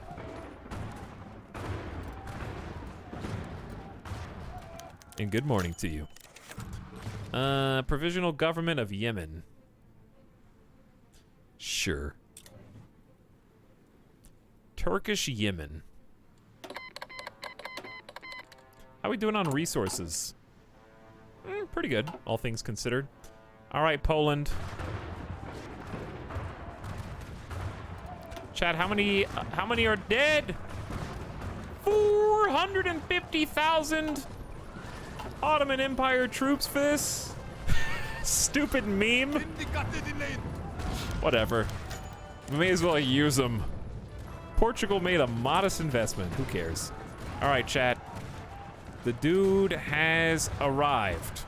And good morning to you. Provisional Government of Yemen. Sure. Turkish Yemen. How are we doing on resources? Pretty good, all things considered. All right, Poland. Chat, how many are dead? 450,000 Ottoman Empire troops for this? Stupid meme. Whatever. We may as well use them. Portugal made a modest investment. Who cares? All right, chat. The dude has arrived.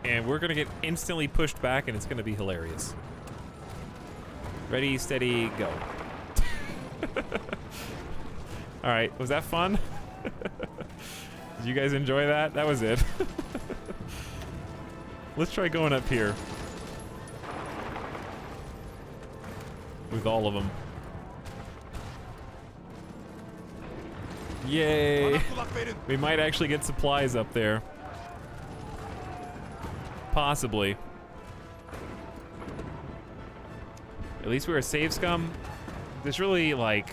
And we're gonna get instantly pushed back and it's gonna be hilarious. Ready, steady, go. All right, was that fun? Did you guys enjoy that? That was it. Let's try going up here. With all of them. Yay. We might actually get supplies up there. Possibly. At least we were a save scum. There's really, like...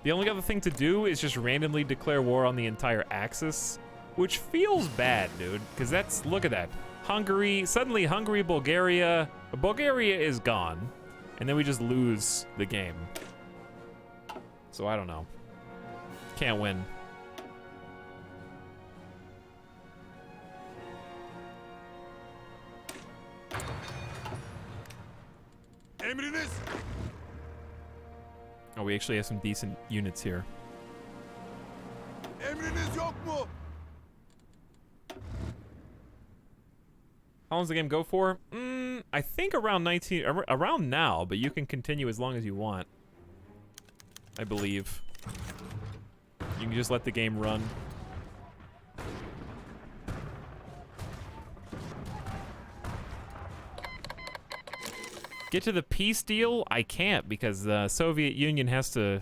The only other thing to do is just randomly declare war on the entire Axis, which feels bad, dude, because that's... Look at that. Hungary, suddenly Hungary, Bulgaria... Bulgaria is gone, and then we just lose the game. So I don't know. Can't win. Emriniz. Oh, we actually have some decent units here. Emriniz yok mu? How long does the game go for? I think around 19, around now, but you can continue as long as you want. I believe. You can just let the game run. Get to the peace deal? I can't because the Soviet Union has to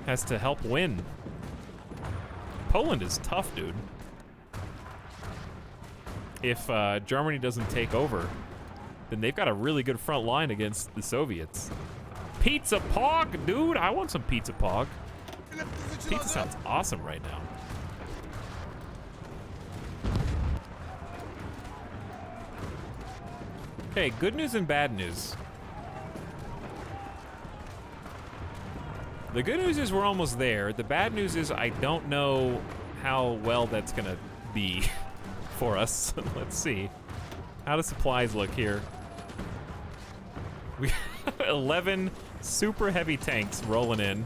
help win. Poland is tough, dude. If Germany doesn't take over, then they've got a really good front line against the Soviets. Pizza Pog, dude! I want some Pizza Pog. Pizza sounds awesome right now. Okay, good news and bad news. The good news is we're almost there. The bad news is I don't know how well that's gonna be for us. Let's see. How do supplies look here? We got 11 super heavy tanks rolling in.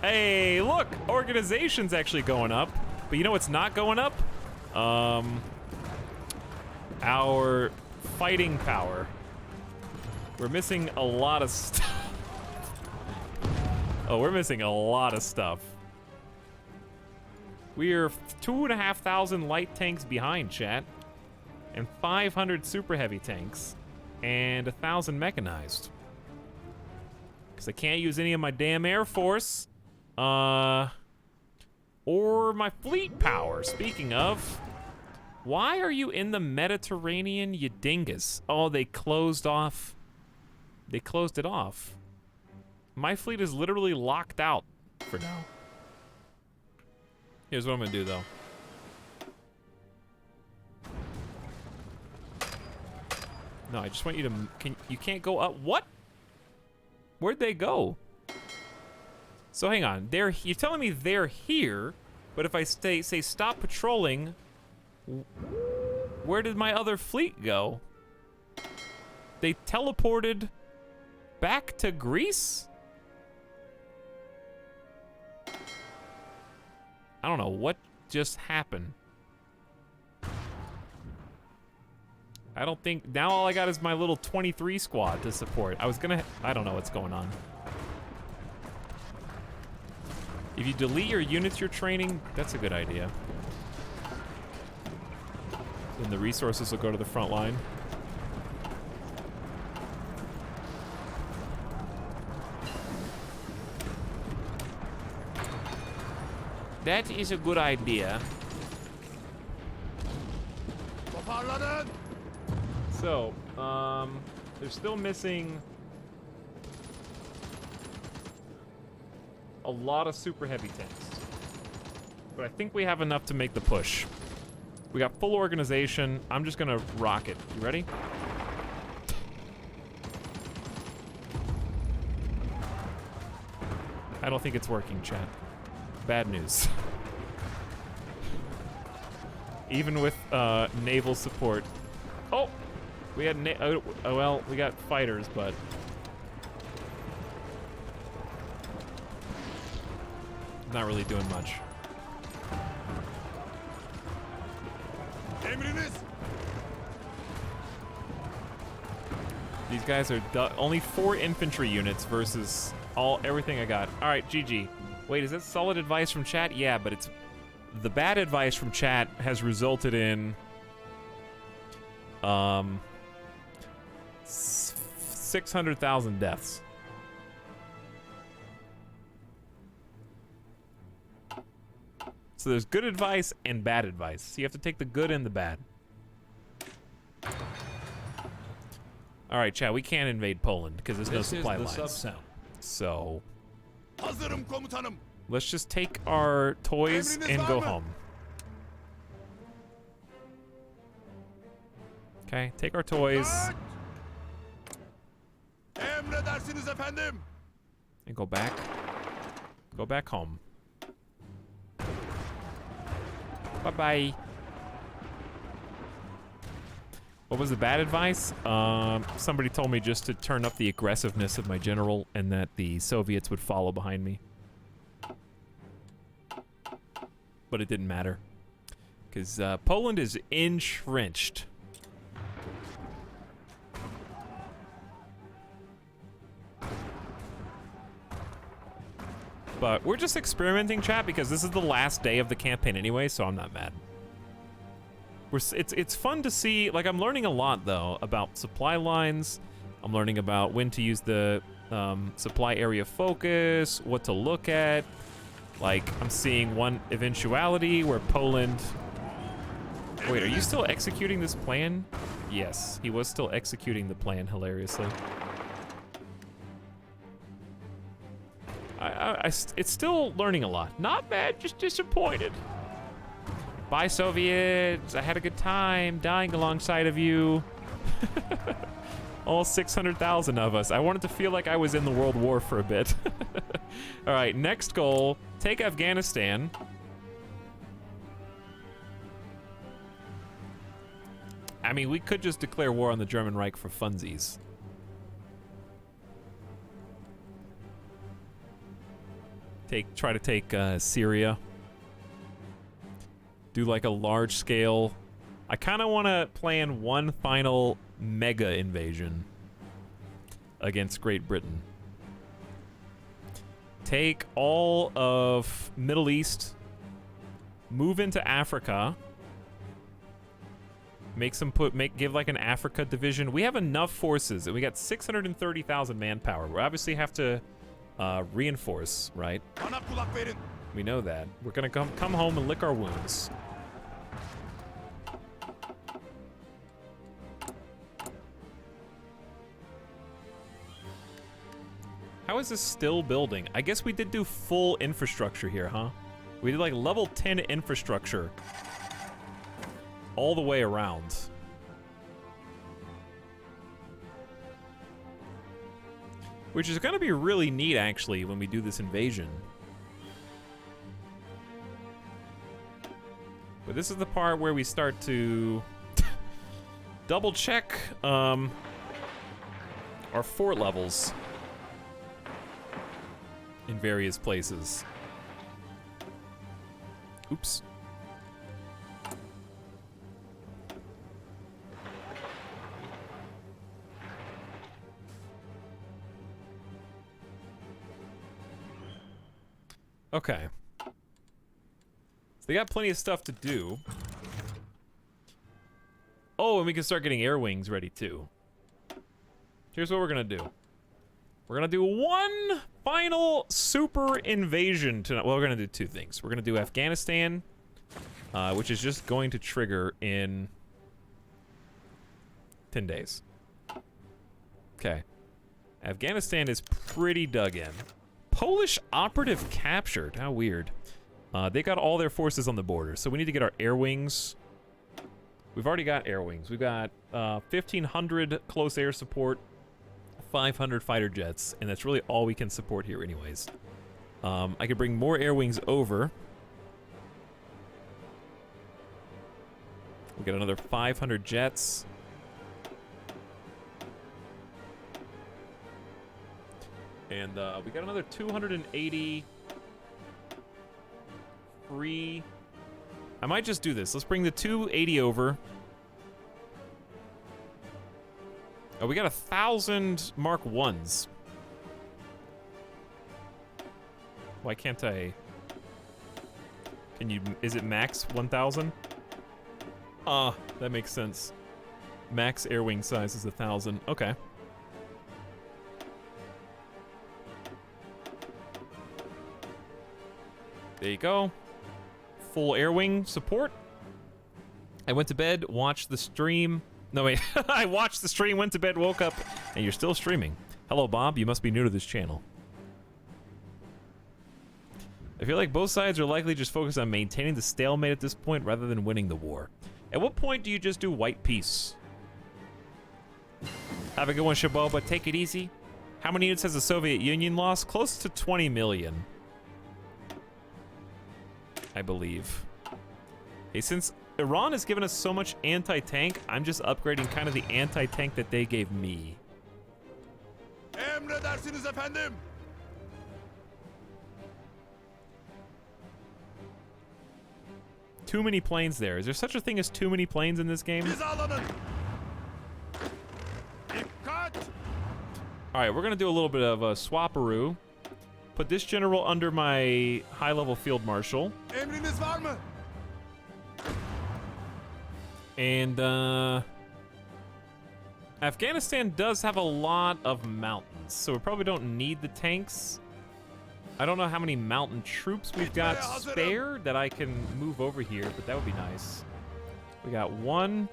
Hey, look! Organization's actually going up. But you know what's not going up? Our fighting power. We're missing a lot of stuff. Oh, we're missing a lot of stuff. We're 2,500 light tanks behind, chat. And 500 super heavy tanks. And 1,000 mechanized. Because I can't use any of my damn Air Force. Or my fleet power, speaking of. Why are you in the Mediterranean, you dingus? Oh, they closed off. They closed it off. My fleet is literally locked out for now. Here's what I'm gonna do, though. No, I just want you to... You can't go up... What? Where'd they go? So hang on. You're telling me they're here, but if I say stop patrolling... Where did my other fleet go? They teleported back to Greece? I don't know what just happened. I don't think, now all I got is my little 23 squad to support. I don't know what's going on. If you delete your units you're training, that's a good idea. Then the resources will go to the front line. That is a good idea. Toparlanın. So, they're still missing a lot of super heavy tanks. But I think we have enough to make the push. We got full organization. I'm just gonna rock it. You ready? I don't think it's working, chat. Bad news. Even with naval support. Oh! We had well, we got fighters, but not really doing much. Emriniz. These guys are only 4 infantry units versus everything I got. All right, GG. Wait, is that solid advice from chat? Yeah, but it's the bad advice from chat has resulted in 600,000 deaths. So there's good advice and bad advice. So you have to take the good and the bad. All right, Chad, we can't invade Poland because there's no This is supply the lines. sub-sound. So Hazırım komutanım. let's just take our toys Emriniz and var go mı? home. Okay, take our toys Kaç! Emredersiniz efendim. and go back. Go back home. Bye-bye. What was the bad advice? Somebody told me just to turn up the aggressiveness of my general and that the Soviets would follow behind me. But it didn't matter. Because Poland is entrenched. But we're just experimenting, chat, because this is the last day of the campaign anyway, so I'm not mad. It's fun to see, like, I'm learning a lot, though, about supply lines. I'm learning about when to use the supply area focus, what to look at. Like, I'm seeing one eventuality where Poland... Wait, are you still executing this plan? Yes, he was still executing the plan, hilariously. It's still learning a lot. Not bad, just disappointed. Bye, Soviets. I had a good time dying alongside of you. All 600,000 of us. I wanted to feel like I was in the World War for a bit. All right, next goal, take Afghanistan. I mean, we could just declare war on the German Reich for funsies. Try to take Syria. Do like a large scale. I kind of want to plan one final mega invasion against Great Britain. Take all of Middle East, move into Africa, give like an Africa division. We have enough forces, and we got 630,000 manpower. We obviously have to reinforce, right? Bana kulak verin. We know that. We're gonna come home and lick our wounds. How is this still building? I guess we did do full infrastructure here, huh? We did like level 10 infrastructure all the way around. Which is gonna be really neat, actually, when we do this invasion. But this is the part where we start to double check our fort levels in various places. Oops. Okay. So they got plenty of stuff to do. Oh, and we can start getting air wings ready too. Here's what we're gonna do. We're gonna do one final super invasion tonight. Well, we're gonna do two things. We're gonna do Afghanistan, which is just going to trigger in 10 days. Okay. Afghanistan is pretty dug in. Polish operative captured. How weird. They got all their forces on the border, so we need to get our air wings. We've already got air wings. We've got 1,500 close air support, 500 fighter jets, and that's really all we can support here anyways. I could bring more air wings over. We got another 500 jets. And we got another 280 free. I might just do this. Let's bring the 280 over. Oh, we got 1,000 Mark 1s. Why can't I? Can you? Is it max 1,000? Ah, that makes sense. Max air wing size is 1,000. Okay. There you go. Full air wing support. I went to bed, watched the stream. No, wait. I watched the stream, went to bed, woke up, and you're still streaming. Hello, Bob. You must be new to this channel. I feel like both sides are likely just focused on maintaining the stalemate at this point rather than winning the war. At what point do you just do white peace? Have a good one, Shaboba. Take it easy. How many units has the Soviet Union lost? Close to 20 million. I believe. Okay, since Iran has given us so much anti-tank, I'm just upgrading kind of the anti-tank that they gave me. Emredersiniz efendim. Too many planes there. Is there such a thing as too many planes in this game? Hizalanın. Dikkat. All right, we're gonna do a little bit of a swapperoo. Put this general under my high-level field marshal. Emriniz var mı? And Afghanistan does have a lot of mountains, so we probably don't need the tanks. I don't know how many mountain troops we've got spare that I can move over here, but that would be nice. We got one.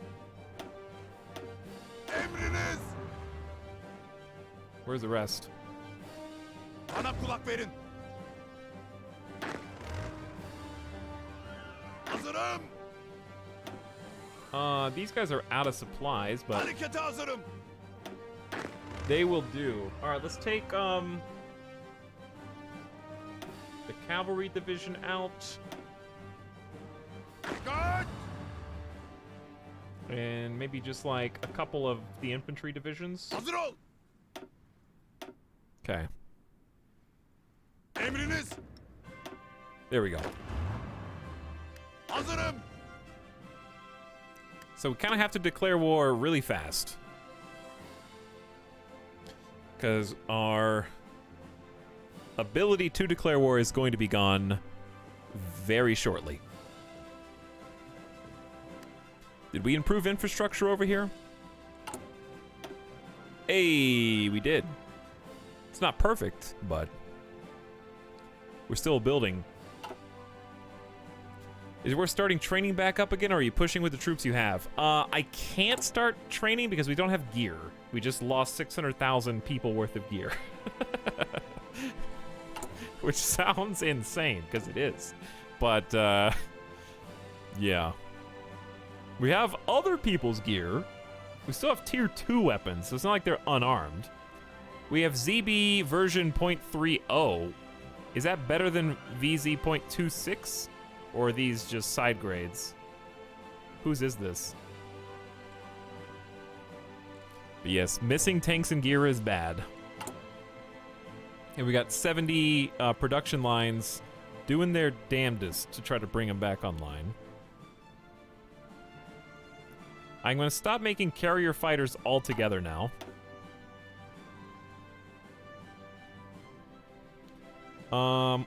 Emriniz. Where's the rest? Bana kulak verin. Hazırım. These guys are out of supplies, but Harekete hazırım. they will do. All right, let's take the cavalry division out, Dikkat. and maybe just like a couple of the infantry divisions. Hazır ol. Okay, Emriniz. there we go. Hazırım. So we kind of have to declare war really fast, because our ability to declare war is going to be gone very shortly. Did we improve infrastructure over here? Hey, we did. It's not perfect, but we're still building. Is it worth starting training back up again, or are you pushing with the troops you have? I can't start training because we don't have gear. We just lost 600,000 people worth of gear. Which sounds insane, because it is. But, yeah. We have other people's gear. We still have tier 2 weapons, so it's not like they're unarmed. We have ZB version 0.30. Is that better than VZ 0.26? Or are these just side grades? Whose is this? But yes, missing tanks and gear is bad. And we got 70 production lines doing their damnedest to try to bring them back online. I'm going to stop making carrier fighters altogether now.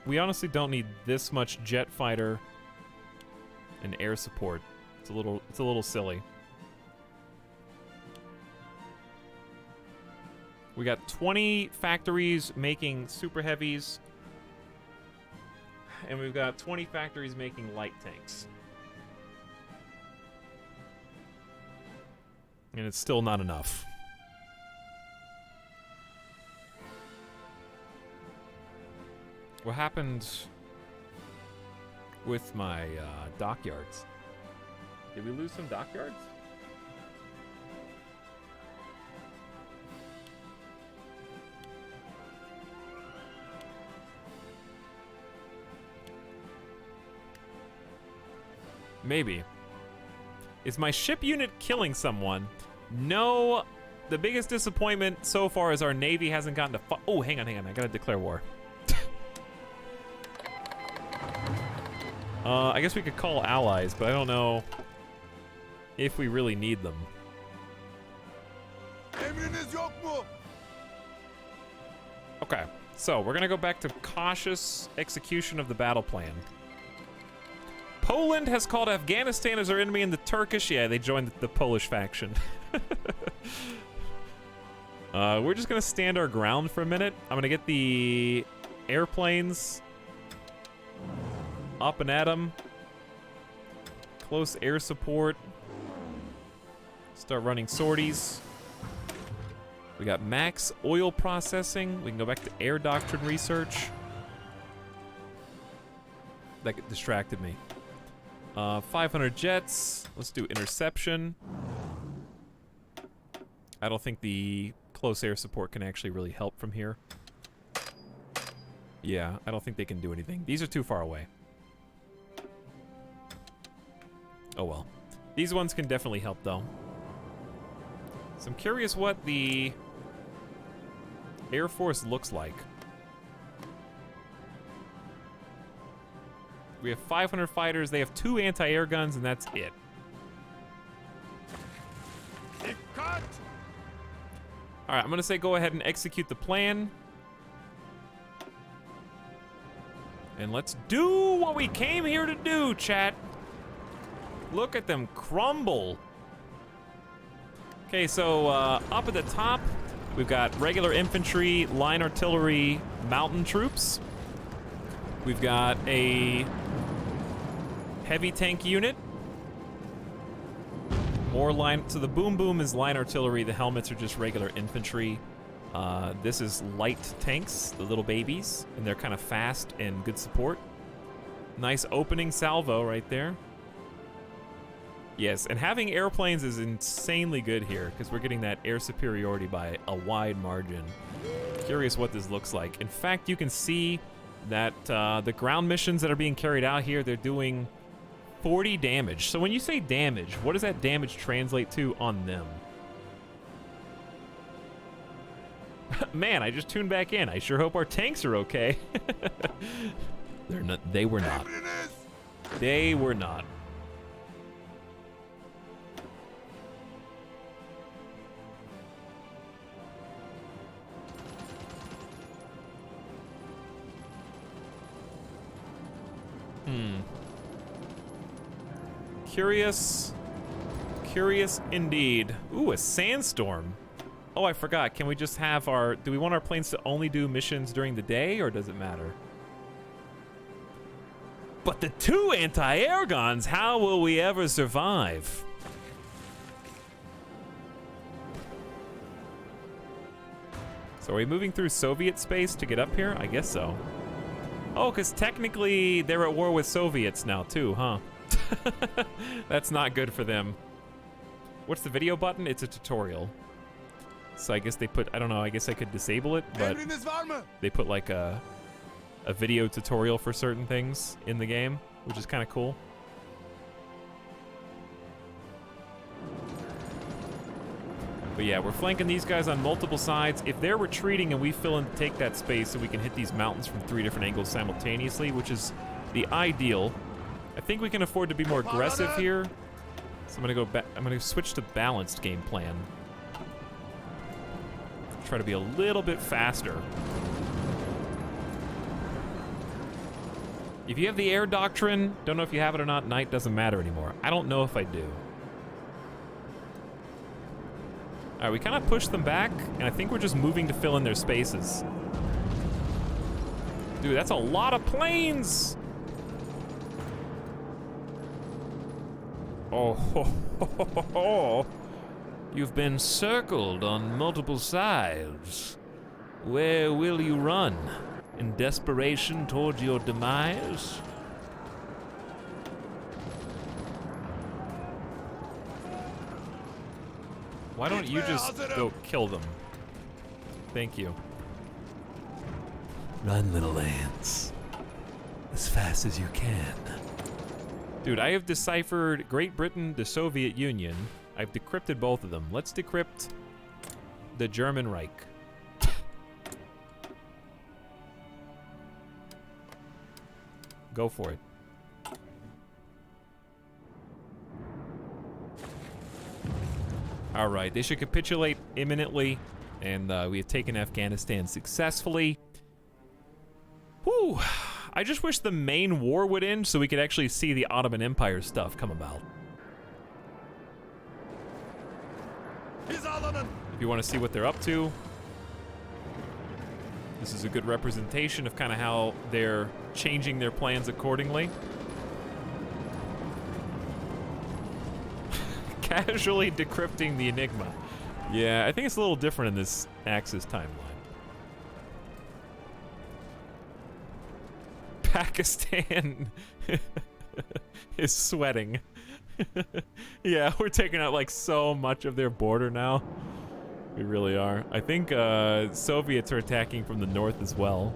We honestly don't need this much jet fighter and air support. It's a little silly. We got 20 factories making super heavies, and we've got 20 factories making light tanks. And it's still not enough. What happened with my dockyards? Did we lose some dockyards? Maybe. Is my ship unit killing someone? No. The biggest disappointment so far is our Navy hasn't gotten to oh, hang on. I gotta declare war. I guess we could call allies, but I don't know if we really need them. Emriniz yok mu? Okay, so we're gonna go back to cautious execution of the battle plan. Poland has called Afghanistan as their enemy, and the Turkish, yeah, they joined the Polish faction. We're just gonna stand our ground for a minute. I'm gonna get the airplanes up and at them. Close air support. Start running sorties. We got max oil processing. We can go back to air doctrine research. That distracted me. 500 jets. Let's do interception. I don't think the close air support can actually really help from here. Yeah, I don't think they can do anything. These are too far away. Oh well. These ones can definitely help though. So I'm curious what the Air Force looks like. We have 500 fighters, they have 2 anti-air guns, and that's it. Dikkat! Alright, I'm gonna say go ahead and execute the plan. And let's do what we came here to do, chat. Look at them crumble. Okay, so up at the top, we've got regular infantry, line artillery, mountain troops. We've got a heavy tank unit. More line, so the boom boom is line artillery, the helmets are just regular infantry. This is light tanks, the little babies, and they're kind of fast and good support. Nice opening salvo right there. Yes, and having airplanes is insanely good here because we're getting that air superiority by a wide margin. Curious what this looks like. In fact, you can see that the ground missions that are being carried out here, they're doing 40 damage. So when you say damage, what does that damage translate to on them? Man, I just tuned back in. I sure hope our tanks are okay. They're not. They were not. They were not. Curious. Curious indeed. Ooh, a sandstorm. Oh, I forgot. Can we just have our... Do we want our planes to only do missions during the day, or does it matter? But the 2 anti-air guns, how will we ever survive? So are we moving through Soviet space to get up here? I guess so. Oh, because technically they're at war with Soviets now too, huh? That's not good for them. What's the video button? It's a tutorial. So I guess they put, I don't know, I guess I could disable it, but they put like a video tutorial for certain things in the game, which is kind of cool. But yeah, we're flanking these guys on multiple sides. If they're retreating and we fill in to take that space so we can hit these mountains from 3 different angles simultaneously, which is the ideal. I think we can afford to be more aggressive here. So I'm gonna go back, I'm gonna switch to balanced game plan. Try to be a little bit faster. If you have the air doctrine, don't know if you have it or not, night doesn't matter anymore. I don't know if I do. All right, we kind of pushed them back, and I think we're just moving to fill in their spaces. Dude, that's a lot of planes! Oh, ho, ho, ho, ho. You've been circled on multiple sides. Where will you run? In desperation toward your demise? Why don't you just go kill them? Thank you. Run, little ants. As fast as you can. Dude, I have deciphered Great Britain, the Soviet Union. I've decrypted both of them. Let's decrypt the German Reich. Go for it. All right, they should capitulate imminently, and we have taken Afghanistan successfully. Whew. I just wish the main war would end so we could actually see the Ottoman Empire stuff come about. If you want to see what they're up to, this is a good representation of kind of how they're changing their plans accordingly. Casually decrypting the Enigma. Yeah, I think it's a little different in this Axis timeline. Pakistan is sweating. Yeah, we're taking out like so much of their border now. We really are. I think Soviets are attacking from the north as well.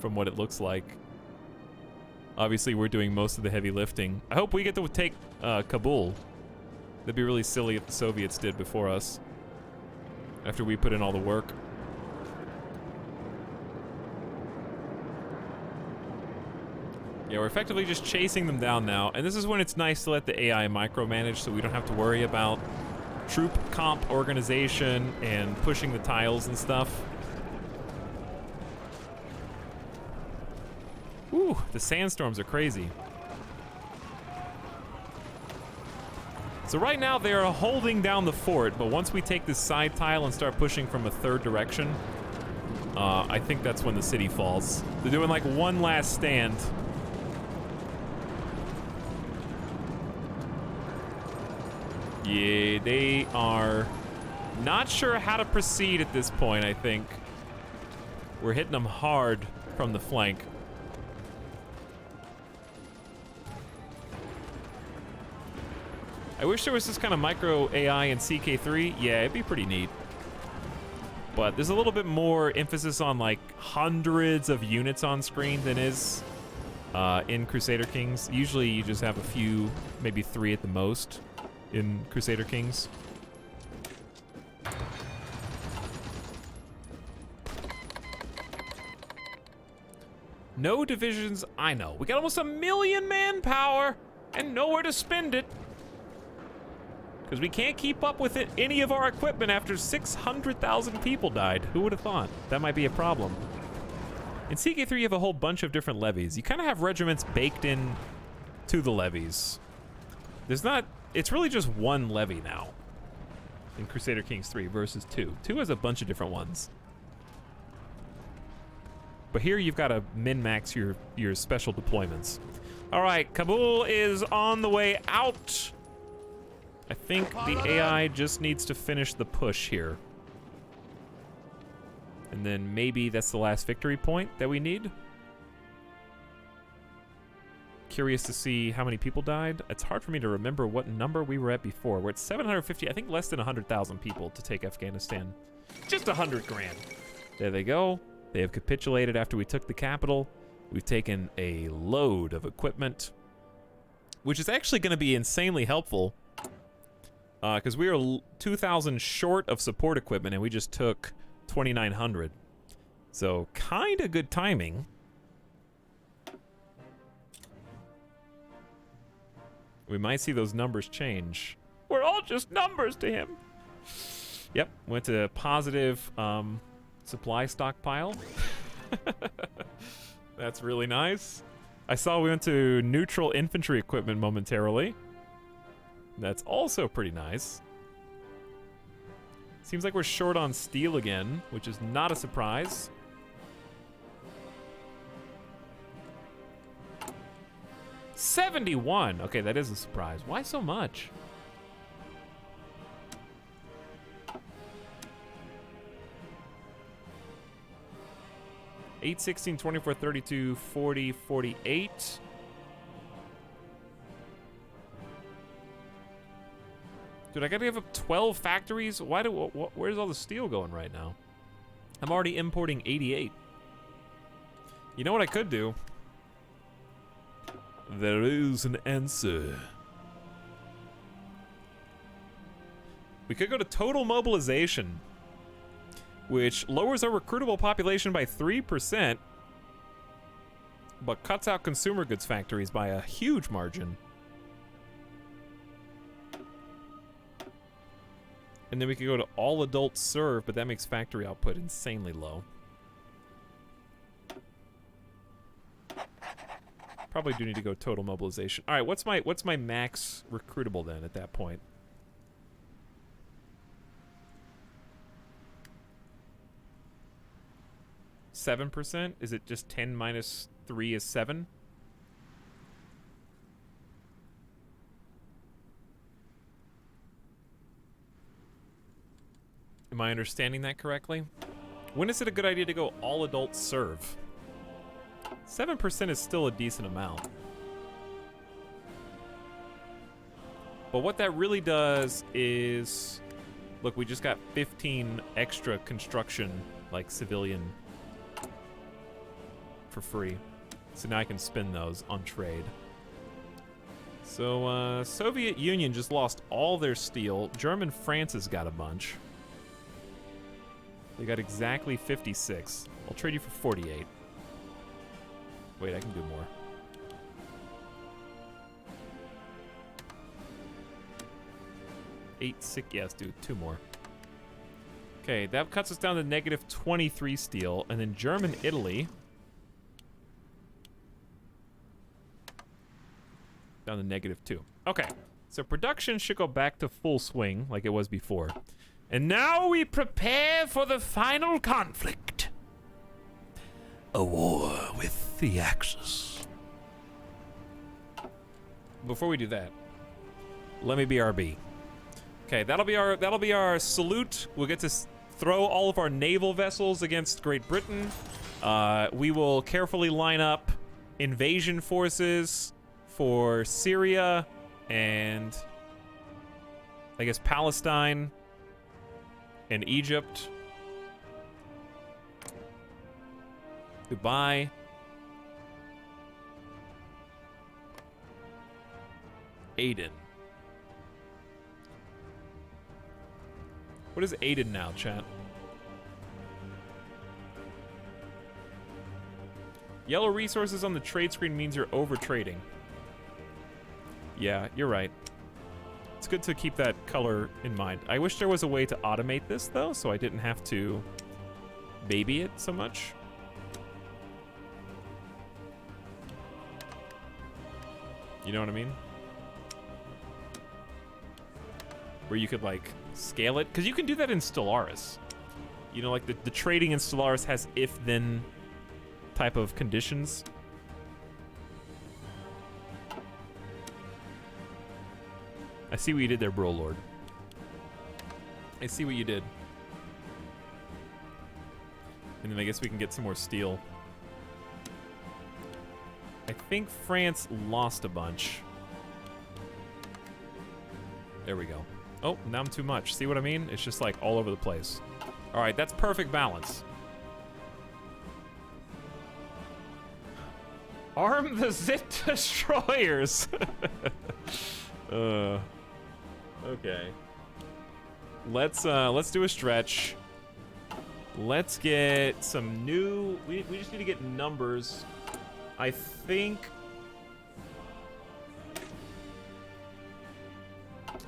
From what it looks like. Obviously, we're doing most of the heavy lifting. I hope we get to take Kabul. That'd be really silly if the Soviets did before us. After we put in all the work. Yeah, we're effectively just chasing them down now. And this is when it's nice to let the AI micromanage so we don't have to worry about troop comp organization and pushing the tiles and stuff. Ooh, the sandstorms are crazy. So right now they are holding down the fort, but once we take this side tile and start pushing from a third direction, I think that's when the city falls. They're doing like one last stand. Yeah, they are not sure how to proceed at this point, I think. We're hitting them hard from the flank. I wish there was this kind of micro AI in CK3. Yeah, it'd be pretty neat. But there's a little bit more emphasis on like hundreds of units on screen than is in Crusader Kings. Usually you just have a few, maybe 3 at the most in Crusader Kings. No divisions, I know. We got almost 1 million manpower and nowhere to spend it. Because we can't keep up with any of our equipment after 600,000 people died. Who would have thought? That might be a problem. In CK3, you have a whole bunch of different levies. You kind of have regiments baked in to the levies. There's not... It's really just one levy now in Crusader Kings 3 versus 2. 2 has a bunch of different ones. But here you've got to min-max your special deployments. All right, Kabul is on the way out. I think the AI just needs to finish the push here. And then maybe that's the last victory point that we need. Curious to see how many people died. It's hard for me to remember what number we were at before. We're at 750, I think less than 100,000 people to take Afghanistan. Just 100 grand. There they go. They have capitulated after we took the capital. We've taken a load of equipment, which is actually going to be insanely helpful. Because we are 2,000 short of support equipment, and we just took 2,900. So, kind of good timing. We might see those numbers change. We're all just numbers to him. Yep, went to positive supply stockpile. That's really nice. I saw we went to neutral infantry equipment momentarily. That's also pretty nice. Seems like we're short on steel again, which is not a surprise. $71. Okay, that is a surprise. Why so much? $8, $16, $24, $32, $40, $48. Dude, I gotta give up 12 factories? Where's all the steel going right now? I'm already importing 88. You know what I could do? There is an answer. We could go to total mobilization, which lowers our recruitable population by 3%, but cuts out consumer goods factories by a huge margin. And then we could go to all adults serve, but that makes factory output insanely low. Probably do need to go total mobilization. All right, what's my max recruitable then at that point? %? Is it just 10 minus 3 is 7? Am I understanding that correctly? When is it a good idea to go all adults serve? 7% is still a decent amount. But what that really does is... Look, we just got 15 extra construction, like civilian, for free. So now I can spend those on trade. So, Soviet Union just lost all their steel. German France has got a bunch. They got exactly 56. I'll trade you for 48. Wait, I can do more. Yes, dude, 2 more. Okay, that cuts us down to negative 23 steel, and then German Italy down to negative 2. Okay, so production should go back to full swing like it was before. And now we prepare for the final conflict. A war with the Axis. Before we do that, let me BRB. Okay, that'll be our salute. We'll get to throw all of our naval vessels against Great Britain. We will carefully line up invasion forces for Syria and I guess Palestine and Egypt. Dubai. Aden. What is Aden now, chat? Yellow resources on the trade screen means you're over trading. Yeah, you're right. It's good to keep that color in mind. I wish there was a way to automate this, though, so I didn't have to baby it so much. You know what I mean? Where you could, like, scale it. Because you can do that in Stellaris. You know, like, the trading in Stellaris has if-then type of conditions. I see what you did there, Bro Lord. I see what you did. And then I guess we can get some more steel. I think France lost a bunch. There we go. Oh, now I'm too much. See what I mean? It's just like all over the place. All right, that's perfect balance. Arm the Zit destroyers. Okay. Let's do a stretch. Let's get some new. We just need to get numbers. I think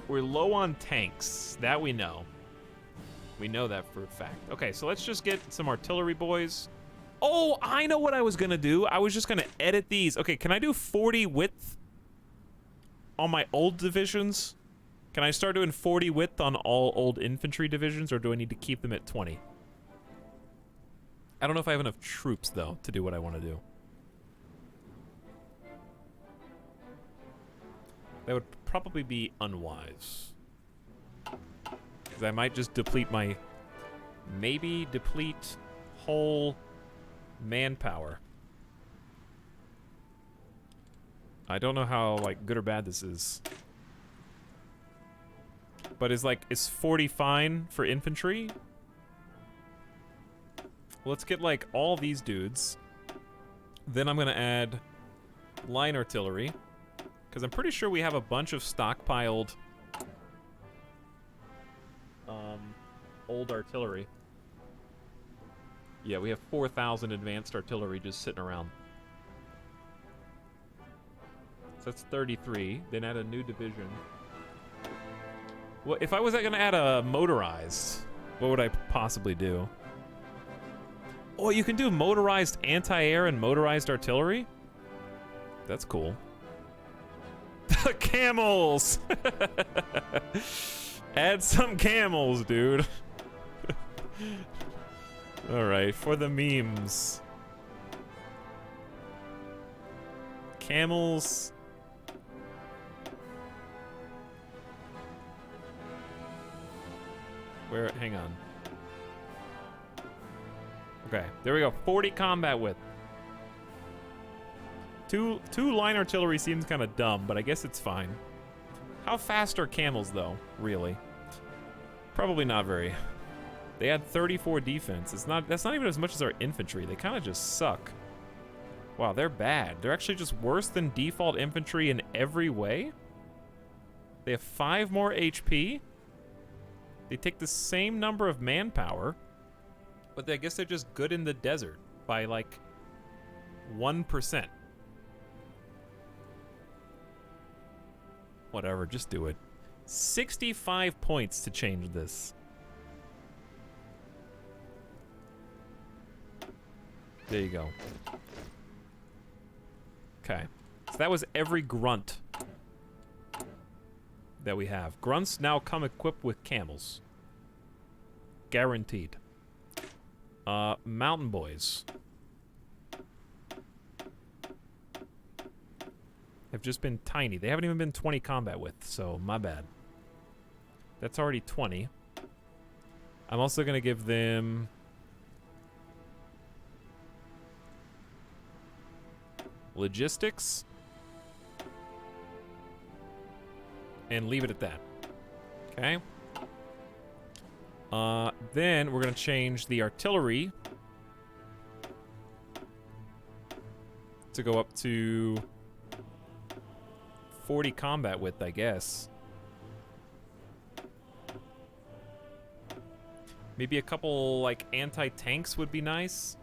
we're low on tanks. That we know. We know that for a fact. Okay, so let's just get some artillery boys. Oh, I know what I was gonna do. I was just gonna edit these. Okay, can I do 40 width on my old divisions? Can I start doing 40 width on all old infantry divisions, or do I need to keep them at 20? I don't know if I have enough troops, though, to do what I want to do. That would probably be unwise. Because I might just deplete my... Maybe deplete whole manpower. I don't know how, like, good or bad this is. But is 40 fine for infantry? Let's get, like, all these dudes. Then I'm gonna add line artillery. Because I'm pretty sure we have a bunch of stockpiled old artillery. Yeah, we have 4,000 advanced artillery just sitting around. So that's 33. Then add a new division. Well, if I was gonna add a motorized, what would I possibly do? Oh, you can do motorized anti-air and motorized artillery? That's cool. The camels! Add some camels, dude. Alright, for the memes. Camels. Where, hang on. Okay, there we go. 40 combat width. Two line artillery seems kind of dumb, but I guess it's fine. How fast are camels, though, really? Probably not very. They had 34 defense. That's not even as much as our infantry. They kind of just suck. Wow, they're bad. They're actually just worse than default infantry in every way. They have 5 more HP. They take the same number of manpower, but I guess they're just good in the desert by like 1%. Whatever, just do it. 65 points to change this. There you go. Okay. So that was every grunt that we have. Grunts now come equipped with camels. Guaranteed. Mountain boys have just been tiny. They haven't even been 20 combat width, so my bad. That's already 20. I'm also going to give them logistics and leave it at that. Okay. Then we're going to change the artillery to go up to 40 combat width, I guess. Maybe a couple, like, anti-tanks would be nice.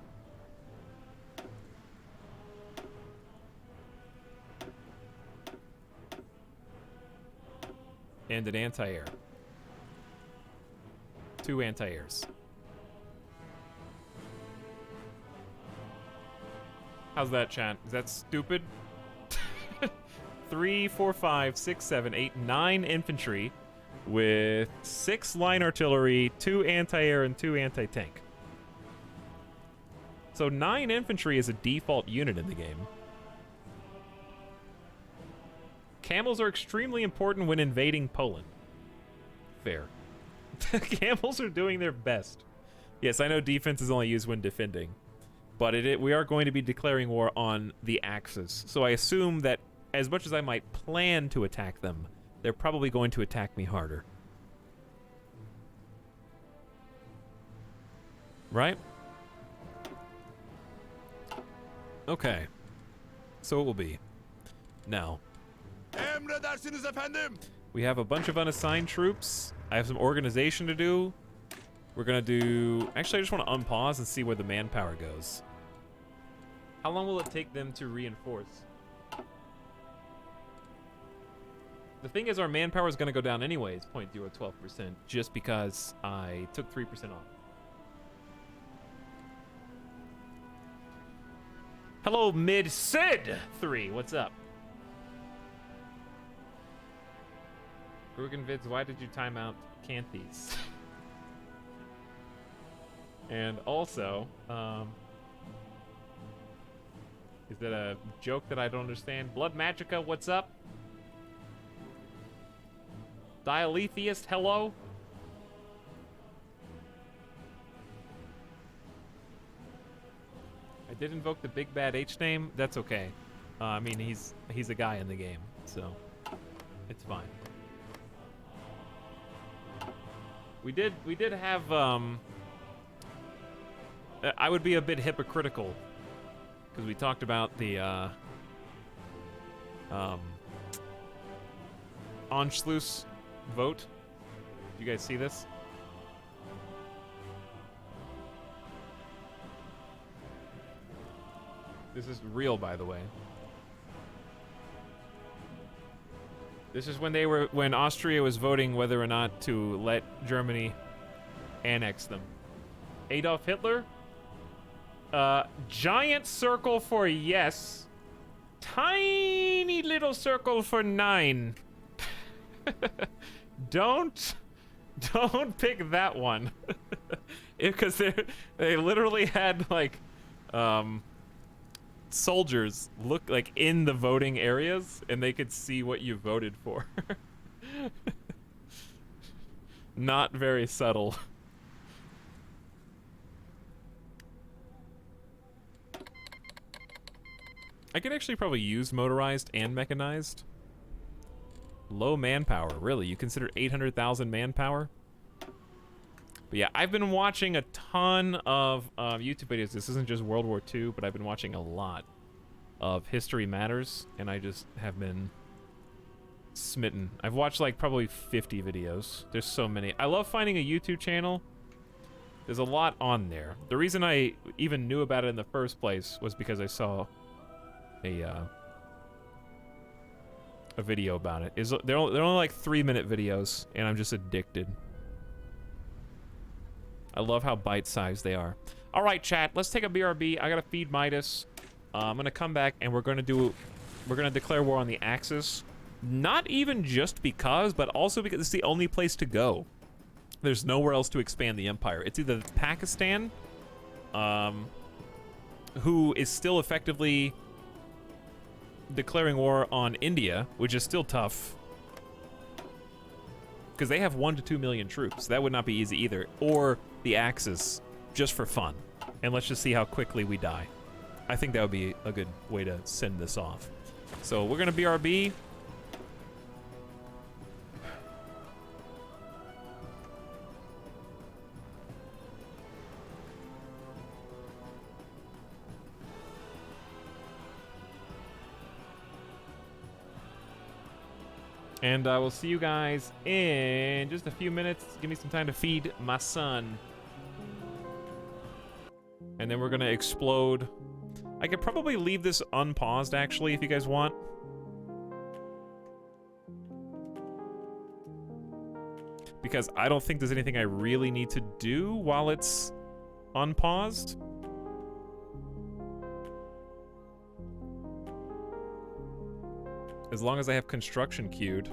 And an anti-air. 2 anti-airs. How's that, chat? Is that stupid? 3, 4, 5, 6, 7, 8, 9 infantry with 6 line artillery, 2 anti-air, and 2 anti-tank. So 9 infantry is a default unit in the game. Camels are extremely important when invading Poland. Fair. Camels are doing their best. Yes, I know defense is only used when defending, but we are going to be declaring war on the Axis. So I assume that as much as I might plan to attack them, they're probably going to attack me harder. Right? Okay. So it will be. Now, Emredersiniz efendim. we have a bunch of unassigned troops. I have some organization to do. We're gonna do... Actually, I just want to unpause and see where the manpower goes. How long will it take them to reinforce? The thing is, our manpower is gonna go down anyways, 0.012%, just because I took 3% off. Hello, Mid-Sid3. What's up? Rugen Vids, why did you time out Canthes? And also, is that a joke that I don't understand? Blood Magica, what's up? Dialetheist, hello? I did invoke the big bad H name. That's okay. I mean, he's a guy in the game, so it's fine. We did have I would be a bit hypocritical because we talked about the Anschluss vote. You guys see this? This is real, by the way. This is when Austria was voting whether or not to let Germany annex them. Adolf Hitler? Giant circle for yes. Tiny little circle for 9. Don't pick that one. Because they literally had like soldiers look like in the voting areas and they could see what you voted for. Not very subtle. I could actually probably use motorized and mechanized. Low manpower, really? You consider 800,000 manpower? But yeah, I've been watching a ton of YouTube videos. This isn't just World War II, but I've been watching a lot of History Matters, and I just have been smitten. I've watched like probably 50 videos. There's so many. I love finding a YouTube channel. There's a lot on there. The reason I even knew about it in the first place was because I saw a video about it. They're only like 3-minute videos, and I'm just addicted. I love how bite-sized they are. All right, chat. Let's take a BRB. I gotta feed Midas. I'm gonna come back, and we're gonna declare war on the Axis. Not even just because, but also because it's the only place to go. There's nowhere else to expand the empire. It's either Pakistan, who is still effectively declaring war on India, which is still tough, because they have 1 to 2 million troops. That would not be easy either. Or the Axis, just for fun. And let's just see how quickly we die. I think that would be a good way to send this off. So we're gonna BRB. And I will see you guys in just a few minutes. Give me some time to feed my son. And then we're gonna explode. I could probably leave this unpaused, actually, if you guys want. Because I don't think there's anything I really need to do while it's unpaused. As long as I have construction queued,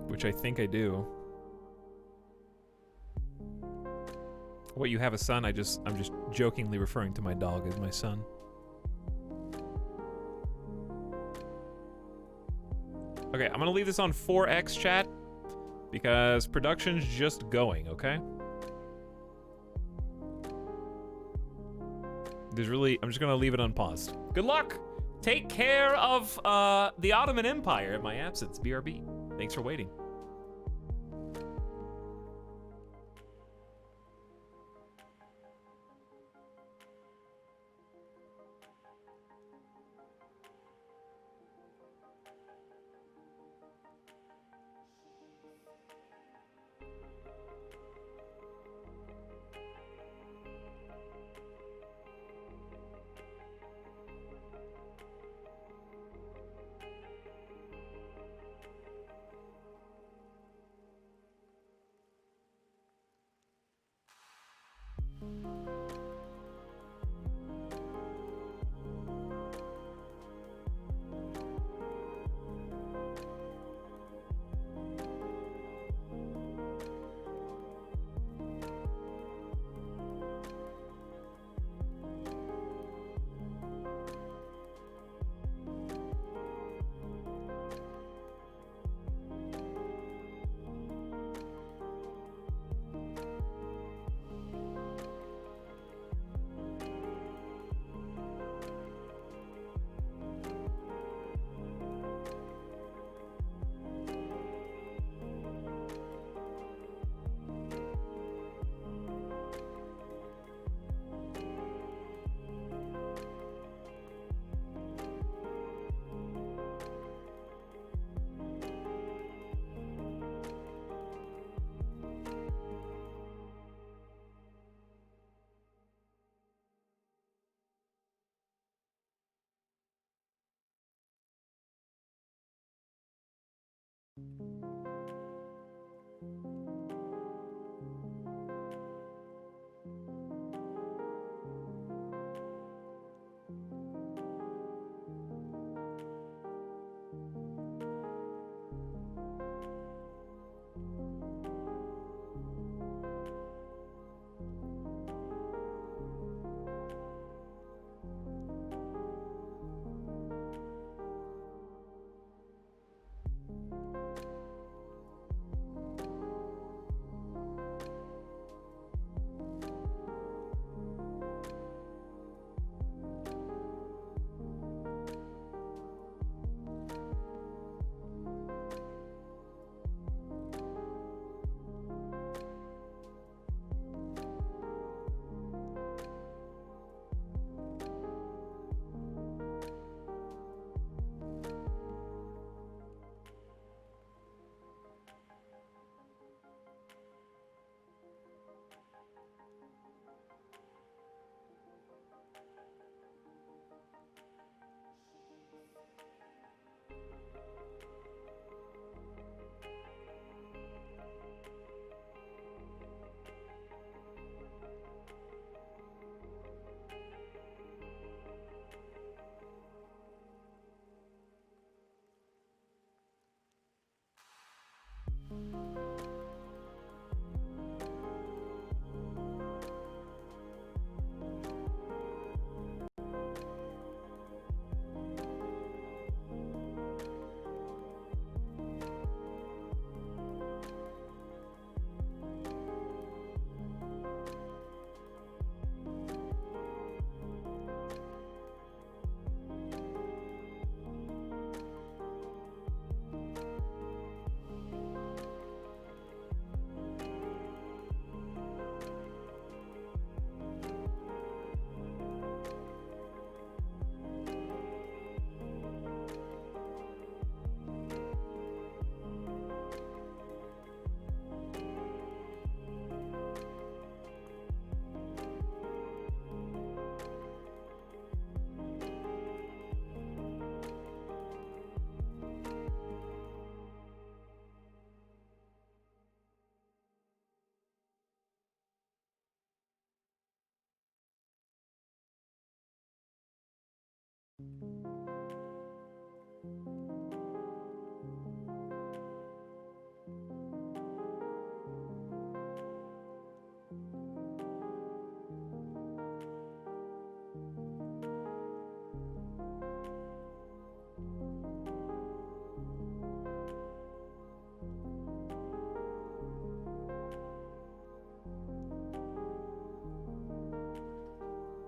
which I think I do. What, you have a son? I'm just jokingly referring to my dog as my son. Okay, I'm gonna leave this on 4x, chat, because production's just going, okay? I'm just gonna leave it unpaused. Good luck! Take care of the Ottoman Empire in my absence, BRB. Thanks for waiting.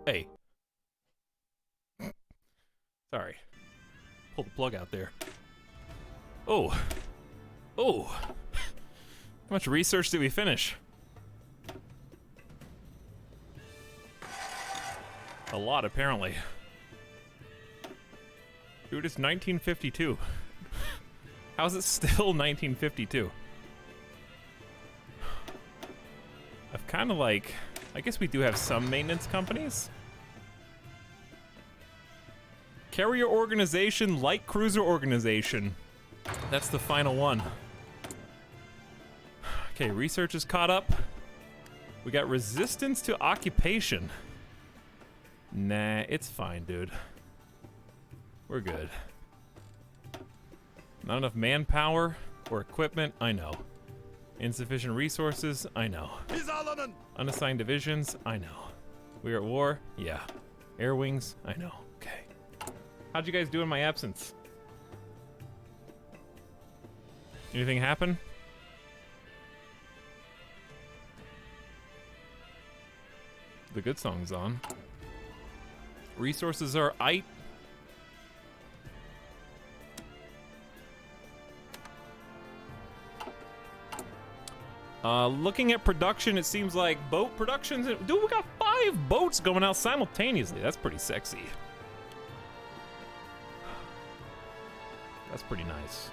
Hey. Sorry. Pull the plug out there. Oh. Oh. How much research did we finish? A lot, apparently. Dude, it's 1952. How's it still 1952? I've kind of like... I guess we do have some maintenance companies. Carrier organization, light cruiser organization. That's the final one. Okay, research is caught up. We got resistance to occupation. Nah, it's fine, dude. We're good. Not enough manpower or equipment, I know. Insufficient resources, I know. Unassigned divisions, I know. We are at war, yeah. Air wings, I know. Okay. How'd you guys do in my absence? Anything happen? The good song's on. Resources are aight. Looking at production, it seems like boat productions. Dude, we got 5 boats going out simultaneously. That's pretty sexy. That's pretty nice.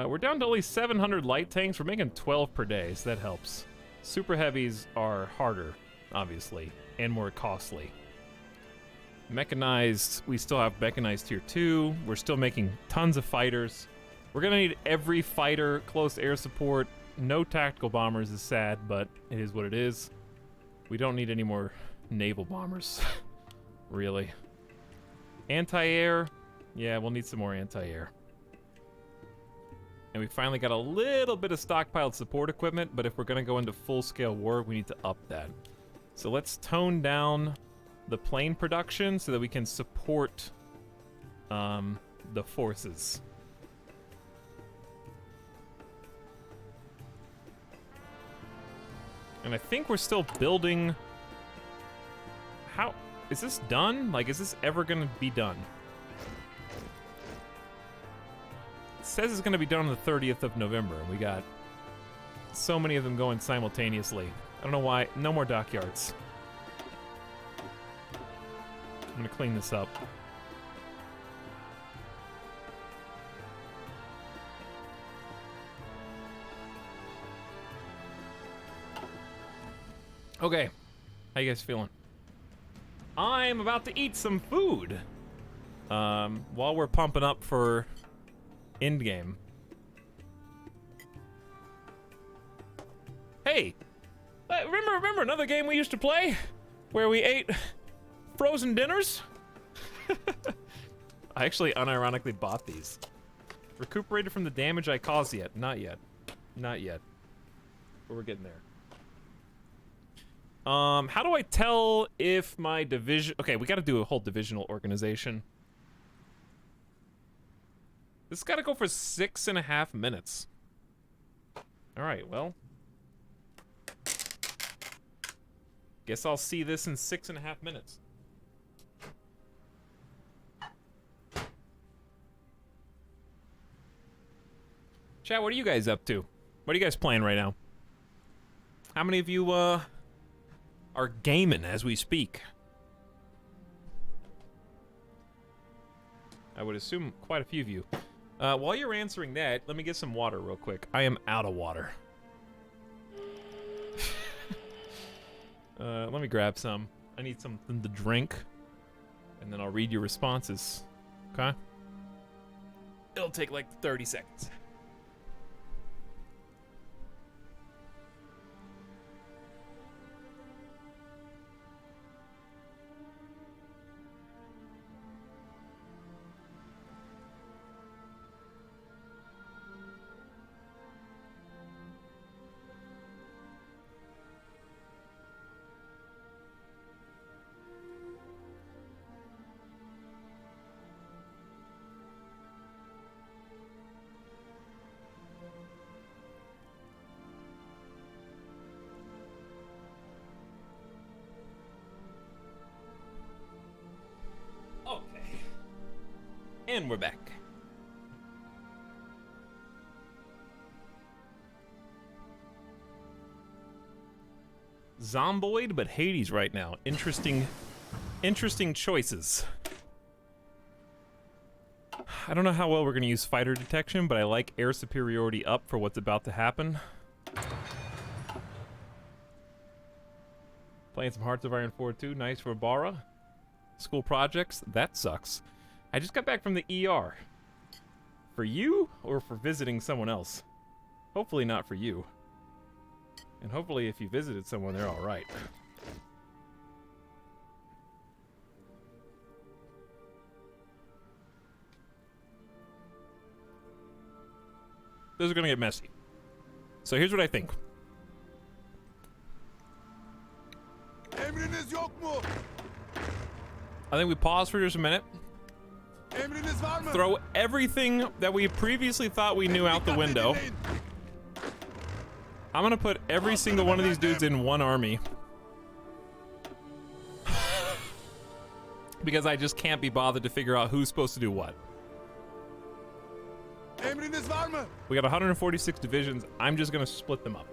We're down to only 700 light tanks. We're making 12 per day, so that helps. Super heavies are harder, obviously, and more costly. Mechanized, we still have mechanized tier 2. We're still making tons of fighters. We're gonna need every fighter, close air support. No tactical bombers is sad, but it is what it is. We don't need any more naval bombers, really. Anti-air, yeah, we'll need some more anti-air. And we finally got a little bit of stockpiled support equipment, but if we're gonna go into full-scale war, we need to up that. So let's tone down the plane production so that we can support the forces. And I think we're still building... How... Is this done? Like, is this ever gonna be done? It says it's gonna be done on the 30th of November, and we got so many of them going simultaneously. I don't know why. No more dockyards. I'm gonna clean this up. Okay, how you guys feeling? I'm about to eat some food while we're pumping up for endgame. Hey, remember another game we used to play where we ate frozen dinners? I actually unironically bought these. Recuperated from the damage I caused yet? Not yet. Not yet. But we're getting there. How do I tell if my division... Okay, we gotta do a whole divisional organization. This has gotta go for 6.5 minutes. Alright, well. Guess I'll see this in 6.5 minutes. Chat, what are you guys up to? What are you guys playing right now? How many of you, are gaming as we speak? I would assume quite a few of you. While you're answering that, let me get some water real quick. I am out of water. Let me grab some. I need something to drink. And then I'll read your responses. Okay? It'll take like 30 seconds. And we're back. Zomboid, but Hades right now. Interesting choices. I don't know how well we're going to use fighter detection, but I like air superiority up for what's about to happen. Playing some Hearts of Iron 4 too. Nice for Bara. School projects. That sucks. I just got back from the ER. For you or for visiting someone else? Hopefully not for you. And hopefully if you visited someone, they're alright. Those are gonna get messy. So here's what I think. Emriniz yok mu? I think we pause for just a minute. Emriniz var mı? Throw everything that we previously thought we knew out the window. I'm gonna put every single one of these dudes in one army. Because I just can't be bothered to figure out who's supposed to do what. Emriniz var mı? We got 146 divisions. I'm just gonna split them up.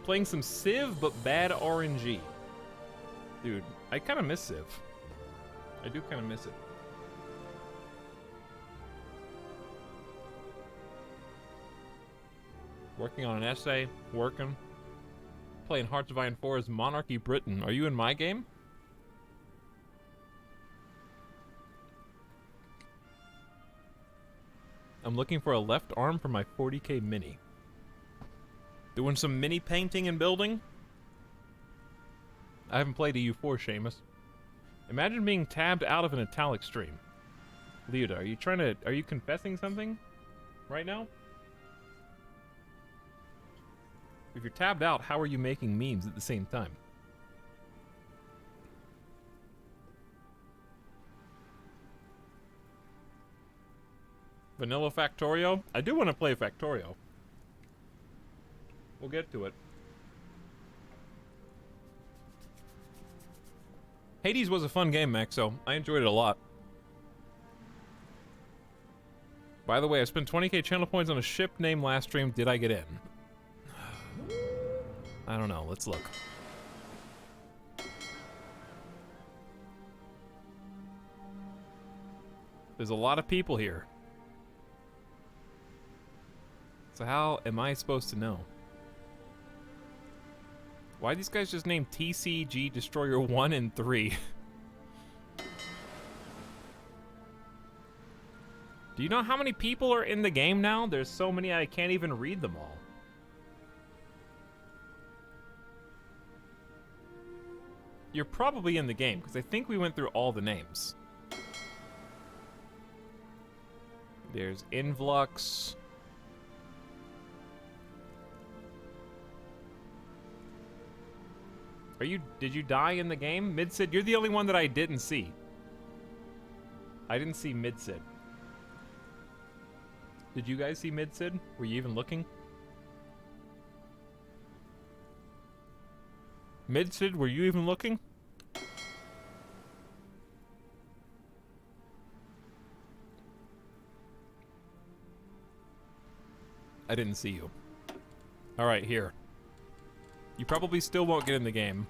Playing some Civ, but bad RNG. Dude, I kind of miss Civ. I do kind of miss it. Working on an essay, working. Playing Hearts of Iron 4's Monarchy Britain. Are you in my game? I'm looking for a left arm for my 40k mini. Doing some mini painting and building? I haven't played a U4, Seamus. Imagine being tabbed out of an italic stream. Leota, are you confessing something right now? If you're tabbed out, how are you making memes at the same time? Vanilla Factorio? I do want to play Factorio. We'll get to it. Hades was a fun game, Max, so I enjoyed it a lot. By the way, I spent 20k channel points on a ship name last stream. Did I get in? I don't know. Let's look. There's a lot of people here. So how am I supposed to know? Why these guys just named TCG Destroyer 1 and 3? Do you know how many people are in the game now? There's so many I can't even read them all. You're probably in the game, because I think we went through all the names. There's Influx. Did you die in the game? Midsid, you're the only one that I didn't see. I didn't see Midsid. Did you guys see Midsid? Were you even looking? Midsid, were you even looking? I didn't see you. Alright, here. You probably still won't get in the game.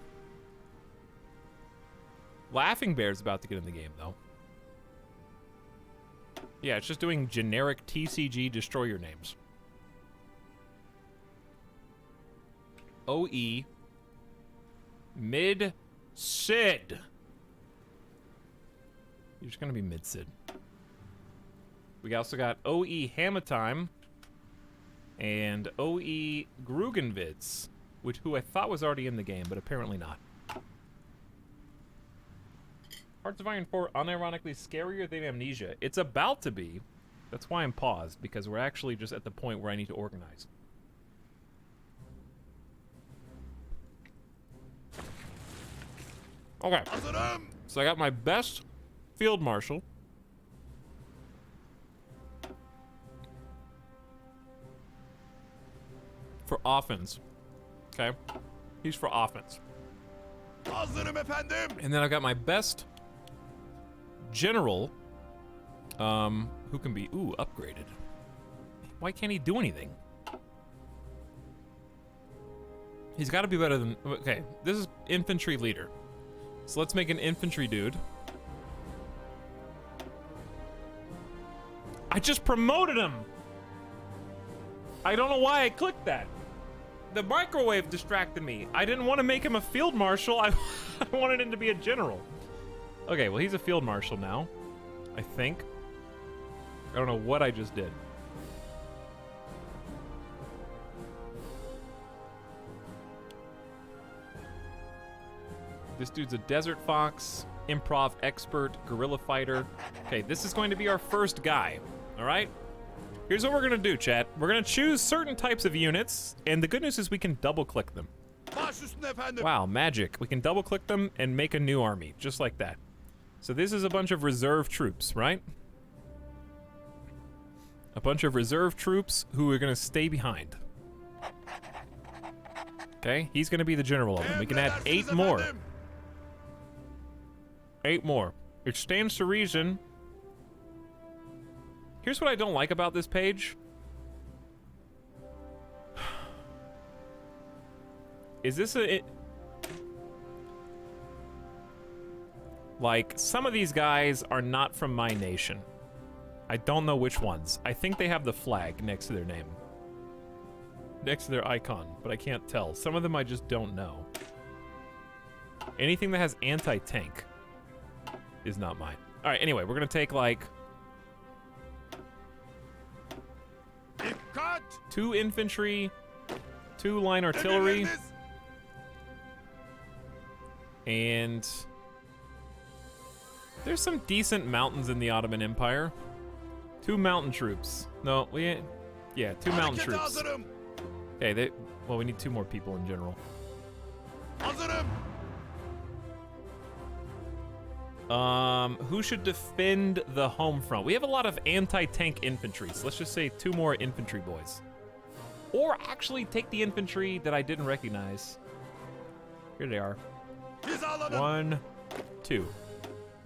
Laughing Bear's about to get in the game, though. Yeah, it's just doing generic TCG Destroyer names. OE. Mid-Sid. You're just gonna be Mid-Sid. We also got OE Hammer Time. And OE Grugenvids. Who I thought was already in the game, but apparently not. Hearts of Iron 4 unironically scarier than Amnesia. It's about to be. That's why I'm paused, because we're actually just at the point where I need to organize. Okay. So I got my best field marshal. For offense. Okay? He's for offense. Hazırım efendim. And then I've got my best general, who can be, upgraded. Why can't he do anything? He's got to be better than, okay, this is infantry leader. So let's make an infantry dude. I just promoted him. I don't know why I clicked that. The microwave distracted me. I didn't want to make him a field marshal. I wanted him to be a general. Okay, well, he's a field marshal now, I think. I don't know what I just did. This dude's a desert fox, improv expert, guerrilla fighter. Okay, this is going to be our first guy, all right? Here's what we're gonna do, chat. We're gonna choose certain types of units, and the good news is we can double-click them. Wow, magic. We can double-click them and make a new army, just like that. So this is a bunch of reserve troops, right? A bunch of reserve troops who are gonna stay behind. Okay, he's gonna be the general of them. We can add 8 more. 8 more. It stands to reason. Here's what I don't like about this page. Is this like, some of these guys are not from my nation. I don't know which ones. I think they have the flag next to their name. Next to their icon, but I can't tell. Some of them I just don't know. Anything that has anti-tank is not mine. All right, anyway, we're gonna take like 2 infantry, 2 line artillery, and there's some decent mountains in the Ottoman Empire. 2 mountain troops. No, yeah, 2 mountain troops. Okay, well, we need 2 more people in general. Who should defend the home front? We have a lot of anti-tank infantry, so let's just say 2 more infantry boys. Or actually take the infantry that I didn't recognize. Here they are. 1, 2.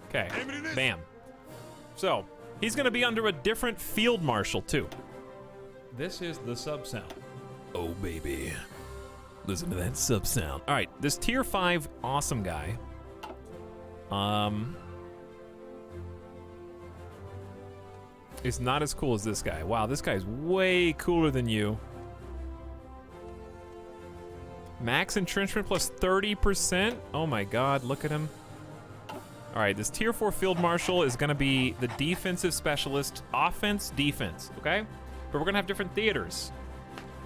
Okay, bam. So, he's gonna be under a different field marshal too. This is the sub sound. Oh, baby. Listen to that sub sound. All right, this tier 5 awesome guy. Is not as cool as this guy. Wow, this guy's way cooler than you. Max entrenchment plus 30%. Oh my god, look at him. All right, this tier 4 field marshal is gonna be the defensive specialist, offense, defense, okay? But we're gonna have different theaters.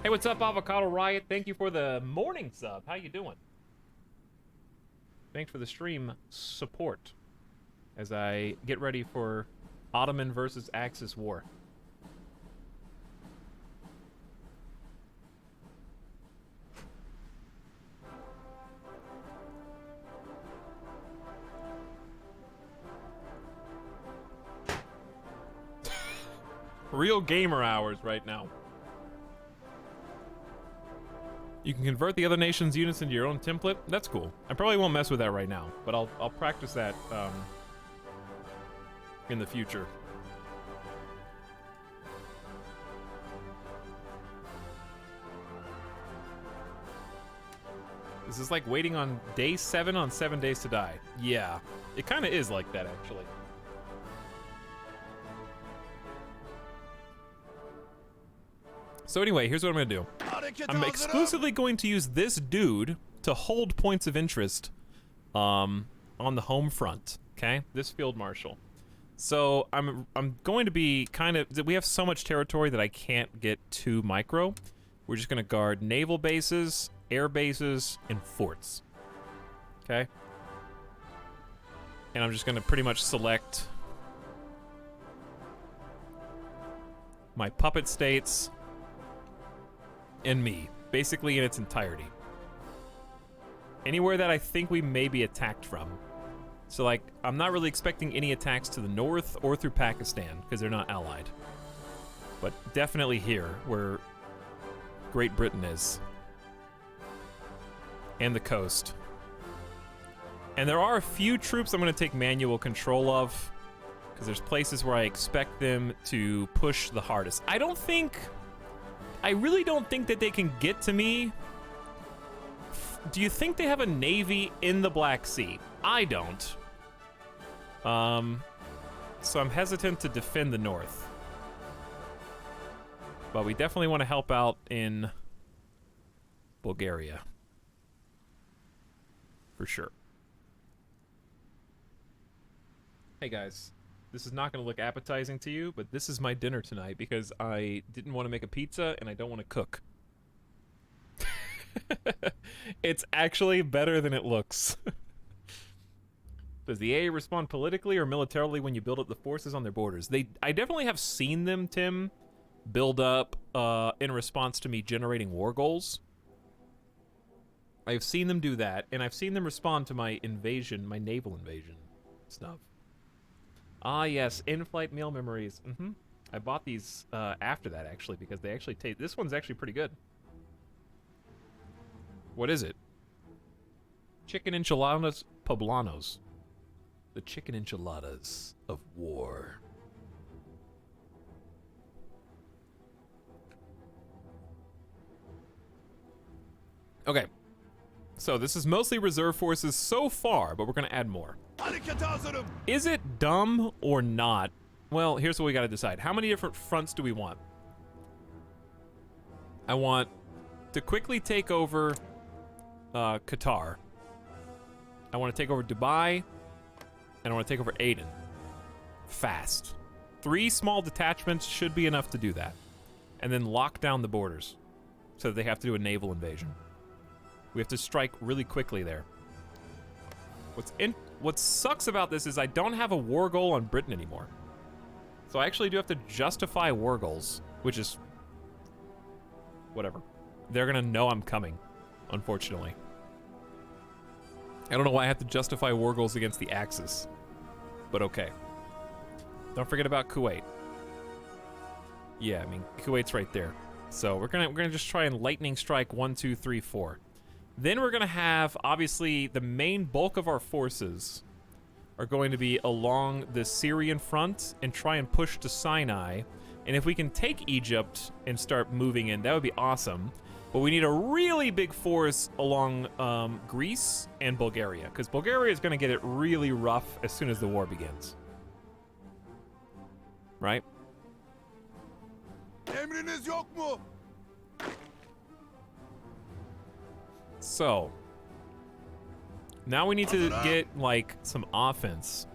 Hey, what's up, Avocado Riot? Thank you for the morning sub. How you doing? Thanks for the stream support as I get ready for Ottoman versus Axis war. Real gamer hours right now. You can convert the other nation's units into your own template. That's cool. I probably won't mess with that right now, but I'll practice that in the future. This is like waiting on day 7 on 7 Days to Die. Yeah, it kind of is like that, actually. So anyway, here's what I'm gonna do. I'm exclusively going to use this dude to hold points of interest on the home front, okay? This field marshal. So I'm going to be kind of, we have so much territory that I can't get too micro. We're just gonna guard naval bases, air bases, and forts, okay? And I'm just gonna pretty much select my puppet states and me, basically in its entirety. Anywhere that I think we may be attacked from. So like, I'm not really expecting any attacks to the north or through Pakistan, because they're not allied. But definitely here, where Great Britain is. And the coast. And there are a few troops I'm gonna take manual control of. Because there's places where I expect them to push the hardest. I really don't think that they can get to me. Do you think they have a navy in the Black Sea? I don't. So I'm hesitant to defend the north. But we definitely want to help out in Bulgaria. For sure. Hey guys, this is not going to look appetizing to you, but this is my dinner tonight because I didn't want to make a pizza and I don't want to cook. It's actually better than it looks. Does the AA respond politically or militarily when you build up the forces on their borders? I definitely have seen them, Tim, build up in response to me generating war goals. I've seen them do that, and I've seen them respond to my invasion, my naval invasion stuff. Ah, yes, in-flight meal memories. I bought these after that, actually, because they actually taste... This one's actually pretty good. What is it? Chicken enchiladas poblanos. The chicken enchiladas of war. Okay. So this is mostly reserve forces so far, but we're going to add more. Is it dumb or not? Well, here's what we got to decide. How many different fronts do we want? I want to quickly take over Qatar. I want to take over Dubai. And I want to take over Aden. Fast. 3 small detachments should be enough to do that. And then lock down the borders. So that they have to do a naval invasion. We have to strike really quickly there. What sucks about this is I don't have a war goal on Britain anymore. So I actually do have to justify war goals, which is... whatever. They're gonna know I'm coming, unfortunately. I don't know why I have to justify war goals against the Axis, but okay. Don't forget about Kuwait. Yeah, I mean, Kuwait's right there. So we're gonna just try and lightning strike 1, 2, 3, 4. Then we're gonna have, obviously, the main bulk of our forces are going to be along the Syrian front and try and push to Sinai. And if we can take Egypt and start moving in, that would be awesome. But we need a really big force along Greece and Bulgaria, because Bulgaria is going to get it really rough as soon as the war begins. Right? Emriniz yok mu? So, now we need to get, like, some offense.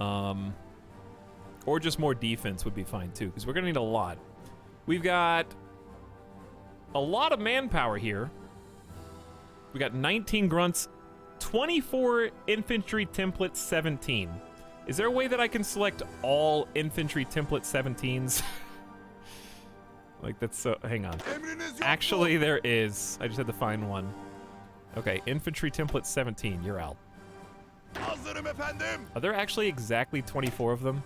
Or just more defense would be fine, too, because we're going to need a lot. We've got a lot of manpower here. We got 19 grunts, 24 infantry template 17. Is there a way that I can select all infantry template 17s? Like, that's so... Hang on. Actually, there is. I just had to find one. Okay, infantry template 17, you're out. Are there actually exactly 24 of them?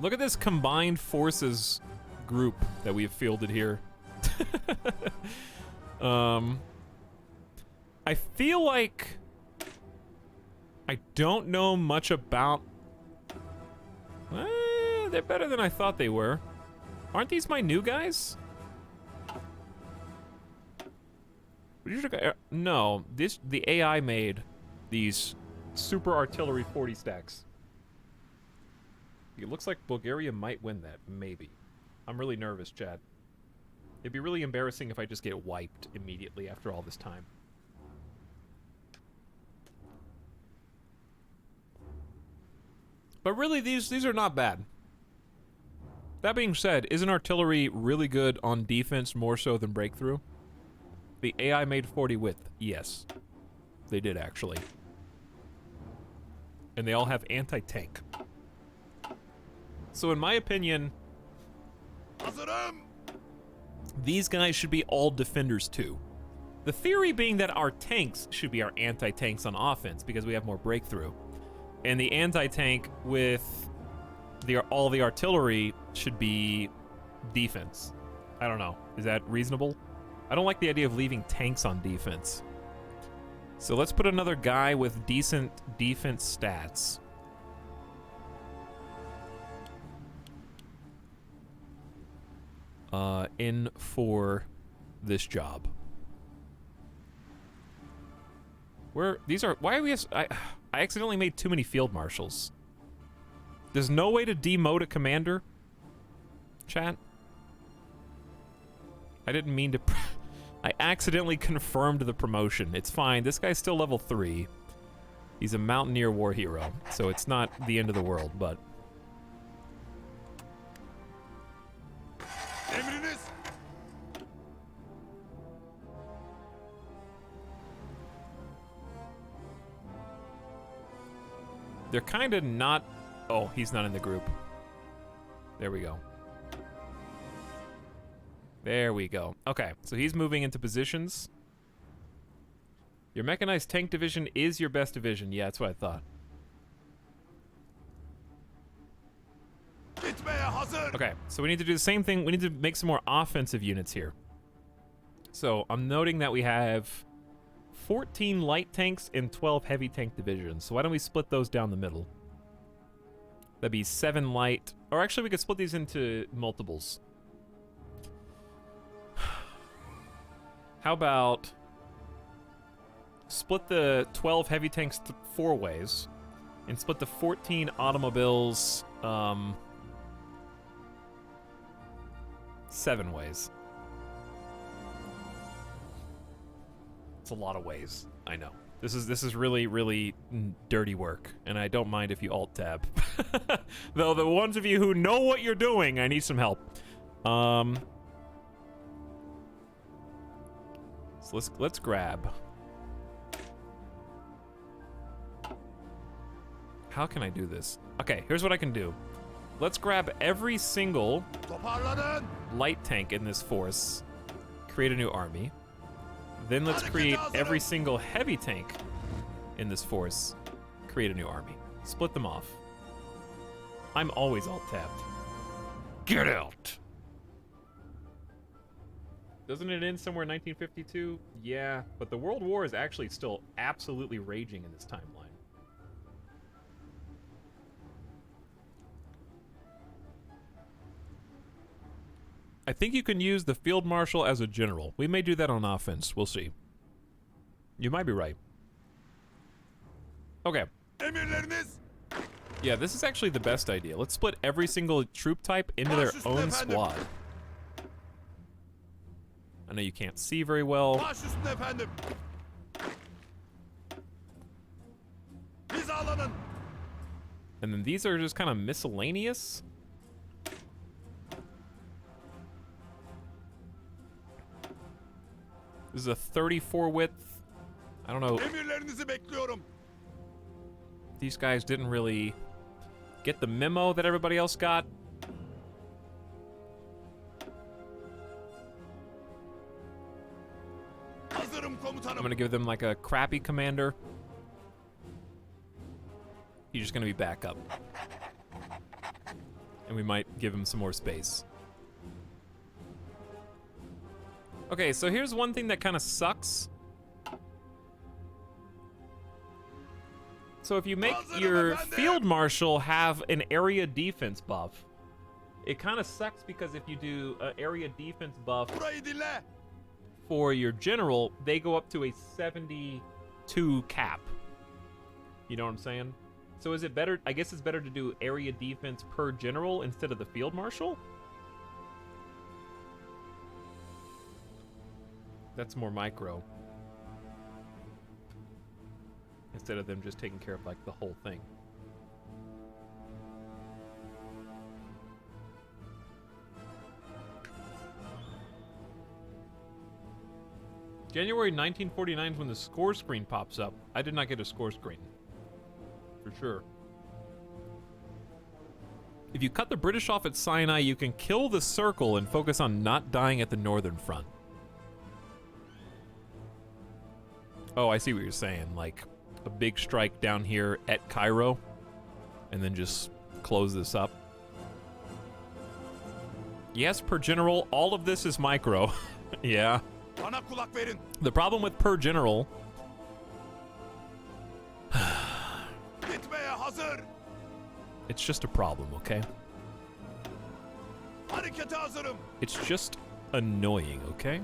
Look at this combined forces group that we have fielded here. I feel like I don't know much about... they're better than I thought they were. Aren't these my new guys? No, the AI made these super artillery 40 stacks. It looks like Bulgaria might win that, maybe. I'm really nervous, Chad. It'd be really embarrassing if I just get wiped immediately after all this time. But really, these are not bad. That being said, isn't artillery really good on defense more so than breakthrough? The AI made 40 width. Yes. They did, actually. And they all have anti-tank. So in my opinion, these guys should be all defenders too. The theory being that our tanks should be our anti-tanks on offense because we have more breakthrough. And the anti-tank with all the artillery should be defense. I don't know. Is that reasonable? I don't like the idea of leaving tanks on defense. So let's put another guy with decent defense stats. in for this job. Why are we, I accidentally made too many field marshals. There's no way to demote a commander, chat. I didn't mean to, I accidentally confirmed the promotion. It's fine, this guy's still level 3. He's a Mountaineer war hero, so it's not the end of the world, but... Emriniz. They're kind of not... Oh, he's not in the group. There we go. There we go. Okay, so he's moving into positions. Your mechanized tank division is your best division. Yeah, that's what I thought. Okay, so we need to do the same thing. We need to make some more offensive units here. So I'm noting that we have 14 light tanks and 12 heavy tank divisions. So why don't we split those down the middle? That'd be 7 light. Or actually, we could split these into multiples. How about split the 12 heavy tanks 4 ways and split the 14 automobiles 7 ways. It's a lot of ways. I know. This is really, really dirty work, and I don't mind if you alt-tab. Though the ones of you who know what you're doing, I need some help. So let's grab. How can I do this? Okay, here's what I can do. Let's grab every single light tank in this force, create a new army. Then let's create every single heavy tank in this force, create a new army. Split them off. I'm always alt-tabbed. Get out! Doesn't it end somewhere in 1952? Yeah, but the World War is actually still absolutely raging in this timeline. I think you can use the Field Marshal as a general. We may do that on offense. We'll see. You might be right. Okay. Yeah, this is actually the best idea. Let's split every single troop type into their own squad. I know you can't see very well. And then these are just kind of miscellaneous. This is a 34 width. I don't know. These guys didn't really get the memo that everybody else got. I'm gonna give them like a crappy commander. He's just gonna be backup. And we might give him some more space. Okay, so here's one thing that kind of sucks. So if you make your field marshal have an area defense buff, it kind of sucks because if you do an area defense buff for your general, they go up to a 72 cap. You know what I'm saying? So is it better? I guess it's better to do area defense per general instead of the field marshal? That's more micro. Instead of them just taking care of like the whole thing. January 1949 is when the score screen pops up. I did not get a score screen. For sure. If you cut the British off at Sinai, you can kill the circle and focus on not dying at the northern front. Oh, I see what you're saying. Like a big strike down here at Cairo and then just close this up. Yes, per general, all of this is micro. Yeah. The problem with per general it's just a problem, okay? Harekete hazırım. It's just annoying, okay?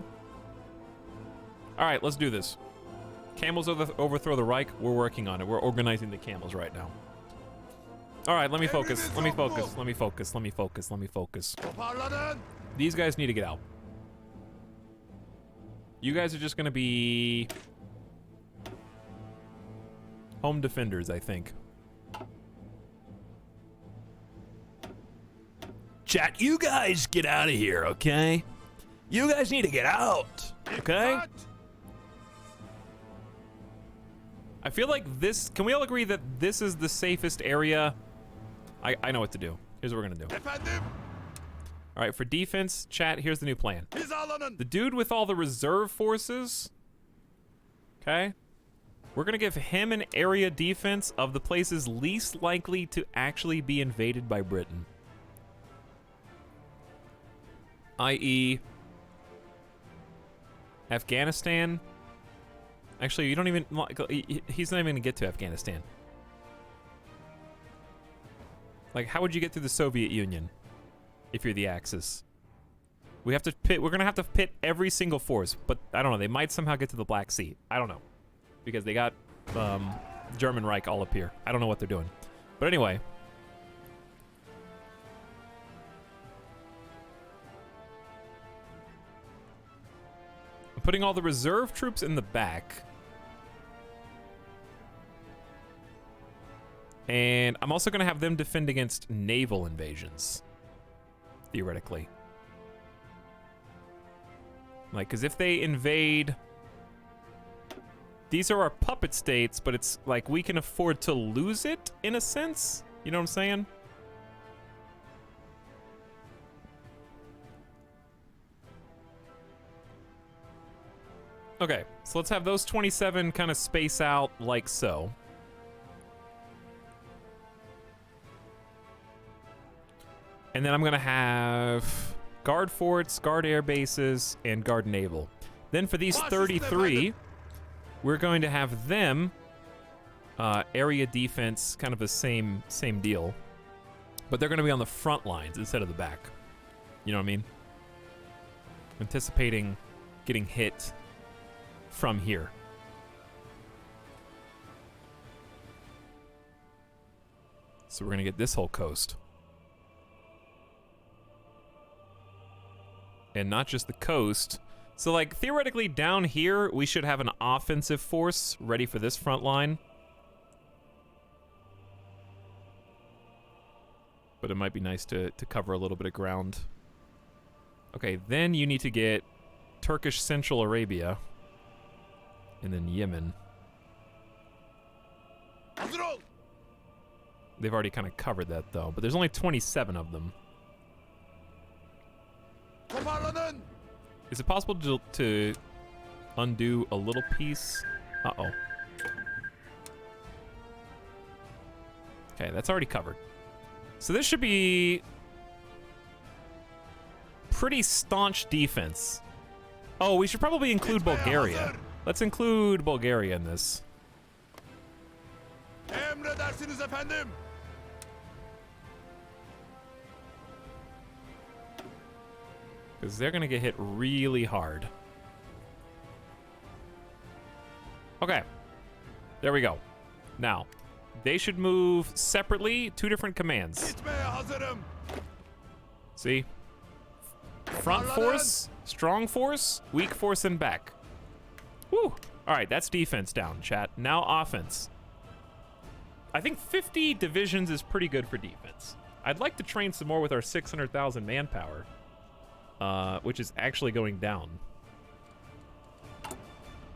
All right, let's do this. Camels overthrow the Reich. We're working on it. We're organizing the camels right now. All right, let me focus. Let me focus. Let me focus. Let me focus. Let me focus. Toparlanın. These guys need to get out. You guys are just going to be home defenders, I think. Chat, you guys get out of here, okay? You guys need to get out, okay? Dikkat. I feel like this... Can we all agree that this is the safest area? I know what to do. Here's what we're going to do. Efendim. All right, for defense, chat, here's the new plan. Hizalanın. The dude with all the reserve forces, okay? We're going to give him an area defense of the places least likely to actually be invaded by Britain. I.e. Afghanistan. Actually, you don't even... He's not even going to get to Afghanistan. Like, how would you get through the Soviet Union if you're the Axis? We have to pit... We're going to have to pit every single force, but I don't know. They might somehow get to the Black Sea. I don't know. Because they got German Reich all up here. I don't know what they're doing. But anyway... I'm putting all the reserve troops in the back. And I'm also going to have them defend against naval invasions. Theoretically. Like, because if they invade... These are our puppet states, but it's like we can afford to lose it, in a sense. You know what I'm saying? Okay, so let's have those 27 kind of space out like so. And then I'm going to have guard forts, guard air bases, and guard naval. Then for these 33, we're going to have them area defense, kind of the same deal. But they're going to be on the front lines instead of the back. You know what I mean? Anticipating getting hit from here. So we're going to get this whole coast. And not just the coast. So, like, theoretically, down here, we should have an offensive force ready for this front line. But it might be nice to cover a little bit of ground. Okay, then you need to get Turkish Central Arabia. And then Yemen. Hazır ol. They've already kind of covered that, though. But there's only 27 of them. Toparlanın. Is it possible to undo a little piece? Uh-oh. Okay, that's already covered. So this should be pretty staunch defense. Oh, we should probably include Bulgaria. Let's include Bulgaria in this. Emredersiniz efendim. Because they're going to get hit really hard. Okay. There we go. Now, they should move separately, 2 different commands. Gitmeye hazırım. See? Front force, strong force, weak force, and back. Woo! All right, that's defense down, chat. Now offense. I think 50 divisions is pretty good for defense. I'd like to train some more with our 600,000 manpower. Which is actually going down.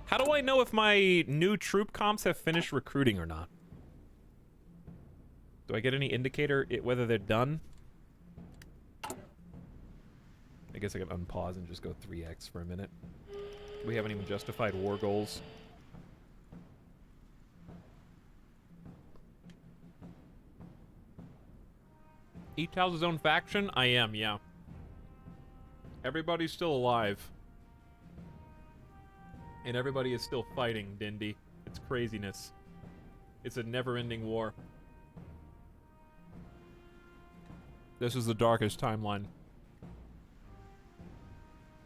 How do I know if my new troop comps have finished recruiting or not? Do I get any indicator whether they're done? I guess I could unpause and just go 3x for a minute. We haven't even justified war goals. Each has his own faction? I am, yeah. Everybody's still alive. And everybody is still fighting, Dindy. It's craziness. It's a never-ending war. This is the darkest timeline.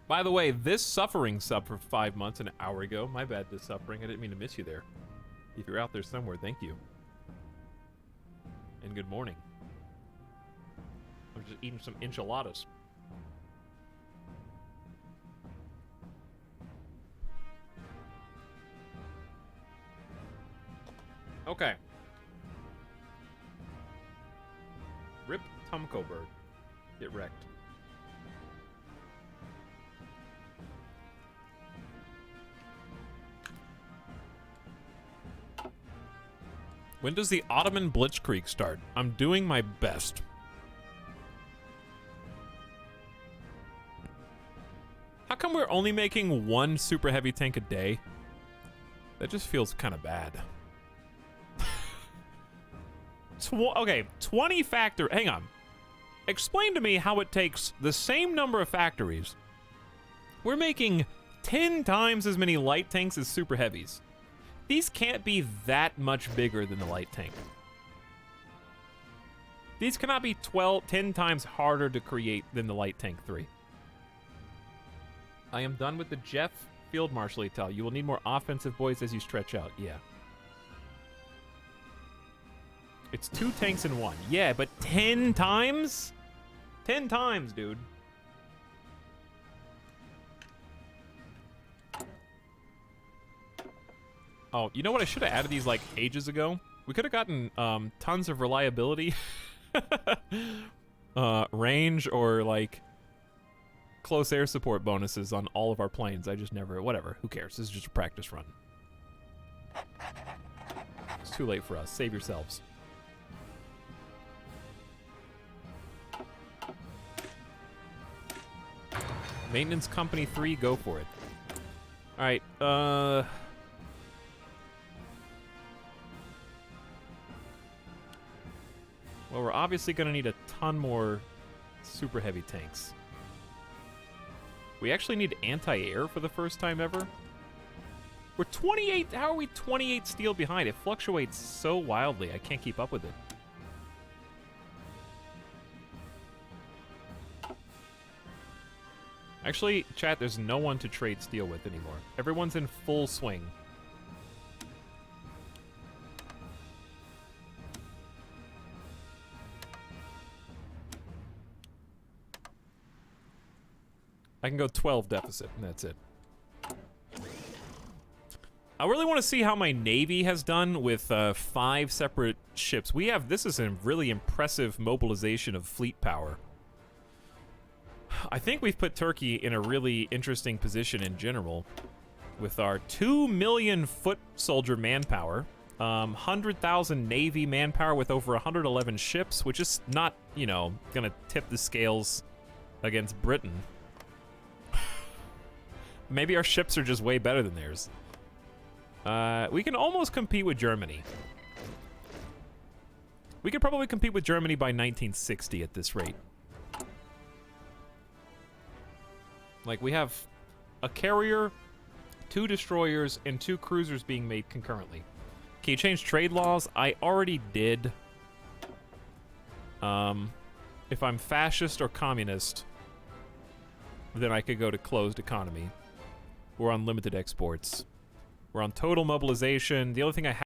By the way, this Suffering sub for 5 months an hour ago. My bad, this Suffering. I didn't mean to miss you there. If you're out there somewhere, thank you. And good morning. I'm just eating some enchiladas. Okay. Rip Tumco Bird. Get wrecked. When does the Ottoman Blitzkrieg start? I'm doing my best. How come we're only making one super heavy tank a day? That just feels kind of bad. Okay, 20 factor. Hang on. Explain to me how it takes the same number of factories. We're making 10 times as many light tanks as super heavies. These can't be that much bigger than the light tank. These cannot be 10 times harder to create than the light tank 3. I am done with the Jeff Field Marshal Etal. You will need more offensive boys as you stretch out. Yeah. It's 2 tanks in 1. Yeah, but 10 times? 10 times, dude. Oh, you know what? I should have added these like ages ago. We could have gotten tons of reliability, range, or like close air support bonuses on all of our planes. I just never, whatever, who cares? This is just a practice run. It's too late for us. Save yourselves. Maintenance Company 3, go for it. Alright, well, we're obviously gonna need a ton more super heavy tanks. We actually need anti-air for the first time ever. We're 28, how are we 28 steel behind? It fluctuates so wildly, I can't keep up with it. Actually, chat, there's no one to trade steel with anymore. Everyone's in full swing. I can go 12 deficit, and that's it. I really want to see how my Navy has done with 5 separate ships. This is a really impressive mobilization of fleet power. I think we've put Turkey in a really interesting position in general with our 2 million foot soldier manpower, 100,000 Navy manpower with over 111 ships, which is not, you know, gonna tip the scales against Britain. Maybe our ships are just way better than theirs. We can almost compete with Germany. We could probably compete with Germany by 1960 at this rate. Like, we have a carrier, 2 destroyers, and 2 cruisers being made concurrently. Can you change trade laws? I already did. If I'm fascist or communist, then I could go to closed economy. We're on limited exports. We're on total mobilization. The only thing I have